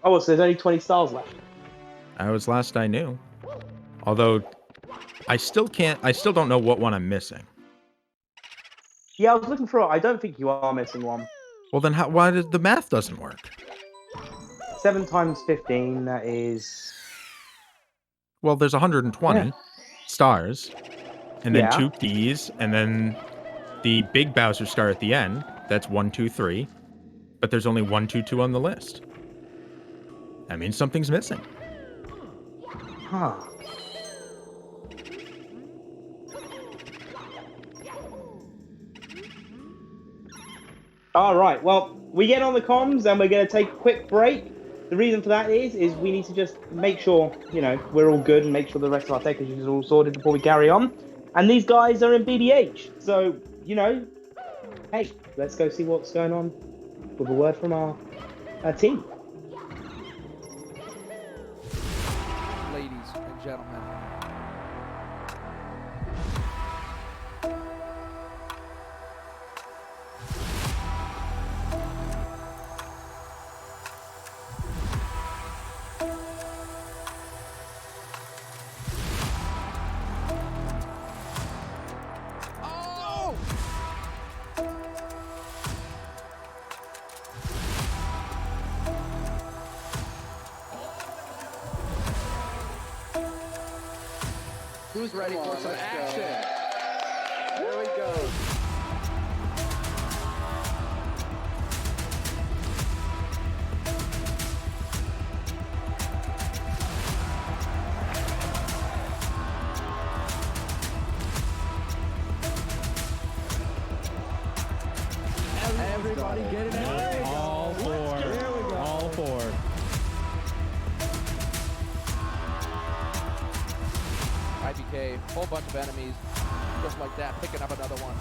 Speaker 13: Oh, so there's only 20 stars left.
Speaker 9: That was last I knew. Although, I still don't know what one I'm missing.
Speaker 13: Yeah, I was looking for it. I don't think you are missing one.
Speaker 9: Well, then why did the math doesn't work?
Speaker 13: 7 times 15, that is...
Speaker 9: Well, there's 120 stars, and then 2 keys, and then the big Bowser star at the end. That's 1, 2, 3. But there's only 1, 2, 2 on the list. That means something's missing.
Speaker 13: Huh. All right. Well, we get on the comms and we're going to take a quick break. The reason for that is we need to just make sure, we're all good and make sure the rest of our tech issues are all sorted before we carry on. And these guys are in BBH. So, hey, let's go see what's going on with a word from our team.
Speaker 7: Ladies and gentlemen. Who's ready for some action? There we go. Everybody get it out.
Speaker 9: All four. All four.
Speaker 7: IBK, whole bunch of enemies, just like that, picking up another one.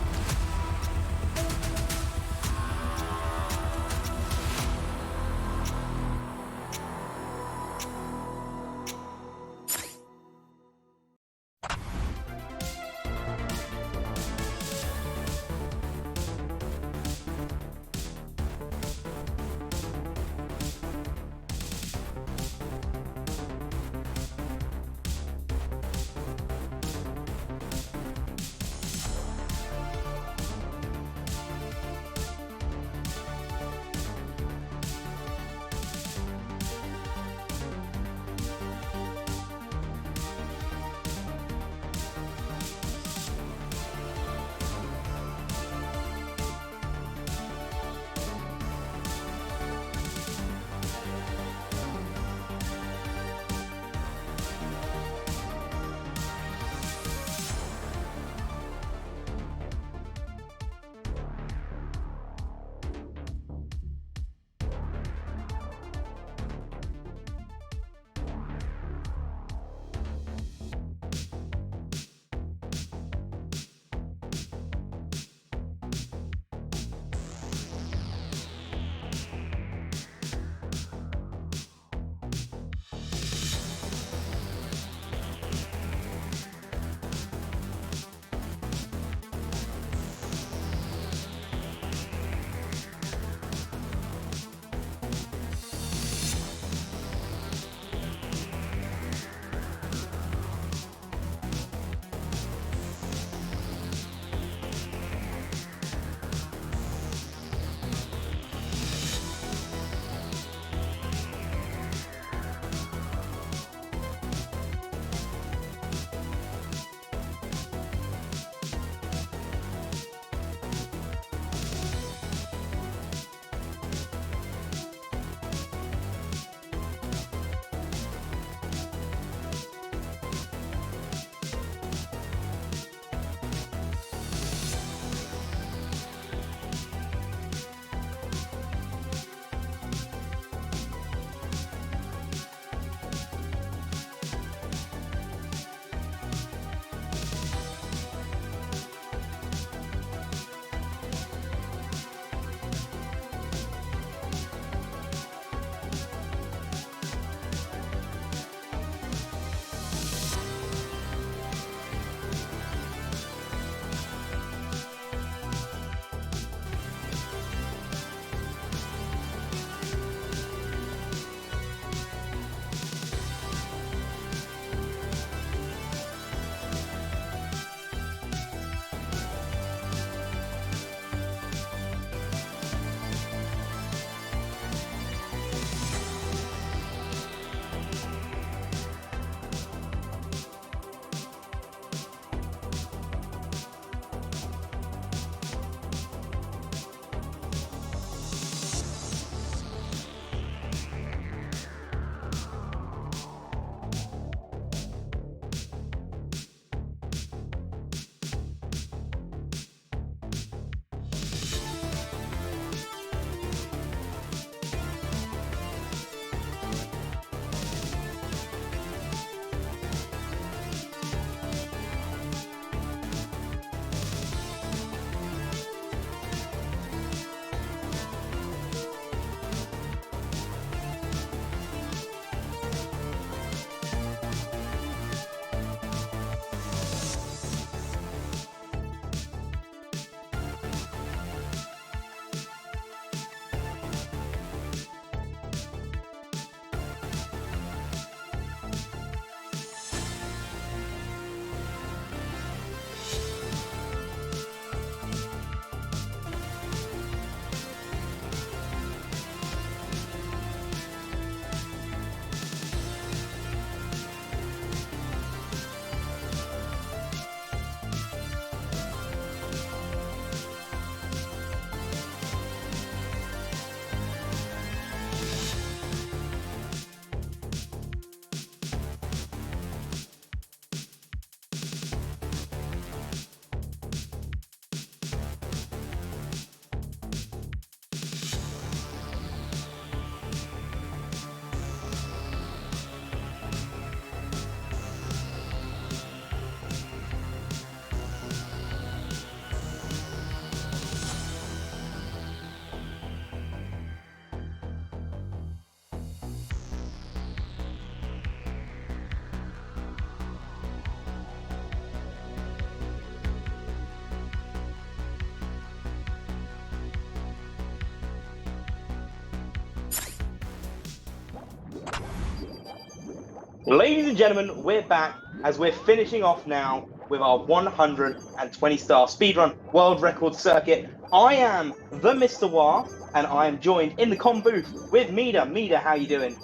Speaker 13: Ladies and gentlemen, we're back as we're finishing off now with our 120-star speedrun world record circuit. I am the Mr. War, and I am joined in the comm booth with Mida. Mida, how you doing?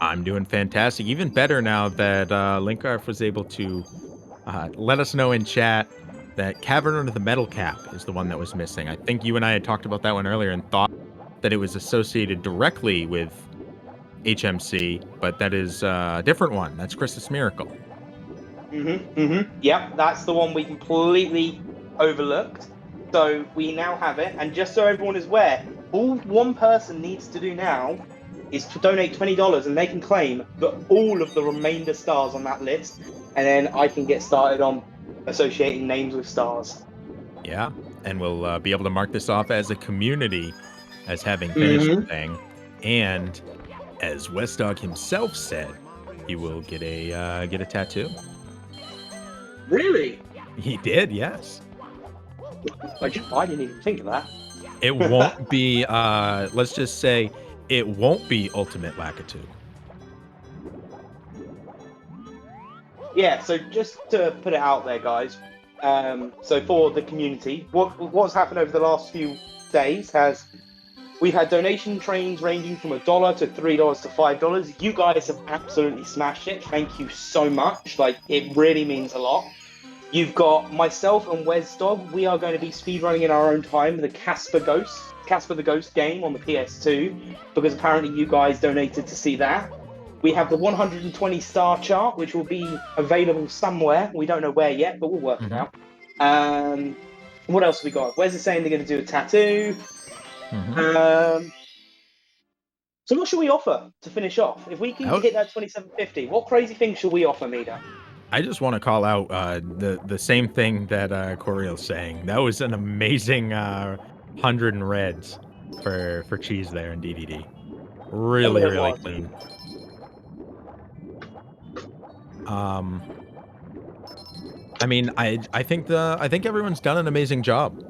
Speaker 9: I'm doing fantastic. Even better now that Linkarf was able to let us know in chat that Cavern Under the Metal Cap is the one that was missing. I think you and I had talked about that one earlier and thought that it was associated directly with HMC, but that is a different one. That's Christmas Miracle.
Speaker 13: Yep, that's the one we completely overlooked. So we now have it, and just so everyone is aware, all one person needs to do now is to donate $20, and they can claim all of the remainder stars on that list, and then I can get started on associating names with stars.
Speaker 9: Yeah, and we'll be able to mark this off as a community as having finished the thing, and as Westdog himself said, he will get a tattoo.
Speaker 13: Really?
Speaker 9: He did, yes.
Speaker 13: I didn't even think of that.
Speaker 9: It won't be, let's just say, it won't be Ultimate Lakitu.
Speaker 13: Yeah, so just to put it out there, guys, so for the community, what's happened over the last few days has we've had donation trains ranging from $1 to $3 to $5. You guys have absolutely smashed it. Thank you so much. Like, it really means a lot. You've got myself and Wesdog. We are going to be speedrunning in our own time the Casper the Ghost game on the PS2, because apparently you guys donated to see that. We have the 120-star chart, which will be available somewhere. We don't know where yet, but we'll work it out. What else have we got? Wes is saying they're going to do a tattoo. So what should we offer to finish off? If we can hit that 2750, what crazy thing should we offer, Mida?
Speaker 9: I just want to call out the same thing that Coriel's saying. That was an amazing 100 in reds for cheese there in DDD. Really, really clean. I mean, I think everyone's done an amazing job,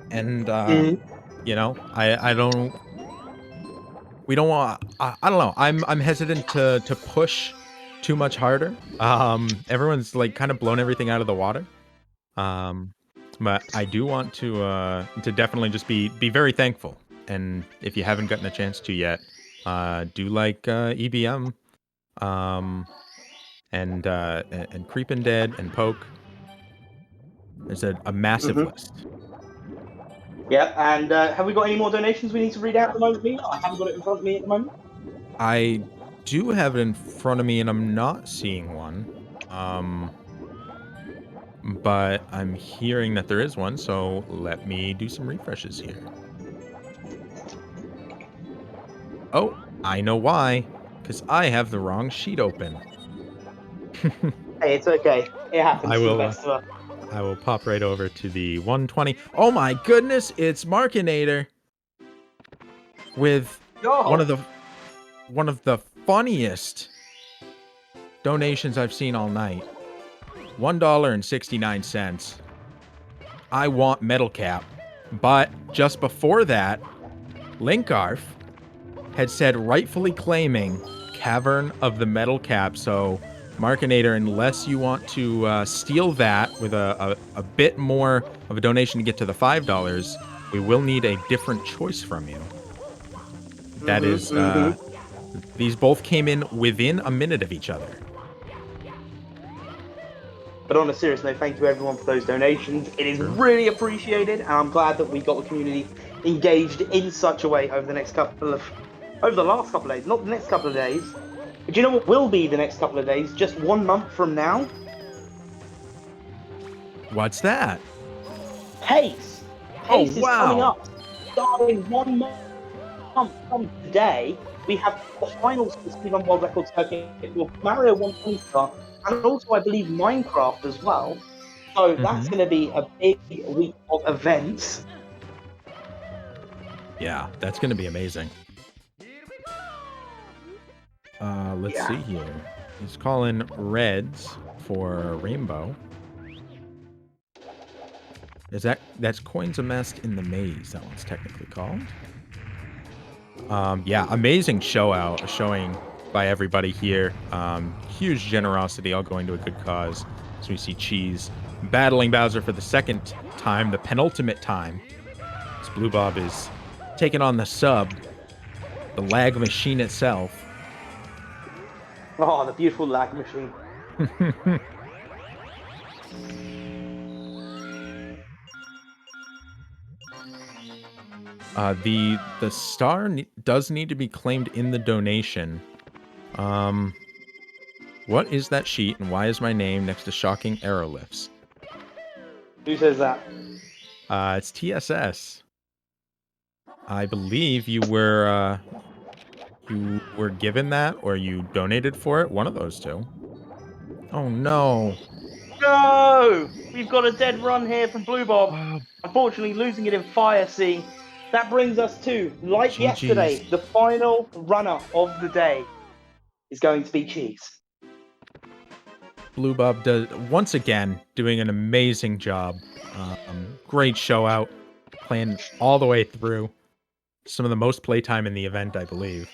Speaker 9: and you know, we don't want. I don't know. I'm hesitant to push too much harder. Everyone's like kind of blown everything out of the water. But I do want to definitely just be very thankful. And if you haven't gotten a chance to yet, do like EBM, and Creepin' Dead and Poke. There's a massive list.
Speaker 13: Yeah, and have we got any more donations we need to read out at the moment, Mida? I haven't got it in front of me at the moment.
Speaker 9: I do have it in front of me, and I'm not seeing one. But I'm hearing that there is one, so let me do some refreshes here. Oh, I know why. Because I have the wrong sheet open.
Speaker 13: Hey, it's okay. It happens to the best of us.
Speaker 9: I will pop right over to the 120. Oh my goodness, it's Markinator with one of the funniest donations I've seen all night. $1.69. I want Metal Cap. But just before that, Linkarf had said rightfully claiming Cavern of the Metal Cap. So, Markinator, unless you want to steal that with a bit more of a donation to get to the $5, we will need a different choice from you. That is, these both came in within a minute of each other.
Speaker 13: But on a serious note, thank you everyone for those donations. It is really appreciated, and I'm glad that we got the community engaged in such a way over the last couple of days, not the next couple of days. But do you know what will be the next couple of days? Just 1 month from now?
Speaker 9: What's that?
Speaker 13: Pace! Pace is coming up. Starting 1 month from today, we have the finals for the Speedrun World Record Circuit for Mario 120 Star, and also, I believe, Minecraft as well. So that's going to be a big week of events.
Speaker 9: Yeah, that's going to be amazing. Let's see here. He's calling reds for rainbow. That's coins amassed in the maze? That one's technically called. Yeah, amazing showing by everybody here. Huge generosity, all going to a good cause. So we see Cheese battling Bowser for the second time, the penultimate time. As Blue Bob is taking on the sub, the lag machine itself.
Speaker 13: Oh, the beautiful lag machine.
Speaker 9: The star does need to be claimed in the donation. What is that sheet, and why is my name next to shocking aerolifts?
Speaker 13: Who says that?
Speaker 9: It's TSS. I believe you were given that, or you donated for it. One of those two. Oh no!
Speaker 13: No! We've got a dead run here from Blue Bob. Unfortunately, losing it in Fire Sea. That brings us to, like yesterday, the final runner of the day is going to be Cheese.
Speaker 9: Blue Bob does once again doing an amazing job. Great show out, playing all the way through. Some of the most playtime in the event, I believe.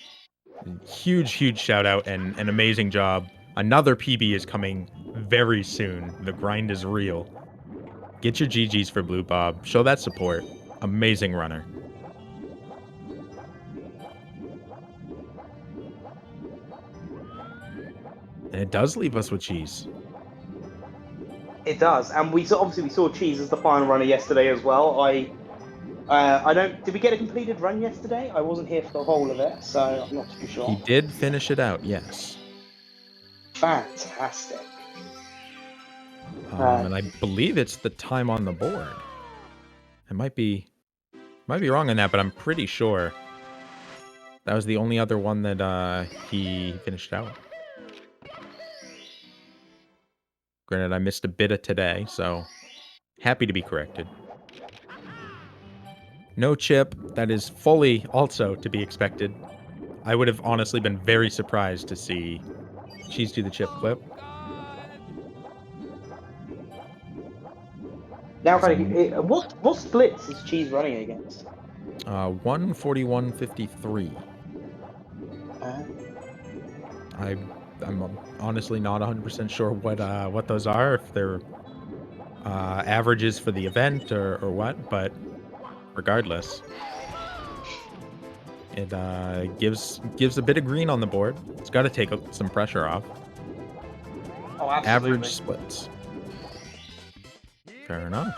Speaker 9: Huge shout out and an amazing job. Another PB is coming very soon. The grind is real. Get your GGs for Blue Bob. Show that support. Amazing runner. And it does leave us with Cheese.
Speaker 13: It does, and we saw Cheese as the final runner yesterday as well. I don't. Did we get a completed run yesterday? I wasn't here for the whole of it, so I'm not too sure.
Speaker 9: He did finish it out, yes.
Speaker 13: Fantastic.
Speaker 9: And I believe it's the time on the board. I might be wrong on that, but I'm pretty sure that was the only other one that he finished out. Granted, I missed a bit of today, so happy to be corrected. No chip. That is fully also to be expected. I would have honestly been very surprised to see Cheese do the chip clip.
Speaker 13: Now, what splits is Cheese running against?
Speaker 9: 141.53. I'm honestly not 100% sure what those are, if they're averages for the event or what, but regardless, it gives a bit of green on the board. It's got to take some pressure off.
Speaker 13: Oh, absolutely.
Speaker 9: Average splits. Fair enough.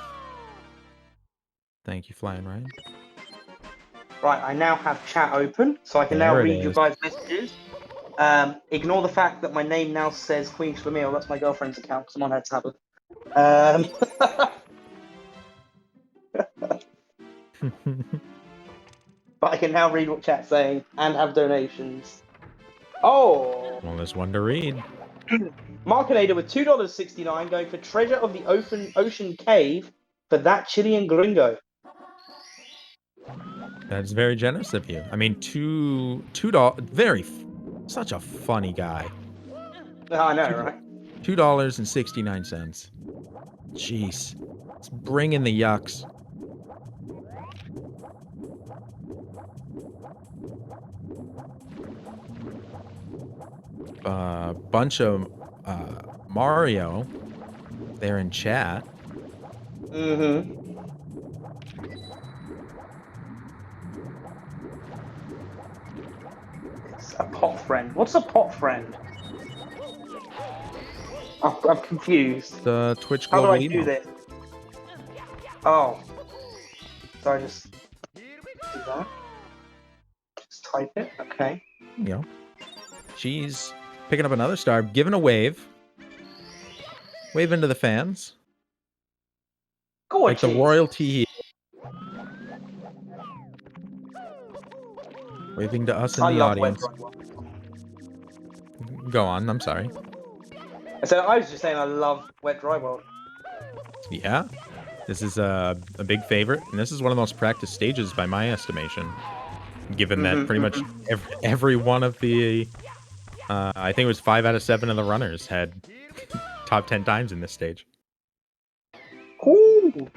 Speaker 9: Thank you, Flying Ryan.
Speaker 13: Right, I now have chat open, so I can now read your guys' messages. Ignore the fact that my name now says Queen Schlemiel. That's my girlfriend's account, because I'm on her tablet. But I can now read what chat's saying and have donations. Oh!
Speaker 9: Well, there's one to read.
Speaker 13: Markinator with $2.69 going for Treasure of the Ocean Cave for that Chilean gringo.
Speaker 9: That's very generous of you. I mean, $2, such a funny guy.
Speaker 13: I know, right?
Speaker 9: $2.69. Jeez. Let's bring in the yucks. Bunch of Mario there in chat.
Speaker 13: Mm-hmm. It's a pot friend. What's a pot friend? I'm confused.
Speaker 9: The Twitch
Speaker 13: How do
Speaker 9: global
Speaker 13: I do
Speaker 9: email.
Speaker 13: this? Oh. So I just do that? Just type it? Okay.
Speaker 9: Yeah. She's picking up another star, giving a wave. Wave into the fans.
Speaker 13: Gorgeous.
Speaker 9: Like the royalty. Waving to us in the audience. Go on, I'm sorry.
Speaker 13: I was just saying I love Wet Dry World.
Speaker 9: Yeah. This is a big favorite, and this is one of the most practiced stages by my estimation. Given that pretty much every one of the, I think it was 5 out of 7 of the runners had top 10 times in this stage.
Speaker 13: Ooh.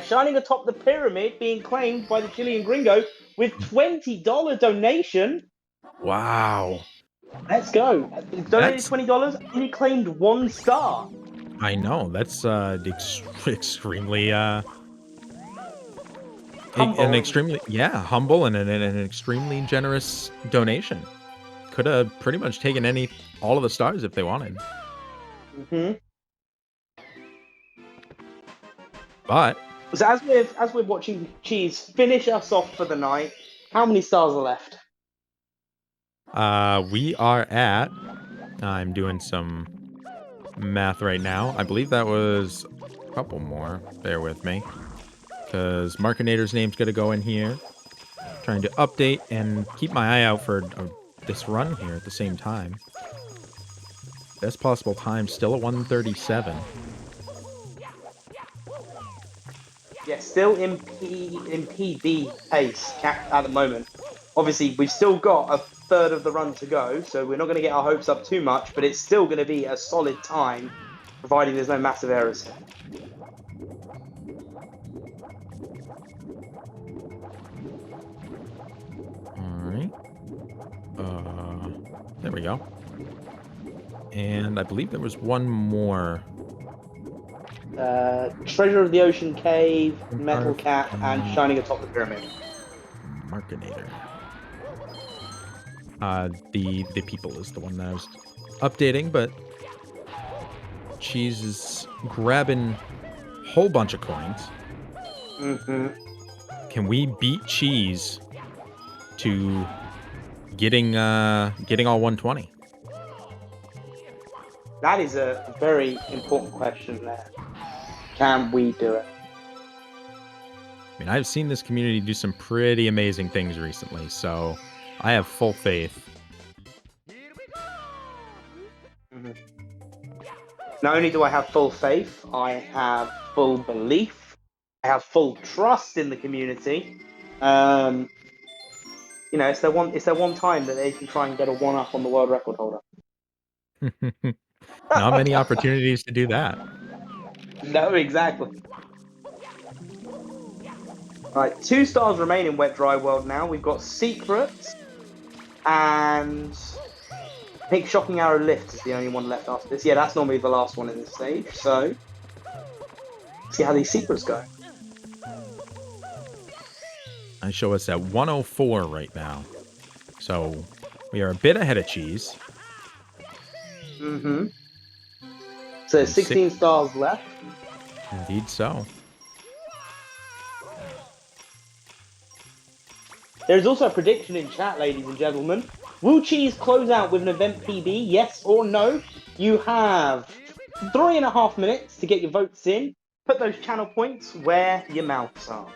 Speaker 13: Shining atop the pyramid, being claimed by the Chilean gringo with $20 donation.
Speaker 9: Wow.
Speaker 13: Let's go. Donated
Speaker 9: That's-
Speaker 13: $20, only claimed 1 star.
Speaker 9: I know. That's extremely
Speaker 13: Humble.
Speaker 9: an extremely humble and an extremely generous donation. Could have pretty much taken all of the stars if they wanted.
Speaker 13: hmm
Speaker 9: But
Speaker 13: So as we're watching Cheese finish us off for the night, how many stars are left?
Speaker 9: we are at I'm doing some math right now. I believe that was a couple more. Bear with me. Because Markinator's name's going to go in here. Trying to update and keep my eye out for this run here at the same time. Best possible time, still at 137.
Speaker 13: Yeah, still in PB pace at the moment. Obviously, we've still got a third of the run to go, so we're not going to get our hopes up too much, but it's still going to be a solid time, providing there's no massive errors here.
Speaker 9: Alright. There we go. And I believe there was one more.
Speaker 13: Treasure of the Ocean Cave, Metal Cap, and Shining Atop the Pyramid.
Speaker 9: Markinator. The people is the one that I was updating, but Cheese is grabbing a whole bunch of coins. Can we beat Cheese to getting all 120?
Speaker 13: That is a very important question there. Can we do it?
Speaker 9: I mean, I've seen this community do some pretty amazing things recently, so I have full faith.
Speaker 13: Not only do I have full faith, I have full belief. I have full trust in the community. It's their one time that they can try and get a 1-up on the world record holder.
Speaker 9: Not many opportunities to do that.
Speaker 13: No, exactly. Alright, 2 stars remain in Wet Dry World now. We've got Secrets, and I think Shocking Arrow Lift is the only one left after this. Yeah, that's normally the last one in this stage, so see how these secrets go.
Speaker 9: I show us at 104 right now. So we are a bit ahead of Cheese.
Speaker 13: So 16 stars left.
Speaker 9: Indeed so.
Speaker 13: There's also a prediction in chat, ladies and gentlemen. Will Cheese close out with an event PB, yes or no? You have 3.5 minutes to get your votes in. Put those channel points where your mouths are.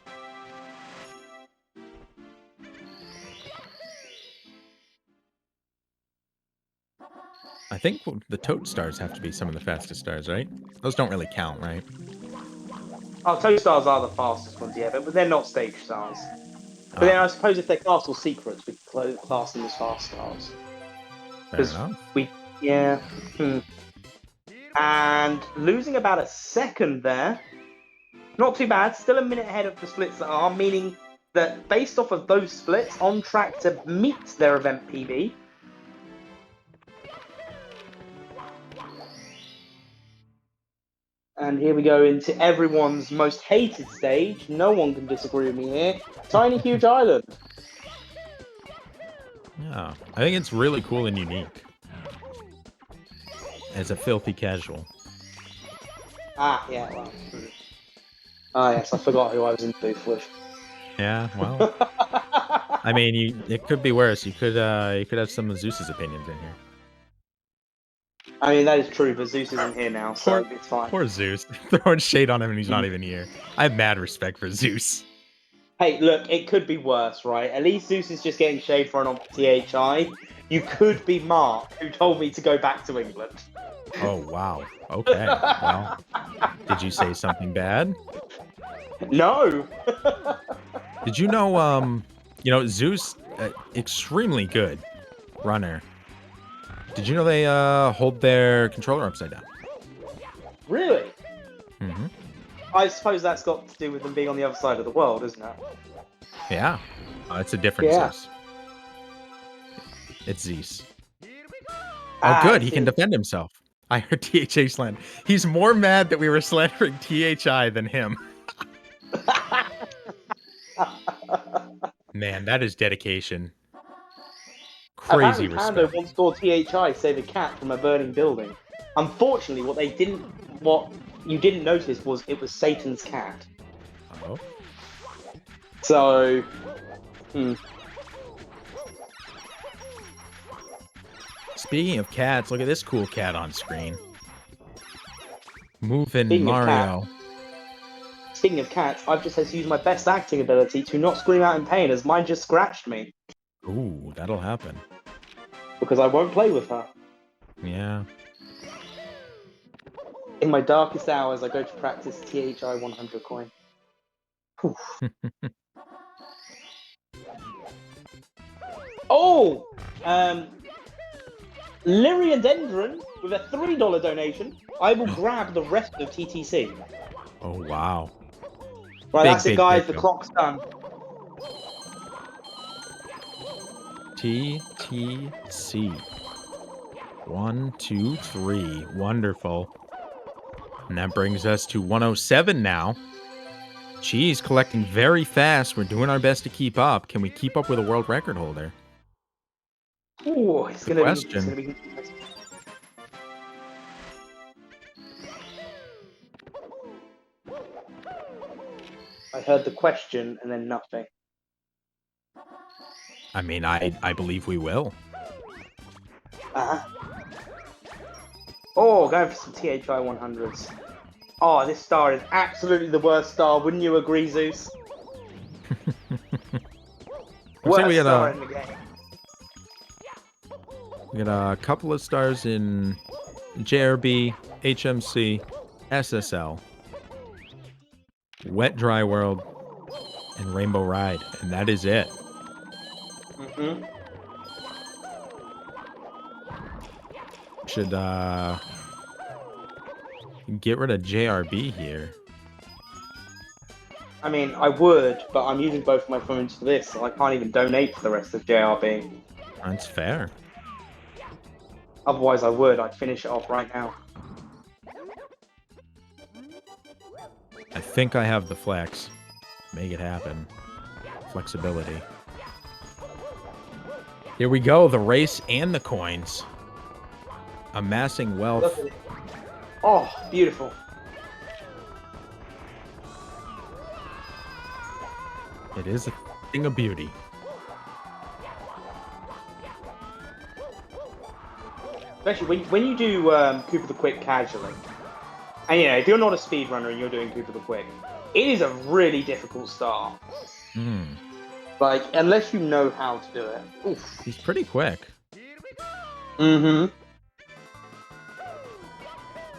Speaker 9: I think the Toad stars have to be some of the fastest stars, right? Those don't really count, right?
Speaker 13: Oh, Toad stars are the fastest ones, yeah, but they're not stage stars. But then I suppose if they're castle secrets, we could class them as fast stars.
Speaker 9: Fair enough.
Speaker 13: And losing about a second there. Not too bad. Still a minute ahead of the splits that are, meaning that based off of those splits, on track to meet their event PB. And here we go into everyone's most hated stage. No one can disagree with me here. Tiny Huge Island.
Speaker 9: Yeah, I think it's really cool and unique. As a filthy casual.
Speaker 13: Ah, yeah, well. Ah, yes, I forgot who I was in the booth with.
Speaker 9: Yeah, well. I mean, it could be worse. You could have some of Zeus's opinions in here.
Speaker 13: I mean, that is true, but Zeus isn't here now, so it's fine.
Speaker 9: Poor Zeus. Throwing shade on him and he's not even here. I have mad respect for Zeus.
Speaker 13: Hey, look, it could be worse, right? At least Zeus is just getting shade thrown on THI. You could be Mark, who told me to go back to England.
Speaker 9: Oh, wow. Okay. Well, did you say something bad?
Speaker 13: No.
Speaker 9: Did you know, Zeus, extremely good runner. Did you know they hold their controller upside down?
Speaker 13: Really?
Speaker 9: Mm-hmm.
Speaker 13: I suppose that's got to do with them being on the other side of the world, isn't it?
Speaker 9: Yeah. It's a different Zeus. It's Zeus. Oh,
Speaker 13: Ah,
Speaker 9: good.
Speaker 13: I
Speaker 9: He can
Speaker 13: see.
Speaker 9: defend himself. I heard THA slander. He's more mad that we were slandering THI than him. Man, that is dedication. Crazy
Speaker 13: Apparently, Pando
Speaker 9: respect.
Speaker 13: once saw THI save a cat from a burning building. Unfortunately, what you didn't notice was it was Satan's cat.
Speaker 9: Oh.
Speaker 13: So,
Speaker 9: Speaking of cats, look at this cool cat on screen. Moving
Speaker 13: Speaking of
Speaker 9: Mario.
Speaker 13: Speaking of cats, I've just had to use my best acting ability to not scream out in pain as mine just scratched me.
Speaker 9: Ooh, that'll happen.
Speaker 13: Because I won't play with her.
Speaker 9: Yeah.
Speaker 13: In my darkest hours, I go to practice THI 100 coin. Oh! Lyriadendron with a $3 donation. I will grab the rest of TTC.
Speaker 9: Oh, wow.
Speaker 13: Right,
Speaker 9: Big,
Speaker 13: that's it,
Speaker 9: big
Speaker 13: guys. The
Speaker 9: pickup.
Speaker 13: clock's done.
Speaker 9: TTC. 1, 2, 3. Wonderful. And that brings us to 107 now. Cheese collecting very fast. We're doing our best to keep up. Can we keep up with a world record holder?
Speaker 13: Oh, it's
Speaker 9: Good
Speaker 13: gonna
Speaker 9: question.
Speaker 13: be. I heard the question and then nothing.
Speaker 9: I mean, I believe we will.
Speaker 13: Oh, going for some THI 100s. Oh, this star is absolutely the worst star. Wouldn't you agree, Zeus?
Speaker 9: Looks like we
Speaker 13: Worst
Speaker 9: got
Speaker 13: star
Speaker 9: a
Speaker 13: in the game.
Speaker 9: we got a couple of stars in JRB, HMC, SSL, Wet Dry World, and Rainbow Ride, and that is it.
Speaker 13: Mm-hmm.
Speaker 9: Should get rid of JRB here.
Speaker 13: I mean, I would, but I'm using both my phones for this, so I can't even donate for the rest of JRB.
Speaker 9: That's fair.
Speaker 13: Otherwise, I would. I'd finish it off right now.
Speaker 9: I think I have the flex. Make it happen. Flexibility. Here we go, the race and the coins. Amassing
Speaker 13: Look
Speaker 9: wealth.
Speaker 13: at it. Oh, beautiful.
Speaker 9: It is a thing of beauty.
Speaker 13: Especially when you do Cooper the Quick casually. And you know, if you're not a speedrunner and you're doing Cooper the Quick, it is a really difficult start.
Speaker 9: Hmm.
Speaker 13: Like, unless you know how to do it. Oof.
Speaker 9: He's pretty quick.
Speaker 13: Mm-hmm.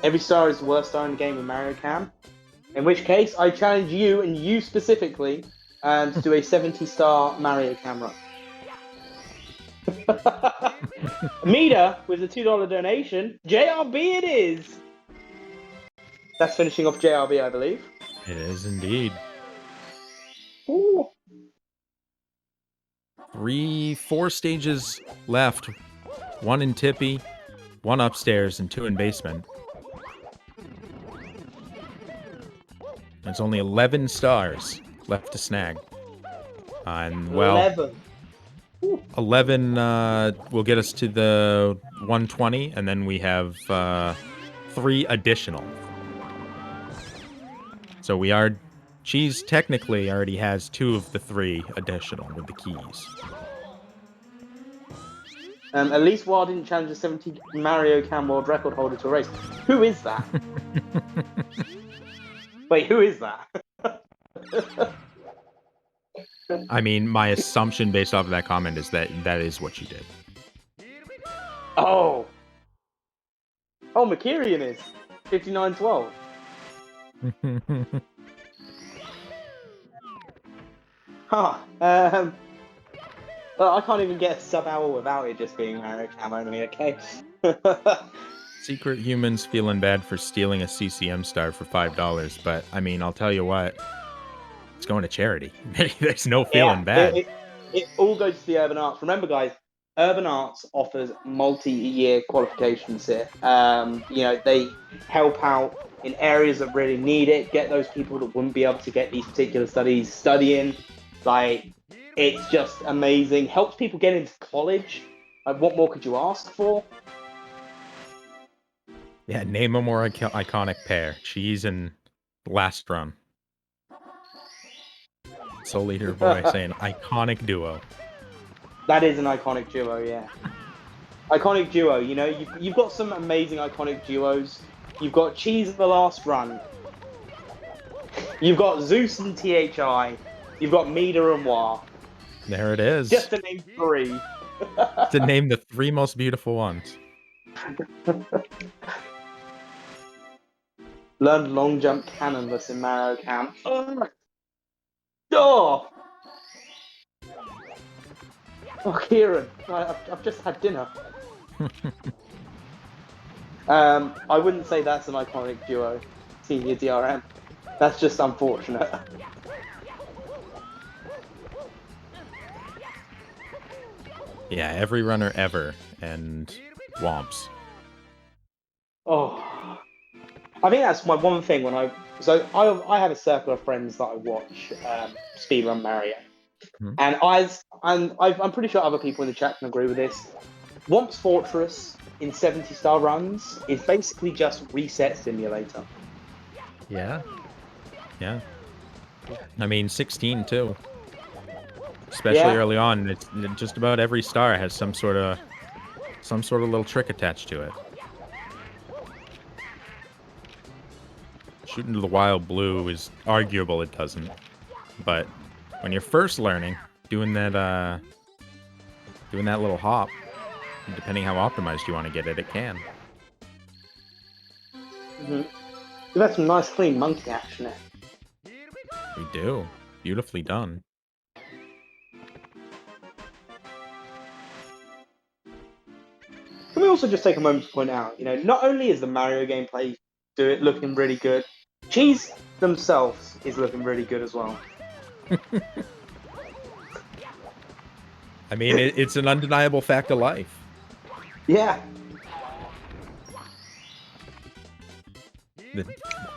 Speaker 13: Every star is the worst star in the game with Mario Cam. In which case, I challenge you, and you specifically, to do a 70-star Mario Cam run. Mida, with a $2 donation, JRB it is! That's finishing off JRB, I believe.
Speaker 9: It is indeed.
Speaker 13: Ooh.
Speaker 9: 4 stages left. 1 in Tippy, 1 upstairs, and 2 in basement. There's only 11 stars left to snag. And, well, 11 will get us to the 120, and then we have 3 additional. So we are... Cheese technically already has 2 of the 3 additional with the keys.
Speaker 13: At least Wild didn't challenge a 70 Mario Cam world record holder to a race. Who is that? Wait, who is that?
Speaker 9: I mean, my assumption based off of that comment is that that is what you did.
Speaker 13: Oh! Oh, Makirian is 5912. Huh. Well, I can't even get a sub-hour without it just being Mario Cam only, okay?
Speaker 9: Secret humans feeling bad for stealing a CCM star for $5, but I mean, I'll tell you what, it's going to charity. There's no feeling bad.
Speaker 13: It all goes to the urban arts. Remember, guys, Urban Arts offers multi-year qualifications here. They help out in areas that really need it, get those people that wouldn't be able to get these particular studies studying. Like, it's just amazing. Helps people get into college. Like, what more could you ask for?
Speaker 9: Yeah, name a more iconic pair. Cheese and Last Run. Soul Eater Boy saying iconic duo.
Speaker 13: That is an iconic duo, yeah. Iconic duo, you've got some amazing iconic duos. You've got Cheese and the Last Run. You've got Zeus and THI. You've got Mida and Wa.
Speaker 9: There it is.
Speaker 13: Just to name 3.
Speaker 9: To name the 3 most beautiful ones.
Speaker 13: Learned long jump cannonless in Mario Camp. Oh! Oh, Kieran, I've just had dinner. I wouldn't say that's an iconic duo, Senior DRM. That's just unfortunate.
Speaker 9: Yeah, every runner ever and Womps.
Speaker 13: Oh, I think that's my one thing when I have a circle of friends that I watch Speedrun Mario, and I'm pretty sure other people in the chat can agree with this. Womps Fortress in 70-star runs is basically just Reset Simulator.
Speaker 9: Yeah. Yeah. I mean, 16 too. Especially early on, it's just about every star has some sort of little trick attached to it. Shooting to the wild blue is arguable it doesn't, but when you're first learning, doing that little hop, depending how optimized you want to get it, it can.
Speaker 13: We've had some nice clean monkey action there.
Speaker 9: We do. Beautifully done.
Speaker 13: Can we also just take a moment to point out, not only is the Mario gameplay looking really good, Cheese themselves is looking really good as well.
Speaker 9: I mean, it's an undeniable fact of life.
Speaker 13: Yeah.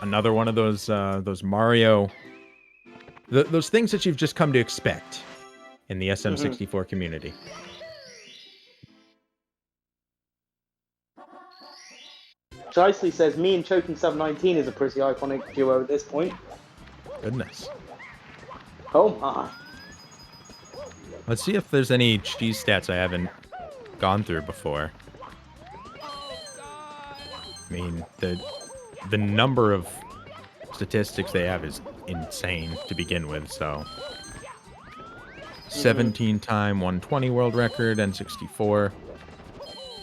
Speaker 9: Another one of those Mario, those things that you've just come to expect in the SM64 community.
Speaker 13: Chicely says, me and Choking 719 is a pretty iconic duo at this point.
Speaker 9: Goodness.
Speaker 13: Oh my.
Speaker 9: Let's see if there's any cheese stats I haven't gone through before. I mean, the number of statistics they have is insane to begin with, so... 17-time 120 world record, N64.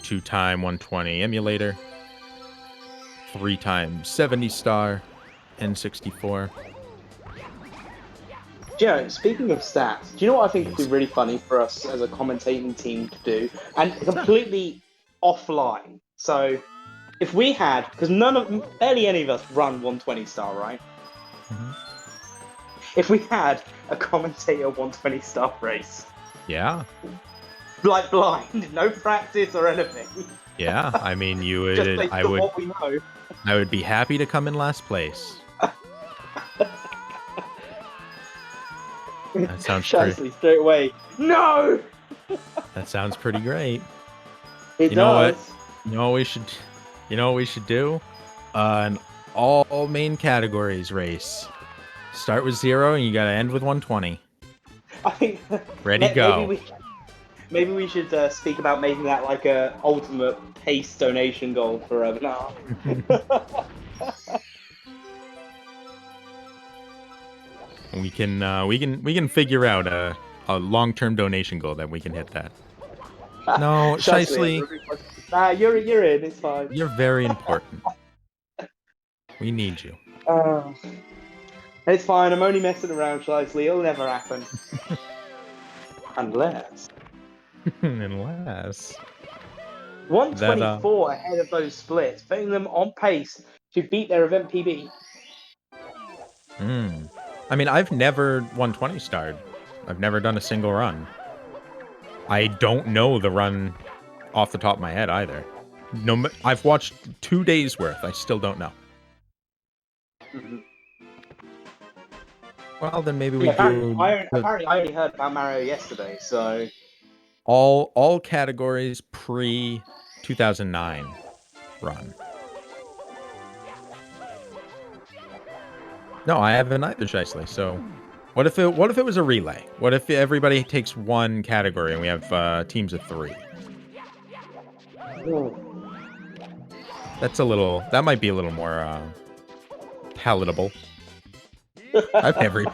Speaker 9: 2-time 120 emulator. 3-time 70-star, N64.
Speaker 13: Joe, speaking of stats, do you know what I think would be really funny for us as a commentating team to do? And completely offline. So, if we had, because barely any of us run 120-star, right? If we had a commentator 120-star race.
Speaker 9: Yeah.
Speaker 13: Like blind, no practice or anything.
Speaker 9: Yeah, I mean, you would.
Speaker 13: Just based on what we know.
Speaker 9: I would be happy to come in last place. That sounds pretty.
Speaker 13: Straight away. No.
Speaker 9: That sounds pretty great.
Speaker 13: It
Speaker 9: you know
Speaker 13: does.
Speaker 9: what? You know what we should. You know what we should do? An all main categories race. Start with 0 and you gotta end with 120.
Speaker 13: I think.
Speaker 9: Ready, go.
Speaker 13: Maybe we should speak about making that like a ultimate pace donation goal for Urban Art.
Speaker 9: we can figure out a long-term donation goal that we can hit that. No, Shicely.
Speaker 13: Nah, you're in. It's fine.
Speaker 9: You're very important. We need you.
Speaker 13: It's fine. I'm only messing around, Shicely. It'll never happen. Unless. 124 ahead of those splits, putting them on pace to beat their event PB.
Speaker 9: I mean, I've never 120 starred. I've never done a single run. I don't know the run off the top of my head either. No, I've watched 2 days worth. I still don't know. Well, then maybe we do
Speaker 13: Apparently, I only heard about Mario yesterday, so
Speaker 9: all categories pre 2009 run. No, I haven't either, Shicely. So, what if it was a relay? What if everybody takes one category and we have teams of 3? That might be a little more palatable. I've never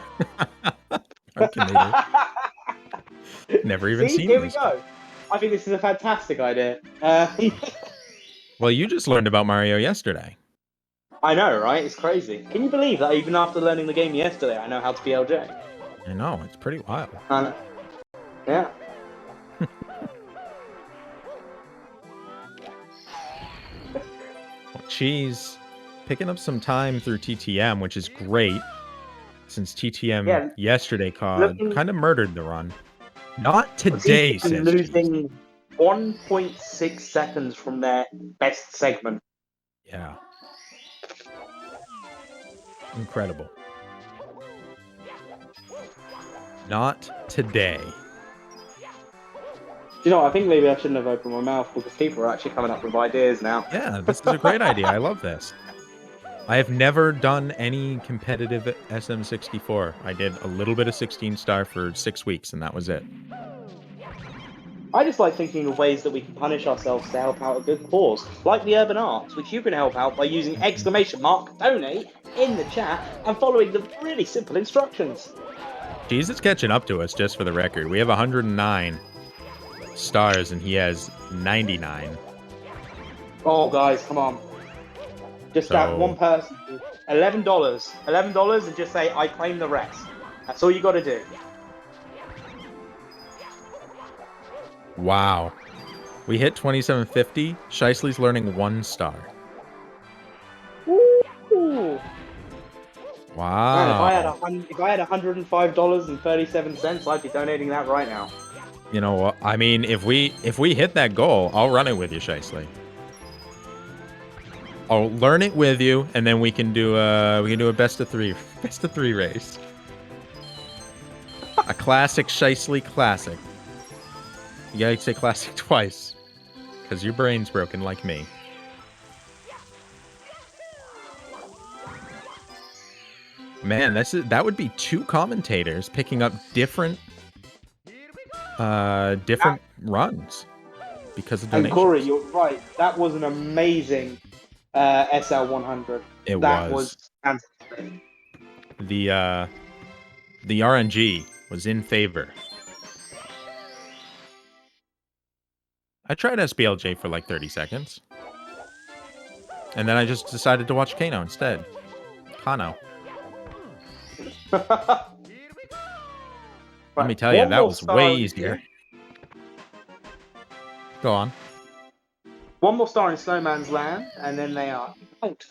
Speaker 9: never even
Speaker 13: See,
Speaker 9: seen
Speaker 13: here
Speaker 9: this.
Speaker 13: we go. I think this is a fantastic idea.
Speaker 9: Well, you just learned about Mario yesterday.
Speaker 13: I know, right? It's crazy. Can you believe that even after learning the game yesterday, I know how to be LJ?
Speaker 9: I know, it's pretty wild.
Speaker 13: Yeah.
Speaker 9: Cheese picking up some time through TTM, which is great, since TTM yesterday kind of murdered the run. Not today, says
Speaker 13: losing 1.6 seconds from their best segment.
Speaker 9: Yeah. Incredible. Not today.
Speaker 13: You know, I think maybe I shouldn't have opened my mouth because people are actually coming up with ideas now.
Speaker 9: Yeah, this is a great idea. I love this. I have never done any competitive SM64. I did a little bit of 16 star for 6 weeks, and that was it.
Speaker 13: I just like thinking of ways that we can punish ourselves to help out a good cause, like the Urban Arts, which you can help out by using !donate in the chat and following the really simple instructions.
Speaker 9: Cheese is catching up to us, just for the record. We have 109 stars, and he has 99.
Speaker 13: Oh, guys, come on. Just that one person. $11. $11 and just say, I claim the rest. That's all you got to do.
Speaker 9: Wow. We hit 2750. Shicely's learning 1 star.
Speaker 13: Ooh.
Speaker 9: Wow.
Speaker 13: Man, if I had $105.37, I'd be donating that right now.
Speaker 9: You know what? I mean, if we hit that goal, I'll run it with you, Shicely. I'll learn it with you, and then we can do a best of three race. A classic Shicely classic. You gotta say classic twice, because your brain's broken like me. Man, that would be 2 commentators picking up different runs because of donations.
Speaker 13: And Corey, you're right. That was an amazing SL100. That was fantastic.
Speaker 9: The RNG was in favor. I tried SBLJ for like 30 seconds. And then I just decided to watch Kano instead. Kano. Let me tell you, that was way easier. Go on.
Speaker 13: One more star in Snowman's Land, and then they are out.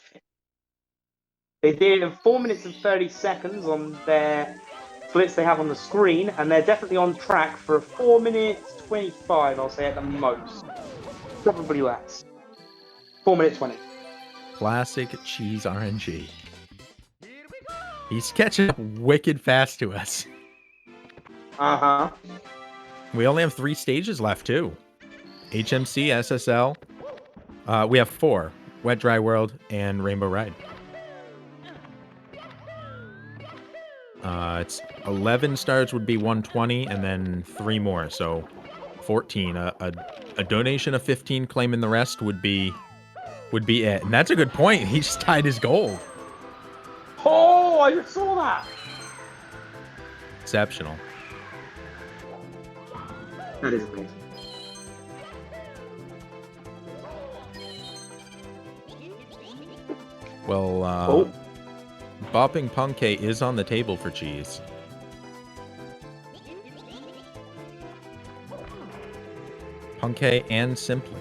Speaker 13: They did it in 4 minutes and 30 seconds on their splits they have on the screen, and they're definitely on track for a 4 minutes 25, I'll say at the most. Probably less. 4 minutes 20.
Speaker 9: Classic cheese RNG. He's catching up wicked fast to us.
Speaker 13: Uh-huh.
Speaker 9: We only have 3 stages left, too. HMC, SSL. We have 4. Wet Dry World and Rainbow Ride. It's 11 stars would be 120, and then 3 more, so 14. A donation of 15 claiming the rest would be it. And that's a good point. He just tied his gold.
Speaker 13: Oh, I just saw that.
Speaker 9: Exceptional.
Speaker 13: That is amazing.
Speaker 9: Well, Bopping Punkay is on the table for cheese. Punkay and Simply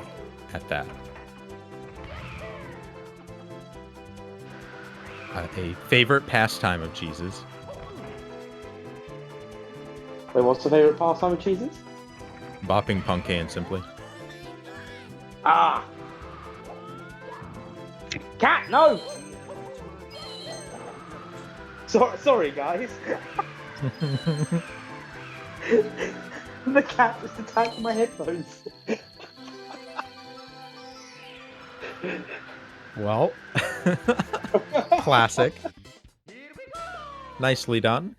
Speaker 9: at that. A favorite pastime of cheeses.
Speaker 13: Wait, what's the favorite pastime of cheeses?
Speaker 9: Bopping Punkay and Simply.
Speaker 13: Ah. Cat, no! Sorry, guys. The cat just attacked my headphones.
Speaker 9: Well, classic. Nicely done.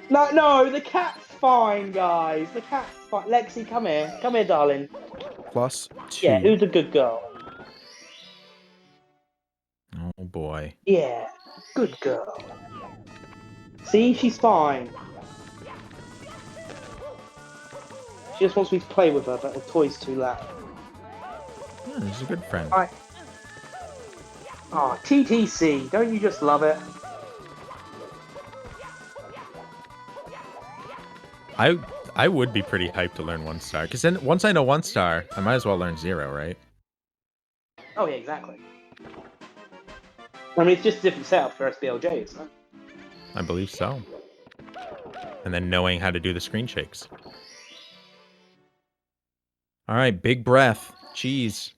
Speaker 13: No, the cat's fine, guys. The cat's fine. Lexi, come here. Come here, darling.
Speaker 9: +2.
Speaker 13: Yeah, who's a good girl?
Speaker 9: Oh boy.
Speaker 13: Yeah, good girl. See, she's fine. She just wants me to play with her, but the toy's too loud.
Speaker 9: Yeah, he's a good friend.
Speaker 13: Right. Oh, TTC, don't you just love it?
Speaker 9: I would be pretty hyped to learn 1 star, because then once I know 1 star, I might as well learn 0, right?
Speaker 13: Oh yeah, exactly. I mean, it's just a different setup for SBLJ, isn't it?
Speaker 9: I believe so. And then knowing how to do the screen shakes. All right, big breath. Cheese.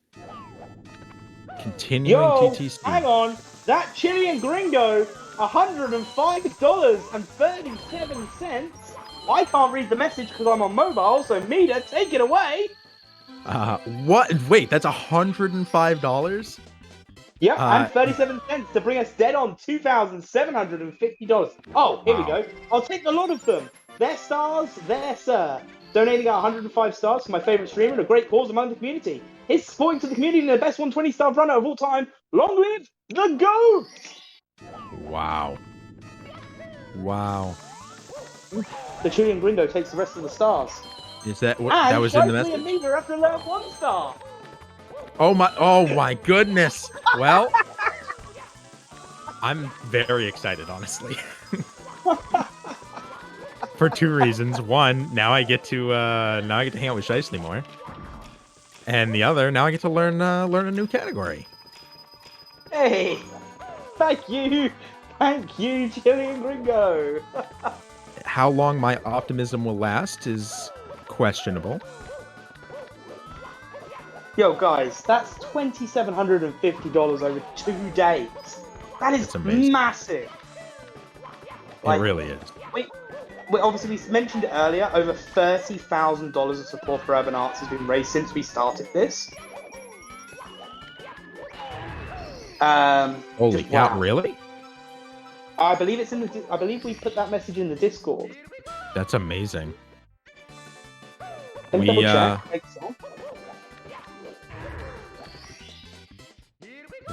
Speaker 9: Continuing
Speaker 13: Yo,
Speaker 9: TTC.
Speaker 13: hang on. That Chilean gringo, $105.37. I can't read the message because I'm on mobile, so Mida, take it away.
Speaker 9: What? Wait, that's $105?
Speaker 13: Yeah,
Speaker 9: Uh,
Speaker 13: and 37 cents to bring us dead on $2,750. Oh, here we
Speaker 9: Wow.
Speaker 13: go. I'll take a lot of them. Their stars, there, sir. Donating out 105 stars to my favorite streamer and a great cause among the community. His supporting to the community and the best 120-star runner of all time. Long live the GOAT!
Speaker 9: Wow. Wow.
Speaker 13: The Chilean gringo takes the rest of the stars.
Speaker 9: Is that what
Speaker 13: And
Speaker 9: that was in the
Speaker 13: Shirley
Speaker 9: message?
Speaker 13: and Mida have to learn 1 star.
Speaker 9: Oh my goodness. Well, I'm very excited, honestly. For 2 reasons. One, now I get to hang out with Shicely more. And the other, now I get to learn a new category.
Speaker 13: Hey, thank you, Chilean gringo.
Speaker 9: How long my optimism will last is questionable.
Speaker 13: Yo, guys, that's $2,750 over 2 days. That is
Speaker 9: That's amazing.
Speaker 13: massive.
Speaker 9: It really is.
Speaker 13: We obviously we mentioned it earlier. Over $30,000 of support for urban arts has been raised since we started this.
Speaker 9: Holy
Speaker 13: just
Speaker 9: cow!
Speaker 13: wow.
Speaker 9: Really?
Speaker 13: I believe it's in the. I believe we put that message in the Discord.
Speaker 9: That's amazing.
Speaker 13: Can
Speaker 9: We,
Speaker 13: double check.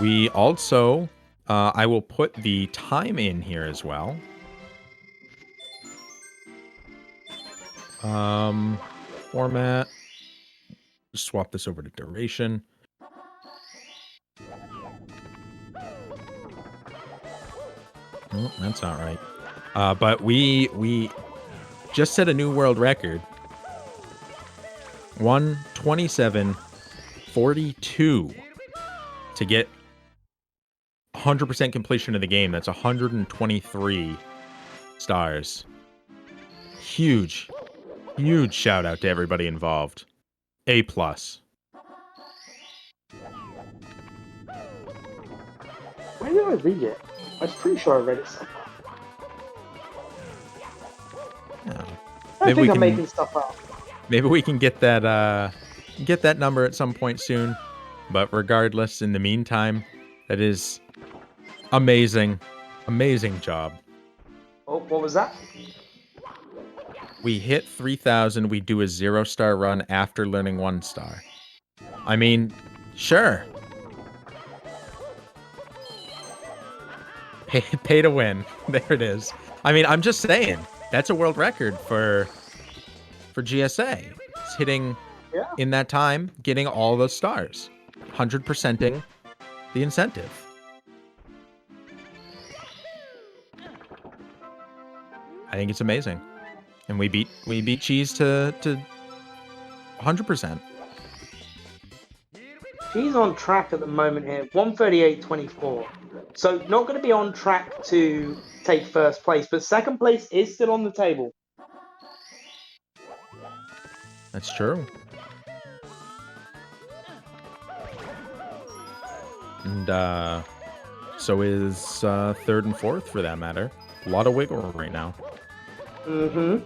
Speaker 9: We also, I will put the time in here as well. Format. Just swap this over to duration. Oh, that's not right. But we just set a new world record. 1:27:42 to get 100% completion of the game. That's 123 stars. Huge shout out to everybody involved. A+.
Speaker 13: Where did I read it? I was pretty sure I read it somewhere. I think I'm making stuff up.
Speaker 9: Maybe we can get that number at some point soon. But regardless, in the meantime, that is amazing. Amazing job.
Speaker 13: Oh, what was that?
Speaker 9: We hit 3,000. We do a 0-star run after learning 1 star. I mean, sure. Pay to win. There it is. I mean, I'm just saying. That's a world record for GSA. It's hitting in that time, getting all those stars. 100%ing the incentive. I think it's amazing. And we beat Cheese to 100%.
Speaker 13: She's on track at the moment here, 138.24. So not going to be on track to take first place, but second place is still on the table.
Speaker 9: That's true. And so is third and fourth for that matter. A lot of wiggle room right now.
Speaker 13: Mm-hmm.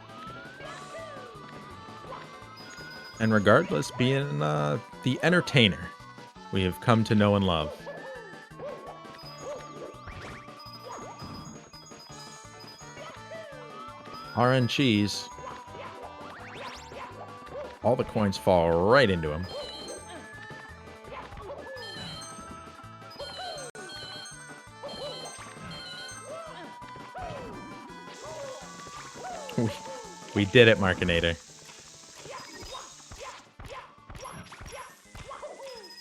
Speaker 9: And regardless, being the entertainer we have come to know and love. RN Cheese. All the coins fall right into him. We did it, Markinator.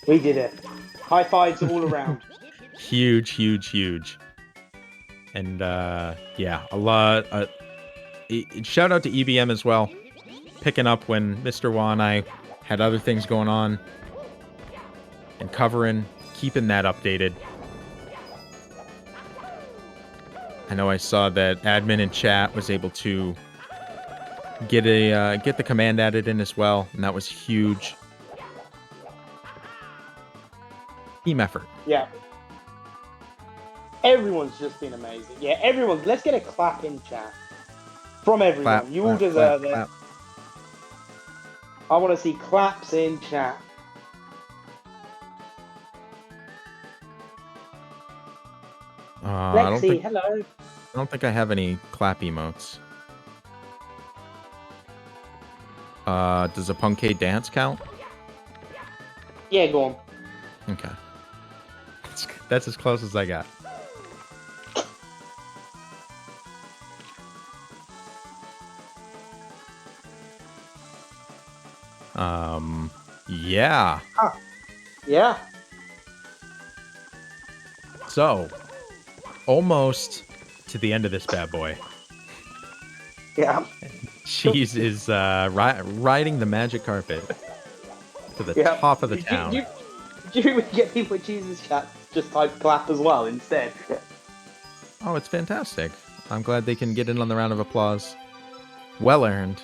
Speaker 13: We did it. High fives all around.
Speaker 9: Huge, huge, huge. And yeah, a lot. Shout out to EBM as well, picking up when Mr. Wa and I had other things going on, and covering, keeping that updated. I know I saw that admin in chat was able to get the command added in as well, and that was huge. Team effort.
Speaker 13: Yeah. Everyone's just been amazing. Yeah, everyone. Let's get a clap in chat. From everyone.
Speaker 9: Clap,
Speaker 13: You all
Speaker 9: clap,
Speaker 13: deserve
Speaker 9: clap,
Speaker 13: it.
Speaker 9: clap.
Speaker 13: I want to see claps in chat. Lexi, hello.
Speaker 9: I don't think I have any clap emotes. Does a Punkay dance count?
Speaker 13: Yeah, go on.
Speaker 9: Okay. That's as close as I got. Yeah.
Speaker 13: Huh. Yeah.
Speaker 9: So, almost to the end of this bad boy.
Speaker 13: Yeah.
Speaker 9: Cheese is riding the magic carpet to the top of the town.
Speaker 13: Do you get people with Cheese's chat just type clap as well instead?
Speaker 9: Oh, it's fantastic. I'm glad they can get in on the round of applause. Well earned.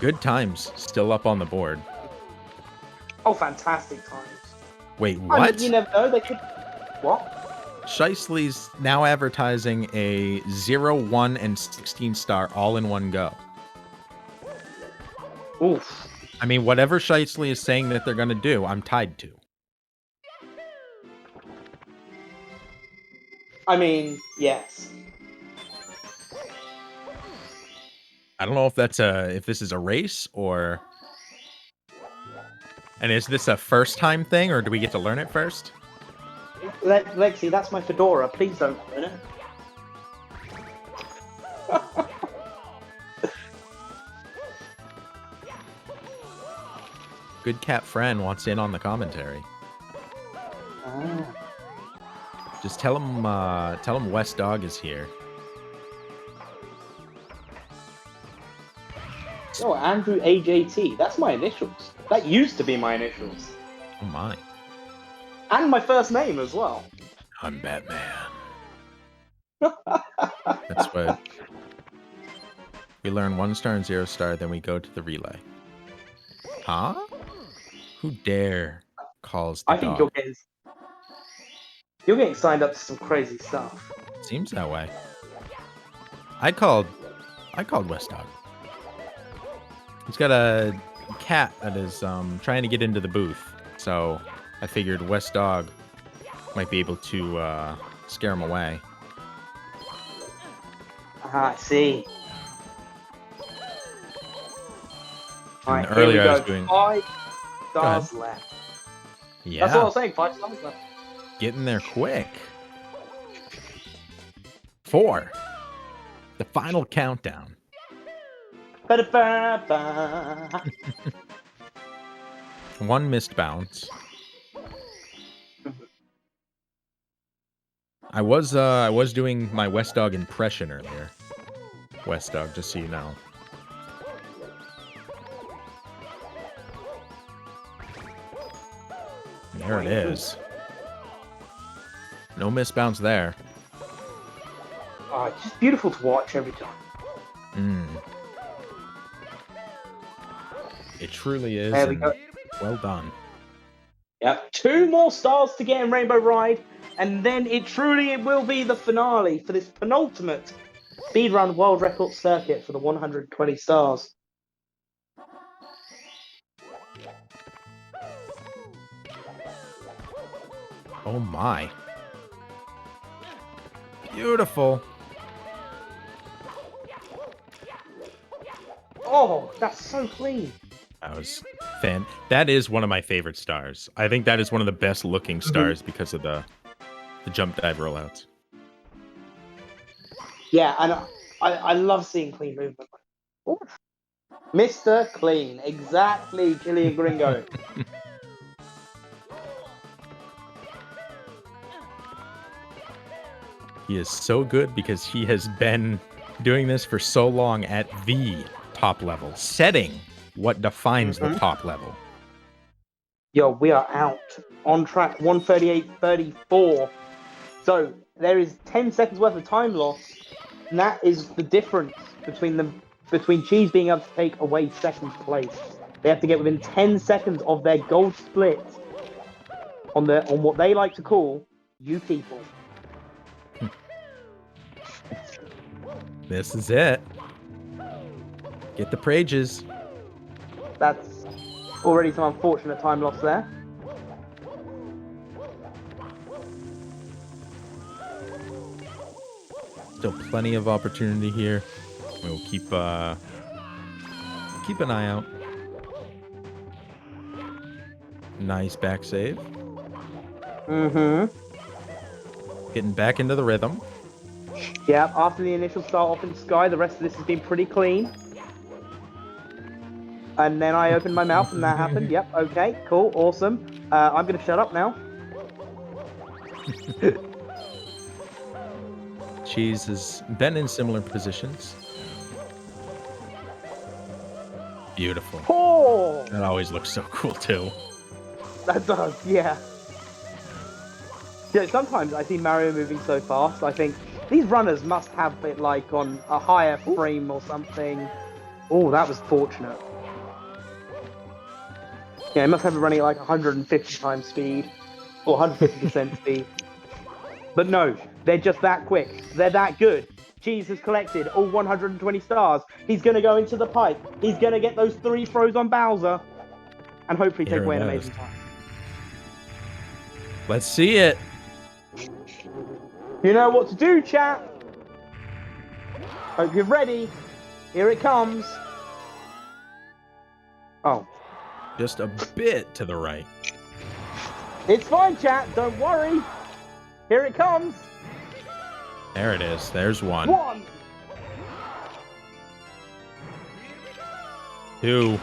Speaker 9: Good times still up on the board.
Speaker 13: Oh, fantastic times.
Speaker 9: Wait,
Speaker 13: I
Speaker 9: what?
Speaker 13: mean, you never know. They could. What?
Speaker 9: Shicely's now advertising a 0, 1, and 16 star all in one go.
Speaker 13: Oof.
Speaker 9: I mean, whatever Shicely is saying that they're going to do, I'm tied to.
Speaker 13: I mean, yes.
Speaker 9: I don't know if that's if this is a race or... And is this a first time thing or do we get to learn it first?
Speaker 13: Lexi, that's my fedora. Please don't ruin it.
Speaker 9: Good Cat Friend wants in on the commentary.
Speaker 13: Ah.
Speaker 9: Just tell him West Dog is here.
Speaker 13: Oh, Andrew AJT. That's my initials. That used to be my initials.
Speaker 9: Oh my.
Speaker 13: And my first name as well.
Speaker 9: I'm Batman. That's what... We learn 1 star and 0 star, then we go to the relay. Huh? Who dare calls the
Speaker 13: I think
Speaker 9: dog?
Speaker 13: you're getting signed up to some crazy stuff.
Speaker 9: Seems that way. I called West Dog. He's got a cat that is trying to get into the booth, so I figured West Dog might be able to scare him away.
Speaker 13: Ah, I see.
Speaker 9: And
Speaker 13: Alright,
Speaker 9: earlier
Speaker 13: here we
Speaker 9: I was
Speaker 13: go.
Speaker 9: doing
Speaker 13: 5 stars left.
Speaker 9: Yeah,
Speaker 13: That's what I was saying. 5 stars left.
Speaker 9: getting there quick. 4. The final countdown.
Speaker 13: Ba-da-ba-ba.
Speaker 9: 1 missed bounce. I was doing my West Dog impression earlier. West Dog, just so you know. There it is. No missed bounce there.
Speaker 13: Oh, it's just beautiful to watch every time.
Speaker 9: It truly is.
Speaker 13: There we
Speaker 9: and
Speaker 13: go.
Speaker 9: Well done.
Speaker 13: Yep, 2 more stars to get in Rainbow Ride, and then it will be the finale for this penultimate Speedrun World Record Circuit for the 120 stars.
Speaker 9: Oh my. Beautiful.
Speaker 13: Oh, that's so clean.
Speaker 9: That was That is one of my favorite stars. I think that is one of the best looking stars because of the jump dive rollouts.
Speaker 13: Yeah, and I love seeing clean movement. Ooh. Mr. Clean, exactly, Killian Gringo.
Speaker 9: He is so good because he has been doing this for so long at the top level, setting what defines the top level.
Speaker 13: Yo, we are out on track 138.34. So there is 10 seconds worth of time loss, and that is the difference between Cheese being able to take away second place. They have to get within 10 seconds of their gold split on what they like to call you people.
Speaker 9: This is it. Get the prages.
Speaker 13: That's already some unfortunate time loss there.
Speaker 9: Still plenty of opportunity here. We'll keep an eye out. Nice back save. Getting back into the rhythm.
Speaker 13: Yeah, after the initial start off in Sky, the rest of this has been pretty clean. And then I opened my mouth and that happened. Yep, okay, cool, awesome. I'm going to shut up now.
Speaker 9: Cheese has been in similar positions. Beautiful.
Speaker 13: Oh!
Speaker 9: That always looks so cool too.
Speaker 13: That does, yeah. Yeah, sometimes I see Mario moving so fast, I think these runners must have it like on a higher frame or something. Oh, that was fortunate. Yeah, it must have it running at like 150 times speed. Or 150% speed. But no, they're just that quick. They're that good. Cheese has collected all 120 stars. He's going to go into the pipe. He's going to get those 3 throws on Bowser. And hopefully take away an amazing time.
Speaker 9: Let's see it.
Speaker 13: You know what to do, chat. Hope you're ready. Here it comes. Oh.
Speaker 9: Just a bit to the right.
Speaker 13: It's fine, chat. Don't worry. Here it comes.
Speaker 9: There it is. There's one.
Speaker 13: 1.
Speaker 9: 2.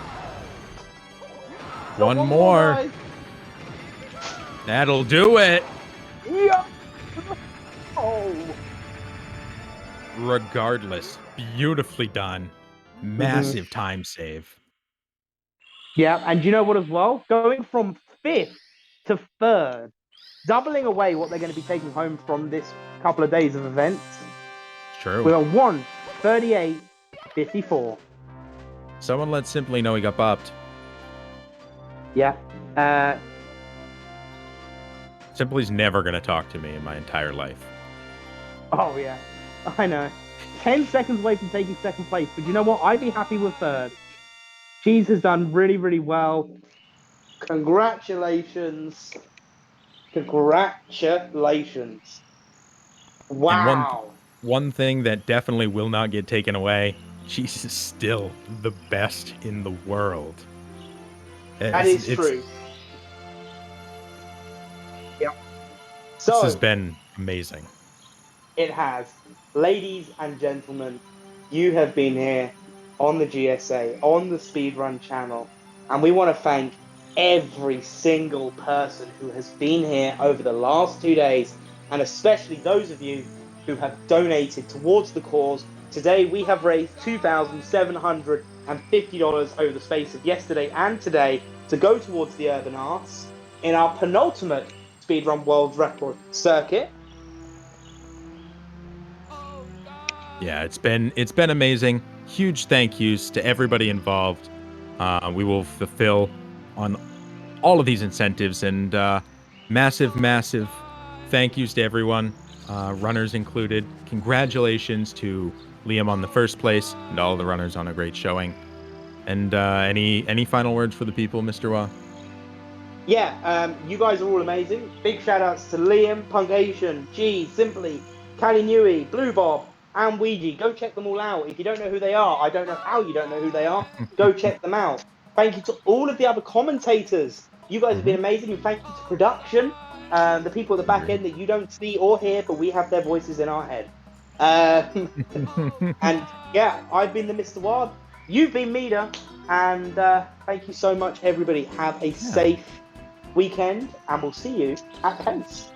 Speaker 9: One more.
Speaker 13: Guys.
Speaker 9: That'll do it.
Speaker 13: Yeah. Oh.
Speaker 9: Regardless, beautifully done. Massive time save.
Speaker 13: Yeah, and you know what as well? Going from 5th to 3rd, doubling away what they're going to be taking home from this couple of days of events.
Speaker 9: True.
Speaker 13: We're 138.54.
Speaker 9: Someone let Simply know he got bopped.
Speaker 13: Yeah.
Speaker 9: Simply's never going to talk to me in my entire life.
Speaker 13: Oh, yeah. I know. 10 seconds away from taking second place, but you know what? I'd be happy with 3rd. Cheese has done really, really well. Congratulations. Congratulations. Wow.
Speaker 9: And one thing that definitely will not get taken away, Cheese is still the best in the world.
Speaker 13: That is true. Yep. So,
Speaker 9: this has been amazing.
Speaker 13: It has. Ladies and gentlemen, you have been here on the GSA, on the Speedrun channel, and we want to thank every single person who has been here over the last 2 days, and especially those of you who have donated towards the cause. Today we have raised $2,750 over the space of yesterday and today to go towards the urban arts in our penultimate Speedrun World Record Circuit.
Speaker 9: Yeah, it's been amazing. Huge thank yous to everybody involved. We will fulfill on all of these incentives, and massive thank yous to everyone, runners included. Congratulations to Liam on the first place and all the runners on a great showing. And any final words for the people, Mr. Wah?
Speaker 13: Yeah, you guys are all amazing. Big shout outs to Liam, Punk Asian, G, Simply, Callie Newey, Blue Bob, and Ouija. Go check them all out. If you don't know who they are, I don't know how you don't know who they are. Go check them out. Thank you to all of the other commentators. You guys have been amazing. And thank you to production, the people at the back end that you don't see or hear, but we have their voices in our head. And yeah, I've been the Mr. Wild. You've been Mida. And thank you so much, everybody. Have a safe weekend, and we'll see you at Pace.